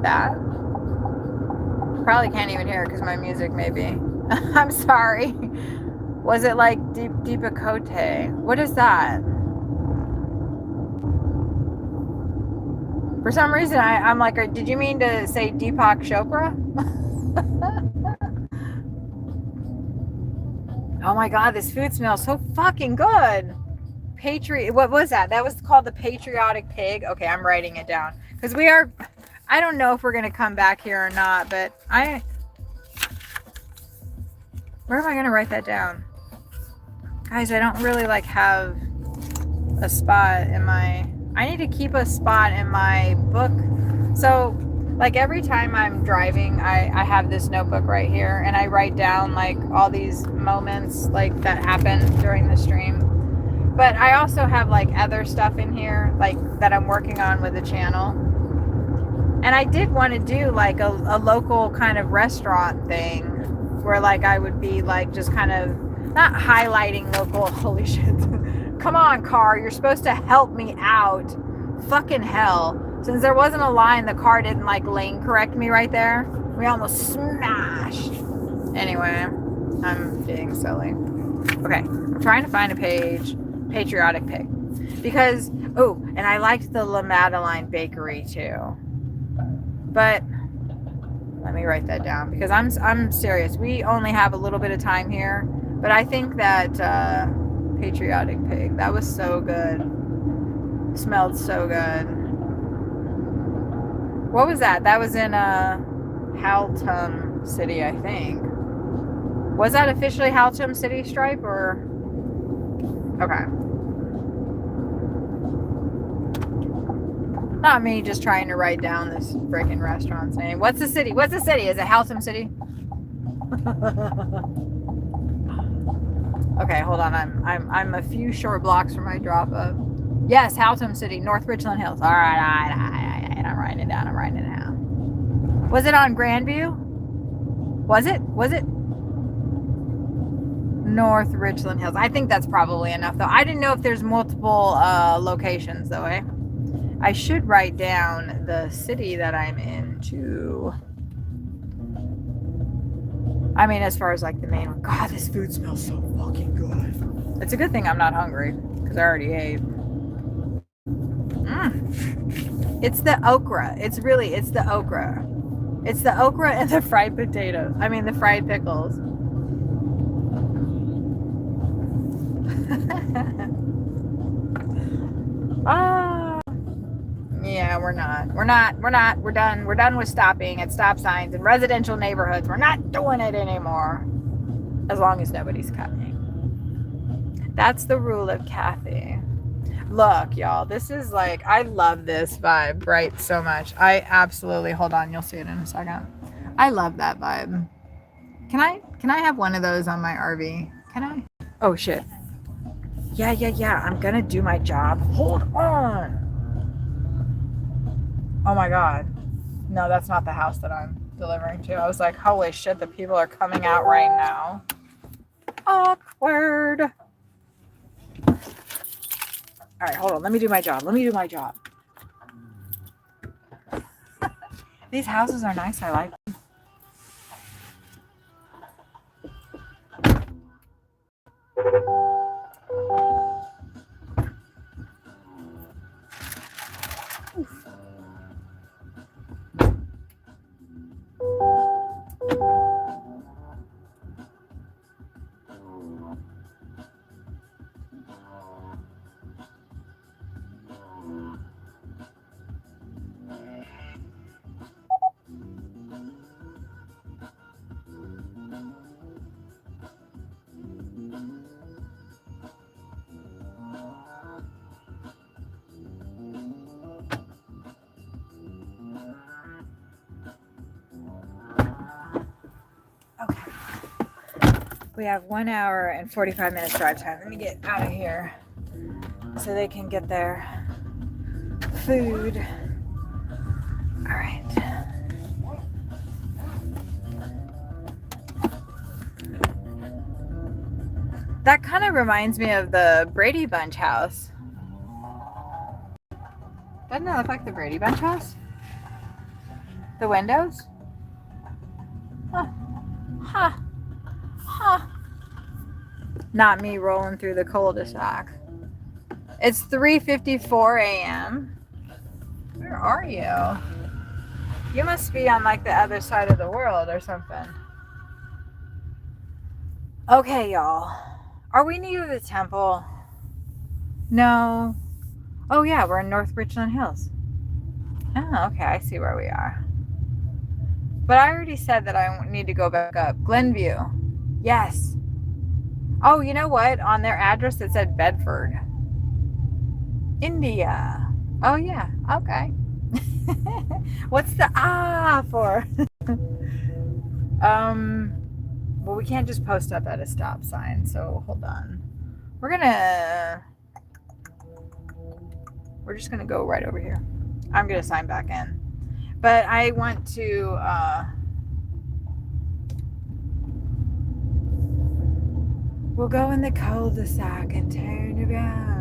that? Probably can't even hear it because my music maybe. I'm sorry. Was it like Deepa Kote? What is that? For some reason, I'm like, did you mean to say Deepak Chopra? Oh my God, this food smells so fucking good. What was that? That was called the Patriotic Pig. Okay, I'm writing it down. Because I don't know if we're going to come back here or not, but where am I going to write that down? Guys, I don't really like have a spot in I need to keep a spot in my book. So like every time I'm driving, I have this notebook right here and I write down like all these moments like that happened during the stream. But I also have like other stuff in here like that I'm working on with the channel. And I did want to do like a local kind of restaurant thing where like I would be like just kind of not highlighting local. Holy shit. Come on, car. You're supposed to help me out. Fucking hell. Since there wasn't a line, the car didn't like lane correct me right there. We almost smashed. Anyway, I'm being silly. Okay, I'm trying to find a page. Patriotic Pig. Because, oh, and I liked the La Madeleine Bakery too. But let me write that down because I'm serious. We only have a little bit of time here. But I think that Patriotic Pig, that was so good. Smelled so good. What was that? That was in Haltom City, I think. Was that officially Haltom City, Stripe, or? Okay. Not me just trying to write down this freaking restaurant's name. What's the city? What's the city? Is it Haltom City? Okay, hold on. I'm a few short blocks from my drop up. Yes, Haltom City, North Richland Hills. All right. I'm writing it down. Was it on Grandview? Was it? North Richland Hills. I think that's probably enough, though. I didn't know if there's multiple locations, though, eh? I should write down the city that I'm in, too. I mean, as far as, like, the main one. God, this food smells so fucking good. It's a good thing I'm not hungry, because I already ate. It's the okra. It's the okra. It's the okra and the fried potatoes. I mean, the fried pickles. Yeah, we're not. We're done. We're done with stopping at stop signs in residential neighborhoods. We're not doing it anymore. As long as nobody's cutting. That's the rule of Kathy. Look, y'all, this is like, I love this vibe, right? So much. I absolutely, hold on, you'll see it in a second. I love that vibe. Can I have one of those on my RV? Can I? Oh, shit. Yeah. I'm gonna do my job. Hold on. Oh my God. No, that's not the house that I'm delivering to. I was like, holy shit, the people are coming out right now. Awkward. All right, hold on. Let me do my job. These houses are nice. I like them. We have 1 hour and 45 minutes drive time. Let me get out of here so they can get their food. All right. That kind of reminds me of the Brady Bunch house. Doesn't it look like the Brady Bunch house? The windows? Huh. Huh. Huh. Not me rolling through the cul-de-sac. It's 3:54 a.m. Where are you? You must be on like the other side of the world or something. Okay, y'all. Are we near the temple? No. Oh yeah, we're in North Richland Hills. Oh, okay, I see where we are. But I already said that I need to go back up. Glenview. Yes. Oh, you know what? On their address it said Bedford. India. Oh yeah, okay. What's the for? Well, we can't just post up at a stop sign, so hold on. We're just gonna go right over here. I'm gonna sign back in. But I want to we'll go in the cul-de-sac and turn around.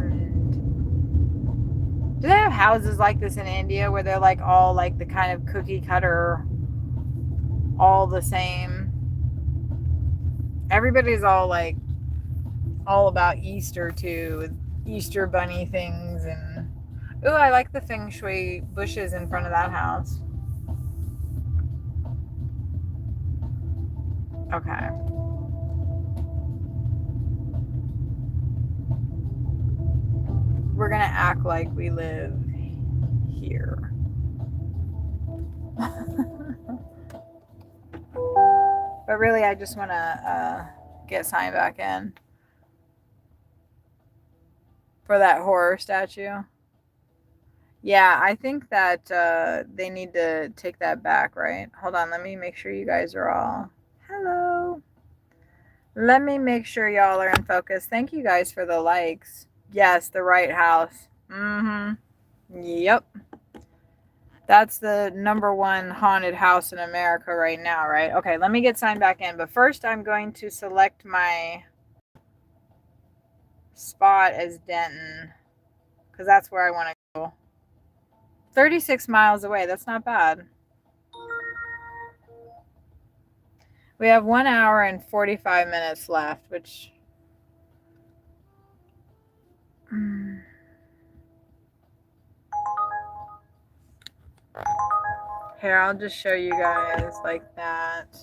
Do they have houses like this in India where they're like all like the kind of cookie cutter, all the same? Everybody's all like all about Easter too, with Easter bunny things and ooh, I like the feng shui bushes in front of that house. Okay. We're gonna act like we live here. But really, I just want to get signed back in for that horror statue. Yeah, I think that they need to take that back, right? Hold on, let me make sure you guys are all... Hello. Let me make sure y'all are in focus. Thank you guys for the likes. Yes, the right house. Yep. That's the #1 haunted house in America right now, right? Okay, let me get signed back in. But first, I'm going to select my spot as Denton, because that's where I want to go. 36 miles away. That's not bad. We have 1 hour and 45 minutes left, which... Here, I'll just show you guys like that.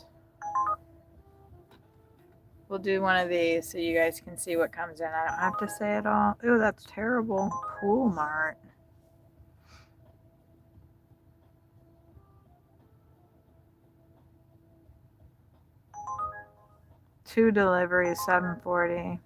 We'll do one of these so you guys can see what comes in. I don't have to say it all. Ooh, that's terrible. Pool Mart. Two deliveries, $7.40.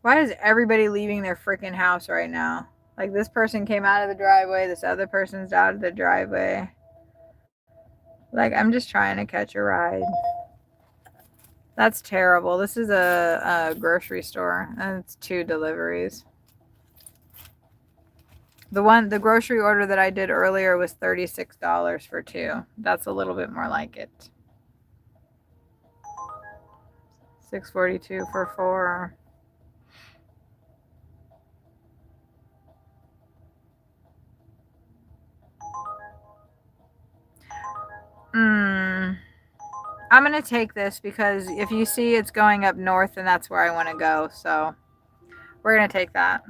Why is everybody leaving their freaking house right now? Like, this person came out of the driveway, this other person's out of the driveway. Like, I'm just trying to catch a ride. That's terrible. This is a grocery store, and it's 2 deliveries. The grocery order that I did earlier was $36 for 2. That's a little bit more like it. $6.42 for 4. I'm going to take this because if you see it's going up north, and that's where I want to go. So we're going to take that.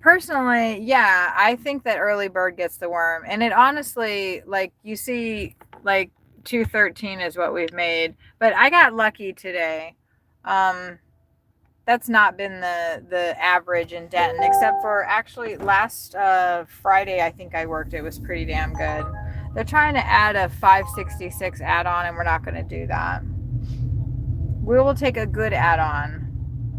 Personally, yeah, I think that early bird gets the worm. And it honestly, like, you see, like, 213 is what we've made. But I got lucky today. That's not been the average in Denton, except for actually last Friday, I think I worked. It was pretty damn good. They're trying to add a 566 add-on, and we're not going to do that. We will take a good add-on,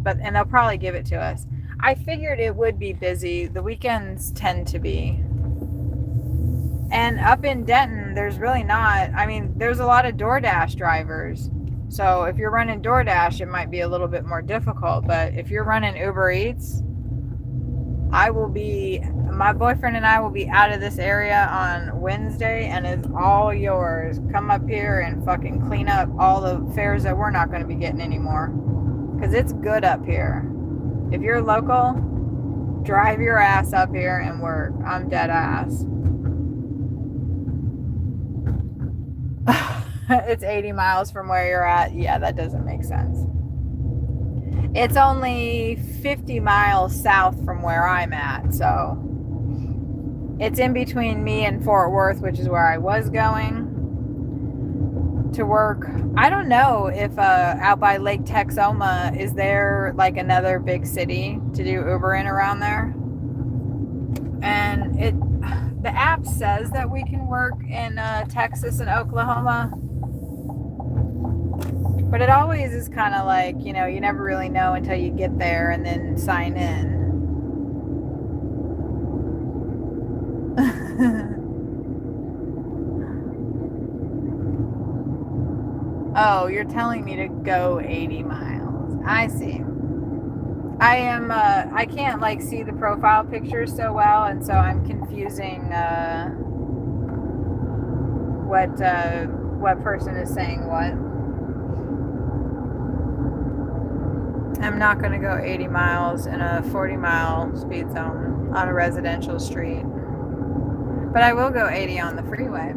and they'll probably give it to us. I figured it would be busy. The weekends tend to be. And up in Denton, there's really not. I mean, there's a lot of DoorDash drivers. So if you're running DoorDash, it might be a little bit more difficult. But if you're running UberEats, my boyfriend and I will be out of this area on Wednesday, and it's all yours. Come up here and fucking clean up all the fares that we're not going to be getting anymore. Because it's good up here. If you're local, drive your ass up here and work. I'm dead ass. It's 80 miles from where you're at. Yeah, that doesn't make sense. It's only 50 miles south from where I'm at, so it's in between me and Fort Worth, which is where I was going to work. I don't know if out by Lake Texoma, is there like another big city to do Uber in around there? And the app says that we can work in Texas and Oklahoma, but it always is kind of like, you know, you never really know until you get there and then sign in. Oh, you're telling me to go 80 miles. I see. I can't like see the profile pictures so well, and so I'm confusing what person is saying what. I'm not going to go 80 miles in a 40-mile speed zone on a residential street. But I will go 80 on the freeway.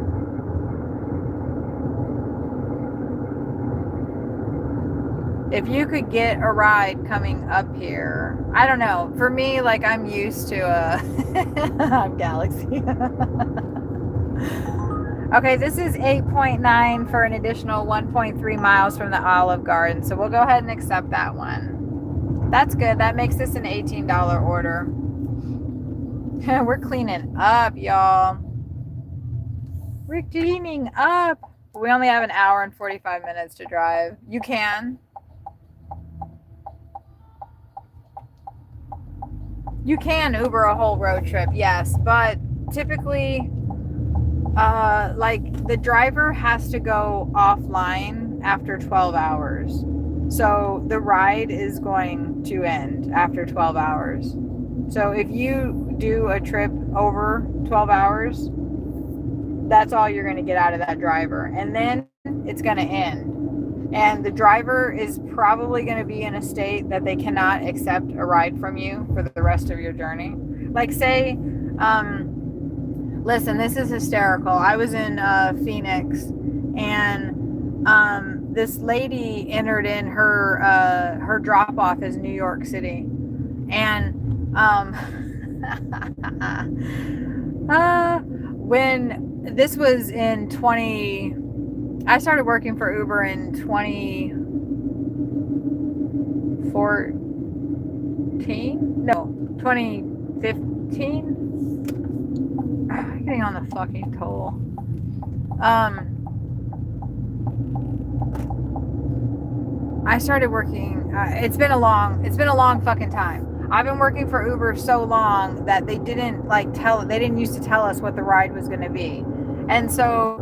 If you could get a ride coming up here, I don't know. For me, like, I'm used to I'm Galaxy. Okay, this is 8.9 for an additional 1.3 miles from the Olive Garden. So we'll go ahead and accept that one. That's good. That makes this an $18 order. We're cleaning up, y'all. We're cleaning up. We only have an hour and 45 minutes to drive. You can. You can Uber a whole road trip, yes. But typically, like, the driver has to go offline after 12 hours. So the ride is going to end after 12 hours. So if you do a trip over 12 hours, that's all you're going to get out of that driver. And then it's going to end. And the driver is probably going to be in a state that they cannot accept a ride from you for the rest of your journey. Like, say, listen, this is hysterical. I was in Phoenix, and this lady entered in her drop off as New York City, and when this was in 20, I started working for Uber in 2014. No, 2015. Getting on the fucking toll. I started working. It's been a long fucking time. I've been working for Uber so long that they didn't used to tell us what the ride was going to be, and so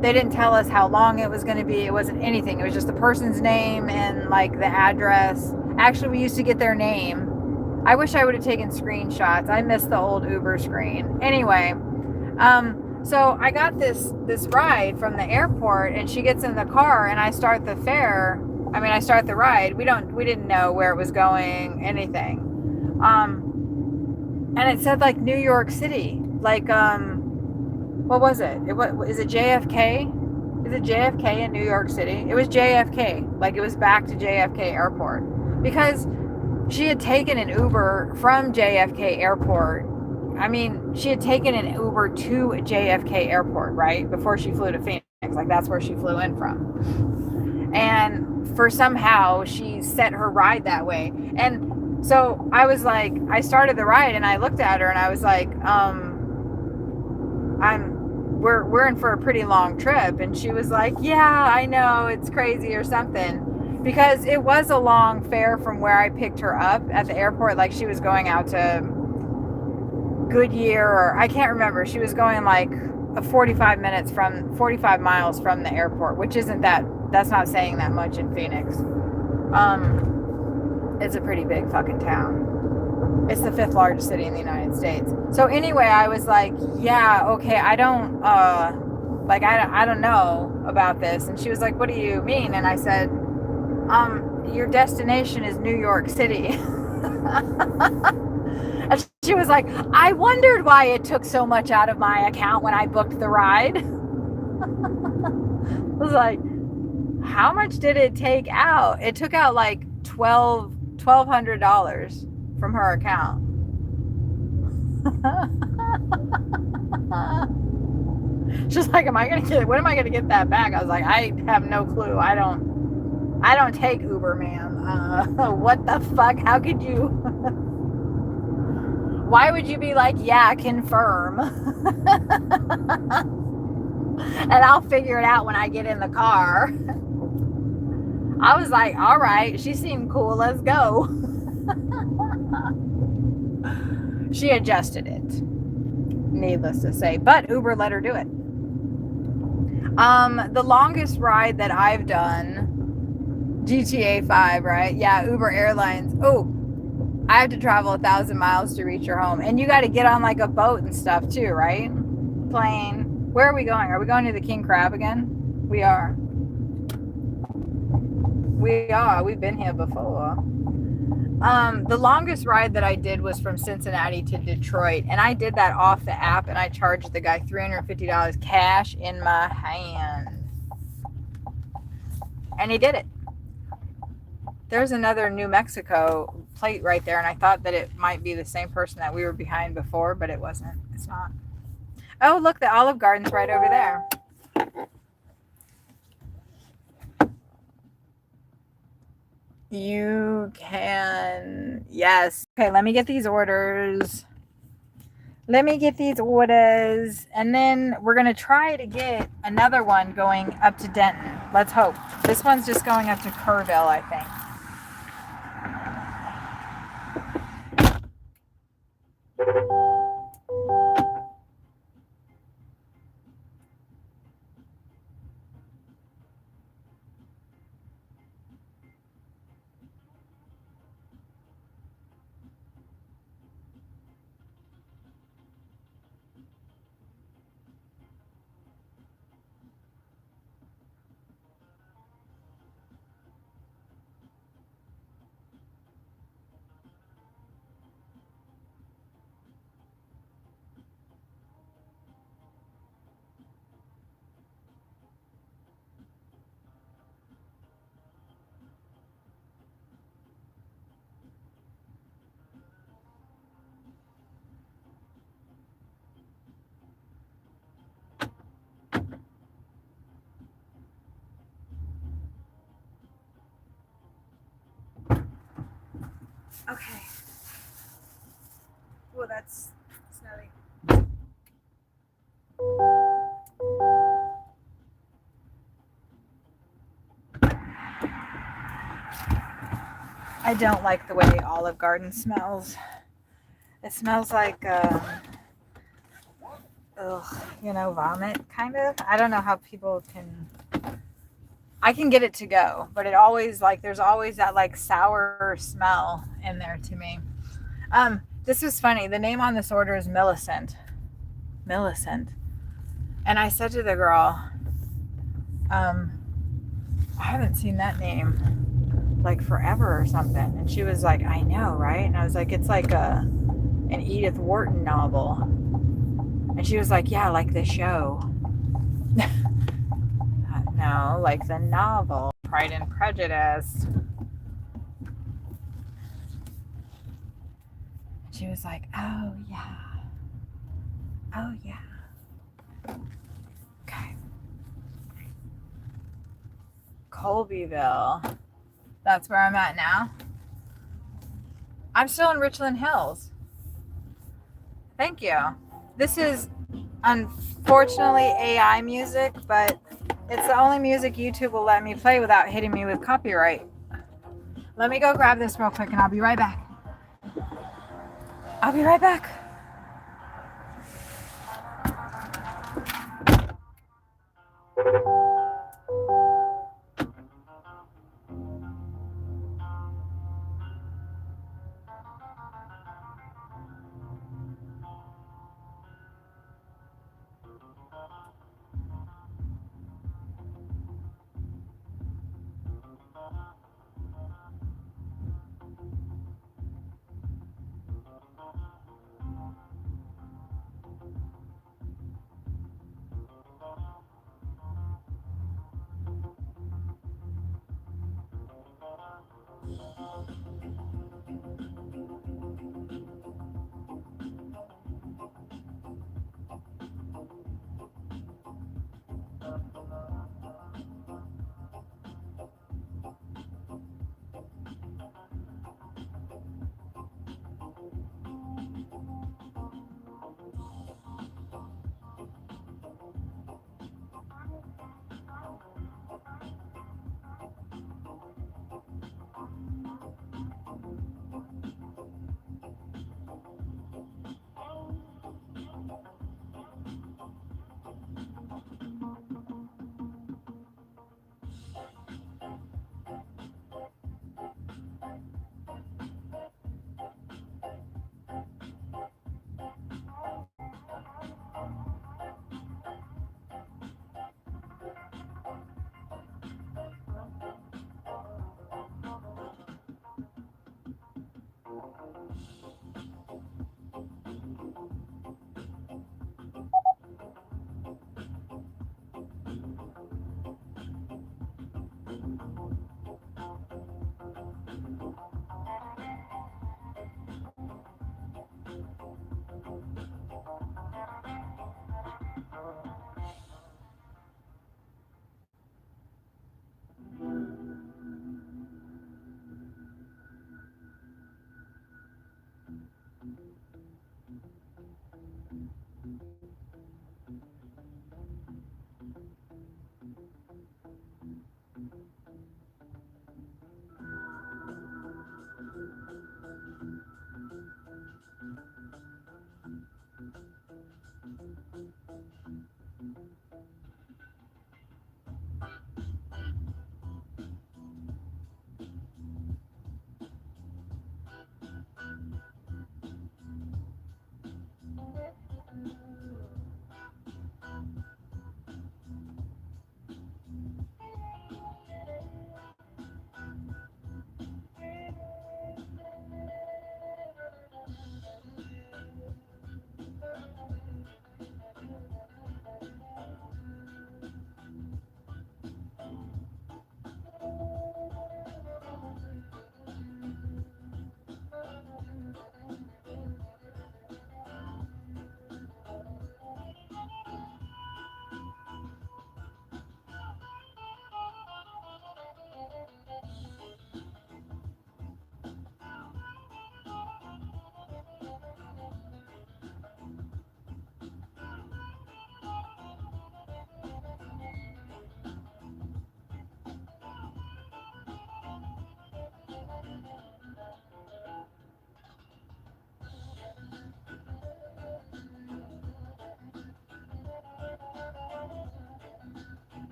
they didn't tell us how long it was going to be. It wasn't anything. It was just the person's name and like the address. Actually, we used to get their name. I wish I would have taken screenshots. I miss the old Uber screen. Anyway, so I got this ride from the airport, and she gets in the car, and I start the ride. We didn't know where it was going, anything. And it said like New York City, like what was it? Is it JFK? Is it JFK in New York City? It was JFK. Like, it was back to JFK Airport, because she had taken an Uber from JFK Airport. I mean, she had taken an Uber to JFK Airport, right? Before she flew to Phoenix. Like, that's where she flew in from. And for somehow she set her ride that way. And so I was like, I started the ride, and I looked at her, and I was like, we're in for a pretty long trip. And she was like, yeah, I know, it's crazy or something. Because it was a long fare from where I picked her up at the airport. Like, she was going out to Goodyear, or I can't remember. She was going like 45 miles from the airport, which that's not saying that much in Phoenix. It's a pretty big fucking town. It's the 5th largest city in the United States. So anyway, I was like, yeah, okay, I don't I don't know about this. And she was like, what do you mean? And I said, your destination is New York City. And she was like, I wondered why it took so much out of my account when I booked the ride. I was like, how much did it take out? It took out like $1,200 from her account. She's like, what am I gonna get that back? I was like, I have no clue. I don't take Uber, ma'am. What the fuck? How could you? Why would you be like, yeah, confirm? And I'll figure it out when I get in the car. I was like, all right, she seemed cool, let's go. She adjusted it, needless to say, but Uber let her do it. The longest ride that I've done, GTA 5, right? Yeah, Uber Airlines. Oh, I have to travel 1,000 miles to reach your home. And you got to get on like a boat and stuff too, right? Plane. Where are we going? Are we going to the King Crab again? We are. We've been here before. The longest ride that I did was from Cincinnati to Detroit, and I did that off the app, and I charged the guy $350 cash in my hand. And he did it. There's another New Mexico plate right there, and I thought that it might be the same person that we were behind before, but it wasn't. It's not. Oh, look, the Olive Garden's right over there. You can, yes. Okay, let me get these orders. And then we're going to try to get another one going up to Denton. Let's hope. This one's just going up to Kerrville, I think. Okay. Well, that's smelly. I don't like the way Olive Garden smells. It smells like, vomit, kind of. I don't know how people can... I can get it to go, but it always, there's always that, sour smell in there to me. This was funny. The name on this order is Millicent. And I said to the girl, I haven't seen that name forever or something. And she was like, I know, right? And I was like, it's like an Edith Wharton novel. And she was like, yeah, like the show. No, like the novel, Pride and Prejudice. She was like, oh yeah. Okay. Colbyville. That's where I'm at now. I'm still in Richland Hills. Thank you. This is unfortunately AI music, but it's the only music YouTube will let me play without hitting me with copyright. Let me go grab this real quick and I'll be right back.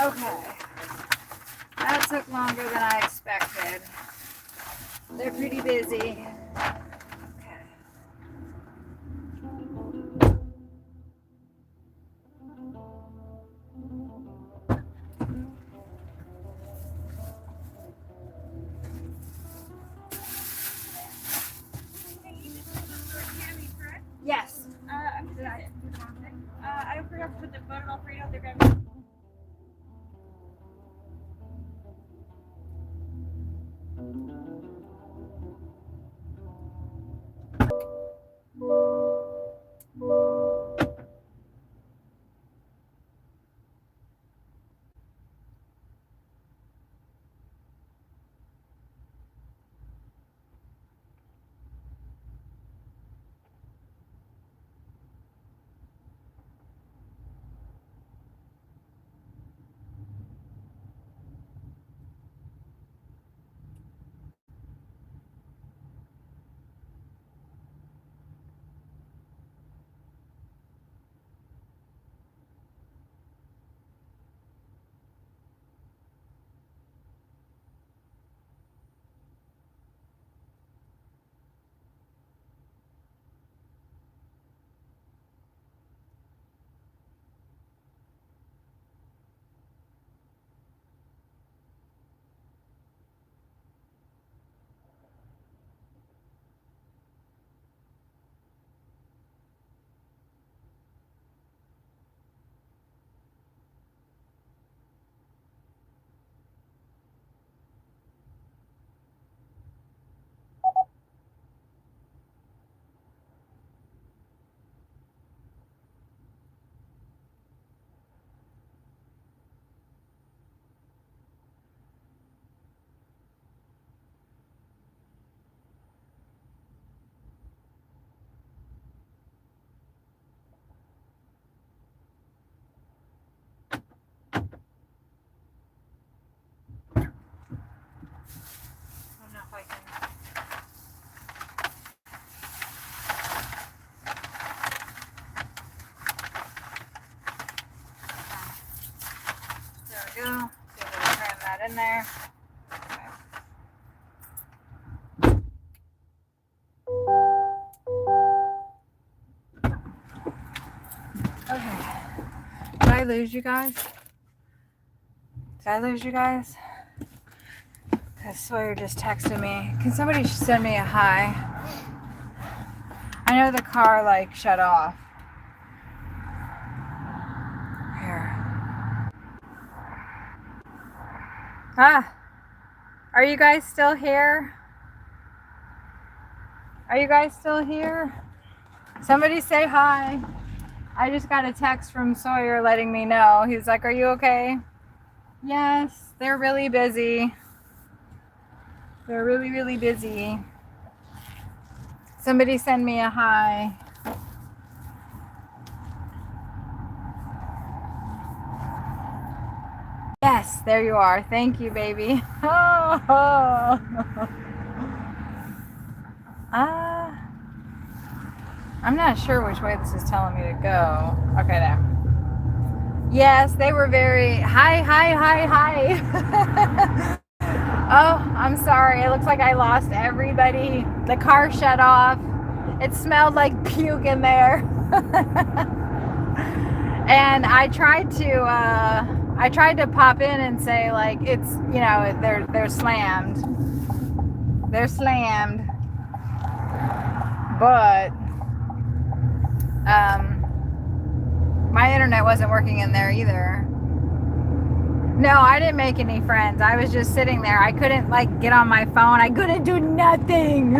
Okay. That took longer than I expected. They're pretty busy. Okay. Yes. I forgot to put the butter Alfredo. They're gonna. I don't know if I can. There we go. See if we can cram that in there. Okay. Did I lose you guys? Did I lose you guys? Because Sawyer just texted me. Can somebody send me a hi? I know the car like shut off. Here. Ah. Are you guys still here? Are you guys still here? Somebody say hi. I just got a text from Sawyer letting me know. He's like, are you okay? Yes, they're really busy. They're really, really busy. Somebody send me a hi. Yes, there you are. Thank you, baby. Oh. I'm not sure which way this is telling me to go. Okay, there. Yes, they were very hi. Oh, I'm sorry. It looks like I lost everybody. The car shut off. It smelled like puke in there. And I tried to pop in and say like it's, you know, they're slammed. They're slammed. But my internet wasn't working in there either. No, I didn't make any friends. I was just sitting there. I couldn't like get on my phone. I couldn't do nothing.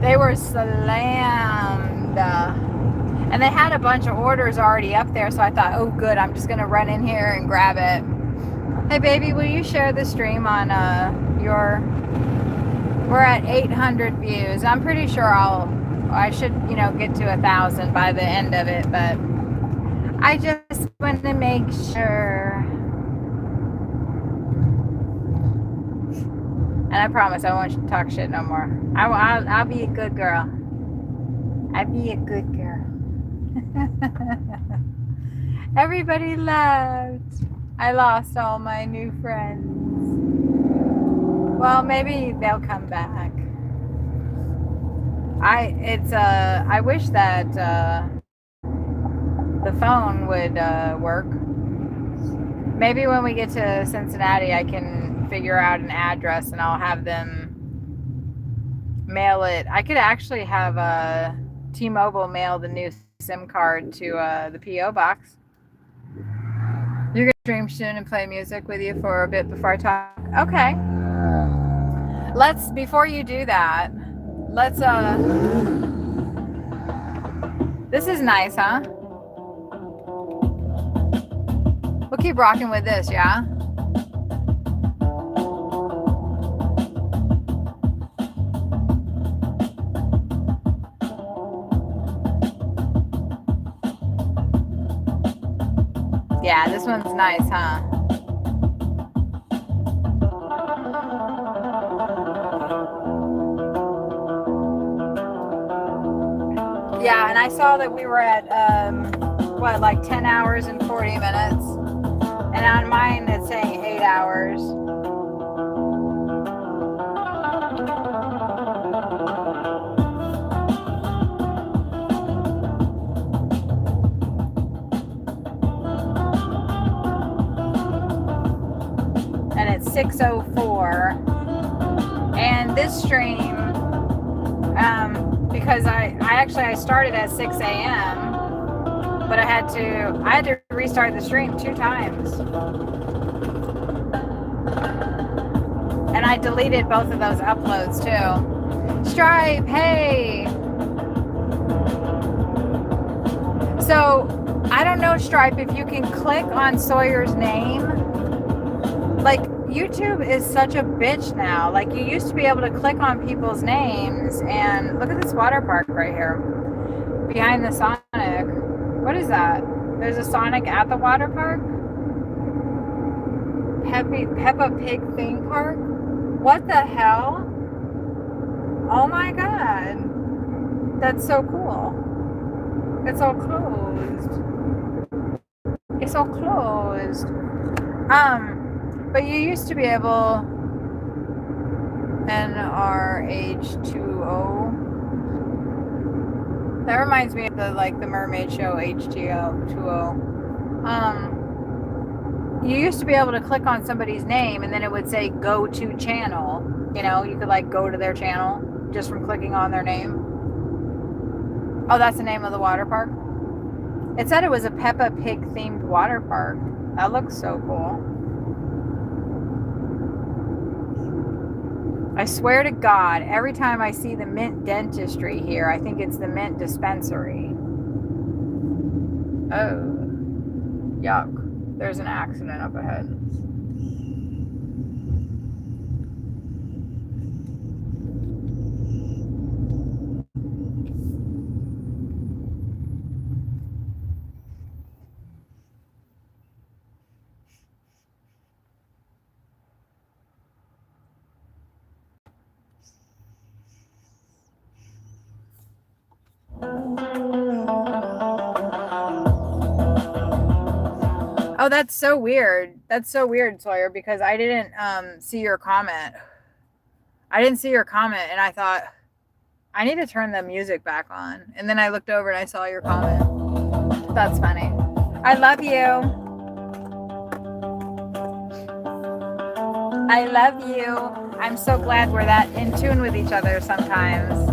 They were slammed. And they had a bunch of orders already up there, so I thought, oh good, I'm just gonna run in here and grab it. Hey baby, will you share the stream on we're at 800 views. I'm pretty sure I should, you know, get to 1,000 by the end of it, but I just want to make sure. And I promise I won't talk shit no more. I'll be a good girl. I'll be a good girl. Everybody left. I lost all my new friends. Well, maybe they'll come back. I wish that the phone would work. Maybe when we get to Cincinnati, I can figure out an address and I'll have them mail it. I could actually have T-Mobile mail the new SIM card to the P.O. box. You're gonna stream soon and play music with you for a bit before I talk? Okay. Before you do that, let's this is nice, huh? We'll keep rocking with this, yeah? Yeah, this one's nice, huh? Yeah, and I saw that we were at, like 10 hours and 40 minutes. And on mine, it's saying 8 hours. And it's 6:04. And this stream, because I started at 6 a.m., but I had to restart the stream 2 times. And I deleted both of those uploads too. Stripe, hey! So, I don't know, Stripe, if you can click on Sawyer's name. Like, YouTube is such a bitch now. Like, you used to be able to click on people's names, and look at this water park right here. Behind the Sonic. What is that? There's a Sonic at the water park? Peppa Pig theme park? What the hell? Oh my god. That's so cool. It's all closed. It's all closed. But you used to be able NRH20. That reminds me of the mermaid show H2O. You used to be able to click on somebody's name and then it would say go to channel. You know, you could go to their channel just from clicking on their name. Oh, that's the name of the water park? It said it was a Peppa Pig themed water park. That looks so cool. I swear to God, every time I see the Mint Dentistry here, I think it's the Mint Dispensary. Oh, yuck. There's an accident up ahead. Oh, that's so weird. That's so weird, Sawyer, because I didn't see your comment. I didn't see your comment, and I thought, I need to turn the music back on. And then I looked over and I saw your comment. That's funny. I love you. I love you. I'm so glad we're that in tune with each other sometimes.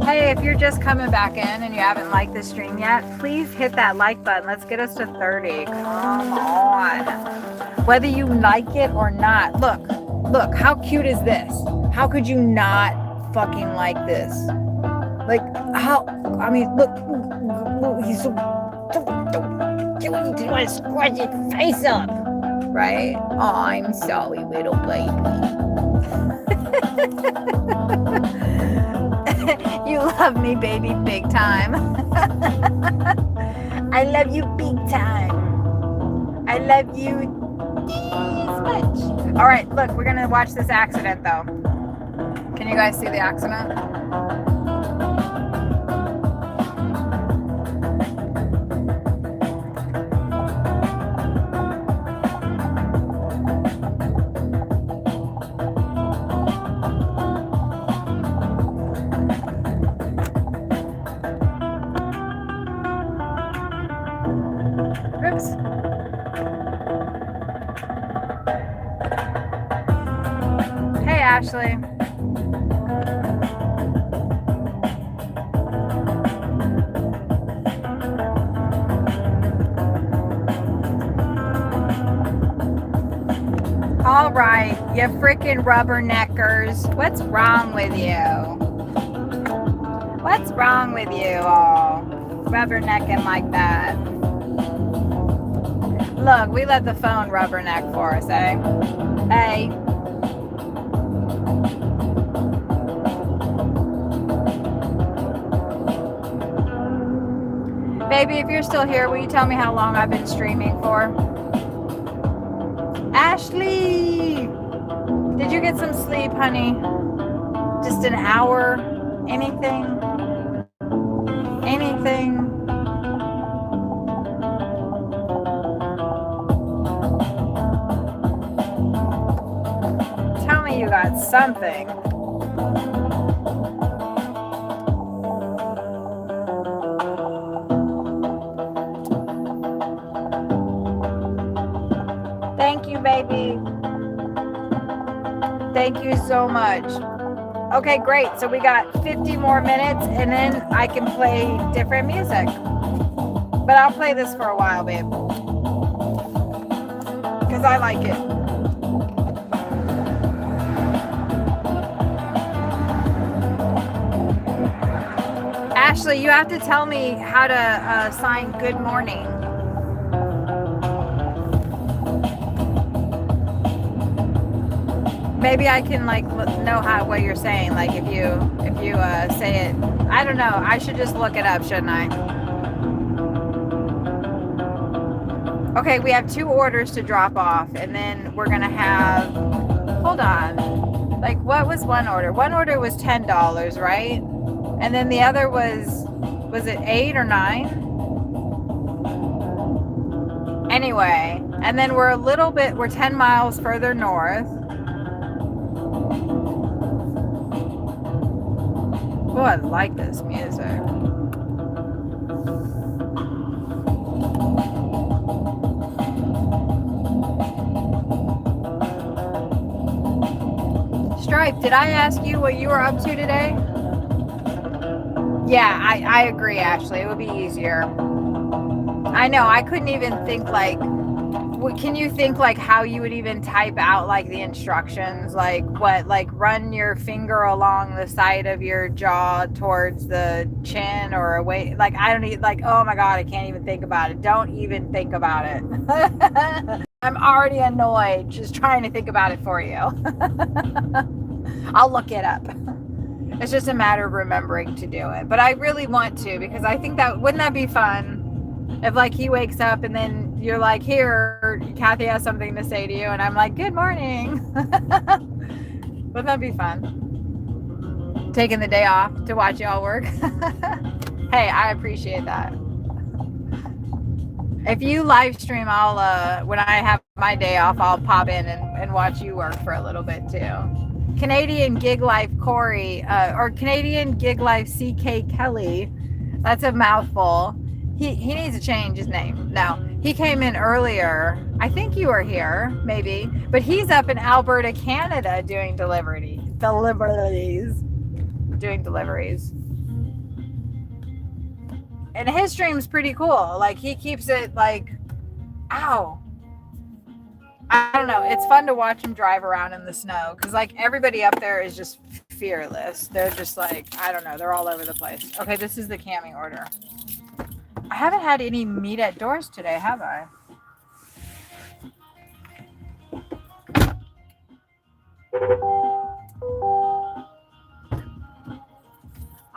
Hey, if you're just coming back in and you haven't liked the stream yet, please hit that like button. Let's get us to 30. Come on. Whether you like it or not. Look, how cute is this? How could you not fucking like this? Look, he's so... You want to scratch his face up, right? Oh, I'm sorry, little baby. You love me, baby, big time. I love you big time. I love you this much. All right, look, we're gonna watch this accident though. Can you guys see the accident? Ashley. All right, you freaking rubberneckers. What's wrong with you? What's wrong with you all? Rubbernecking like that. Look, we let the phone rubberneck for us, eh? Hey. Baby, if you're still here, will you tell me how long I've been streaming for? Ashley! Did you get some sleep, honey? Just an hour? Anything? Anything? Tell me you got something. Thank you, baby. Thank you so much. Okay, great. So we got 50 more minutes and then I can play different music. But I'll play this for a while, babe. Because I like it. Ashley, you have to tell me how to sign good morning. Maybe I can like know what you're saying. Like if you say it, I don't know. I should just look it up, shouldn't I? Okay, we have 2 orders to drop off, and then we're gonna have. Hold on. Like what was one order? One order was $10, right? And then the other was it 8 or 9? Anyway, and then we're 10 miles further north. Oh, I like this music. Stripe, did I ask you what you were up to today? Yeah, I agree, Ashley. It would be easier. I know, I couldn't even think like, can you think like how you would even type out like the instructions? Like what, like run your finger along the side of your jaw towards the chin or away? Like, I don't even, like, oh my God, I can't even think about it. Don't even think about it. I'm already annoyed just trying to think about it for you. I'll look it up. It's just a matter of remembering to do it. But I really want to, because I think wouldn't that be fun? If like he wakes up and then you're like, here, Kathy has something to say to you. And I'm like, good morning. Wouldn't that be fun? Taking the day off to watch y'all work. Hey, I appreciate that. If you live stream, I'll, when I have my day off, I'll pop in and watch you work for a little bit too. Canadian Gig Life Corey, or Canadian Gig Life CK Kelly. That's a mouthful. He needs to change his name. No, he came in earlier. I think you were here, maybe. But he's up in Alberta, Canada doing deliveries. And his stream's pretty cool. Like, he keeps it like, ow. I don't know. It's fun to watch him drive around in the snow. Because, like, everybody up there is just fearless. They're just like, I don't know. They're all over the place. Okay, this is the camming order. I haven't had any meat at doors today, have I?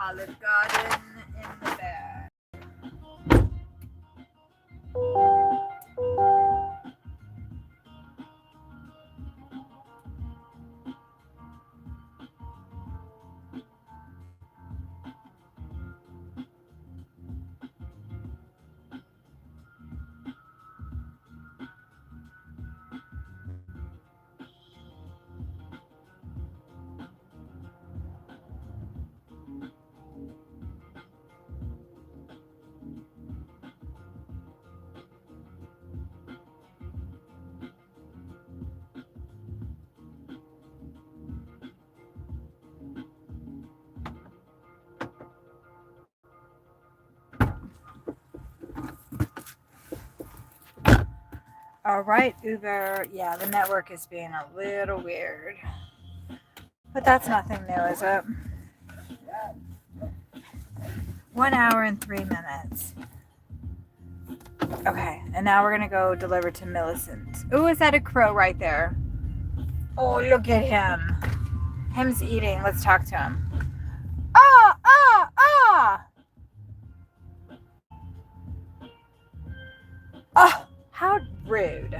Olive Garden in the bag. All right, Uber. Yeah, the network is being a little weird. But that's nothing new, is it? 1 hour and 3 minutes. Okay, and now we're going to go deliver to Millicent. Oh, is that a crow right there? Oh, look at him. Him's eating. Let's talk to him. Ah, ah, ah! Oh, how rude.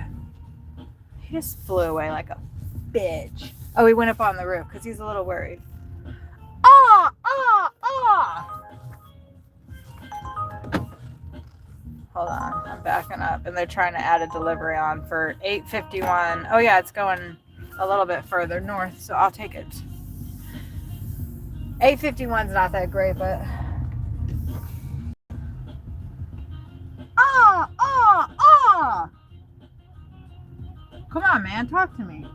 He just flew away like a bitch. Oh, he went up on the roof because he's a little worried. Ah, ah, ah! Hold on, I'm backing up. And they're trying to add a delivery on for 8:51. Oh yeah, it's going a little bit further north, so I'll take it. 8:51's not that great, but... Ah, ah, ah! Come on, man, talk to me.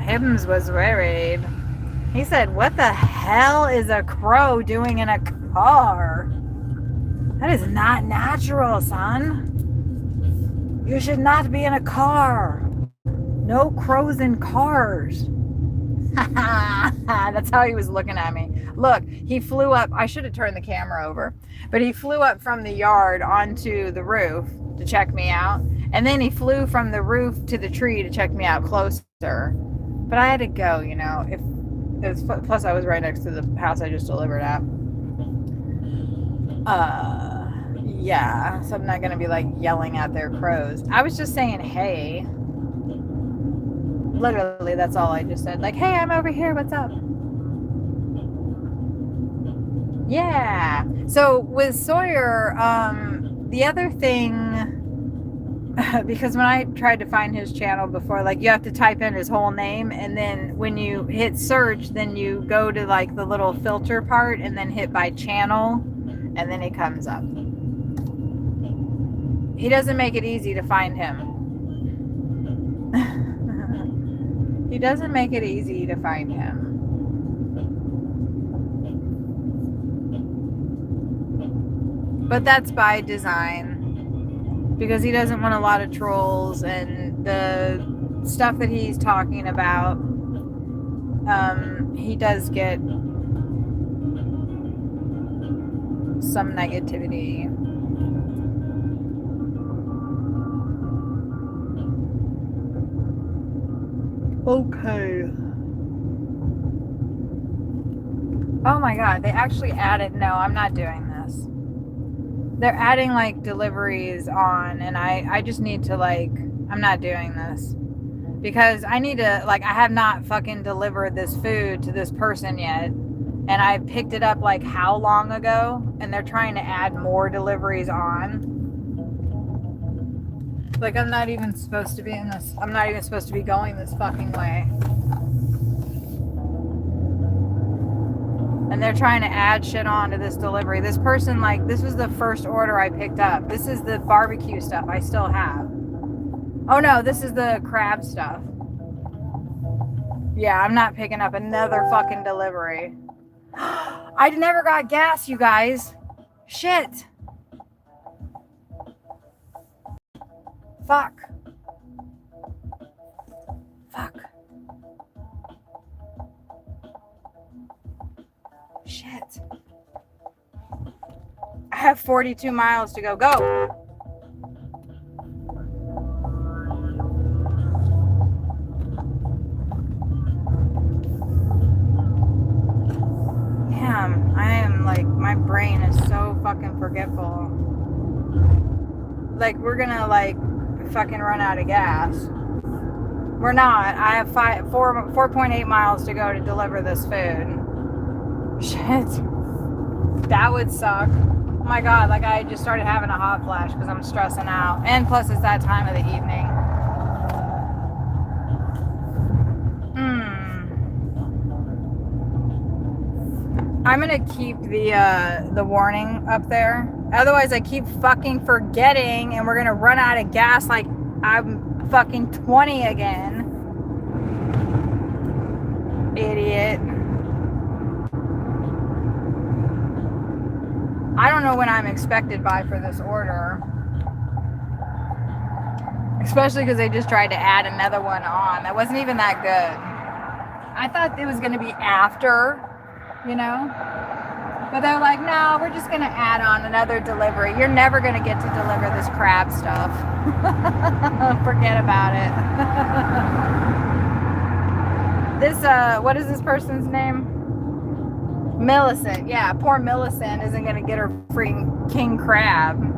Hibbs was worried. He said, what the hell is a crow doing in a car? That is not natural, son. You should not be in a car. No crows in cars. That's how he was looking at me. Look, he flew up. I should have turned the camera over. But he flew up from the yard onto the roof to check me out. And then he flew from the roof to the tree to check me out closer. But I had to go, you know. Plus, I was right next to the house I just delivered at. Yeah. So I'm not going to be like yelling at their crows. I was just saying, hey. Literally, that's all I just said. Like, hey, I'm over here. What's up? Yeah. So with Sawyer, the other thing, because when I tried to find his channel before, like you have to type in his whole name, and then when you hit search, then you go to like the little filter part and then hit by channel, and then he comes up. He doesn't make it easy to find him. He doesn't make it easy to find him. But that's by design, because he doesn't want a lot of trolls, and the stuff that he's talking about, he does get some negativity. Okay. Oh my god, they actually added... No, I'm not doing this. They're adding like deliveries on, and I just need to like... I'm not doing this. Because I need to... Like, I have not fucking delivered this food to this person yet. And I picked it up like how long ago? And they're trying to add more deliveries on. Like, I'm not even supposed to be in this. I'm not even supposed to be going this fucking way. And they're trying to add shit on to this delivery. This person, like, this was the first order I picked up. This is the barbecue stuff I still have. Oh no, this is the crab stuff. Yeah, I'm not picking up another fucking delivery. I never got gas, you guys. Shit. Fuck. Fuck. Shit. I have 42 miles to go. Go! Damn, I am like, my brain is so fucking forgetful. Like, we're gonna like fucking run out of gas. We're not. I have 4.8 miles to go to deliver this food. Shit. That would suck. Oh my god, like I just started having a hot flash because I'm stressing out. And plus it's that time of the evening. I'm gonna keep the warning up there. Otherwise I keep fucking forgetting and we're gonna run out of gas like I'm fucking 20 again. Idiot. I don't know when I'm expected by for this order. Especially because they just tried to add another one on. That wasn't even that good. I thought it was going to be after, you know? But they're like, no, we're just going to add on another delivery. You're never going to get to deliver this crab stuff. Forget about it. This, what is this person's name? Millicent. Yeah, poor Millicent isn't going to get her freaking king crab.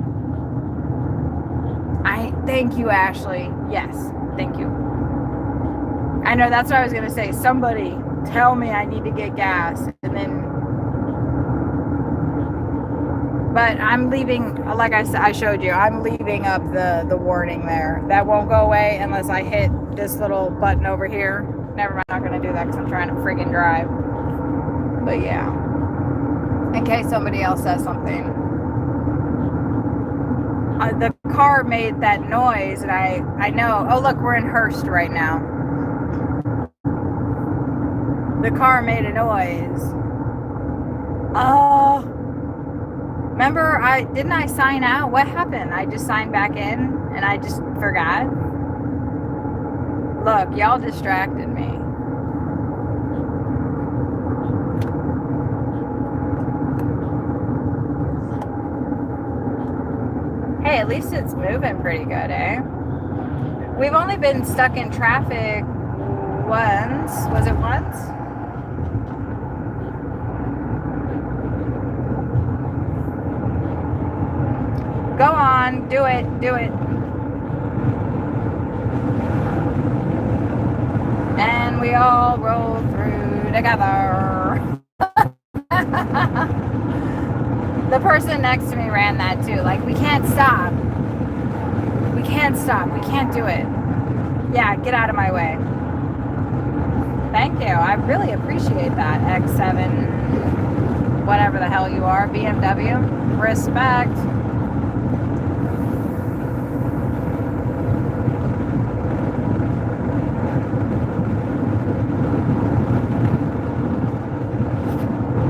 Thank you, Ashley. Yes, thank you. I know that's what I was going to say. Somebody tell me I need to get gas. And then, but I'm leaving, like I showed you, I'm leaving up the warning there. That won't go away unless I hit this little button over here. Never mind, I'm not going to do that because I'm trying to friggin' drive. But yeah, in case somebody else says something. The car made that noise, and I know. Oh, look, we're in Hearst right now. The car made a noise. Oh, remember, didn't I sign out? What happened? I just signed back in, and I just forgot. Look, y'all distracted me. Hey, at least it's moving pretty good, eh? We've only been stuck in traffic once. Was it once? Go on, do it, do it. And we all roll through together. The person next to me ran that too. Like, we can't stop. We can't stop. We can't do it. Yeah, get out of my way. Thank you. I really appreciate that. X7, whatever the hell you are, BMW. Respect.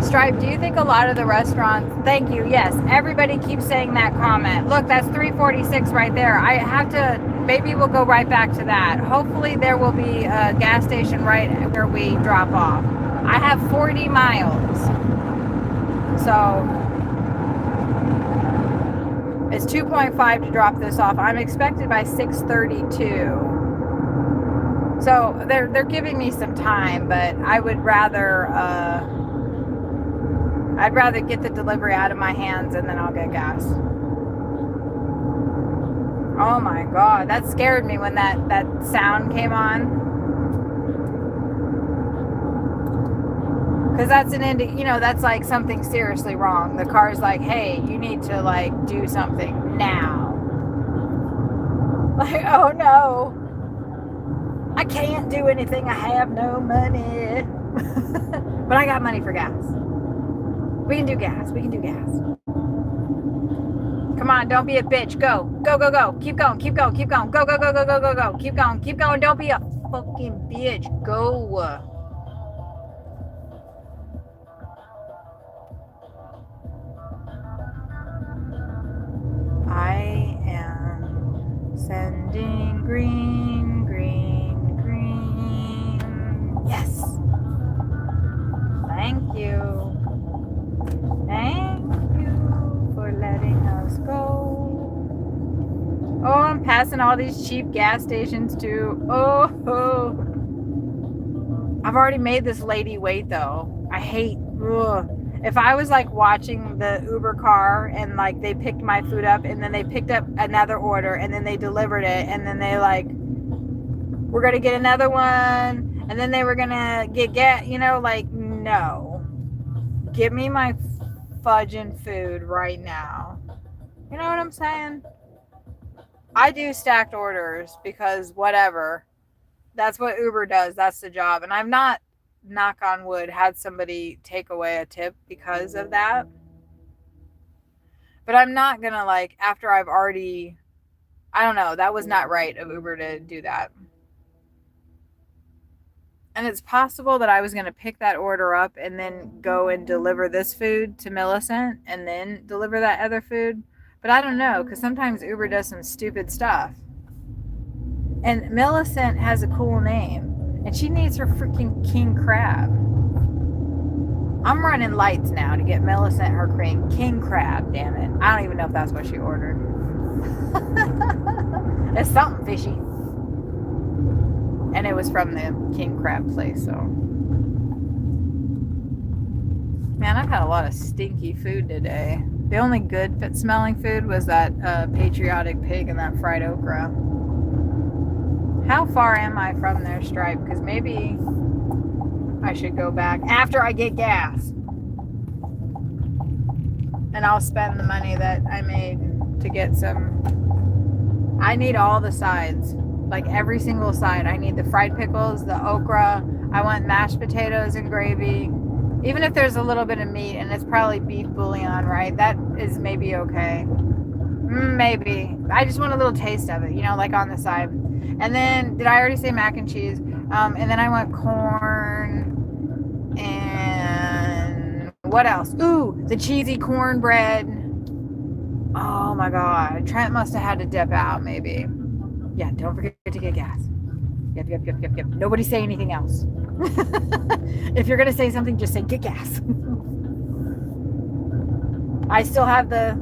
Stripe, do you think a lot of the restaurants, thank you, yes, everybody keeps saying that comment. Look, that's 346 right there. I have to, maybe we'll go right back to that. Hopefully there will be a gas station right where we drop off. I have 40 miles. So it's 2.5 to drop this off. I'm expected by 6:32. So they're giving me some time, but I would rather, I'd rather get the delivery out of my hands and then I'll get gas. Oh my God, that scared me when that sound came on. Because that's that's like something seriously wrong. The car's like, hey, you need to like do something now. Like, oh no, I can't do anything. I have no money. But I got money for gas. We can do gas. We can do gas. Come on, don't be a bitch. Go. Go, go, go. Keep going. Keep going. Keep going. Go, go, go, go, go, go, go. Keep going. Keep going. Don't be a fucking bitch. Go. I am sending green, green, green. Yes. Thank you. Thank you for letting us go. Oh, I'm passing all these cheap gas stations too. Oh. I've already made this lady wait though. I hate. Ugh. If I was like watching the Uber car and like they picked my food up and then they picked up another order and then they delivered it and then they like, we're gonna get another one and then they were gonna get like, no. Give me my fudging food right now. You know what I'm saying? I do stacked orders because whatever. That's what Uber does. That's the job. And I've not, knock on wood, had somebody take away a tip because of that. But I'm not gonna like, after I've already, I don't know, that was not right of Uber to do that. And it's possible that I was going to pick that order up and then go and deliver this food to Millicent and then deliver that other food. But I don't know, because sometimes Uber does some stupid stuff. And Millicent has a cool name. And she needs her freaking king crab. I'm running lights now to get Millicent her king crab, damn it. I don't even know if that's what she ordered. It's something fishy. And it was from the king crab place, so. Man, I've had a lot of stinky food today. The only good smelling food was that patriotic pig and that fried okra. How far am I from their Stripe? Because maybe I should go back after I get gas. And I'll spend the money that I made to get some. I need all the sides. Like every single side. I need the fried pickles, the okra. I want mashed potatoes and gravy. Even if there's a little bit of meat, and it's probably beef bouillon, right? That is maybe okay. Maybe. I just want a little taste of it, you know, like on the side. And then, did I already say mac and cheese? And then I want corn and what else? Ooh, the cheesy cornbread. Oh my God. Trent must have had to dip out, maybe. Yeah, don't forget to get gas. Yep. Nobody say anything else. If you're gonna say something, just say get gas. I still have the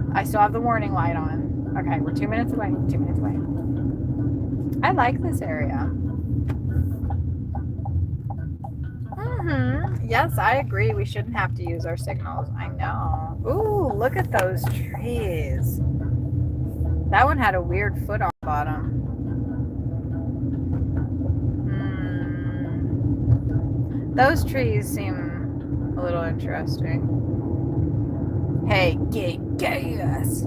warning light on. Okay, we're 2 minutes away. 2 minutes away. I like this area. Yes, I agree. We shouldn't have to use our signals. I know. Ooh, look at those trees. That one had a weird foot on the bottom. Those trees seem a little interesting. Hey, get gas.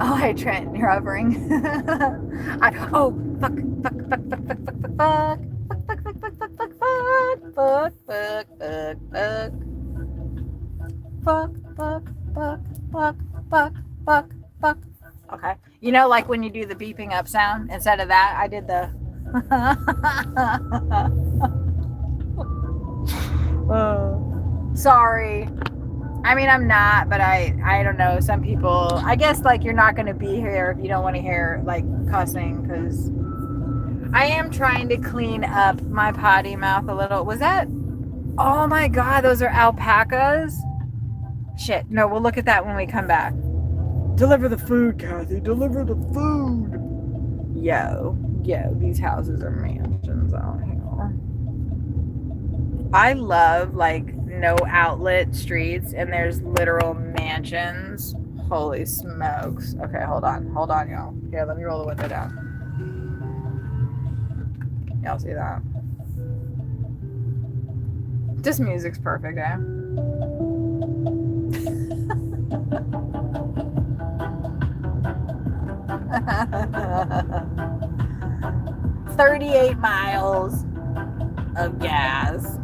Oh, hey, Trent, you're hovering. Fuck. Okay. You know, like when you do the beeping up sound, instead of that, I did the sorry. I mean, I'm not, but I don't know. Some people, I guess, like, you're not going to be here if you don't want to hear, like, cussing, because I am trying to clean up my potty mouth a little. Was that? Oh, my God. Those are alpacas? Shit. No, we'll look at that when we come back. Deliver the food, Kathy. Deliver the food. Yo, these houses are mansions out here. I love, like, no outlet streets, and there's literal mansions. Holy smokes. Okay, hold on, y'all. Here, let me roll the window down. Y'all see that? This music's perfect, eh? $38 miles of gas.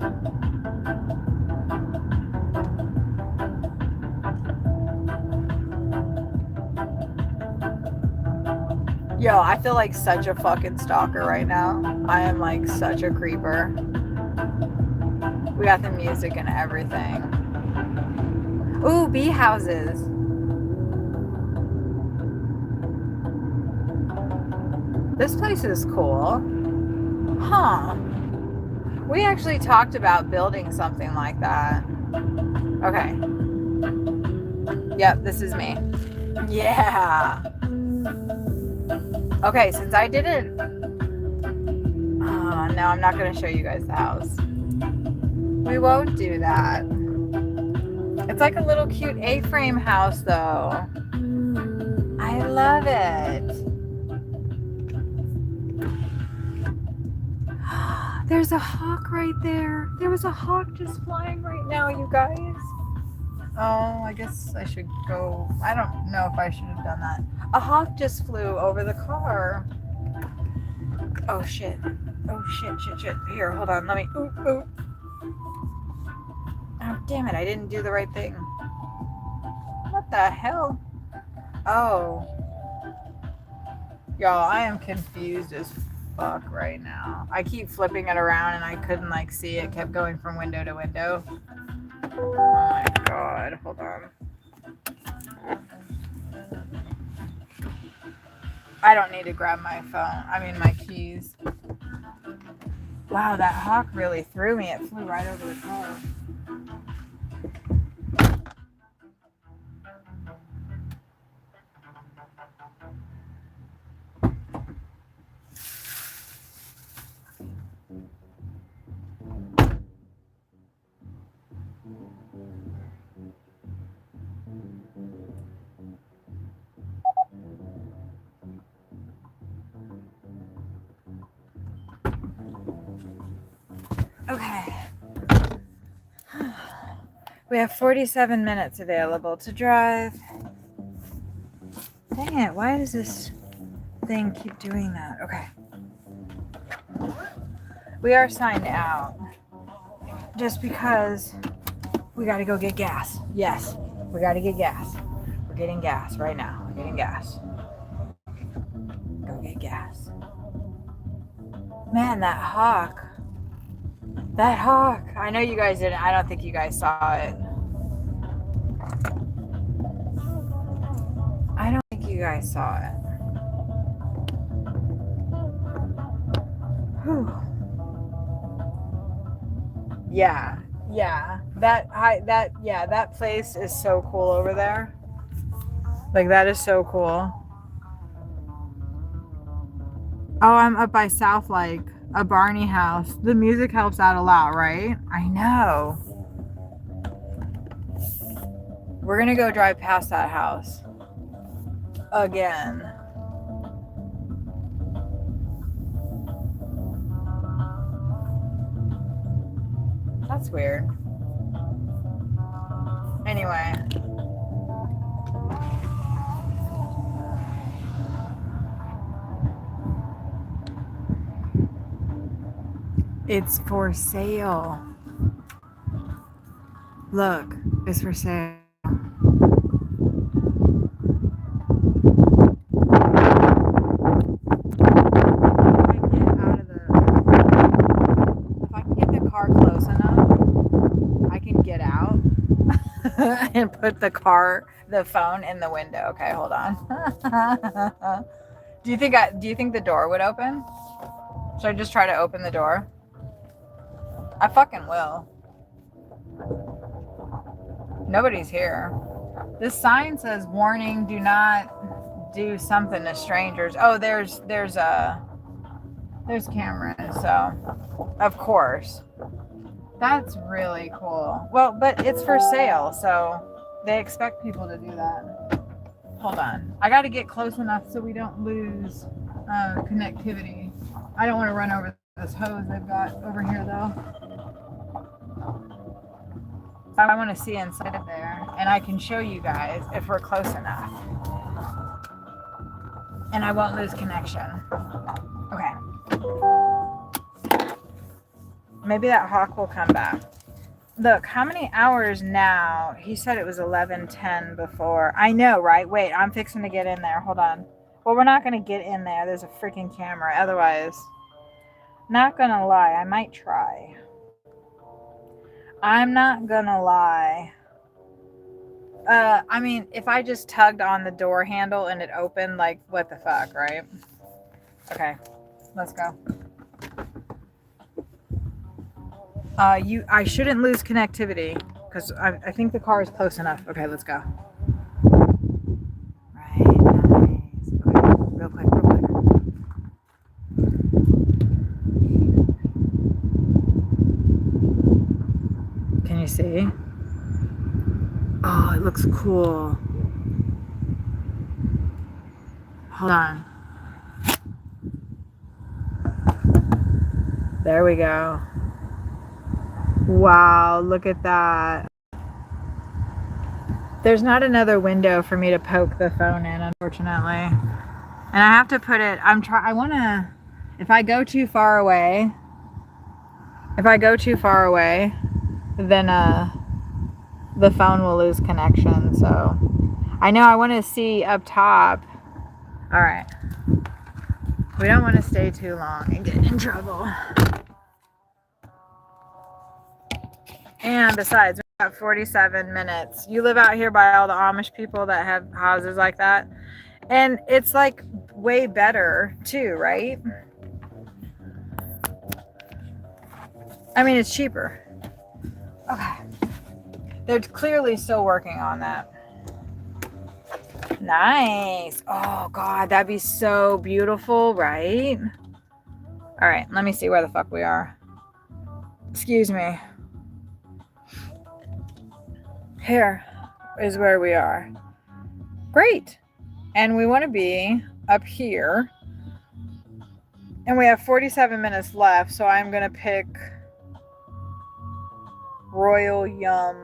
Yo, I feel like such a fucking stalker right now. I am like such a creeper. We got the music and everything. Ooh, bee houses. This place is cool. Huh. We actually talked about building something like that. Okay. Yep, this is me. Yeah. Okay, since I didn't... no, I'm not going to show you guys the house. We won't do that. It's like a little cute A-frame house, though. I love it. There's a hawk right there. There was a hawk just flying right now, you guys. Oh, I guess I should go. I don't know if I should have done that. A hawk just flew over the car. Oh, shit. Oh, shit. Here, hold on. Let me... Ooh. Oh, damn it. I didn't do the right thing. What the hell? Oh. Y'all, I am confused as fuck right now. I keep flipping it around and I couldn't like see it. Kept going from window to window. Oh my god. Hold on. I don't need to grab my phone. I mean, my keys. Wow, that hawk really threw me. It flew right over the car. Okay. We have 47 minutes available to drive. Dang it, why does this thing keep doing that? Okay. We are signed out. Just because we gotta go get gas. Yes, we gotta get gas. We're getting gas right now. We're getting gas. Go get gas. Man, that hawk. That hawk. I know you guys didn't. I don't think you guys saw it. I don't think you guys saw it. Whew. Yeah. That place is so cool over there. Like, that is so cool. Oh, I'm up by South Lake, a Barney house. The music helps out a lot, right? I know. We're gonna go drive past that house again. That's weird. Anyway. It's for sale. Look, it's for sale. If I can get the car close enough, I can get out and put the phone in the window. Okay, hold on. Do you think the door would open? Should I just try to open the door? I fucking will. Nobody's here. This sign says, warning, do not do something to strangers. Oh, there's cameras, so of course. That's really cool. Well, but it's for sale, so they expect people to do that. Hold on. I got to get close enough so we don't lose connectivity. I don't want to run over this hose they've got over here, though. I want to see inside there, and I can show you guys if we're close enough. And I won't lose connection. Okay. Maybe that hawk will come back. Look, how many hours now? He said it was 11:10 before. I know, right? Wait, I'm fixing to get in there. Hold on. Well, we're not going to get in there. There's a freaking camera. Otherwise, not going to lie. I might try. I'm not going to lie. I mean, if I just tugged on the door handle and it opened, like, what the fuck, right? Okay, let's go. I shouldn't lose connectivity because I think the car is close enough. Okay, let's go. Right, nice. Okay, real quick. Can you see? Oh, it looks cool. Hold on. There we go. Wow, look at that. There's not another window for me to poke the phone in, unfortunately. And I have to put it, I want to, if I go too far away, then the phone will lose connection. So I know I want to see up top. All right. We don't want to stay too long and get in trouble. And besides, we got 47 minutes. You live out here by all the Amish people that have houses like that. And it's like way better too, right? I mean, it's cheaper. Okay. They're clearly still working on that. Nice. Oh, God, that'd be so beautiful, right? All right, let me see where the fuck we are. Excuse me. Here is where we are. Great. And we want to be up here. And we have 47 minutes left, so I'm going to pick Royal Yum.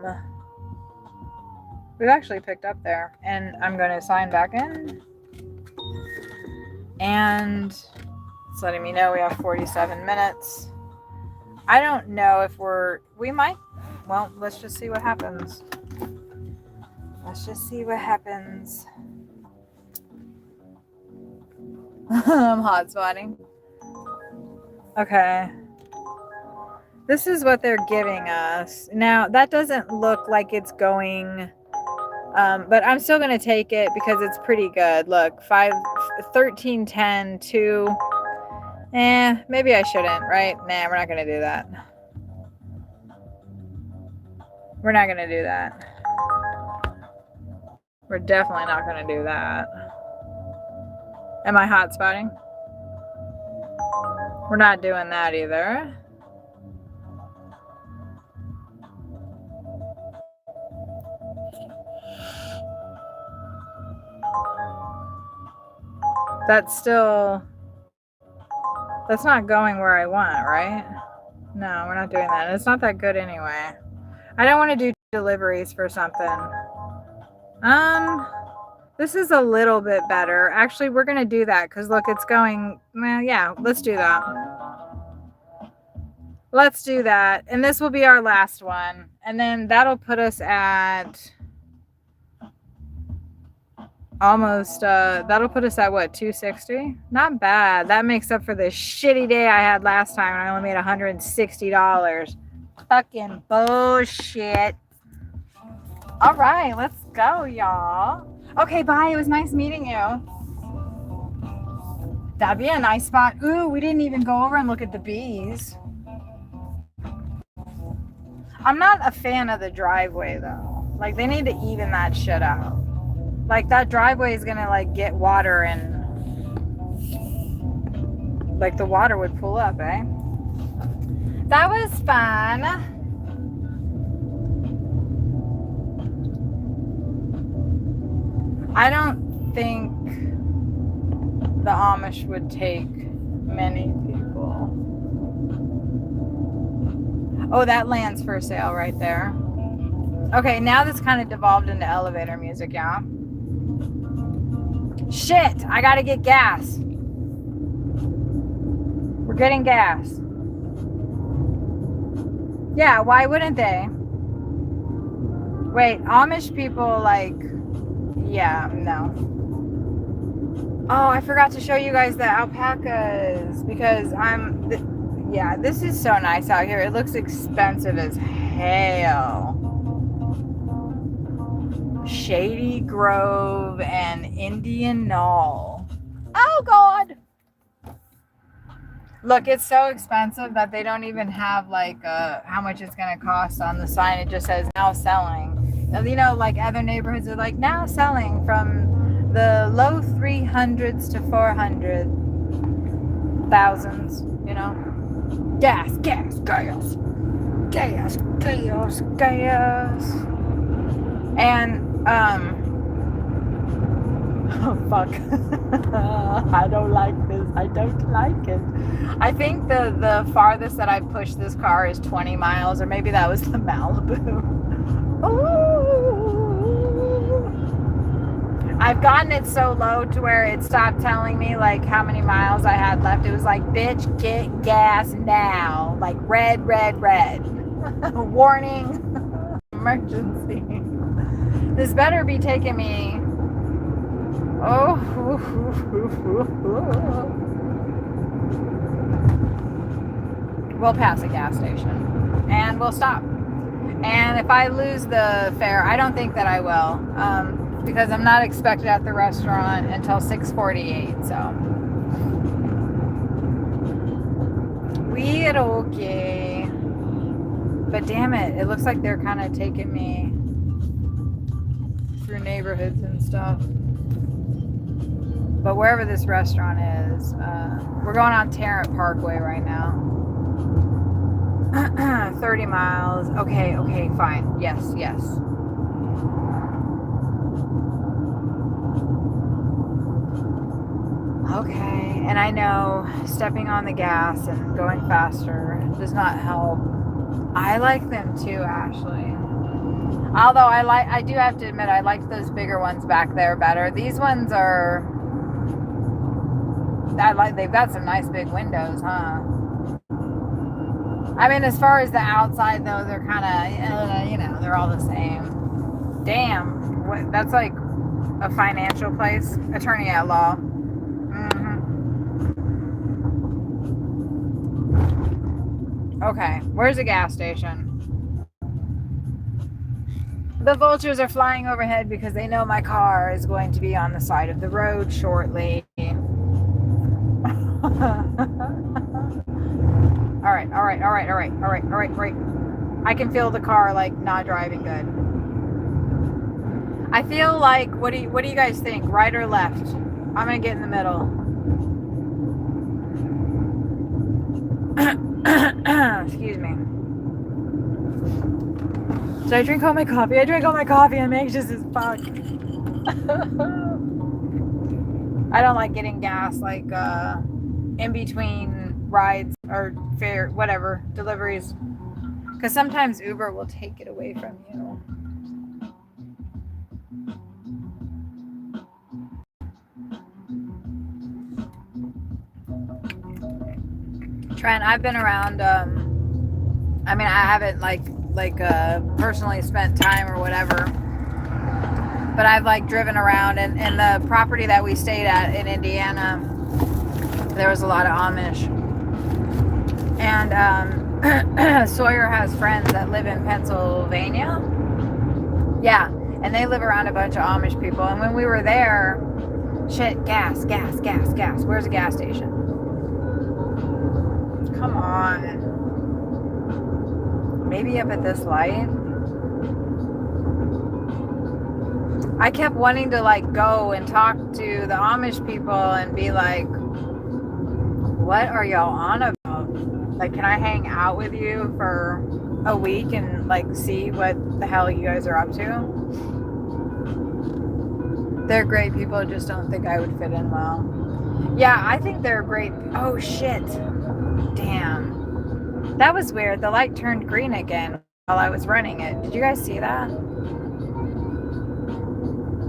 We've actually picked up there. And I'm going to sign back in. And it's letting me know we have 47 minutes. I don't know if we might. Well, let's just see what happens. Let's just see what happens. I'm hot spotting. Okay. This is what they're giving us. Now, that doesn't look like it's going, but I'm still going to take it because it's pretty good. Look, 13, 10, 2. Maybe I shouldn't, right? Nah, we're not going to do that. We're not going to do that. We're definitely not going to do that. Am I hot spotting? We're not doing that either. That's not going where I want, right? No, we're not doing that. It's not that good anyway. I don't want to do deliveries for something. This is a little bit better. Actually, we're going to do that because look, it's going, well, yeah, let's do that. Let's do that. And this will be our last one. And then that'll put us at almost, that'll put us at what, 260? Not bad. That makes up for the shitty day I had last time and I only made $160. Fucking bullshit. All right, let's go, y'all. Okay, bye. It was nice meeting you. That'd be a nice spot. Ooh, we didn't even go over and look at the bees. I'm not a fan of the driveway, though. Like, they need to even that shit out. Like, that driveway is gonna, like, get water and... like, the water would pull up, eh? That was fun. I don't think the Amish would take many people. Oh, that land's for sale right there. Okay, now that's kind of devolved into elevator music, yeah. Shit, I gotta get gas. We're getting gas. Yeah, why wouldn't they? Wait, Amish people, like... yeah, no. Oh, I forgot to show you guys the alpacas because yeah, this is so nice out here. It looks expensive as hell. Shady Grove and Indian Knoll. Oh, God. Look, it's so expensive that they don't even have like how much it's going to cost on the sign. It just says now selling. You know, like other neighborhoods are like now selling from the low 300s to 400,000s, you know. Gas. And oh fuck. I don't like this. I don't like it. I think the farthest that I've pushed this car is 20 miles, or maybe that was the Malibu. I've gotten it so low to where it stopped telling me like how many miles I had left. It was like, bitch, get gas now. Like red. Warning. Emergency. This better be taking me. Oh. We'll pass a gas station and we'll stop. And if I lose the fare, I don't think that I will. because I'm not expected at the restaurant until 6:48. So weird, okay. But damn it, it looks like they're kind of taking me through neighborhoods and stuff. But wherever this restaurant is, we're going on Tarrant Parkway right now. 30 miles. Okay, fine. Yes. Okay, and I know stepping on the gas and going faster does not help. I like them too, Ashley. Although I do have to admit, I like those bigger ones back there better. These ones are, they've got some nice big windows, huh? I mean, as far as the outside though, they're kind of, they're all the same. Damn, that's like a financial place, attorney at law. Okay, where's the gas station? The vultures are flying overhead because they know my car is going to be on the side of the road shortly. All right. I can feel the car like not driving good. I feel like, what do you guys think? Right or left? I'm gonna get in the middle. Excuse me. Did I drink all my coffee? I drank all my coffee. I'm anxious as fuck. I don't like getting gas like in between rides or fare, whatever, deliveries. Because sometimes Uber will take it away from you. Trent, I've been around, I haven't personally spent time or whatever, but I've like driven around, and the property that we stayed at in Indiana, there was a lot of Amish, and Sawyer has friends that live in Pennsylvania. Yeah, and they live around a bunch of Amish people, and when we were there, gas. Where's the gas station? Come on. Maybe up at this light. I kept wanting to go and talk to the Amish people and be like, what are y'all on about? Can I hang out with you for a week and see what the hell you guys are up to? They're great people, I just don't think I would fit in well. Yeah, I think they're great. Oh shit. Damn. That was weird. The light turned green again while I was running it. Did you guys see that?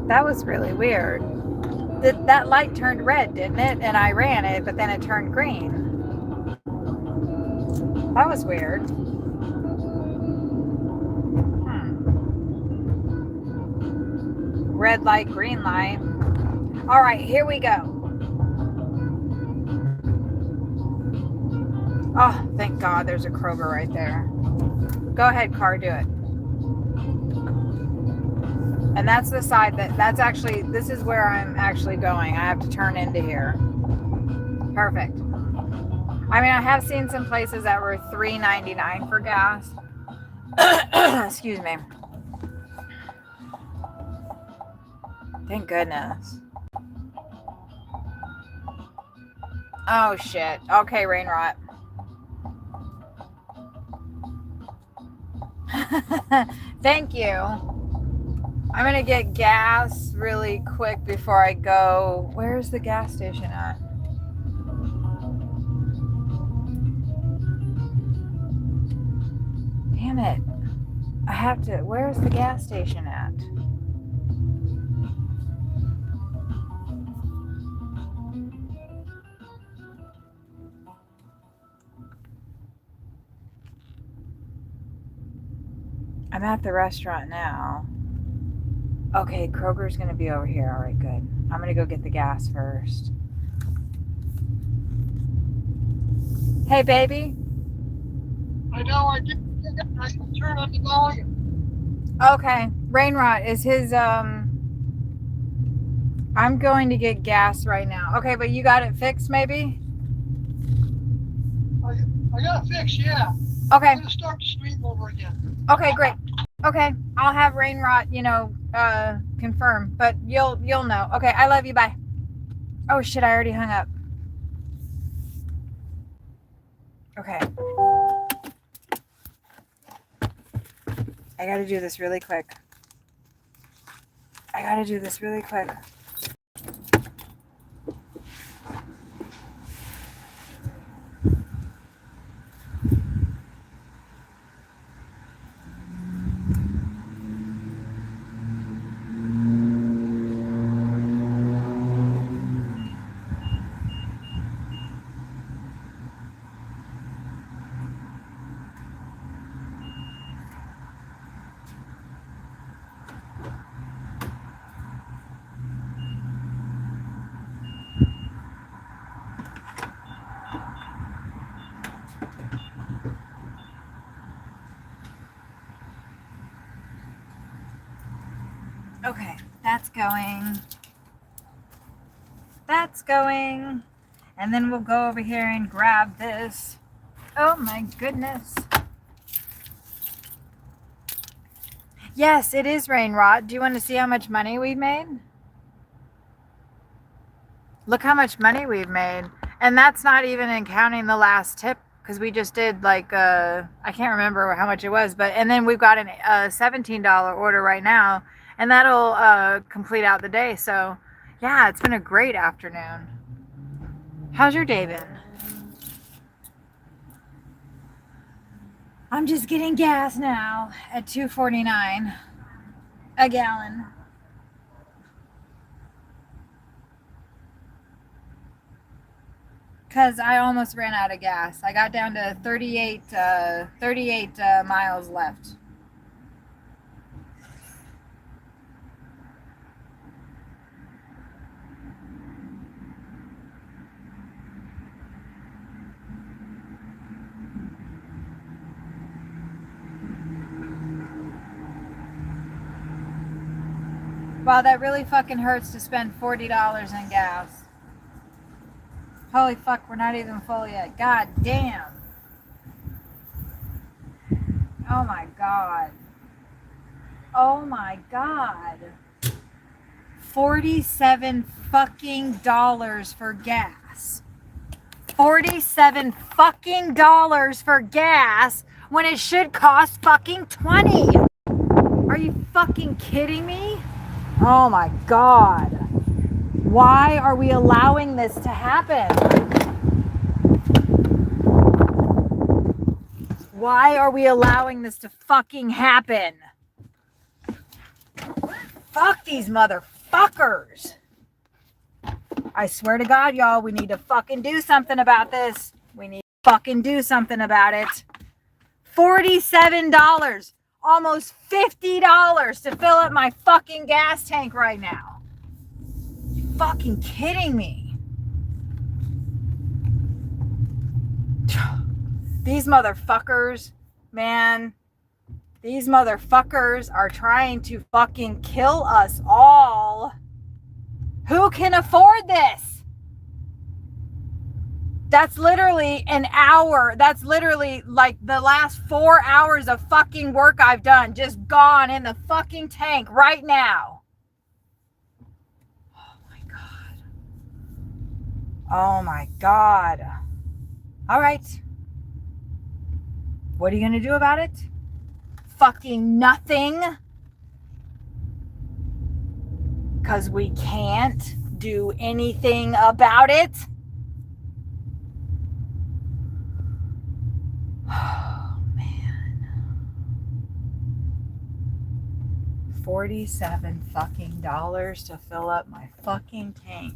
That was really weird. That light turned red, didn't it? And I ran it, but then it turned green. That was weird. Red light, green light. All right, here we go. Oh, thank God there's a Kroger right there. Go ahead, car, do it. And that's the side this is where I'm actually going. I have to turn into here. Perfect. I have seen some places that were $3.99 for gas. Excuse me. Thank goodness. Oh, shit. Okay, Rainrot. Thank you. I'm gonna get gas really quick before I go. Where's the gas station at? Damn it. I have to. Where's the gas station at? I'm at the restaurant now. Okay, Kroger's gonna be over here. All right, good. I'm gonna go get the gas first. Hey, baby. I know, I can turn on the volume. Okay, Rainrot, is his I'm going to get gas right now. Okay, but you got it fixed maybe? I got it fixed, yeah. Okay. I'm gonna start the stream over again. Okay, great. Okay, I'll have Rainrot, confirm, but you'll know. Okay, I love you. Bye. Oh shit, I already hung up. Okay. I gotta do this really quick. Okay, that's going. And then we'll go over here and grab this. Oh my goodness. Yes, it is Rainrot. Do you want to see how much money we've made? Look how much money we've made. And that's not even counting the last tip, because we just did like, I can't remember how much it was, and then we've got a $17 order right now, and that'll complete out the day. So yeah, it's been a great afternoon. How's your day been? I'm just getting gas now at $2.49 a gallon. Because I almost ran out of gas. I got down to 38 miles left. Wow, that really fucking hurts to spend $40 in gas. Holy fuck, we're not even full yet. God damn. Oh my god. Oh my god. $47 fucking dollars for gas. $47 fucking dollars for gas when it should cost fucking 20. Are you fucking kidding me? Oh my god. Why are we allowing this to happen? Why are we allowing this to fucking happen? Fuck these motherfuckers. I swear to God, y'all, we need to fucking do something about this. We need to fucking do something about it. $47, almost $50 to fill up my fucking gas tank right now. Fucking kidding me. These motherfuckers, man, these motherfuckers are trying to fucking kill us all. Who can afford this? That's literally an hour. That's literally like the last 4 hours of fucking work I've done just gone in the fucking tank right now. Oh my god. All right. What are you going to do about it? Fucking nothing. Because we can't do anything about it. Oh, man. $47 fucking dollars to fill up my fucking tank,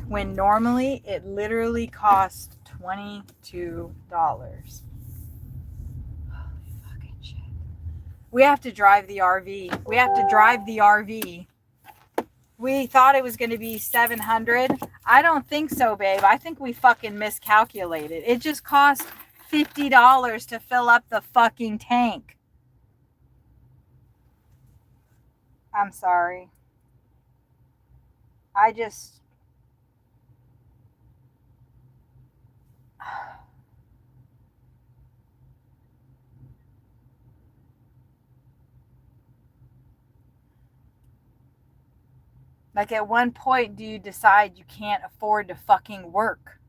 when normally it literally costs $22. Holy fucking shit. We have to drive the RV. We thought it was going to be $700. I don't think so, babe. I think we fucking miscalculated. It just cost $50 to fill up the fucking tank. I'm sorry. I just... Like, at one point, do you decide you can't afford to fucking work?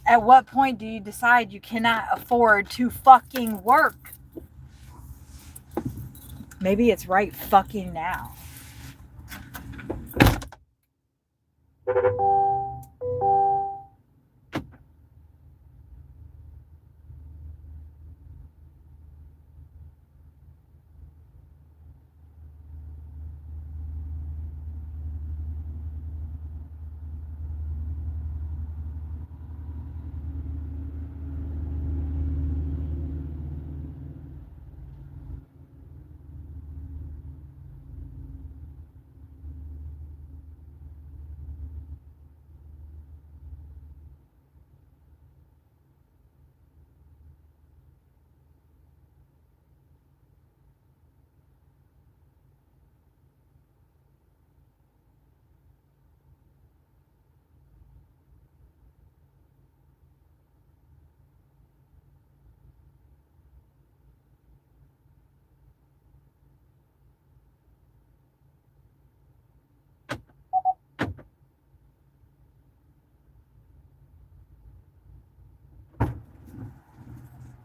At what point do you decide you cannot afford to fucking work? Maybe it's right fucking now.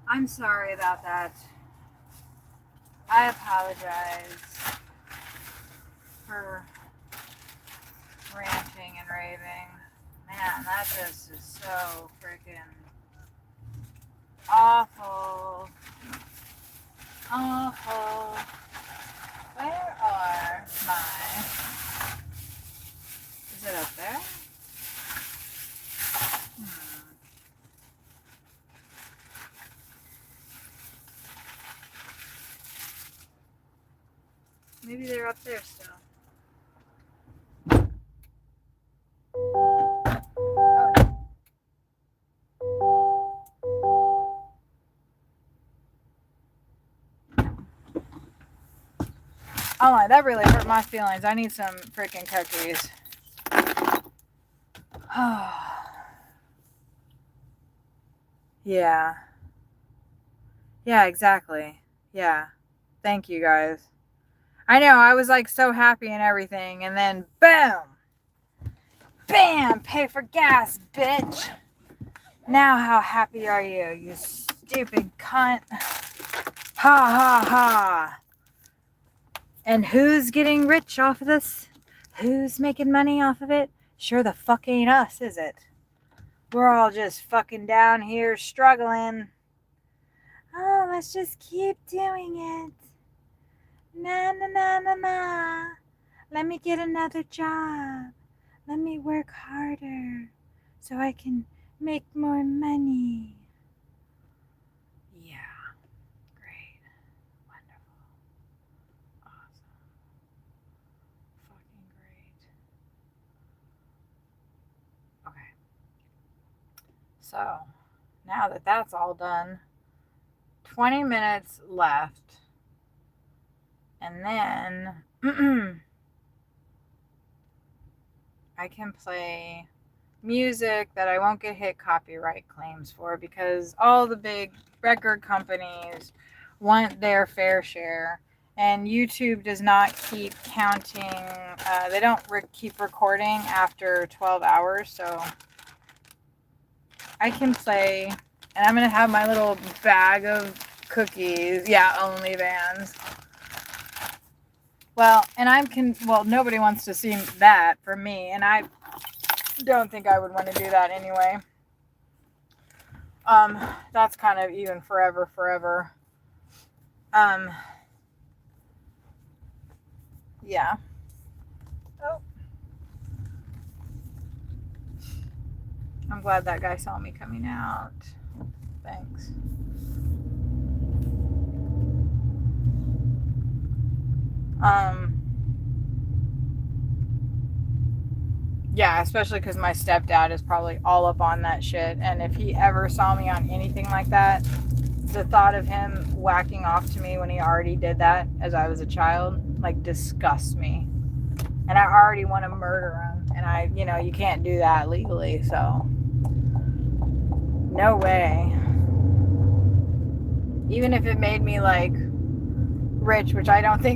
I'm sorry about that. I apologize for ranting and raving. Man, that just is so freaking awful. Awful. Where are my... Is it up there? Maybe they're up there still. Oh my, that really hurt my feelings. I need some freaking cookies. Yeah. Yeah, exactly. Yeah. Thank you guys. I know, I was like so happy and everything, and then boom! Bam! Pay for gas, bitch! Now how happy are you, you stupid cunt? Ha ha ha! And who's getting rich off of this? Who's making money off of it? Sure the fuck ain't us, is it? We're all just fucking down here struggling. Oh, let's just keep doing it. Na na na na na. Let me get another job. Let me work harder so I can make more money. Yeah. Great. Wonderful. Awesome. Fucking great. Okay. So, now that that's all done, 20 minutes left. And then I can play music that I won't get hit copyright claims for, because all the big record companies want their fair share, and YouTube does not keep counting. They don't keep recording after 12 hours, so I can play, and I'm going to have my little bag of cookies. Yeah, OnlyFans. Well, and nobody wants to see that from me, and I don't think I would want to do that anyway. That's kind of even forever. Yeah. Oh. I'm glad that guy saw me coming out. Thanks. Yeah, especially because my stepdad is probably all up on that shit, and if he ever saw me on anything like that, the thought of him whacking off to me when he already did that as I was a child, like, disgusts me. and I already want to murder him, and you can't do that legally, so no way. Even if it made me like rich, which I don't think